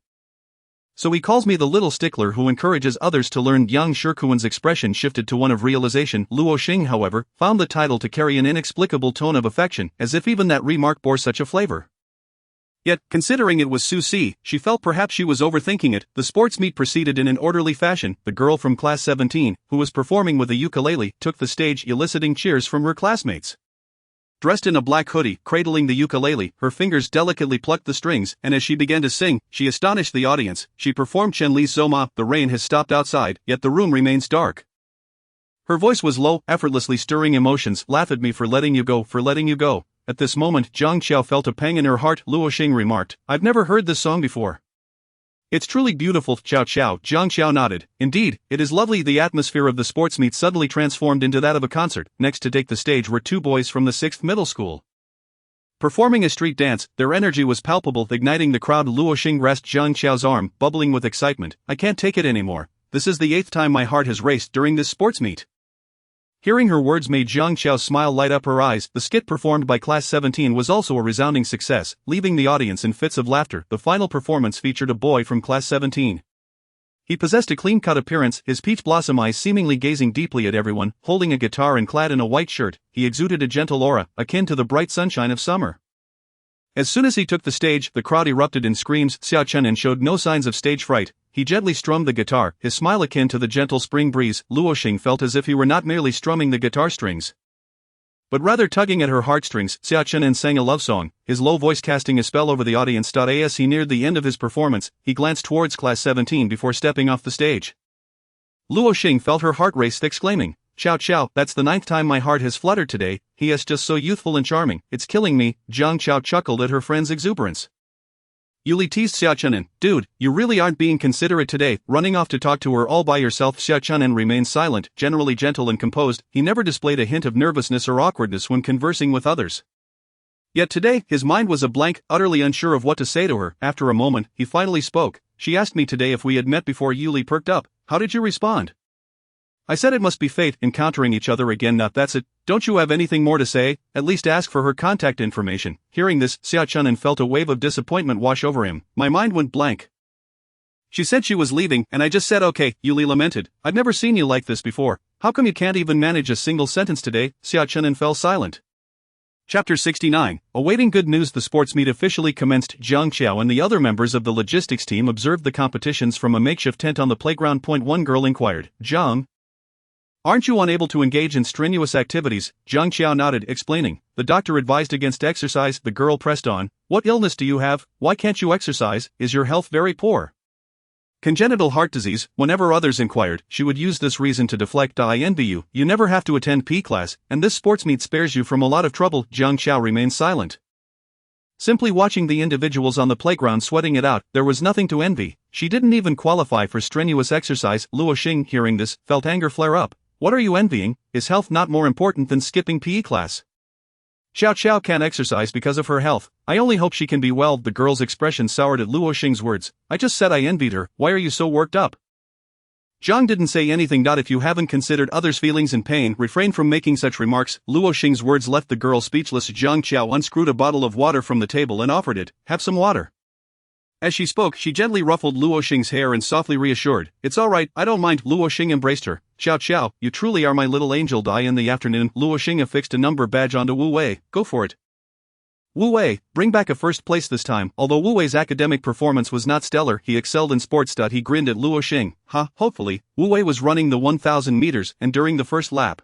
so he calls me the little stickler who encourages others to learn." Yang Shikuan's expression shifted to one of realization. Luo Xing, however, found the title to carry an inexplicable tone of affection, as if even that remark bore such a flavor. Yet, considering it was Susie, she felt perhaps she was overthinking it. The sports meet proceeded in an orderly fashion. The girl from class 17, who was performing with a ukulele, took the stage, eliciting cheers from her classmates. Dressed in a black hoodie, cradling the ukulele, her fingers delicately plucked the strings, and as she began to sing, she astonished the audience. She performed Chen Li's Zoma. The rain has stopped outside, yet the room remains dark. Her voice was low, effortlessly stirring emotions. "Laugh at me for letting you go, for letting you go." At this moment, Jiang Xiao felt a pang in her heart. Luo Xing remarked, "I've never heard this song before." "It's truly beautiful." Jiang Xiao nodded. "Indeed, it is lovely." The atmosphere of the sports meet suddenly transformed into that of a concert. Next to take the stage were two boys from the 6th middle school, performing a street dance. Their energy was palpable, igniting the crowd. Luo Xing grasped Jiang Xiao's arm, bubbling with excitement. "I can't take it anymore. This is the 8th time my heart has raced during this sports meet." Hearing her words made Jiang Xiao's smile light up her eyes. The skit performed by Class 17 was also a resounding success, leaving the audience in fits of laughter. The final performance featured a boy from Class 17. He possessed a clean-cut appearance, his peach blossom eyes seemingly gazing deeply at everyone. Holding a guitar and clad in a white shirt, he exuded a gentle aura, akin to the bright sunshine of summer. As soon as he took the stage, the crowd erupted in screams. Xiao Chen and showed no signs of stage fright. He gently strummed the guitar, his smile akin to the gentle spring breeze. Luo Xing felt as if he were not merely strumming the guitar strings, but rather tugging at her heartstrings. Xiao Chen sang a love song, his low voice casting a spell over the audience. As he neared the end of his performance, he glanced towards Class 17 before stepping off the stage. Luo Xing felt her heart race, exclaiming, Xiao, that's the 9th time my heart has fluttered today. He is just so youthful and charming, it's killing me." Jiang Xiao chuckled at her friend's exuberance. Yuli teased Xia Chenin. Dude, you really aren't being considerate today, running off to talk to her all by yourself. Xia Chenin remained silent, generally gentle and composed. He never displayed a hint of nervousness or awkwardness when conversing with others. Yet today, his mind was a blank, utterly unsure of what to say to her. After a moment, he finally spoke. She asked me today if we had met before. Yuli perked up. How did you respond? I said it must be fate, encountering each other again. Not that's it. Don't you have anything more to say? At least ask for her contact information. Hearing this, Xia Chenin felt a wave of disappointment wash over him. My mind went blank. She said she was leaving, and I just said okay, Yuli lamented. I've never seen you like this before. How come you can't even manage a single sentence today? Xia Chenin fell silent. Chapter 69. Awaiting good news. The sports meet officially commenced. Jiang Qiao and the other members of the logistics team observed the competitions from a makeshift tent on the playground. One girl inquired, Jiang, aren't you unable to engage in strenuous activities? Jiang Qiao nodded, explaining. The doctor advised against exercise. The girl pressed on. What illness do you have? Why can't you exercise? Is your health very poor? Congenital heart disease. Whenever others inquired, she would use this reason to deflect. I envy you. You never have to attend PE class, and this sports meet spares you from a lot of trouble. Jiang Qiao remained silent. Simply watching the individuals on the playground sweating it out, there was nothing to envy. She didn't even qualify for strenuous exercise. Luo Xing, hearing this, felt anger flare up. What are you envying? Is health not more important than skipping PE class? Xiao Xiao can't exercise because of her health. I only hope she can be well. The girl's expression soured at Luo Xing's words. I just said I envied her. Why are you so worked up? Zhang didn't say anything. If you haven't considered others' feelings and pain, refrain from making such remarks. Luo Xing's words left the girl speechless. Jiang Qiao unscrewed a bottle of water from the table and offered it. Have some water. As she spoke, she gently ruffled Luo Xing's hair and softly reassured, It's all right, I don't mind. Luo Xing embraced her. Xiao Xiao, you truly are my little angel. Die in the afternoon. Luo Xing affixed a number badge onto Wu Wei. Go for it. Wu Wei, bring back a first place this time. Although Wu Wei's academic performance was not stellar, he excelled in sports. He grinned at Luo Xing. Hopefully. Wu Wei was running the 1,000 meters, and during the first lap,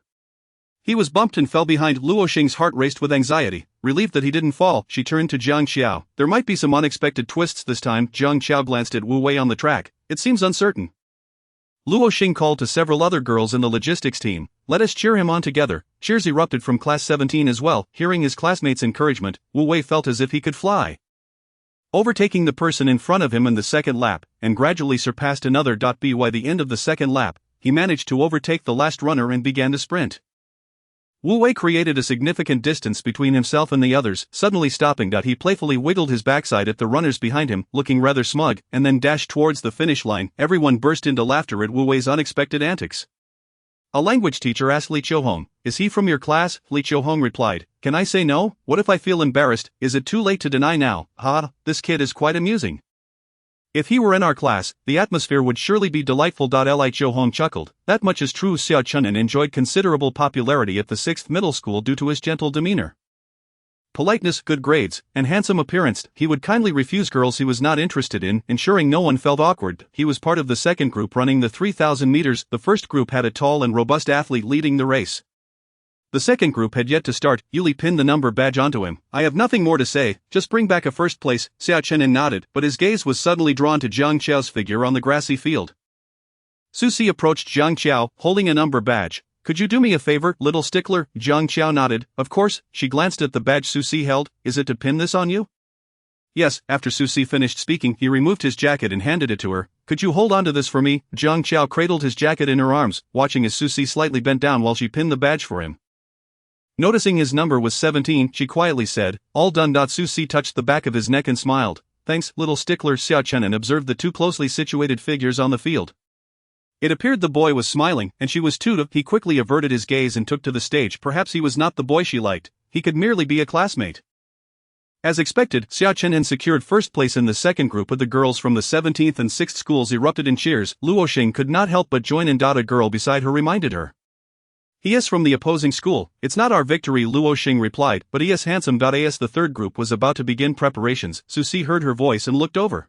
he was bumped and fell behind. Luo Xing's heart raced with anxiety. Relieved that he didn't fall, she turned to Jiang Qiao. There might be some unexpected twists this time. Jiang Qiao glanced at Wu Wei on the track. It seems uncertain. Luo Xing called to several other girls in the logistics team. Let us cheer him on together. Cheers erupted from class 17 as well. Hearing his classmates' encouragement, Wu Wei felt as if he could fly. Overtaking the person in front of him in the second lap, and gradually surpassed another. By the end of the second lap, he managed to overtake the last runner and began to sprint. Wu Wei created a significant distance between himself and the others, suddenly stopping. He playfully wiggled his backside at the runners behind him, looking rather smug, and then dashed towards the finish line. Everyone burst into laughter at Wu Wei's unexpected antics. A language teacher asked Li Qiuhong, Is he from your class? Li Qiuhong replied, Can I say no? What if I feel embarrassed? Is it too late to deny now? This kid is quite amusing. If he were in our class, the atmosphere would surely be delightful. Li Qiuhong chuckled. That much is true. Xia Chenin enjoyed considerable popularity at the 6th middle school due to his gentle demeanor, politeness, good grades, and handsome appearance. He would kindly refuse girls he was not interested in, ensuring no one felt awkward. He was part of the second group running the 3,000 meters. The first group had a tall and robust athlete leading the race. The second group had yet to start. Yuli pinned the number badge onto him. I have nothing more to say, just bring back a first place. Xia Chenin nodded, but his gaze was suddenly drawn to Jiang Qiao's figure on the grassy field. Susi approached Jiang Qiao, holding a number badge. Could you do me a favor, little stickler? Jiang Qiao nodded. Of course. She glanced at the badge Susi held. Is it to pin this on you? Yes. After Susi finished speaking, he removed his jacket and handed it to her. Could you hold on to this for me? Jiang Qiao cradled his jacket in her arms, watching as Susi slightly bent down while she pinned the badge for him. Noticing his number was 17, she quietly said, All done. Susi touched the back of his neck and smiled. Thanks, little stickler. Xia Chenin observed the two closely situated figures on the field. It appeared the boy was smiling, and she was too. He quickly averted his gaze and took to the stage. Perhaps he was not the boy she liked. He could merely be a classmate. As expected, Xia Chenin secured first place in the second group with the girls from the 17th and 6th schools erupted in cheers. Luo Xing could not help but join in. A girl beside her reminded her. He is from the opposing school. It's not our victory, Luo Xing replied, but he is handsome. As the third group was about to begin preparations, Susi heard her voice and looked over,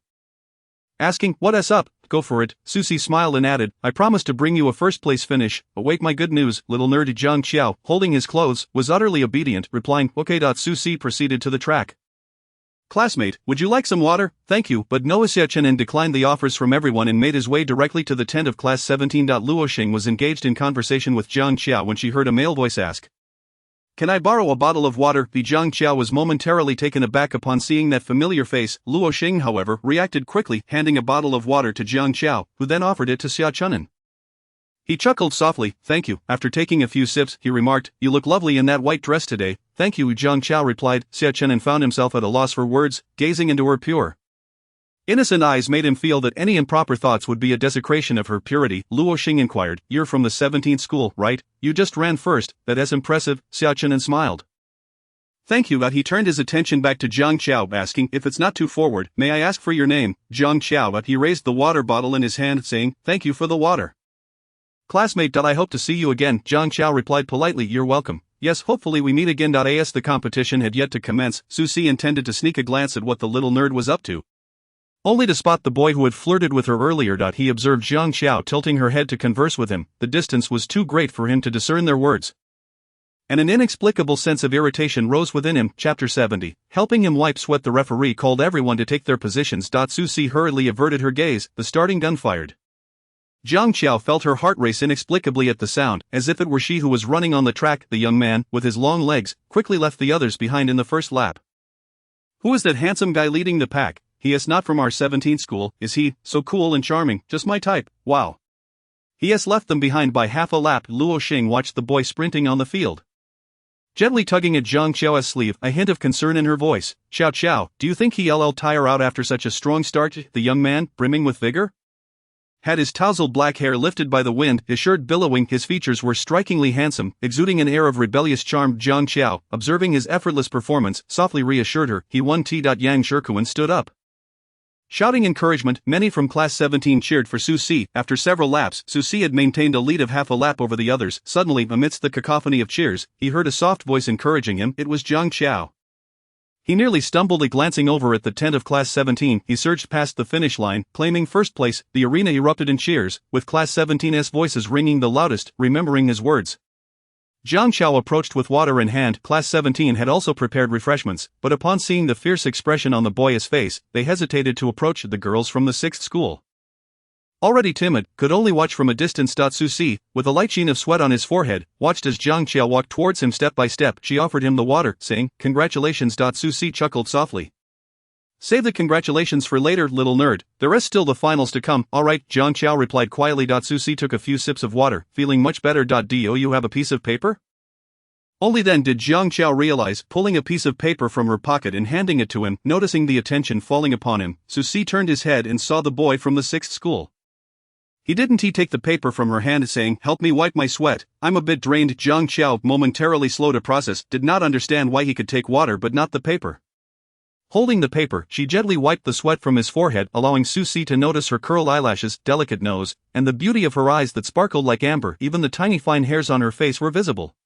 asking, What's up? Go for it. Susi smiled and added, I promise to bring you a first place finish. Await my good news. Little nerd Jiang Qiao, holding his clothes, was utterly obedient, replying, Okay. Susi proceeded to the track. Classmate, would you like some water? Thank you, but no. Xia Chenin declined the offers from everyone and made his way directly to the tent of class 17. Luo Xing was engaged in conversation with Jiang Qiao when she heard a male voice ask, Can I borrow a bottle of water? The Jiang Qiao was momentarily taken aback upon seeing that familiar face. Luo Xing, however, reacted quickly, handing a bottle of water to Jiang Qiao, who then offered it to Xia Chunin. He chuckled softly. Thank you. After taking a few sips, he remarked, you look lovely in that white dress today. Thank you, Jiang Qiao replied. Xia Chunin found himself at a loss for words, gazing into her pure, innocent eyes made him feel that any improper thoughts would be a desecration of her purity. Luo Xing inquired, you're from the 17th school, right? You just ran first. That's impressive. Xia Chunin smiled. Thank you. He turned his attention back to Jiang Qiao, asking, if it's not too forward, may I ask for your name? Jiang Qiao. He raised the water bottle in his hand, saying, thank you for the water. Classmate. I hope to see you again. Jiang Qiao replied politely, you're welcome. Yes, hopefully we meet again. As the competition had yet to commence, Susie intended to sneak a glance at what the little nerd was up to, only to spot the boy who had flirted with her earlier. He observed Jiang Qiao tilting her head to converse with him. The distance was too great for him to discern their words, and an inexplicable sense of irritation rose within him. Chapter 70. Helping him wipe sweat, the referee called everyone to take their positions. Susie hurriedly averted her gaze. The starting gun fired. Jiang Qiao felt her heart race inexplicably at the sound, as if it were she who was running on the track. The young man, with his long legs, quickly left the others behind in the first lap. Who is that handsome guy leading the pack? He is not from our 17th school, is he? So cool and charming, just my type, wow. He has left them behind by half a lap. Luo Xing watched the boy sprinting on the field, gently tugging at Jiang Qiao's sleeve, a hint of concern in her voice. Xiao Qiao, do you think he'll tire out after such a strong start? The young man, brimming with vigor, had his tousled black hair lifted by the wind, his shirt billowing. His features were strikingly handsome, exuding an air of rebellious charm. Jiang Qiao, observing his effortless performance, softly reassured her. He won. Yang Shikuan stood up, shouting encouragement. Many from class 17 cheered for Susie. After several laps, Susie had maintained a lead of half a lap over the others. Suddenly, amidst the cacophony of cheers, he heard a soft voice encouraging him. It was Jiang Qiao. He nearly stumbled. Glancing over at the tent of class 17, he surged past the finish line, claiming first place. The arena erupted in cheers, with class 17's voices ringing the loudest. Remembering his words, Jiang Qiao approached with water in hand. Class 17 had also prepared refreshments, but upon seeing the fierce expression on the boy's face, they hesitated to approach. The girls from the 6th school, already timid, could only watch from a distance. Susie, with a light sheen of sweat on his forehead, watched as Jiang Qiao walked towards him step by step. She offered him the water, saying, congratulations. Susie chuckled softly. Save the congratulations for later, little nerd, there is still the finals to come. Alright, Jiang Qiao replied quietly. Susie took a few sips of water, feeling much better. Do you have a piece of paper? Only then did Jiang Qiao realize, pulling a piece of paper from her pocket and handing it to him. Noticing the attention falling upon him, Susie turned his head and saw the boy from the 6th school. He didn't take the paper from her hand, saying, help me wipe my sweat, I'm a bit drained. Jiang Qiao, momentarily slow to process, did not understand why he could take water but not the paper. Holding the paper, she gently wiped the sweat from his forehead, allowing Susie to notice her curled eyelashes, delicate nose, and the beauty of her eyes that sparkled like amber. Even the tiny fine hairs on her face were visible.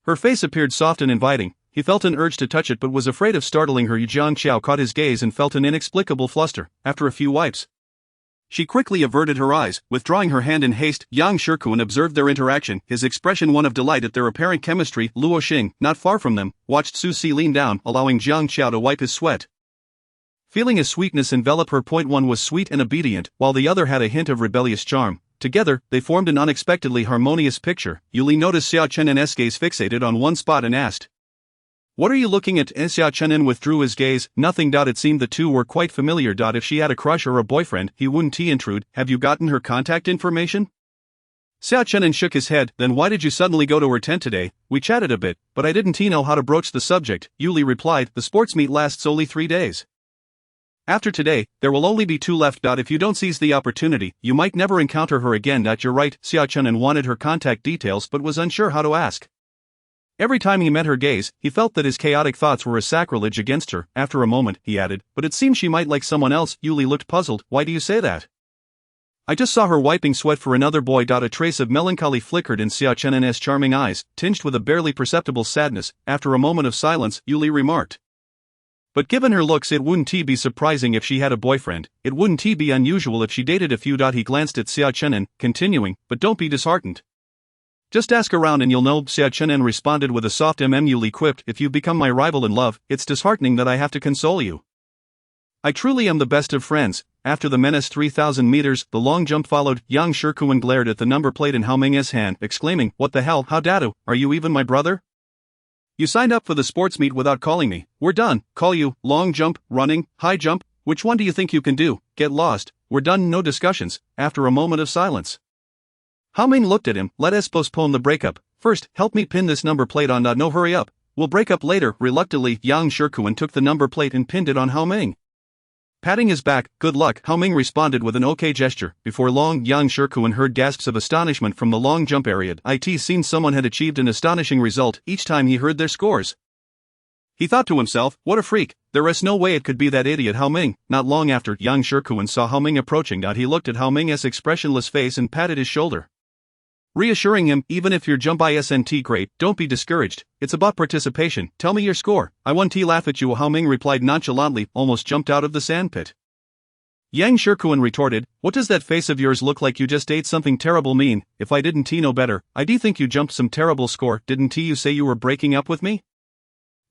Her face appeared soft and inviting. He felt an urge to touch it but was afraid of startling her. Jiang Qiao caught his gaze and felt an inexplicable fluster. After a few wipes, she quickly averted her eyes, withdrawing her hand in haste. Yang Shikuan observed their interaction, his expression one of delight at their apparent chemistry. Luo Xing, not far from them, watched Susie lean down, allowing Jiang Qiao to wipe his sweat, feeling a sweetness envelop her. One was sweet and obedient, while the other had a hint of rebellious charm. Together, they formed an unexpectedly harmonious picture. Yuli noticed Xia Chenen's gaze fixated on one spot and asked, what are you looking at? Xia Chenen withdrew his gaze. Nothing. It seemed the two were quite familiar. If she had a crush or a boyfriend, he wouldn't intrude. Have you gotten her contact information? Xia Chenen shook his head. Then why did you suddenly go to her tent today? We chatted a bit, but I didn't know how to broach the subject. Yuli replied, the sports meet lasts only 3 days. After today, there will only be 2 left. If you don't seize the opportunity, you might never encounter her again. You're right. Xia Chenen wanted her contact details but was unsure how to ask. Every time he met her gaze, he felt that his chaotic thoughts were a sacrilege against her. After a moment, he added, but it seems she might like someone else. Yuli looked puzzled. Why do you say that? I just saw her wiping sweat for another boy. A trace of melancholy flickered in Xia Chenen's charming eyes, tinged with a barely perceptible sadness. After a moment of silence, Yuli remarked, but given her looks, it wouldn't be surprising if she had a boyfriend. It wouldn't be unusual if she dated a few. He glanced at Xia Chenen, continuing, but don't be disheartened. Just ask around and you'll know. Xia Chenen responded with a soft Yuli quipped, if you become my rival in love, it's disheartening that I have to console you. I truly am the best of friends. After the men's 3,000 meters, the long jump followed. Yang Shikuan glared at the number plate in Hao Ming's hand, exclaiming, what the hell, how dadu, are you even my brother? You signed up for the sports meet without calling me. We're done. Call you. Long jump, running, high jump. Which one do you think you can do? Get lost. We're done. No discussions. After a moment of silence, Hao Ming looked at him. Let us postpone the breakup. First, help me pin this number plate on. No, hurry up. We'll break up later. Reluctantly, Yang Shikuan took the number plate and pinned it on Hao Ming. Patting his back, good luck, Hao Ming responded with an okay gesture. Before long, Yang Shikuan heard gasps of astonishment from the long jump area. It seemed someone had achieved an astonishing result each time he heard their scores. He thought to himself, what a freak, there is no way it could be that idiot Hao Ming. Not long after, Yang Shikuan saw Hao Ming approaching. He looked at Hao Ming's expressionless face and patted his shoulder, reassuring him, even if your jump isn't great, don't be discouraged, it's about participation, tell me your score. I won't laugh at you, Hao Ming replied nonchalantly, almost jumped out of the sandpit. Yang Shikuan retorted, what does that face of yours look like? You just ate something terrible. Mean, if I didn't know better, I do think you jumped some terrible score. Didn't you say you were breaking up with me?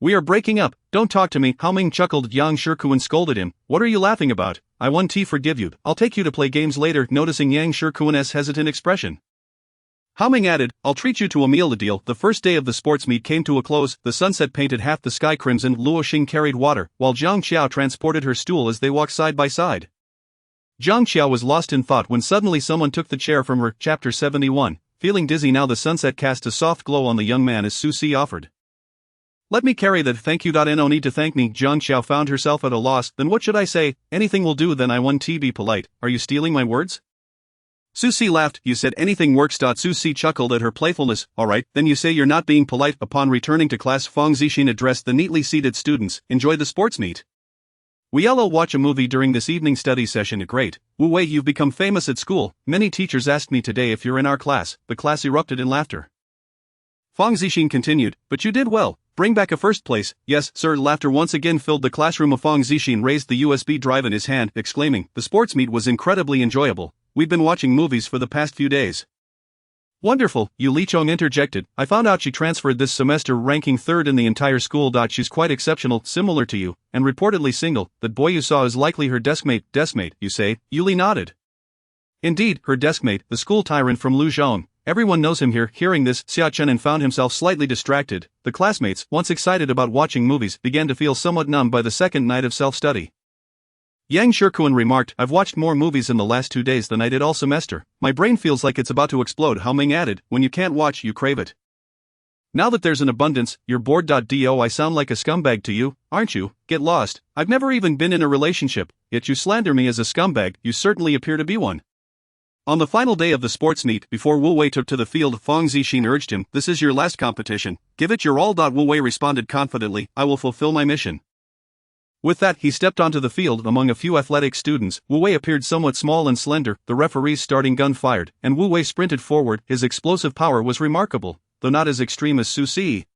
We are breaking up, don't talk to me, Hao Ming chuckled. Yang Shikuan scolded him, what are you laughing about? I won't forgive you, I'll take you to play games later. Noticing Yang Shikuan's hesitant expression, Hao Ming added, I'll treat you to a meal. Deal. The first day of the sports meet came to a close. The sunset painted half the sky crimson. Luo Xing carried water, while Zhang Qiao transported her stool as they walked side by side. Zhang Qiao was lost in thought when suddenly someone took the chair from her. Chapter 71. Feeling dizzy now, the sunset cast a soft glow on the young man as Susie offered, let me carry that. Thank you. No need to thank me. Zhang Qiao found herself at a loss. Then what should I say? Anything will do. Then I won't be polite. Are you stealing my words? Susie laughed. You said anything works. Susie chuckled at her playfulness. Alright, then you say you're not being polite. Upon returning to class, Fang Zixin addressed the neatly seated students. Enjoy the sports meet. We'll watch a movie during this evening study session. Great. Wu Wei, you've become famous at school. Many teachers asked me today if you're in our class. The class erupted in laughter. Fang Zixin continued, but you did well. Bring back a first place. Yes, sir. Laughter once again filled the classroom. Fang Zixin raised the USB drive in his hand, exclaiming, the sports meet was incredibly enjoyable. We've been watching movies for the past few days. Wonderful, Yu Lichong interjected. I found out she transferred this semester, ranking third in the entire school. She's quite exceptional, similar to you, and reportedly single. That boy you saw is likely her deskmate. Deskmate, you say? Yu Li nodded. Indeed, her deskmate, the school tyrant from Luzhong. Everyone knows him here. Hearing this, Xia Chenin found himself slightly distracted. The classmates, once excited about watching movies, began to feel somewhat numb by the second night of self-study. Yang Shikuan remarked, I've watched more movies in the last 2 days than I did all semester. My brain feels like it's about to explode. Hao Ming added, when you can't watch, you crave it. Now that there's an abundance, you're bored. Do I sound like a scumbag to you, aren't you? Get lost. I've never even been in a relationship, yet you slander me as a scumbag. You certainly appear to be one. On the final day of the sports meet, before Wu Wei took to the field, Fang Zixin urged him, this is your last competition. Give it your all. Wu Wei responded confidently, I will fulfill my mission. With that, he stepped onto the field. Among a few athletic students, Wu Wei appeared somewhat small and slender. The referee's starting gun fired, and Wu Wei sprinted forward. His explosive power was remarkable, though not as extreme as Su Si.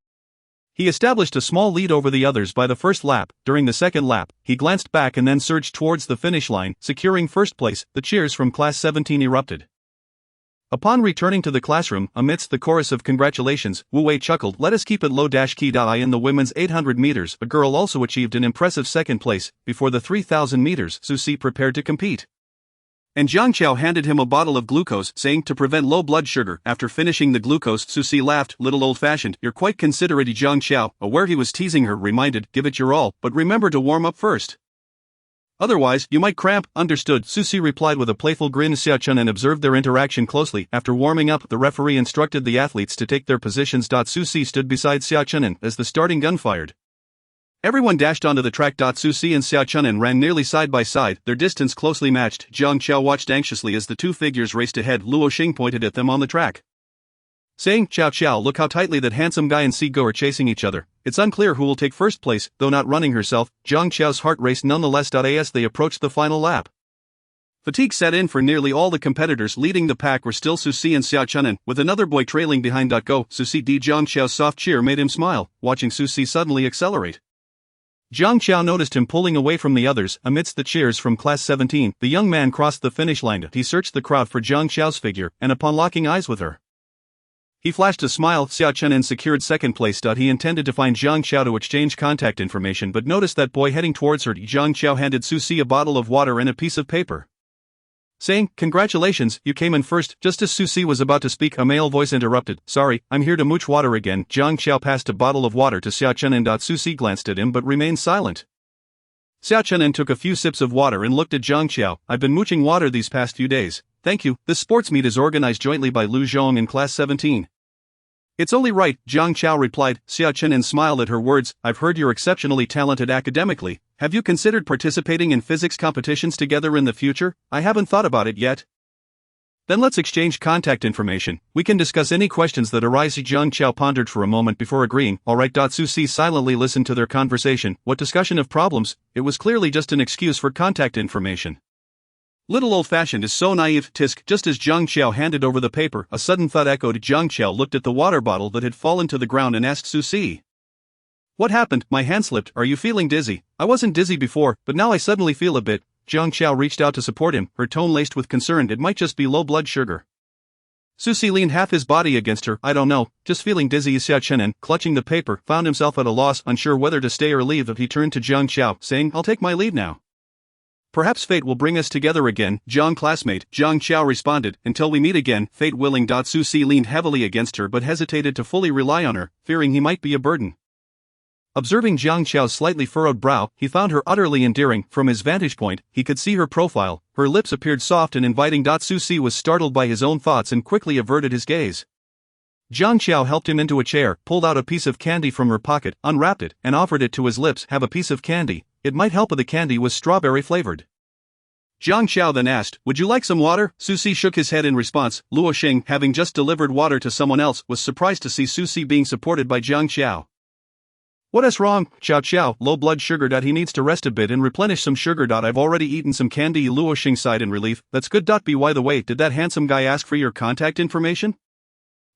He established a small lead over the others by the first lap. During the second lap, he glanced back and then surged towards the finish line, securing first place. The cheers from Class 17 erupted. Upon returning to the classroom, amidst the chorus of congratulations, Wu Wei chuckled, let us keep it low. Key in the women's 800 meters, a girl also achieved an impressive second place. Before the 3000 meters, Su Si prepared to compete, and Zhang Qiao handed him a bottle of glucose, saying to prevent low blood sugar. After finishing the glucose, Su Si laughed, little old-fashioned. You're quite considerate. Zhang Qiao, aware he was teasing her, reminded, give it your all, but remember to warm up first. Otherwise, you might cramp. Understood, Su Si replied with a playful grin. Xia Chenin observed their interaction closely. After warming up, the referee instructed the athletes to take their positions. Su Si stood beside Xia Chenin as the starting gun fired. Everyone dashed onto the track. Su Si and Xia Chenin ran nearly side by side, their distance closely matched. Zhang Qiao watched anxiously as the two figures raced ahead. Luo Xing pointed at them on the track, saying, Qiao Qiao, look how tightly that handsome guy and Sigo are chasing each other. It's unclear who will take first place. Though not running herself, Zhang Qiao's heart raced nonetheless. As they approached the final lap, fatigue set in for nearly all the competitors. Leading the pack were still Su Si and Xia Chenin, with another boy trailing behind. Go, Su Si. Zhang Qiao's soft cheer made him smile, watching Su Si suddenly accelerate. Zhang Qiao noticed him pulling away from the others. Amidst the cheers from Class 17, the young man crossed the finish line. He searched the crowd for Zhang Qiao's figure, and upon locking eyes with her, he flashed a smile. Xia Chenin secured second place. He intended to find Zhang Qiao to exchange contact information, but noticed that boy heading towards her. Zhang Qiao handed Su Si a bottle of water and a piece of paper. saying, "Congratulations, you came in first." Just as Susie was about to speak, a male voice interrupted. "Sorry, I'm here to mooch water again." Jiang Qiao passed a bottle of water to Xiao Chenin. Susie glanced at him but remained silent. Xiao Chenin took a few sips of water and looked at Jiang Qiao. "I've been mooching water these past few days. Thank you. This sports meet is organized jointly by Lu Zhong and Class 17. It's only right," Jiang Qiao replied. Xiao Chenin smiled at her words. "I've heard you're exceptionally talented academically. Have you considered participating in physics competitions together in the future?" "I haven't thought about it yet." "Then let's exchange contact information. We can discuss any questions that arise." Jiang Qiao pondered for a moment before agreeing. "All right." Susie silently listened to their conversation. What discussion of problems? It was clearly just an excuse for contact information. Little old-fashioned is so naive. Tisk. Just as Jiang Qiao handed over the paper, a sudden thought echoed. Jiang Qiao looked at the water bottle that had fallen to the ground and asked Susie, "What happened?" "My hand slipped." "Are you feeling dizzy?" "I wasn't dizzy before, but now I suddenly feel a bit." Jiang Qiao reached out to support him, her tone laced with concern. "It might just be low blood sugar." Susie leaned half his body against her. "I don't know, just feeling dizzy." Xiao Chenin, clutching the paper, found himself at a loss, unsure whether to stay or leave. He turned to Jiang Qiao, saying, "I'll take my leave now. Perhaps fate will bring us together again." "Jiang classmate," Jiang Qiao responded, "until we meet again, fate willing." Susie leaned heavily against her but hesitated to fully rely on her, fearing he might be a burden. Observing Jiang Qiao's slightly furrowed brow, he found her utterly endearing. From his vantage point, he could see her profile. Her lips appeared soft and inviting. Susie was startled by his own thoughts and quickly averted his gaze. Jiang Qiao helped him into a chair, pulled out a piece of candy from her pocket, unwrapped it, and offered it to his lips. "Have a piece of candy. It might help." The candy was strawberry flavored. Jiang Qiao then asked, "Would you like some water?" Susie shook his head in response. Luo Xing, having just delivered water to someone else, was surprised to see Susie being supported by Jiang Qiao. "What's wrong?" "Qiao Qiao, low blood sugar. He needs to rest a bit and replenish some sugar. I've already eaten some candy." Luo Xing sighed in relief. "That's good. By the way, did that handsome guy ask for your contact information?"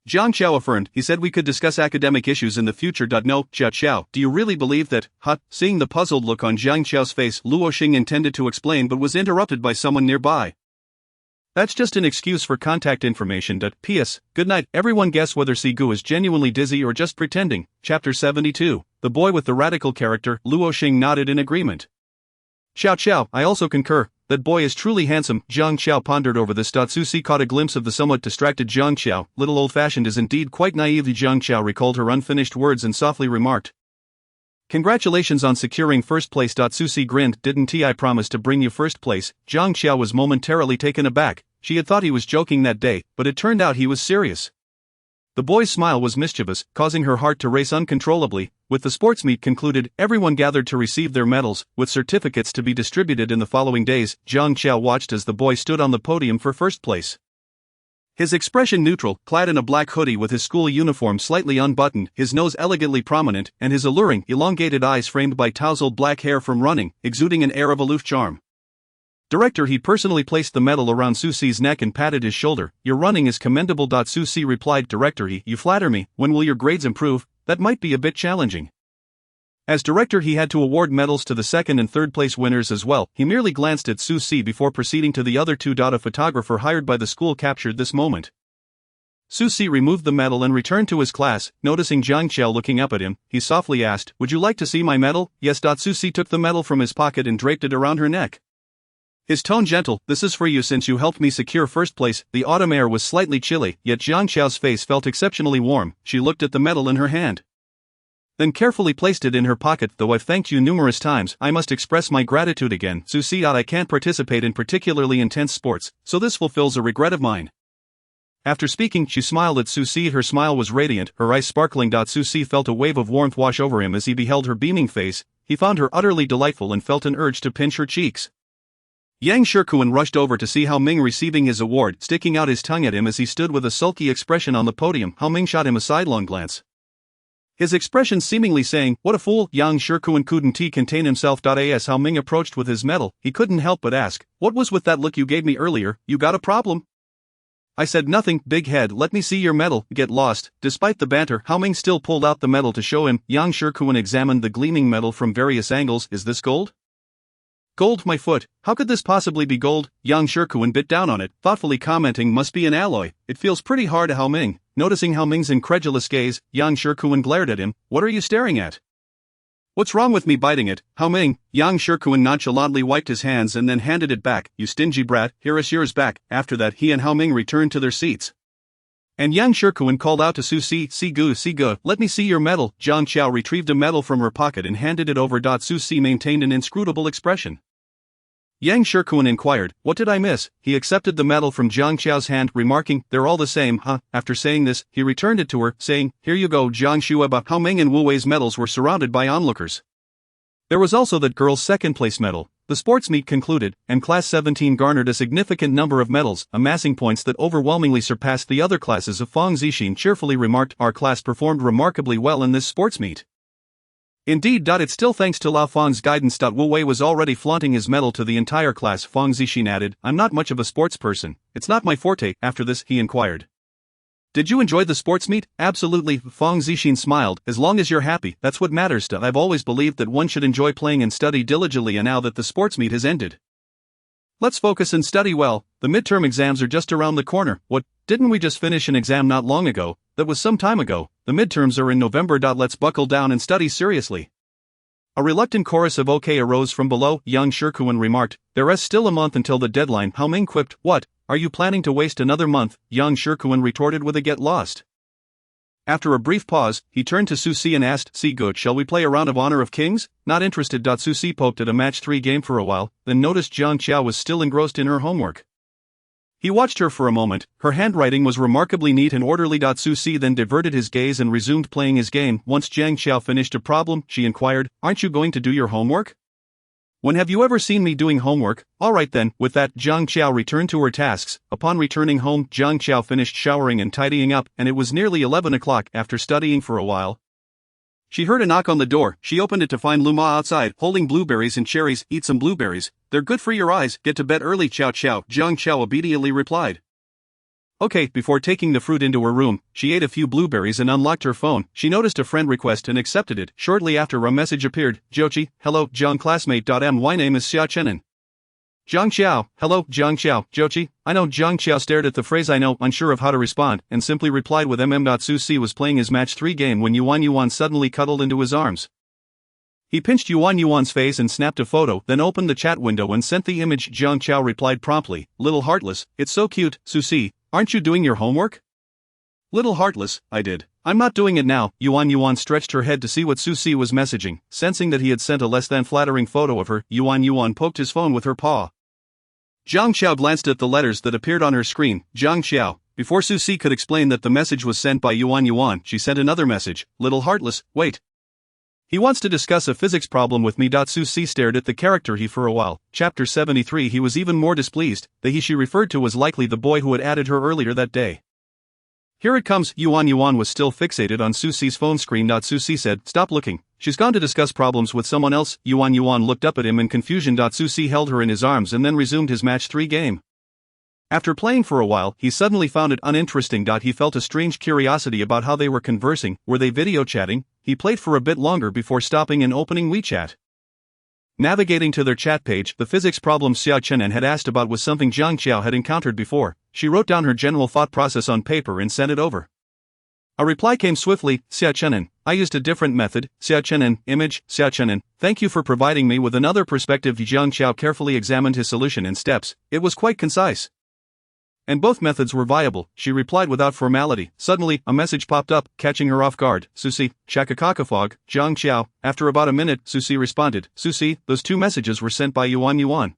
Jiang Qiao affirmed. "He said we could discuss academic issues in the future." "No, Qiao Qiao, do you really believe that?" Seeing the puzzled look on Jiang Qiao's face, Luo Xing intended to explain but was interrupted by someone nearby. "That's just an excuse for contact information. P.S. Good night." Everyone guess whether Sigu is genuinely dizzy or just pretending. Chapter 72. The boy with the radical character. Luo Xing nodded in agreement. "Qiao Qiao, I also concur. That boy is truly handsome." Jiang Qiao pondered over this. Susie caught a glimpse of the somewhat distracted Jiang Qiao. "Little old-fashioned is indeed quite naive." Jiang Qiao recalled her unfinished words and softly remarked, "Congratulations on securing first place." Susie grinned. "Didn't I promise to bring you first place?" Jiang Qiao was momentarily taken aback. She had thought he was joking that day, but it turned out he was serious. The boy's smile was mischievous, causing her heart to race uncontrollably. With the sports meet concluded, everyone gathered to receive their medals, with certificates to be distributed in the following days. Jiang Qiao watched as the boy stood on the podium for first place. His expression neutral, clad in a black hoodie with his school uniform slightly unbuttoned, his nose elegantly prominent, and his alluring, elongated eyes framed by tousled black hair from running, exuding an air of aloof charm. Director, he personally placed the medal around Susie's neck and patted his shoulder. "Your running is commendable." Susie replied. "Director, you flatter me. When will your grades improve?" "That might be a bit challenging." As director, he had to award medals to the second and third place winners as well. He merely glanced at Susie before proceeding to the other two. A photographer hired by the school captured this moment. Susie removed the medal and returned to his class. Noticing Jiang Qiao looking up at him, he softly asked, "Would you like to see my medal?" "Yes." Susie took the medal from his pocket and draped it around her neck. His tone gentle. "This is for you since you helped me secure first place." The autumn air was slightly chilly, yet Jiang Qiao's face felt exceptionally warm. She looked at the medal in her hand, then carefully placed it in her pocket. "Though I've thanked you numerous times, I must express my gratitude again. Susie, I can't participate in particularly intense sports, so this fulfills a regret of mine." After speaking, she smiled at Susie. Her smile was radiant, her eyes sparkling. Susie felt a wave of warmth wash over him as he beheld her beaming face. He found her utterly delightful and felt an urge to pinch her cheeks. Yang Shikuan rushed over to see Hao Ming receiving his award, sticking out his tongue at him as he stood with a sulky expression on the podium. Hao Ming shot him a sidelong glance, his expression seemingly saying, "What a fool." Yang Shikuan couldn't contain himself. As Hao Ming approached with his medal, he couldn't help but ask, "What was with that look you gave me earlier? You got a problem?" "I said nothing, big head. Let me see your medal." "Get lost." Despite the banter, Hao Ming still pulled out the medal to show him. Yang Shikuan examined the gleaming medal from various angles. "Is this gold?" "Gold, my foot. How could this possibly be gold?" Yang Shikuan bit down on it, thoughtfully commenting, "Must be an alloy. It feels pretty hard." Hao Ming. Noticing Hao Ming's incredulous gaze, Yang Shikuan glared at him. "What are you staring at?" What's wrong with me biting it? How Ming? Yang Shikuan nonchalantly wiped his hands and then handed it back. You stingy brat, here is yours back. After that he and Hao Ming returned to their seats. And Yang Shikuan called out to Su Si, Sigu, let me see your medal. Zhang Qiao retrieved a medal from her pocket and handed it over. Su Si maintained an inscrutable expression. Yang Shikuan inquired, what did I miss? He accepted the medal from Zhang Qiao's hand, remarking, they're all the same, huh? After saying this, he returned it to her, saying, here you go. Zhang Shueba, Hao Ming and Wu Wei's medals were surrounded by onlookers. There was also that girl's second-place medal. The sports meet concluded, and Class 17 garnered a significant number of medals, amassing points that overwhelmingly surpassed the other classes. Of Fang Zixin cheerfully remarked, our class performed remarkably well in this sports meet. Indeed. It's still thanks to La Fang's guidance. Wu Wei was already flaunting his medal to the entire class. Fang Zixin added, I'm not much of a sports person, it's not my forte. After this, he inquired, did you enjoy the sports meet? Absolutely, Fang Zixin smiled, as long as you're happy, that's what matters. I've always believed that one should enjoy playing and study diligently, and now that the sports meet has ended, let's focus and study well. The midterm exams are just around the corner. What, didn't we just finish an exam not long ago? That was some time ago. The midterms are in November. Let's buckle down and study seriously. A reluctant chorus of okay arose from below. Yang Shikuan remarked, there is still a month until the deadline. Hao Ming quipped, what, are you planning to waste another month? Yang Shikuan retorted with a get lost. After a brief pause, he turned to Su Si and asked, Si good, shall we play a round of Honor of Kings? Not interested. Su Si poked at a match 3 game for a while, then noticed Zhang Qiao was still engrossed in her homework. He watched her for a moment. Her handwriting was remarkably neat and orderly. Su Si then diverted his gaze and resumed playing his game. Once Zhang Qiao finished a problem, she inquired, aren't you going to do your homework? When have you ever seen me doing homework? Alright then. With that, Zhang Qiao returned to her tasks. Upon returning home, Zhang Qiao finished showering and tidying up, and it was nearly 11 o'clock. After studying for a while, she heard a knock on the door. She opened it to find Lu Ma outside, holding blueberries and cherries. Eat some blueberries, they're good for your eyes. Get to bed early. Chow chow, Zhang Qiao obediently replied. Okay. Before taking the fruit into her room, she ate a few blueberries and unlocked her phone. She noticed a friend request and accepted it. Shortly after, a message appeared. Jochi, hello, Zhang classmate. My name is Xia Chenin. Zhang Qiao, hello, Zhang Qiao, Jochi. I know. Zhang Qiao stared at the phrase I know, unsure of how to respond, and simply replied with Su Si was playing his match 3 game when Yuan suddenly cuddled into his arms. He pinched Yuan's face and snapped a photo, then opened the chat window and sent the image. Zhang Qiao replied promptly, little heartless, it's so cute. Su Si, aren't you doing your homework? Little heartless, I did. I'm not doing it now. Yuan stretched her head to see what Su Si was messaging. Sensing that he had sent a less than flattering photo of her, Yuan poked his phone with her paw. Zhang Qiao glanced at the letters that appeared on her screen. Zhang Qiao. Before Su Si could explain that the message was sent by Yuan, she sent another message. Little heartless, wait. He wants to discuss a physics problem with me. Su Si stared at the character he for a while. Chapter 73. He was even more displeased. The he she referred to was likely the boy who had added her earlier that day. Here it comes. Yuan was still fixated on Su Si's phone screen. Su Si said, stop looking. She's gone to discuss problems with someone else. Yuan looked up at him in confusion. Su Si held her in his arms and then resumed his match 3 game. After playing for a while, he suddenly found it uninteresting. He felt a strange curiosity about how they were conversing. Were they video chatting? He played for a bit longer before stopping and opening WeChat. Navigating to their chat page, the physics problem Xia Chenin had asked about was something Zhang Qiao had encountered before. She wrote down her general thought process on paper and sent it over. A reply came swiftly. Xia Chenin, I used a different method. Xia Chenin, image. Xia Chenin, thank you for providing me with another perspective. Zhang Qiao carefully examined his solution in steps. It was quite concise. And both methods were viable, she replied without formality. Suddenly, a message popped up, catching her off guard. Su Si, Chakakakafog, Zhang Qiao. After about a minute, Su Si responded. Su Si, those 2 messages were sent by Yuan.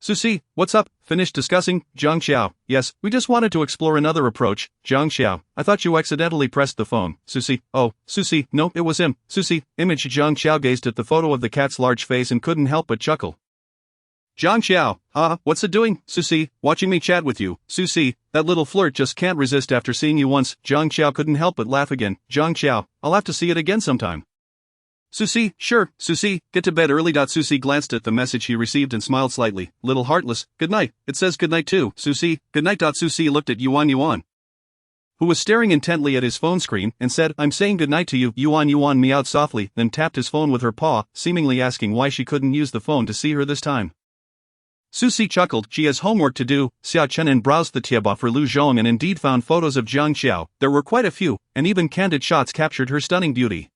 Su Si, what's up? Finished discussing? Zhang Qiao, yes, we just wanted to explore another approach. Zhang Qiao, I thought you accidentally pressed the phone. Su Si, oh, Su Si, no, it was him. Su Si, image. Zhang Qiao gazed at the photo of the cat's large face and couldn't help but chuckle. Zhang Qiao, what's it doing? Su Si, watching me chat with you. Su Si, that little flirt just can't resist after seeing you once. Zhang Qiao couldn't help but laugh again. Zhang Qiao, I'll have to see it again sometime. Su Si, sure. Su Si, get to bed early. Su Si glanced at the message he received and smiled slightly. Little heartless, good night. It says good night too. Su Si, good night. Su Si looked at Yuan, who was staring intently at his phone screen, and said, I'm saying good night to you. Yuan meowed softly, then tapped his phone with her paw, seemingly asking why she couldn't use the phone to see her this time. Su Si chuckled. She has homework to do. Xia Chenin browsed the Tieba for Lu Zhong and indeed found photos of Zhang Qiao. There were quite a few, and even candid shots captured her stunning beauty.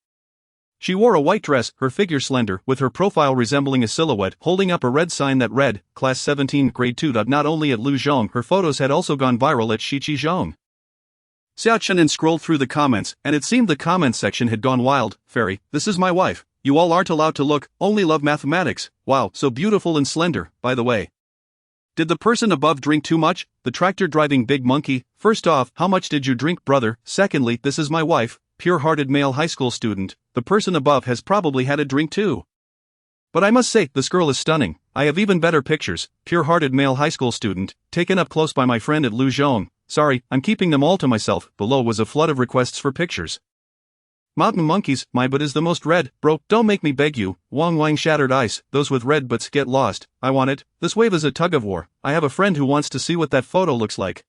She wore a white dress, her figure slender, with her profile resembling a silhouette, holding up a red sign that read, Class 17, Grade 2. Not only at Luzhong, her photos had also gone viral at Shichizhong. Xiao Chenin scrolled through the comments, and it seemed the comments section had gone wild. Fairy, this is my wife. You all aren't allowed to look, only love mathematics. Wow, so beautiful and slender, by the way. Did the person above drink too much? The tractor-driving big monkey. First off, how much did you drink, brother? Secondly, this is my wife, pure-hearted male high school student. The person above has probably had a drink too. But I must say, this girl is stunning. I have even better pictures. Pure-hearted male high school student, taken up close by my friend at Luzhong. Sorry, I'm keeping them all to myself. Below was a flood of requests for pictures. Mountain monkeys, my butt is the most red. Bro, don't make me beg you. Wang Wang shattered ice. Those with red butts get lost. I want it. This wave is a tug of war. I have a friend who wants to see what that photo looks like.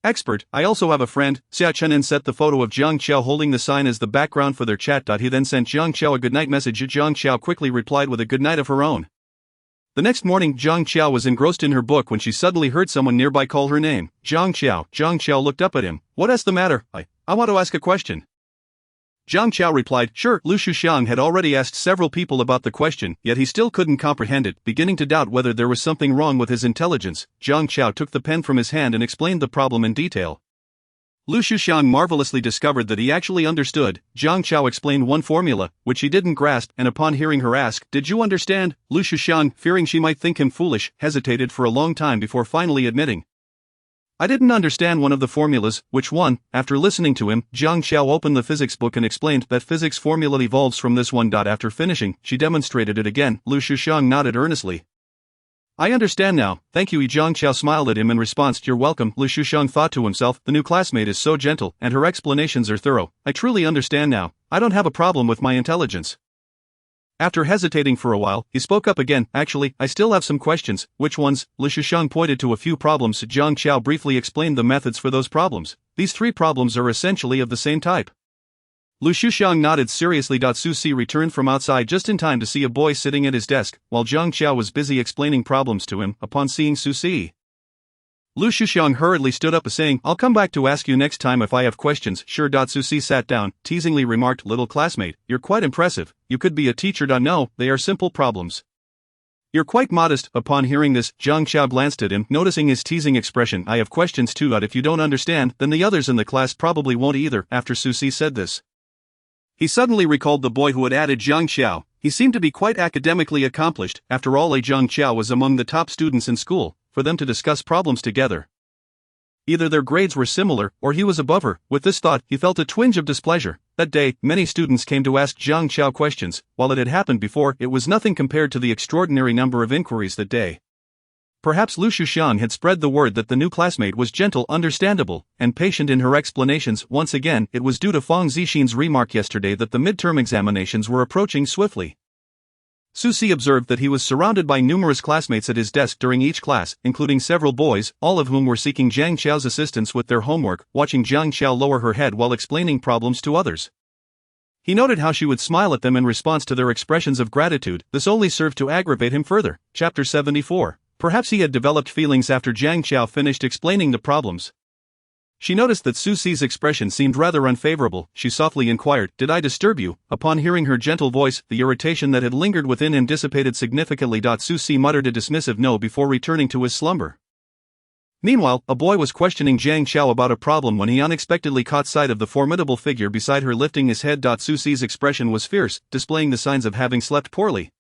Expert, I also have a friend. Xia Chenin set the photo of Jiang Xiao holding the sign as the background for their chat. He then sent Jiang Xiao a goodnight message. Jiang Xiao quickly replied with a goodnight of her own. The next morning, Jiang Xiao was engrossed in her book when she suddenly heard someone nearby call her name. Jiang Xiao. Jiang Xiao looked up at him. What's the matter? I want to ask a question. Jiang Xiao replied, sure. Lu Shuxiang had already asked several people about the question, yet he still couldn't comprehend it, beginning to doubt whether there was something wrong with his intelligence. Jiang Xiao took the pen from his hand and explained the problem in detail. Lu Shuxiang marvelously discovered that he actually understood. Jiang Xiao explained one formula, which he didn't grasp, and upon hearing her ask, did you understand? Lu Shuxiang, fearing she might think him foolish, hesitated for a long time before finally admitting, I didn't understand one of the formulas. Which one? After listening to him, Jiang Xiao opened the physics book and explained that physics formula evolves from this one. After finishing, she demonstrated it again. Lu Shuxiang nodded earnestly. I understand now, thank you. Jiang Xiao smiled at him in response. You're welcome. Lu Shuxiang thought to himself, the new classmate is so gentle, and her explanations are thorough. I truly understand now. I don't have a problem with my intelligence. After hesitating for a while, he spoke up again. Actually, I still have some questions. Which ones? Lu Shuxiang pointed to a few problems. Jiang Xiao briefly explained the methods for those problems. These 3 problems are essentially of the same type. Lu Shuxiang nodded seriously. Su Si returned from outside just in time to see a boy sitting at his desk, while Jiang Xiao was busy explaining problems to him. Upon seeing Su Si, Lu Shuxiang hurriedly stood up, saying, I'll come back to ask you next time if I have questions. Sure. Su Si sat down, teasingly remarked, little classmate, you're quite impressive. You could be a teacher. No, they are simple problems. You're quite modest. Upon hearing this, Jiang Xiao glanced at him, noticing his teasing expression. I have questions too. If you don't understand, then the others in the class probably won't either. After Su Si said this, he suddenly recalled the boy who had added Jiang Xiao. He seemed to be quite academically accomplished. After all, Jiang Xiao was among the top students in school. For them to discuss problems together, either their grades were similar, or he was above her. With this thought, he felt a twinge of displeasure. That day, many students came to ask Jiang Xiao questions. While it had happened before, it was nothing compared to the extraordinary number of inquiries that day. Perhaps Lu Shuxiang had spread the word that the new classmate was gentle, understandable, and patient in her explanations. Once again, it was due to Fang Zixin's remark yesterday that the midterm examinations were approaching swiftly. Su Si observed that he was surrounded by numerous classmates at his desk during each class, including several boys, all of whom were seeking Jiang Xiao's assistance with their homework. Watching Jiang Xiao lower her head while explaining problems to others, he noted how she would smile at them in response to their expressions of gratitude. This only served to aggravate him further. Chapter 74. Perhaps he had developed feelings after Jiang Xiao finished explaining the problems. She noticed that Su Si's expression seemed rather unfavorable. She softly inquired, did I disturb you? Upon hearing her gentle voice, the irritation that had lingered within him dissipated significantly. Su Si muttered a dismissive no before returning to his slumber. Meanwhile, a boy was questioning Jiang Xiao about a problem when he unexpectedly caught sight of the formidable figure beside her lifting his head. Su Si's expression was fierce, displaying the signs of having slept poorly.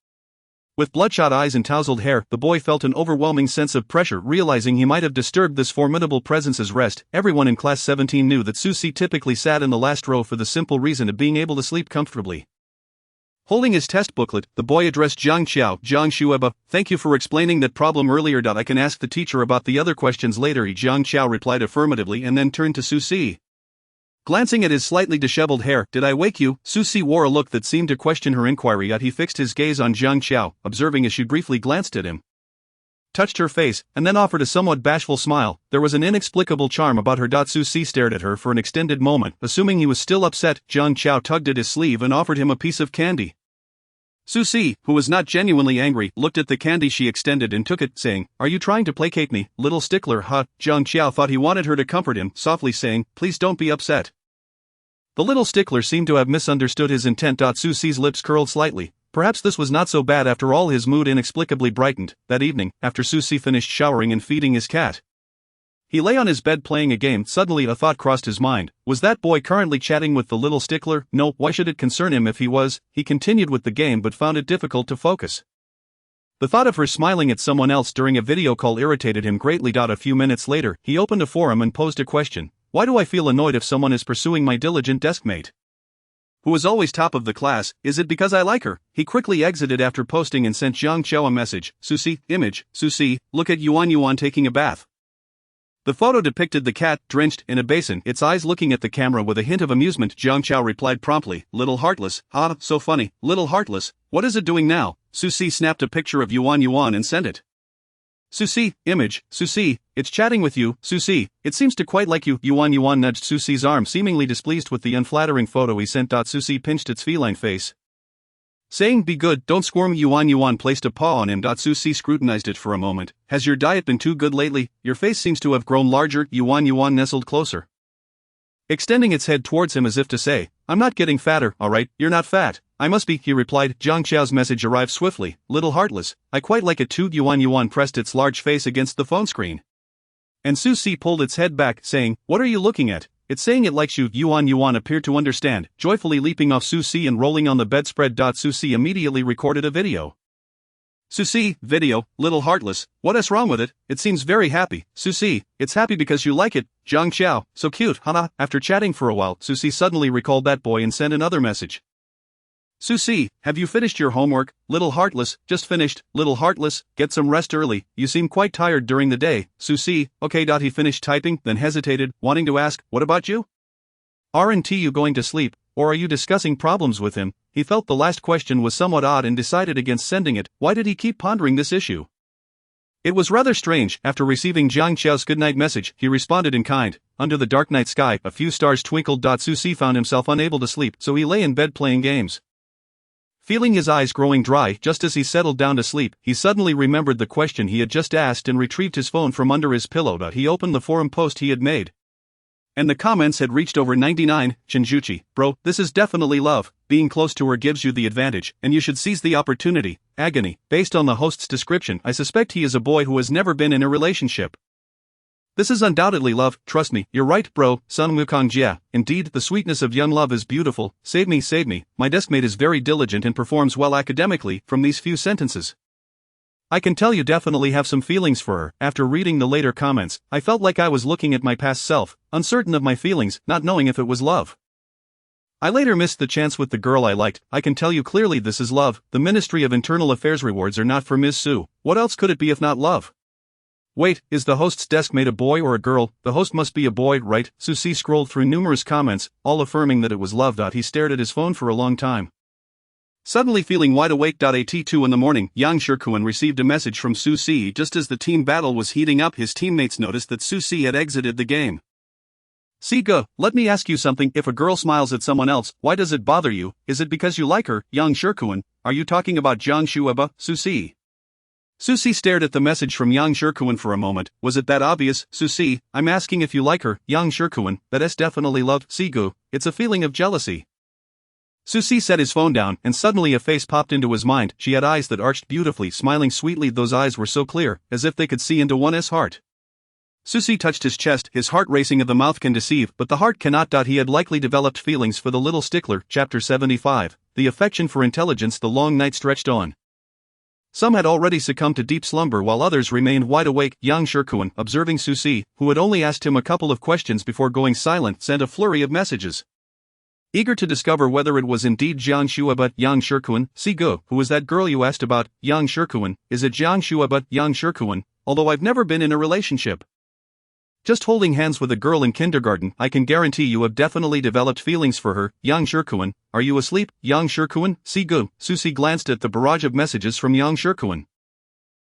With bloodshot eyes and tousled hair, the boy felt an overwhelming sense of pressure, realizing he might have disturbed this formidable presence's rest. Everyone in class 17 knew that Su Si typically sat in the last row for the simple reason of being able to sleep comfortably. Holding his test booklet, the boy addressed Jiang Xiao. Jiang Xueba, thank you for explaining that problem earlier. I can ask the teacher about the other questions later. Jiang Xiao replied affirmatively and then turned to Su Si. Glancing at his slightly disheveled hair, did I wake you? Su Si wore a look that seemed to question her inquiry, yet he fixed his gaze on Jiang Xiao, observing as she briefly glanced at him, touched her face, and then offered a somewhat bashful smile. There was an inexplicable charm about her. Su Si stared at her for an extended moment, assuming he was still upset. Jiang Xiao tugged at his sleeve and offered him a piece of candy. Su Si, who was not genuinely angry, looked at the candy she extended and took it, saying, are you trying to placate me, little stickler, huh? Jiang Xiao thought he wanted her to comfort him, softly saying, please don't be upset. The little stickler seemed to have misunderstood his intent. Susie's lips curled slightly. Perhaps this was not so bad after all. His mood inexplicably brightened that evening after Susie finished showering and feeding his cat. He lay on his bed playing a game. Suddenly a thought crossed his mind. Was that boy currently chatting with the little stickler? No, why should it concern him if he was? He continued with the game but found it difficult to focus. The thought of her smiling at someone else during a video call irritated him greatly. A few minutes later, he opened a forum and posed a question. Why do I feel annoyed if someone is pursuing my diligent deskmate, who is always top of the class? Is it because I like her? He quickly exited after posting and sent Jiang Qiao a message. Susie, image, Susie, look at Yuan taking a bath. The photo depicted the cat, drenched in a basin, its eyes looking at the camera with a hint of amusement. Jiang Qiao replied promptly, little heartless, ah, so funny, little heartless, what is it doing now? Susie snapped a picture of Yuan and sent it. Susie, image, Susie, it's chatting with you, Susie, it seems to quite like you. Yuan nudged Susie's arm, seemingly displeased with the unflattering photo he sent. Susie pinched its feline face, saying, be good, don't squirm. Yuan placed a paw on him. Susie scrutinized it for a moment. Has your diet been too good lately? Your face seems to have grown larger. Yuan nestled closer, extending its head towards him as if to say, I'm not getting fatter, alright, you're not fat. I must be, he replied. Jiang Qiao's message arrived swiftly. Little heartless, I quite like it too. Yuan pressed its large face against the phone screen, and Susie pulled its head back, saying, what are you looking at? It's saying it likes you. Yuan appeared to understand, joyfully leaping off Susie and rolling on the bedspread. Susie immediately recorded a video. Susie, video, little heartless, what is wrong with it? It seems very happy. Susie, it's happy because you like it. Jiang Qiao, so cute, haha. After chatting for a while, Susie suddenly recalled that boy and sent another message. Susie, have you finished your homework? Little heartless, just finished. Little heartless, get some rest early, you seem quite tired during the day. Susie, okay. He finished typing, then hesitated, wanting to ask, what about you? Aren't you going to sleep, or are you discussing problems with him? He felt the last question was somewhat odd and decided against sending it. Why did he keep pondering this issue? It was rather strange. After receiving Jiang Qiao's goodnight message, he responded in kind. Under the dark night sky, a few stars twinkled. Susie found himself unable to sleep, so he lay in bed playing games. Feeling his eyes growing dry just as he settled down to sleep, he suddenly remembered the question he had just asked and retrieved his phone from under his pillow. He opened the forum post he had made, and the comments had reached over 99. Shinjuchi, bro, this is definitely love. Being close to her gives you the advantage, and you should seize the opportunity. Agony. Based on the host's description, I suspect he is a boy who has never been in a relationship. This is undoubtedly love, trust me, you're right, bro. Sun Wukong Jia. Indeed, the sweetness of young love is beautiful. Save me. My deskmate is very diligent and performs well academically. From these few sentences, I can tell you definitely have some feelings for her. After reading the later comments, I felt like I was looking at my past self, uncertain of my feelings, not knowing if it was love. I later missed the chance with the girl I liked. I can tell you clearly this is love. The Ministry of Internal Affairs rewards are not for Ms. Su. What else could it be if not love? Wait, is the host's deskmate a boy or a girl? The host must be a boy, right? Susie scrolled through numerous comments, all affirming that it was love. He stared at his phone for a long time, suddenly feeling wide awake. At 2 in the morning, Yang Shikuan received a message from Susie. Just as the team battle was heating up, his teammates noticed that Susie had exited the game. Siga, let me ask you something. If a girl smiles at someone else, why does it bother you? Is it because you like her? Yang Shikuan, are you talking about Jiang Shuaba, Susie? Susie stared at the message from Yang Shikuan for a moment. Was it that obvious? Susie, I'm asking if you like her. Yang Shikuan, that is definitely love. Sigu, it's a feeling of jealousy. Susie set his phone down, and suddenly a face popped into his mind. She had eyes that arched beautifully, smiling sweetly. Those eyes were so clear, as if they could see into one's heart. Susie touched his chest. His heart racing of the mouth can deceive, but the heart cannot. He had likely developed feelings for the little stickler. Chapter 75. The affection for intelligence. The long night stretched on. Some had already succumbed to deep slumber while others remained wide awake. Yang Shikuan, observing Susie, who had only asked him a couple of questions before going silent, sent a flurry of messages, eager to discover whether it was indeed Jiang Shuaba. Yang Shikuan, Sigu, who was that girl you asked about? Yang Shikuan, is it Jiang Shuaba? Yang Shikuan, although I've never been in a relationship, just holding hands with a girl in kindergarten, I can guarantee you have definitely developed feelings for her. Yang Shikuan, are you asleep? Yang Shikuan, Sigu. Susie glanced at the barrage of messages from Yang Shikuan.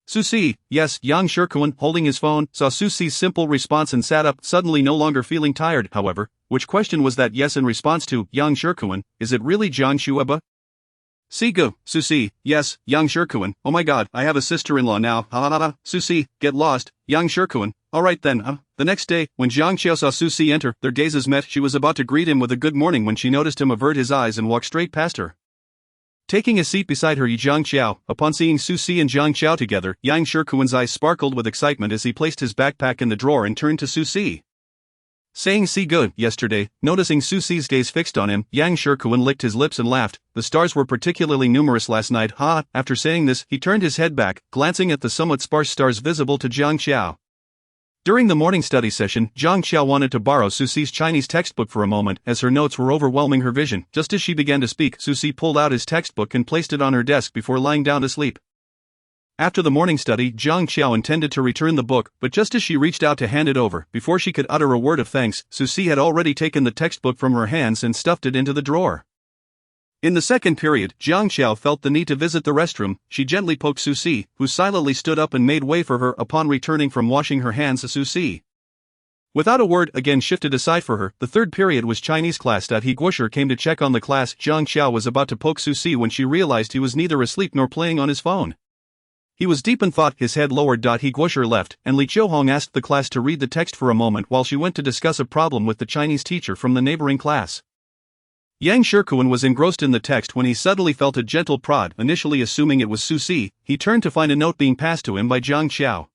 Susie, yes. Yang Shikuan, holding his phone, saw Susie's simple response and sat up, suddenly no longer feeling tired. However, which question was that yes in response to? Yang Shikuan, is it really Jiang Shuaba? Sigu, Susie, yes. Yang Shikuan, oh my god, I have a sister-in-law now. Ha ha ha. Susie, get lost. Yang Shikuan, Alright then, The next day, when Jiang Qiao saw Su Si enter, their gazes met. She was about to greet him with a good morning when she noticed him avert his eyes and walk straight past her. Taking a seat beside her, Jiang Qiao, upon seeing Su Si and Jiang Qiao together, Yang Shikuan's eyes sparkled with excitement as he placed his backpack in the drawer and turned to Su Si. Saying "see good" yesterday, noticing Su Si's gaze fixed on him, Yang Shikuan licked his lips and laughed. The stars were particularly numerous last night, ha! After saying this, he turned his head back, glancing at the somewhat sparse stars visible to Jiang Qiao. During the morning study session, Jiang Qiao wanted to borrow Su Si's Chinese textbook for a moment, as her notes were overwhelming her vision. Just as she began to speak, Su Si pulled out his textbook and placed it on her desk before lying down to sleep. After the morning study, Jiang Qiao intended to return the book, but just as she reached out to hand it over, before she could utter a word of thanks, Su Si had already taken the textbook from her hands and stuffed it into the drawer. In the second period, Jiang Qiao felt the need to visit the restroom. She gently poked Su Si, who silently stood up and made way for her upon returning from washing her hands. Su Si, without a word, again shifted aside for her. The third period was Chinese class. He Guosher came to check on the class. Jiang Qiao was about to poke Su Si when she realized he was neither asleep nor playing on his phone. He was deep in thought, his head lowered. He Guosher left, and Li Qiuhong asked the class to read the text for a moment while she went to discuss a problem with the Chinese teacher from the neighboring class. Yang Shikuan was engrossed in the text when he suddenly felt a gentle prod. Initially assuming it was Su Si, he turned to find a note being passed to him by Jiang Qiao.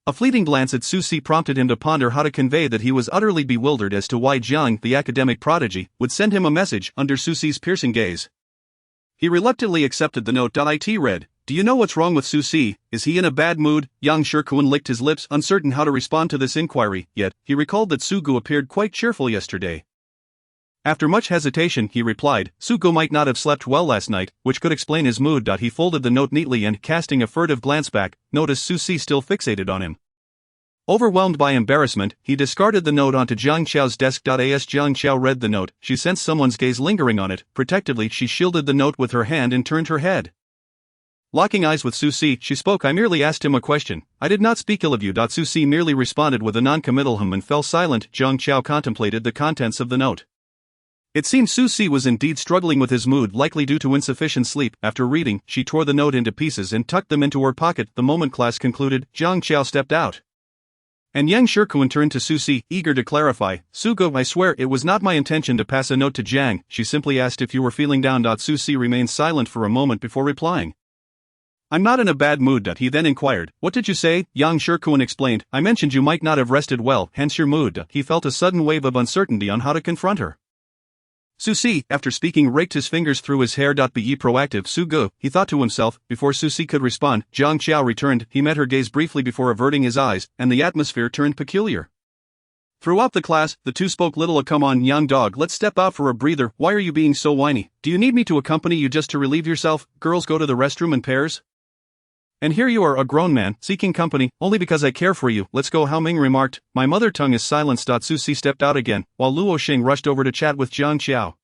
A fleeting glance at Su Si prompted him to ponder how to convey that he was utterly bewildered as to why Jiang, the academic prodigy, would send him a message under Su Si's piercing gaze. He reluctantly accepted the note. It read, "Do you know what's wrong with Su Si? Is he in a bad mood?" Yang Shikuan licked his lips, uncertain how to respond to this inquiry, yet he recalled that Su Gu appeared quite cheerful yesterday. After much hesitation, he replied, "Su Gu might not have slept well last night, which could explain his mood." He folded the note neatly and, casting a furtive glance back, noticed Su Si still fixated on him. Overwhelmed by embarrassment, he discarded the note onto Jiang Qiao's desk. As Jiang Qiao read the note, she sensed someone's gaze lingering on it. Protectively, she shielded the note with her hand and turned her head. Locking eyes with Su Si, she spoke. "I merely asked him a question. I did not speak ill of you." Su Si merely responded with a non-committal hum and fell silent. Jiang Qiao contemplated the contents of the note. It seemed Su Si was indeed struggling with his mood, likely due to insufficient sleep. After reading, she tore the note into pieces and tucked them into her pocket. The moment class concluded, Jiang Qiao stepped out. And Yang Shikuan turned to Su Si, eager to clarify. "Su Gu, I swear it was not my intention to pass a note to Jiang. She simply asked if you were feeling down." Su Si remained silent for a moment before replying. "I'm not in a bad mood." He then inquired, "What did you say?" Yang Shikuan explained, "I mentioned you might not have rested well, hence your mood." He felt a sudden wave of uncertainty on how to confront her. Su Si, after speaking, raked his fingers through his hair. Be proactive, Su Gu, he thought to himself. Before Su Si could respond, Jiang Qiao returned. He met her gaze briefly before averting his eyes, and the atmosphere turned peculiar. Throughout the class, the two spoke little. "Come on, young dog, let's step out for a breather. Why are you being so whiny? Do you need me to accompany you just to relieve yourself? Girls go to the restroom in pairs. And here you are, a grown man, seeking company, only because I care for you. Let's go," Hao Ming remarked. "My mother tongue is silenced." Su Si stepped out again, while Luo Xing rushed over to chat with Jiang Qiao.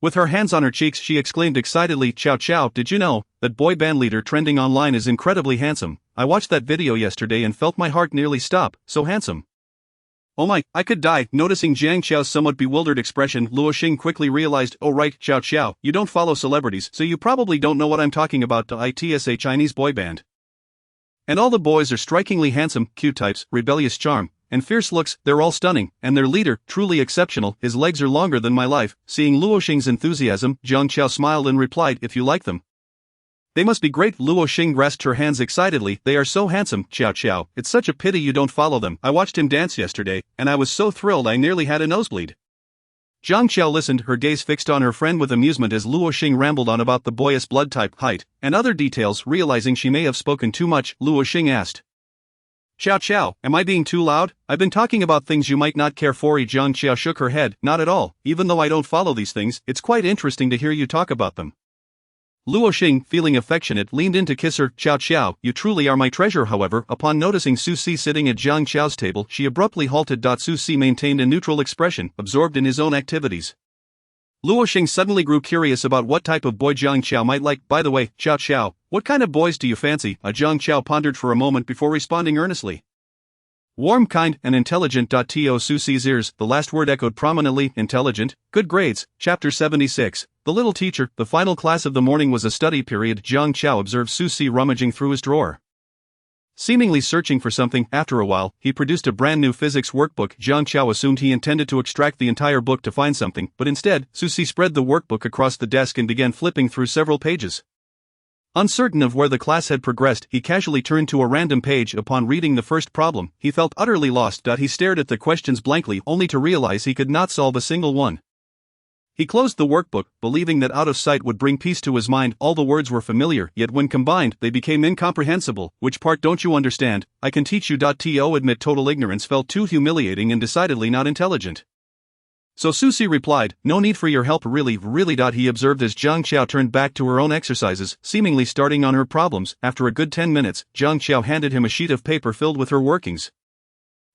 With her hands on her cheeks, she exclaimed excitedly, "Qiao Qiao, did you know that boy band leader trending online is incredibly handsome? I watched that video yesterday and felt my heart nearly stop, so handsome. Oh my, I could die." Noticing Jiang Qiao's somewhat bewildered expression, Luo Xing quickly realized, "Oh right, Qiao Qiao, you don't follow celebrities, so you probably don't know what I'm talking about." It's a Chinese boy band. And all the boys are strikingly handsome, cute types, rebellious charm, and fierce looks. They're all stunning, and their leader, truly exceptional. His legs are longer than my life." Seeing Luo Xing's enthusiasm, Jiang Qiao smiled and replied, "If you like them, they must be great." Luo Xing grasped her hands excitedly. "They are so handsome, Qiao Qiao. It's such a pity you don't follow them. I watched him dance yesterday, and I was so thrilled I nearly had a nosebleed." Jiang Qiao listened, her gaze fixed on her friend with amusement as Luo Xing rambled on about the boyish blood type, height, and other details. Realizing she may have spoken too much, Luo Xing asked, "Qiao Qiao, am I being too loud? I've been talking about things you might not care for." Jiang Qiao shook her head. "Not at all. Even though I don't follow these things, it's quite interesting to hear you talk about them." Luo Xing, feeling affectionate, leaned in to kiss her. "Qiao Qiao, you truly are my treasure." However, upon noticing Su Si sitting at Jiang Qiao's table, she abruptly halted. Su Si maintained a neutral expression, absorbed in his own activities. Luo Xing suddenly grew curious about what type of boy Jiang Qiao might like. "By the way, Qiao Qiao, what kind of boys do you fancy?" Jiang Qiao pondered for a moment before responding earnestly. "Warm, kind, and intelligent." To Su Si's ears, the last word echoed prominently. Intelligent, good grades. Chapter 76. The Little Teacher. The final class of the morning was a study period. Jiang Qiao observed Su Si rummaging through his drawer. Seemingly searching for something, after a while, he produced a brand new physics workbook. Jiang Qiao assumed he intended to extract the entire book to find something, but instead, Susie spread the workbook across the desk and began flipping through several pages. Uncertain of where the class had progressed, he casually turned to a random page. Upon reading the first problem, he felt utterly lost. He stared at the questions blankly, only to realize he could not solve a single one. He closed the workbook, believing that out of sight would bring peace to his mind. All the words were familiar, yet when combined, they became incomprehensible. Which part don't you understand? I can teach you. To admit total ignorance felt too humiliating and decidedly not intelligent. So Susie replied, no need for your help, really. He observed as Jiang Qiao turned back to her own exercises, seemingly starting on her problems. After a good 10 minutes, Jiang Qiao handed him a sheet of paper filled with her workings.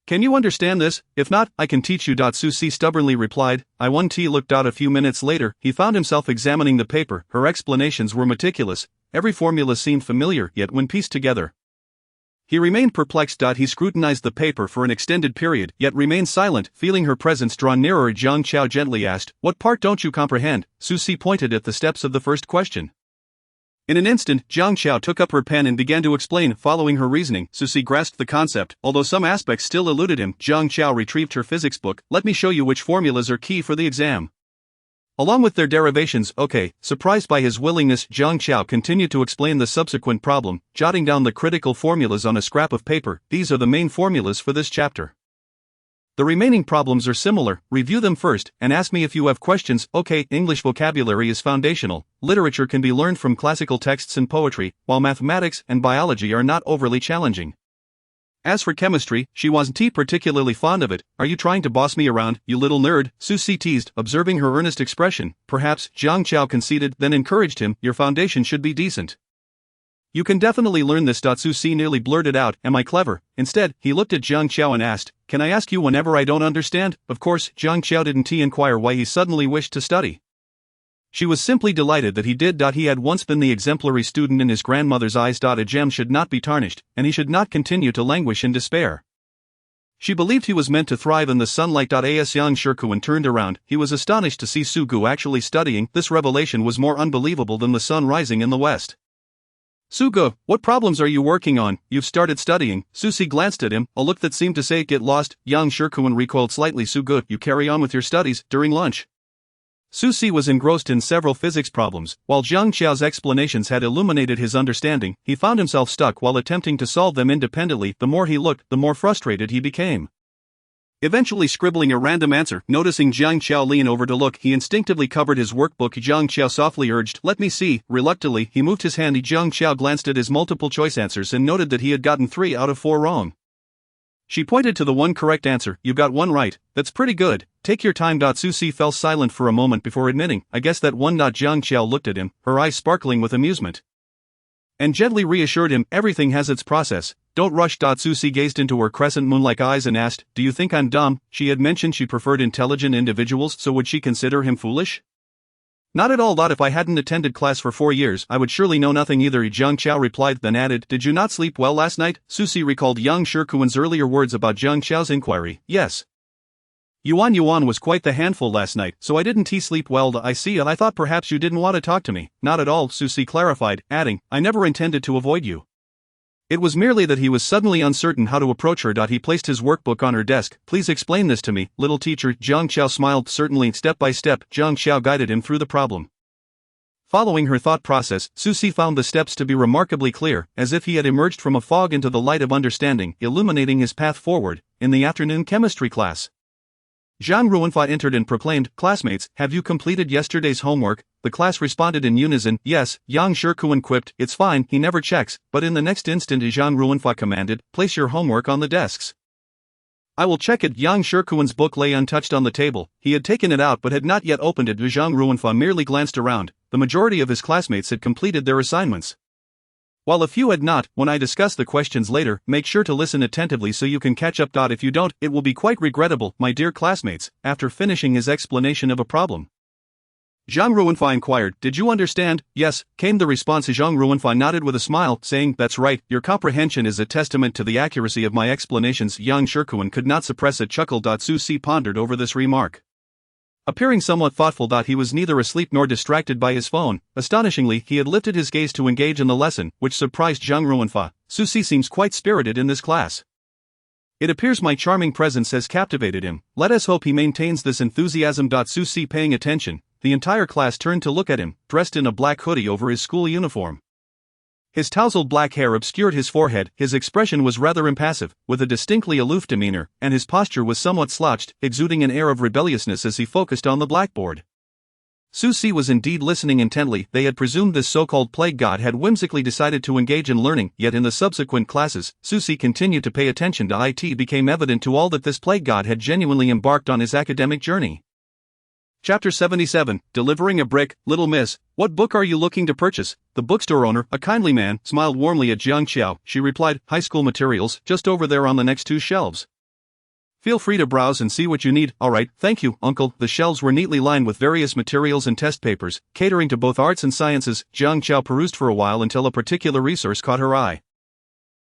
Can you understand this? If not, I can teach you. Susie stubbornly replied. I looked out. A few minutes later, he found himself examining the paper. Her explanations were meticulous. Every formula seemed familiar, yet when pieced together, he remained perplexed. He scrutinized the paper for an extended period, yet remained silent. Feeling her presence draw nearer, Jiang Qiao gently asked, what part don't you comprehend? Susie pointed at the steps of the first question. In an instant, Jiang Qiao took up her pen and began to explain. Following her reasoning, Susie grasped the concept, although some aspects still eluded him. Jiang Qiao retrieved her physics book. Let me show you which formulas are key for the exam, along with their derivations. Okay. Surprised by his willingness, Jiang Qiao continued to explain the subsequent problem, jotting down the critical formulas on a scrap of paper. These are the main formulas for this chapter. The remaining problems are similar. Review them first, and ask me if you have questions. Okay. English vocabulary is foundational. Literature can be learned from classical texts and poetry, while mathematics and biology are not overly challenging. As for chemistry, she wasn't particularly fond of it. Are you trying to boss me around, you little nerd? Susie teased, observing her earnest expression. Perhaps, Jiang Qiao conceded, then encouraged him. Your foundation should be decent. You can definitely learn this. Susie nearly blurted out, am I clever? Instead, he looked at Jiang Qiao and asked, can I ask you whenever I don't understand? Of course, Jiang Qiao didn't inquire why he suddenly wished to study. She was simply delighted that he did. He had once been the exemplary student in his grandmother's eyes. A gem should not be tarnished, and he should not continue to languish in despair. She believed he was meant to thrive in the sunlight. As Yang Shikuan turned around, he was astonished to see Sugu actually studying. This revelation was more unbelievable than the sun rising in the west. Sugu, what problems are you working on? You've started studying. Susie glanced at him, a look that seemed to say, get lost. Yang Shikuan recoiled slightly. Sugu, you carry on with your studies during lunch. Susie was engrossed in several physics problems. While Jiang Qiao's explanations had illuminated his understanding, he found himself stuck while attempting to solve them independently. The more he looked, the more frustrated he became. Eventually scribbling a random answer, noticing Jiang Qiao lean over to look, he instinctively covered his workbook. Jiang Qiao softly urged, let me see. Reluctantly, he moved his hand. Jiang Qiao glanced at his multiple choice answers and noted that he had gotten 3 out of 4 wrong. She pointed to the one correct answer. You got 1 right. That's pretty good. Take your time. Susie fell silent for a moment before admitting, I guess that one. Jiang Qiao looked at him, her eyes sparkling with amusement, and gently reassured him, everything has its process. Don't rush. Susie gazed into her crescent moon-like eyes and asked, do you think I'm dumb? She had mentioned she preferred intelligent individuals, so would she consider him foolish? Not at all. If I hadn't attended class for 4 years, I would surely know nothing either. Jiang Qiao replied, then added, did you not sleep well last night? Susie recalled Yang Shikuan's earlier words about Jiang Qiao's inquiry. Yes. Yuan was quite the handful last night, so I didn't sleep well. I see. I thought perhaps you didn't want to talk to me. Not at all, Susie clarified, adding, I never intended to avoid you. It was merely that he was suddenly uncertain how to approach her. He placed his workbook on her desk. Please explain this to me, little teacher. Jiang Qiao smiled. Certainly. Step by step, Jiang Qiao guided him through the problem. Following her thought process, Susie found the steps to be remarkably clear, as if he had emerged from a fog into the light of understanding, illuminating his path forward. In the afternoon chemistry class, Zhang Ruanfa entered and proclaimed, classmates, have you completed yesterday's homework? The class responded in unison, yes. Yang Shikuan quipped, it's fine, he never checks, but in the next instant Zhang Ruanfa commanded, place your homework on the desks. I will check it. Yang Shikuan's book lay untouched on the table. He had taken it out but had not yet opened it. Zhang Ruanfa merely glanced around. The majority of his classmates had completed their assignments, while a few had not. When I discuss the questions later, make sure to listen attentively so you can catch up. If you don't, it will be quite regrettable, my dear classmates. After finishing his explanation of a problem, Zhang Ruanfa inquired, did you understand? Yes, came the response. Zhang Ruanfa nodded with a smile, saying, that's right, your comprehension is a testament to the accuracy of my explanations. Yang Shikuan could not suppress a chuckle. Susie pondered over this remark, appearing somewhat thoughtful. He was neither asleep nor distracted by his phone. Astonishingly, he had lifted his gaze to engage in the lesson, which surprised Zhang Ruanfa. Susie seems quite spirited in this class. It appears my charming presence has captivated him. Let us hope he maintains this enthusiasm. Susie paying attention, the entire class turned to look at him, dressed in a black hoodie over his school uniform. His tousled black hair obscured his forehead, his expression was rather impassive, with a distinctly aloof demeanor, and his posture was somewhat slouched, exuding an air of rebelliousness as he focused on the blackboard. Susie was indeed listening intently. They had presumed this so-called plague god had whimsically decided to engage in learning, yet in the subsequent classes, Susie continued to pay attention. It became evident to all that this plague god had genuinely embarked on his academic journey. Chapter 77, Delivering a Brick. Little miss, what book are you looking to purchase? The bookstore owner, a kindly man, smiled warmly at Jiang Qiao. She replied, high school materials, just over there on the next two shelves. Feel free to browse and see what you need. Alright, thank you, uncle. The shelves were neatly lined with various materials and test papers, catering to both arts and sciences. Jiang Qiao perused for a while until a particular resource caught her eye.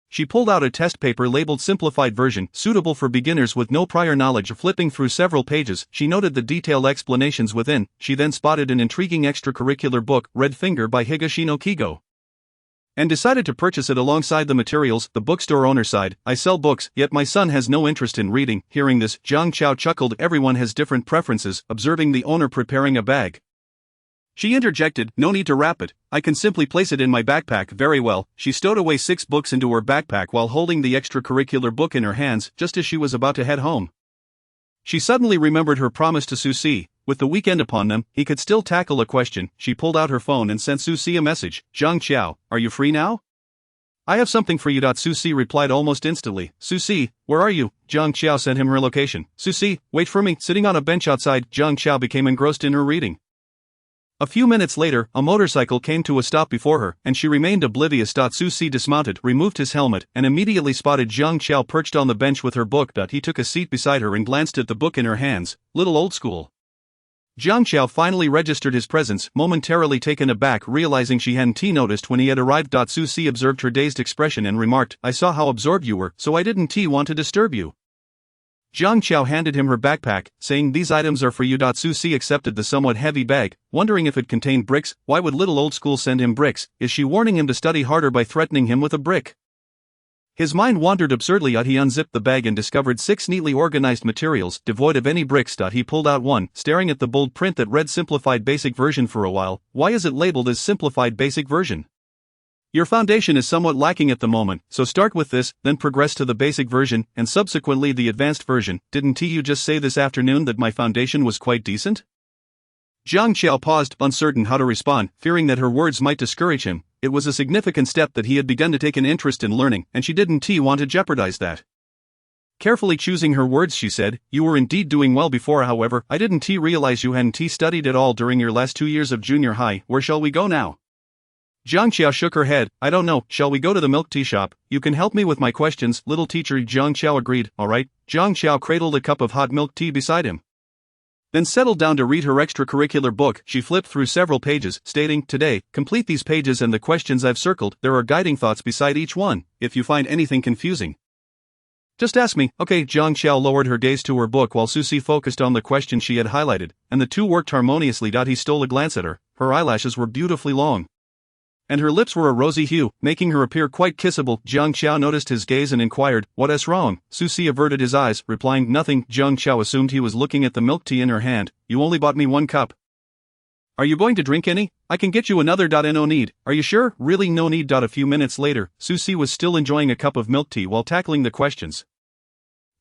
She pulled out a test paper labeled Simplified Version, suitable for beginners with no prior knowledge. Flipping through several pages, she noted the detailed explanations within. She then spotted an intriguing extracurricular book, Red Finger by Higashino Kigo, and decided to purchase it alongside the materials. The bookstore owner sighed, I sell books, yet my son has no interest in reading. Hearing this, Jiang Qiao chuckled. Everyone has different preferences. Observing the owner preparing a bag, she interjected, no need to wrap it, I can simply place it in my backpack. Very well. She stowed away 6 books into her backpack while holding the extracurricular book in her hands. Just as she was about to head home, she suddenly remembered her promise to Susie. With the weekend upon them, he could still tackle a question. She pulled out her phone and sent Susie a message. Jiang Qiao, are you free now? I have something for you. Susie replied almost instantly. Susie, where are you? Jiang Qiao sent him her location. Susie, wait for me. Sitting on a bench outside, Jiang Qiao became engrossed in her reading. A few minutes later, a motorcycle came to a stop before her, and she remained oblivious. Susie dismounted, removed his helmet, and immediately spotted Jiang Qiao perched on the bench with her book. He took a seat beside her and glanced at the book in her hands. Little old school. Jiang Qiao finally registered his presence, momentarily taken aback, realizing she hadn't noticed when he had arrived. Susie observed her dazed expression and remarked, I saw how absorbed you were, so I didn't want to disturb you. Jiang Qiao handed him her backpack, saying, these items are for you. Susie accepted the somewhat heavy bag, wondering if it contained bricks. Why would little old school send him bricks? Is she warning him to study harder by threatening him with a brick? His mind wandered absurdly. He unzipped the bag and discovered 6 neatly organized materials, devoid of any bricks. He pulled out one, staring at the bold print that read Simplified Basic Version for a while. Why is it labeled as Simplified Basic Version? Your foundation is somewhat lacking at the moment, so start with this, then progress to the basic version, and subsequently the advanced version. Didn't you just say this afternoon that my foundation was quite decent? Jiang Qiao paused, uncertain how to respond, fearing that her words might discourage him. It was a significant step that he had begun to take an interest in learning, and she didn't want to jeopardize that. Carefully choosing her words, she said, you were indeed doing well before. However, I didn't realize you hadn't studied at all during your last 2 years of junior high. Where shall we go now? Jiang Qiao shook her head. I don't know. Shall we go to the milk tea shop? You can help me with my questions, little teacher. Jiang Qiao agreed. Alright. Jiang Qiao cradled a cup of hot milk tea beside him, then settled down to read her extracurricular book. She flipped through several pages, stating, today, complete these pages and the questions I've circled. There are guiding thoughts beside each one. If you find anything confusing, just ask me. Okay. Jiang Qiao lowered her gaze to her book while Susie focused on the question she had highlighted, and the two worked harmoniously. He stole a glance at her. Her eyelashes were beautifully long, and her lips were a rosy hue, making her appear quite kissable. Jiang Qiao noticed his gaze and inquired, what's wrong? Susie averted his eyes, replying, nothing. Jiang Qiao assumed he was looking at the milk tea in her hand. You only bought me 1 cup. Are you going to drink any? I can get you another. No need. Are you sure? Really no need. A few minutes later, Susie was still enjoying a cup of milk tea while tackling the questions.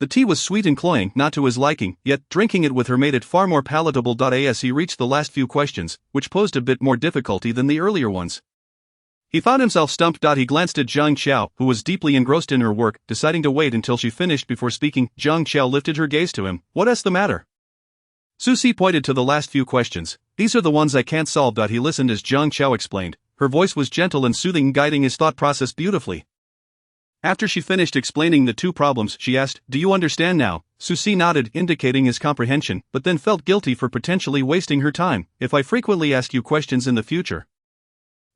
The tea was sweet and cloying, not to his liking, yet drinking it with her made it far more palatable. As he reached the last few questions, which posed a bit more difficulty than the earlier ones, he found himself stumped. He glanced at Jiang Qiao, who was deeply engrossed in her work, deciding to wait until she finished before speaking. Jiang Qiao lifted her gaze to him. What's the matter? Susie pointed to the last few questions. These are the ones I can't solve. He listened as Jiang Qiao explained. Her voice was gentle and soothing, guiding his thought process beautifully. After she finished explaining the 2 problems, she asked, do you understand now? Susie nodded, indicating his comprehension, but then felt guilty for potentially wasting her time. If I frequently ask you questions in the future,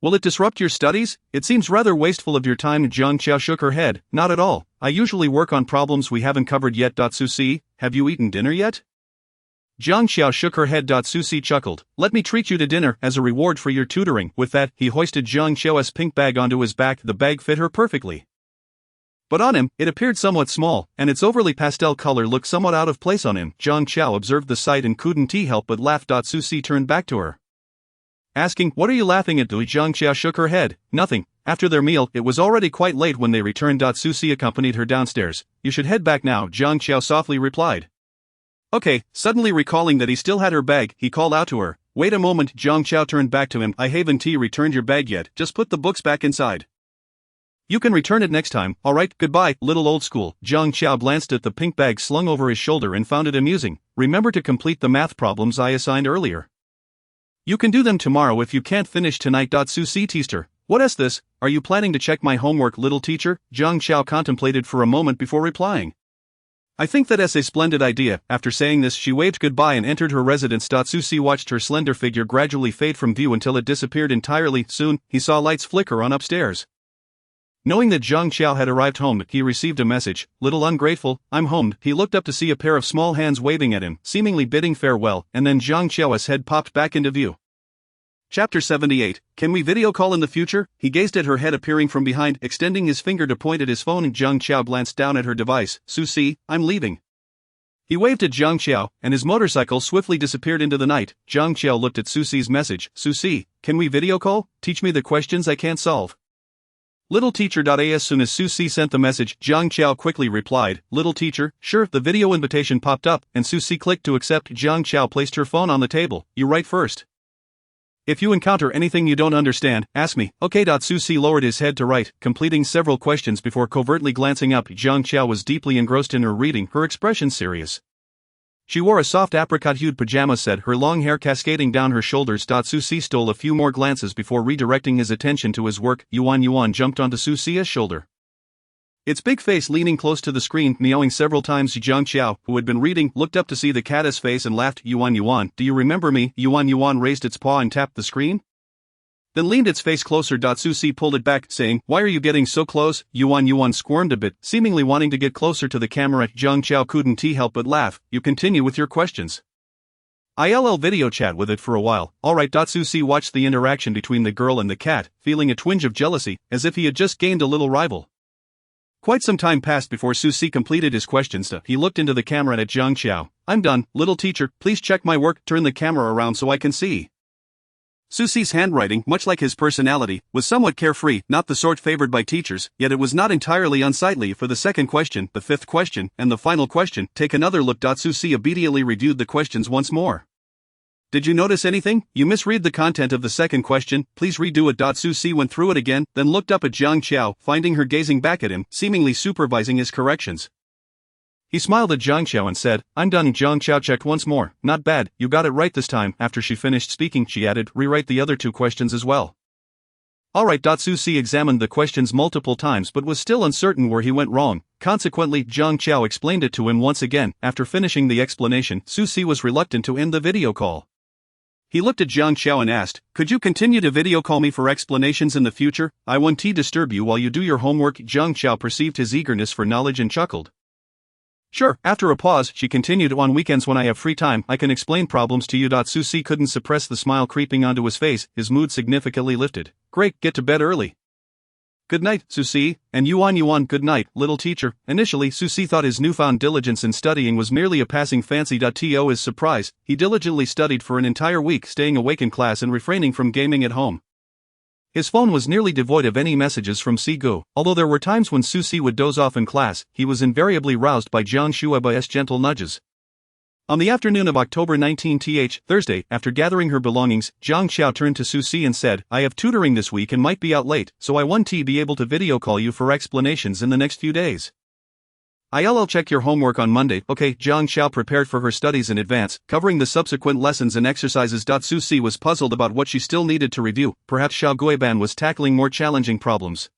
will it disrupt your studies? It seems rather wasteful of your time. Jiang Qiao shook her head. Not at all. I usually work on problems we haven't covered yet. Susie, have you eaten dinner yet? Jiang Qiao shook her head. Susie chuckled. Let me treat you to dinner as a reward for your tutoring. With that, he hoisted Jiang Qiao's pink bag onto his back. The bag fit her perfectly. But on him, it appeared somewhat small, and its overly pastel color looked somewhat out of place on him. Zhang Qiao observed the sight and couldn't help but laugh. Susie turned back to her, asking, "What are you laughing at?" Zhang Qiao shook her head. "Nothing." After their meal, it was already quite late when they returned. Susie accompanied her downstairs. "You should head back now," Zhang Qiao softly replied. "Okay." Suddenly recalling that he still had her bag, he called out to her. "Wait a moment." Zhang Qiao turned back to him. "I haven't returned your bag yet, just put the books back inside. You can return it next time, alright? Goodbye, little old school." Zhang Qiao glanced at the pink bag slung over his shoulder and found it amusing. "Remember to complete the math problems I assigned earlier. You can do them tomorrow if you can't finish tonight." Susie teased her. "What's this? Are you planning to check my homework, little teacher?" Zhang Qiao contemplated for a moment before replying. "I think that's a splendid idea." After saying this, she waved goodbye and entered her residence. Susie watched her slender figure gradually fade from view until it disappeared entirely. Soon, he saw lights flicker on upstairs. Knowing that Zhang Qiao had arrived home, he received a message. "Little ungrateful, I'm home." He looked up to see a pair of small hands waving at him, seemingly bidding farewell, and then Zhang Qiao's head popped back into view. Chapter 78. Can we video call in the future? He gazed at her head appearing from behind, extending his finger to point at his phone. Zhang Qiao glanced down at her device. "Susie, I'm leaving." He waved at Zhang Qiao, and his motorcycle swiftly disappeared into the night. Zhang Qiao looked at Susie's message. "Susie, can we video call? Teach me the questions I can't solve." Little teacher. As soon as Susie sent the message, Zhang Qiao quickly replied, "Little teacher, sure." The video invitation popped up, and Susie clicked to accept. Zhang Qiao placed her phone on the table. "You write first. If you encounter anything you don't understand, ask me." "Okay." Susie lowered his head to write, completing several questions before covertly glancing up. Zhang Qiao was deeply engrossed in her reading, her expression serious. She wore a soft apricot-hued pajama set, her long hair cascading down her shoulders. Susie stole a few more glances before redirecting his attention to his work. Yuan jumped onto Susie's shoulder, its big face leaning close to the screen, meowing several times. Zhang Qiao, who had been reading, looked up to see the cat's face and laughed. Yuan, do you remember me?" Yuan raised its paw and tapped the screen, then leaned its face closer. Susie pulled it back, saying, "Why are you getting so close?" Yuan squirmed a bit, seemingly wanting to get closer to the camera. Zhang Qiao couldn't help but laugh. "You continue with your questions. I'll video chat with it for a while." "Alright." Susie watched the interaction between the girl and the cat, feeling a twinge of jealousy, as if he had just gained a little rival. Quite some time passed before Susie completed his questions. He looked into the camera at Zhang Qiao. "I'm done, little teacher, please check my work." "Turn the camera around so I can see." Susie's handwriting, much like his personality, was somewhat carefree, not the sort favored by teachers, yet it was not entirely unsightly. For the second question, the fifth question, and the final question, take another look. Susie obediently reviewed the questions once more. "Did you notice anything? You misread the content of the second question, please redo it." Susie went through it again, then looked up at Zhang Qiao, finding her gazing back at him, seemingly supervising his corrections. He smiled at Zhang Qiao and said, "I'm done." Zhang Qiao checked once more. "Not bad, you got it right this time." After she finished speaking, she added, "Rewrite the other two questions as well." "Alright." Susie examined the questions multiple times but was still uncertain where he went wrong. Consequently, Zhang Qiao explained it to him once again. After finishing the explanation, Susie was reluctant to end the video call. He looked at Zhang Qiao and asked, "Could you continue to video call me for explanations in the future? I won't disturb you while you do your homework." Zhang Qiao perceived his eagerness for knowledge and chuckled. "Sure." After a pause, she continued, "On weekends when I have free time, I can explain problems to you." Susie couldn't suppress the smile creeping onto his face, his mood significantly lifted. "Great, get to bed early." "Good night, Susie." And Yuan, "Good night, little teacher." Initially, Susie thought his newfound diligence in studying was merely a passing fancy. To his surprise, he diligently studied for an entire week, staying awake in class and refraining from gaming at home. His phone was nearly devoid of any messages from Sigu. Although there were times when Susie would doze off in class, he was invariably roused by Zhang Shuai's gentle nudges. On the afternoon of October 19th, Thursday, after gathering her belongings, Zhang Qiao turned to Susie and said, "I have tutoring this week and might be out late, so I won't be able to video call you for explanations in the next few days. I'll check your homework on Monday." "Okay." Zhang Qiao prepared for her studies in advance, covering the subsequent lessons and exercises. Susie was puzzled about what she still needed to review. Perhaps Xiao Guiban was tackling more challenging problems.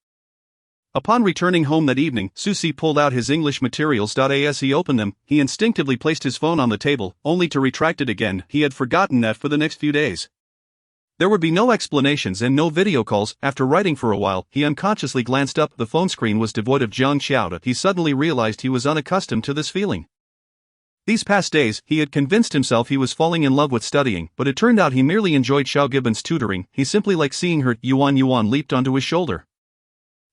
Upon returning home that evening, Susie pulled out his English materials. As he opened them, he instinctively placed his phone on the table, only to retract it again. He had forgotten that for the next few days there would be no explanations and no video calls. After writing for a while, he unconsciously glanced up. The phone screen was devoid of Zhang Qiao. He suddenly realized he was unaccustomed to this feeling. These past days, he had convinced himself he was falling in love with studying, but it turned out he merely enjoyed Xiao Guiban's tutoring. He simply liked seeing her. Yuan leaped onto his shoulder.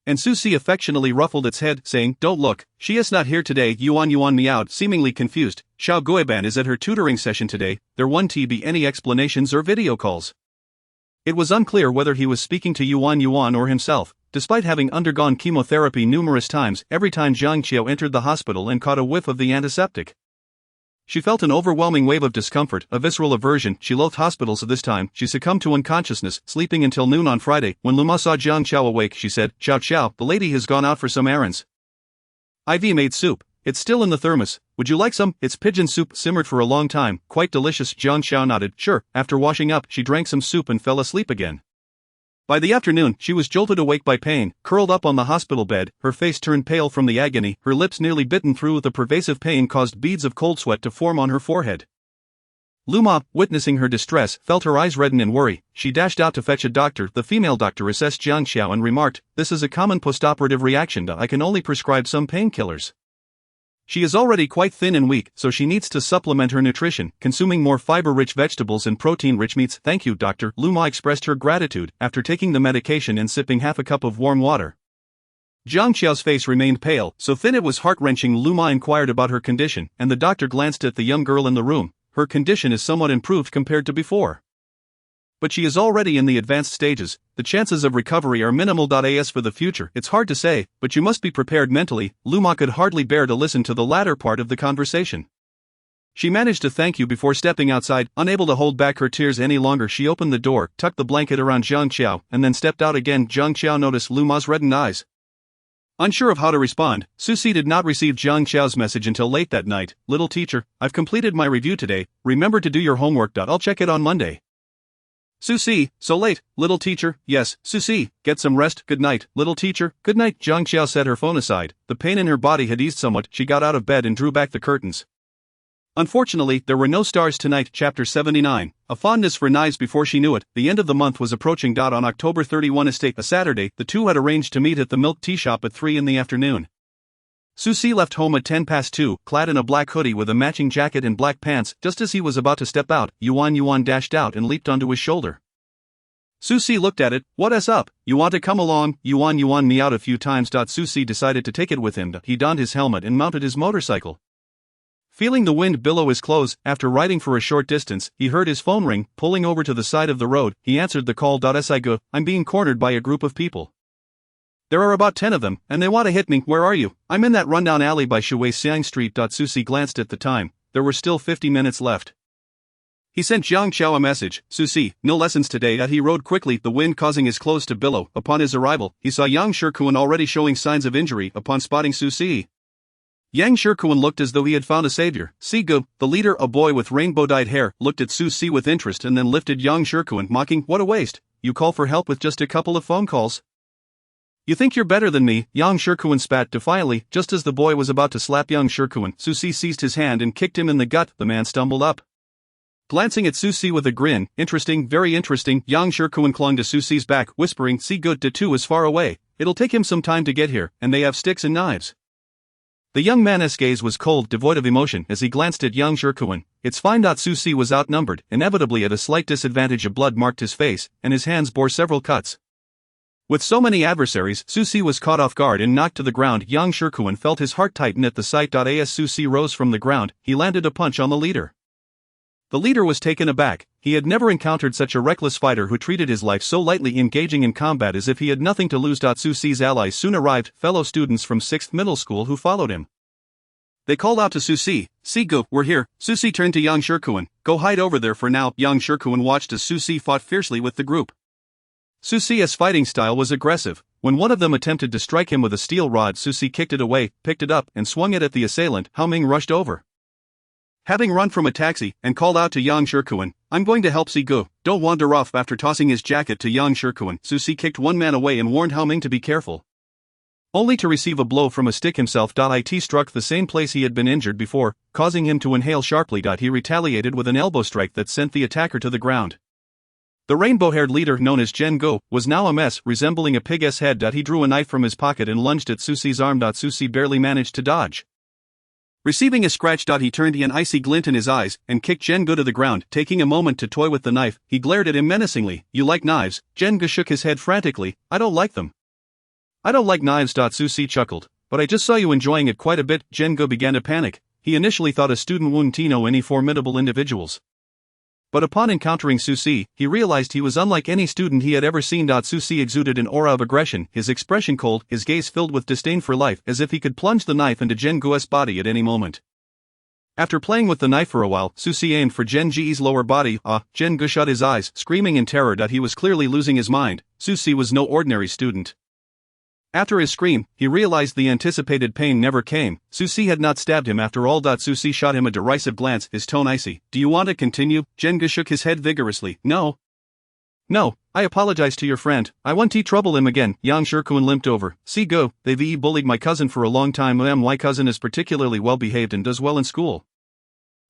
And Susie affectionately ruffled its head, saying, "Don't look, she is not here today." Yuan meowed, seemingly confused. Xiao Guiban is at her tutoring session today. There won't be any explanations or video calls. It was unclear whether he was speaking to Yuan or himself. Despite having undergone chemotherapy numerous times, every time Zhang Qiao entered the hospital and caught a whiff of the antiseptic, she felt an overwhelming wave of discomfort, a visceral aversion. She loathed hospitals at this time. She succumbed to unconsciousness, sleeping until noon on Friday. When Luma saw Zhang Qiao awake, she said, Xiao, the lady has gone out for some errands. I've made soup. It's still in the thermos. Would you like some? It's pigeon soup, simmered for a long time, quite delicious." Zhang Qiao nodded. Sure. After washing up, she drank some soup and fell asleep again. By the afternoon, she was jolted awake by pain, curled up on the hospital bed, her face turned pale from the agony, her lips nearly bitten through. The pervasive pain caused beads of cold sweat to form on her forehead. Luma, witnessing her distress, felt her eyes redden in worry. She dashed out to fetch a doctor. The female doctor assessed Zhang Qiao and remarked, "This is a common postoperative reaction. I can only prescribe some painkillers. She is already quite thin and weak, so she needs to supplement her nutrition, consuming more fiber-rich vegetables and protein-rich meats." "Thank you, doctor." Luma expressed her gratitude after taking the medication and sipping half a cup of warm water. Zhang Qiao's face remained pale, so thin it was heart-wrenching. Luma inquired about her condition, and the doctor glanced at the young girl in the room. "Her condition is somewhat improved compared to before, but she is already in the advanced stages. The chances of recovery are minimal. As for the future, it's hard to say, but you must be prepared mentally." Luma could hardly bear to listen to the latter part of the conversation. She managed to thank you before stepping outside. Unable to hold back her tears any longer, she opened the door, tucked the blanket around Zhang Qiao, and then stepped out again. Zhang Qiao noticed Luma's reddened eyes. Unsure of how to respond, Susie did not receive Zhang Qiao's message until late that night. "Little teacher, I've completed my review today. Remember to do your homework. I'll check it on Monday." "Susie, so late." "Little teacher, yes." "Susie, get some rest. Good night." "Little teacher, good night." Zhang Qiao set her phone aside. The pain in her body had eased somewhat. She got out of bed and drew back the curtains. Unfortunately, there were no stars tonight. Chapter 79. A fondness for knives. Before she knew it, the end of the month was approaching. On October 31 estate, a Saturday, the two had arranged to meet at the milk tea shop at 3 in the afternoon. Susie left home at 2:10, clad in a black hoodie with a matching jacket and black pants. Just as he was about to step out, Yuan dashed out and leaped onto his shoulder. Susie looked at it. "What's up? You want to come along?" Yuan meowed a few times. Susie decided to take it with him. He donned his helmet and mounted his motorcycle. Feeling the wind billow his clothes, after riding for a short distance, he heard his phone ring. Pulling over to the side of the road, he answered the call. "Sigo, I'm being cornered by a group of people. There are about 10 of them, and they want to hit me." "Where are you?" "I'm in that rundown alley by Shuixiang Street." Susie glanced at the time. There were still 50 minutes left. He sent Zhang Qiao a message. "Susie, no lessons today." He rode quickly, the wind causing his clothes to billow. Upon his arrival, he saw Yang Shikuan already showing signs of injury. Upon spotting Susie, Yang Shikuan looked as though he had found a savior. Sigu, the leader, a boy with rainbow-dyed hair, looked at Susie with interest and then lifted Yang Shikuan, mocking, "What a waste. You call for help with just a couple of phone calls? You think you're better than me?" Yang Shikuan spat defiantly. Just as the boy was about to slap Yang Shikuan, Susie seized his hand and kicked him in the gut. The man stumbled up, glancing at Susie with a grin. "Interesting, very interesting." Yang Shikuan clung to Susie's back, whispering, "Sigu, the two is far away. It'll take him some time to get here, and they have sticks and knives." The young man's gaze was cold, devoid of emotion, as he glanced at Yang Shikuan. "It's fine." Susie was outnumbered, inevitably at a slight disadvantage. Blood marked his face, and his hands bore several cuts. With so many adversaries, Susie was caught off guard and knocked to the ground. Yang Shikuan felt his heart tighten at the sight. As Susie rose from the ground, he landed a punch on the leader. The leader was taken aback. He had never encountered such a reckless fighter who treated his life so lightly, engaging in combat as if he had nothing to lose. Susie's allies soon arrived, fellow students from 6th Middle School who followed him. They called out to Susie, "Sigu, we're here." Susie turned to Yang Shikuan. "Go hide over there for now." Yang Shikuan watched as Susie fought fiercely with the group. Susie's fighting style was aggressive. When one of them attempted to strike him with a steel rod, Susie kicked it away, picked it up, and swung it at the assailant. Hao Ming rushed over, having run from a taxi, and called out to Yang Shikuan, "I'm going to help Sigu. Don't wander off." After tossing his jacket to Yang Shikuan, Susie kicked one man away and warned Hao Ming to be careful, only to receive a blow from a stick himself. It struck the same place he had been injured before, causing him to inhale sharply. He retaliated with an elbow strike that sent the attacker to the ground. The rainbow-haired leader, known as Zhen Go, was now a mess, resembling a pig's head. He drew a knife from his pocket and lunged at Susie's arm. Susie barely managed to dodge. Receiving a scratch. He turned an icy glint in his eyes and kicked Zhen Go to the ground. Taking a moment to toy with the knife, he glared at him menacingly. "You like knives?" Zhen Go shook his head frantically. "I don't like them. I don't like knives. Susie chuckled, but I just saw you enjoying it quite a bit. Jengo began to panic. He initially thought a student wouldn't know any formidable individuals. But upon encountering Susie, he realized he was unlike any student he had ever seen. Susie exuded an aura of aggression, his expression cold, his gaze filled with disdain for life, as if he could plunge the knife into Jengu's body at any moment. After playing with the knife for a while, Susie aimed for Genji's lower body. Jengu shut his eyes, screaming in terror that he was clearly losing his mind. Susie was no ordinary student. After his scream, he realized the anticipated pain never came. Susie had not stabbed him after all. Susie shot him a derisive glance, his tone icy. Do you want to continue? Jengu shook his head vigorously. No. No, I apologize to your friend. I won't trouble him again. Yang Shirkuan limped over. See go, they've bullied my cousin for a long time. My cousin is particularly well behaved and does well in school.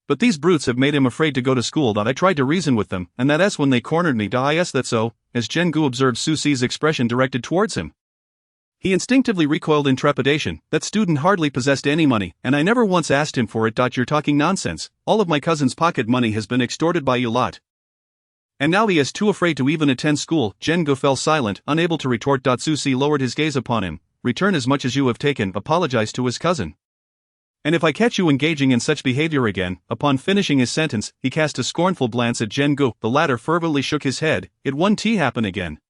But these brutes have made him afraid to go to school. I tried to reason with them, and that's when they cornered me. Is that so? As Jengu observed Susie's expression directed towards him, he instinctively recoiled in trepidation. That student hardly possessed any money, and I never once asked him for it. You're talking nonsense. All of my cousin's pocket money has been extorted by you lot. And now he is too afraid to even attend school. Jengu fell silent, unable to retort. Susie lowered his gaze upon him. Return as much as you have taken. Apologize to his cousin. And if I catch you engaging in such behavior again. Upon finishing his sentence, he cast a scornful glance at Jengu. The latter fervently shook his head. It won't happen again.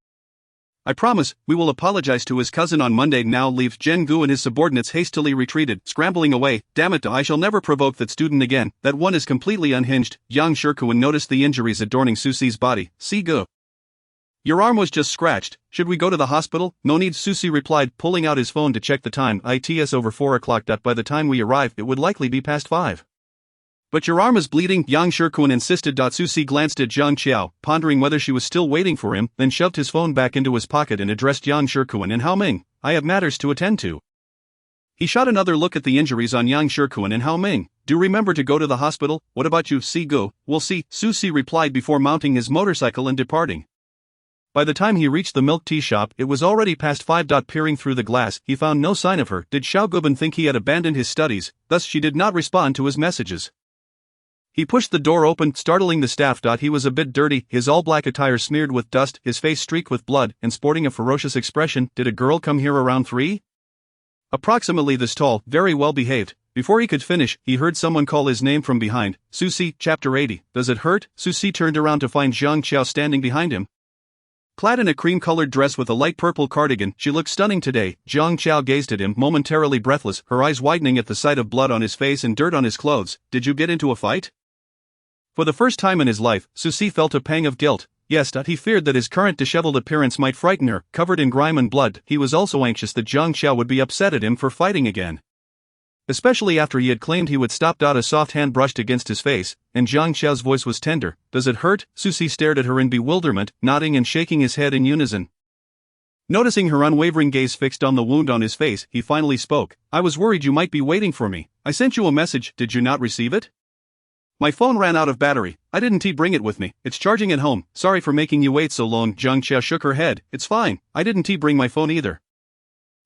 I promise, we will apologize to his cousin on Monday. Now leave. Jengu and his subordinates hastily retreated, scrambling away. Damn it, I shall never provoke that student again. That one is completely unhinged. Yang Shirkuan noticed the injuries adorning Susie's body. See go. Your arm was just scratched. Should we go to the hospital? No need, Susie replied, pulling out his phone to check the time. It's over 4 o'clock. By the time we arrive, it would likely be past 5. But your arm is bleeding, Yang Shirkuan insisted. Susie glanced at Zhang Qiao, pondering whether she was still waiting for him, then shoved his phone back into his pocket and addressed Yang Shirkuan and Hao Ming. I have matters to attend to. He shot another look at the injuries on Yang Shirkuan and Hao Ming. Do remember to go to the hospital? What about you? See go. We'll see, Susie replied before mounting his motorcycle and departing. By the time he reached the milk tea shop, it was already past 5. Peering through the glass, he found no sign of her. Did Xiao Guobin think he had abandoned his studies? Thus she did not respond to his messages. He pushed the door open, startling the staff. He was a bit dirty, his all-black attire smeared with dust, his face streaked with blood, and sporting a ferocious expression. Did a girl come here around 3? Approximately this tall, very well behaved. Before he could finish, he heard someone call his name from behind. Susie, Chapter 80. Does it hurt? Susie turned around to find Zhang Qiao standing behind him. Clad in a cream-colored dress with a light purple cardigan, she looked stunning today. Zhang Qiao gazed at him, momentarily breathless, her eyes widening at the sight of blood on his face and dirt on his clothes. Did you get into a fight? For the first time in his life, Susie felt a pang of guilt. Yes, he feared that his current disheveled appearance might frighten her. Covered in grime and blood, he was also anxious that Zhang Qiao would be upset at him for fighting again. Especially after he had claimed he would stop. A soft hand brushed against his face, and Zhang Xiao's voice was tender. Does it hurt? Susie stared at her in bewilderment, nodding and shaking his head in unison. Noticing her unwavering gaze fixed on the wound on his face, he finally spoke. I was worried you might be waiting for me. I sent you a message, did you not receive it? My phone ran out of battery. I didn't bring it with me. It's charging at home. Sorry for making you wait so long. Zhang Qiao shook her head. It's fine. I didn't bring my phone either.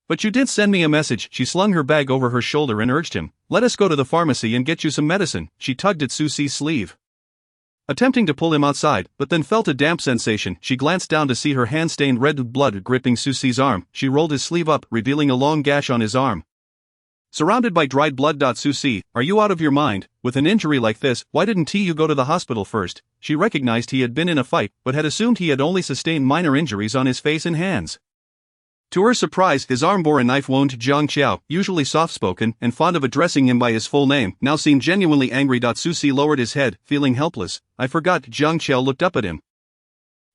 But you did send me a message. She slung her bag over her shoulder and urged him. Let us go to the pharmacy and get you some medicine. She tugged at Susie's sleeve, attempting to pull him outside, but then felt a damp sensation. She glanced down to see her hand stained red with blood gripping Susie's arm. She rolled his sleeve up, revealing a long gash on his arm, surrounded by dried blood. Susie, are you out of your mind? With an injury like this, why didn't you go to the hospital first? She recognized he had been in a fight, but had assumed he had only sustained minor injuries on his face and hands. To her surprise, his arm bore a knife wound. Zhang Qiao, usually soft-spoken and fond of addressing him by his full name, now seemed genuinely angry. Susie lowered his head, feeling helpless. I forgot. Zhang Qiao looked up at him,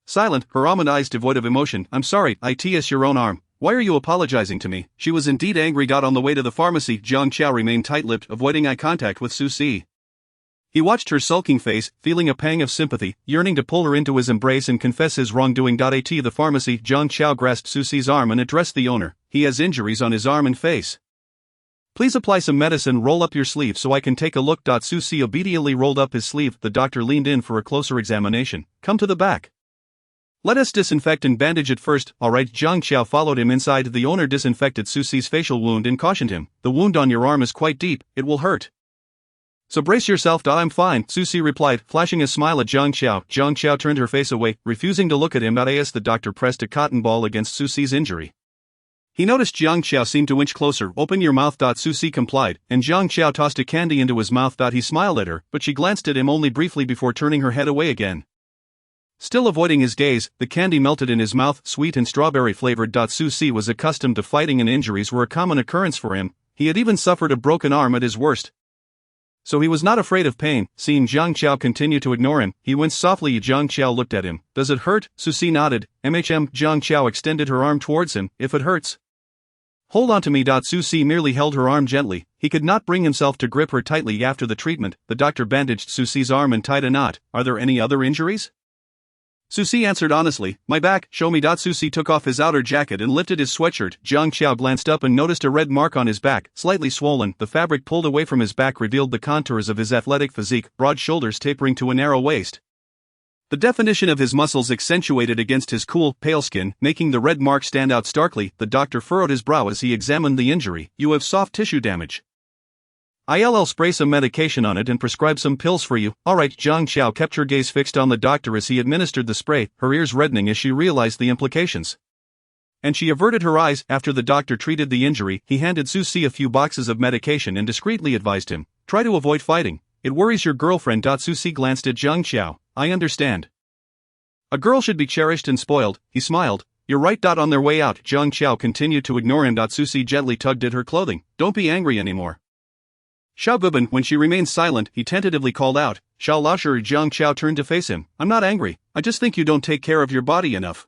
silent, her almond eyes devoid of emotion. I'm sorry, it's your own arm. Why are you apologizing to me? She was indeed angry. On the way to the pharmacy, Zhang Qiao remained tight-lipped, avoiding eye contact with Susie. He watched her sulking face, feeling a pang of sympathy, yearning to pull her into his embrace and confess his wrongdoing. At the pharmacy, Zhang Qiao grasped Susie's arm and addressed the owner. He has injuries on his arm and face. Please apply some medicine. Roll up your sleeve so I can take a look. Susie obediently rolled up his sleeve. The doctor leaned in for a closer examination. Come to the back. Let us disinfect and bandage it first. Alright. Zhang Qiao followed him inside. The owner disinfected Susie's facial wound and cautioned him. The wound on your arm is quite deep, it will hurt. So brace yourself. I'm fine, Susie replied, flashing a smile at Zhang Qiao. Zhang Qiao turned her face away, refusing to look at him. As the doctor pressed a cotton ball against Susie's injury. He noticed Jiang Qiao seemed to inch closer. Open your mouth. Susi complied, and Jiang Qiao tossed a candy into his mouth. He smiled at her, but she glanced at him only briefly before turning her head away again. Still avoiding his gaze, the candy melted in his mouth, sweet and strawberry-flavored. Susi was accustomed to fighting, and injuries were a common occurrence for him. He had even suffered a broken arm at his worst. So he was not afraid of pain. Seeing Jiang Qiao continue to ignore him, he winced softly. Jiang Qiao looked at him. Does it hurt? Susi nodded. Jiang Qiao extended her arm towards him. If it hurts, hold on to me. Susi merely held her arm gently. He could not bring himself to grip her tightly. After the treatment, the doctor bandaged Susi's arm and tied a knot. Are there any other injuries? Susi answered honestly, my back. Show me. Susi took off his outer jacket and lifted his sweatshirt. Jiang Qiao glanced up and noticed a red mark on his back, slightly swollen. The fabric pulled away from his back revealed the contours of his athletic physique, broad shoulders tapering to a narrow waist. The definition of his muscles accentuated against his cool, pale skin, making the red mark stand out starkly. The doctor furrowed his brow as he examined the injury. You have soft tissue damage. I'll spray some medication on it and prescribe some pills for you. Alright. Jiang Qiao kept her gaze fixed on the doctor as he administered the spray, her ears reddening as she realized the implications. And she averted her eyes. After the doctor treated the injury, he handed Susi a few boxes of medication and discreetly advised him, try to avoid fighting. It worries your girlfriend. Susi glanced at Jiang Qiao. I understand. A girl should be cherished and spoiled. He smiled. You're right. On their way out, Jiang Qiao continued to ignore him. Susi gently tugged at her clothing. Don't be angry anymore. Xiao Guban. When she remained silent, he tentatively called out, Xiao Laoshi. Jiang Qiao turned to face him. I'm not angry, I just think you don't take care of your body enough.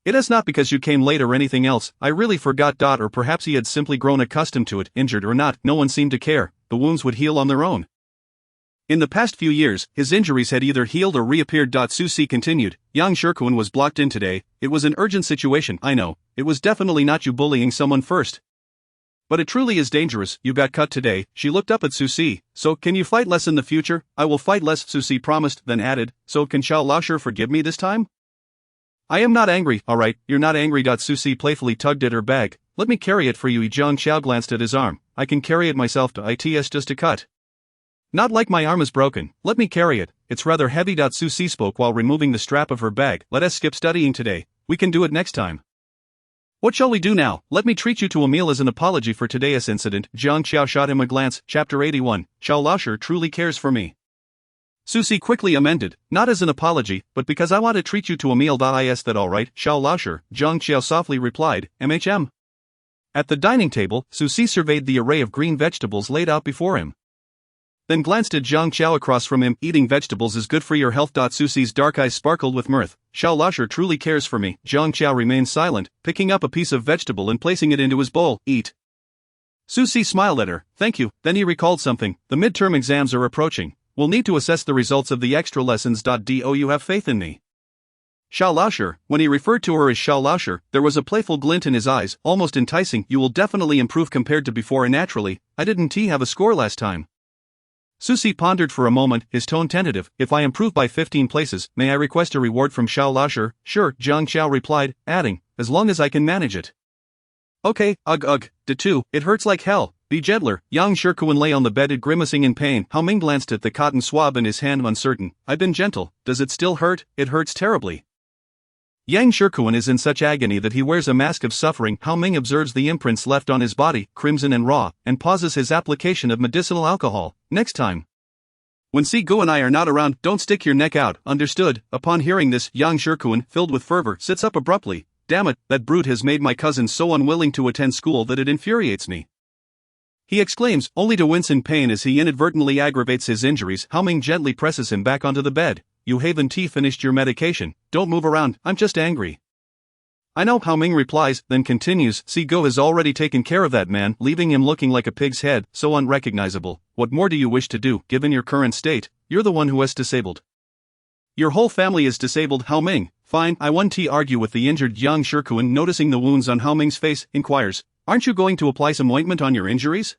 It is not because you came late or anything else, I really forgot. Or perhaps he had simply grown accustomed to it. Injured or not, no one seemed to care, the wounds would heal on their own. In the past few years, his injuries had either healed or reappeared. Susi continued, Yang Shirkuan was blocked in today. It was an urgent situation. I know, it was definitely not you bullying someone first. But it truly is dangerous. You got cut today. She looked up at Susi. So, can you fight less in the future? I will fight less, Susi promised, then added, so can Xiao Laoshi forgive me this time? I am not angry. Alright, you're not angry. Susi playfully tugged at her bag. Let me carry it for you. Jiang Qiao glanced at his arm. I can carry it myself. It's just a cut. Not like my arm is broken. Let me carry it. It's rather heavy. Susi spoke while removing the strap of her bag. Let us skip studying today. We can do it next time. What shall we do now? Let me treat you to a meal as an apology for today's incident. Jiang Qiao shot him a glance. Chapter 81. Xiao Laoshi truly cares for me. Susi quickly amended, not as an apology, but because I want to treat you to a meal. Is that alright, Xiao Laoshi? Jiang Qiao softly replied, At the dining table, Susi surveyed the array of green vegetables laid out before him. Then glanced at Jiang Qiao across from him. Eating vegetables is good for your health. Susi's dark eyes sparkled with mirth. Xiao Laoshi truly cares for me. Jiang Qiao remained silent, picking up a piece of vegetable and placing it into his bowl. Eat. Susi smiled at her. Thank you. Then he recalled something. The midterm exams are approaching. We'll need to assess the results of the extra lessons. Do you have faith in me? Xiao Laoshi. When he referred to her as Xiao Laoshi, there was a playful glint in his eyes, almost enticing. You will definitely improve compared to before, and naturally, I didn't have a score last time. Susi pondered for a moment, his tone tentative. If I improve by 15 places, may I request a reward from Xiao Laoshi? Sure, Jiang Qiao replied, adding, as long as I can manage it. Okay, ugh, it hurts like hell. Be gentler. Yang Shirkuan lay on the bed grimacing in pain. Hao Ming glanced at the cotton swab in his hand, uncertain. I've been gentle. Does it still hurt? It hurts terribly. Yang Shirkuan is in such agony that he wears a mask of suffering. Hao Ming observes the imprints left on his body, crimson and raw, and pauses his application of medicinal alcohol. Next time, when Si Gu and I are not around, don't stick your neck out, understood? Upon hearing this, Yang Shirkuan, filled with fervor, sits up abruptly. Damn it, that brute has made my cousin so unwilling to attend school that it infuriates me. He exclaims, only to wince in pain as he inadvertently aggravates his injuries. Hao Ming gently presses him back onto the bed. You haven't finished your medication. Don't move around, I'm just angry. I know, Hao Ming replies, then continues, Si Gu has already taken care of that man, leaving him looking like a pig's head, so unrecognizable. What more do you wish to do? Given your current state, you're the one who is disabled. Your whole family is disabled. Hao Ming. Fine, I won't argue with the injured. Yang Shirkuan, noticing the wounds on Hao Ming's face, inquires, aren't you going to apply some ointment on your injuries?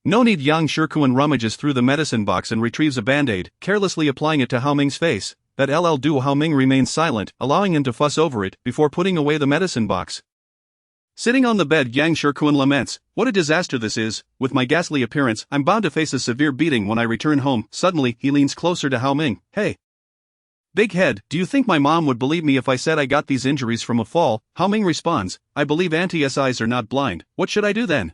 No need. Yang Shirkuan rummages through the medicine box and retrieves a band-aid, carelessly applying it to Hao Ming's face. That LL do. Hao Ming remains silent, allowing him to fuss over it, before putting away the medicine box. Sitting on the bed, Yang Shirkuan laments, what a disaster this is. With my ghastly appearance, I'm bound to face a severe beating when I return home. Suddenly, he leans closer to Hao Ming. Hey. Big head, do you think my mom would believe me if I said I got these injuries from a fall? Hao Ming responds, I believe Auntie's eyes are not blind. What should I do then?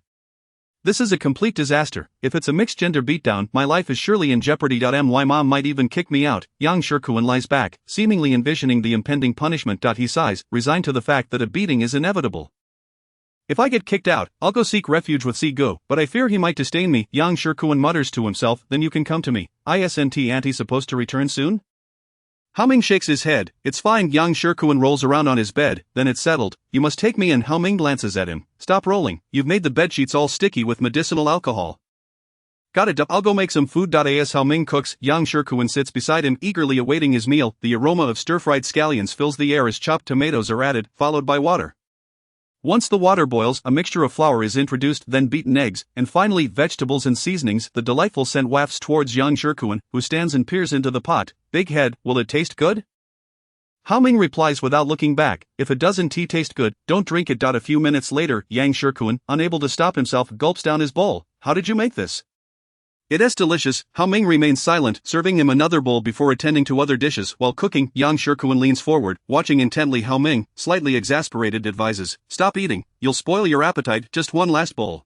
This is a complete disaster. If it's a mixed gender beatdown, my life is surely in jeopardy. My mom might even kick me out. Yang Shikuan lies back, seemingly envisioning the impending punishment. He sighs, resigned to the fact that a beating is inevitable. If I get kicked out, I'll go seek refuge with Sigo, but I fear he might disdain me. Yang Shikuan mutters to himself, then you can come to me. Isn't Auntie supposed to return soon? Hao Ming shakes his head. It's fine. Yang Shikuan rolls around on his bed, then it's settled. You must take me in. Hao Ming glances at him. Stop rolling, you've made the bedsheets all sticky with medicinal alcohol. Got it. I'll go make some food. As Hao Ming cooks, Yang Shikuan sits beside him, eagerly awaiting his meal. The aroma of stir-fried scallions fills the air as chopped tomatoes are added, followed by water. Once the water boils, a mixture of flour is introduced, then beaten eggs, and finally vegetables and seasonings. The delightful scent wafts towards Yang Shikuan, who stands and peers into the pot. Big head, will it taste good? Hao Ming replies without looking back, if it doesn't taste good, don't drink it. A few minutes later, Yang Shikuan, unable to stop himself, gulps down his bowl. How did you make this? It is delicious. Hao Ming remains silent, serving him another bowl before attending to other dishes. While cooking, Yang Shikuan leans forward, watching intently. Hao Ming, slightly exasperated, advises, stop eating, you'll spoil your appetite, just one last bowl.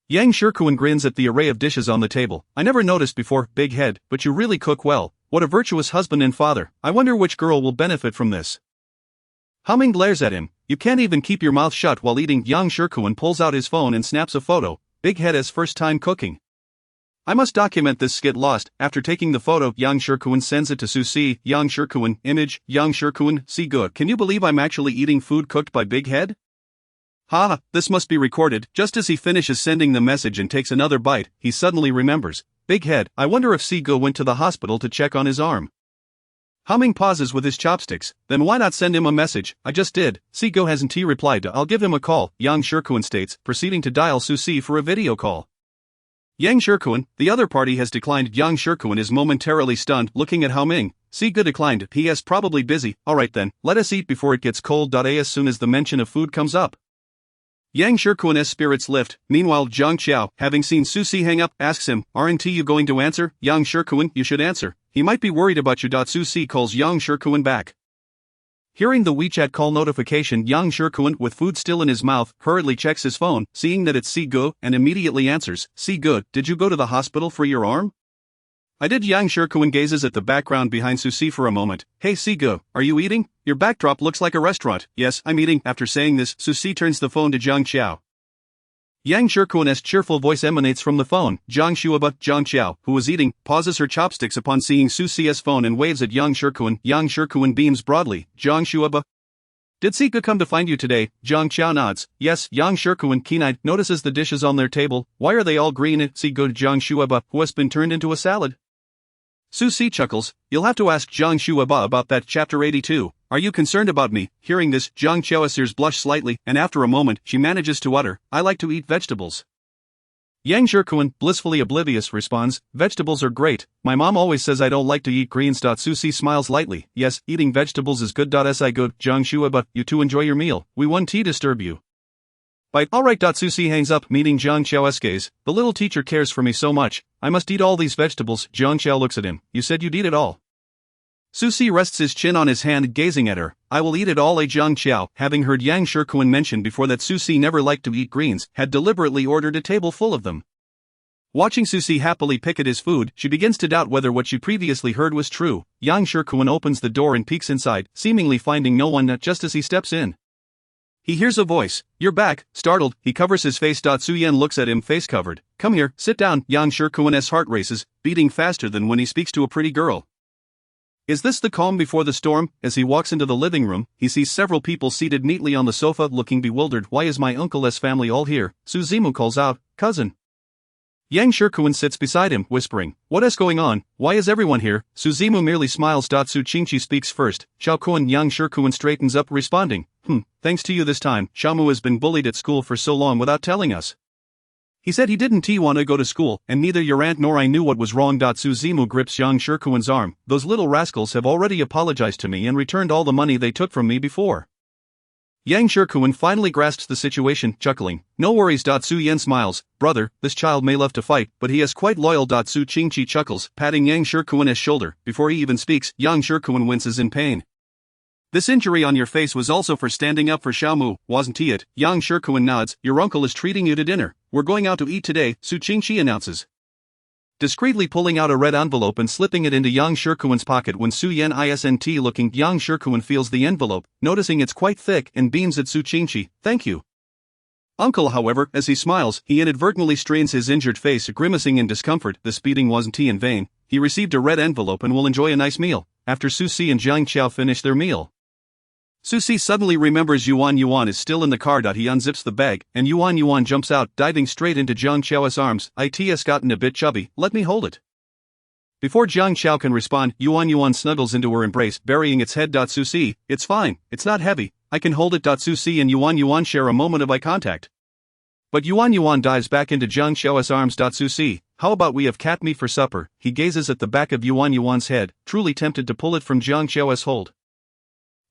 Yang Shikuan grins at the array of dishes on the table. I never noticed before, Big head, but you really cook well. What a virtuous husband and father. I wonder which girl will benefit from this. Hao Ming glares at him. You can't even keep your mouth shut while eating. Yang Shikuan pulls out his phone and snaps a photo. Big head as first time cooking. I must document this. Get lost. After taking the photo, Yang Shikuan sends it to Susi. Yang Shikuan, image, Yang Shikuan, see good. Can you believe I'm actually eating food cooked by Big Head? Ha, this must be recorded. Just as he finishes sending the message and takes another bite, he suddenly remembers. Big Head, I wonder if Sigo went to the hospital to check on his arm. Hao Ming pauses with his chopsticks. Then why not send him a message? I just did. Sigo hasn't replied. I'll give him a call, Yang Shikuan states, proceeding to dial Susi for a video call. Yang Shikuan, the other party has declined. Yang Shikuan is momentarily stunned, looking at Hao Ming. Sigo declined. P.S. probably busy. Alright then, let us eat before it gets cold. As soon as the mention of food comes up, Yang Shikuan's spirits lift. Meanwhile, Zhang Qiao, having seen Susi hang up, asks him, aren't you going to answer? Yang Shikuan, you should answer. He might be worried about you. Susi calls Yang Shikuan back. Hearing the WeChat call notification, Yang Shikuan, with food still in his mouth, hurriedly checks his phone, seeing that it's Sigo, and immediately answers, Sigo, did you go to the hospital for your arm? I did. Yang Shikuan gazes at the background behind Susi for a moment. Hey Sigo, are you eating? Your backdrop looks like a restaurant. Yes, I'm eating. After saying this, Susi turns the phone to Zhang Qiao. Yang Shikuan's cheerful voice emanates from the phone. Zhang Qiao, who was eating, pauses her chopsticks upon seeing Susi's phone and waves at Yang Shikuan. Yang Shikuan beams broadly. Zhang Qiao, did Sigo come to find you today? Zhang Qiao nods. Yes. Yang Shikuan, keen-eyed, notices the dishes on their table. Why are they all green? Sigo to Zhang Qiao, who has been turned into a salad. Susi chuckles. You'll have to ask Zhang Qiao about that. Chapter 82. Are you concerned about me? Hearing this, Zhang Qiao's ears blush slightly, and after a moment, she manages to utter, I like to eat vegetables. Yang Shikuan, blissfully oblivious, responds, vegetables are great. My mom always says I don't like to eat greens. Susi smiles lightly. Yes, eating vegetables is good. Si good, Zhang Qiao, you two enjoy your meal. We won't disturb you. Bite. Alright. Susi hangs up, meeting Zhang Qiao's gaze. The little teacher cares for me so much. I must eat all these vegetables. Zhang Qiao looks at him. You said you'd eat it all. Susi rests his chin on his hand, gazing at her. I will eat it all. Zhang Qiao, having heard Yang Shikuan mention before that Susi never liked to eat greens, had deliberately ordered a table full of them. Watching Susi happily pick at his food, she begins to doubt whether what she previously heard was true. Yang Shikuan opens the door and peeks inside, seemingly finding no one just as he steps in. He hears a voice. You're back. Startled, he covers his face. Suyen looks at him, face covered. Come here, sit down. Yang Shikuan's heart races, beating faster than when he speaks to a pretty girl. Is this the calm before the storm? As he walks into the living room, he sees several people seated neatly on the sofa, looking bewildered. Why is my uncle's family all here? Suzimu calls out, cousin. Yang Shikuan sits beside him, whispering, what is going on? Why is everyone here? Suzimu merely smiles. Su Qingqi speaks first. Xiaokuan. Yang Shikuan straightens up, responding, thanks to you this time. Xiaomu has been bullied at school for so long without telling us. He said he didn't want to go to school, and neither your aunt nor I knew what was wrong. Suzimu grips Yang Shikuan's arm. Those little rascals have already apologized to me and returned all the money they took from me before. Yang Shikuan finally grasps the situation, chuckling. No worries. Su Yan smiles. Brother, this child may love to fight, but he is quite loyal. Su Qingqi chuckles, patting Yang Shikuan's shoulder. Before he even speaks, Yang Shikuan winces in pain. This injury on your face was also for standing up for Xiaomu, wasn't it? Yang Shikuan nods. Your uncle is treating you to dinner. We're going out to eat today, Su Qingqi announces. Discreetly pulling out a red envelope and slipping it into Yang Shikuan's pocket. When Su Yan isn't looking, Yang Shikuan feels the envelope, noticing it's quite thick, and beams at Su Qingqi. Thank you. Uncle, however, as he smiles, he inadvertently strains his injured face, grimacing in discomfort. This beating wasn't in vain. He received a red envelope and will enjoy a nice meal after Su Si and Jiang Qiao finish their meal. Su Si suddenly remembers Yuan Yuan is still in the car. He unzips the bag, and Yuan Yuan jumps out, diving straight into Jiang Qiao's arms. It's gotten a bit chubby, let me hold it. Before Jiang Qiao can respond, Yuan Yuan snuggles into her embrace, burying its head. Su Si, it's fine, it's not heavy, I can hold it. Su Si and Yuan Yuan share a moment of eye contact. But Yuan Yuan dives back into Jiang Qiao's arms. Su Si, how about we have cat meat for supper? He gazes at the back of Yuan Yuan's head, truly tempted to pull it from Jiang Qiao's hold.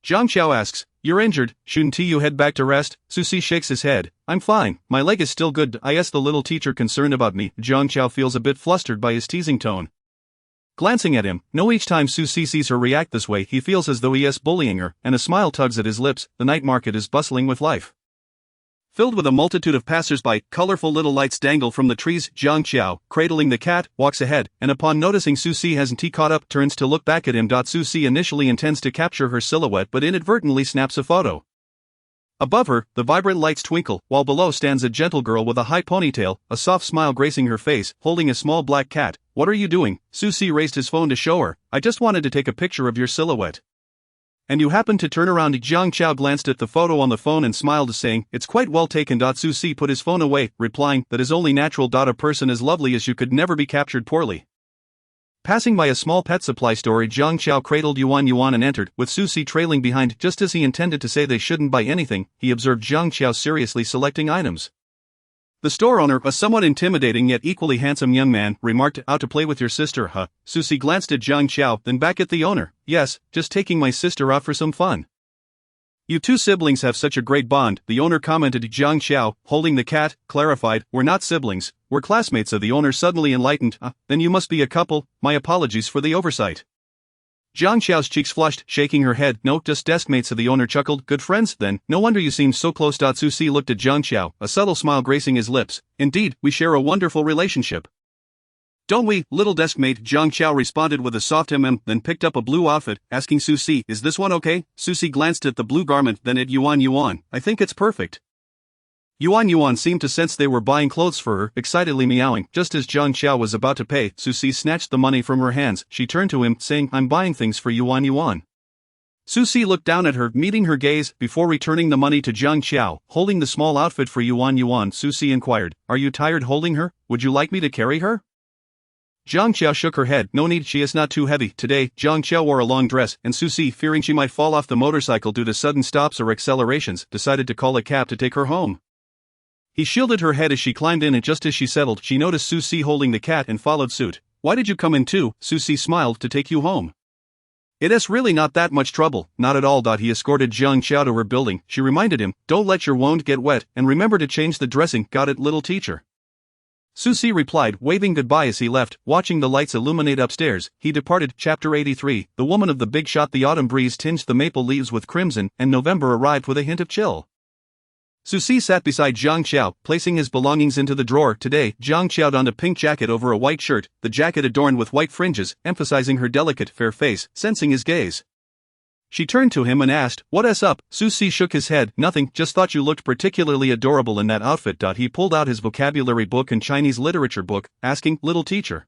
Jiang Qiao asks, you're injured, shouldn't you head back to rest? Su Si shakes his head. I'm fine, my leg is still good. Is the little teacher concerned about me? Jiang Qiao feels a bit flustered by his teasing tone. Glancing at him, each time Su Si sees her react this way, he feels as though he is bullying her, and a smile tugs at his lips. The night market is bustling with life. Filled with a multitude of passers-by, colorful little lights dangle from the trees. Jiang Qiao, cradling the cat, walks ahead, and upon noticing Su Si hasn't caught up, turns to look back at him. Su Si initially intends to capture her silhouette but inadvertently snaps a photo. Above her, the vibrant lights twinkle, while below stands a gentle girl with a high ponytail, a soft smile gracing her face, holding a small black cat. What are you doing? Su Si raised his phone to show her. I just wanted to take a picture of your silhouette. And you happened to turn around. Jiang Qiao glanced at the photo on the phone and smiled, saying, it's quite well taken. Su Si put his phone away, replying, that is only natural. A person as lovely as you could never be captured poorly. Passing by a small pet supply store, Jiang Qiao cradled Yuan Yuan and entered, with Su Si trailing behind. Just as he intended to say they shouldn't buy anything, he observed Jiang Qiao seriously selecting items. The store owner, a somewhat intimidating yet equally handsome young man, remarked, out to play with your sister, huh? Su Si glanced at Jiang Qiao, then back at the owner. Yes, just taking my sister out for some fun. You two siblings have such a great bond, the owner commented. Jiang Qiao, holding the cat, clarified, we're not siblings, we're classmates. The owner suddenly enlightened, then you must be a couple, my apologies for the oversight. Jiang Qiao's cheeks flushed, shaking her head. No, just deskmates. The owner chuckled. Good friends, then, no wonder you seem so close. Su Si looked at Jiang Qiao, a subtle smile gracing his lips. Indeed, we share a wonderful relationship. Don't we, little deskmate? Jiang Qiao responded with a soft then picked up a blue outfit, asking Su Si, is this one okay? Su Si glanced at the blue garment, then at Yuan Yuan. I think it's perfect. Yuan Yuan seemed to sense they were buying clothes for her, excitedly meowing. Just as Jiang Qiao was about to pay, Su Si snatched the money from her hands. She turned to him, saying, I'm buying things for Yuan Yuan. Su Si looked down at her, meeting her gaze, before returning the money to Jiang Qiao. Holding the small outfit for Yuan Yuan, Su Si inquired, are you tired holding her? Would you like me to carry her? Jiang Qiao shook her head. No need, she is not too heavy. Today, Jiang Qiao wore a long dress, and Su Si, fearing she might fall off the motorcycle due to sudden stops or accelerations, decided to call a cab to take her home. He shielded her head as she climbed in, and just as she settled, she noticed Su Si holding the cat and followed suit. Why did you come in too? Su Si smiled. To take you home. It is really not that much trouble. Not at all. He escorted Jiang Qiao to her building. She reminded him, don't let your wound get wet, and remember to change the dressing. Got it, little teacher. Su Si replied, waving goodbye as he left. Watching the lights illuminate upstairs, he departed. Chapter 83, The Woman of the Big Shot. The autumn breeze tinged the maple leaves with crimson, and November arrived with a hint of chill. Su Si sat beside Jiang Qiao, placing his belongings into the drawer. Today, Jiang Qiao donned a pink jacket over a white shirt, the jacket adorned with white fringes, emphasizing her delicate, fair face. Sensing his gaze, she turned to him and asked, what's up? Su Si shook his head. Nothing, just thought you looked particularly adorable in that outfit. He pulled out his vocabulary book and Chinese literature book, asking, little teacher,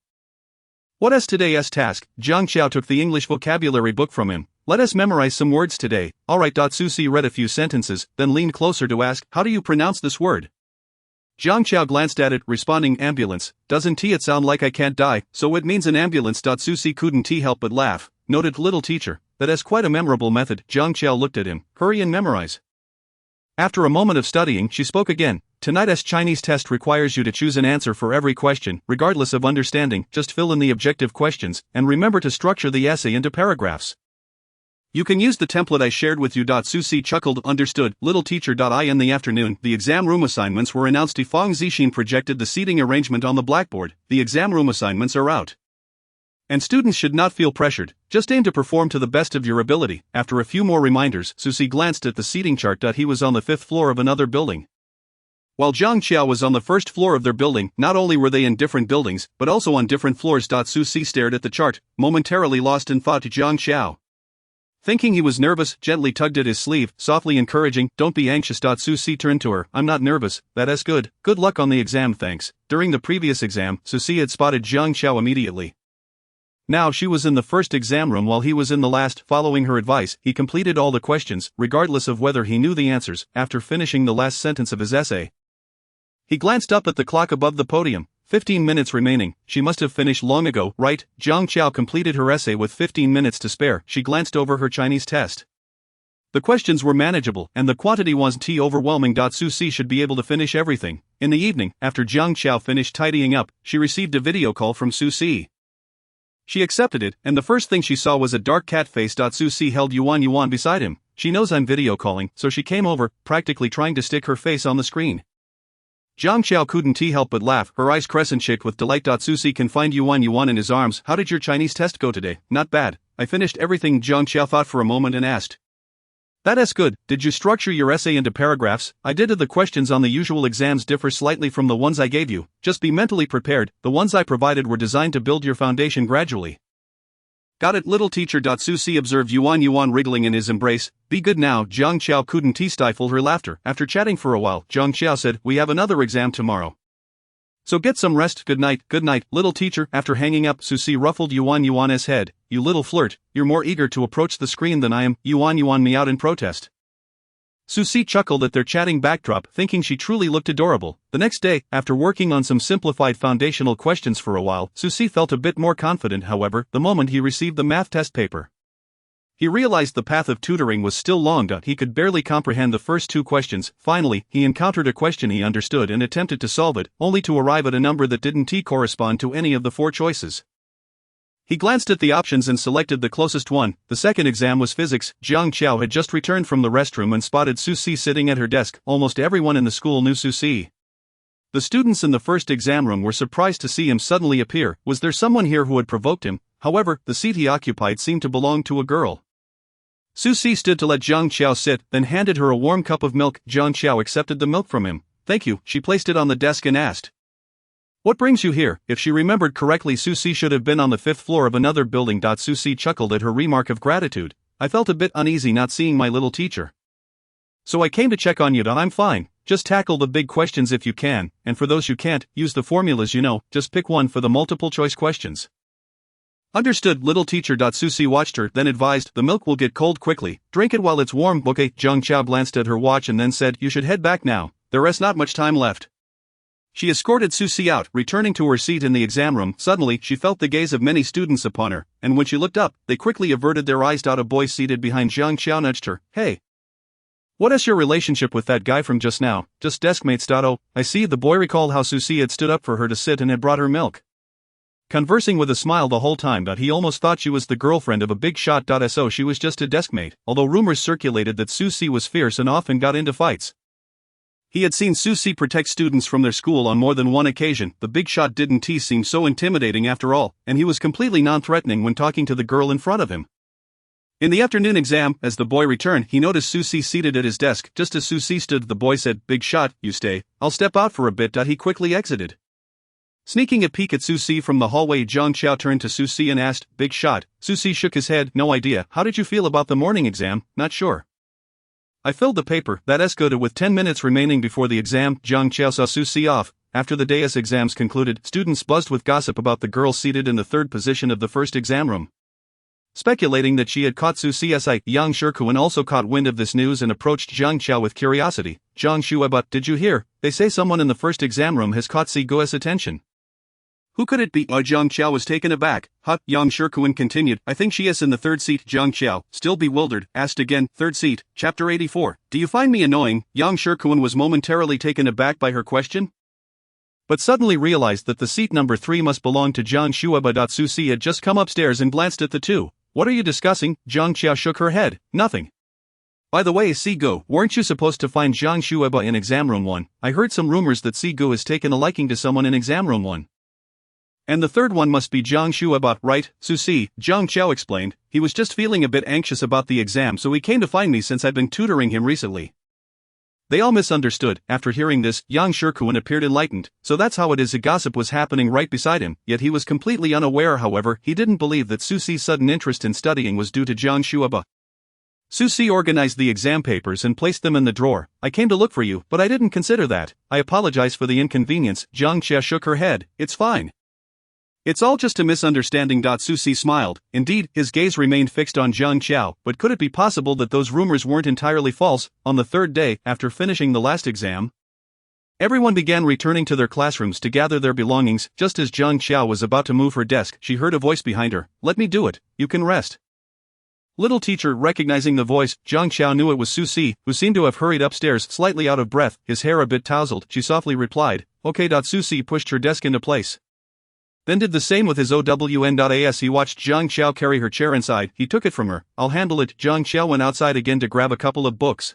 what is today's task? Jiang Qiao took the English vocabulary book from him. Let us memorize some words today. Alright. Su Si read a few sentences, then leaned closer to ask, how do you pronounce this word? Jiang Qiao glanced at it, responding, ambulance. Doesn't it sound like I can't die, so it means an ambulance. Su Si couldn't help but laugh. Noted, little teacher, that is quite a memorable method. Jiang Qiao looked at him. Hurry and memorize. After a moment of studying, she spoke again. Tonight's Chinese test requires you to choose an answer for every question, regardless of understanding. Just fill in the objective questions, and remember to structure the essay into paragraphs. You can use the template I shared with you. Susie chuckled. Understood, little teacher. In the afternoon, the exam room assignments were announced. Fong Zixin projected the seating arrangement on the blackboard. The exam room assignments are out. And students should not feel pressured, just aim to perform to the best of your ability. After a few more reminders, Susie glanced at the seating chart. He was on the 5th floor of another building, while Zhang Qiao was on the 1st floor of their building. Not only were they in different buildings, but also on different floors. Susie stared at the chart, momentarily lost in thought. Zhang Qiao, thinking he was nervous, gently tugged at his sleeve, softly encouraging, "Don't be anxious." Susie turned to her. "I'm not nervous, that's good. Good luck on the exam." "Thanks." During the previous exam, Susie had spotted Zhang Qiao immediately. Now she was in the first exam room while he was in the last. Following her advice, he completed all the questions, regardless of whether he knew the answers. After finishing the last sentence of his essay, he glanced up at the clock above the podium. 15 minutes remaining. She must have finished long ago, right? Zhang Qiao completed her essay with 15 minutes to spare. She glanced over her Chinese test. The questions were manageable, and the quantity wasn't overwhelming. Susie should be able to finish everything. In the evening, after Zhang Qiao finished tidying up, she received a video call from Susie. She accepted it, and the first thing she saw was a dark cat face. Susie held Yuan beside him. She knows I'm video calling, so she came over, practically trying to stick her face on the screen. Zhang Qiao couldn't help but laugh, her eyes crescent-shaped with delight. Susie confined Yuan in his arms. "How did your Chinese test go today?" "Not bad. I finished everything." Zhang Qiao thought for a moment and asked, "That's good. Did you structure your essay into paragraphs?" "I did. The questions on the usual exams differ slightly from the ones I gave you. Just be mentally prepared. The ones I provided were designed to build your foundation gradually." "Got it, little teacher." Susie observed Yuan wriggling in his embrace. "Be good now." Zhang Qiao couldn't stifle her laughter. After chatting for a while, Zhang Qiao said, "We have another exam tomorrow, so get some rest." "Good night." "Good night, little teacher." After hanging up, Susie ruffled Yuan's head. "You little flirt, you're more eager to approach the screen than I am." Yuan meowed in protest. Susie chuckled at their chatting backdrop, thinking she truly looked adorable. The next day, after working on some simplified foundational questions for a while, Susie felt a bit more confident. However, the moment he received the math test paper, he realized the path of tutoring was still long. He could barely comprehend the first 2 questions. Finally, he encountered a question he understood and attempted to solve it, only to arrive at a number that didn't correspond to any of the 4 choices. He glanced at the options and selected the closest one. The second exam was physics. Zhang Qiao had just returned from the restroom and spotted Susie sitting at her desk. Almost everyone in the school knew Susie. The students in the first exam room were surprised to see him suddenly appear. Was there someone here who had provoked him? However, the seat he occupied seemed to belong to a girl. Susie stood to let Zhang Qiao sit, then handed her a warm cup of milk. Zhang Qiao accepted the milk from him. "Thank you." She placed it on the desk and asked, "What brings you here?" If she remembered correctly, Susie should have been on the 5th floor of another building. Susie chuckled at her remark of gratitude. "I felt a bit uneasy not seeing my little teacher, so I came to check on you." "I'm fine. Just tackle the big questions if you can, and for those you can't, use the formulas you know. Just pick one for the multiple choice questions." "Understood, little teacher." Susie watched her, then advised, "The milk will get cold quickly. Drink it while it's warm." "Okay." Zhang Qiao glanced at her watch and then said, "You should head back now. There's not much time left." She escorted Susie out, returning to her seat in the exam room. Suddenly, she felt the gaze of many students upon her, and when she looked up, they quickly averted their eyes. A boy seated behind Zhang Qiao nudged her. "Hey, what is your relationship with that guy from just now?" "Just deskmates." "Oh, I see." The boy recalled how Susie had stood up for her to sit and had brought her milk, conversing with a smile the whole time. He almost thought she was the girlfriend of a big shot. So she was just a deskmate, although rumors circulated that Susie was fierce and often got into fights. He had seen Susie protect students from their school on more than one occasion. The big shot didn't seem so intimidating after all, and he was completely non-threatening when talking to the girl in front of him. In the afternoon exam, as the boy returned, he noticed Susie seated at his desk. Just as Susie stood, the boy said, "Big shot, you stay. I'll step out for a bit." He quickly exited. Sneaking a peek at Susie from the hallway, Zhang Qiao turned to Susie and asked, "Big shot?" Susie shook his head. "No idea." "How did you feel about the morning exam?" "Not sure. I filled the paper." "That's good." With 10 minutes remaining before the exam, Zhang Qiao saw Susie off. After the day's exams concluded, students buzzed with gossip about the girl seated in the 3rd position of the first exam room, speculating that she had caught Susie's eye. Yang Shikuan also caught wind of this news and approached Zhang Qiao with curiosity. "Zhang Shue, but did you hear? They say someone in the first exam room has caught Si Guo's attention." "Who could it be?" Zhang Qiao was taken aback. Yang Shikuan continued. "I think she is in the 3rd seat." Zhang Qiao, still bewildered, asked again, "3rd seat, chapter 84. Do you find me annoying?" Yang Shikuan was momentarily taken aback by her question, but suddenly realized that the seat number 3 must belong to Zhang Shue. Susie had just come upstairs and glanced at the two. What are you discussing? Zhang Qiao shook her head. Nothing. By the way, Sigu, weren't you supposed to find Zhang Shueba in exam room 1? I heard some rumors that Sigu has taken a liking to someone in exam room 1. And the third one must be Zhang Shueba, right, Susi? Zhang Qiao explained. He was just feeling a bit anxious about the exam, so he came to find me since I've been tutoring him recently. They all misunderstood. After hearing this, Yang Shikuan appeared enlightened. So that's how it is. A gossip was happening right beside him, yet he was completely unaware. However, he didn't believe that Susi's sudden interest in studying was due to Zhang Shueba. Susi organized the exam papers and placed them in the drawer. I came to look for you, but I didn't consider that. I apologize for the inconvenience. Zhang Xia shook her head. It's fine. It's all just a misunderstanding. Susi smiled. Indeed, his gaze remained fixed on Zhang Qiao, but could it be possible that those rumors weren't entirely false? On the third day, after finishing the last exam, everyone began returning to their classrooms to gather their belongings. Just as Zhang Qiao was about to move her desk, she heard a voice behind her. Let me do it, you can rest. Little teacher, recognizing the voice, Zhang Qiao knew it was Susi, who seemed to have hurried upstairs, slightly out of breath, his hair a bit tousled. She softly replied, okay. Susi pushed her desk into place. Then did the same with his OWN.as. He watched Zhang Qiao carry her chair inside. He took it from her. I'll handle it. Zhang Qiao went outside again to grab a couple of books,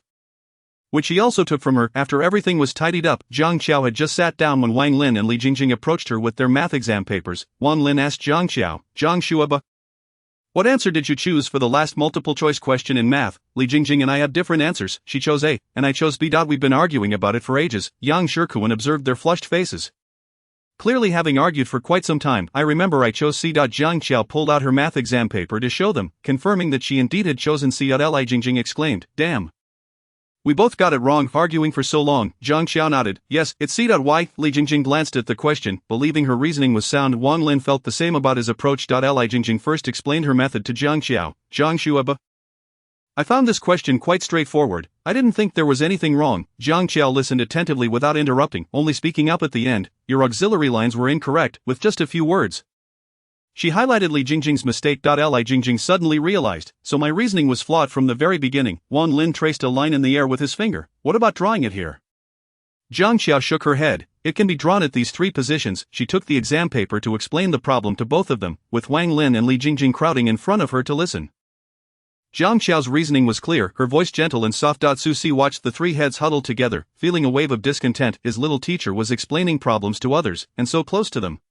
which he also took from her. After everything was tidied up, Zhang Qiao had just sat down when Wang Lin and Li Jingjing approached her with their math exam papers. Wang Lin asked Zhang Qiao, Zhang Shueba, what answer did you choose for the last multiple choice question in math? Li Jingjing and I had different answers. She chose A, and I chose B. We've been arguing about it for ages. Yang Shikuan observed their flushed faces, clearly having argued for quite some time. I remember I chose C. Zhang Qiao pulled out her math exam paper to show them, confirming that she indeed had chosen C. Li Jingjing exclaimed, damn. We both got it wrong, arguing for so long. Zhang Qiao nodded. Yes, it's C.Y. Li Jingjing glanced at the question, believing her reasoning was sound. Wang Lin felt the same about his approach. Li Jingjing first explained her method to Zhang Qiao. Zhang Shueba, I found this question quite straightforward. I didn't think there was anything wrong. Zhang Qiao listened attentively without interrupting, only speaking up at the end. Your auxiliary lines were incorrect, with just a few words. She highlighted Li Jingjing's mistake. Li Jingjing suddenly realized, so my reasoning was flawed from the very beginning. Wang Lin traced a line in the air with his finger. What about drawing it here? Zhang Qiao shook her head. It can be drawn at these three positions. She took the exam paper to explain the problem to both of them, with Wang Lin and Li Jingjing crowding in front of her to listen. Zhang Qiao's reasoning was clear, her voice gentle and soft. Susi watched the three heads huddled together, feeling a wave of discontent. His little teacher was explaining problems to others, and so close to them,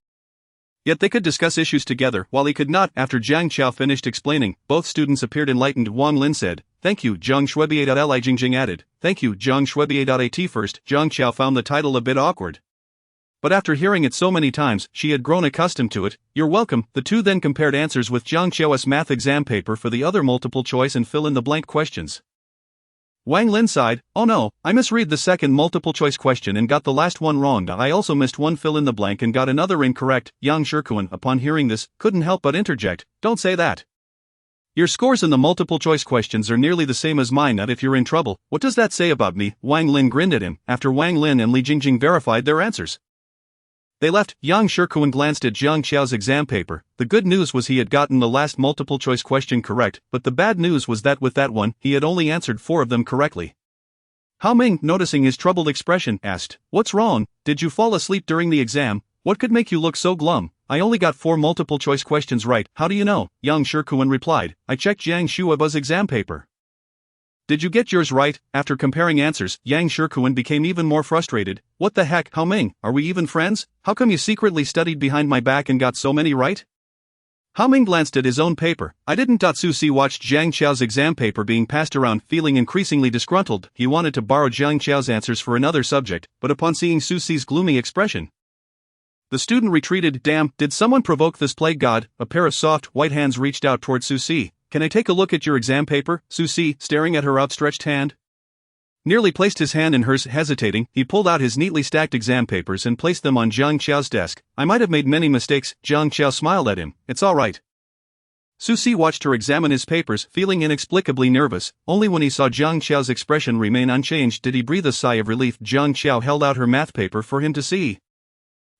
yet they could discuss issues together, while he could not. After Zhang Qiao finished explaining, both students appeared enlightened. Wang Lin said, thank you. Zhang Shuebier. Li Jingjing added, thank you. Zhang Shuebier. At first, Zhang Qiao found the title a bit awkward, but after hearing it so many times, she had grown accustomed to it. You're welcome. The two then compared answers with Zhang Qiao's math exam paper for the other multiple choice and fill-in-the-blank questions. Wang Lin sighed, oh no, I misread the second multiple choice question and got the last one wrong. I also missed one fill-in-the-blank and got another incorrect. Yang Shikuan, upon hearing this, couldn't help but interject, don't say that. Your scores in the multiple choice questions are nearly the same as mine. Not if you're in trouble. What does that say about me? Wang Lin grinned at him, after Wang Lin and Li Jingjing verified their answers. They left. Yang Shikuan glanced at Zhang Qiao's exam paper. The good news was he had gotten the last multiple choice question correct, but the bad news was that with that one, he had only answered 4 of them correctly. Hao Ming, noticing his troubled expression, asked, what's wrong? Did you fall asleep during the exam? What could make you look so glum? I only got 4 multiple choice questions right. How do you know? Yang Shikuan replied, I checked Zhang Shueba's exam paper. Did you get yours right? After comparing answers, Yang Shikuan became even more frustrated. What the heck, Hao Ming, are we even friends? How come you secretly studied behind my back and got so many right? Hao Ming glanced at his own paper. I didn't. Susi watched Zhang Qiao's exam paper being passed around, feeling increasingly disgruntled. He wanted to borrow Zhang Qiao's answers for another subject, but upon seeing Susi's gloomy expression, the student retreated. Damn, did someone provoke this plague god? A pair of soft, white hands reached out toward Susi. Can I take a look at your exam paper? Susi, staring at her outstretched hand, nearly placed his hand in hers. Hesitating, he pulled out his neatly stacked exam papers and placed them on Zhang Qiao's desk. I might have made many mistakes. Zhang Qiao smiled at him. It's all right. Susi watched her examine his papers, feeling inexplicably nervous. Only when he saw Zhang Qiao's expression remain unchanged did he breathe a sigh of relief. Zhang Qiao held out her math paper for him to see,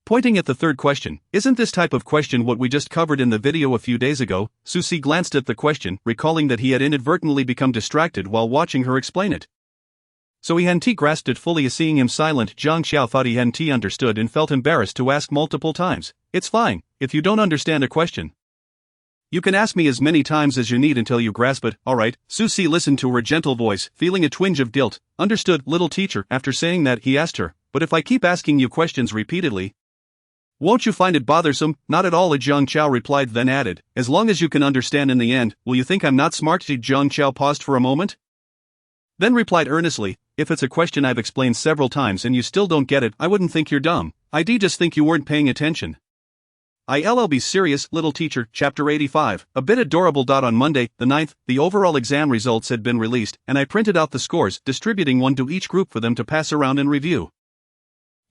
pointing at the third question. Isn't this type of question what we just covered in the video a few days ago? Susi glanced at the question, recalling that he had inadvertently become distracted while watching her explain it. So he hadn't grasped it fully. Seeing him silent, Zhang Qiao thought he hadn't understood and felt embarrassed to ask multiple times. It's fine, if you don't understand a question, You can ask me as many times as you need until you grasp it, alright. Susie listened to her gentle voice, feeling a twinge of guilt. Understood, little teacher. After saying that, he asked her, but if I keep asking you questions repeatedly, won't you find it bothersome? Not at all, Zhang Chao replied, then added, as long as you can understand in the end. Will you think I'm not smart? Zhang Chao paused for a moment, then replied earnestly, if it's a question I've explained several times and you still don't get it, I wouldn't think you're dumb. I'd just think you weren't paying attention. I'll be serious, little teacher. Chapter 85. A bit adorable. On Monday, the 9th, the overall exam results had been released, and I printed out the scores, distributing one to each group for them to pass around and review.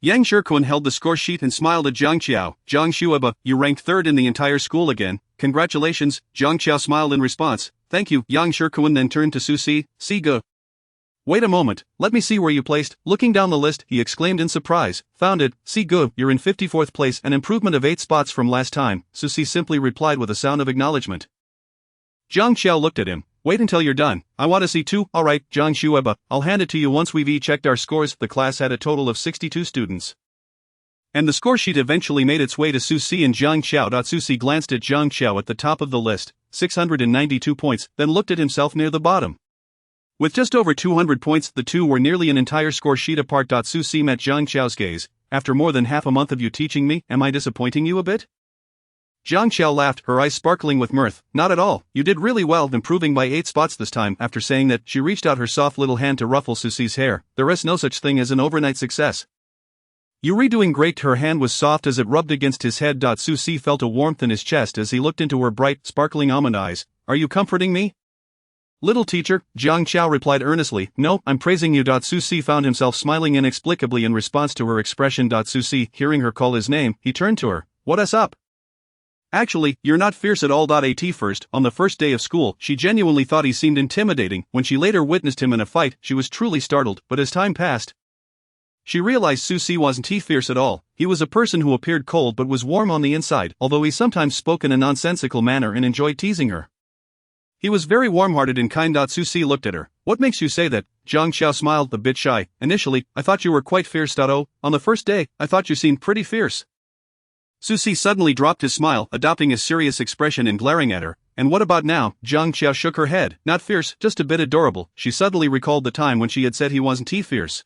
Yang Shikun held the score sheet and smiled at Zhang Qiao. Zhang Shuaba, you ranked third in the entire school again. Congratulations. Zhang Qiao smiled in response. Thank you. Yang Shikun then turned to Susie. Siga. Wait a moment, let me see where you placed. Looking down the list, he exclaimed in surprise. Found it. Siga, you're in 54th place, an improvement of 8 spots from last time. Susie simply replied with a sound of acknowledgement. Zhang Qiao looked at him. Wait until you're done. I want to see too. Alright, Zhang Shueba, I'll hand it to you once we've checked our scores. The class had a total of 62 students, and the score sheet eventually made its way to Susie and Zhang Qiao. Susie glanced at Zhang Qiao at the top of the list, 692 points, then looked at himself near the bottom. With just over 200 points, the two were nearly an entire score sheet apart. Susie met Zhang Qiao's gaze. After more than half a month of you teaching me, am I disappointing you a bit? Zhang Qiao laughed, her eyes sparkling with mirth. Not at all, you did really well, improving by 8 spots this time. After saying that, she reached out her soft little hand to ruffle Susie's hair. There is no such thing as an overnight success. You redoing great. Her hand was soft as it rubbed against his head. Susie felt a warmth in his chest as he looked into her bright, sparkling almond eyes. Are you comforting me, little teacher? Zhang Qiao replied earnestly. No, I'm praising you. Susie found himself smiling inexplicably in response to her expression. Susie, hearing her call his name, he turned to her. What's up? Actually, you're not fierce at all. At first, on the first day of school, she genuinely thought he seemed intimidating. When she later witnessed him in a fight, she was truly startled, but as time passed, she realized Susie wasn't fierce at all. He was a person who appeared cold but was warm on the inside, although he sometimes spoke in a nonsensical manner and enjoyed teasing her. He was very warm-hearted and kind. Susie looked at her. What makes you say that? Zhang Qiao smiled, a bit shy. Initially, I thought you were quite fierce. Oh, on the first day, I thought you seemed pretty fierce. Susie suddenly dropped his smile, adopting a serious expression and glaring at her. And what about now? Zhang Qiao shook her head. Not fierce, just a bit adorable. She suddenly recalled the time when she had said he wasn't fierce,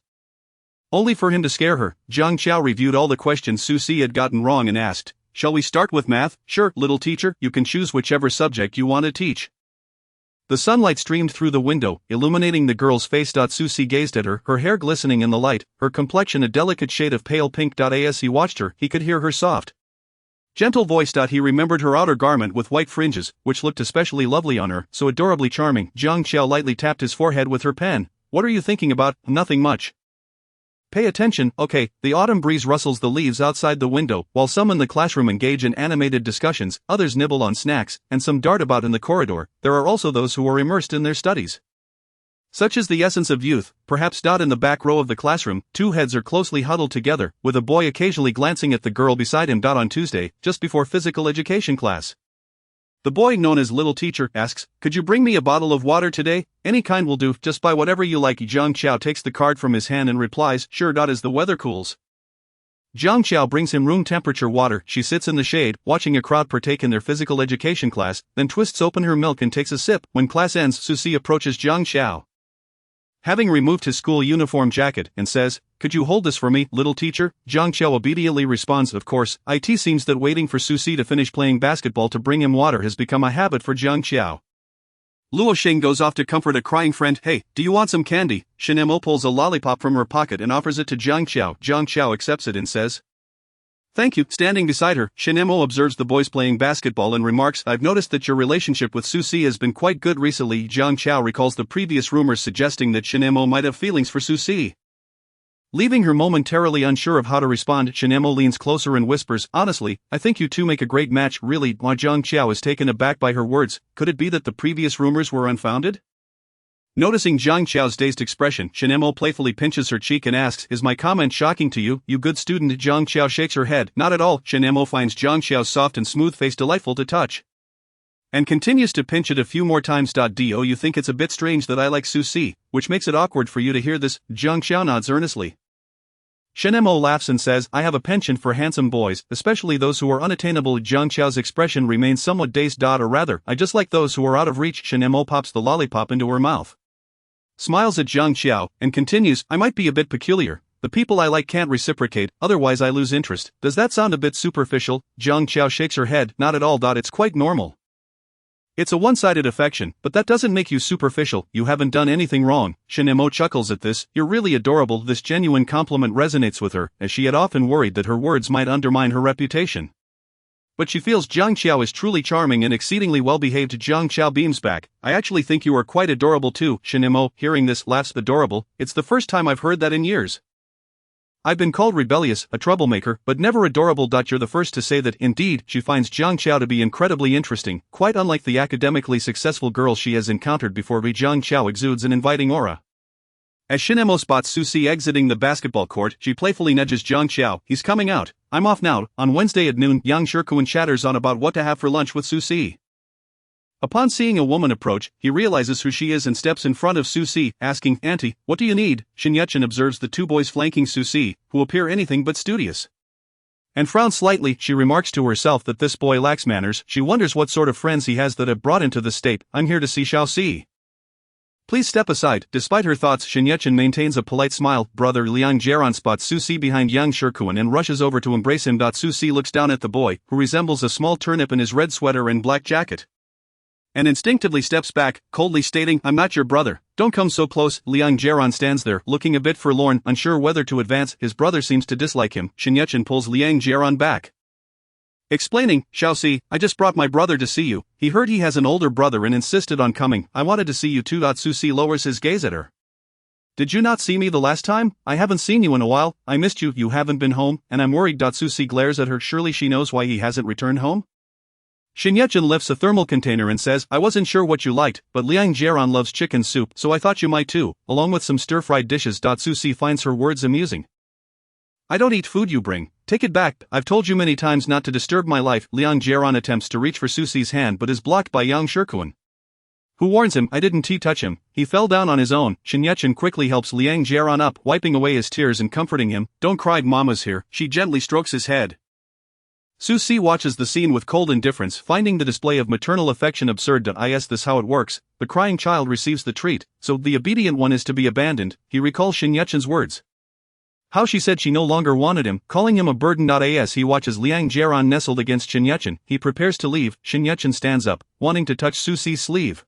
only for him to scare her. Zhang Qiao reviewed all the questions Susie had gotten wrong and asked, shall we start with math? Sure, little teacher, you can choose whichever subject you want to teach. The sunlight streamed through the window, illuminating the girl's face. Susie gazed at her, her hair glistening in the light, her complexion a delicate shade of pale pink. As he watched her, he could hear her soft, gentle voice. He remembered her outer garment with white fringes, which looked especially lovely on her, so adorably charming. Zhang Qiao lightly tapped his forehead with her pen. What are you thinking about? Nothing much. Pay attention. Okay. The autumn breeze rustles the leaves outside the window, while some in the classroom engage in animated discussions, others nibble on snacks, and some dart about in the corridor. There are also those who are immersed in their studies. Such is the essence of youth. Perhaps. In the back row of the classroom, two heads are closely huddled together, with a boy occasionally glancing at the girl beside him. On Tuesday, just before physical education class, the boy, known as Little Teacher, asks, could you bring me a bottle of water today? Any kind will do, just buy whatever you like. Zhang Qiao takes the card from his hand and replies, sure. As the weather cools, Zhang Qiao brings him room temperature water. She sits in the shade, watching a crowd partake in their physical education class, then twists open her milk and takes a sip. When class ends, Susie approaches Zhang Qiao, having removed his school uniform jacket, and says, could you hold this for me, little teacher? Zhang Qiao obediently responds, of course. It seems that waiting for Susie to finish playing basketball to bring him water has become a habit for Zhang Qiao. Luo Sheng goes off to comfort a crying friend. Hey, do you want some candy? Shinemo pulls a lollipop from her pocket and offers it to Zhang Qiao. Zhang Qiao accepts it and says, thank you. Standing beside her, Shinemo observes the boys playing basketball and remarks, I've noticed that your relationship with Susie has been quite good recently. Zhang Qiao recalls the previous rumors suggesting that Shinemo might have feelings for Susie. Leaving her momentarily unsure of how to respond, Shinemo leans closer and whispers, honestly, I think you two make a great match. Really? Zhang Qiao is taken aback by her words. Could it be that the previous rumors were unfounded? Noticing Zhang Qiao's dazed expression, Shinemo playfully pinches her cheek and asks, is my comment shocking to you, you good student? Zhang Qiao shakes her head. Not at all. Shinemo finds Zhang Qiao's soft and smooth face delightful to touch, and continues to pinch it a few more times. Do you think it's a bit strange that I like Susie, which makes it awkward for you to hear this? Zhang Qiao nods earnestly. Shen Mo laughs and says, I have a penchant for handsome boys, especially those who are unattainable. Jiang Qiao's expression remains somewhat dazed. Or rather, I just like those who are out of reach. Shen Mo pops the lollipop into her mouth, smiles at Jiang Qiao, and continues, I might be a bit peculiar. The people I like can't reciprocate, otherwise I lose interest. Does that sound a bit superficial? Jiang Qiao shakes her head, not at all. It's quite normal. It's a one-sided affection, but that doesn't make you superficial. You haven't done anything wrong. Shen Mo chuckles at this. You're really adorable. This genuine compliment resonates with her, as she had often worried that her words might undermine her reputation. But she feels Jiang Qiao is truly charming and exceedingly well-behaved. Jiang Qiao beams back. I actually think you are quite adorable too. Shen Mo, hearing this, laughs. Adorable? It's the first time I've heard that in years. I've been called rebellious, a troublemaker, but never adorable. You're the first to say that. Indeed, she finds Jiang Qiao to be incredibly interesting, quite unlike the academically successful girls she has encountered before. Jiang Qiao exudes an inviting aura. As Shen Mo spots Susie exiting the basketball court, she playfully nudges Jiang Qiao. He's coming out. I'm off now. On Wednesday at noon, Yang Shikuan chatters on about what to have for lunch with Susie. Upon seeing a woman approach, he realizes who she is and steps in front of Susie, asking, Auntie, what do you need? Shen Yuchen observes the two boys flanking Susie, who appear anything but studious, and frowns slightly. She remarks to herself that this boy lacks manners. She wonders what sort of friends he has that have brought into the state. I'm here to see Xiaoxi. Please step aside. Despite her thoughts, Shen Yuchen maintains a polite smile. Brother Liang Jiaran spots Susie behind Yang Shikuan and rushes over to embrace him. Susie looks down at the boy, who resembles a small turnip in his red sweater and black jacket, and instinctively steps back, coldly stating, I'm not your brother. Don't come so close. Liang Jiaran stands there, looking a bit forlorn, unsure whether to advance. His brother seems to dislike him. Shen Yuchen pulls Liang Jiaran back, explaining, Xiaoxi, I just brought my brother to see you. He heard he has an older brother and insisted on coming. I wanted to see you too. Susie lowers his gaze at her. Did you not see me the last time? I haven't seen you in a while. I missed you. You haven't been home, and I'm worried. Susie glares at her. Surely she knows why he hasn't returned home? Shen Yuchen lifts a thermal container and says, I wasn't sure what you liked, but Liang Jiaran loves chicken soup, so I thought you might too, along with some stir-fried dishes. Susie finds her words amusing. I don't eat food you bring. Take it back. I've told you many times not to disturb my life. Liang Jiaran attempts to reach for Susie's hand but is blocked by Yang Shikuan, who warns him, I didn't touch him. He fell down on his own. Shen Yuchen quickly helps Liang Jiaran up, wiping away his tears and comforting him. Don't cry, Mama's here. She gently strokes his head. Susie watches the scene with cold indifference, finding the display of maternal affection absurd. Is this how it works? The crying child receives the treat, so the obedient one is to be abandoned. He recalls Shen Yuchen's words, how she said she no longer wanted him, calling him a burden. As he watches Liang Jiaran nestled against Shen Yuchen, he prepares to leave. Shen Yuchen stands up, wanting to touch Susie's sleeve,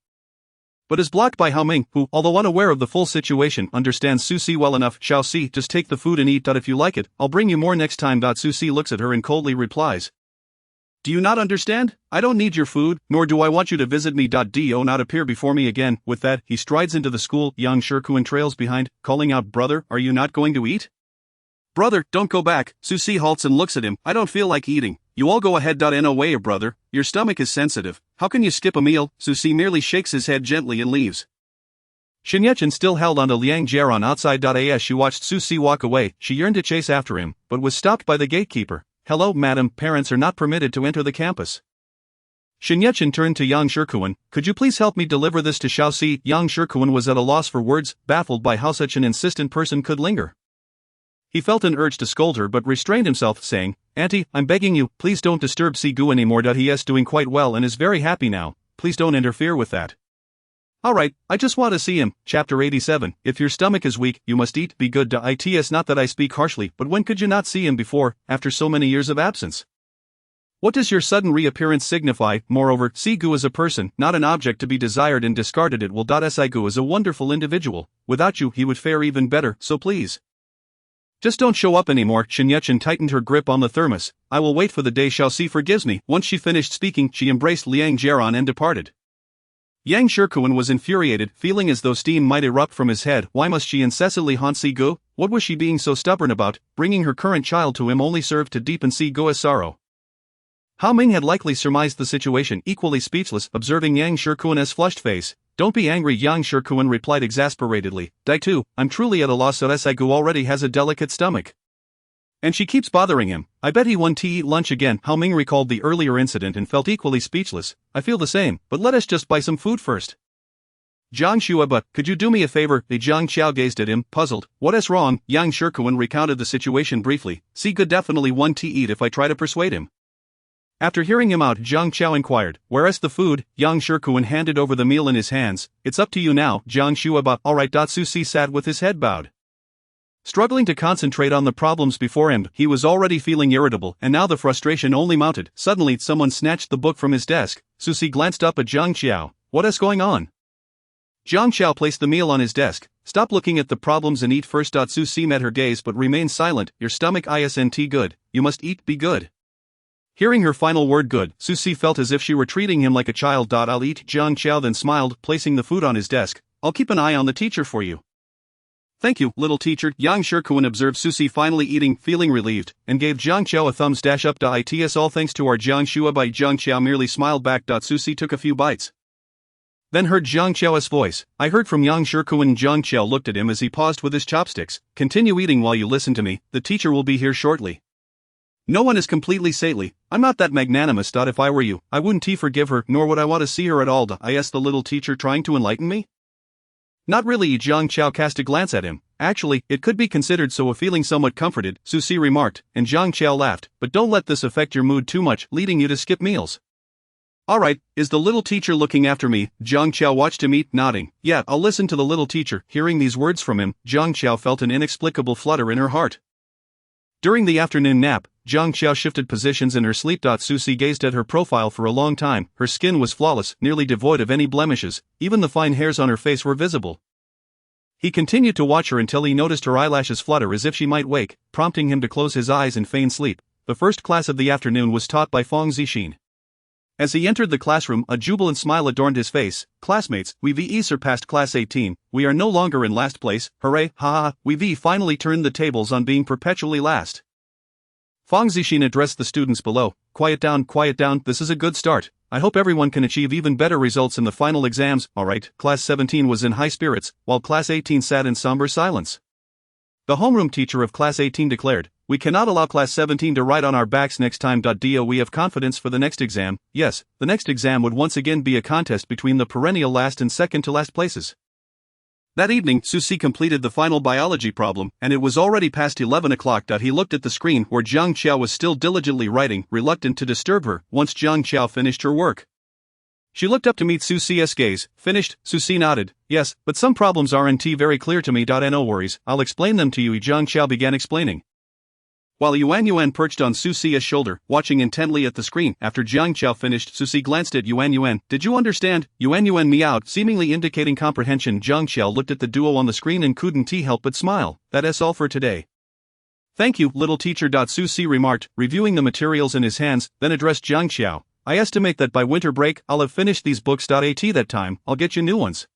but is blocked by Hao Ming, who, although unaware of the full situation, understands Susie well enough. Xiaoxi, just take the food and eat. If you like it, I'll bring you more next time. Susie looks at her and coldly replies, do you not understand? I don't need your food, nor do I want you to visit me. Do not appear before me again. With that, he strides into the school. Yang Shikuan trails behind, calling out, Brother, are you not going to eat? Brother, don't go back. Susie halts and looks at him. I don't feel like eating. You all go ahead. No way, brother. Your stomach is sensitive. How can you skip a meal? Susie merely shakes his head gently and leaves. Shen Yuchen still held onto Liang Jiaran outside. As she watched Susie walk away, she yearned to chase after him, but was stopped by the gatekeeper. Hello, madam, parents are not permitted to enter the campus. Shen Yuchen turned to Yang Shikuan. Could you please help me deliver this to Xiaoxi? Yang Shikuan was at a loss for words, baffled by how such an insistent person could linger. He felt an urge to scold her but restrained himself, saying, Auntie, I'm begging you, please don't disturb Sigu anymore. He is doing quite well and is very happy now. Please don't interfere with that. Alright, I just want to see him. Chapter 87. If your stomach is weak, you must eat. Be good. It's not that I speak harshly, but when could you not see him before, after so many years of absence? What does your sudden reappearance signify? Moreover, Sigu is a person, not an object to be desired and discarded. It will. Sigu is a wonderful individual. Without you, he would fare even better, so please, just don't show up anymore. Shen Yuchen tightened her grip on the thermos. I will wait for the day Xiaoxi forgives me. Once she finished speaking, she embraced Liang Jiaran and departed. Yang Shikuan was infuriated, feeling as though steam might erupt from his head. Why must she incessantly haunt Sigu? What was she being so stubborn about? Bringing her current child to him only served to deepen Sigu's sorrow. Hao Ming had likely surmised the situation, equally speechless, observing Yang Shikuan's flushed face. Don't be angry, Yang Shikuan replied exasperatedly. Dai-tu, I'm truly at a loss. Sigu already has a delicate stomach, and she keeps bothering him. I bet he won't eat lunch again. Hao Ming recalled the earlier incident and felt equally speechless. I feel the same, but let us just buy some food first. Jiang Shua, but could you do me a favor? Jiang Qiao gazed at him, puzzled. What's wrong? Yang Shikuan recounted the situation briefly. See, could definitely one tea eat if I try to persuade him. After hearing him out, Jiang Qiao inquired, where's the food? Yang Shikuan handed over the meal in his hands. It's up to you now, Jiang Shua, but alright. Su Si sat with his head bowed. Struggling to concentrate on the problems before him, he was already feeling irritable, and now the frustration only mounted. Suddenly, someone snatched the book from his desk. Su Si glanced up at Jiang Qiao. What is going on? Jiang Qiao placed the meal on his desk. Stop looking at the problems and eat first. Su Si met her gaze but remained silent. Your stomach isn't good. You must eat, be good. Hearing her final word good, Su Si felt as if she were treating him like a child. I'll eat, Jiang Qiao then smiled, placing the food on his desk. I'll keep an eye on the teacher for you. Thank you, little teacher, Yang Shikuan observed Su Si finally eating, feeling relieved, and gave Jiang Qiao a thumbs up. It's all thanks to our Jiang Shua. By Jiang Qiao merely smiled back. Su Si took a few bites. Then heard Jiang Qiao's voice. I heard from Yang Shikuan. Jiang Qiao looked at him as he paused with his chopsticks. Continue eating while you listen to me, the teacher will be here shortly. No one is completely saintly. I'm not that magnanimous. If I were you, I wouldn't forgive her, nor would I want to see her at all. I asked the little teacher, trying to enlighten me. Not really. Jiang Qiao cast a glance at him. Actually, it could be considered so. Feeling somewhat comforted, Su Si remarked, and Jiang Qiao laughed, but don't let this affect your mood too much, leading you to skip meals. Alright, is the little teacher looking after me? Jiang Qiao watched him eat, nodding. Yeah, I'll listen to the little teacher. Hearing these words from him, Jiang Qiao felt an inexplicable flutter in her heart. During the afternoon nap, Jiang Qiao shifted positions in her sleep. Su Si gazed at her profile for a long time. Her skin was flawless, nearly devoid of any blemishes, even the fine hairs on her face were visible. He continued to watch her until he noticed her eyelashes flutter as if she might wake, prompting him to close his eyes and feign sleep. The first class of the afternoon was taught by Feng Zixin. As he entered the classroom, a jubilant smile adorned his face. Classmates, we've surpassed class 18, we are no longer in last place, hooray, ha ha, we've finally turned the tables on being perpetually last. Feng Zixin addressed the students below. Quiet down, this is a good start. I hope everyone can achieve even better results in the final exams. Alright, class 17 was in high spirits, while class 18 sat in somber silence. The homeroom teacher of class 18 declared, we cannot allow class 17 to ride on our backs next time. We have confidence for the next exam. Yes, the next exam would once again be a contest between the perennial last and second to last places. That evening, Su Si completed the final biology problem, and it was already past 11 o'clock. He looked at the screen where Jiang Qiao was still diligently writing, reluctant to disturb her, once Jiang Qiao finished her work. She looked up to meet Su Si's gaze. Finished? Su Si nodded. Yes, but some problems aren't very clear to me. No worries, I'll explain them to you. Jiang Qiao began explaining. While Yuan perched on Su Si's shoulder, watching intently at the screen. After Jiang Qiao finished, Su Si glanced at Yuan. Did you understand? Yuan meowed, seemingly indicating comprehension. Jiang Qiao looked at the duo on the screen and couldn't help but smile. That's all for today. Thank you, little teacher. Su Si remarked, reviewing the materials in his hands, then addressed Jiang Qiao. I estimate that by winter break, I'll have finished these books. At that time, I'll get you new ones.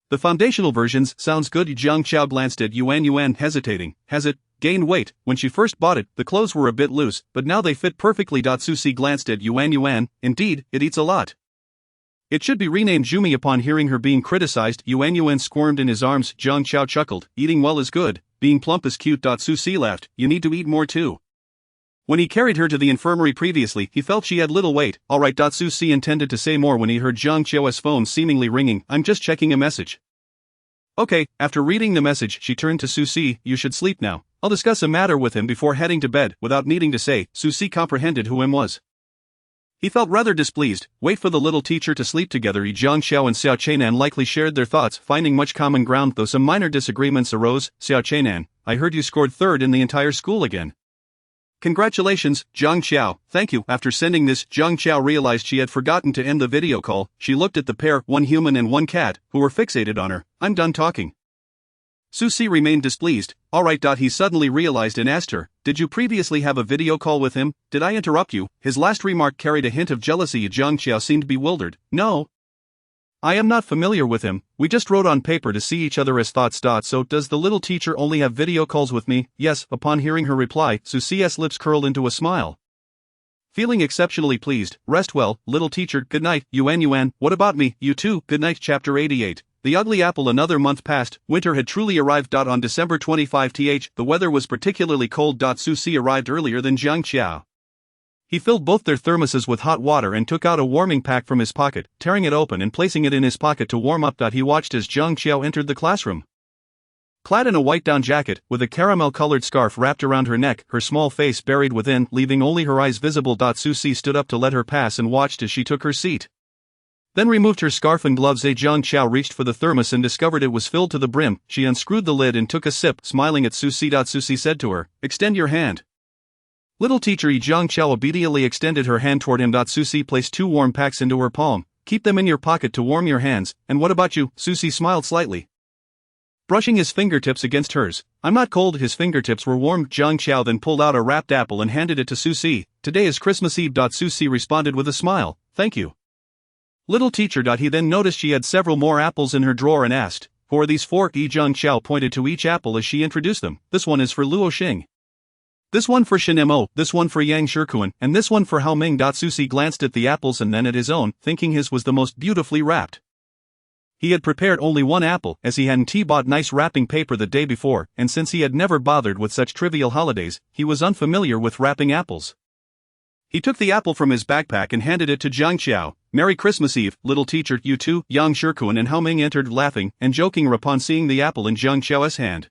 The foundational versions, sounds good. Jiang Qiao glanced at Yuan, hesitating. Has it gained weight? When she first bought it, the clothes were a bit loose, but now they fit perfectly. Su Si glanced at Yuan. Indeed, it eats a lot. It should be renamed Jumi. Upon hearing her being criticized, Yuan squirmed in his arms. Jiang Qiao chuckled. Eating well is good, being plump is cute. Su Si laughed. You need to eat more too. When he carried her to the infirmary previously, he felt she had little weight. Alright. Su Si intended to say more when he heard Jiang Qiao's phone seemingly ringing. I'm just checking a message. Okay, after reading the message, she turned to Su Si. You should sleep now. I'll discuss a matter with him before heading to bed. Without needing to say, Su Si comprehended who him was. He felt rather displeased. Wait for the little teacher to sleep together. Jiang Qiao and Xiao Chainan likely shared their thoughts, finding much common ground, though some minor disagreements arose. Xiao Chainan, I heard you scored third in the entire school again. Congratulations, Jiang Qiao. Thank you. After sending this, Jiang Qiao realized she had forgotten to end the video call. She looked at the pair, one human and one cat, who were fixated on her. I'm done talking. Su Si remained displeased. Alright. He suddenly realized and asked her, did you previously have a video call with him? Did I interrupt you? His last remark carried a hint of jealousy. Jiang Qiao seemed bewildered. No. I am not familiar with him, we just wrote on paper to see each other as thoughts. So does the little teacher only have video calls with me? Yes. Upon hearing her reply, Su Si's lips curled into a smile. Feeling exceptionally pleased, rest well, little teacher, good night. Yuan, what about me? You too, good night. Chapter 88. The ugly apple. Another month passed, winter had truly arrived. On December 25, the weather was particularly cold. Su Si arrived earlier than Jiang Qiao. He filled both their thermoses with hot water and took out a warming pack from his pocket, tearing it open and placing it in his pocket to warm up. He watched as Zhang Qiao entered the classroom. Clad in a white down jacket, with a caramel-colored scarf wrapped around her neck, her small face buried within, leaving only her eyes visible. Susie stood up to let her pass and watched as she took her seat. Then removed her scarf and gloves. Zhang Qiao reached for the thermos and discovered it was filled to the brim. She unscrewed the lid and took a sip, smiling at Susie. Susie said to her, "Extend your hand." Little teacher Zhang Qiao obediently extended her hand toward him. Susie placed 2 warm packs into her palm. "Keep them in your pocket to warm your hands, and what about you?" Susie smiled slightly, brushing his fingertips against hers. "I'm not cold." His fingertips were warm. Zhang Qiao then pulled out a wrapped apple and handed it to Susie. "Today is Christmas Eve." Susie responded with a smile, "Thank you, little teacher." He then noticed she had several more apples in her drawer and asked, "Who are these for?" Zhang Qiao pointed to each apple as she introduced them. "This one is for Luo Xing. This one for Shinemo, this one for Yang Shikuan, and this one for Hao Ming." Susie glanced at the apples and then at his own, thinking his was the most beautifully wrapped. He had prepared only one apple, as he hadn't bought nice wrapping paper the day before, and since he had never bothered with such trivial holidays, he was unfamiliar with wrapping apples. He took the apple from his backpack and handed it to Zhang Qiao. "Merry Christmas Eve, little teacher." You too. Yang Shikuan and Hao Ming entered, laughing and joking upon seeing the apple in Zhang Qiao's hand.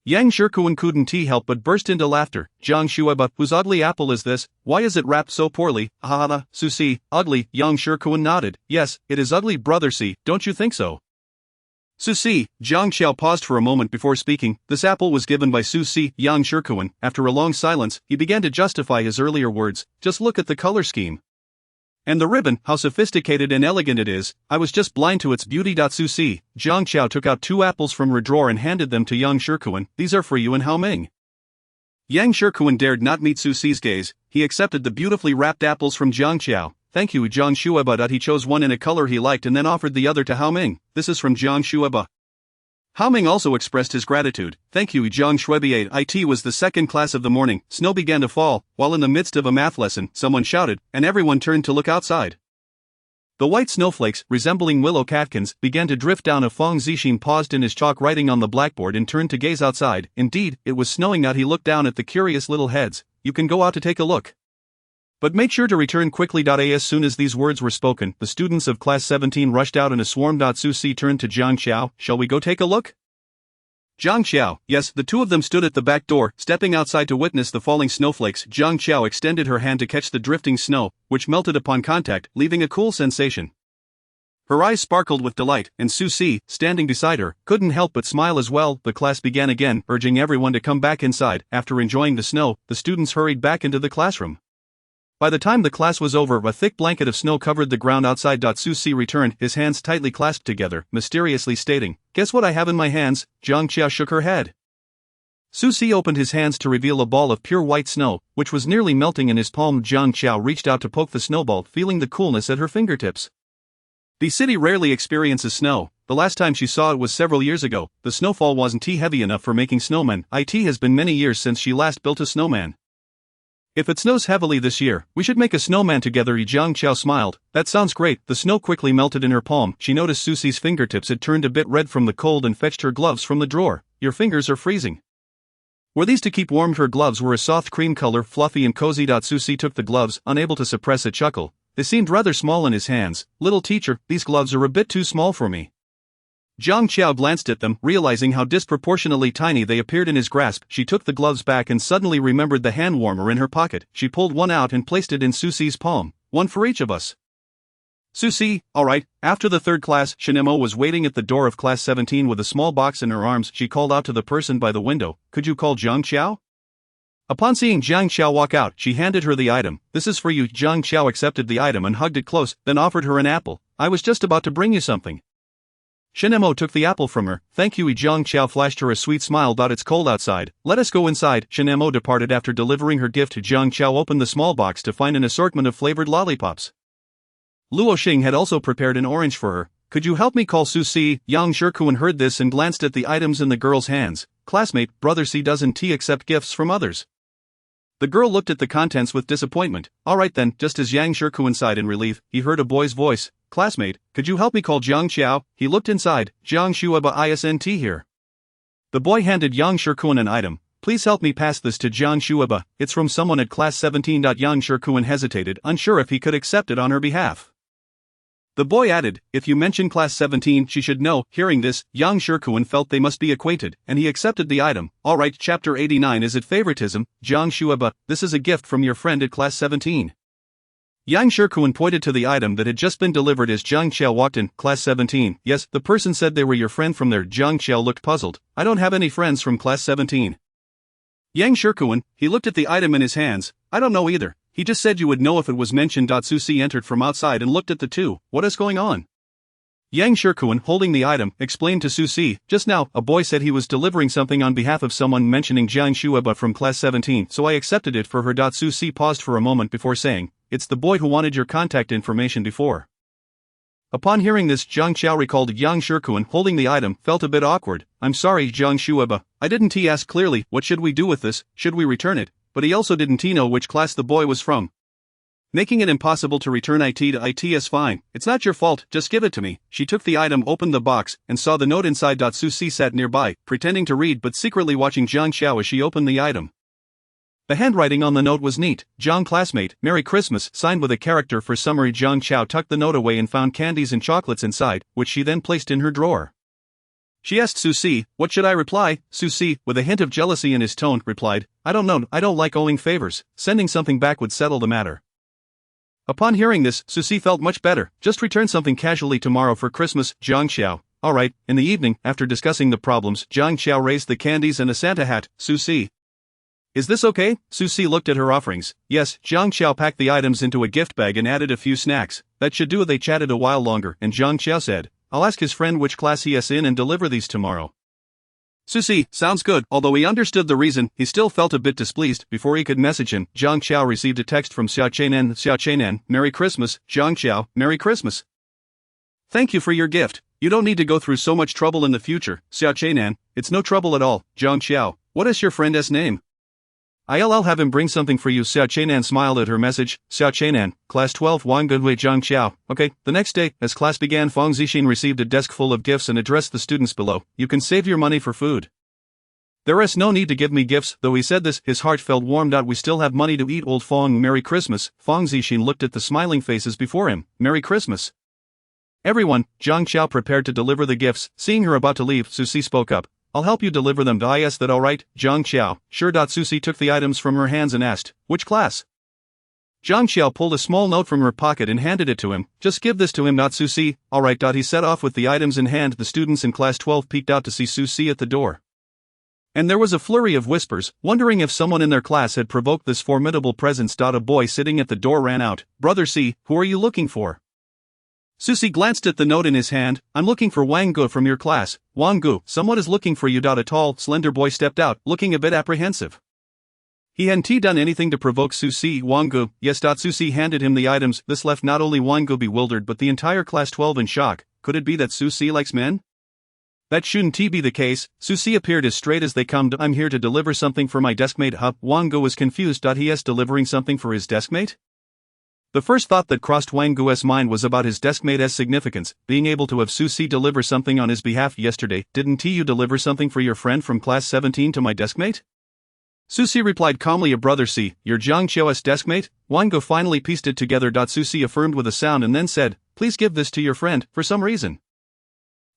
Yang Shikuan couldn't help but burst into laughter. "Zhang Shueba, whose ugly apple is this? Why is it wrapped so poorly?" "Ha ha, Susie, ugly." Yang Shikuan nodded. "Yes, it is ugly, brother. See, don't you think so?" "Susie," Zhang Qiao paused for a moment before speaking. "This apple was given by Susie." Yang Shikuan, after a long silence, he began to justify his earlier words. "Just look at the color scheme. And the ribbon, how sophisticated and elegant it is. I was just blind to its beauty." Susie, Zhang Qiao took out 2 apples from her drawer and handed them to Yang Shikuan. "These are for you and Hao Ming." Yang Shikuan dared not meet Susie's gaze. He accepted the beautifully wrapped apples from Zhang Qiao. "Thank you, Zhang Shueba." He chose one in a color he liked and then offered the other to Hao Ming. "This is from Zhang Shueba." Hao Ming also expressed his gratitude. "Thank you, Zhang Shuebiate." It was the second class of the morning. Snow began to fall. While in the midst of a math lesson, someone shouted, and everyone turned to look outside. The white snowflakes, resembling willow catkins, began to drift down. Feng Zixin paused in his chalk writing on the blackboard and turned to gaze outside. Indeed, it was snowing out. He looked down at the curious little heads. "You can go out to take a look, but make sure to return quickly." As soon as these words were spoken, the students of class 17 rushed out in a swarm. Susie turned to Zhang Qiao. "Shall we go take a look?" Zhang Qiao, yes. The 2 of them stood at the back door, stepping outside to witness the falling snowflakes. Zhang Qiao extended her hand to catch the drifting snow, which melted upon contact, leaving a cool sensation. Her eyes sparkled with delight, and Susie, standing beside her, couldn't help but smile as well. The class began again, urging everyone to come back inside. After enjoying the snow, the students hurried back into the classroom. By the time the class was over, a thick blanket of snow covered the ground outside. Susie returned, his hands tightly clasped together, mysteriously stating, "Guess what I have in my hands?" Zhang Qiao shook her head. Susie opened his hands to reveal a ball of pure white snow, which was nearly melting in his palm. Zhang Qiao reached out to poke the snowball, feeling the coolness at her fingertips. The city rarely experiences snow. The last time she saw it was several years ago. The snowfall wasn't heavy enough for making snowmen. It has been many years since she last built a snowman. "If it snows heavily this year, we should make a snowman together." Zhang Qiao smiled. "That sounds great." The snow quickly melted in her palm. She noticed Susie's fingertips had turned a bit red from the cold and fetched her gloves from the drawer. "Your fingers are freezing." Were these to keep warm? Her gloves were a soft cream color, fluffy and cozy. Susie took the gloves, unable to suppress a chuckle. They seemed rather small in his hands. "Little teacher, these gloves are a bit too small for me." Zhang Qiao glanced at them, realizing how disproportionately tiny they appeared in his grasp. She took the gloves back and suddenly remembered the hand warmer in her pocket. She pulled one out and placed it in Susie's palm. "One for each of us." "Susie, all right." After the 3rd class, Shinemo was waiting at the door of class 17 with a small box in her arms. She called out to the person by the window, "Could you call Zhang Qiao?" Upon seeing Zhang Qiao walk out, she handed her the item. "This is for you." Zhang Qiao accepted the item and hugged it close, then offered her an apple. "I was just about to bring you something." Shinemo took the apple from her. "Thank you." Zhang Qiao flashed her a sweet smile. "It's cold outside. Let us go inside." Shinemo departed. After delivering her gift, Zhang Qiao opened the small box to find an assortment of flavored lollipops. Luo Xing had also prepared an orange for her. "Could you help me call Susie?" Yang Shikuan heard this and glanced at the items in the girl's hands. "Classmate, brother C doesn't accept gifts from others." The girl looked at the contents with disappointment. "All right then." Just as Yang Shikuan sighed in relief, he heard a boy's voice. "Classmate, could you help me call Zhang Qiao?" He looked inside. "Zhang Shueba isn't here." The boy handed Yang Shikuan an item. please help me pass this to Jiang Shuaba, it's from someone at class 17. Yang Shikuan hesitated, unsure if he could accept it on her behalf. The boy added, if you mention class 17 she should know. Hearing this, Yang Shikuan felt they must be acquainted, and he accepted the item. Alright, chapter 89. Is it favoritism? Jiang Shuaba, this is a gift from your friend at class 17. Yang Shikuan pointed to the item that had just been delivered as Jiang Qiao walked in. Class 17. Yes, the person said they were your friend from there. Jiang Qiao looked puzzled. I don't have any friends from class 17. Yang Shikuan, he looked at the item in his hands. I don't know either. He just said you would know if it was mentioned. Susi entered from outside and looked at the two. What is going on? Yang Shikuan, holding the item, explained to Susi, just now, a boy said he was delivering something on behalf of someone mentioning Jiang Shuaba from class 17, so I accepted it for her. Susi paused for a moment before saying, it's the boy who wanted your contact information before. Upon hearing this, Jiang Qiao recalled Yang Shikuan holding the item, felt a bit awkward. I'm sorry, Jiang Shuaba, I didn't ask clearly, what should we do with this, should we return it? But he also didn't know which class the boy was from. Making it impossible to return it to it is fine, it's not your fault, just give it to me. She took the item, opened the box, and saw the note inside. Susi sat nearby, pretending to read but secretly watching Jiang Qiao as she opened the item. The handwriting on the note was neat. Jiang classmate, Merry Christmas, signed with a character for summary. Jiang Qiao tucked the note away and found candies and chocolates inside, which she then placed in her drawer. She asked Susi, what should I reply? Susi, with a hint of jealousy in his tone, replied, I don't know, I don't like owing favors, sending something back would settle the matter. Upon hearing this, Susi felt much better. Just return something casually tomorrow for Christmas, Jiang Qiao. Alright. In the evening, after discussing the problems, Jiang Qiao raised the candies and a Santa hat. Susi, is this okay? Susi looked at her offerings. Yes. Jiang Qiao packed the items into a gift bag and added a few snacks. That should do. They chatted a while longer, and Jiang Qiao said, I'll ask his friend which class he is in and deliver these tomorrow. Susi, sounds good. Although he understood the reason, he still felt a bit displeased. Before he could message him, Jiang Qiao received a text from Xiao Chainan. Xiao Chainan, Merry Christmas. Jiang Qiao, Merry Christmas. Thank you for your gift. You don't need to go through so much trouble in the future. Xiao Chainan, it's no trouble at all. Jiang Qiao, what is your friend's name? I'll have him bring something for you. Xiao Chainan smiled at her message. Xiao Chainan, class 12, Wang Goodwei. Jiang Qiao. Okay. The next day, as class began, Feng Zixin received a desk full of gifts and addressed the students below. You can save your money for food. There is no need to give me gifts. Though he said this, his heart felt warmed out. We still have money to eat. Old Feng, Merry Christmas. Feng Zixin looked at the smiling faces before him. Merry Christmas. Everyone. Jiang Qiao prepared to deliver the gifts. Seeing her about to leave, Susi spoke up. I'll help you deliver them. Is that alright? Jiang Qiao, sure. Susi took the items from her hands and asked, which class? Jiang Qiao pulled a small note from her pocket and handed it to him. Just give this to him. Susi, alright. He set off with the items in hand. The students in class 12 peeked out to see Susi at the door. And there was a flurry of whispers, wondering if someone in their class had provoked this formidable presence. A boy sitting at the door ran out. Brother C, who are you looking for? Susi glanced at the note in his hand. I'm looking for Wang Gu from your class. Wang Gu, someone is looking for you. A tall, slender boy stepped out, looking a bit apprehensive. He hadn't done anything to provoke Susi. Wang Gu, yes. Susi handed him the items. This left not only Wang Gu bewildered but the entire class 12 in shock. Could it be that Susi likes men? That shouldn't be the case. Susi appeared as straight as they come. I'm here to deliver something for my deskmate. Wang Gu was confused. He is delivering something for his deskmate? The first thought that crossed Wang Gu's mind was about his deskmate's significance, being able to have Susi deliver something on his behalf. Yesterday, didn't you deliver something for your friend from class 17 to my deskmate? Susi replied calmly. A brother C, your Jiang Qiao's deskmate? Wang Gu finally pieced it together. Susi affirmed with a sound and then said, please give this to your friend, for some reason.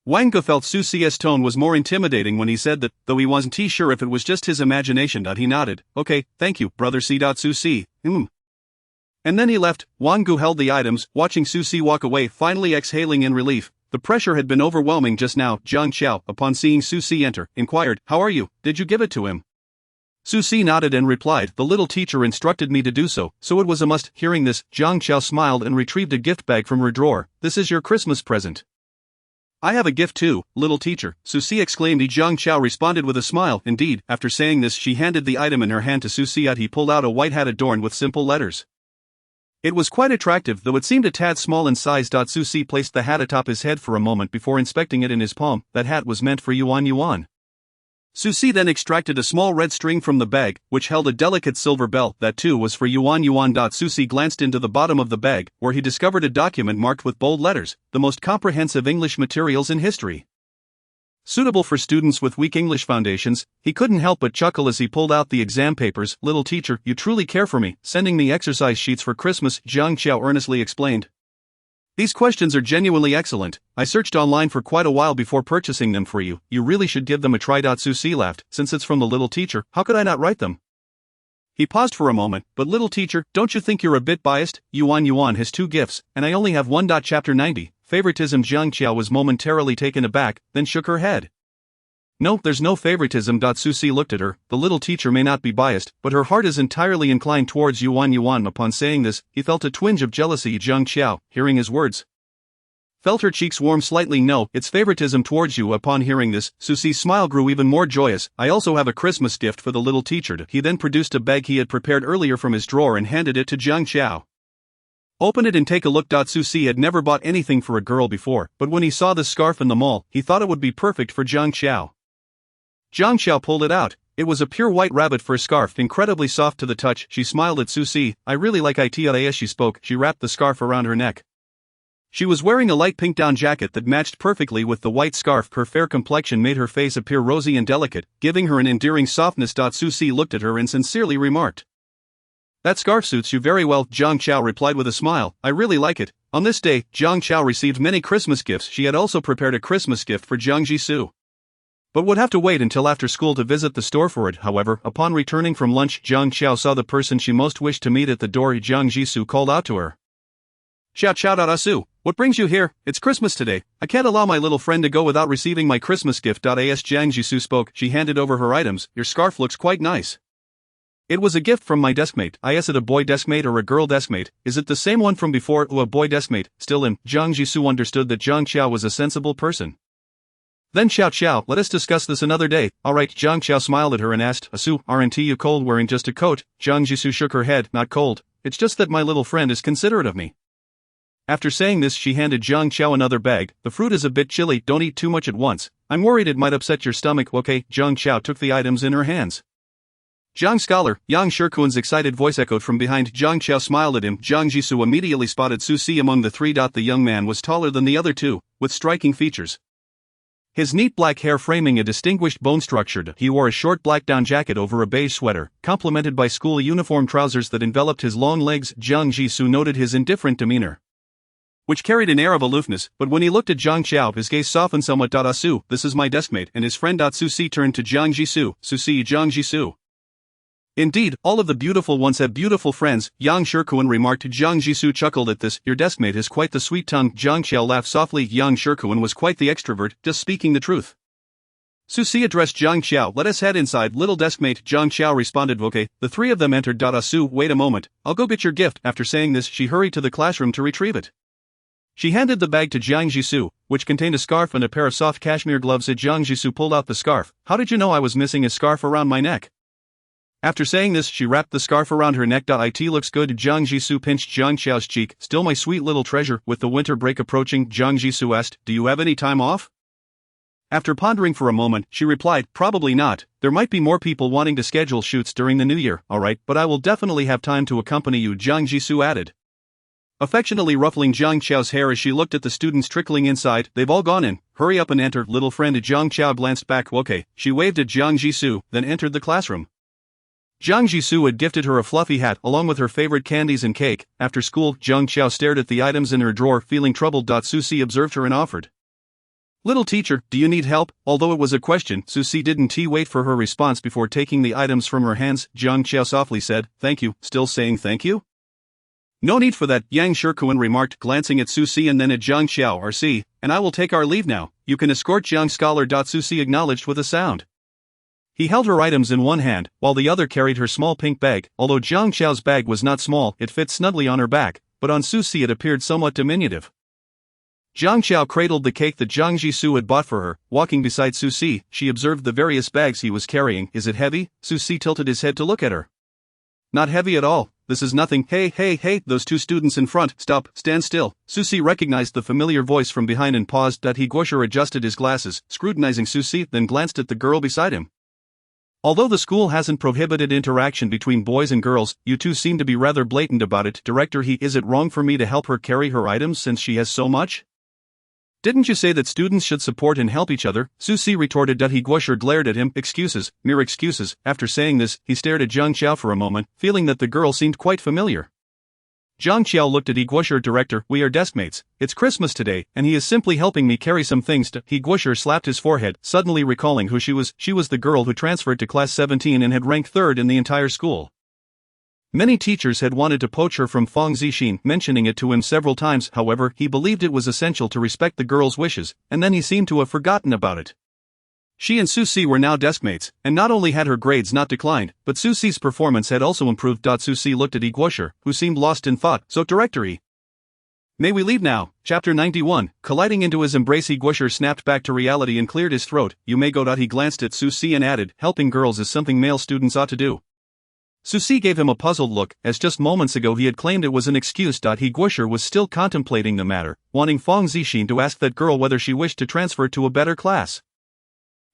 Wang Gu felt Susi's tone was more intimidating when he said that, though he wasn't sure if it was just his imagination. He nodded. Okay, thank you, brother C. Susi. And then he left. Wang Gu held the items, watching Susi walk away, finally exhaling in relief. The pressure had been overwhelming just now. Jiang Qiao, upon seeing Susi enter, inquired, how are you? Did you give it to him? Susi nodded and replied, the little teacher instructed me to do so, so it was a must. Hearing this, Jiang Qiao smiled and retrieved a gift bag from her drawer. This is your Christmas present. I have a gift too, little teacher, Susi exclaimed. Jiang Qiao responded with a smile. Indeed, after saying this, she handed the item in her hand to Susi. He pulled out a white hat adorned with simple letters. It was quite attractive, though it seemed a tad small in size. Susi placed the hat atop his head for a moment before inspecting it in his palm. That hat was meant for Yuan. Susi then extracted a small red string from the bag, which held a delicate silver bell. That too was for Yuan. Susi glanced into the bottom of the bag, where he discovered a document marked with bold letters, the most comprehensive English materials in history. Suitable for students with weak English foundations. He couldn't help but chuckle as he pulled out the exam papers. Little teacher, you truly care for me, sending me exercise sheets for Christmas, Jiang Qiao earnestly explained. These questions are genuinely excellent. I searched online for quite a while before purchasing them for you. You really should give them a try. Susie laughed. Since it's from the little teacher, how could I not write them? He paused for a moment, but little teacher, don't you think you're a bit biased? Yuan has 2 gifts, and I only have one. Chapter 90, Favoritism. Jiang Qiao was momentarily taken aback, then shook her head. No, there's no favoritism. Susie looked at her. The little teacher may not be biased, but her heart is entirely inclined towards Yuan. Upon saying this, he felt a twinge of jealousy. Jiang Qiao, hearing his words, felt her cheeks warm slightly. No, it's favoritism towards you. Upon hearing this, Susie's smile grew even more joyous. I also have a Christmas gift for the little teacher. He then produced a bag he had prepared earlier from his drawer and handed it to Jiang Qiao. Open it and take a look. Susie had never bought anything for a girl before, but when he saw this scarf in the mall, he thought it would be perfect for Jiang Qiao. Jiang Qiao pulled it out. It was a pure white rabbit fur scarf, incredibly soft to the touch. She smiled at Susie. I really like it. As she spoke, she wrapped the scarf around her neck. She was wearing a light pink down jacket that matched perfectly with the white scarf. Her fair complexion made her face appear rosy and delicate, giving her an endearing softness. Susie looked at her and sincerely remarked, that scarf suits you very well. Jiang Qiao replied with a smile, I really like it. On this day, Jiang Qiao received many Christmas gifts. She had also prepared a Christmas gift for Jiang Jisoo, but would have to wait until after school to visit the store for it. However, upon returning from lunch, Jiang Qiao saw the person she most wished to meet at the door. Jiang Jisoo called out to her, Xiao Qiao. What brings you here? It's Christmas today. I can't allow my little friend to go without receiving my Christmas gift. As Jiang Jisoo spoke, she handed over her items. Your scarf looks quite nice. It was a gift from my deskmate. Is it a boy deskmate or a girl deskmate? Is it the same one from before? A boy deskmate. Still him. Jiang Jisoo understood that Jiang Qiao was a sensible person. Then Xiao, let us discuss this another day. Alright. Jiang Qiao smiled at her and asked, Asu, aren't you cold wearing just a coat? Jiang Jisoo shook her head. Not cold. It's just that my little friend is considerate of me. After saying this, she handed Jiang Qiao another bag. The fruit is a bit chilly, don't eat too much at once. I'm worried it might upset your stomach. Okay. Jiang Qiao took the items in her hands. Jiang Scholar, Yang Shikuan's excited voice echoed from behind. Jiang Qiao smiled at him. Jiang Jisoo immediately spotted Susie among the 3. The young man was taller than the other 2, with striking features. His neat black hair framing a distinguished bone structure. He wore a short black down jacket over a beige sweater, complemented by school uniform trousers that enveloped his long legs. Jiang Jisoo noted his indifferent demeanor, which carried an air of aloofness, but when he looked at Jiang Qiao, his gaze softened somewhat. Asu, this is my deskmate and his friend. Susie turned to Jiang Jisoo. Susie, Jiang Jisoo. Indeed, all of the beautiful ones have beautiful friends, Yang Shikuan remarked. Jiang Jisoo chuckled at this. Your deskmate has quite the sweet tongue. Jiang Qiao laughed softly. Yang Shikuan was quite the extrovert, just speaking the truth. Susie addressed Jiang Qiao. Let us head inside, little deskmate. Jiang Qiao responded. Okay. The 3 of them entered. Asu, wait a moment, I'll go get your gift. After saying this, she hurried to the classroom to retrieve it. She handed the bag to Jiang Jisoo, which contained a scarf and a pair of soft cashmere gloves. Jiang Jisoo pulled out the scarf. How did you know I was missing a scarf around my neck? After saying this, she wrapped the scarf around her neck. It looks good. Jiang Jisoo pinched Jiang Qiao's cheek. Still my sweet little treasure. With the winter break approaching, Jiang Jisoo asked, do you have any time off? After pondering for a moment, she replied, probably not. There might be more people wanting to schedule shoots during the new year. Alright, but I will definitely have time to accompany you, Jiang Jisoo added, affectionately ruffling Jiang Qiao's hair as she looked at the students trickling inside. They've all gone in. Hurry up and enter, little friend. Jiang Qiao glanced back. Okay. She waved at Jiang Jisoo, then entered the classroom. Jiang Jisoo had gifted her a fluffy hat along with her favorite candies and cake. After school, Jiang Qiao stared at the items in her drawer, feeling troubled. Susie observed her and offered, little teacher, do you need help? Although it was a question, Susie didn't wait for her response before taking the items from her hands. Jiang Qiao softly said, thank you. Still saying thank you? No need for that, Yang Shikuan remarked, glancing at Susie and then at Jiang Qiao. RC, and I will take our leave now. You can escort Jiang Scholar. Susie acknowledged with a sound. He held her items in one hand, while the other carried her small pink bag. Although Jiang Qiao's bag was not small, it fit snugly on her back, but on Susie it appeared somewhat diminutive. Jiang Qiao cradled the cake that Jiang Jisoo had bought for her. Walking beside Susie, she observed the various bags he was carrying. Is it heavy? Susie tilted his head to look at her. Not heavy at all. This is nothing. Hey, those 2 students in front, stop, stand still. Susie recognized the familiar voice from behind and paused. He Guosher adjusted his glasses, scrutinizing Susie, then glanced at the girl beside him. Although the school hasn't prohibited interaction between boys and girls, you 2 seem to be rather blatant about it. Director, is it wrong for me to help her carry her items since she has so much? Didn't you say that students should support and help each other? Susie retorted. He Guosher glared at him. Excuses, mere excuses. After saying this, he stared at Zhang Qiao for a moment, feeling that the girl seemed quite familiar. Zhang Qiao looked at He Guosher. Director, we are deskmates. It's Christmas today, and he is simply helping me carry some things to. He Guosher slapped his forehead, suddenly recalling who she was. She was the girl who transferred to class 17 and had ranked third in the entire school. Many teachers had wanted to poach her from Feng Zixin, mentioning it to him several times. However, he believed it was essential to respect the girl's wishes, and then he seemed to have forgotten about it. She and Susie were now deskmates, and not only had her grades not declined, but Susie's performance had also improved. Susie looked at He Guosher, who seemed lost in thought. So, Director Yi, may we leave now? Chapter 91, colliding into his embrace. He Guosher snapped back to reality and cleared his throat. You may go. He glanced at Susie and added, helping girls is something male students ought to do. Susie gave him a puzzled look, as just moments ago he had claimed it was an excuse. He Guosher was still contemplating the matter, wanting Feng Zixin to ask that girl whether she wished to transfer to a better class.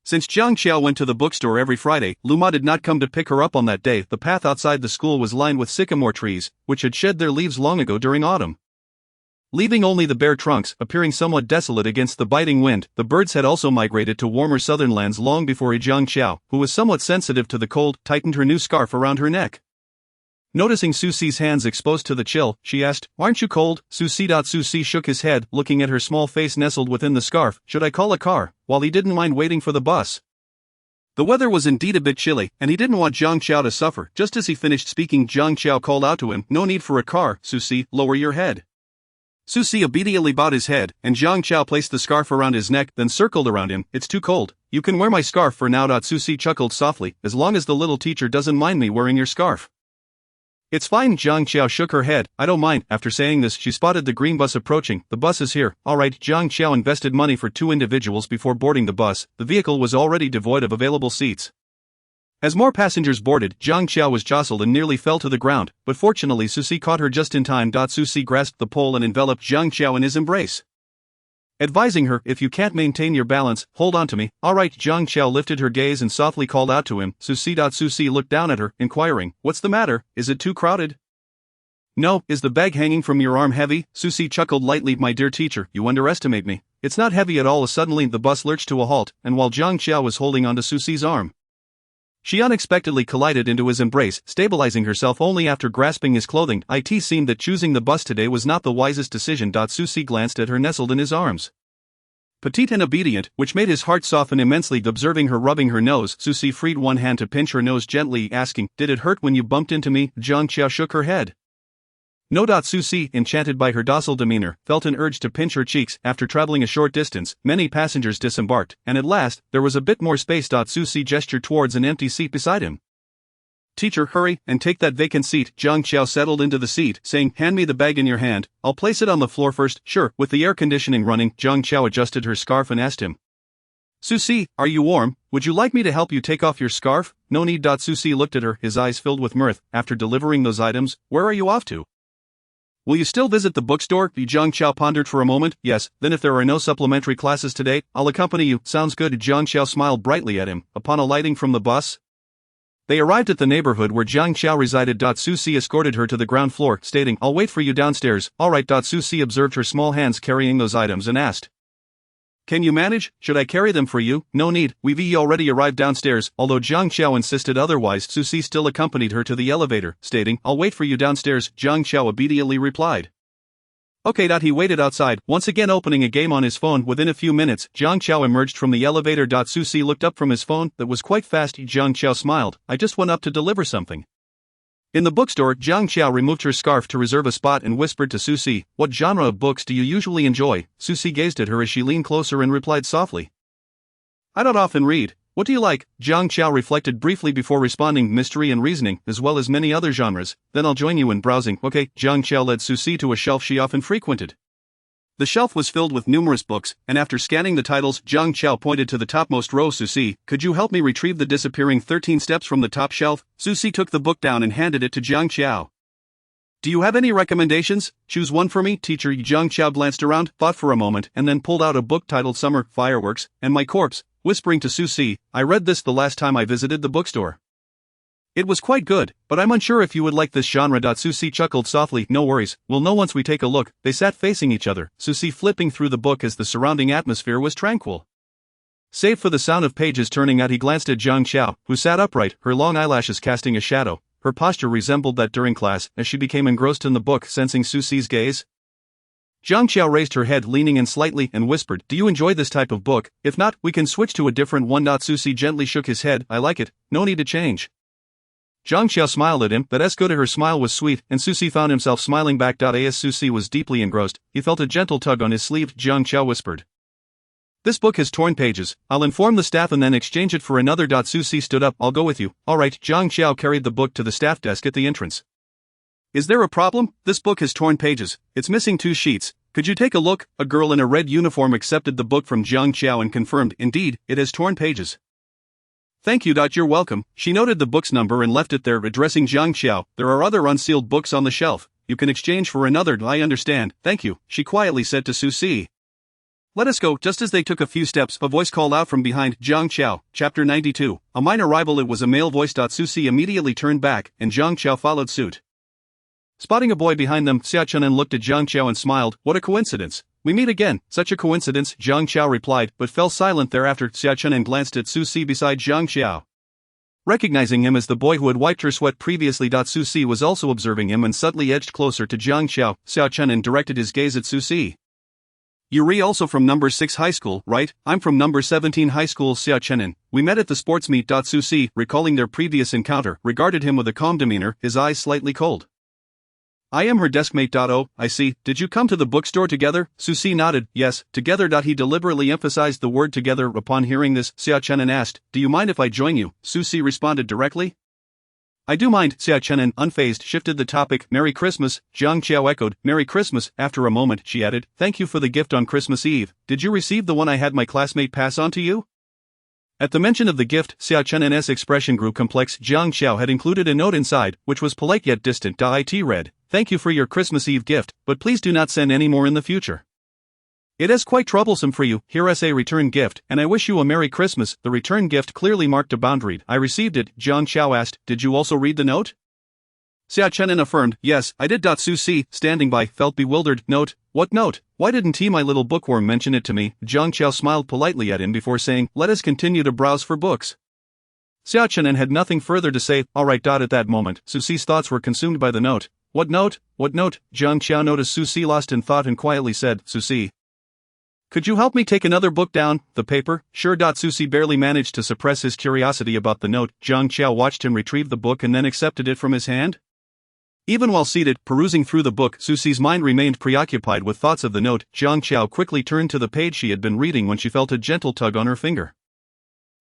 Since Zhang Qiao went to the bookstore every Friday, Luma did not come to pick her up on that day. The path outside the school was lined with sycamore trees, which had shed their leaves long ago during autumn. Leaving only the bare trunks, appearing somewhat desolate against the biting wind, the birds had also migrated to warmer southern lands long before Zhang Qiao, who was somewhat sensitive to the cold, tightened her new scarf around her neck. Noticing Susie's hands exposed to the chill, she asked, aren't you cold? Susie shook his head, looking at her small face nestled within the scarf. Should I call a car? While he didn't mind waiting for the bus. The weather was indeed a bit chilly, and he didn't want Zhang Qiao to suffer. Just as he finished speaking, Zhang Qiao called out to him, no need for a car, Susie, lower your head. Susie obediently bowed his head, and Zhang Qiao placed the scarf around his neck, then circled around him. It's too cold. You can wear my scarf for now. Susie chuckled softly, as long as the little teacher doesn't mind me wearing your scarf. It's fine. Zhang Qiao shook her head. I don't mind. After saying this, she spotted the green bus approaching. The bus is here. Alright. Zhang Qiao invested money for 2 individuals before boarding the bus. The vehicle was already devoid of available seats. As more passengers boarded, Zhang Qiao was jostled and nearly fell to the ground, but fortunately Susie caught her just in time. Susie grasped the pole and enveloped Zhang Qiao in his embrace, advising her, if you can't maintain your balance, hold on to me. Alright. Zhang Qiao lifted her gaze and softly called out to him, Susie. Susie looked down at her, inquiring, what's the matter? Is it too crowded? No. Is the bag hanging from your arm heavy? Susie chuckled lightly. My dear teacher, you underestimate me. It's not heavy at all. Suddenly the bus lurched to a halt, and while Zhang Qiao was holding onto Susie's arm, she unexpectedly collided into his embrace, stabilizing herself only after grasping his clothing. It seemed that choosing the bus today was not the wisest decision. Susie glanced at her nestled in his arms, petite and obedient, which made his heart soften immensely. Observing her rubbing her nose, Susie freed one hand to pinch her nose gently, asking, did it hurt when you bumped into me? Zhang Qiao shook her head. No. Susie, enchanted by her docile demeanor, felt an urge to pinch her cheeks. After traveling a short distance, many passengers disembarked, and at last, there was a bit more space. Susie gestured towards an empty seat beside him. Teacher, hurry, and take that vacant seat. Zhang Qiao settled into the seat, saying, hand me the bag in your hand, I'll place it on the floor first. Sure. With the air conditioning running, Zhang Qiao adjusted her scarf and asked him, Susie, are you warm? Would you like me to help you take off your scarf? No need. Susie looked at her, his eyes filled with mirth. After delivering those items, where are you off to? Will you still visit the bookstore? Zhang Qiao pondered for a moment. Yes, then if there are no supplementary classes today, I'll accompany you. Sounds good. Zhang Qiao smiled brightly at him. Upon alighting from the bus, they arrived at the neighborhood where Zhang Qiao resided. Susie escorted her to the ground floor, stating, I'll wait for you downstairs. Alright. Susie observed her small hands carrying those items and asked, can you manage? Should I carry them for you? No need, we've already arrived downstairs. Although Zhang Qiao insisted otherwise, Susie still accompanied her to the elevator, stating, I'll wait for you downstairs. Zhang Qiao obediently replied, okay. He waited outside, once again opening a game on his phone. Within a few minutes, Zhang Qiao emerged from the elevator. Susie looked up from his phone, that was quite fast. Zhang Qiao smiled, I just went up to deliver something. In the bookstore, Zhang Qiao removed her scarf to reserve a spot and whispered to Susie, what genre of books do you usually enjoy? Susie gazed at her as she leaned closer and replied softly, I don't often read. What do you like? Zhang Qiao reflected briefly before responding, mystery and reasoning, as well as many other genres. Then I'll join you in browsing. Okay. Zhang Qiao led Susie to a shelf she often frequented. The shelf was filled with numerous books, and after scanning the titles, Zhang Qiao pointed to the topmost row. Susie, could you help me retrieve the disappearing 13 steps from the top shelf? Susie took the book down and handed it to Zhang Qiao. Do you have any recommendations? Choose one for me, teacher. Zhang Qiao glanced around, thought for a moment, and then pulled out a book titled Summer, Fireworks, and My Corpse, whispering to Susie, I read this the last time I visited the bookstore. It was quite good, but I'm unsure if you would like this genre. Susie chuckled softly. No worries, we'll know once we take a look. They sat facing each other, Susie flipping through the book as the surrounding atmosphere was tranquil. Save for the sound of pages turning out. He glanced at Zhang Xiao, who sat upright, her long eyelashes casting a shadow. Her posture resembled that during class, as she became engrossed in the book, sensing Susie's gaze. Zhang Xiao raised her head, leaning in slightly, and whispered, "Do you enjoy this type of book? If not, we can switch to a different one." Susie gently shook his head. "I like it, no need to change." Zhang Xiao smiled at him, but as good her smile was sweet, and Susie found himself smiling back. As Susie was deeply engrossed, he felt a gentle tug on his sleeve. Zhang Xiao whispered, "This book has torn pages. I'll inform the staff and then exchange it for another." Susie stood up. "I'll go with you." "Alright." Zhang Xiao carried the book to the staff desk at the entrance. "Is there a problem? This book has torn pages. It's missing 2 sheets. Could you take a look?" A girl in a red uniform accepted the book from Zhang Xiao and confirmed, "Indeed, it has torn pages." "Thank you. You're welcome." She noted the book's number and left it there, addressing Zhang Xiao. "There are other unsealed books on the shelf. You can exchange for another." "I understand, thank you," she quietly said to Susie. "Let us go." Just as they took a few steps, a voice called out from behind. "Zhang Xiao, Chapter 92, a minor rival." It was a male voice. Susie immediately turned back, and Zhang Xiao followed suit. Spotting a boy behind them, Xia Chunin looked at Zhang Xiao and smiled. "What a coincidence. We meet again." "Such a coincidence," Zhang Xiao replied, but fell silent thereafter. Xia Chunin glanced at Susie beside Zhang Xiao. Recognizing him as the boy who had wiped her sweat previously, Susie was also observing him and subtly edged closer to Zhang Xiao. Xia Chunin directed his gaze at Susie. "You're also from number 6 high school, right?" "I'm from number 17 high school." Xia Chunin. "We met at the sports meet." Susie, recalling their previous encounter, regarded him with a calm demeanor, his eyes slightly cold. "I am her deskmate. Oh, I see. Did you come to the bookstore together?" Susie nodded. "Yes, together." He deliberately emphasized the word together. Upon hearing this, Xia Chunin asked, "Do you mind if I join you?" Susie responded directly, "I do mind." Xia Chunin, unfazed, shifted the topic. "Merry Christmas." Zhang Xiao echoed, "Merry Christmas." After a moment, she added, "Thank you for the gift on Christmas Eve. Did you receive the one I had my classmate pass on to you?" At the mention of the gift, Xia Chunin's expression grew complex. Zhang Xiao had included a note inside, which was polite yet distant. It read, "Thank you for your Christmas Eve gift, but please do not send any more in the future. It is quite troublesome for you. Here's a return gift, and I wish you a Merry Christmas." The return gift clearly marked a boundary. "I received it." Zhang Xiao asked, "Did you also read the note?" Xia Chunin affirmed, "Yes, I did." Susie, standing by, felt bewildered. "Note? What note? Why didn't my little bookworm mention it to me?" Zhang Xiao smiled politely at him before saying, "Let us continue to browse for books." Xia Chunin had nothing further to say. "Alright." At that moment, Susie's thoughts were consumed by the note. "What note? What note?" Zhang Xiao noticed Susie lost in thought and quietly said, "Susie, could you help me take another book down? The paper?" "Sure." Susie barely managed to suppress his curiosity about the note. Zhang Xiao watched him retrieve the book and then accepted it from his hand. Even while seated, perusing through the book, Susie's mind remained preoccupied with thoughts of the note. Zhang Xiao quickly turned to the page she had been reading when she felt a gentle tug on her finger.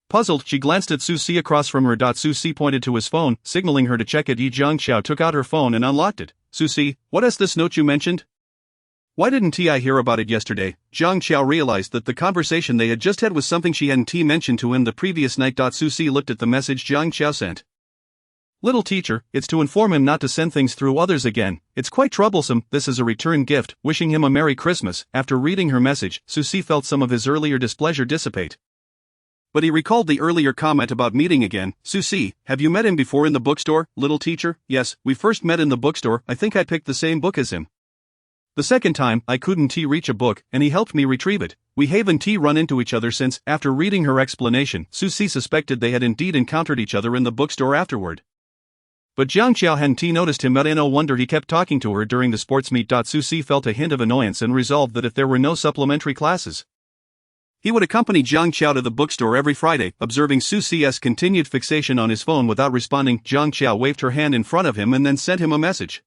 Puzzled, she glanced at Susie across from her. Susie pointed to his phone, signaling her to check it. Zhang Xiao took out her phone and unlocked it. "Susie, what is this note you mentioned? Why didn't I hear about it yesterday?" Zhang Xiao realized that the conversation they had just had was something she hadn't mentioned to him the previous night. Susie looked at the message Zhang Xiao sent. "Little teacher, it's to inform him not to send things through others again. It's quite troublesome. This is a return gift, wishing him a Merry Christmas." After reading her message, Susie felt some of his earlier displeasure dissipate. But he recalled the earlier comment about meeting again. "Susie, have you met him before in the bookstore, little teacher?" "Yes, we first met in the bookstore. I think I picked the same book as him. The second time, I couldn't reach a book, and he helped me retrieve it. We haven't run into each other since." After reading her explanation, Susie suspected they had indeed encountered each other in the bookstore afterward. But Zhang Xiao hadn't noticed him. No wonder he kept talking to her during the sports meet. Susie felt a hint of annoyance and resolved that if there were no supplementary classes, he would accompany Zhang Xiao to the bookstore every Friday. Observing Susie's continued fixation on his phone without responding, Zhang Xiao waved her hand in front of him and then sent him a message.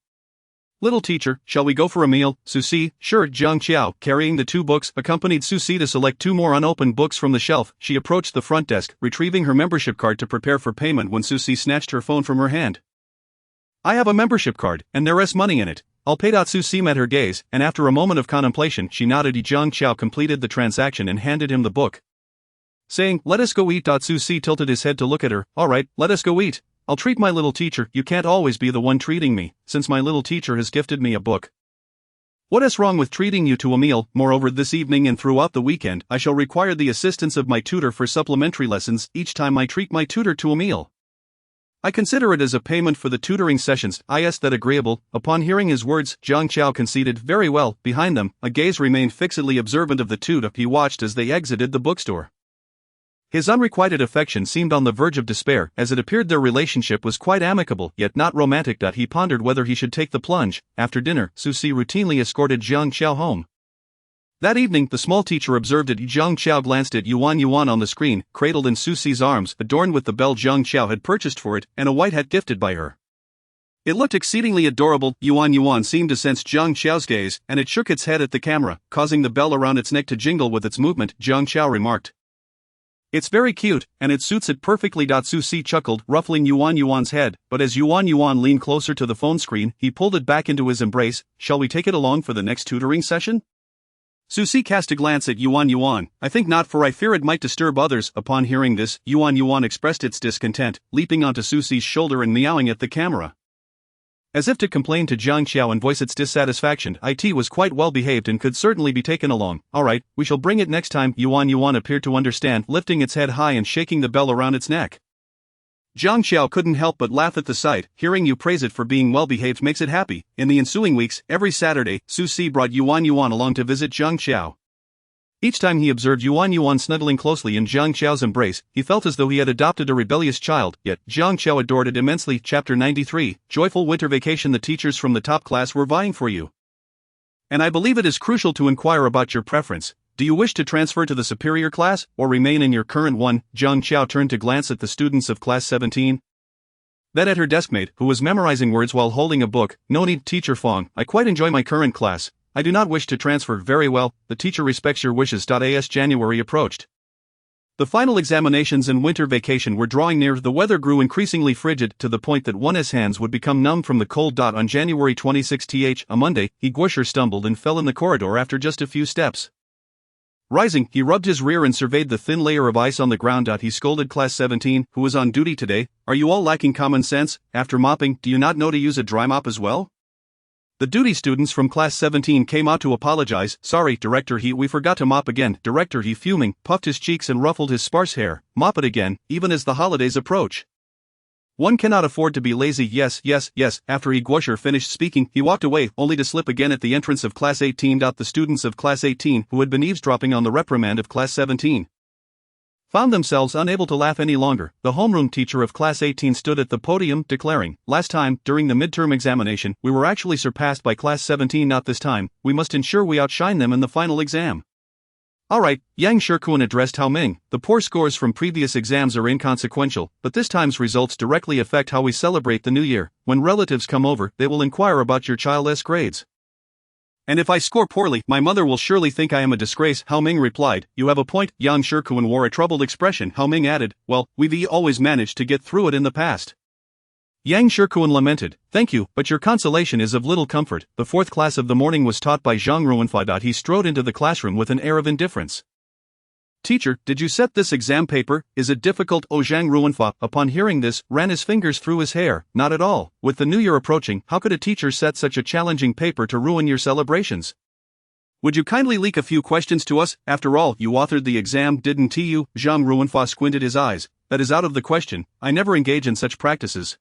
"Little teacher, shall we go for a meal?" Susie, "Sure." Zhang Xiao, carrying the 2 books, accompanied Susie to select 2 more unopened books from the shelf. She approached the front desk, retrieving her membership card to prepare for payment when Susie snatched her phone from her hand. "I have a membership card, and there is money in it. I'll pay." Susie met her gaze, and after a moment of contemplation, she nodded. Zhang Xiao completed the transaction and handed him the book, saying, "Let us go eat." Susie tilted his head to look at her. "Alright, let us go eat. I'll treat my little teacher. You can't always be the one treating me, since my little teacher has gifted me a book. What is wrong with treating you to a meal? Moreover, this evening and throughout the weekend, I shall require the assistance of my tutor for supplementary lessons each time I treat my tutor to a meal." I consider it as a payment for the tutoring sessions. Is that agreeable? Upon hearing his words, Zhang Qiao conceded. Very well. Behind them, a gaze remained fixedly observant of the two. He watched as they exited the bookstore. His unrequited affection seemed on the verge of despair, as it appeared their relationship was quite amicable, yet not romantic. He pondered whether he should take the plunge. After dinner, Susi routinely escorted Zhang Qiao home. That evening, the small teacher observed it. Zhang Qiao glanced at Yuan on the screen, cradled in Susi's arms, adorned with the bell Zhang Qiao had purchased for it, and a white hat gifted by her. It looked exceedingly adorable. Yuan seemed to sense Zhang Qiao's gaze, and it shook its head at the camera, causing the bell around its neck to jingle with its movement. Zhang Qiao remarked, "It's very cute, and it suits it perfectly." Susi chuckled, ruffling Yuan's head, but as Yuan leaned closer to the phone screen, he pulled it back into his embrace. "Shall we take it along for the next tutoring session?" Susi cast a glance at Yuan. "I think not, for I fear it might disturb others." Upon hearing this, Yuan expressed its discontent, leaping onto Susi's shoulder and meowing at the camera. As if to complain to Zhang Qiao and voice its dissatisfaction, it was quite well behaved and could certainly be taken along. "All right, we shall bring it next time." Yuan appeared to understand, lifting its head high and shaking the bell around its neck. Zhang Qiao couldn't help but laugh at the sight. Hearing you praise it for being well behaved makes it happy. In the ensuing weeks, every Saturday, Susi brought Yuan along to visit Zhang Qiao. Each time he observed Yuan snuggling closely in Zhang Qiao's embrace, he felt as though he had adopted a rebellious child, yet Zhang Qiao adored it immensely. Chapter 93, Joyful Winter Vacation. The teachers from the top class were vying for you. And I believe it is crucial to inquire about your preference. Do you wish to transfer to the superior class, or remain in your current one? Zhang Qiao turned to glance at the students of class 17. Then at her deskmate, who was memorizing words while holding a book. "No need, Teacher Fong. I quite enjoy my current class. I do not wish to transfer." "Very well, the teacher respects your wishes." As January approached, the final examinations and winter vacation were drawing near. The weather grew increasingly frigid, to the point that one's hands would become numb from the cold. On January 26th, a Monday, Guisher stumbled and fell in the corridor after just a few steps. Rising, he rubbed his rear and surveyed the thin layer of ice on the ground. He scolded class 17, who was on duty today. "Are you all lacking common sense? After mopping, do you not know to use a dry mop as well?" The duty students from class 17 came out to apologize. "Sorry, Director, we forgot to mop again." Director, fuming, puffed his cheeks and ruffled his sparse hair. "Mop it again, even as the holidays approach. One cannot afford to be lazy." Yes. After Guisher finished speaking, he walked away, only to slip again at the entrance of class 18. The students of class 18, who had been eavesdropping on the reprimand of class 17, found themselves unable to laugh any longer. The homeroom teacher of class 18 stood at the podium, declaring, "Last time, during the midterm examination, we were actually surpassed by class 17. Not this time. We must ensure we outshine them in the final exam." "All right," Yang Shikuan addressed Hao Ming. "The poor scores from previous exams are inconsequential, but this time's results directly affect how we celebrate the new year. When relatives come over, they will inquire about your child's grades. And if I score poorly, my mother will surely think I am a disgrace." Hao Ming replied. "You have a point." Yang Shikuan wore a troubled expression. Hao Ming added, "Well, we've always managed to get through it in the past." Yang Shikuan lamented, "Thank you, but your consolation is of little comfort." The fourth class of the morning was taught by Zhang Ruanfa. He strode into the classroom with an air of indifference. "Teacher, did you set this exam paper? Is it difficult?" Zhang Ruanfa, upon hearing this, ran his fingers through his hair. "Not at all. With the new year approaching, how could a teacher set such a challenging paper to ruin your celebrations? Would you kindly leak a few questions to us? After all, you authored the exam, didn't you?" Zhang Ruanfa squinted his eyes. "That is out of the question. I never engage in such practices."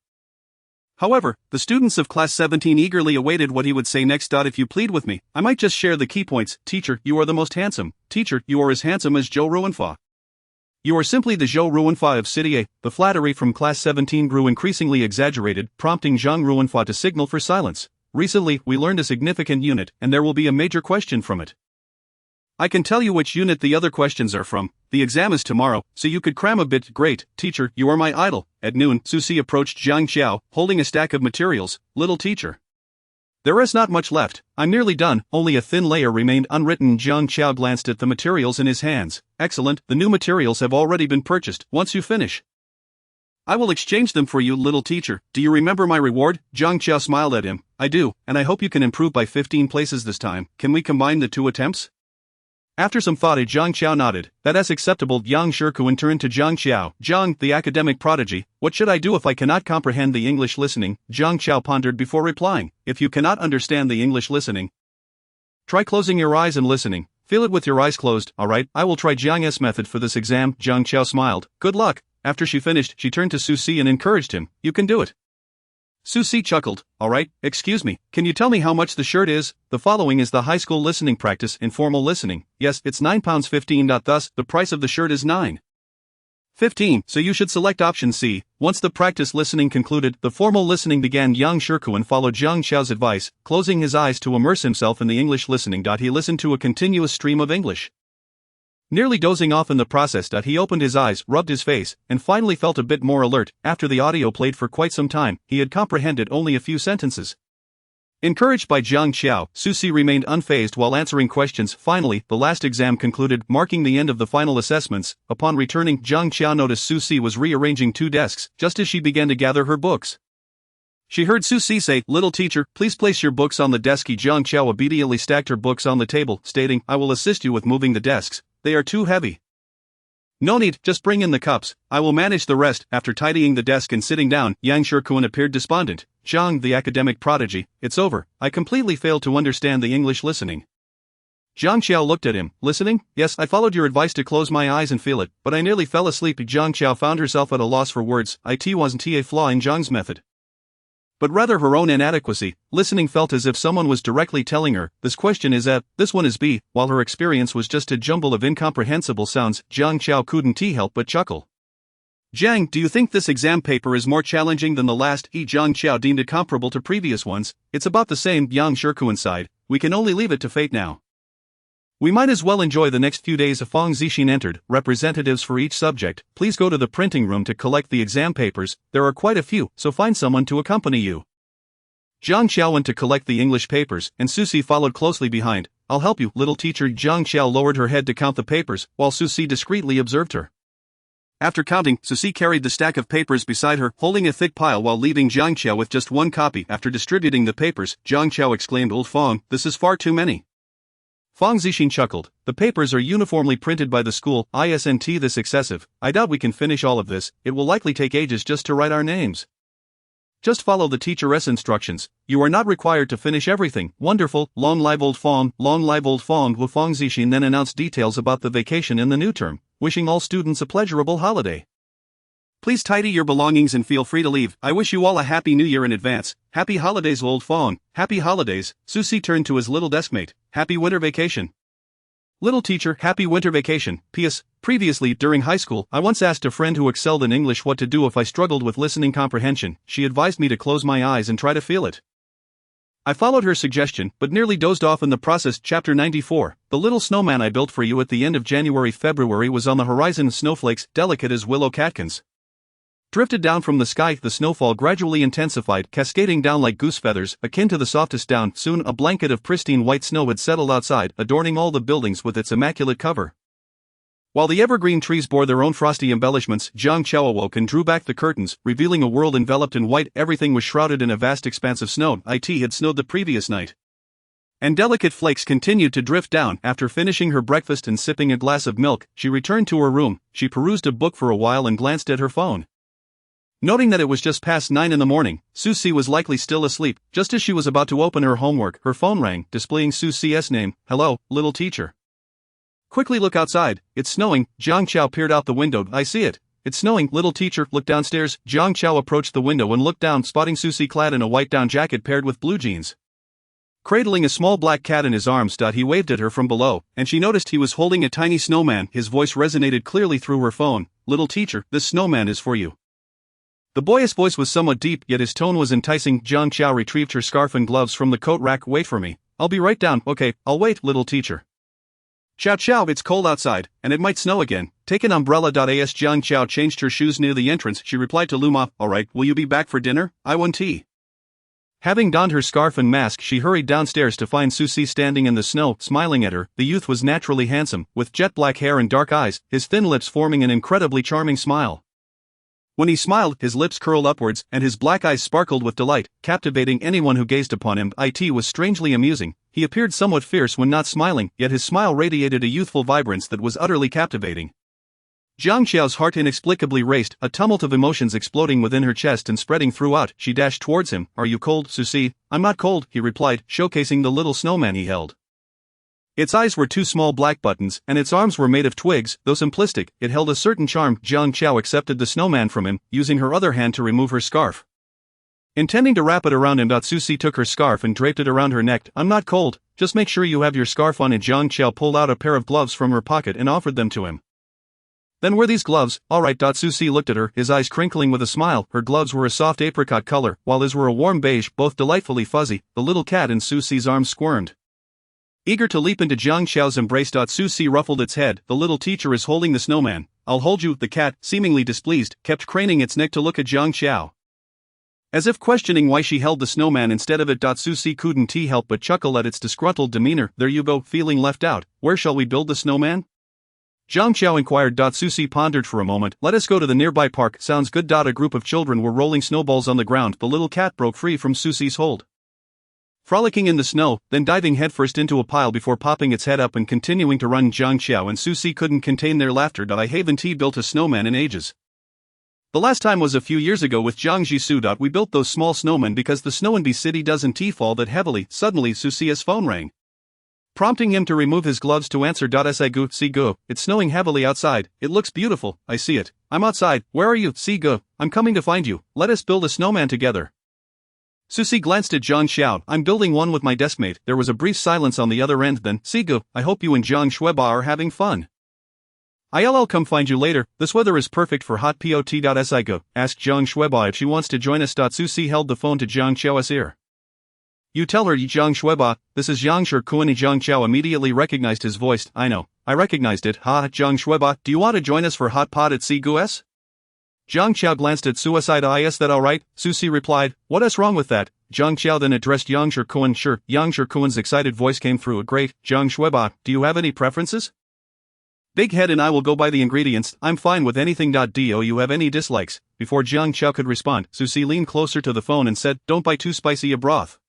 However, the students of class 17 eagerly awaited what he would say next. "If you plead with me, I might just share the key points." "Teacher, you are the most handsome." "Teacher, you are as handsome as Zhou Ruanfa." "You are simply the Zhou Ruanfa of City A." The flattery from class 17 grew increasingly exaggerated, prompting Zhang Ruanfa to signal for silence. "Recently, we learned a significant unit, and there will be a major question from it. I can tell you which unit the other questions are from. The exam is tomorrow, so you could cram a bit." "Great, teacher, you are my idol." At noon, Susi approached Zhang Qiao, holding a stack of materials. "Little teacher, there is not much left. I'm nearly done, only a thin layer remained unwritten." Zhang Qiao glanced at the materials in his hands. "Excellent, the new materials have already been purchased. Once you finish, I will exchange them for you." "Little teacher, do you remember my reward?" Zhang Qiao smiled at him. "I do, and I hope you can improve by 15 places this time. Can we combine the two attempts?" After some thought, Zhang Qiao nodded. "That's acceptable." Yang Shikuan turned to Zhang Qiao. "Zhang, the academic prodigy, what should I do if I cannot comprehend the English listening?" Zhang Qiao pondered before replying. "If you cannot understand the English listening, try closing your eyes and listening. Feel it with your eyes closed, alright? I will try Jiang's method for this exam. Jiang Qiao smiled. Good luck. After she finished, she turned to Susi and encouraged him. You can do it. Susi chuckled. Alright, excuse me, can you tell me how much the shirt is? The following is the high school listening practice, informal listening. Yes, it's £9.15. Thus, the price of the shirt is £9.15, so you should select option C. Once the practice listening concluded, the formal listening began. Yang Shikuan followed Jiang Xiao's advice, closing his eyes to immerse himself in the English listening. He listened to a continuous stream of English. Nearly dozing off in the process. He opened his eyes, rubbed his face, and finally felt a bit more alert. After the audio played for quite some time, he had comprehended only a few sentences. Encouraged by Jiang Qiao, Susi remained unfazed while answering questions. Finally, the last exam concluded, marking the end of the final assessments. Upon returning, Jiang Qiao noticed Susi was rearranging 2 desks, just as she began to gather her books. She heard Susi say, "Little teacher, please place your books on the desk." Jiang Qiao obediently stacked her books on the table, stating, "I will assist you with moving the desks. They are too heavy." "No need, just bring in the cups. I will manage the rest." After tidying the desk and sitting down, Yang Shikuan appeared despondent. "Jiang, the academic prodigy, it's over. I completely failed to understand the English listening." Jiang Qiao looked at him. "Listening? Yes, I followed your advice to close my eyes and feel it, but I nearly fell asleep." Jiang Qiao found herself at a loss for words. It wasn't a flaw in Jiang's method, but rather her own inadequacy. Listening felt as if someone was directly telling her, "This question is A, this one is B," while her experience was just a jumble of incomprehensible sounds. Jiang Qiao couldn't help but chuckle. "Jiang, do you think this exam paper is more challenging than the last?" Jiang Qiao deemed it comparable to previous ones. "It's about the same." Yang Shikuan sighed. "We can only leave it to fate now. We might as well enjoy the next few days." Fang Zixin entered. "Representatives for each subject, please go to the printing room to collect the exam papers. There are quite a few, so find someone to accompany you." Jiang Qiao went to collect the English papers, and Susi followed closely behind. "I'll help you, little teacher." Jiang Qiao lowered her head to count the papers, while Susi discreetly observed her. After counting, Susi carried the stack of papers beside her, holding a thick pile while leaving Jiang Qiao with just one copy. After distributing the papers, Jiang Qiao exclaimed, "Old Fang, this is far too many." Fang Zixin chuckled. "The papers are uniformly printed by the school. Isn't this excessive? I doubt we can finish all of this. It will likely take ages just to write our names. Just follow the teacher's instructions. You are not required to finish everything." "Wonderful, long live old Fang, long live old Fang." Fang Zixin then announced details about the vacation in the new term, wishing all students a pleasurable holiday. "Please tidy your belongings and feel free to leave. I wish you all a happy new year in advance." "Happy holidays, old Fang. Happy holidays." Susi turned to his little deskmate. "Happy winter vacation." "Little teacher, happy winter vacation. P.S. Previously, during high school, I once asked a friend who excelled in English what to do if I struggled with listening comprehension. She advised me to close my eyes and try to feel it. I followed her suggestion, but nearly dozed off in the process." Chapter 94. The little snowman I built for you at the end of January-February was on the horizon. Snowflakes, delicate as willow catkins, drifted down from the sky. The snowfall gradually intensified, cascading down like goose feathers, akin to the softest down. Soon a blanket of pristine white snow had settled outside, adorning all the buildings with its immaculate cover. While the evergreen trees bore their own frosty embellishments, Jiang Qiao awoke and drew back the curtains, revealing a world enveloped in white. Everything was shrouded in a vast expanse of snow. It had snowed the previous night, and delicate flakes continued to drift down. After finishing her breakfast and sipping a glass of milk, she returned to her room. She perused a book for a while and glanced at her phone. Noting that it was just past 9 in the morning, Susi was likely still asleep. Just as she was about to open her homework, her phone rang, displaying Susi's name. "Hello, little teacher. Quickly look outside, it's snowing." Jiang Qiao peered out the window. "I see it. It's snowing, little teacher. Look downstairs." Jiang Qiao approached the window and looked down, spotting Susi clad in a white down jacket paired with blue jeans, cradling a small black cat in his arms. He waved at her from below, and she noticed he was holding a tiny snowman. His voice resonated clearly through her phone. "Little teacher, this snowman is for you." The boyish voice was somewhat deep, yet his tone was enticing. Jiang Qiao retrieved her scarf and gloves from the coat rack. "Wait for me. I'll be right down." "Okay, I'll wait, little teacher." "Chow chow, it's cold outside, and it might snow again. Take an umbrella." As Jiang Qiao changed her shoes near the entrance, she replied to Luma, "Alright, will you be back for dinner? I want tea." Having donned her scarf and mask, she hurried downstairs to find Susi standing in the snow, smiling at her. The youth was naturally handsome, with jet black hair and dark eyes, his thin lips forming an incredibly charming smile. When he smiled, his lips curled upwards, and his black eyes sparkled with delight, captivating anyone who gazed upon him. It was strangely amusing. He appeared somewhat fierce when not smiling, yet his smile radiated a youthful vibrance that was utterly captivating. Jiang Qiao's heart inexplicably raced, a tumult of emotions exploding within her chest and spreading throughout. She dashed towards him. "Are you cold, Susi?" "I'm not cold," he replied, showcasing the little snowman he held. Its eyes were two small black buttons, and its arms were made of twigs. Though simplistic, it held a certain charm. Jiang Chao accepted the snowman from him, using her other hand to remove her scarf. Intending to wrap it around him, Susie took her scarf and draped it around her neck. I'm not cold, just make sure you have your scarf on. And Jiang Chao pulled out a pair of gloves from her pocket and offered them to him. Then wear these gloves. All right. Susie looked at her, his eyes crinkling with a smile. Her gloves were a soft apricot color, while his were a warm beige, both delightfully fuzzy. The little cat in Susie's arms squirmed, eager to leap into Jiang Chao's embrace. Susie ruffled its head. The little teacher is holding the snowman. I'll hold you. The cat, seemingly displeased, kept craning its neck to look at Jiang Chao, as if questioning why she held the snowman instead of it. Susie couldn't help but chuckle at its disgruntled demeanor. There you go, feeling left out. Where shall we build the snowman? Jiang Chao inquired. Susie pondered for a moment. Let us go to the nearby park. Sounds good. A group of children were rolling snowballs on the ground. The little cat broke free from Susie's hold, frolicking in the snow, then diving headfirst into a pile before popping its head up and continuing to run. Jiang Chao and Susie couldn't contain their laughter. I haven't built a snowman in ages. The last time was a few years ago with Jiang Jisoo. We built those small snowmen because the snow in B City doesn't fall that heavily. Suddenly Susie's phone rang, prompting him to remove his gloves to answer. Sigu, it's snowing heavily outside. It looks beautiful. I see it. I'm outside. Where are you? Sigu, I'm coming to find you. Let us build a snowman together. Susie glanced at Jiang Chao. I'm building one with my deskmate. There was a brief silence on the other end. Then, Sigu, I hope you and Jiang Shueba are having fun. I'll come find you later. This weather is perfect for hot pot. Sigu asked Jiang Shueba if she wants to join us. Susie held the phone to Jiang Chao's ear. You tell her, Jiang Shueba, this is Yang Shikuan. Jiang Chao immediately recognized his voice. I know, I recognized it. Jiang Shueba, do you want to join us for hot pot at Sigu's? Jiang Chao glanced at Suicide. Is that alright? Susie replied. What is wrong with that? Jiang Chao then addressed Yang Shikuan. Sure. Yang Shikuan's excited voice came through. Great. Jiang Shueba, do you have any preferences? Big Head and I will go by the ingredients. I'm fine with anything. Do you have any dislikes? Before Jiang Chao could respond, Susie leaned closer to the phone and said, don't buy too spicy a broth.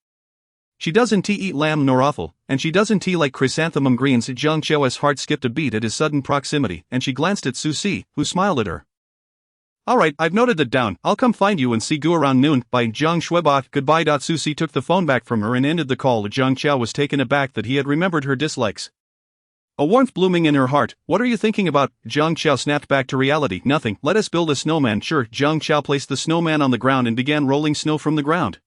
She doesn't eat lamb nor offal, and she doesn't like chrysanthemum greens. Jiang Chao's heart skipped a beat at his sudden proximity, and she glanced at Susie, who smiled at her. Alright, I've noted that down. I'll come find you in Sigu around noon. By Jiang Shueba, goodbye. Susie took the phone back from her and ended the call. Jiang Chao was taken aback that he had remembered her dislikes, a warmth blooming in her heart. What are you thinking about? Jiang Chao snapped back to reality. Nothing. Let us build a snowman. Sure. Jiang Chao placed the snowman on the ground and began rolling snow from the ground,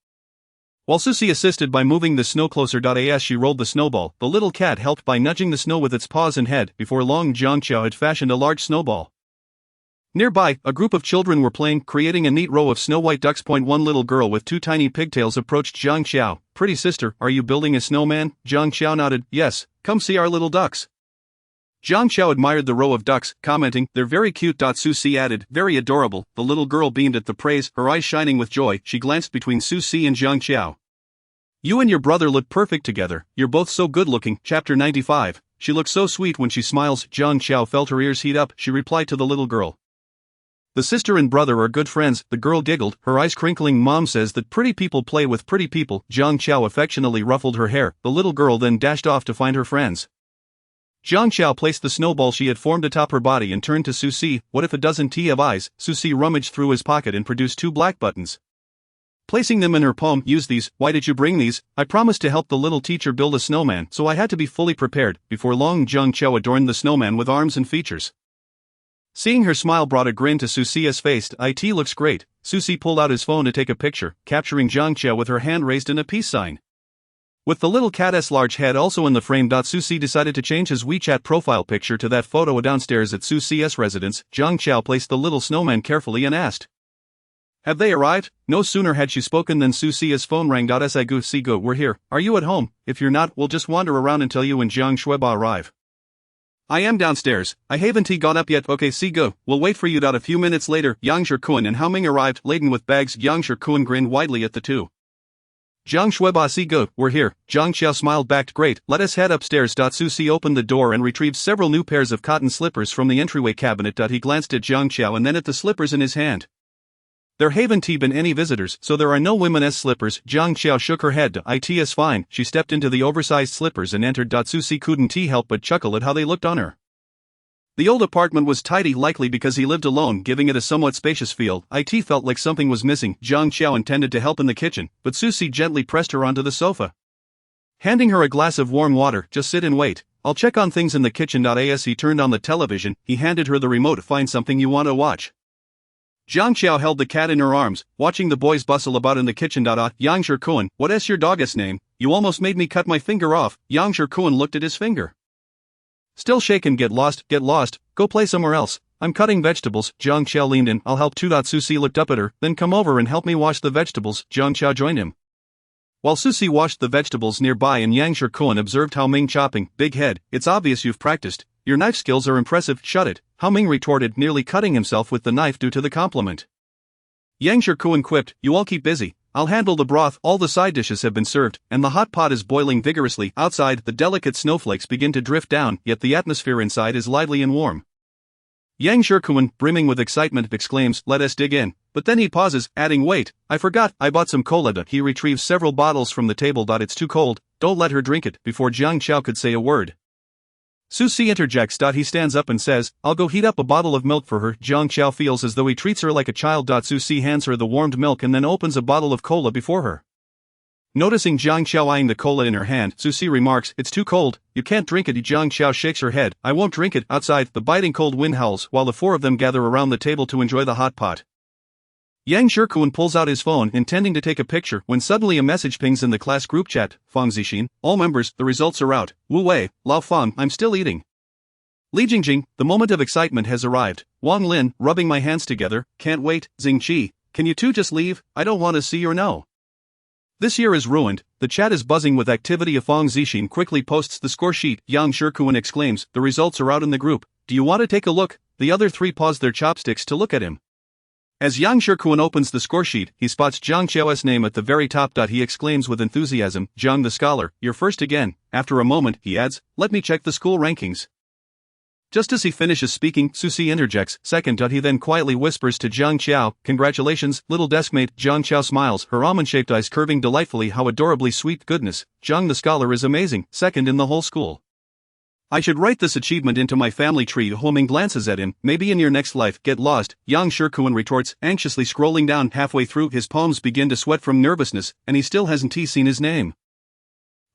while Susie assisted by moving the snow closer. As she rolled the snowball, the little cat helped by nudging the snow with its paws and head. Before long, Jiang Chao had fashioned a large snowball. Nearby, a group of children were playing, creating a neat row of snow-white ducks. One little girl with two tiny pigtails approached Jiang Chao. Pretty sister, are you building a snowman? Jiang Chao nodded. Yes, come see our little ducks. Jiang Chao admired the row of ducks, commenting, they're very cute. Susie added, very adorable. The little girl beamed at the praise, her eyes shining with joy. She glanced between Susie and Jiang Chao. You and your brother look perfect together. You're both so good looking. Chapter 95. She looks so sweet when she smiles. Jiang Chao felt her ears heat up. She replied to the little girl. The sister and brother are good friends. The girl giggled, her eyes crinkling. Mom says that pretty people play with pretty people. Jiang Chao affectionately ruffled her hair. The little girl then dashed off to find her friends. Jiang Chao placed the snowball she had formed atop her body and turned to Susie. What if it doesn't have eyes? Susie rummaged through his pocket and produced two black buttons, placing them in her palm. Use these. Why did you bring these? I promised to help the little teacher build a snowman, so I had to be fully prepared. Before long, Jiang Chao adorned the snowman with arms and features. Seeing her smile brought a grin to Susie's face. It looks great. Susie pulled out his phone to take a picture, capturing Jiang Chao with her hand raised in a peace sign. With the little cat's large head also in the frame. Susie decided to change his WeChat profile picture to that photo downstairs at Susie's residence. Jiang Chao placed the little snowman carefully and asked, have they arrived? No sooner had she spoken than Susie's phone rang. Sigu, we're here. Are you at home? If you're not, we'll just wander around until you and Jiang Shueba arrive. I am downstairs. I haven't gone up yet. Okay, Sigu, we'll wait for you. A few minutes later, Yang Shikuan and Haoming arrived, laden with bags. Yang Shikuan grinned widely at the two. Jiang Shueba, Sigu, we're here. Jiang Chao smiled back. Great, let us head upstairs. Susie opened the door and retrieved several new pairs of cotton slippers from the entryway cabinet. He glanced at Jiang Chao and then at the slippers in his hand. There haven't been any visitors, so there are no women's slippers. Jiang Chao shook her head. It is fine. She stepped into the oversized slippers and entered. Susie couldn't help but chuckle at how they looked on her. The old apartment was tidy, likely because he lived alone, giving it a somewhat spacious feel. It felt like something was missing. Jiang Chao intended to help in the kitchen, but Susie gently pressed her onto the sofa, handing her a glass of warm water. Just sit and wait. I'll check on things in the kitchen. As he turned on the television, he handed her the remote. Find something you want to watch. Zhang Xiao held the cat in her arms, watching the boys bustle about in the kitchen. Yang Shikuan, what's your dog's name? You almost made me cut my finger off. Yang Shikuan looked at his finger. Still shaken. Get lost, go play somewhere else. I'm cutting vegetables. Zhang Xiao leaned in. I'll help too. Susie looked up at her. Then come over and help me wash the vegetables. Zhang Xiao joined him. While Susie washed the vegetables nearby and Yang Shikuan observed Hao Ming chopping, big head, it's obvious you've practiced. Your knife skills are impressive. Shut it, Hao Ming retorted, nearly cutting himself with the knife due to the compliment. Yang Shikuan quipped, you all keep busy. I'll handle the broth. All the side dishes have been served, and the hot pot is boiling vigorously. Outside, the delicate snowflakes begin to drift down, yet the atmosphere inside is lively and warm. Yang Shikuan, brimming with excitement, exclaims, let us dig in. But then he pauses, adding, wait, I forgot, I bought some cola. He retrieves several bottles from the table. It's too cold, don't let her drink it. Before Zhang Xiao could say a word, Susie interjects. He stands up and says, I'll go heat up a bottle of milk for her. Zhang Xiao feels as though he treats her like a child. Susie hands her the warmed milk and then opens a bottle of cola before her. Noticing Zhang Xiao eyeing the cola in her hand, Susie remarks, it's too cold, you can't drink it. Zhang Xiao shakes her head, I won't drink it. Outside, the biting cold wind howls, while the four of them gather around the table to enjoy the hot pot. Yang Shikuan pulls out his phone, intending to take a picture, when suddenly a message pings in the class group chat. Fang Zixin, all members, the results are out. Wu Wei, Lao Fang, I'm still eating. Li Jingjing, the moment of excitement has arrived. Wang Lin, rubbing my hands together, can't wait. Xing Qi, can you two just leave? I don't want to see or know. This year is ruined. The chat is buzzing with activity. Fang Zixin quickly posts the score sheet. Yang Shikuan exclaims, the results are out in the group. Do you want to take a look? The other three pause their chopsticks to look at him. As Yang Shikuan opens the score sheet, he spots Zhang Xiao's name at the very top. He exclaims with enthusiasm, Zhang the scholar, you're first again. After a moment, he adds, let me check the school rankings. Just as he finishes speaking, Susie interjects, second. He then quietly whispers to Zhang Xiao, congratulations, little deskmate. Zhang Xiao smiles, her almond-shaped eyes curving delightfully. How adorably sweet. Goodness, Zhang the scholar is amazing, second in the whole school. I should write this achievement into my family tree. Hao Ming glances at him, maybe in your next life. Get lost, Yang Shikuan retorts, anxiously scrolling down. Halfway through, his palms begin to sweat from nervousness, and he still hasn't seen his name.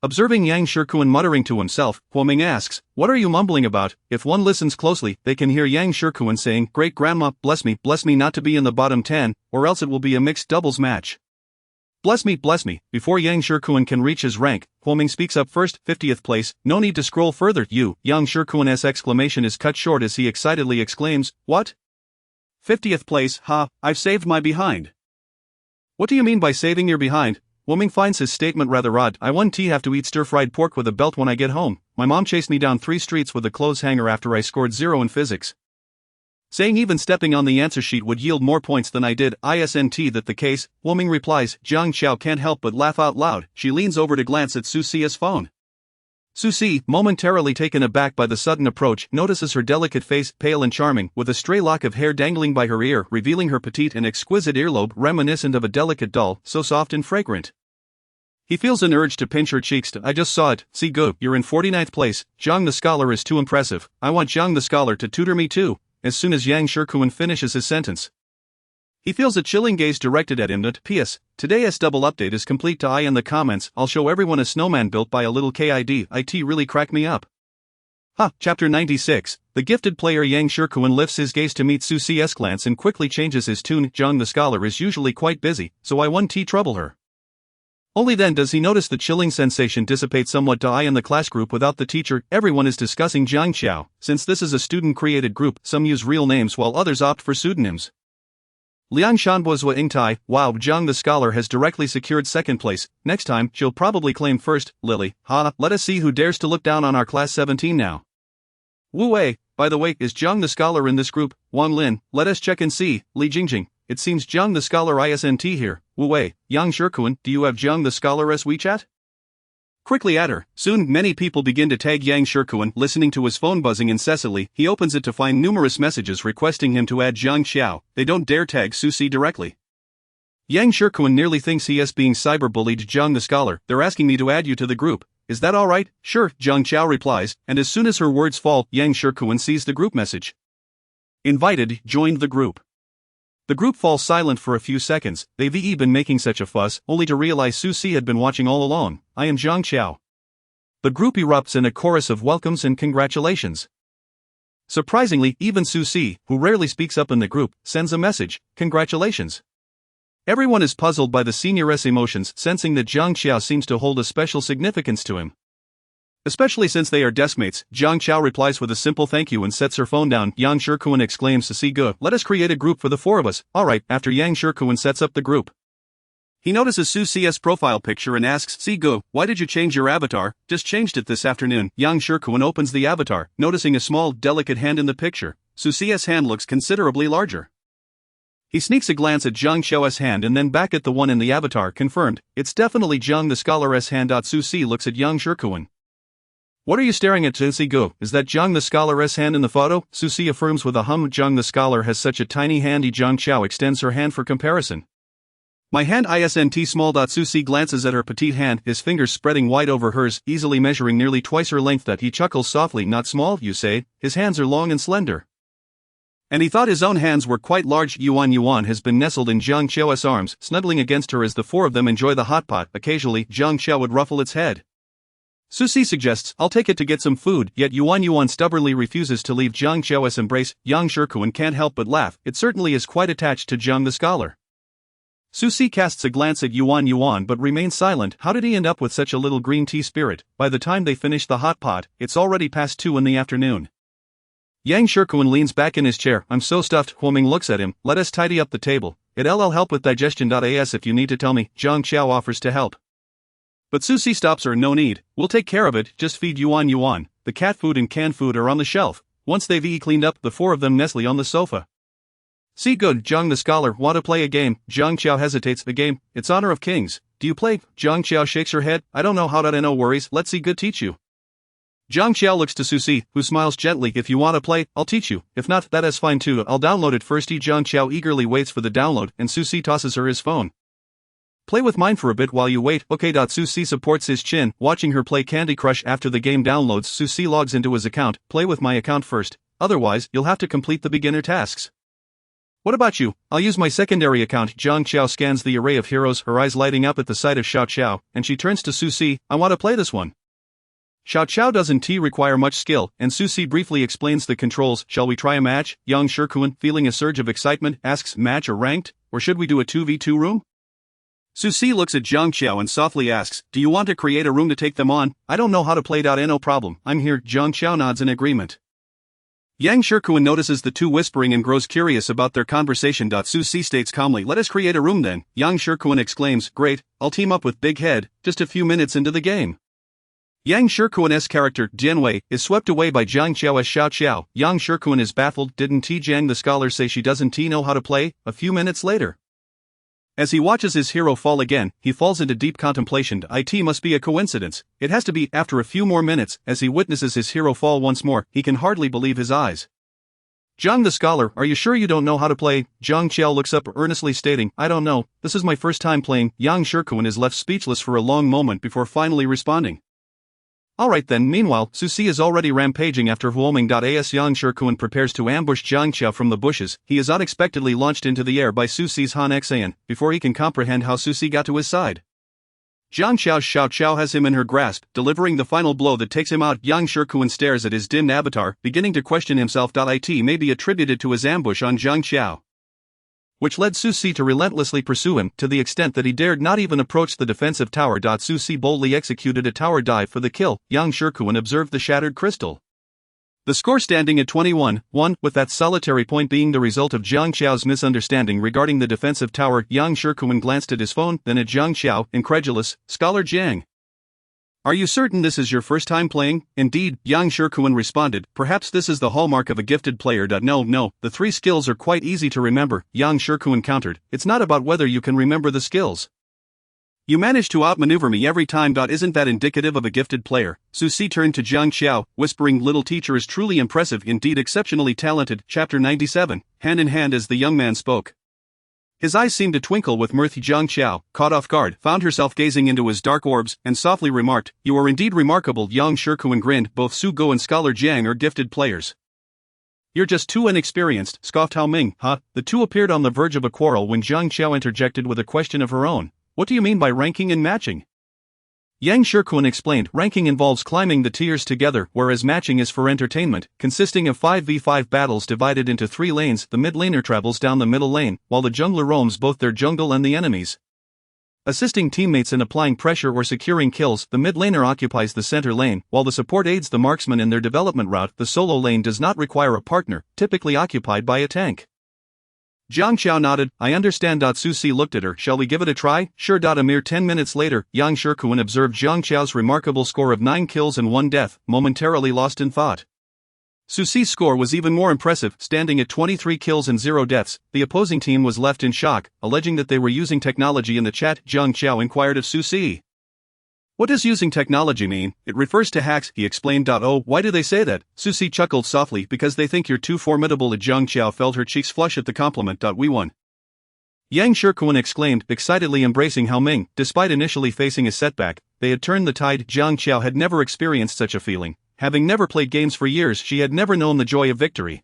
Observing Yang Shikuan muttering to himself, Hao Ming asks, what are you mumbling about? If one listens closely, they can hear Yang Shikuan saying, great grandma, bless me not to be in the bottom 10, or else it will be a mixed doubles match. Bless me. Before Yang Shikuan can reach his rank, Hao Ming speaks up first, 50th place, no need to scroll further. You, Yang Shikuan's exclamation is cut short as he excitedly exclaims, what? 50th place, ha, I've saved my behind. What do you mean by saving your behind? Hao Ming finds his statement rather odd. I have to eat stir-fried pork with a belt when I get home. My mom chased me down 3 streets with a clothes hanger after I scored 0 in physics. Saying even stepping on the answer sheet would yield more points than I did. Isn't that the case? Hao Ming replies. Zhang Xiao can't help but laugh out loud. She leans over to glance at Susie's phone. Susie, momentarily taken aback by the sudden approach, notices her delicate face, pale and charming, with a stray lock of hair dangling by her ear, revealing her petite and exquisite earlobe reminiscent of a delicate doll, so soft and fragrant. He feels an urge to pinch her cheeks. I just saw it. See, go, you're in 49th place. Zhang the scholar is too impressive. I want Zhang the scholar to tutor me too. As soon as Yang Shikuan finishes his sentence, he feels a chilling gaze directed at him. P.S. Today's double update is complete. I in the comments, I'll show everyone a snowman built by a little kid. It really cracked me up. Chapter 96. The gifted player Yang Shikuan lifts his gaze to meet Susie's glance and quickly changes his tune. Zhang the scholar is usually quite busy, so I won't trouble her. Only then does he notice the chilling sensation dissipate somewhat. I in the class group without the teacher, everyone is discussing Zhang Xiao. Since this is a student-created group, some use real names while others opt for pseudonyms. Liang Shanboizwa Ingtai, wow, Zhang the scholar has directly secured 2nd place. Next time, she'll probably claim first. Lily, let us see who dares to look down on our class 17 now. Wu Wei, by the way, is Zhang the scholar in this group? Wang Lin, let us check and see. Li Jingjing, it seems Zhang the scholar isn't here. Wu Wei, Yang Shikuan, do you have Zhang the scholar's WeChat? Quickly add her. Soon, many people begin to tag Yang Shikuan. Listening to his phone buzzing incessantly, he opens it to find numerous messages requesting him to add Zhang Xiao. They don't dare tag Susie directly. Yang Shikuan nearly thinks he is being cyberbullied. Zhang the scholar, they're asking me to add you to the group. Is that alright? Sure, Zhang Xiao replies, and as soon as her words fall, Yang Shikuan sees the group message. Invited, joined the group. The group falls silent for a few seconds. They've been making such a fuss, only to realize Susie had been watching all along. I am Zhang Xiao. The group erupts in a chorus of welcomes and congratulations. Surprisingly, even Susie, who rarely speaks up in the group, sends a message, "Congratulations." Everyone is puzzled by the senior's emotions, sensing that Zhang Xiao seems to hold a special significance to him. Especially since they are deskmates, Zhang Xiao replies with a simple thank you and sets her phone down. Yang Shikuan exclaims to Sigu, "Let us create a group for the four of us." Alright, after Yang Shikuan sets up the group, he notices Susie's profile picture and asks, "Sigu, why did you change your avatar?" "Just changed it this afternoon." Yang Shikuan opens the avatar, noticing a small, delicate hand in the picture. Susie's hand looks considerably larger. He sneaks a glance at Zhang Xiao's hand and then back at the one in the avatar. Confirmed, it's definitely Zhang the scholar's hand. Susie looks at Yang Shikuan. "What are you staring at, Sigu? Is that Zhang the scholar's hand in the photo?" Susie affirms with a hum. Zhang the scholar has such a tiny hand. Zhang Xiao extends her hand for comparison. "My hand isn't small." Susie glances at her petite hand, his fingers spreading wide over hers, easily measuring nearly twice her length. He chuckles softly. "Not small, you say? His hands are long and slender." And he thought his own hands were quite large. Yuan has been nestled in Zhang Xiao's arms, snuggling against her as the four of them enjoy the hot pot. Occasionally, Zhang Xiao would ruffle its head. Susie suggests, "I'll take it to get some food," yet Yuan stubbornly refuses to leave Zhang Xiao's embrace. Yang Shikuan can't help but laugh. It certainly is quite attached to Zhang the scholar. Susie casts a glance at Yuan but remains silent. How did he end up with such a little green tea spirit? By the time they finish the hot pot, it's already past 2 in the afternoon. Yang Shikuan leans back in his chair. "I'm so stuffed." Huoming looks at him. "Let us tidy up the table. It'll help with digestion. As if you need to tell me." Zhang Xiao offers to help. But Susie stops her. "No need. We'll take care of it. Just feed Yuan. The cat food and canned food are on the shelf." Once they've cleaned up, the four of them nestle on the sofa. "See good, Zhang the scholar, want to play a game?" Zhang Xiao hesitates. "A game? It's Honor of Kings. Do you play?" Zhang Xiao shakes her head. "I don't know how to. No worries, let's see good teach you." Zhang Xiao looks to Susie, who smiles gently. "If you want to play, I'll teach you. If not, that is fine too. I'll download it first." Zhang Xiao eagerly waits for the download, and Susie tosses her his phone. "Play with mine for a bit while you wait." "Okay." Susie supports his chin, watching her play Candy Crush. After the game downloads, Susie logs into his account. "Play with my account first. Otherwise, you'll have to complete the beginner tasks." "What about you?" "I'll use my secondary account." Zhang Xiao scans the array of heroes, her eyes lighting up at the sight of Xiao Xiao, and she turns to Susie. "I want to play this one." Xiao Xiao doesn't require much skill, and Susie briefly explains the controls. "Shall we try a match?" Yang Shikuan, feeling a surge of excitement, asks, "Match or ranked? Or should we do a 2v2 room?" Susie looks at Zhang Xiao and softly asks, "Do you want to create a room to take them on?" "I don't know how to play. No problem. I'm here." Zhang Xiao nods in agreement. Yang Shikuan notices the two whispering and grows curious about their conversation. Susie states calmly, "Let us create a room then." Yang Shikuan exclaims, "Great, I'll team up with Big Head." Just a few minutes into the game, Yang Shikuan's character, Jianwei, is swept away by Zhang Xiao's Xiao Xiao. Yang Shikuan is baffled. Didn't Zhang the scholar say she doesn't know how to play? A few minutes later, as he watches his hero fall again, he falls into deep contemplation. It must be a coincidence. It has to be. After a few more minutes, as he witnesses his hero fall once more, he can hardly believe his eyes. "Zhang the scholar, are you sure you don't know how to play?" Zhang Xiao looks up earnestly stating, "I don't know. This is my first time playing." Yang Shikuan is left speechless for a long moment before finally responding, "Alright then." Meanwhile, Susie is already rampaging after Huoming. As Yang Shikuan prepares to ambush Zhang Xiao from the bushes, he is unexpectedly launched into the air by Susie's Han Xan, before he can comprehend how Susie got to his side. Zhang Xiao's Xiao Xiao has him in her grasp, delivering the final blow that takes him out. Yang Shikuan stares at his dimmed avatar, beginning to question himself. It may be attributed to his ambush on Zhang Xiao, which led Susie to relentlessly pursue him, to the extent that he dared not even approach the defensive tower. Susie boldly executed a tower dive for the kill. Yang Shikuan observed the shattered crystal, the score standing at 21-1, with that solitary point being the result of Zhang Xiao's misunderstanding regarding the defensive tower. Yang Shikuan glanced at his phone, then at Zhang Xiao, incredulous. "Scholar Jiang, are you certain this is your first time playing?" "Indeed," Yang Shikuan responded. "Perhaps this is the hallmark of a gifted player." No, the 3 skills are quite easy to remember," Yang Shikuan countered. "It's not about whether you can remember the skills. You manage to outmaneuver me every time. Isn't that indicative of a gifted player?" Susie turned to Zhang Xiao, whispering, "Little teacher is truly impressive, indeed exceptionally talented." Chapter 97, hand in hand. As the young man spoke, his eyes seemed to twinkle with mirth. Zhang Xiao, caught off guard, found herself gazing into his dark orbs, and softly remarked, "You are indeed remarkable." Yang Shikuan grinned. "Both Su Go and Scholar Jiang are gifted players. You're just too inexperienced," scoffed Hao Ming. "Huh?" The two appeared on the verge of a quarrel when Zhang Xiao interjected with a question of her own. "What do you mean by ranking and matching?" Yang Shirkuan explained, ranking involves climbing the tiers together, whereas matching is for entertainment, consisting of 5v5 battles divided into 3 lanes. The mid laner travels down the middle lane, while the jungler roams both their jungle and the enemies, assisting teammates in applying pressure or securing kills. The mid laner occupies the center lane, while the support aids the marksman in their development route. The solo lane does not require a partner, typically occupied by a tank. Zhang Qiao nodded. I understand. Su Si looked at her. Shall we give it a try? Sure. A mere 10 minutes later, Yang Shirkuan observed Zhang Qiao's remarkable score of 9 kills and 1 death, momentarily lost in thought. Su Si's score was even more impressive, standing at 23 kills and 0 deaths. The opposing team was left in shock, alleging that they were using technology in the chat. Zhang Qiao inquired of Su Si. What does using technology mean? It refers to hacks, he explained. Oh, why do they say that? Su Si chuckled softly. Because they think you're too formidable. Zhang Qiao felt her cheeks flush at the compliment. We won. Yang Shirkuan exclaimed, excitedly embracing Hao Ming. Despite initially facing a setback, they had turned the tide. Zhang Qiao had never experienced such a feeling. Having never played games for years, she had never known the joy of victory.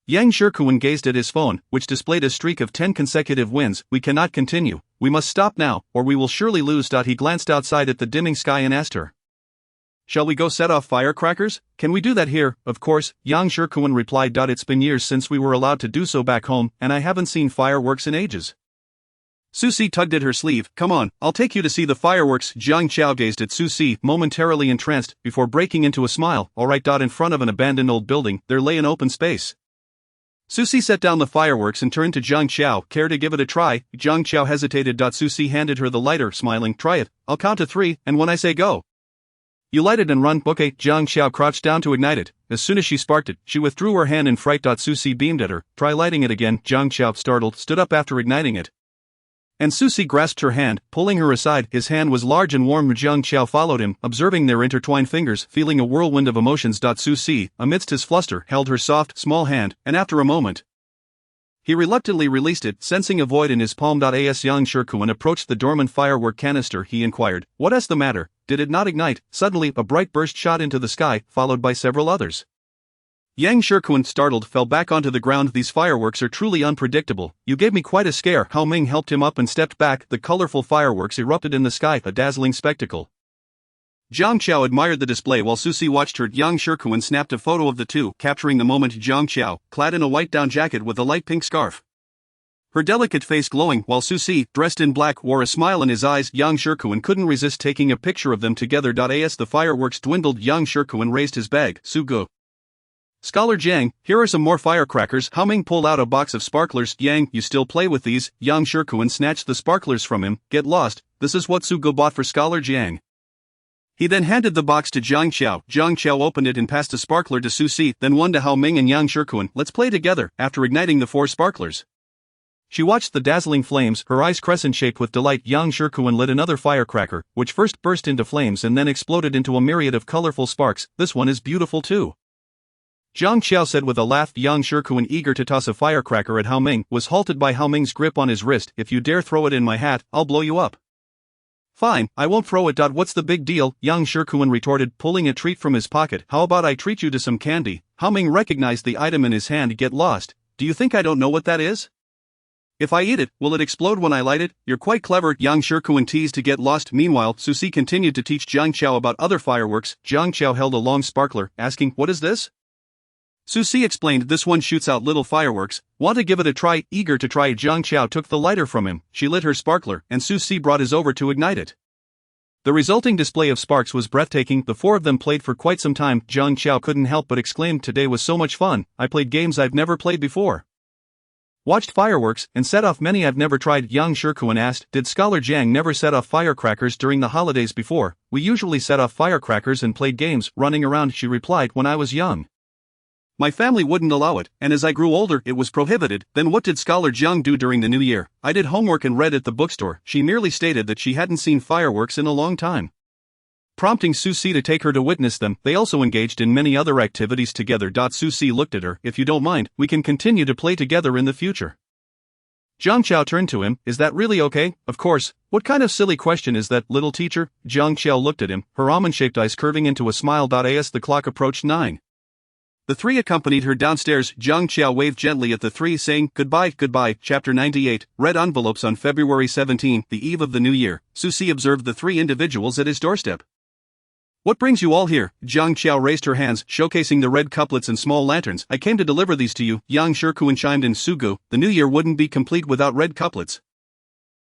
Yang Shirkuan gazed at his phone, which displayed a streak of 10 consecutive wins. We cannot continue. We must stop now, or we will surely lose. He glanced outside at the dimming sky and asked her, shall we go set off firecrackers? Can we do that here? Of course, Yang Shirkuan replied. It's been years since we were allowed to do so back home, and I haven't seen fireworks in ages. Su Si tugged at her sleeve. Come on, I'll take you to see the fireworks. Zhang Qiao gazed at Su Si, momentarily entranced, before breaking into a smile. All right. In front of an abandoned old building, there lay an open space. Su Si set down the fireworks and turned to Zhang Qiao. Care to give it a try? Zhang Qiao hesitated. Su Si handed her the lighter, smiling. Try it. I'll count to 3, and when I say go, you light it and run. Okay. Zhang Qiao crouched down to ignite it. As soon as she sparked it, she withdrew her hand in fright. Su Si beamed at her. Try lighting it again. Zhang Qiao, startled, stood up after igniting it, and Su Si grasped her hand, pulling her aside. His hand was large and warm. Zhang Qiao followed him, observing their intertwined fingers, feeling a whirlwind of emotions. Su Si, amidst his fluster, held her soft, small hand, and after a moment, he reluctantly released it, sensing a void in his palm. As Yang Shirkuan approached the dormant firework canister, he inquired, what is the matter? Did it not ignite? Suddenly, a bright burst shot into the sky, followed by several others. Yang Shirkuan, startled, fell back onto the ground. These fireworks are truly unpredictable. You gave me quite a scare. Hao Ming helped him up and stepped back. The colorful fireworks erupted in the sky, a dazzling spectacle. Zhang Qiao admired the display while Su Si watched her. Yang Shirkuan snapped a photo of the two, capturing the moment. Zhang Qiao, clad in a white down jacket with a light pink scarf, her delicate face glowing, while Su Si, dressed in black, wore a smile in his eyes. Yang Shirkuan couldn't resist taking a picture of them together. As the fireworks dwindled, Yang Shirkuan raised his bag. Sugo. Scholar Jiang, here are some more firecrackers. Hao Ming pulled out a box of sparklers. Yang, you still play with these? Yang Shirkuan snatched the sparklers from him. Get lost. This is what Sugo bought for Scholar Jiang. He then handed the box to Zhang Qiao. Zhang Qiao opened it and passed a sparkler to Su Si, then one to Hao Ming and Yang Shirkuan. Let's play together. After igniting the 4 sparklers, she watched the dazzling flames, her eyes crescent-shaped with delight. Yang Shirkuan lit another firecracker, which first burst into flames and then exploded into a myriad of colorful sparks. This one is beautiful too, Zhang Qiao said with a laugh. Yang Shirkuan, eager to toss a firecracker at Hao Ming, was halted by Hao Ming's grip on his wrist. If you dare throw it in my hat, I'll blow you up. Fine, I won't throw it. What's the big deal? Yang Shirkuan retorted, pulling a treat from his pocket. How about I treat you to some candy? Hao Ming recognized the item in his hand. Get lost. Do you think I don't know what that is? If I eat it, will it explode when I light it? You're quite clever, Yang Shirkuan teased. To get lost. Meanwhile, Su Si continued to teach Zhang Qiao about other fireworks. Zhang Qiao held a long sparkler, asking, what is this? Su Si explained, this one shoots out little fireworks. Want to give it a try? Eager to try, Zhang Qiao took the lighter from him. She lit her sparkler, and Su Si brought his over to ignite it. The resulting display of sparks was breathtaking. The 4 of them played for quite some time. Zhang Qiao couldn't help but exclaim, today was so much fun. I played games I've never played before, watched fireworks, and set off many I've never tried. Yang Shirkuan asked, did Scholar Jiang never set off firecrackers during the holidays before? We usually set off firecrackers and played games, running around, she replied. When I was young, my family wouldn't allow it, and as I grew older, it was prohibited. Then what did Scholar Jiang do during the new year? I did homework and read at the bookstore. She merely stated that she hadn't seen fireworks in a long time, prompting Su Si to take her to witness them. They also engaged in many other activities together. Su Si looked at her. If you don't mind, we can continue to play together in the future. Zhang Qiao turned to him. Is that really okay? Of course. What kind of silly question is that, little teacher? Zhang Qiao looked at him, her almond-shaped eyes curving into a smile. As the clock approached 9 The three accompanied her downstairs. Jiang Qiao waved gently at the three, saying, "Goodbye, goodbye." Chapter 98, Red Envelopes. On February 17, the eve of the new year, Susie observed the three individuals at his doorstep. "What brings you all here?" Jiang Qiao raised her hands, showcasing the red couplets and small lanterns. "I came to deliver these to you." Yang Shikuan chimed in. "Sugu, the new year wouldn't be complete without red couplets."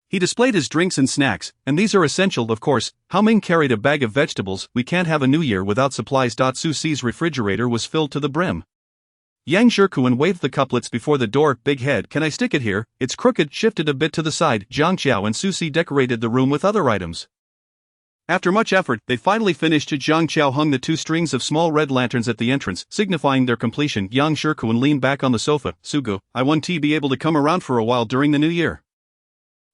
He displayed his drinks and snacks, and these are essential, of course. Hao Ming carried a bag of vegetables. "We can't have a new year without supplies." Susie's refrigerator was filled to the brim. Yang Shikuan waved the couplets before the door. "Big head, can I stick it here? It's crooked." Shifted a bit to the side. Jiang Qiao and Susie decorated the room with other items. After much effort, they finally finished. Jiang Qiao hung the two strings of small red lanterns at the entrance, signifying their completion. Yang Shikuan leaned back on the sofa. "Sugu, I want to be able to come around for a while during the new year.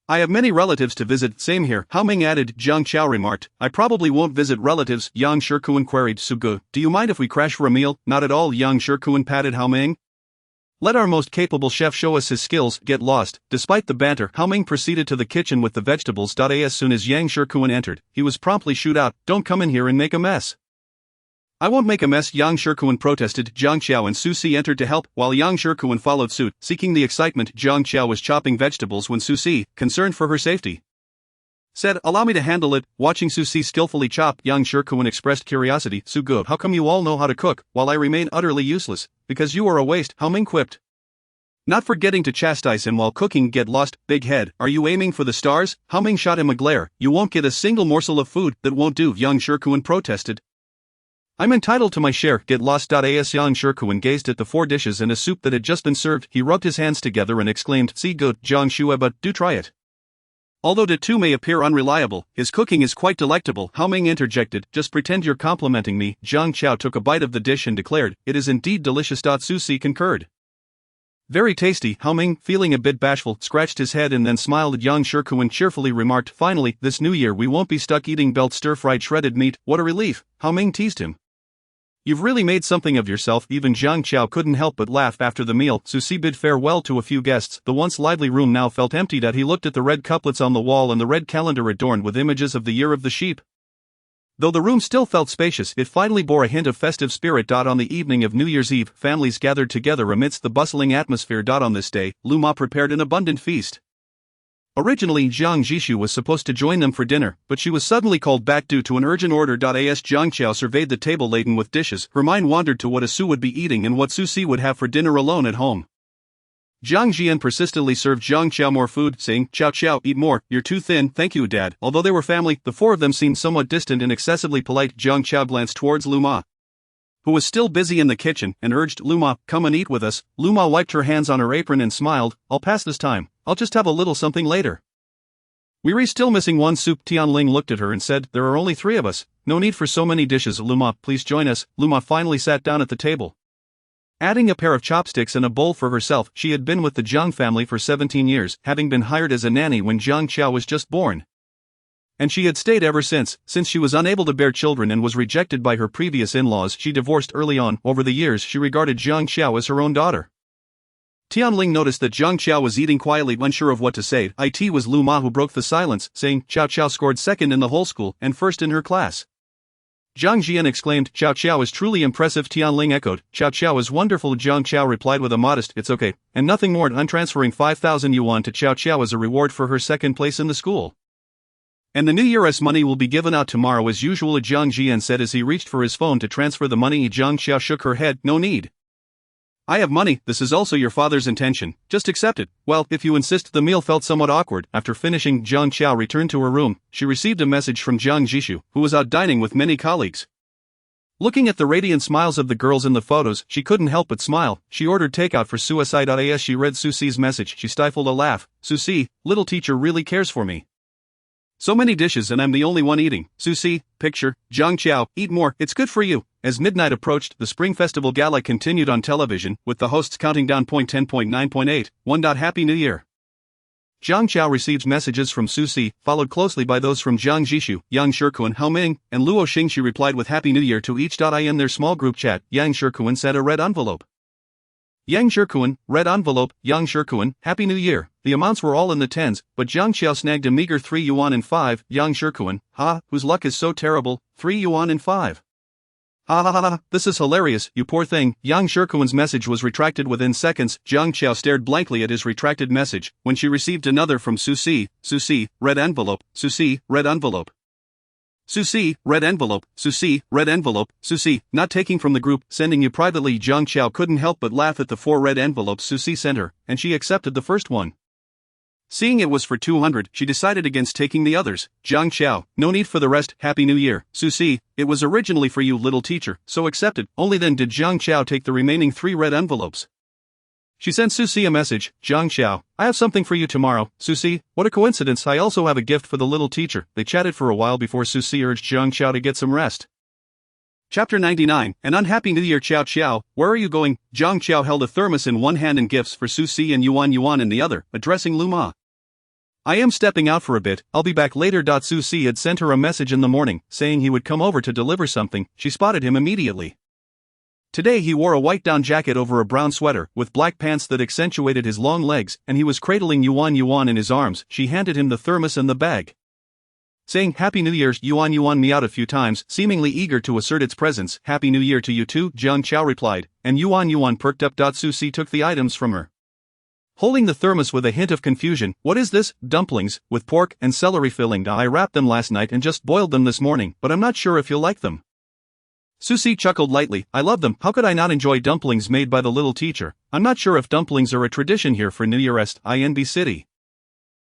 I have many relatives to visit." "Same here," Hao Ming added. Jiang Qiao remarked. "I probably won't visit relatives." Yang Shikuan queried. "Sugu, do you mind if we crash for a meal?" "Not at all." Yang Shikuan patted Hao Ming. "Let our most capable chef show us his skills." "Get lost." Despite the banter, Hao Ming proceeded to the kitchen with the vegetables. As soon as Yang Shikuan entered, he was promptly shooed out. "Don't come in here and make a mess." "I won't make a mess," Yang Shikuan protested. Jiang Qiao and Susie entered to help, while Yang Shikuan followed suit, seeking the excitement. Jiang Qiao was chopping vegetables when Susie, concerned for her safety, said, "Allow me to handle it." Watching Susie skillfully chop, Yang Shikuan expressed curiosity. "Sugu, how come you all know how to cook, while I remain utterly useless?" "Because you are a waste," Hao Ming quipped. "Not forgetting to chastise him while cooking." "Get lost, big head. Are you aiming for the stars?" Hao Ming shot him a glare. "You won't get a single morsel of food." "That won't do," Yang Shikuan protested. "I'm entitled to my share." "Get lost." As Yang Shikuan gazed at the 4 dishes and a soup that had just been served, he rubbed his hands together and exclaimed, "See good, Jiang Shue, but do try it." Although the two may appear unreliable, his cooking is quite delectable. Hao Ming interjected, "Just pretend you're complimenting me." Jiang Qiao took a bite of the dish and declared, "It is indeed delicious." Susie concurred. "Very tasty." Hao Ming, feeling a bit bashful, scratched his head and then smiled. Yang Shikuan cheerfully remarked, "Finally, this new year we won't be stuck eating belt stir-fried shredded meat." "What a relief," Hao Ming teased him. "You've really made something of yourself." Even Jiang Qiao couldn't help but laugh. After the meal, Susie bid farewell to a few guests. The once lively room now felt empty. He looked at the red couplets on the wall and the red calendar adorned with images of the year of the sheep. Though the room still felt spacious, it finally bore a hint of festive spirit. On the evening of New Year's Eve, families gathered together amidst the bustling atmosphere. On this day, Lu Ma prepared an abundant feast. Originally, Zhang Jishu was supposed to join them for dinner, but she was suddenly called back due to an urgent order. As Jiang Qiao surveyed the table laden with dishes, her mind wandered to what Su would be eating and what Susie would have for dinner alone at home. Jiang Jian persistently served Jiang Qiao more food, saying, "Qiao Qiao, eat more, you're too thin." "Thank you, Dad." Although they were family, the 4 of them seemed somewhat distant and excessively polite. Jiang Qiao glanced towards Lu Ma, who was still busy in the kitchen, and urged, "Lu Ma, come and eat with us." Lu Ma wiped her hands on her apron and smiled, "I'll pass this time. I'll just have a little something later." "We're still missing one soup." Tianling looked at her and said, "There are only 3 of us. No need for so many dishes." "Lu Ma, please join us." Lu Ma finally sat down at the table, adding a pair of chopsticks and a bowl for herself. She had been with the Jiang family for 17 years, having been hired as a nanny when Jiang Qiao was just born. And she had stayed ever since. Since she was unable to bear children and was rejected by her previous in-laws, she divorced early on. Over the years, she regarded Jiang Qiao as her own daughter. Tianling noticed that Jiang Qiao was eating quietly, unsure of what to say. It was Lu Ma who broke the silence, saying, "Qiao Qiao scored 2nd in the whole school, and 1st in her class." Jiang Jian exclaimed, "Qiao Qiao is truly impressive." Tianling echoed, "Qiao Qiao is wonderful." Jiang Qiao replied with a modest, "It's okay, and nothing more." I'm transferring 5,000 yuan to Qiao Qiao as a reward for her 2nd place in the school. "And the New Year's money will be given out tomorrow as usual," Jiang Jian said as he reached for his phone to transfer the money. Jiang Qiao shook her head, "No need. I have money." "This is also your father's intention. Just accept it." "Well, if you insist." The meal felt somewhat awkward. After finishing, Jiang Qiao returned to her room. She received a message from Jiang Jishu, who was out dining with many colleagues. Looking at the radiant smiles of the girls in the photos, she couldn't help but smile. She ordered takeout for suicide. As she read Susie's message, she stifled a laugh. "Susie, little teacher really cares for me. So many dishes and I'm the only one eating." "Susie, picture, Jiang Qiao, eat more, it's good for you." As midnight approached, the Spring Festival Gala continued on television, with the hosts counting down. 10.9.8, 1. Happy New Year. Jiang Qiao received messages from Susie, followed closely by those from Jiang Jishu, Yang Shikuan, Hao Ming, and Luo Xing. She replied with Happy New Year to each. In their small group chat, Yang Shikuan sent a red envelope. Yang Shikuan, red envelope, Yang Shikuan, Happy New Year. The amounts were all in the tens, but Jiang Qiao snagged a meager 3 yuan and 5. Yang Shikuan, whose luck is so terrible, 3 yuan and 5. Ha ha ha ha, this is hilarious, you poor thing. Yang Shirkuan's message was retracted within seconds. Jiang Qiao stared blankly at his retracted message when she received another from Susi. Susi, red envelope, Susi, red envelope. Susi, red envelope, Susi, red envelope, Susi, not taking from the group, sending you privately. Jiang Qiao couldn't help but laugh at the 4 red envelopes Susi sent her, and she accepted the first one. Seeing it was for 200, she decided against taking the others. Jiang Qiao, no need for the rest. Happy New Year, Susi. It was originally for you, little teacher, so accepted. Only then did Jiang Qiao take the remaining 3 red envelopes. She sent Susi a message. Jiang Qiao, I have something for you tomorrow. Susi, what a coincidence, I also have a gift for the little teacher. They chatted for a while before Susi urged Jiang Qiao to get some rest. Chapter 99, An Unhappy New Year. Qiao Qiao, where are you going? Jiang Qiao held a thermos in one hand and gifts for Susi and Yuan in the other, addressing Lu Ma. I am stepping out for a bit, I'll be back later. Susi had sent her a message in the morning, saying he would come over to deliver something. She spotted him immediately. Today he wore a white down jacket over a brown sweater, with black pants that accentuated his long legs, and he was cradling Yuan in his arms. She handed him the thermos and the bag. Saying, Happy New Year, Yuan meowed a few times, seemingly eager to assert its presence. Happy New Year to you too, Jiang Qiao replied, and Yuan perked up. Susi took the items from her, holding the thermos with a hint of confusion. What is this? Dumplings, with pork and celery filling. I wrapped them last night and just boiled them this morning, but I'm not sure if you'll like them. Susi chuckled lightly. I love them. How could I not enjoy dumplings made by the little teacher? I'm not sure if dumplings are a tradition here for New Year's in city.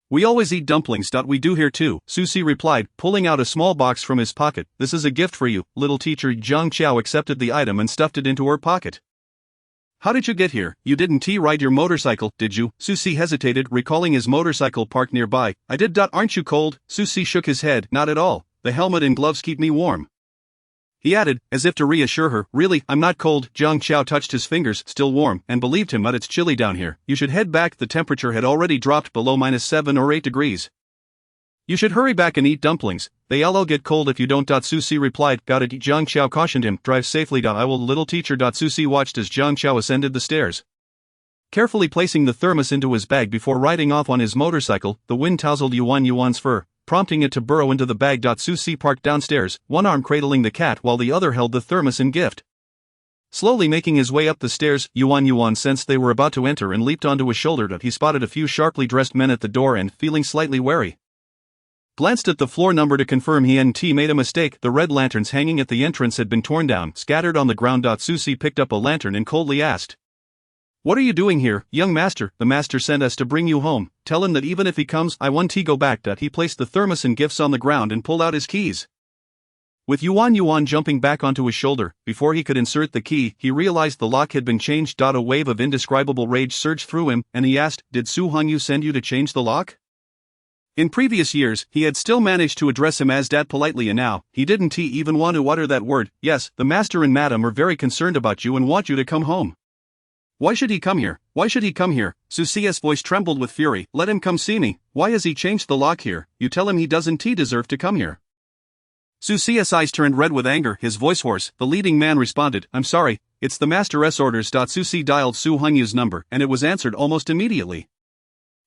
We always eat dumplings. We do here too, Susi replied, pulling out a small box from his pocket. This is a gift for you, little teacher. Jiang Qiao accepted the item and stuffed it into her pocket. How did you get here? You didn't ride your motorcycle, did you? Susi hesitated, recalling his motorcycle parked nearby. I did. Aren't you cold? Susi shook his head. Not at all. The helmet and gloves keep me warm. He added, as if to reassure her, really, I'm not cold. Jiang Qiao touched his fingers, still warm, and believed him. But it's chilly down here. You should head back. The temperature had already dropped below -7 or 8 degrees. You should hurry back and eat dumplings. They'll get cold if you don't. Susi replied. Got it. Jiang Qiao cautioned him. Drive safely. I will, little teacher. Susi watched as Jiang Qiao ascended the stairs, carefully placing the thermos into his bag before riding off on his motorcycle. The wind tousled Yuan's fur, prompting it to burrow into the bag. Susi parked downstairs, one arm cradling the cat while the other held the thermos and gift. Slowly making his way up the stairs, Yuan sensed they were about to enter and leaped onto his shoulder. He spotted a few sharply dressed men at the door and, feeling slightly wary, glanced at the floor number to confirm he hadn't made a mistake. The red lanterns hanging at the entrance had been torn down, scattered on the ground. Susi picked up a lantern and coldly asked, What are you doing here, young master? The master sent us to bring you home. Tell him that even if he comes, I won't go back. He placed the thermos and gifts on the ground and pulled out his keys. With Yuan jumping back onto his shoulder, before he could insert the key, he realized the lock had been changed. A wave of indescribable rage surged through him, and he asked, Did Su Hongyu send you to change the lock? In previous years, he had still managed to address him as Dad politely, and now, he didn't even want to utter that word. Yes, the master and madam are very concerned about you and want you to come home. Why should he come here? Why should he come here? Susi's voice trembled with fury. Let him come see me. Why has he changed the lock here? You tell him he doesn't deserve to come here. Susi's eyes turned red with anger, his voice hoarse. The leading man responded, I'm sorry, it's the master's orders. Susi dialed Su Hongyu's number, and it was answered almost immediately.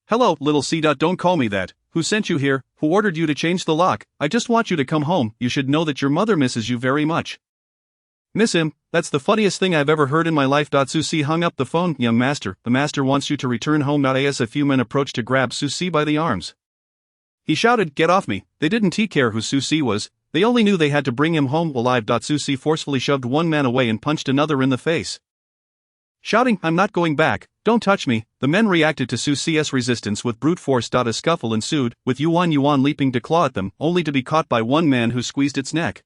Hello, little C. Don't call me that. Who sent you here? Who ordered you to change the lock? I just want you to come home. You should know that your mother misses you very much. Miss him? That's the funniest thing I've ever heard in my life. Susi hung up the phone. Young master, the master wants you to return home. As a few men approached to grab Susi by the arms, he shouted, Get off me. They didn't care who Susi was. They only knew they had to bring him home alive. Susi forcefully shoved one man away and punched another in the face, shouting, I'm not going back. Don't touch me. The men reacted to Susi's resistance with brute force. A scuffle ensued, with Yuan leaping to claw at them, only to be caught by one man who squeezed its neck.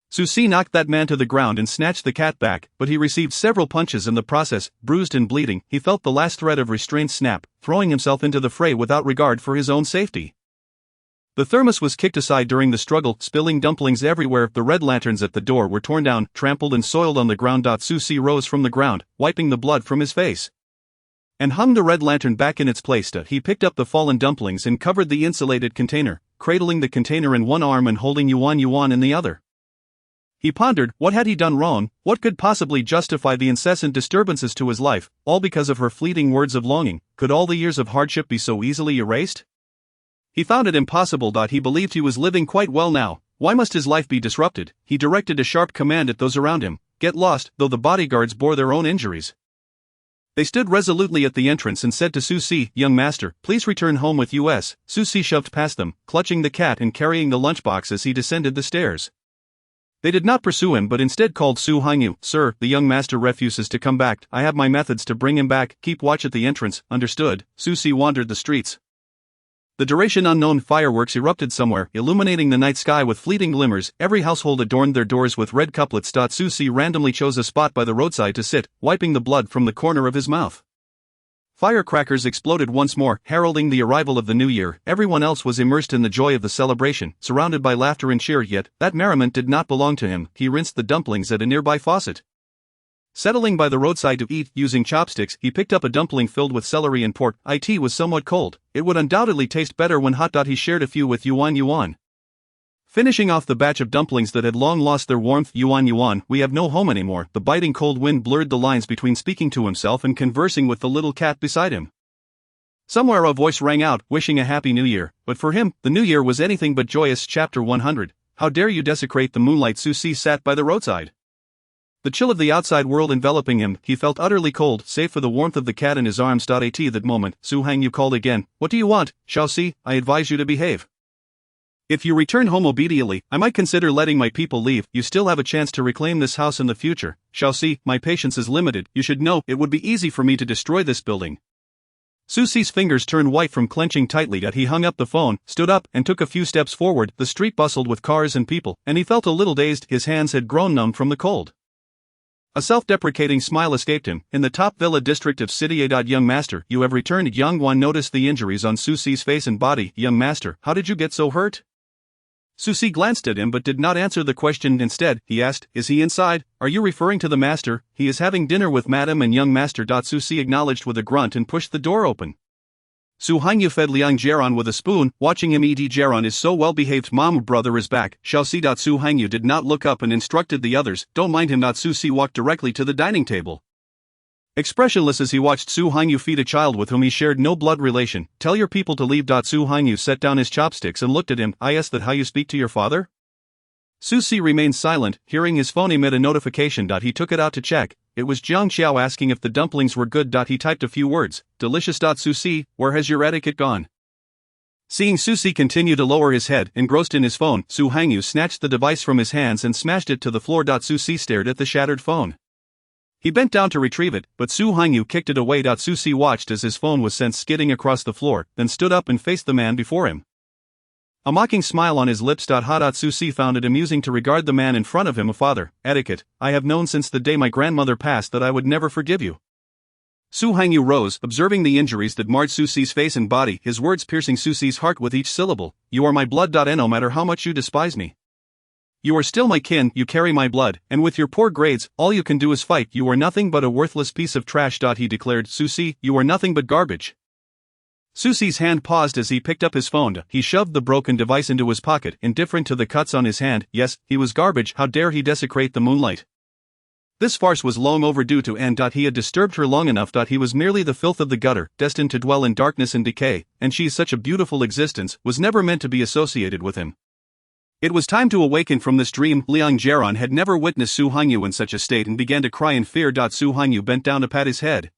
Susi knocked that man to the ground and snatched the cat back, but he received several punches in the process. Bruised and bleeding, he felt the last thread of restraint snap, throwing himself into the fray without regard for his own safety. The thermos was kicked aside during the struggle, spilling dumplings everywhere. The red lanterns at the door were torn down, trampled and soiled on the ground. Susi rose from the ground, wiping the blood from his face, and hung the red lantern back in its place. He picked up the fallen dumplings and covered the insulated container, cradling the container in one arm and holding Yuan in the other. He pondered, what had he done wrong? What could possibly justify the incessant disturbances to his life, all because of her fleeting words of longing? Could all the years of hardship be so easily erased? He found it impossible. He believed he was living quite well now. Why must his life be disrupted? He directed a sharp command at those around him. Get lost, though the bodyguards bore their own injuries. They stood resolutely at the entrance and said to Susie, "Young master, please return home with us." Susie shoved past them, clutching the cat and carrying the lunchbox as he descended the stairs. They did not pursue him but instead called Su Hangyu. "Sir, the young master refuses to come back. I have my methods to bring him back. Keep watch at the entrance." "Understood." Susie wandered the streets. The duration unknown fireworks erupted somewhere, illuminating the night sky with fleeting glimmers. Every household adorned their doors with red couplets. Susie randomly chose a spot by the roadside to sit, wiping the blood from the corner of his mouth. Firecrackers exploded once more, heralding the arrival of the new year. Everyone else was immersed in the joy of the celebration, surrounded by laughter and cheer, yet that merriment did not belong to him. He rinsed the dumplings at a nearby faucet. Settling by the roadside to eat, using chopsticks, he picked up a dumpling filled with celery and pork. It was somewhat cold. It would undoubtedly taste better when hot. He shared a few with Yuan. Finishing off the batch of dumplings that had long lost their warmth. Yuan, we have no home anymore. The biting cold wind blurred the lines between speaking to himself and conversing with the little cat beside him. Somewhere a voice rang out, wishing a happy new year, but for him, the new year was anything but joyous. Chapter 100. How dare you desecrate the moonlight? Susie sat by the roadside. The chill of the outside world enveloping him, he felt utterly cold, save for the warmth of the cat in his arms. At that moment, Su Hangyu called again. "What do you want, Xiaoxi? I advise you to behave. If you return home obediently, I might consider letting my people leave. You still have a chance to reclaim this house in the future. Xiaoxi, my patience is limited. You should know, it would be easy for me to destroy this building." Susie's fingers turned white from clenching tightly. He hung up the phone, stood up, and took a few steps forward. The street bustled with cars and people, and he felt a little dazed. His hands had grown numb from the cold. A self-deprecating smile escaped him. "In the top villa district of City A. Young master, you have returned." Yang Guan noticed the injuries on Susie's face and body. "Young master, how did you get so hurt?" Susie glanced at him but did not answer the question. Instead, he asked, "Is he inside?" "Are you referring to the master? He is having dinner with madam and young master." Susie acknowledged with a grunt and pushed the door open. Su Hangyu fed Liang Jiaran with a spoon, watching him eat. Jiaran is so well behaved. Mom, brother is back. Xiaoxi. Su Hangyu did not look up and instructed the others, "Don't mind him." Susie walked directly to the dining table. Expressionless as he watched Su Hangyu feed a child with whom he shared no blood relation. "Tell your people to leave." Su Hangyu set down his chopsticks and looked at him. "Is that how you speak to your father?" Susie remained silent, hearing his phone emit a notification. He took it out to check. It was Jiang Xiao asking if the dumplings were good. He typed a few words. "Delicious." Susie, where has your etiquette gone? Seeing Susie continue to lower his head, engrossed in his phone, Su Hangyu snatched the device from his hands and smashed it to the floor. Susie stared at the shattered phone. He bent down to retrieve it, but Su Hangyu kicked it away. Susie watched as his phone was sent skidding across the floor, then stood up and faced the man before him. A mocking smile on his lips. Susie found it amusing to regard the man in front of him a father. "Etiquette, I have known since the day my grandmother passed that I would never forgive you." Su Hangyu rose, observing the injuries that marred Susie's face and body, his words piercing Susie's heart with each syllable. "You are my blood. No matter how much you despise me, you are still my kin. You carry my blood, and with your poor grades, all you can do is fight. You are nothing but a worthless piece of trash." He declared. "Susie, you are nothing but garbage." Susie's hand paused as he picked up his phone. He shoved the broken device into his pocket, indifferent to the cuts on his hand. Yes, he was garbage. How dare he desecrate the moonlight? This farce was long overdue to end. He had disturbed her long enough. He was merely the filth of the gutter, destined to dwell in darkness and decay, and she, such a beautiful existence, was never meant to be associated with him. It was time to awaken from this dream. Liang Jiaran had never witnessed Su Hangyu in such a state and began to cry in fear. Su Hangyu bent down to pat his head,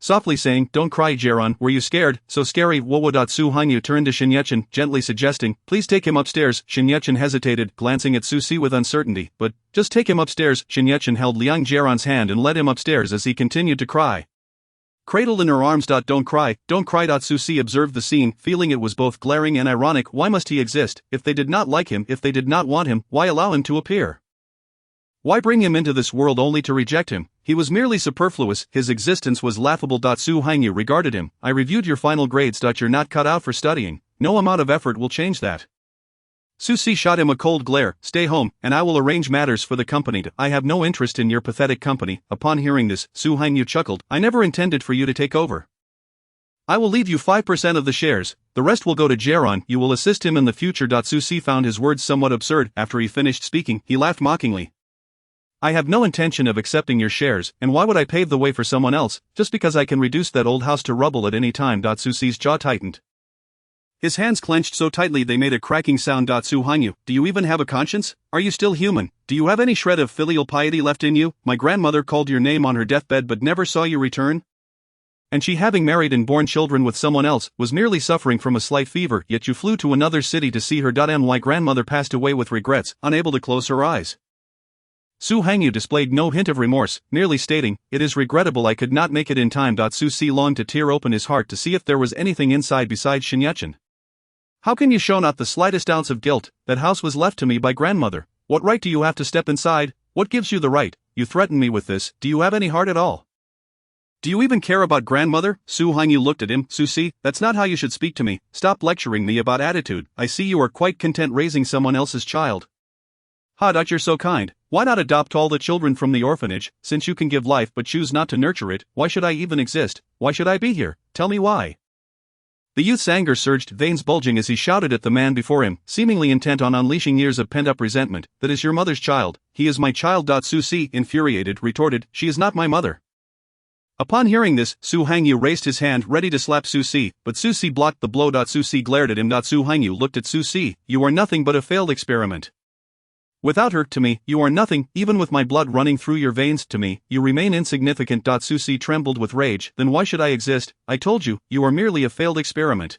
softly saying, "Don't cry, Jiaran. Were you scared? So scary, wowo." Su Hangyu turned to Xinyechan, gently suggesting, "Please take him upstairs." Xinyechan hesitated, glancing at Susie with uncertainty. "But, just take him upstairs." Xinyechan held Liang Jiaran's hand and led him upstairs as he continued to cry. Cradled in her arms. "Don't cry, don't cry." Susie observed the scene, feeling it was both glaring and ironic. Why must he exist? If they did not like him, if they did not want him, why allow him to appear? Why bring him into this world only to reject him? He was merely superfluous, his existence was laughable. Su Hangyu regarded him. "I reviewed your final grades. You're not cut out for studying. No amount of effort will change that." Susie shot him a cold glare. "Stay home, and I will arrange matters for the company. I have no interest in your pathetic company." Upon hearing this, Su Hangyu chuckled. "I never intended for you to take over. I will leave you 5% of the shares. The rest will go to Jiaran. You will assist him in the future." Susie found his words somewhat absurd. After he finished speaking, he laughed mockingly. "I have no intention of accepting your shares, and why would I pave the way for someone else, just because I can reduce that old house to rubble at any time?" Susie's jaw tightened. His hands clenched so tightly they made a cracking sound. Su Hanyu, do you even have a conscience? Are you still human? Do you have any shred of filial piety left in you? My grandmother called your name on her deathbed but never saw you return. And she, having married and borne children with someone else, was merely suffering from a slight fever, yet you flew to another city to see her. My grandmother passed away with regrets, unable to close her eyes. Su Hangyu displayed no hint of remorse, merely stating, "It is regrettable I could not make it in time." Su Si longed to tear open his heart to see if there was anything inside besides Shinyechan. How can you show not the slightest ounce of guilt? That house was left to me by grandmother. What right do you have to step inside? What gives you the right? You threaten me with this. Do you have any heart at all? Do you even care about grandmother? Su Hangyu looked at him. Su Si, that's not how you should speak to me. Stop lecturing me about attitude. I see you are quite content raising someone else's child. You're so kind. Why not adopt all the children from the orphanage? Since you can give life but choose not to nurture it, why should I even exist? Why should I be here? Tell me why. The youth's anger surged, veins bulging as he shouted at the man before him, seemingly intent on unleashing years of pent-up resentment. That is your mother's child. He is my child. Su Si, infuriated, retorted, she is not my mother. Upon hearing this, Su Hangyu raised his hand ready to slap Su Si, but Su Si blocked the blow. Su Si glared at him. Su Hangyu looked at Su Si, you are nothing but a failed experiment. Without her, to me, you are nothing. Even with my blood running through your veins, to me, you remain insignificant. Su Si trembled with rage. Then why should I exist? I told you, you are merely a failed experiment.